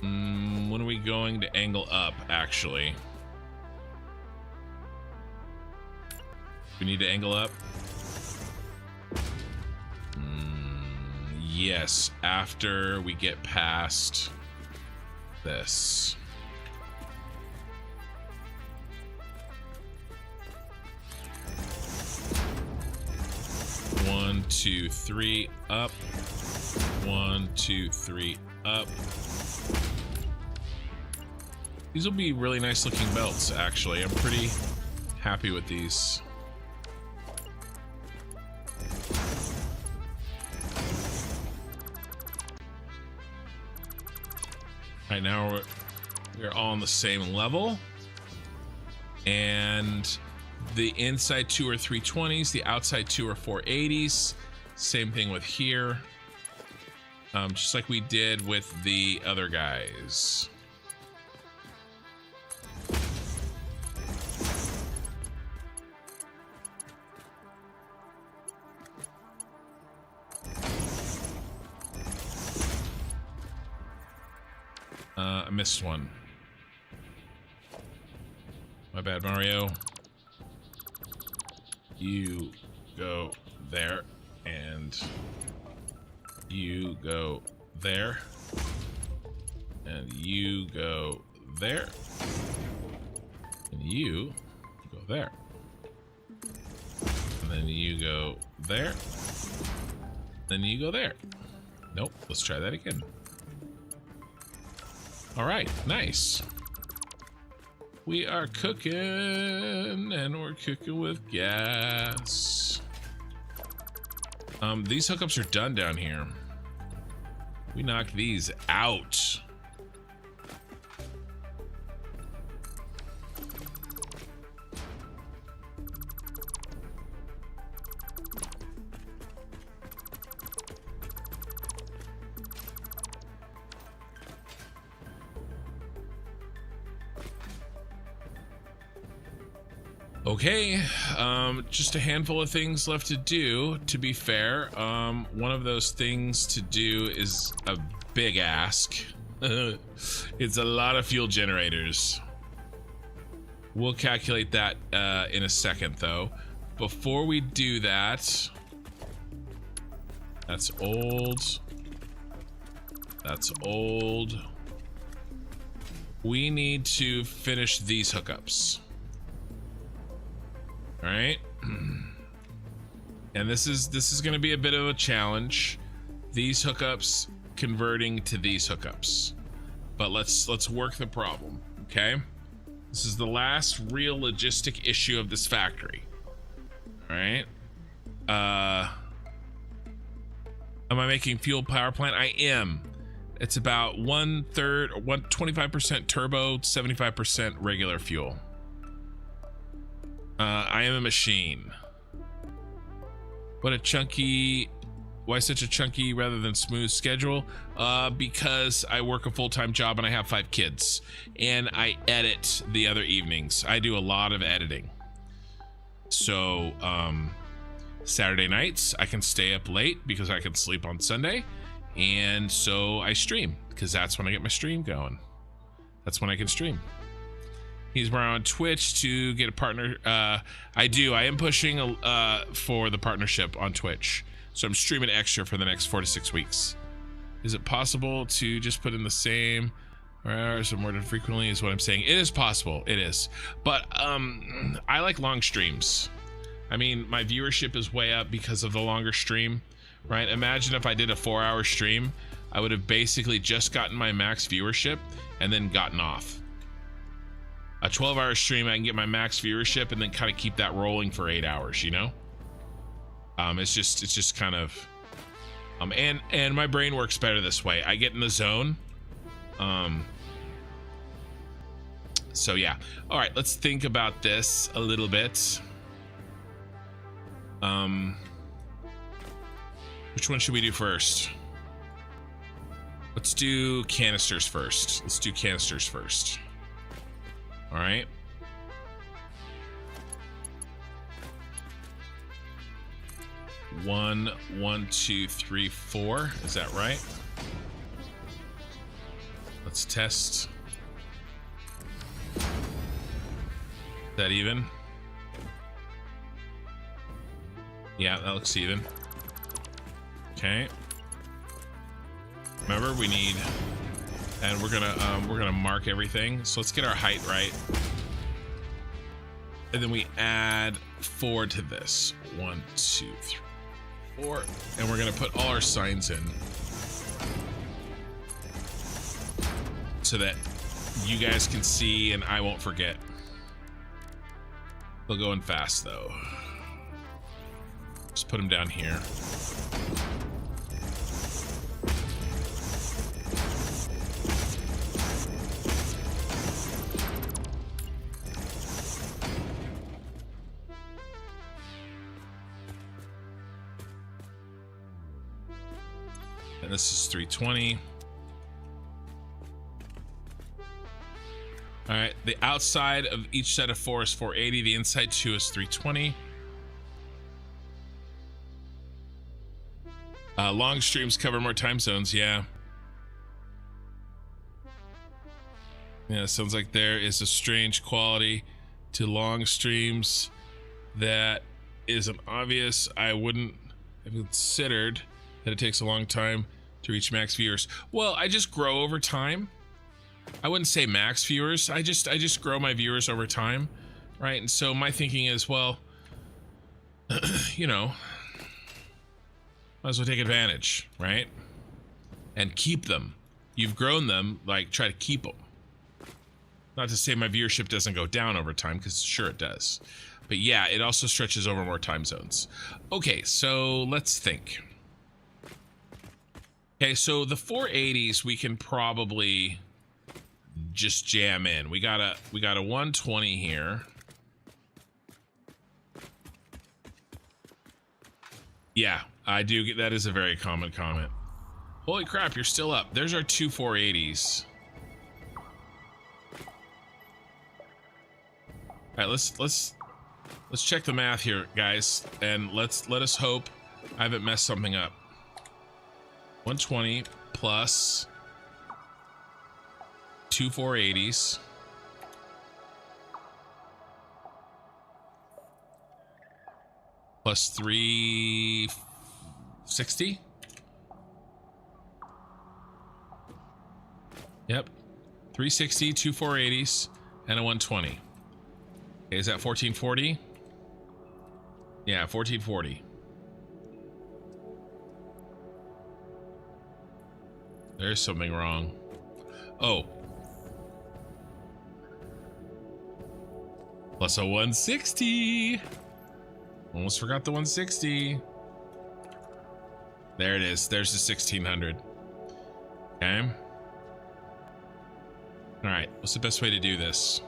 When are we going to angle up, actually? We need to angle up? Yes, after we get past this. One, 2, 3, up. 1, 2, 3, up. These will be really nice looking belts, actually. I'm pretty happy with these. Right now we're all on the same level, and The inside two are 320s, the outside two are 480s. Same thing with here. Just like we did with the other guys. I missed one. My bad, Mario. You go there, and you go there, and you go there, and you go there, and then you go there, then you go there. Nope, let's try that again. All right, nice. We are cooking, and we're cooking with gas. These hookups are done down here. We knocked these out. Okay, just a handful of things left to do, to be fair. One of those things to do is a big ask. It's a lot of fuel generators. We'll calculate that in a second, though. Before we do that, that's old. That's old. We need to finish these hookups. All right, and this is going to be a bit of a challenge. These hookups converting to these hookups, but let's work the problem. Okay, this is the last real logistic issue of this factory. All right, am I making fuel power plant? I am. It's about 1/3 or 25% turbo, 75% regular fuel. I am a machine. What a chunky... Why such a chunky rather than smooth schedule? Because I work a full-time job and I have 5 kids. And I edit the other evenings. I do a lot of editing. So, Saturday nights, I can stay up late because I can sleep on Sunday. And so I stream, because that's when I get my stream going. That's when I can stream. He's on Twitch to get a partner. I do. I am pushing for the partnership on Twitch. So I'm streaming extra for the next 4 to 6 weeks. Is it possible to just put in the same hours or more than frequently is what I'm saying? It is possible. It is. But I like long streams. I mean, my viewership is way up because of the longer stream, right? Imagine if I did a 4-hour stream, I would have basically just gotten my max viewership and then gotten off. A 12-hour stream, I can get my max viewership and then kind of keep that rolling for 8 hours, you know? It's just kind of, and my brain works better this way. I get in the zone. So yeah. All right, let's think about this a little bit. Which one should we do first? Let's do canisters first. Let's do canisters first. All right. One, 2, 3, 4. Is that right? Let's test. Is that even? Yeah, that looks even. Okay. Remember, we need, and we're gonna mark everything. So let's get our height right, and then we add 4 to this. 1, 2, 3, 4, and we're gonna put all our signs in so that you guys can see and I won't forget. We'll go in fast though. Just put them down here. And this is 320. All right, the outside of each set of 4 is 480. The inside 2 is 320. Long streams cover more time zones, yeah. Yeah, sounds like there is a strange quality to long streams that isn't obvious. I wouldn't have considered that it takes a long time to reach max viewers. Well, I just grow over time. I wouldn't say max viewers. I just grow my viewers over time, right? And so my thinking is, well, you know, might as well take advantage, right? And keep them. You've grown them, like try to keep them. Not to say my viewership doesn't go down over time, because sure it does. But yeah, it also stretches over more time zones. Okay, so let's think. Okay, so the 480s we can probably just jam in. We got a 120 here. Yeah, I do get that is a very common comment. Holy crap, you're still up. There's our two 480s. All right, let's check the math here, guys, and let us hope I haven't messed something up. 120 plus 2 480s plus 360. Yep, 360, 2 480s, and a 120. Okay, is that 1440? Yeah, 1440. There's something wrong. Oh. Plus a 160. Almost forgot the 160. There it is. There's the 1600. Okay. All right. What's the best way to do this?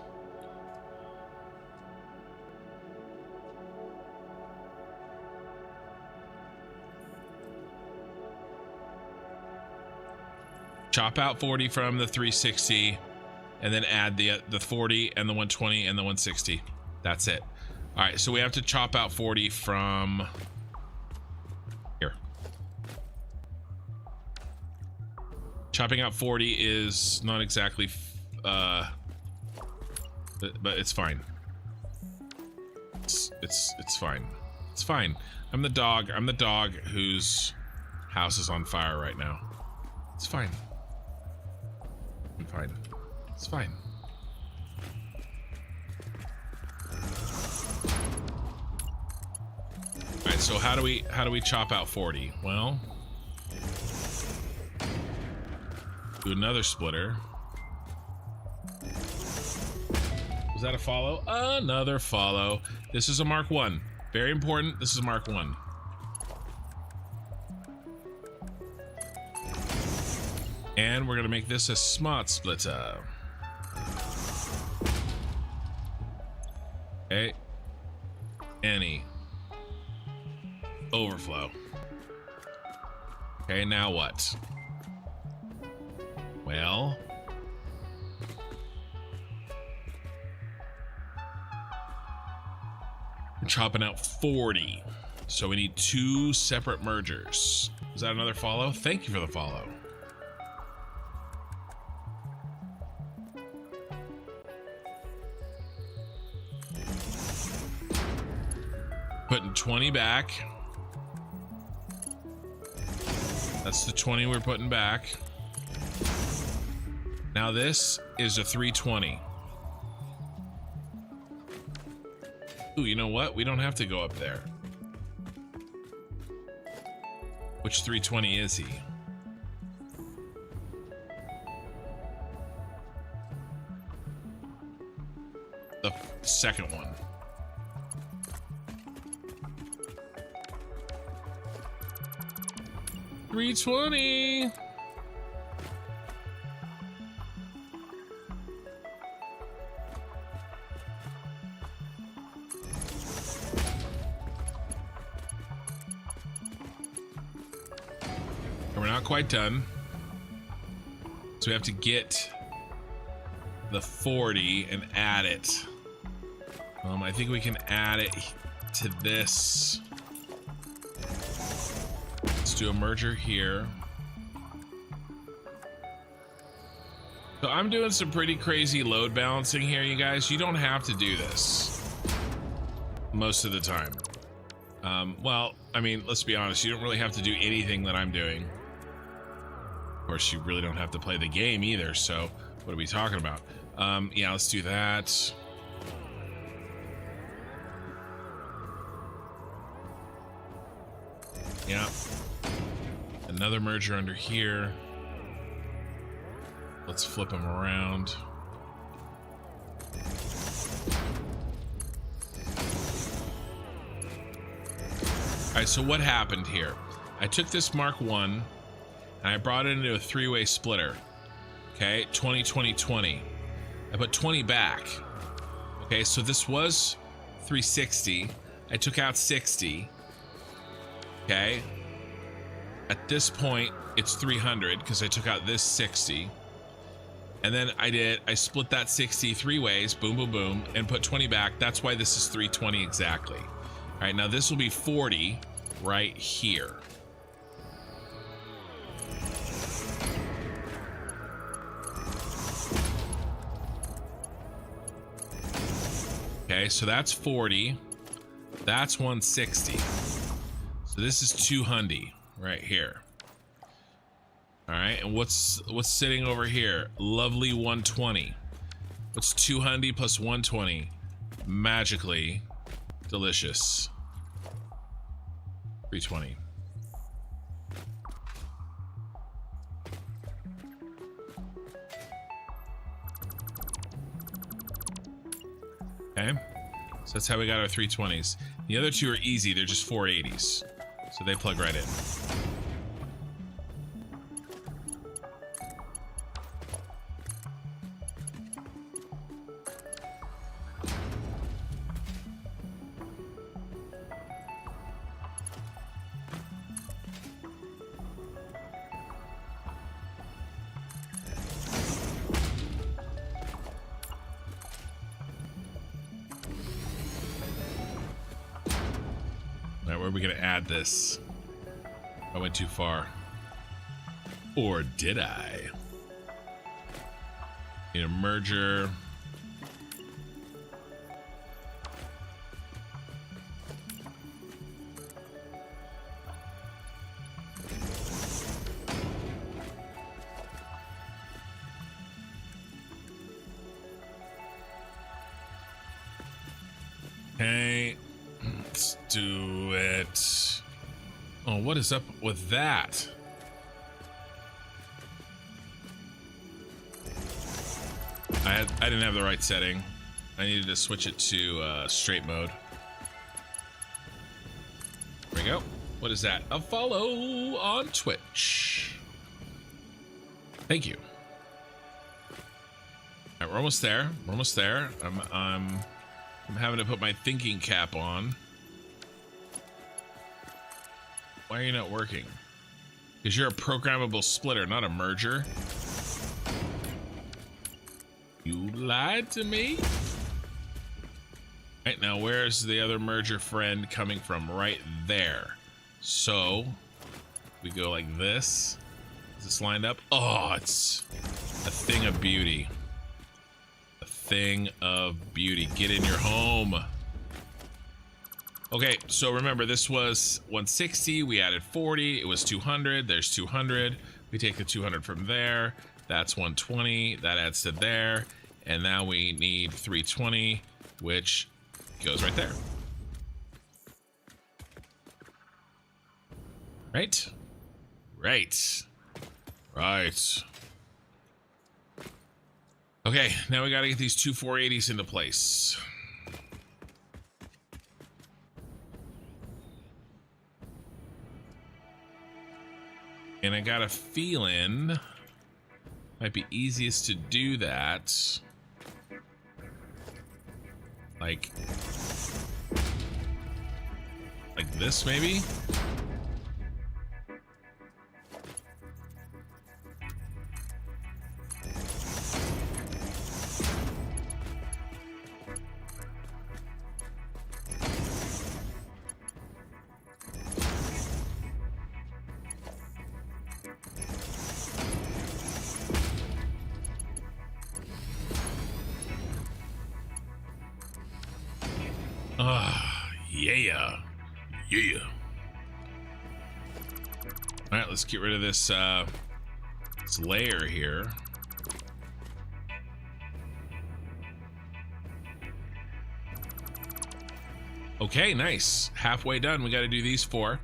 Chop out 40 from the 360 and then add the 40 and the 120 and the 160. That's it. All right, so we have to chop out 40 from here. Chopping out 40 is not exactly but it's fine. It's fine. It's fine. I'm the dog whose house is on fire right now. It's fine. I'm fine. It's fine. All right, so how do we chop out 40? Well, do another splitter. Was that a follow? Another follow. This is a Mark 1. Very important. This is Mark 1. And we're gonna make this a smart splitter. Okay. Any. Overflow. Okay, now what? Well. We're chopping out 40. So we need 2 separate mergers. Is that another follow? Thank you for the follow. Putting 20 back. That's the 20 we're putting back. Now this is a 320. Ooh, you know what? We don't have to go up there. Which 320 is he? The second one. $320. we're not quite done. So we have to get the 40 and add it. I think we can add it to this. Let's do a merger here. So I'm doing some pretty crazy load balancing here, you guys. You don't have to do this most of the time. Well, I mean, let's be honest. You don't really have to do anything that I'm doing. Of course, you really don't have to play the game either. So what are we talking about? Yeah, let's do that. Yeah. Another merger under here. Let's flip them around. All right, so what happened here? I took this Mark 1 and I brought it into a three-way splitter. Okay, 20, 20, 20. I put 20 back. Okay, so this was 360. I took out 60. Okay. At this point, it's 300 because I took out this 60. And then I split that 60 three ways, boom, boom, boom, and put 20 back. That's why this is 320 exactly. All right, now this will be 40 right here. Okay, so that's 40. That's 160. So this is 200 right here. All right, and what's sitting over here? Lovely 120. What's 200 plus 120? Magically delicious. 320. Okay, so that's how we got our 320s. The other two are easy, they're just 480s. So they plug right in. Where are we gonna add this? I went too far. Or did I? Need a merger. Okay. Let's do it. Oh, what is up with that? I didn't have the right setting. I needed to switch it to straight mode. There we go. What is that? A follow on Twitch. Thank you. All right, we're almost there. We're almost there. I'm having to put my thinking cap on. Why are you not working? Because you're a programmable splitter, not a merger. You lied to me? Right, now where's the other merger friend coming from? Right there. So we go like this. Is this lined up? Oh, it's a thing of beauty. A thing of beauty. Get in your home. Okay, so remember, this was 160. We added 40. It was 200. There's 200. We take the 200 from there. That's 120. That adds to there. And now we need 320, which goes right there. Right? Right. Right. Okay, now we gotta get these two 480s into place. And I got a feeling might be easiest to do that like this, maybe. Yeah. Yeah. All right, let's get rid of this, this layer here. Okay, nice. Halfway done. We got to do these 4.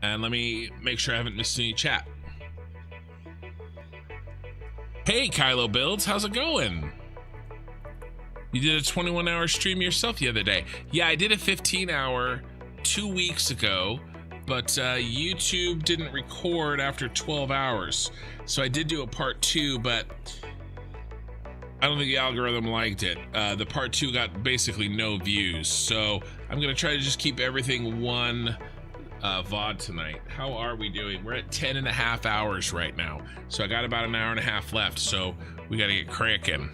And let me make sure I haven't missed any chat. Hey, Kylo Builds, how's it going? You did a 21-hour stream yourself the other day. Yeah, I did a 15-hour 2 weeks ago, but YouTube didn't record after 12 hours. So I did do a part 2, but I don't think the algorithm liked it. The part 2 got basically no views. So I'm gonna try to just keep everything one VOD tonight. How are we doing? We're at 10.5 hours right now. So I got about an hour and a half left. So we gotta get cranking.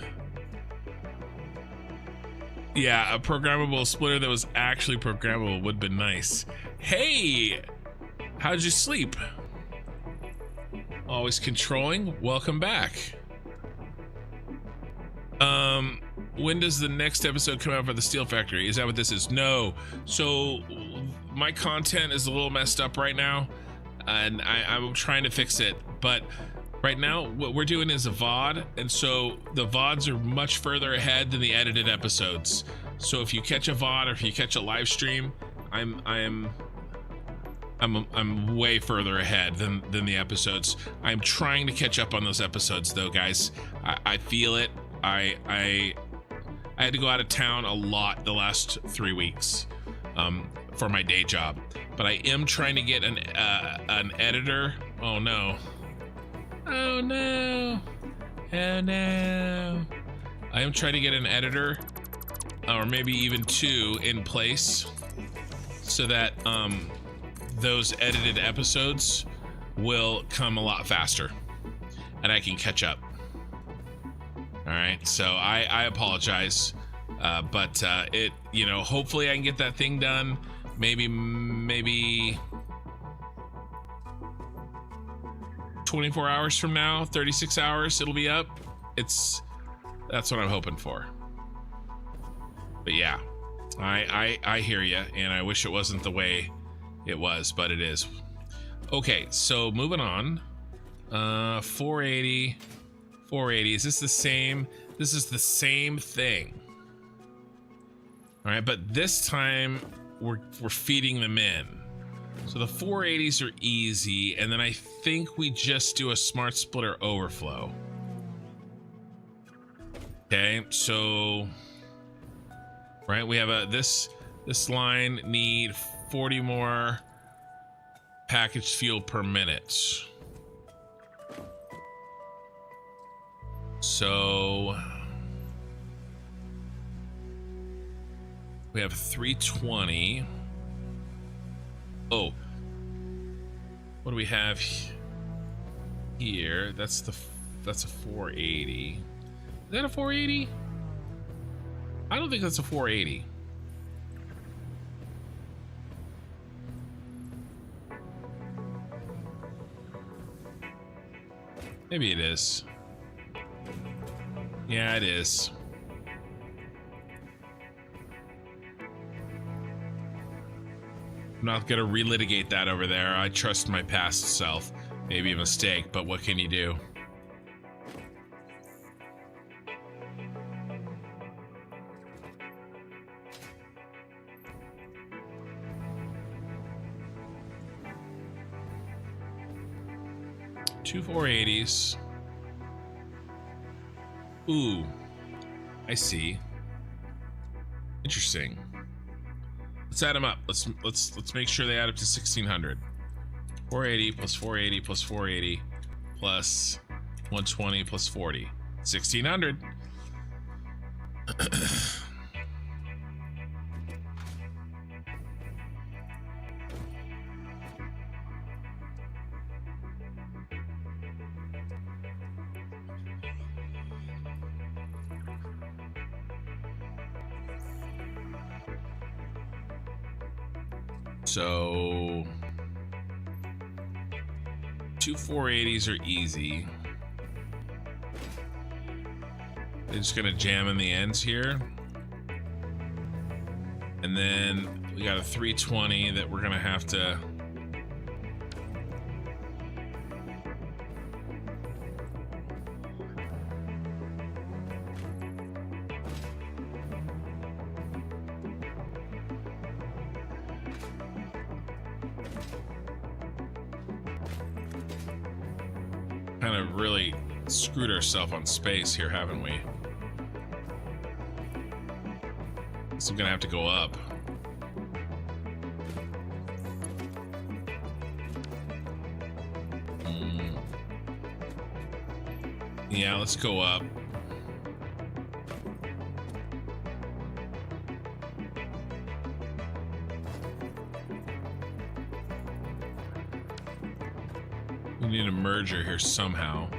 Yeah, a programmable splitter that was actually programmable would have been nice. Hey, how'd you sleep? Always controlling. Welcome back. When does the next episode come out for the Steel Factory? Is that what this is? No. So my content is a little messed up right now, and I'm trying to fix it. But right now, what we're doing is a VOD, and so the VODs are much further ahead than the edited episodes. So if you catch a VOD or if you catch a live stream, I'm way further ahead than the episodes. I'm trying to catch up on those episodes, though, guys. I feel it. I had to go out of town a lot the last 3 weeks for my day job, but I am trying to get an editor. Oh no. Oh no. Oh no. I am trying to get an editor, or maybe even 2 in place, so that those edited episodes will come a lot faster and I can catch up. All right, so I apologize, but it, you know, hopefully I can get that thing done. Maybe 24 hours from now, 36 hours, it'll be up. That's what I'm hoping for. But yeah, I hear you, and I wish it wasn't the way it was, but it is. Okay, so moving on. 480. Is this the same? This is the same thing. All right, but this time we're feeding them in. So the 480s are easy, and then I think we just do a smart splitter overflow. Okay, so right, we have this line need 40 more packaged fuel per minute. So we have 320. Oh, what do we have here? That's a 480. Is that a 480? I don't think that's a 480. Maybe it is. Yeah, it is. I'm not gonna relitigate that over there. I trust my past self. Maybe a mistake, but what can you do? Two 480s. Ooh, I see. Interesting. Let's add them up. Let's make sure they add up to 1600. 480 plus 480 plus 480 plus 120 plus 40. 1600. So 2 480s are easy. They're just gonna jam in the ends here. And then we got a 320 that we're gonna have to. Kind of really screwed ourselves on space here, haven't we? So I'm gonna have to go up. Yeah, let's go up. We need a merger here somehow.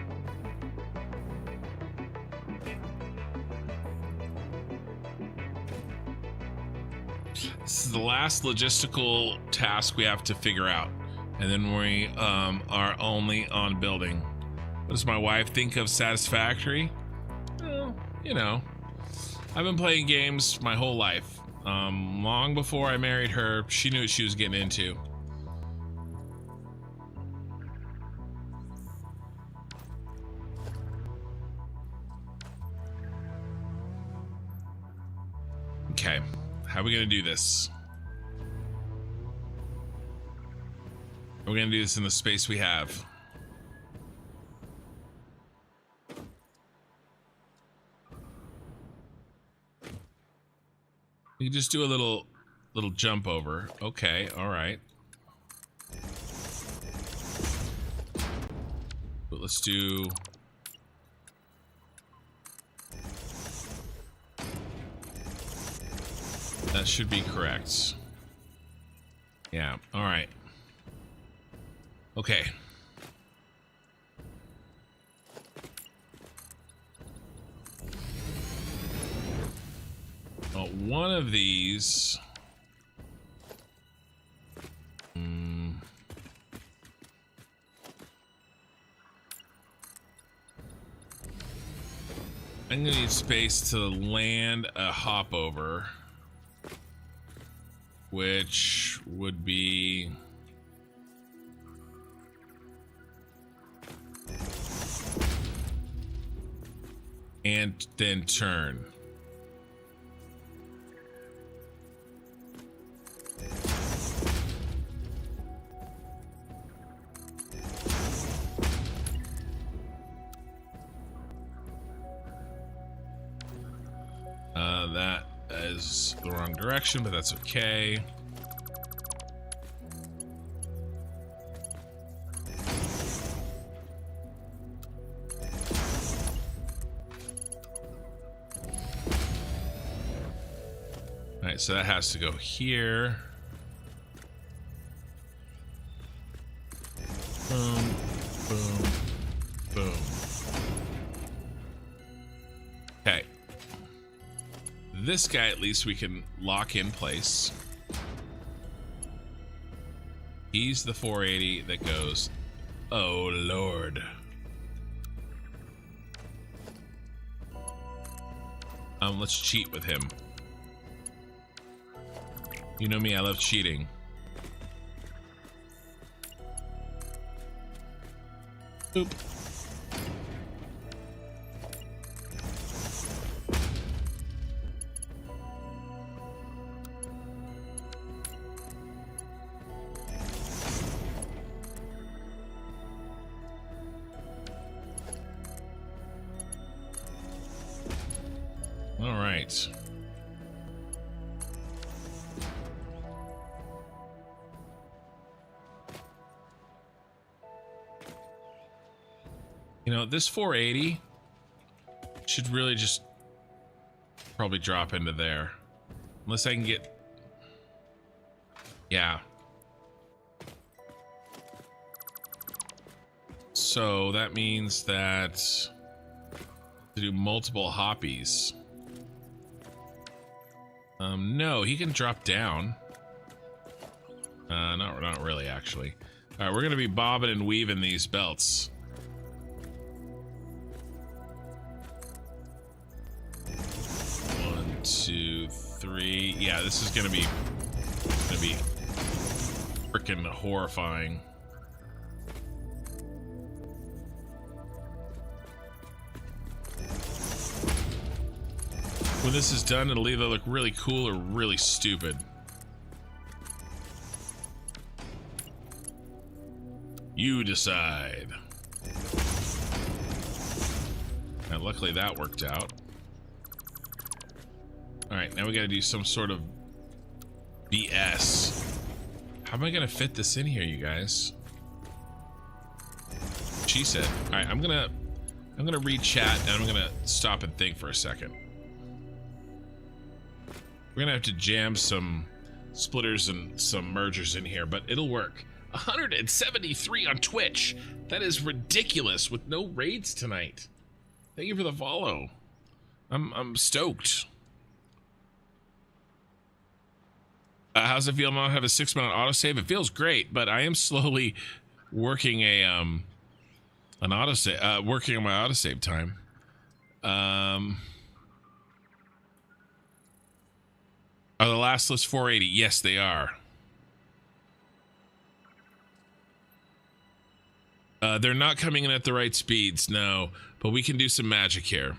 This is the last logistical task we have to figure out, and then we are only on building. What does my wife think of Satisfactory? Well, you know, I've been playing games my whole life. Long before I married her, she knew what she was getting into. Okay, how are we gonna do this? We're gonna do this in the space we have. You can just do a little jump over. Okay, all right. But let's do. That should be correct. Yeah, all right. Okay. Well, one of these. I'm gonna need space to land a hop over, which would be and then turn. That is the wrong direction, but that's okay. All right, so that has to go here. Boom, boom, boom. Okay. This guy, at least we can lock in place. He's the 480 that goes. Oh, Lord. Let's cheat with him. You know me, I love cheating. Oop. All right. You know, this 480 should really just probably drop into there. Unless I can get... Yeah. So that means that to do multiple hoppies. No, he can drop down. Not really, actually. All right, we're gonna be bobbing and weaving these belts. 2, 3. Yeah, this is gonna be freaking horrifying. When this is done, it'll either look really cool or really stupid. You decide. And luckily that worked out. Alright, now we gotta do some sort of BS. How am I gonna fit this in here, you guys? She said. Alright, I'm gonna read chat and I'm gonna stop and think for a second. We're gonna have to jam some splitters and some mergers in here, but it'll work. 173 on Twitch. That is ridiculous with no raids tonight. Thank you for the follow. I'm stoked. How's it feel not have a 6-minute autosave? It feels great, but I am slowly working an autosave, working on my autosave time. Are the last list 480? Yes, they are. They're not coming in at the right speeds, no, but we can do some magic here.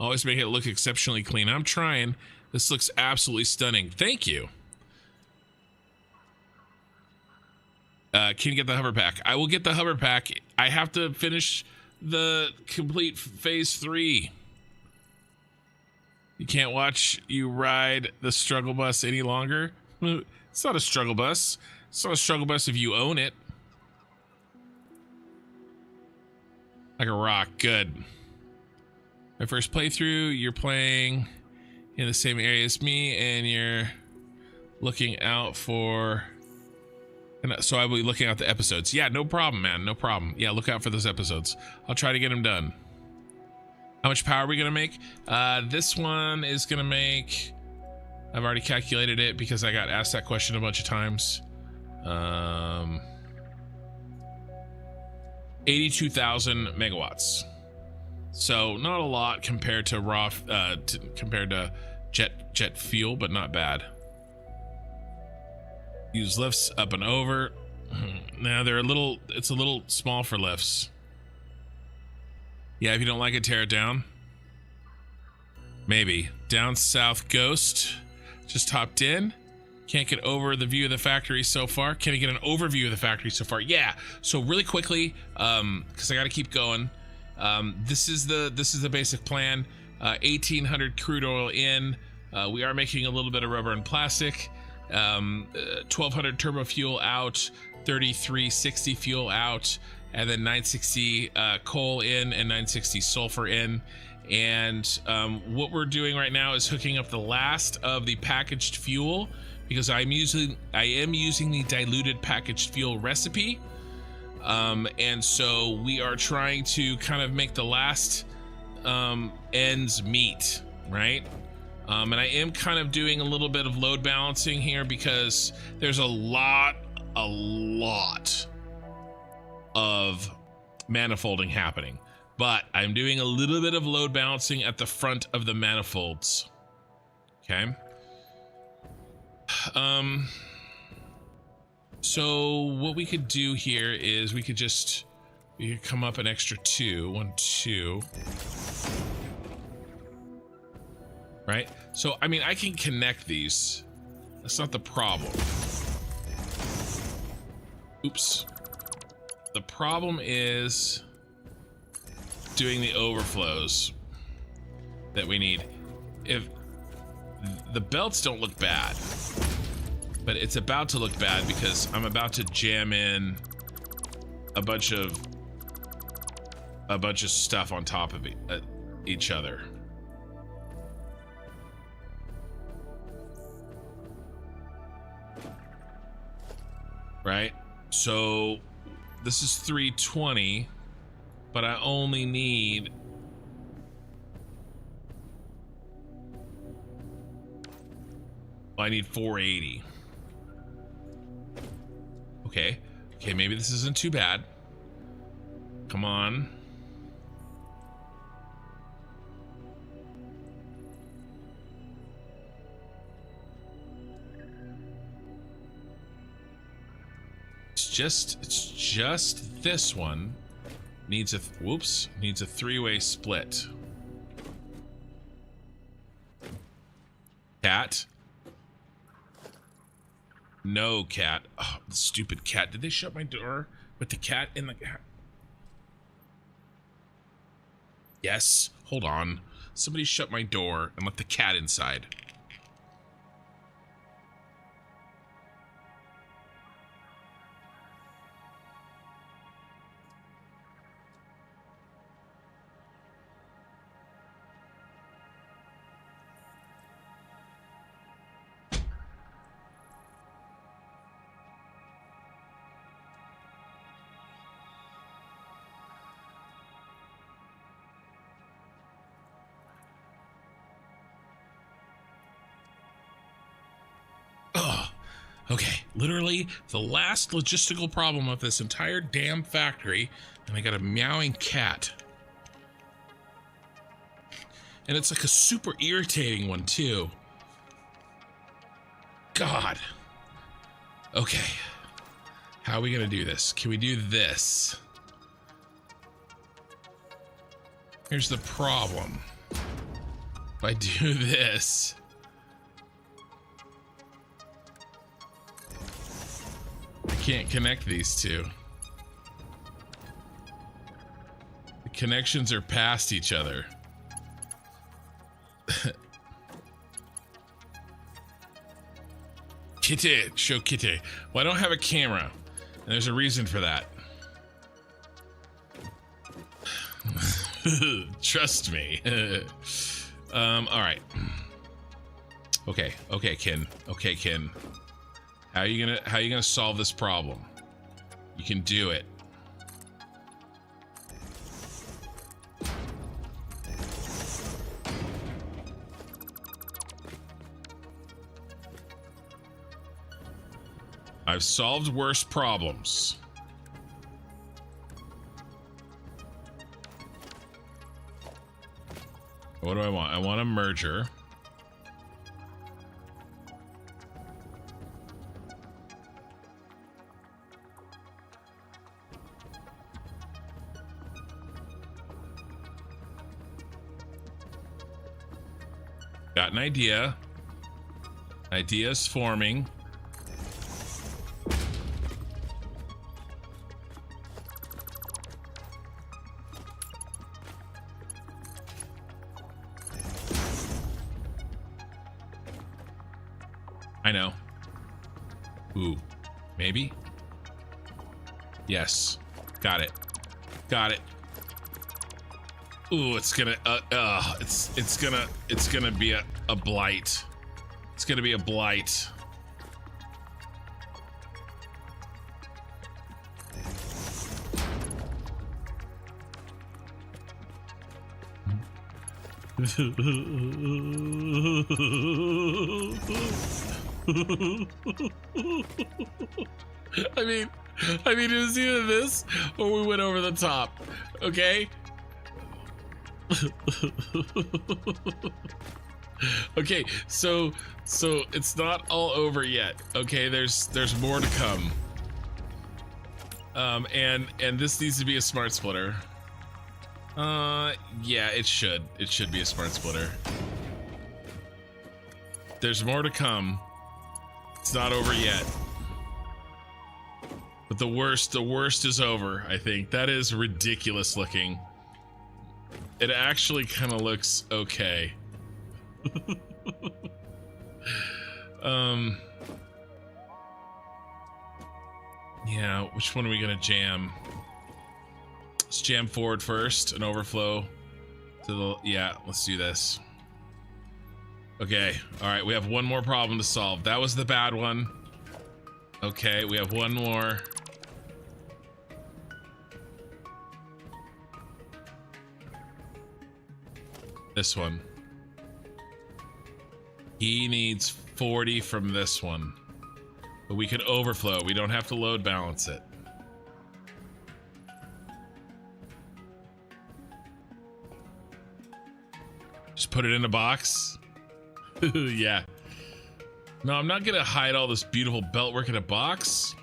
Always make it look exceptionally clean. I'm trying. This looks absolutely stunning. Thank you. Can you get the hover pack? I will get the hover pack. I have to finish the complete phase 3. You can't watch you ride the struggle bus any longer. It's not a struggle bus. It's not a struggle bus if you own it. Like a rock. Good. My first playthrough, you're playing in the same area as me and you're looking out for... So I will be looking out the episodes. Yeah, no problem, man. No problem. Yeah, look out for those episodes. I'll try to get them done. How much power are we gonna make? This one is gonna make... I've already calculated it because I got asked that question a bunch of times. 82,000 megawatts. So not a lot compared to raw, compared to jet fuel, but not bad. Use lifts up and over. Now they're it's a little small for lifts. Yeah, if you don't like it, tear it down. Maybe. Down south ghost. Just hopped in. Can't get over the view of the factory so far. Can I get an overview of the factory so far? Yeah. So really quickly, because I got to keep going. This is the basic plan. 1,800 crude oil in. We are making a little bit of rubber and plastic. 1,200 turbo fuel out. 3,360 fuel out, and then 960 coal in and 960 sulfur in. And what we're doing right now is hooking up the last of the packaged fuel, because I am using the diluted packaged fuel recipe, and so we are trying to kind of make the last ends meet, right? And I am kind of doing a little bit of load balancing here because there's a lot of manifolding happening, but I'm doing a little bit of load balancing at the front of the manifolds. Okay. So what we could do here is we could come up an extra 2, 1, 2. Right? So, I mean, I can connect these. That's not the problem. Oops. The problem is doing the overflows that we need. If the belts don't look bad, but it's about to look bad because I'm about to jam in a bunch of stuff on top of each other. Right? So this is 320, but I only need I need 480. Okay, maybe this isn't too bad. Come on. it's just this one needs a needs a three-way split. Cat. No cat. Oh, the stupid cat. Did they shut my door with the cat in the... Yes. Hold on. Somebody shut my door and let the cat inside. Okay, literally the last logistical problem of this entire damn factory, and I got a meowing cat. And it's like a super irritating one too. God. Okay. How are we gonna do this? Can we do this? Here's the problem. If I do this... can't connect these two. The connections are past each other. Kitty, show Kitty. Well, I don't have a camera, and there's a reason for that. Trust me. All right. Okay, Ken. Okay, Ken. How are you gonna solve this problem? You can do it. I've solved worse problems. What do I want? I want a merger. Got an idea. Ideas forming. I know. Ooh, maybe? Yes. Got it. Got it. Ooh, it's gonna it's gonna be a blight. It's gonna be a blight. I mean, it was either this or we went over the top. Okay. Okay, so it's not all over yet. Okay, there's more to come. And this needs to be a smart splitter. Yeah, it should be a smart splitter. There's more to come. It's not over yet. But the worst is over, I think. That is ridiculous looking. It actually kind of looks okay. Yeah, which one are we gonna jam? Let's jam forward first and overflow to the, yeah, let's do this. Okay, all right, we have one more problem to solve. That was the bad one. Okay, we have one more. This one. He needs 40 from this one. But we can overflow. We don't have to load balance it. Just put it in a box. Yeah. No, I'm not gonna hide all this beautiful belt work in a box.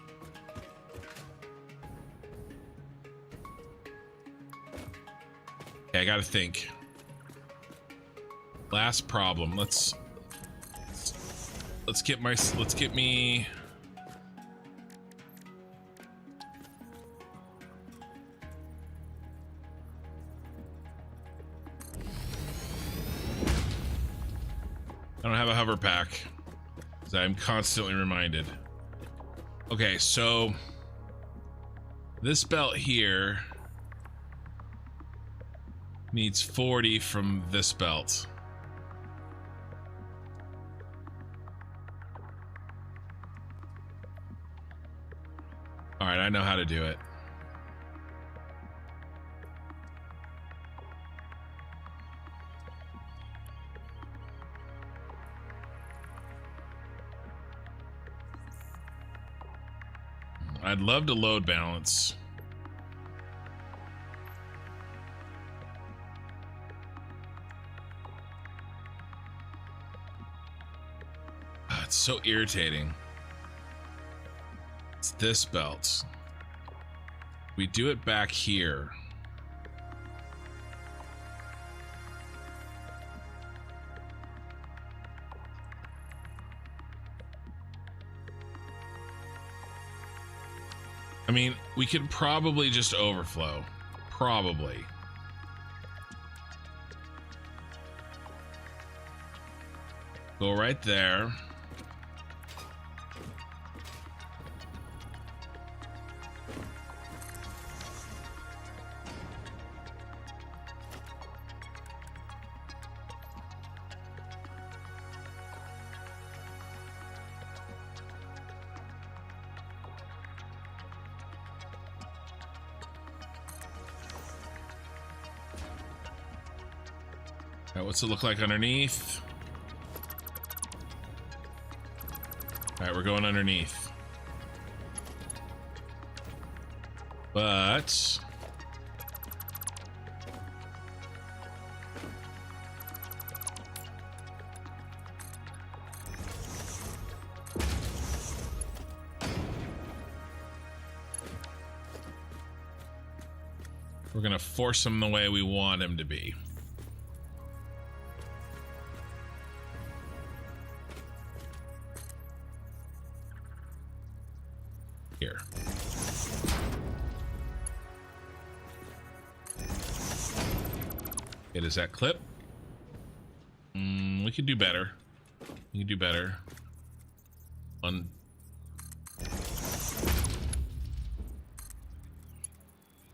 I gotta think. Last problem. Let's get me. I don't have a hover pack, as I'm constantly reminded. Okay, so this belt here needs 40 from this belt. All right, I know how to do it. I'd love to load balance. It's so irritating. It's this belt. We do it back here. I mean, we could probably just overflow. Probably. Go right there. All right, what's it look like underneath? All right, we're going underneath. But we're gonna force him the way we want him to be. Here. Okay, does that clip? We could do better. We could do better. You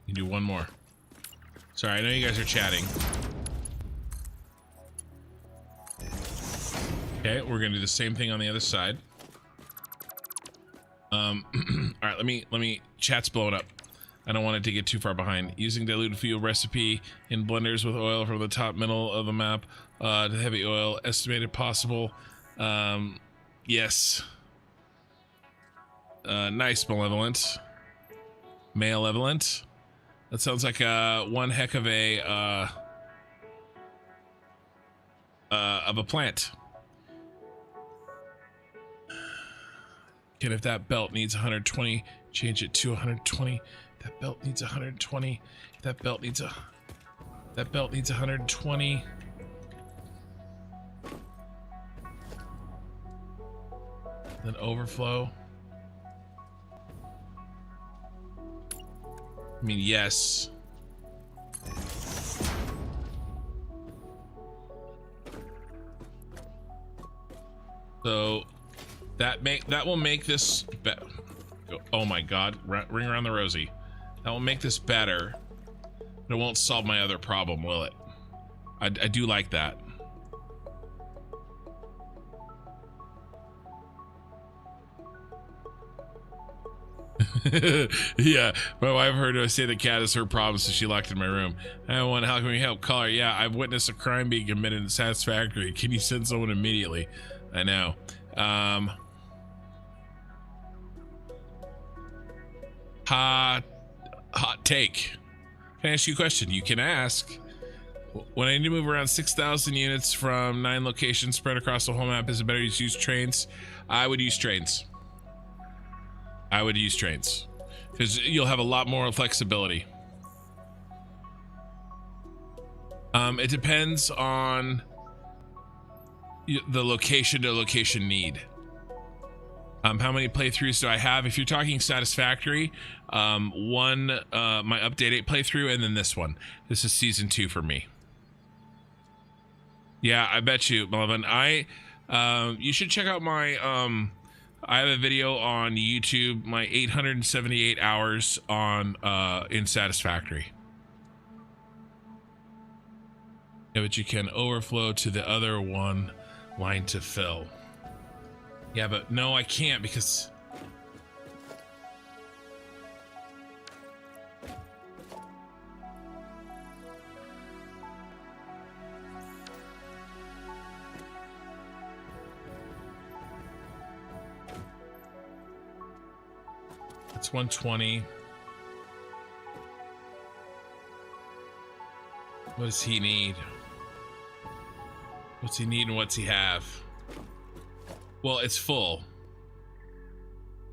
can do one more. Sorry, I know you guys are chatting. Okay, we're gonna do the same thing on the other side. All right, let me, chat's blowing up. I don't want it to get too far behind. Using diluted fuel recipe in blenders with oil from the top middle of the map to heavy oil, estimated possible. Yes. Nice, Malevolent. Malevolent. That sounds like one heck of a plant. And if that belt needs 120, change it to 120. That belt needs 120. That belt needs 120. Then overflow. I mean, yes. So that will make this oh my god, ring around the rosy. That will make this better, but it won't solve my other problem, will it? I do like that. Yeah, my wife heard her say the cat is her problem, so she locked in my room. How can we help? Call her. Yeah, I've witnessed a crime being committed in Satisfactory. Can you send someone immediately? I know. Hot take. Can I ask you a question? You can ask. When I need to move around 6,000 units from 9 locations spread across the whole map, is it better to use trains? I would use trains. I would use trains because you'll have a lot more flexibility. It depends on the location to location need. How many playthroughs do I have? If you're talking Satisfactory, one, my update 8 playthrough, and then this one. This is season 2 for me. Yeah, I bet you, Melvin. You should check out my, I have a video on YouTube, my 878 hours on, in Satisfactory. Yeah, but you can overflow to the other one line to fill. Yeah, but no, I can't because... It's 120. What does he need? What's he need and what's he have? Well, it's full.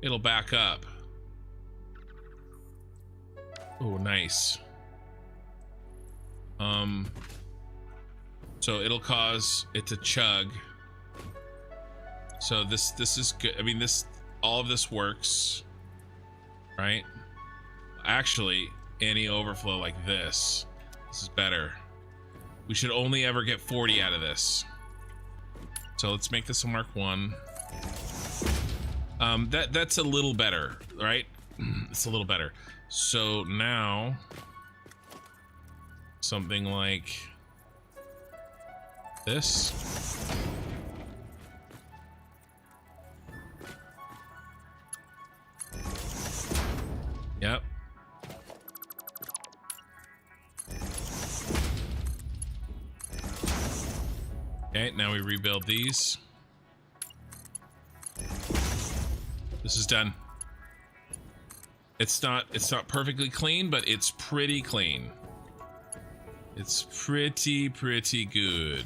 It'll back up. Oh, nice. So it'll cause it to chug. So this is good. I mean, all of this works, right? Actually, any overflow like this is better. We should only ever get 40 out of this. So let's make this a Mark 1. That's a little better, right? It's a little better. So now something like this. Yep. Okay, now we rebuild these. This is done. It's not perfectly clean, but it's pretty clean. It's pretty good.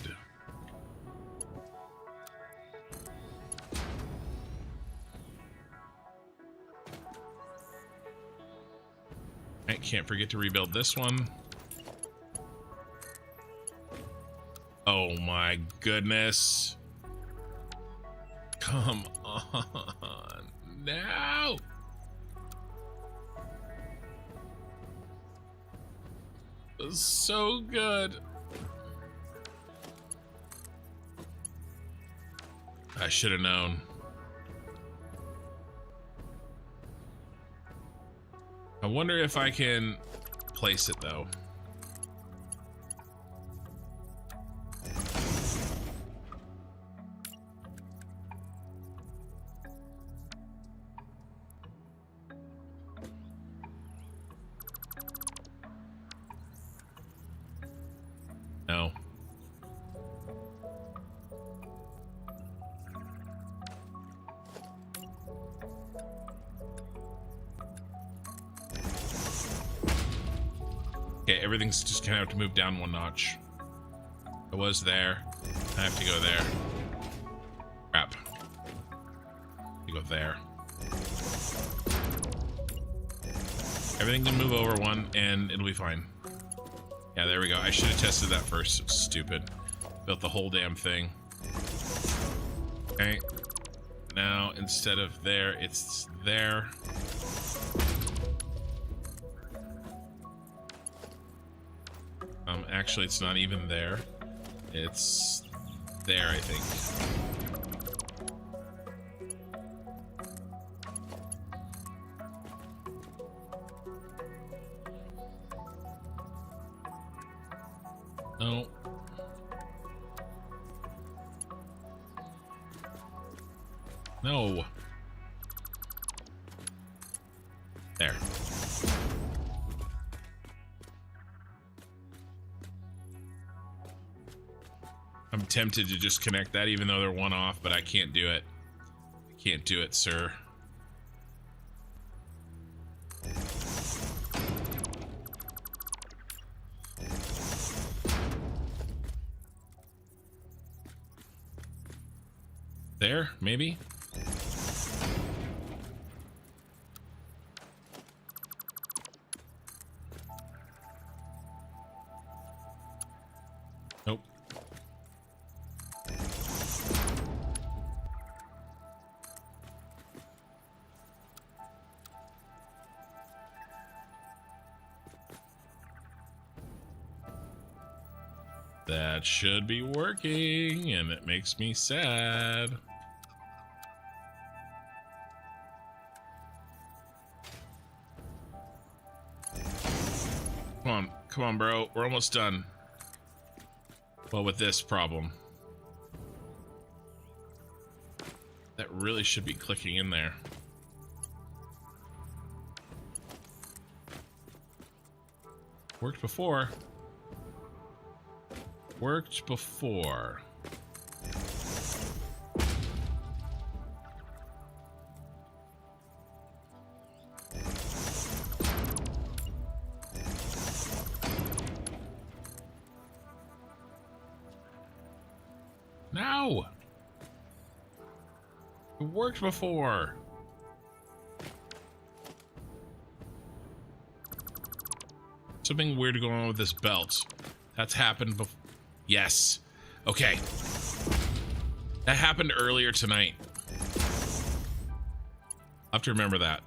I can't forget to rebuild this one. Oh my goodness. Come on. No. It was so good. I should have known. I wonder if I can place it though. No. Okay, everything's just gonna have to move down one notch. I was there. I have to go there. Crap. You go there. Everything can move over one and it'll be fine. Yeah, there we go. I should have tested that first. Stupid. Built the whole damn thing. Okay. Now, instead of there, it's there. Actually, it's not even there. It's there, I think. No. No. There. I'm tempted to just connect that even though they're one off, but I can't do it. I can't do it, sir. There, maybe? That should be working, and it makes me sad. Come on, bro. We're almost done. Well, with this problem. That really should be clicking in there. Worked before. Worked before. No! It worked before. Something weird going on with this belt. That's happened before. Yes. Okay. That happened earlier tonight. I'll have to remember that.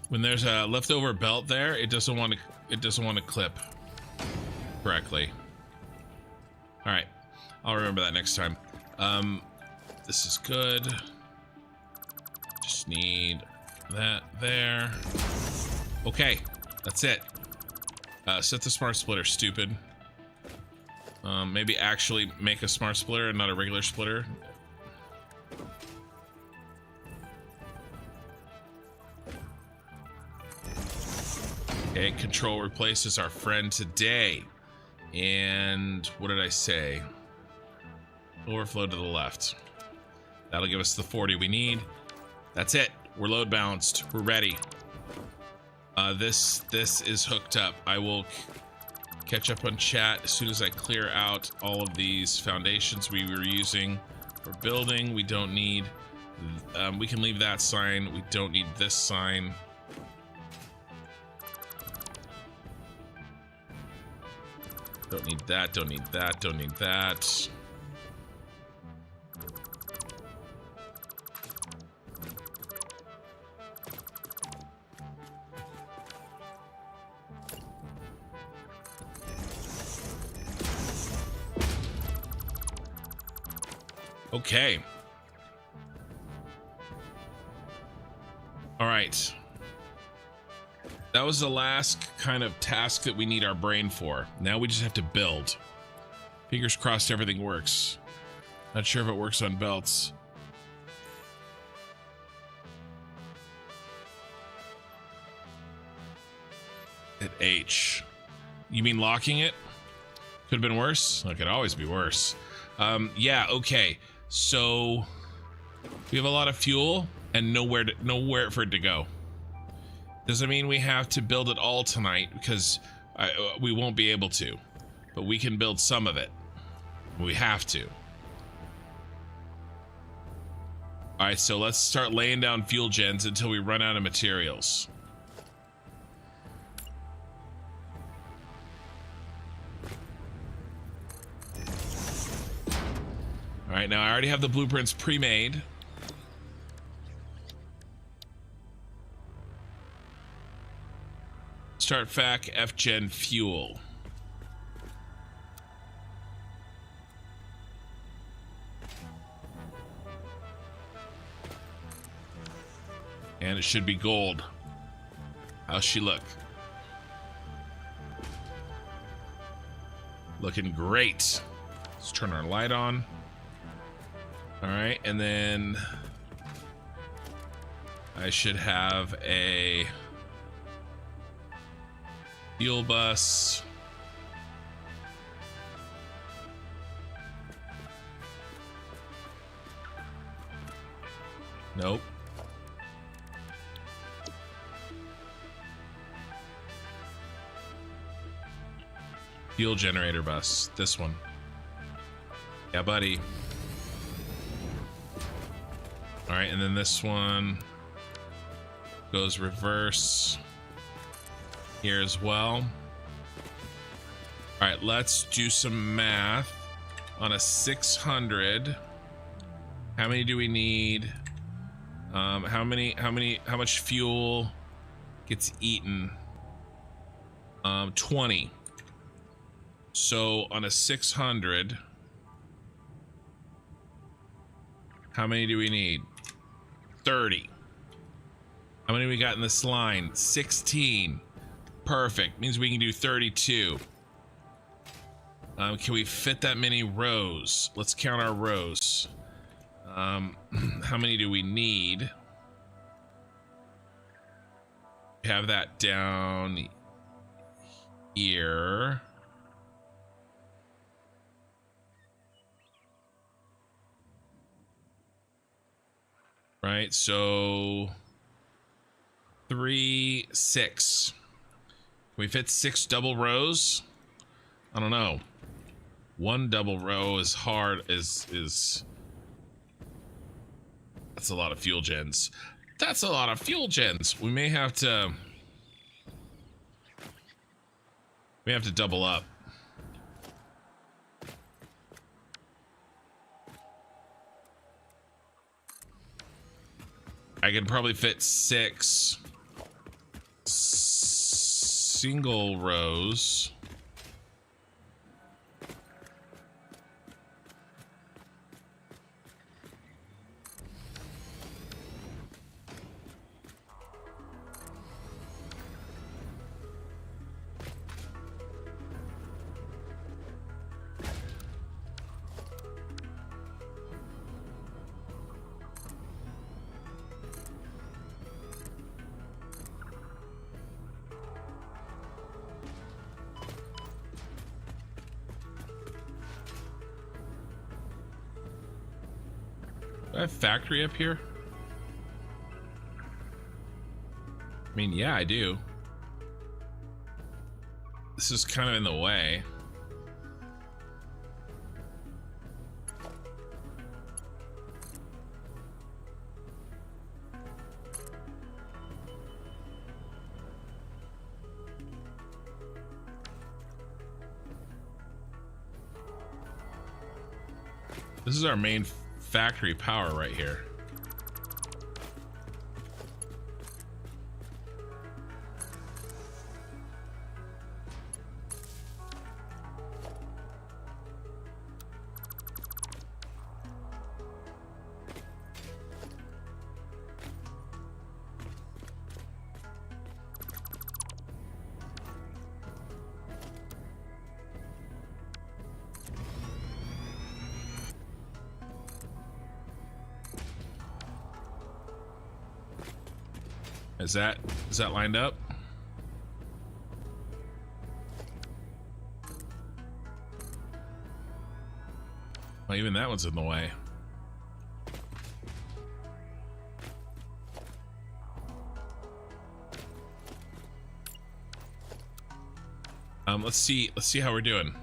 When there's a leftover belt there, it doesn't want to clip correctly. All right. I'll remember that next time. This is good. Just need that there. Okay, that's it. Set the smart splitter, stupid. Maybe actually make a smart splitter and not a regular splitter. Okay, control replaces our friend today. And what did I say? Overflow to the left. That'll give us the 40 we need. That's it. We're load balanced. We're ready. This is hooked up. I will catch up on chat as soon as I clear out all of these foundations we were using for building. We don't need, we can leave that sign. We don't need this sign. Don't need that, don't need that, don't need that. Okay. All right. That was the last kind of task that we need our brain for. Now we just have to build. Fingers crossed everything works. Not sure if it works on belts. Hit H. You mean locking it? Could have been worse? It could always be worse. Yeah, okay. So we have a lot of fuel and nowhere for it to go. Doesn't mean we have to build it all tonight because we won't be able to, but we can build some of it. We have to. All right, so let's start laying down fuel gens until we run out of materials. All right, now I already have the blueprints pre-made. Start FAC F-Gen fuel. And it should be gold. How's she look? Looking great. Let's turn our light on. All right, and then I should have a fuel bus. Nope. Fuel generator bus. This one. Yeah, buddy. All right, and then this one goes reverse here as well. All right, let's do some math on a 600. How many do we need? How much fuel gets eaten? 20. So on a 600, how many do we need? 30. How many we got in this line? 16. Perfect. Means we can do 32. Can we fit that many rows? Let's count our rows. How many do we need? Have that down here. Right, so 3, 6. Can we fit 6 double rows? I don't know. 1 double row is hard. That's a lot of fuel gens. That's a lot of fuel gens. We may have to. We have to double up. I can probably fit 6 single rows. Do I have factory up here? I mean, yeah, I do. This is kind of in the way. This is our main factory power right here. Is that lined up? Well, even that one's in the way. Let's see how we're doing.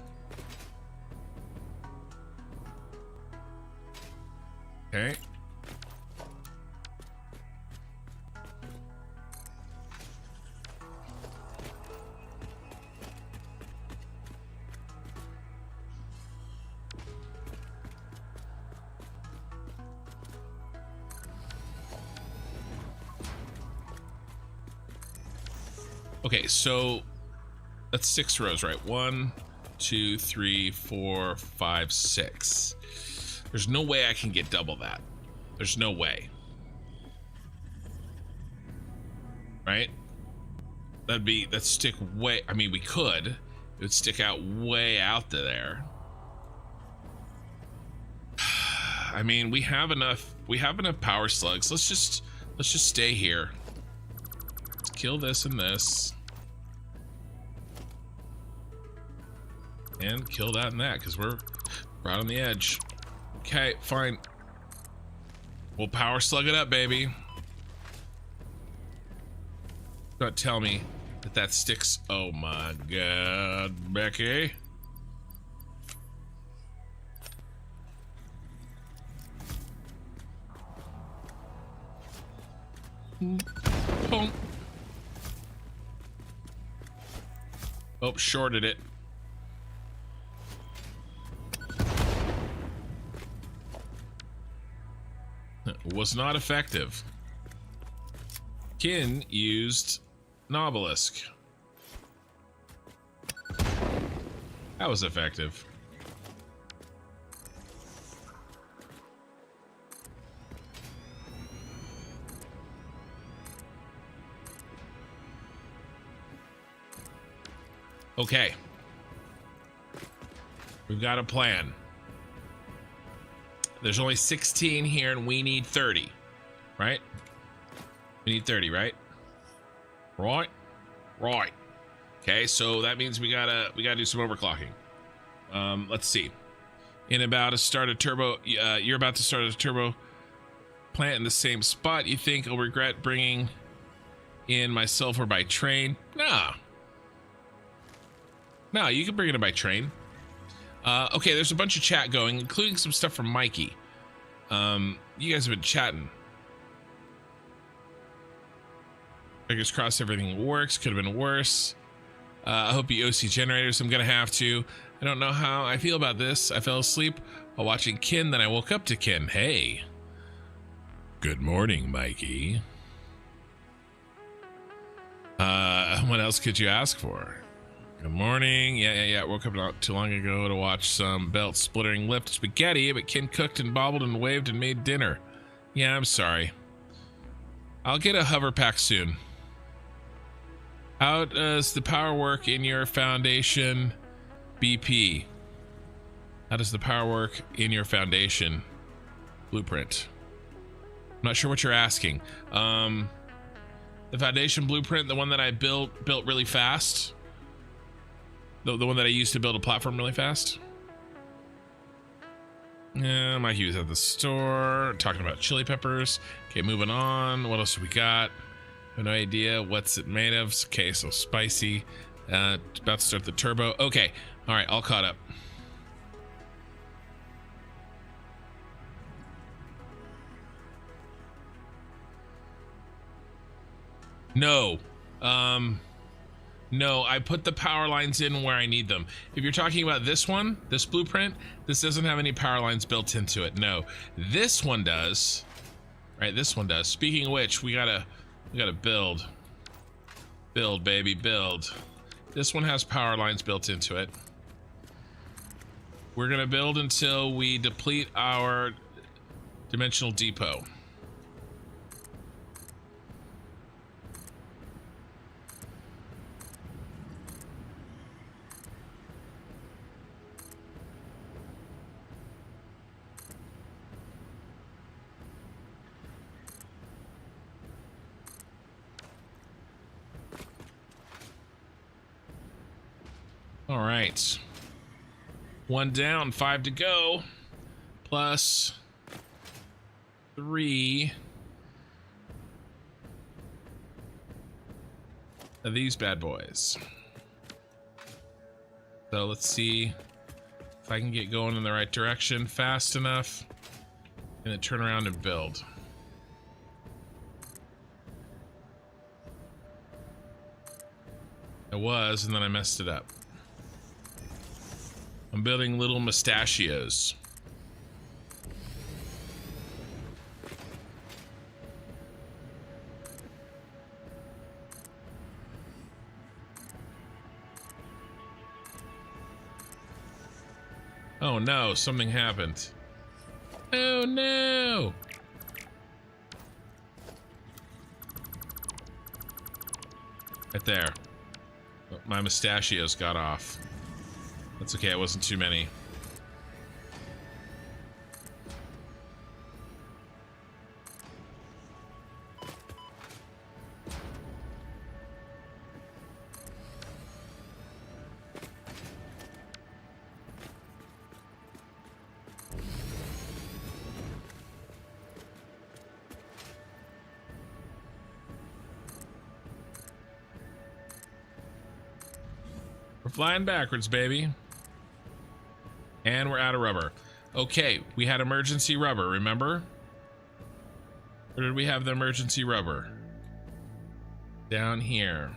Okay. Okay, so that's 6 rows, right? 1, 2, 3, 4, 5, 6. There's no way I can get double that. There's no way. Right? That'd stick way, I mean, we could. It would stick out way out to there. I mean, we have enough power slugs. Let's just stay here. Let's kill this and this. And kill that and that, because we're right on the edge. Okay, fine. We'll power slug it up, baby. Don't tell me that sticks. Oh my god, Becky. Boom. Oh, shorted it. Was not effective. Kin used Nobelisk. That was effective. Okay. We've got a plan. There's only 16 here and we need 30, right? We need 30, right? Right. Okay, so that means we gotta do some overclocking. Let's see. You're about to start a turbo plant in the same spot. You think I'll regret bringing in my sulfur by train? No, you can bring it in by train. Okay, there's a bunch of chat going, including some stuff from Mikey. You guys have been chatting. Fingers crossed everything works. Could have been worse. I hope you OC generators. I'm gonna have to. I don't know how I feel about this. I fell asleep while watching Kin, then I woke up to Kin. Hey. Good morning, Mikey. What else could you ask for? Good morning. Yeah. Woke up not too long ago to watch some belt splittering lift spaghetti, but Kin cooked and bobbled and waved and made dinner. Yeah, I'm sorry. I'll get a hover pack soon. How does the power work in your foundation BP? How does the power work in your foundation blueprint? I'm not sure what you're asking. The foundation blueprint, the one that I built really fast. The one that I used to build a platform really fast. Yeah, Mikey was at the store talking about chili peppers. Okay, moving on. What else have we got? I have no idea what's it made of. Okay, so spicy. About to start the turbo. Okay, all right, all caught up. No. No, I put the power lines in where I need them. If you're talking about this one, this blueprint, this doesn't have any power lines built into it. No, this one does. Right, this one does. Speaking of which, we gotta build. Build, baby, build. This one has power lines built into it. We're gonna build until we deplete our dimensional depot. All right. 1 down, 5 to go. Plus 3 of these bad boys. So let's see if I can get going in the right direction fast enough and then turn around and build. I was, and then I messed it up. I'm building little mustachios. Oh no, something happened. Oh no! Right there. My mustachios got off. That's okay, it wasn't too many. We're flying backwards, baby. And we're out of rubber. Okay, we had emergency rubber, remember? Where did we have the emergency rubber? Down here.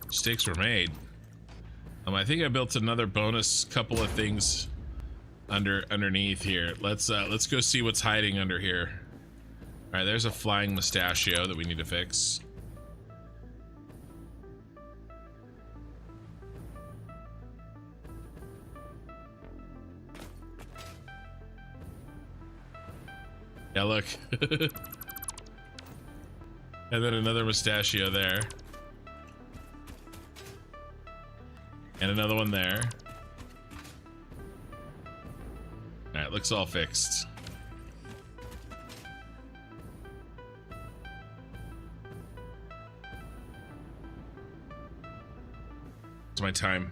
Mistakes were made. I think I built another bonus couple of things underneath here. Let's go see what's hiding under here. All right, there's a flying mustachio that we need to fix. Yeah, look. And then another mustachio there. And another one there. All right, looks all fixed. It's my time.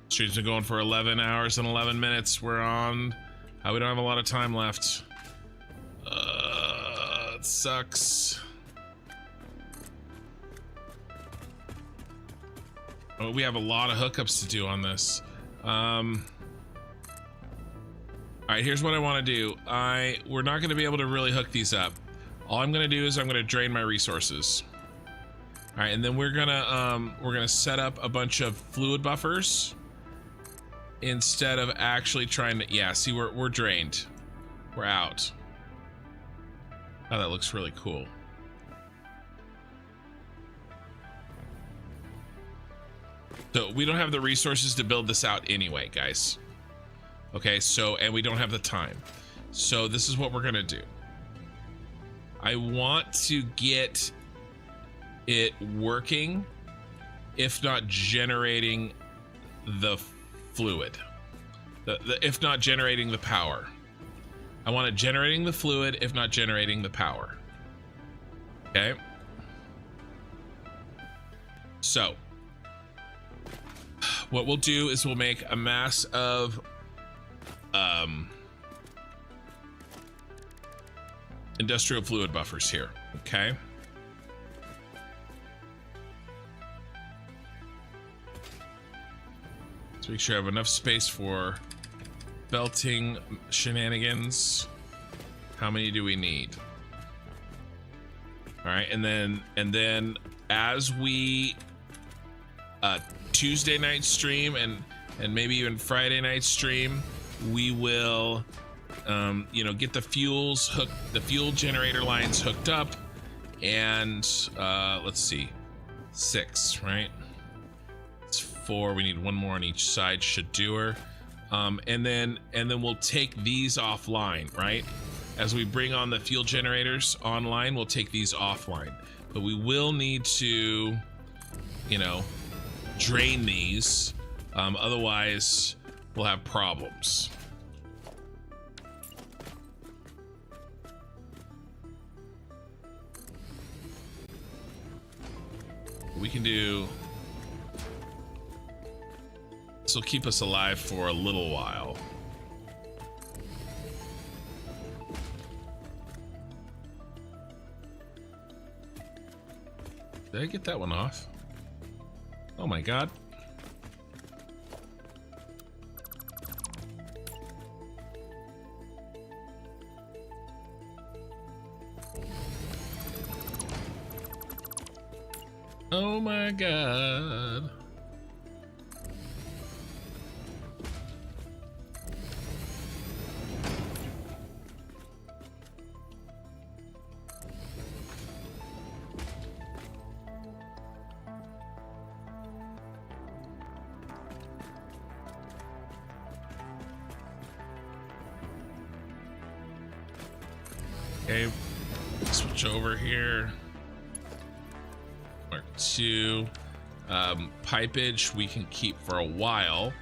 Stream's been going for 11 hours and 11 minutes. We're on. We don't have a lot of time left. It sucks. Oh, we have a lot of hookups to do on this. All right, here's what I want to do. We're not going to be able to really hook these up. All I'm going to do is I'm going to drain my resources. All right, and then we're gonna set up a bunch of fluid buffers instead of actually trying to. Yeah, see, we're drained. We're out. Oh, that looks really cool. So we don't have the resources to build this out anyway, guys. Okay, so, and we don't have the time. So this is what we're gonna do. I want to get it working, if not generating the fluid. If not generating the power. I want it generating the fluid, if not generating the power. Okay. So what we'll do is we'll make a mass of industrial fluid buffers here. Okay. Let's make sure I have enough space for belting shenanigans. How many do we need? All right, and then as we Tuesday night stream and maybe even Friday night stream, we will you know, get the fuel generator lines hooked up, and let's see, 6, right? It's 4. We need 1 more on each side. Should do her. And then we'll take these offline, right? As we bring on the fuel generators online, we'll take these offline. But we will need to, you know, drain these. Otherwise, we'll have problems. We can do. This will keep us alive for a little while. Did I get that one off? Oh my god. Oh my god. Okay, switch over here. Mark 2. Pipage we can keep for a while.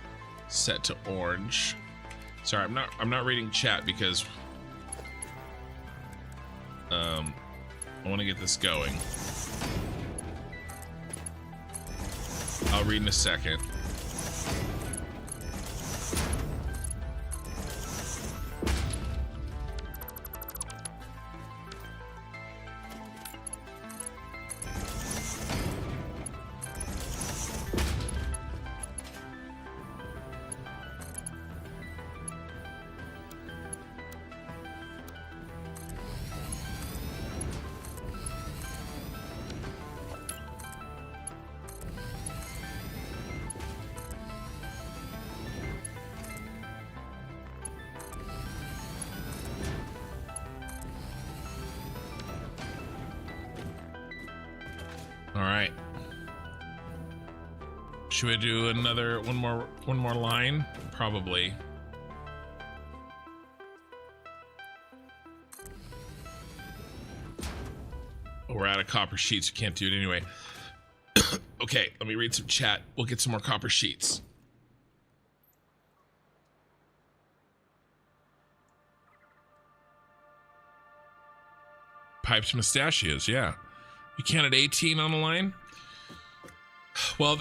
Set to orange. Sorry, I'm not reading chat because I want to get this going. I'll read in a second. Should we do another one more line? Probably. Oh, we're out of copper sheets. We can't do it anyway. Okay, let me read some chat. We'll get some more copper sheets. Pipes mustachios, yeah. You counted 18 on the line? Well,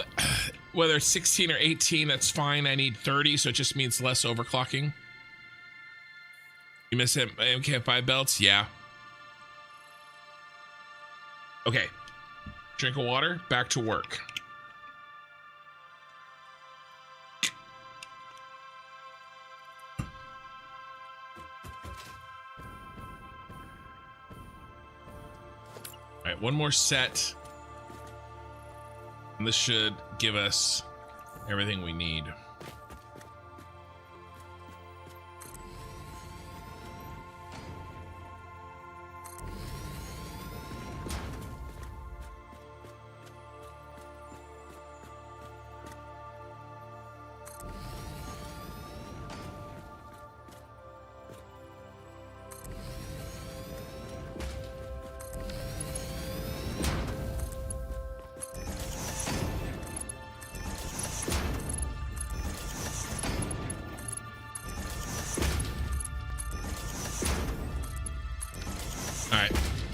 whether it's 16 or 18, that's fine. I need 30, so it just means less overclocking. You miss MK5 belts? Yeah. Okay. Drink of water, back to work. All right, one more set. And this should give us everything we need.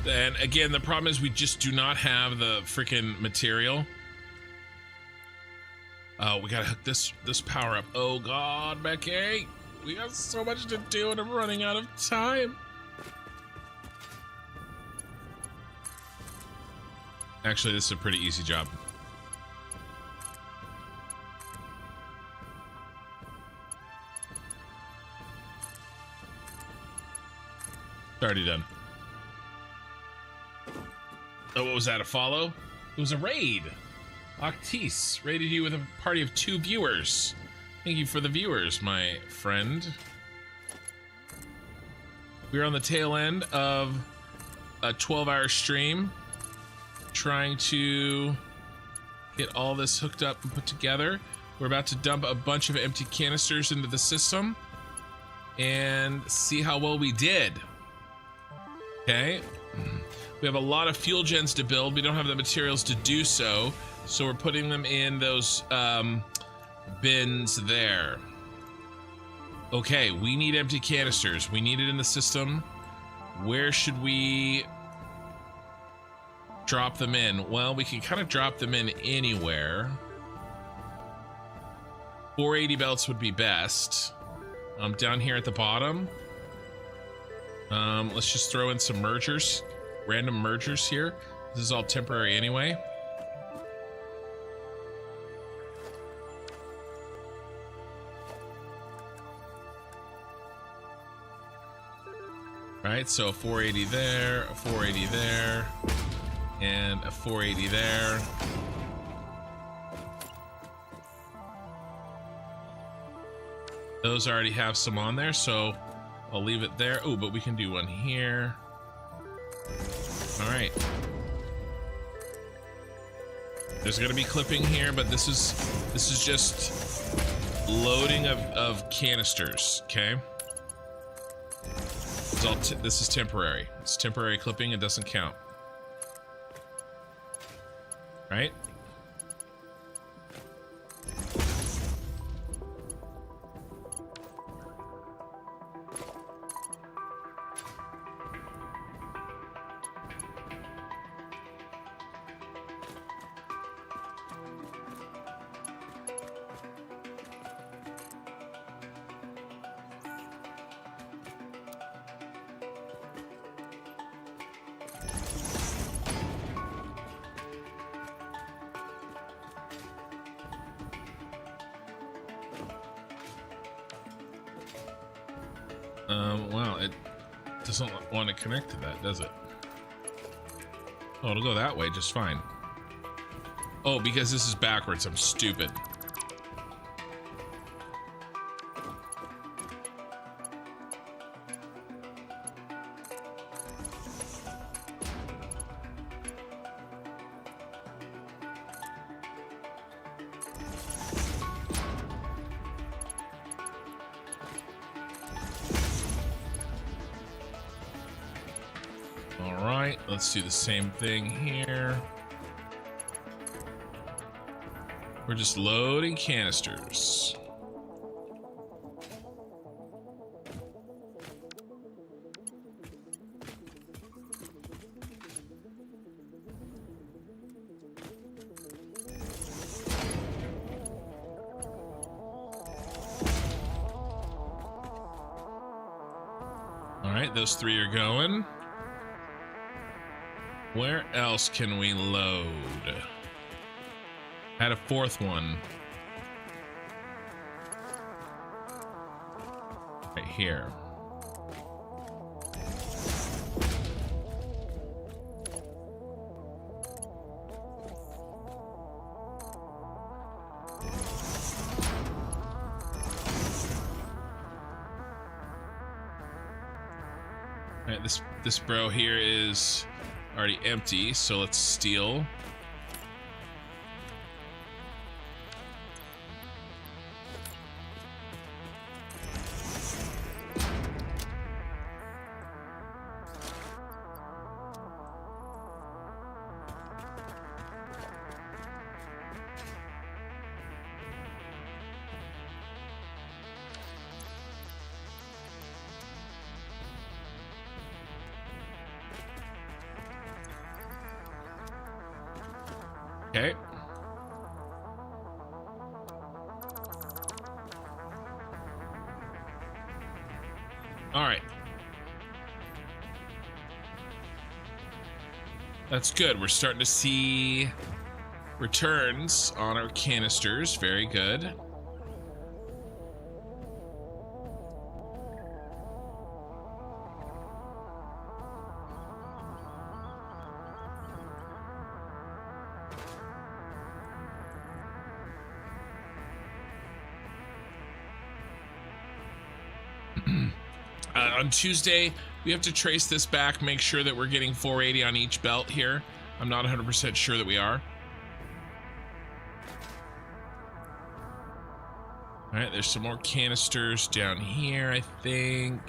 And again, the problem is we just do not have the freaking material. Oh, we gotta hook this power up. Oh God, Becky, we got so much to do and I'm running out of time. Actually, this is a pretty easy job. It's already done. Oh, what was that, a follow? It was a raid. Octis raided you with a party of 2 viewers. Thank you for the viewers, my friend. We're on the tail end of a 12-hour stream, trying to get all this hooked up and put together. We're about to dump a bunch of empty canisters into the system and see how well we did. Okay. We have a lot of fuel gens to build. We don't have the materials to do so, so we're putting them in those bins there. Okay, we need empty canisters. We need it in the system. Where should we drop them in? Well, we can kind of drop them in anywhere. 480 belts would be best. Down here at the bottom. Let's just throw in some mergers. Random mergers here. This is all temporary anyway. Right, so a 480 there, a 480 there, and a 480 there. Those already have some on there, so I'll leave it there. Oh, but we can do one here. All right. There's gonna be clipping here, but this is just loading of canisters. Okay. This is temporary. It's temporary clipping. It doesn't count. Right. Wow, it doesn't want to connect to that, does it? Oh, it'll go that way just fine. Oh, because this is backwards, I'm stupid. right, let's do the same thing here. We're just loading canisters. All right, those 3 are going. Where else can we load? Add a 4th one. Right here. All right, this bro here is already empty, so let's steal. Okay. All right. That's good. We're starting to see returns on our canisters. Very good. On Tuesday, we have to trace this back, make sure that we're getting 480 on each belt here. I'm not 100% sure that we are. All right, there's some more canisters down here, I think.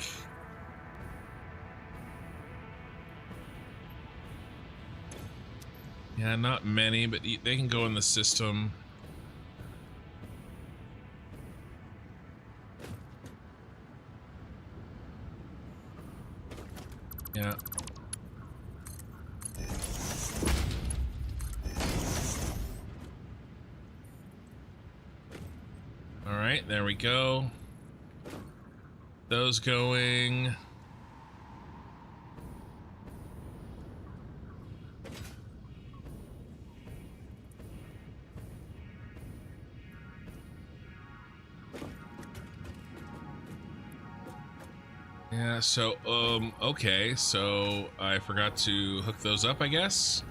Yeah, not many, but they can go in the system. Yeah. All right, there we go. Those going. Yeah, so, okay, so I forgot to hook those up, I guess.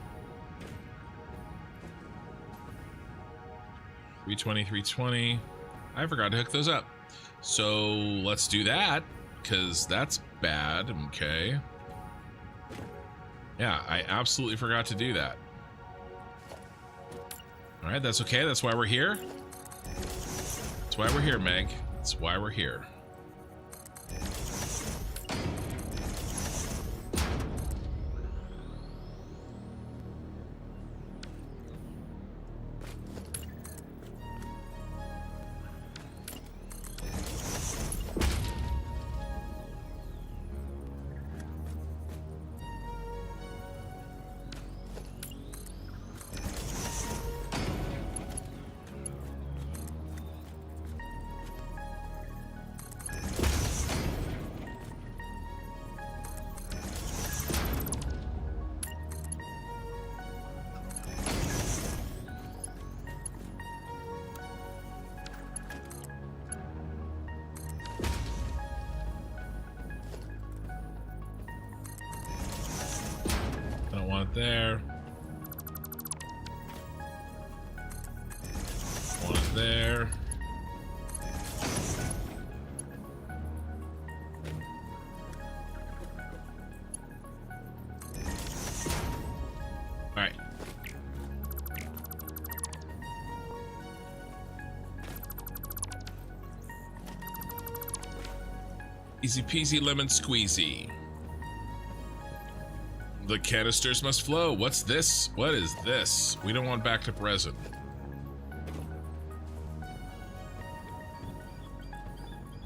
320, 320. I forgot to hook those up. So let's do that, because that's bad, okay. Yeah, I absolutely forgot to do that. All right, that's okay, that's why we're here. That's why we're here, Meg. That's why we're here. There. One there. All right. Easy peasy lemon squeezy. The canisters must flow. What's this? What is this? We don't want backed up resin.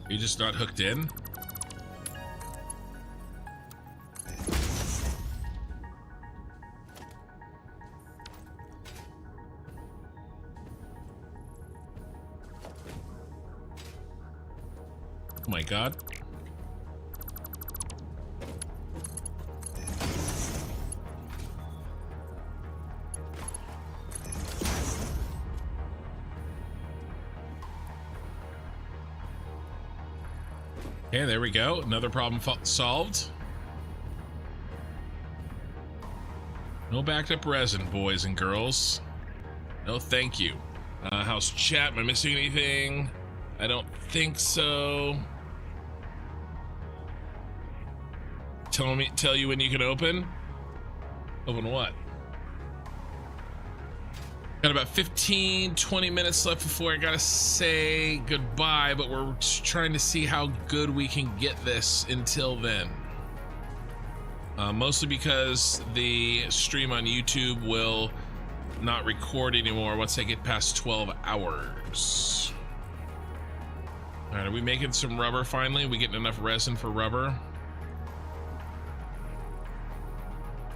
Are you just not hooked in? Oh my god. Okay, there we go. Another problem solved. No backed up resin, boys and girls. No, thank you. How's chat? Am I missing anything? I don't think so. Tell you when you can open? Open what? Got about 15-20 minutes left before I gotta say goodbye, but we're trying to see how good we can get this until then. Mostly because the stream on YouTube will not record anymore once I get past 12 hours. All right, are we making some rubber finally? Are we getting enough resin for rubber?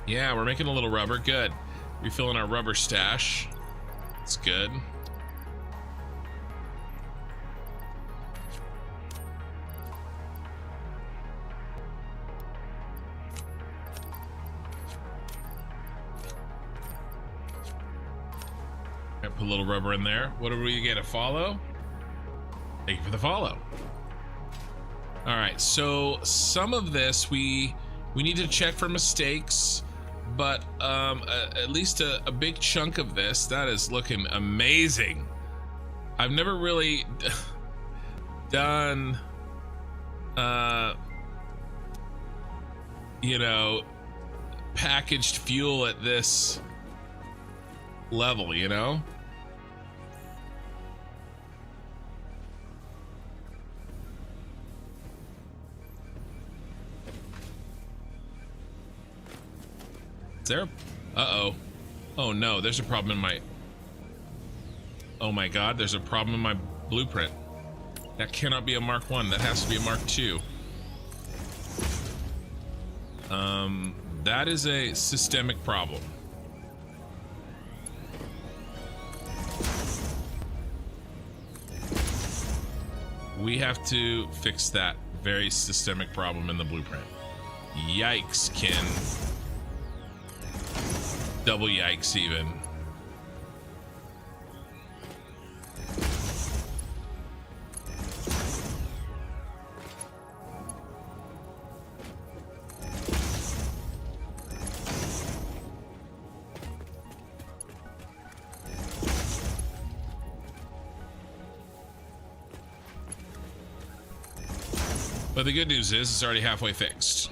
Yeah, we're making a little rubber. Good. Refilling our rubber stash. That's good. I put a little rubber in there. What do we get? A follow? Thank you for the follow. All right, so some of this we need to check for mistakes, but at least a big chunk of this, that is looking amazing. I've never really done you know, packaged fuel at this level, you know? Is there? Uh-oh. Oh no, there's a problem in my... Oh my god, there's a problem in my blueprint. That cannot be a Mark 1. That has to be a Mark 2. That is a systemic problem. We have to fix that very systemic problem in the blueprint. Yikes, Ken. Double yikes even. But the good news is it's already halfway fixed.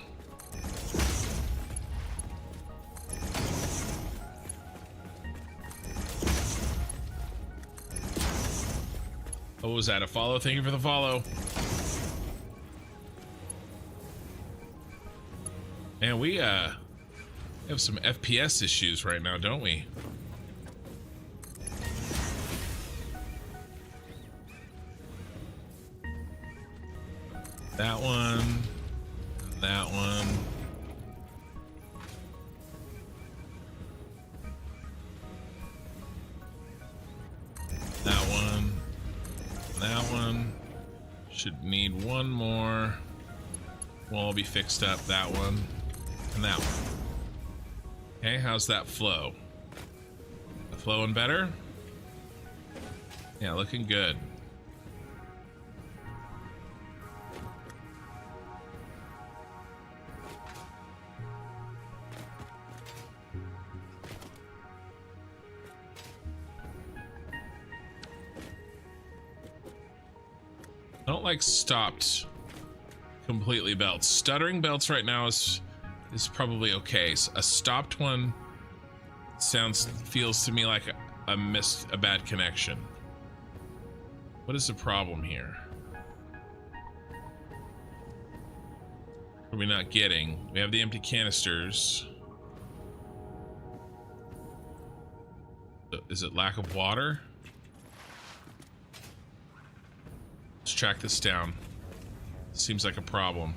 What was that? A follow? Thank you for the follow. Man, we have some FPS issues right now, don't we? That one, that one. That one. That one. Should need one more. Will all be fixed up. That one. And that one. Okay, how's that flow? Flowing better? Yeah, looking good. I don't like stopped completely belts. Stuttering belts right now is probably okay. A stopped one feels to me like a bad connection. What is the problem here? What are we not getting? We have the empty canisters. Is it lack of water? Let's track this down. Seems like a problem.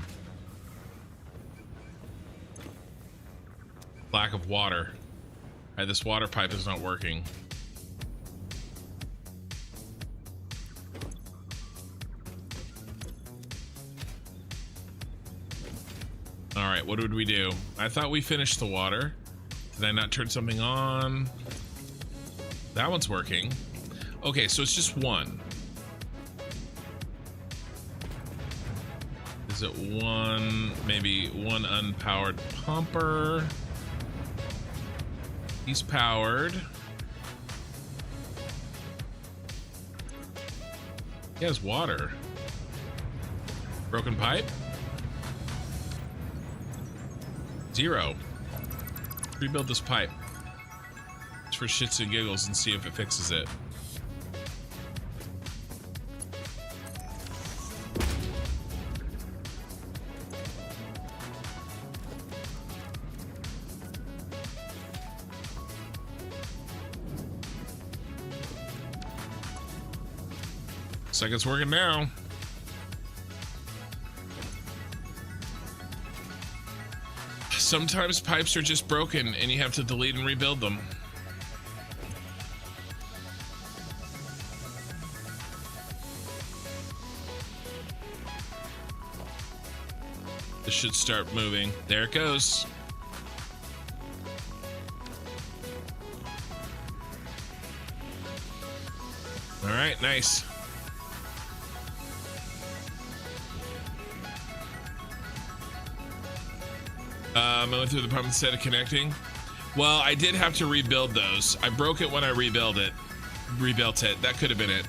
Lack of water. Alright, this water pipe is not working. Alright, what did we do? I thought we finished the water. Did I not turn something on? That one's working. Okay, so it's just one. Is it one, maybe one unpowered pumper? He's powered. He has water. Broken pipe? 0. Rebuild this pipe. It's for shits and giggles and see if it fixes it. Looks like it's working now. Sometimes pipes are just broken and you have to delete and rebuild them. This should start moving. There it goes. All right, nice. I went through the pump instead of connecting. Well, I did have to rebuild those. I broke it when I rebuilt it. That could have been it.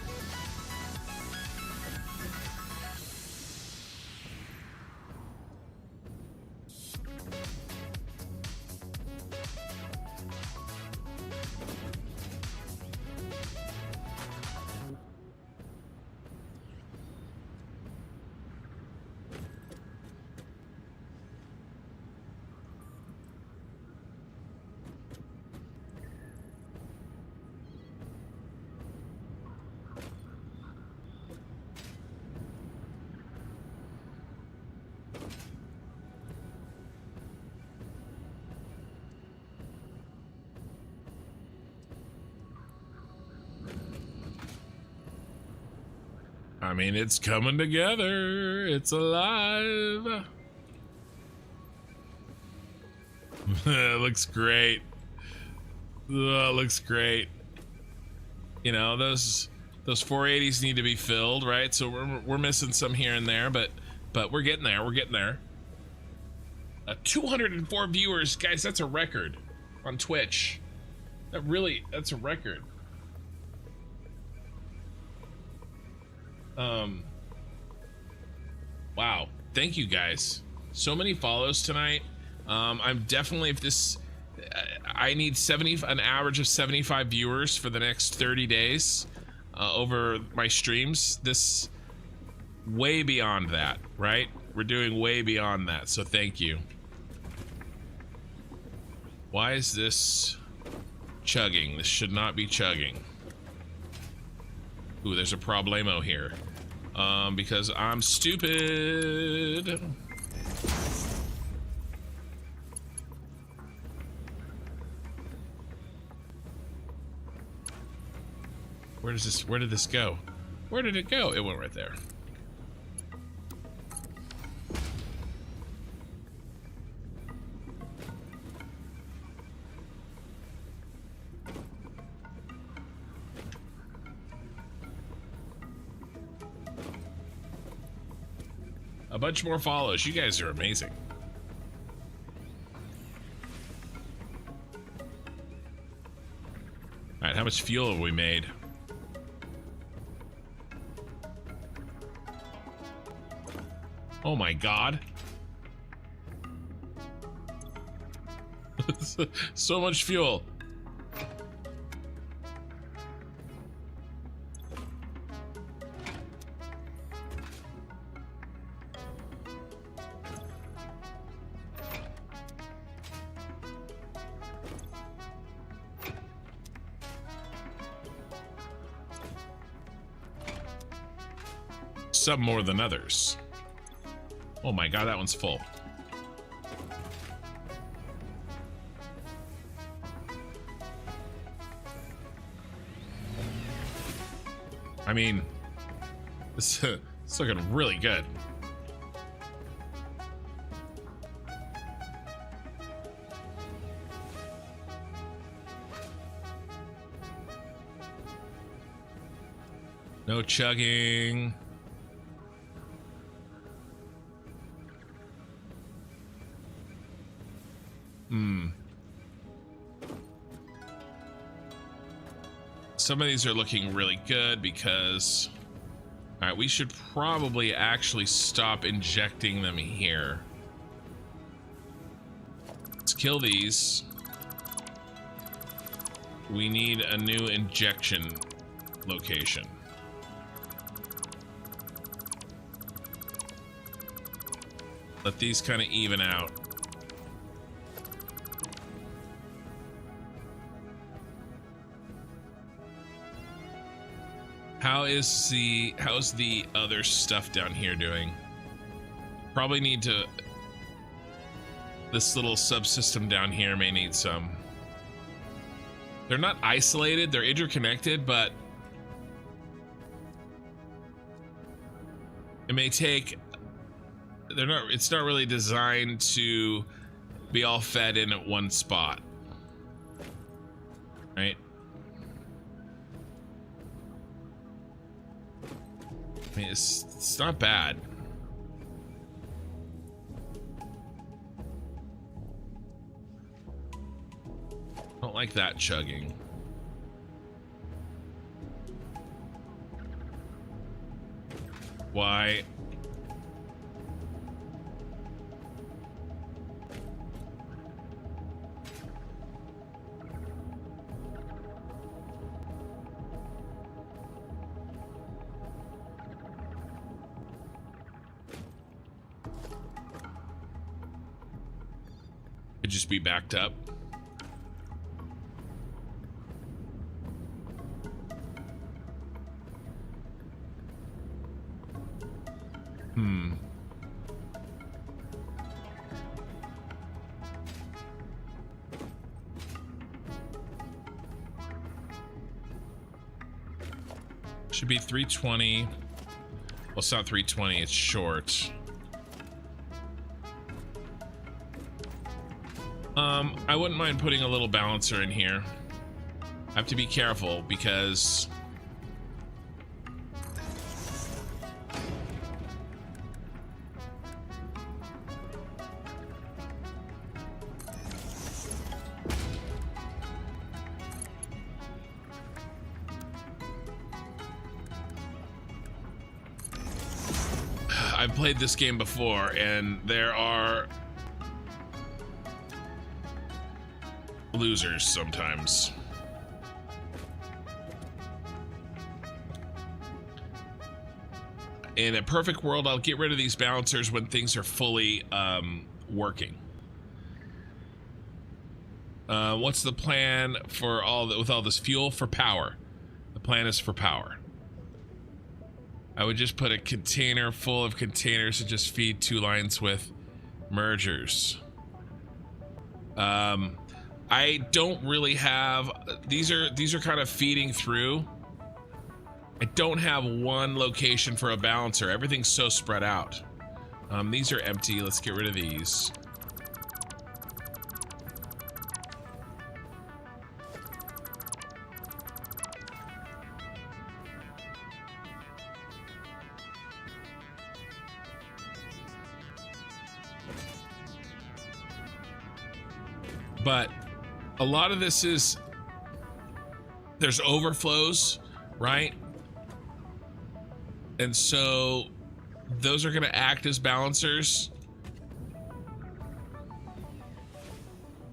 I mean, it's coming together. It's alive. It looks great. Looks great. You know, those 480s need to be filled, right? So we're missing some here and there, but we're getting there. We're getting there. 204 viewers, guys. That's a record on Twitch. That's a record. Wow, thank you guys. So many follows tonight. I'm definitely, if this, I need an average of 75 viewers for the next 30 days over my streams. This way beyond that, right? We're doing way beyond that, so thank you. Why is this chugging? This should not be chugging. Ooh, there's a problemo here. Because I'm stupid. Where did this go? Where did it go? It went right there. A bunch more follows. You guys are amazing. All right, how much fuel have we made? Oh my God. So much fuel. some more than others. Oh my god, that one's full. I mean, it's looking really good. No chugging. Some of these are looking really good because, all right, we should probably actually stop injecting them here. Let's kill these. We need a new injection location. Let these kind of even out. How's the other stuff down here doing? Probably need to, this little subsystem down here may need some. They're not isolated, they're interconnected, but it may take, it's not really designed to be all fed in at one spot, right? I mean, it's not bad. Don't like that chugging. Why? Could just be backed up. Should be 320. Well, it's not 320, it's short. I wouldn't mind putting a little balancer in here. I have to be careful because I've played this game before and there are losers sometimes. In a perfect world, I'll get rid of these balancers when things are fully working. What's the plan for with all this fuel? For power. The plan is for power. I would just put a container full of containers and just feed 2 lines with mergers. I don't really have, these are kind of feeding through. I don't have one location for a balancer. Everything's so spread out. These are empty. Let's get rid of these. But a lot of this is, there's overflows, right? And so those are going to act as balancers,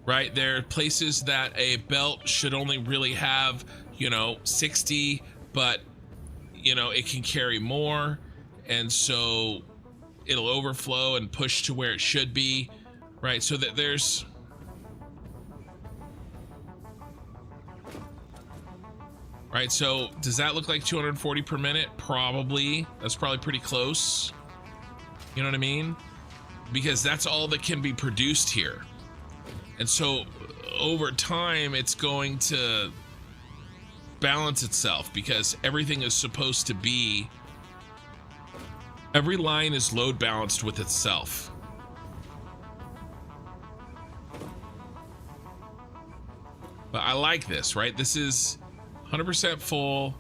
right? There are places that a belt should only really have, 60, but, it can carry more. And so it'll overflow and push to where it should be, right? So that there's, Right, so does that look like 240 per minute? Probably. That's probably pretty close. You know what I mean? Because that's all that can be produced here. And so over time, it's going to balance itself because everything is supposed to be, every line is load balanced with itself. But I like this, right? This is 100% full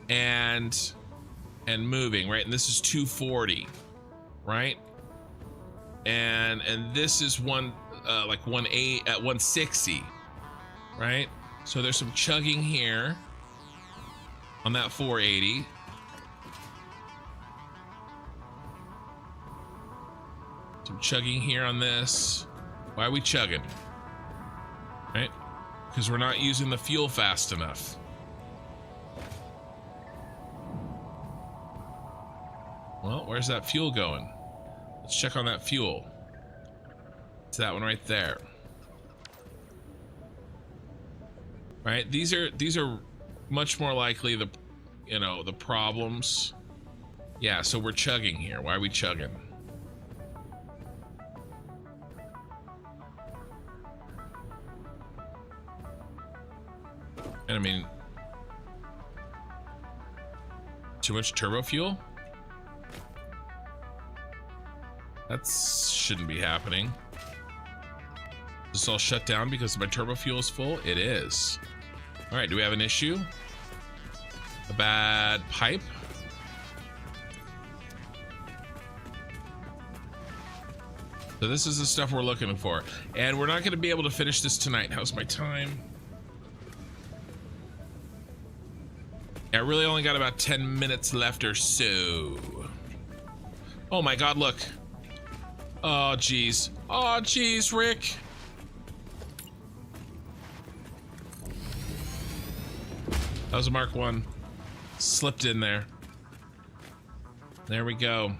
and moving, right? And this is 240, right? And this is like 180 at 160, right? So there's some chugging here on that 480. Some chugging here on this. Why are we chugging? Right? Because we're not using the fuel fast enough. Well, where's that fuel going? Let's check on that fuel. It's that one right there. Right? These are much more likely the, you know, the problems. Yeah, so we're chugging here. Why are we chugging? And I mean, too much turbo fuel? That shouldn't be happening. Is this all shut down because my turbo fuel is full? It is. All right, do we have an issue? A bad pipe? So this is the stuff we're looking for. And we're not gonna be able to finish this tonight. How's my time? I really only got about 10 minutes left or so. Oh my God, look. Oh geez. Oh geez, Rick. That was a Mark 1. Slipped in there. There we go.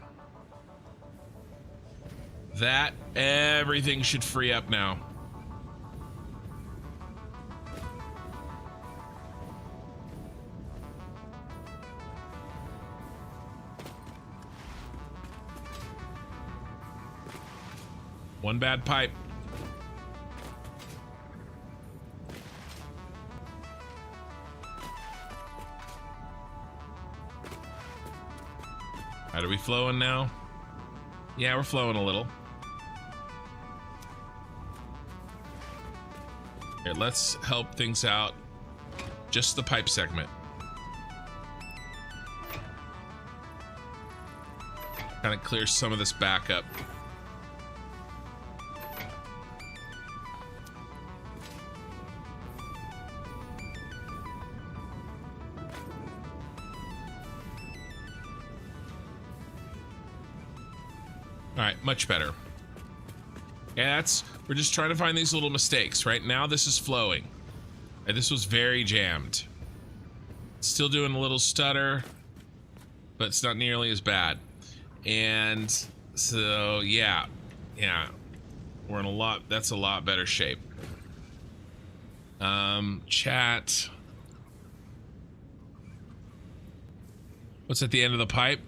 That, everything should free up now. One bad pipe. Right, are we flowing now? Yeah, we're flowing a little. Here, let's help things out. Just the pipe segment. Kind of clear some of this back up. All right, much better. Yeah, we're just trying to find these little mistakes. Right now, this is flowing. And this was very jammed. Still doing a little stutter, but it's not nearly as bad. And so, yeah, we're in a lot. That's a lot better shape. Chat. What's at the end of the pipe?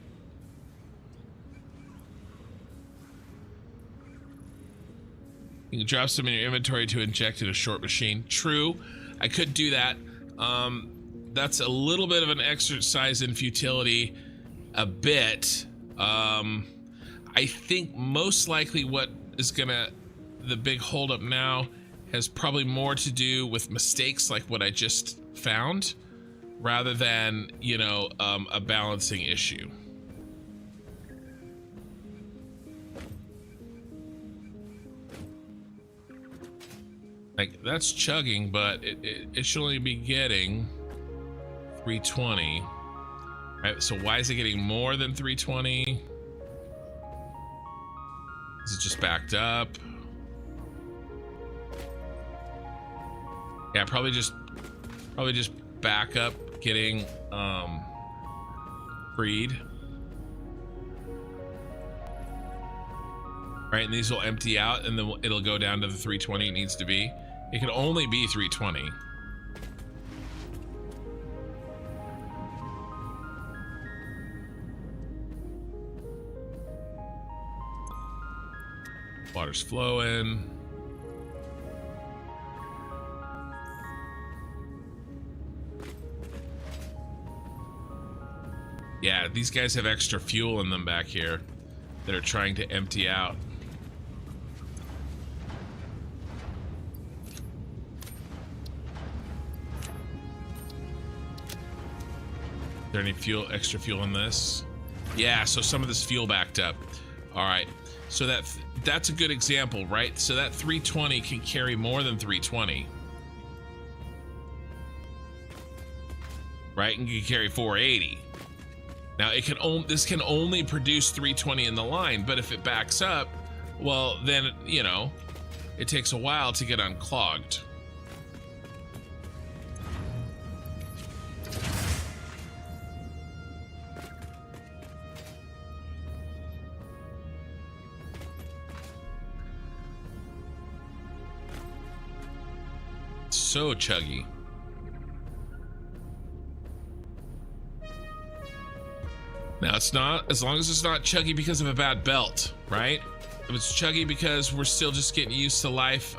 You can drop some in your inventory to inject in a short machine. True, I could do that. That's a little bit of an exercise in futility, a bit. I think most likely what is the big holdup now has probably more to do with mistakes like what I just found, rather than, you know, a balancing issue. Like, that's chugging, but it should only be getting 320. Right, so why is it getting more than 320? Is it just backed up? Yeah, probably just back up, getting freed. Right, and these will empty out, and then it'll go down to the 320 it needs to be. It can only be 320. Water's flowing. Yeah, these guys have extra fuel in them back here that are trying to empty out. Is there any fuel, extra fuel in this? Yeah, so some of this fuel backed up. All right, so that's a good example, right? So that 320 can carry more than 320. Right, and can carry 480. Now this can only produce 320 in the line, but if it backs up, well then, you know, it takes a while to get unclogged. So chuggy. Now it's not, as long as it's not chuggy because of a bad belt, right? If it's chuggy because we're still just getting used to life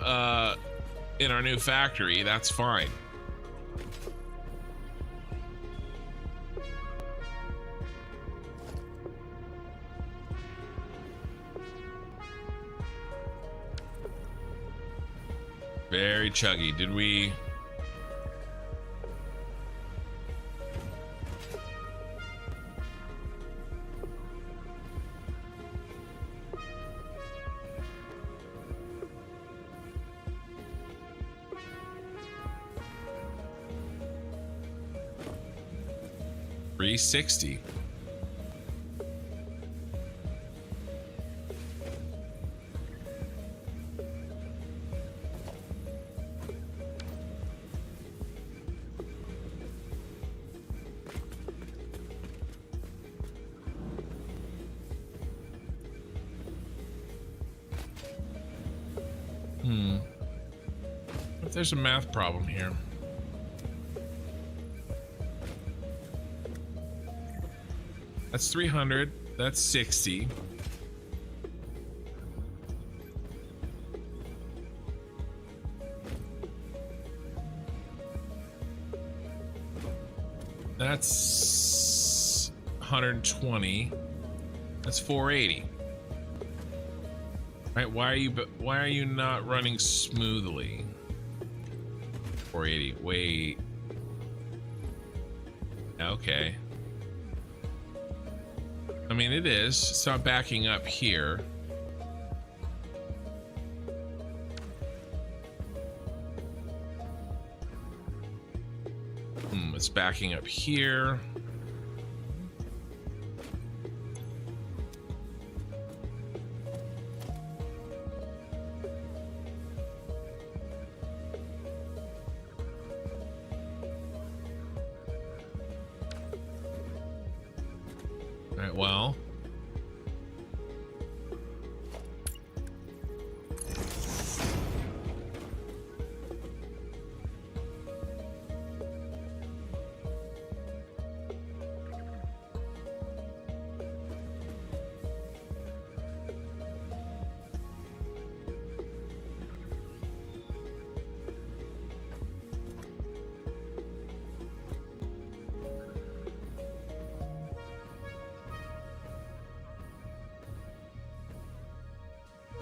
in our new factory, that's fine. Very chuggy. Did we... $360. If there's a math problem here. That's 300. That's 60. That's 120. That's 480. Right? Why are you not running smoothly? 480. Wait. Okay. I mean, it is. It's not backing up here. It's backing up here. Well,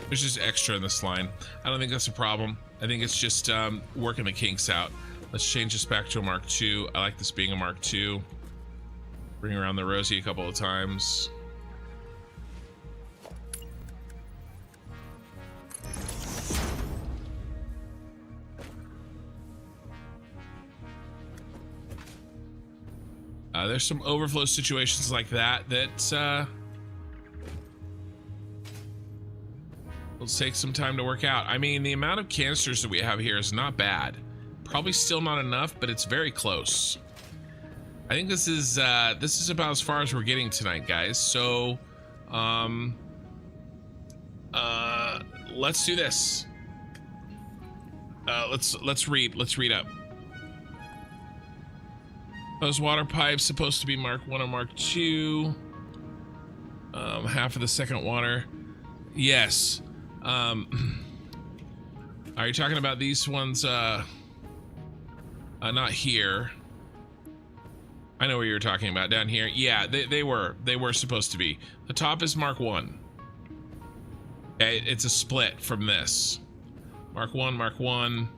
there's just extra in this line. I don't think that's a problem. I think it's just working the kinks out. Let's change this back to a Mark II. I like this being a Mark II. Bring around the Rosie a couple of times. There's some overflow situations like that will take some time to work out. I mean, the amount of canisters that we have here is not bad. Probably still not enough, but it's very close. I think this is about as far as we're getting tonight, guys. So, let's do this. Let's read up. Those water pipes supposed to be Mark 1 or Mark 2. Half of the second water. Yes. Are you talking about these ones? Not here. I know where you're talking about, down here. Yeah, they were supposed to be. The top is Mark 1. Okay, it's a split from this. Mark 1, Mark 1.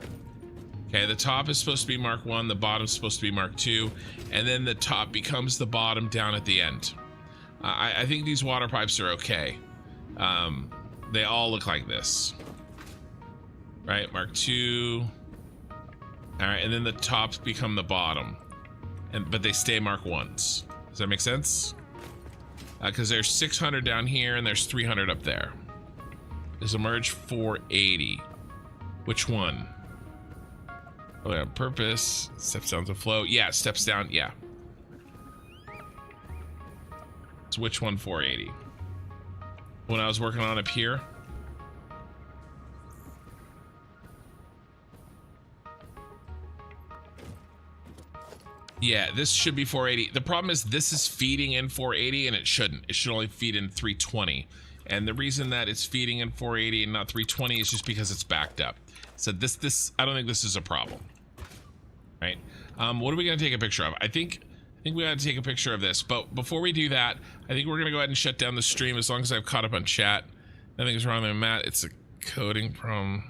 Okay, the top is supposed to be Mark 1, the bottom's supposed to be Mark 2, and then the top becomes the bottom down at the end. I think these water pipes are okay. They all look like this. Right, Mark 2. All right, and then the tops become the bottom. But they stay Mark 1s. Does that make sense? Because there's 600 down here and there's 300 up there. There's a merge 480. Which one? Oh, on purpose. Steps down to flow. Yeah, steps down. Yeah. So which one 480? When I was working on up here. Yeah, this should be 480. The problem is this is feeding in 480 and it shouldn't. It should only feed in 320. And the reason that it's feeding in 480 and not 320 is just because it's backed up. So this I don't think this is a problem. Right? What are we gonna take a picture of? I think we gotta take a picture of this, but before we do that, I think we're gonna go ahead and shut down the stream as long as I've caught up on chat. Nothing's wrong there, Matt. It's a coding from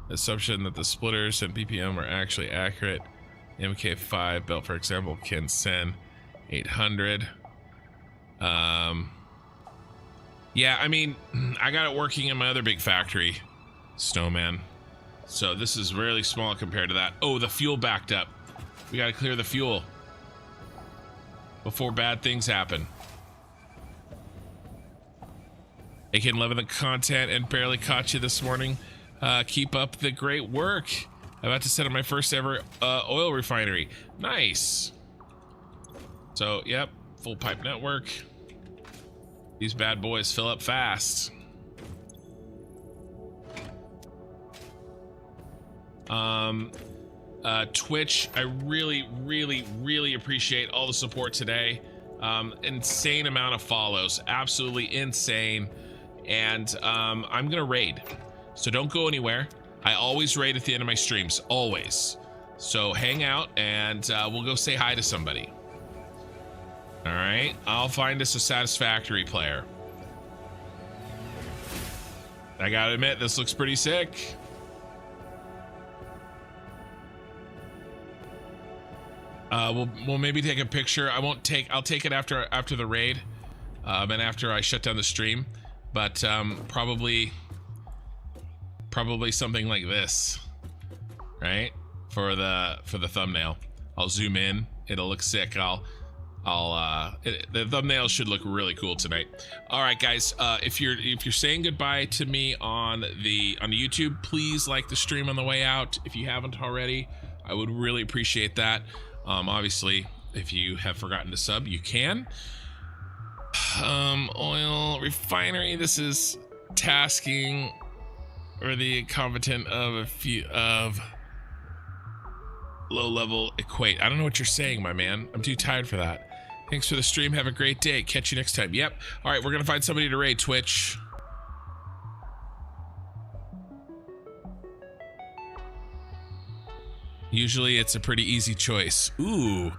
assumption that the splitters and BPM are actually accurate. MK5 belt, for example, can send 800. Yeah, I mean, I got it working in my other big factory, Snowman. So this is really small compared to that. Oh, the fuel backed up. We got to clear the fuel before bad things happen. AK loving the content and barely caught you this morning. Keep up the great work. I'm about to set up my first ever oil refinery. Nice. So, yep, full pipe network. These bad boys fill up fast. Twitch, I really appreciate all the support today. Insane amount of follows, absolutely insane. And I'm gonna raid, so don't go anywhere. I always raid at the end of my streams, always. So hang out and we'll go say hi to somebody. All right, I'll find us a Satisfactory player. I gotta admit, this looks pretty sick. We'll maybe take a picture. I'll take it after the raid, and after I shut down the stream. But probably something like this, right? For the thumbnail. I'll zoom in. It'll look sick. The thumbnail should look really cool tonight. All right, guys. If you're saying goodbye to me on the YouTube, please like the stream on the way out. If you haven't already, I would really appreciate that. Obviously, if you have forgotten to sub, you can. Oil refinery. This is tasking or the competent of a few of low level equate. I don't know what you're saying, my man. I'm too tired for that. Thanks for the stream. Have a great day. Catch you next time. Yep. All right, we're gonna find somebody to raid Twitch. Usually it's a pretty easy choice. Ooh.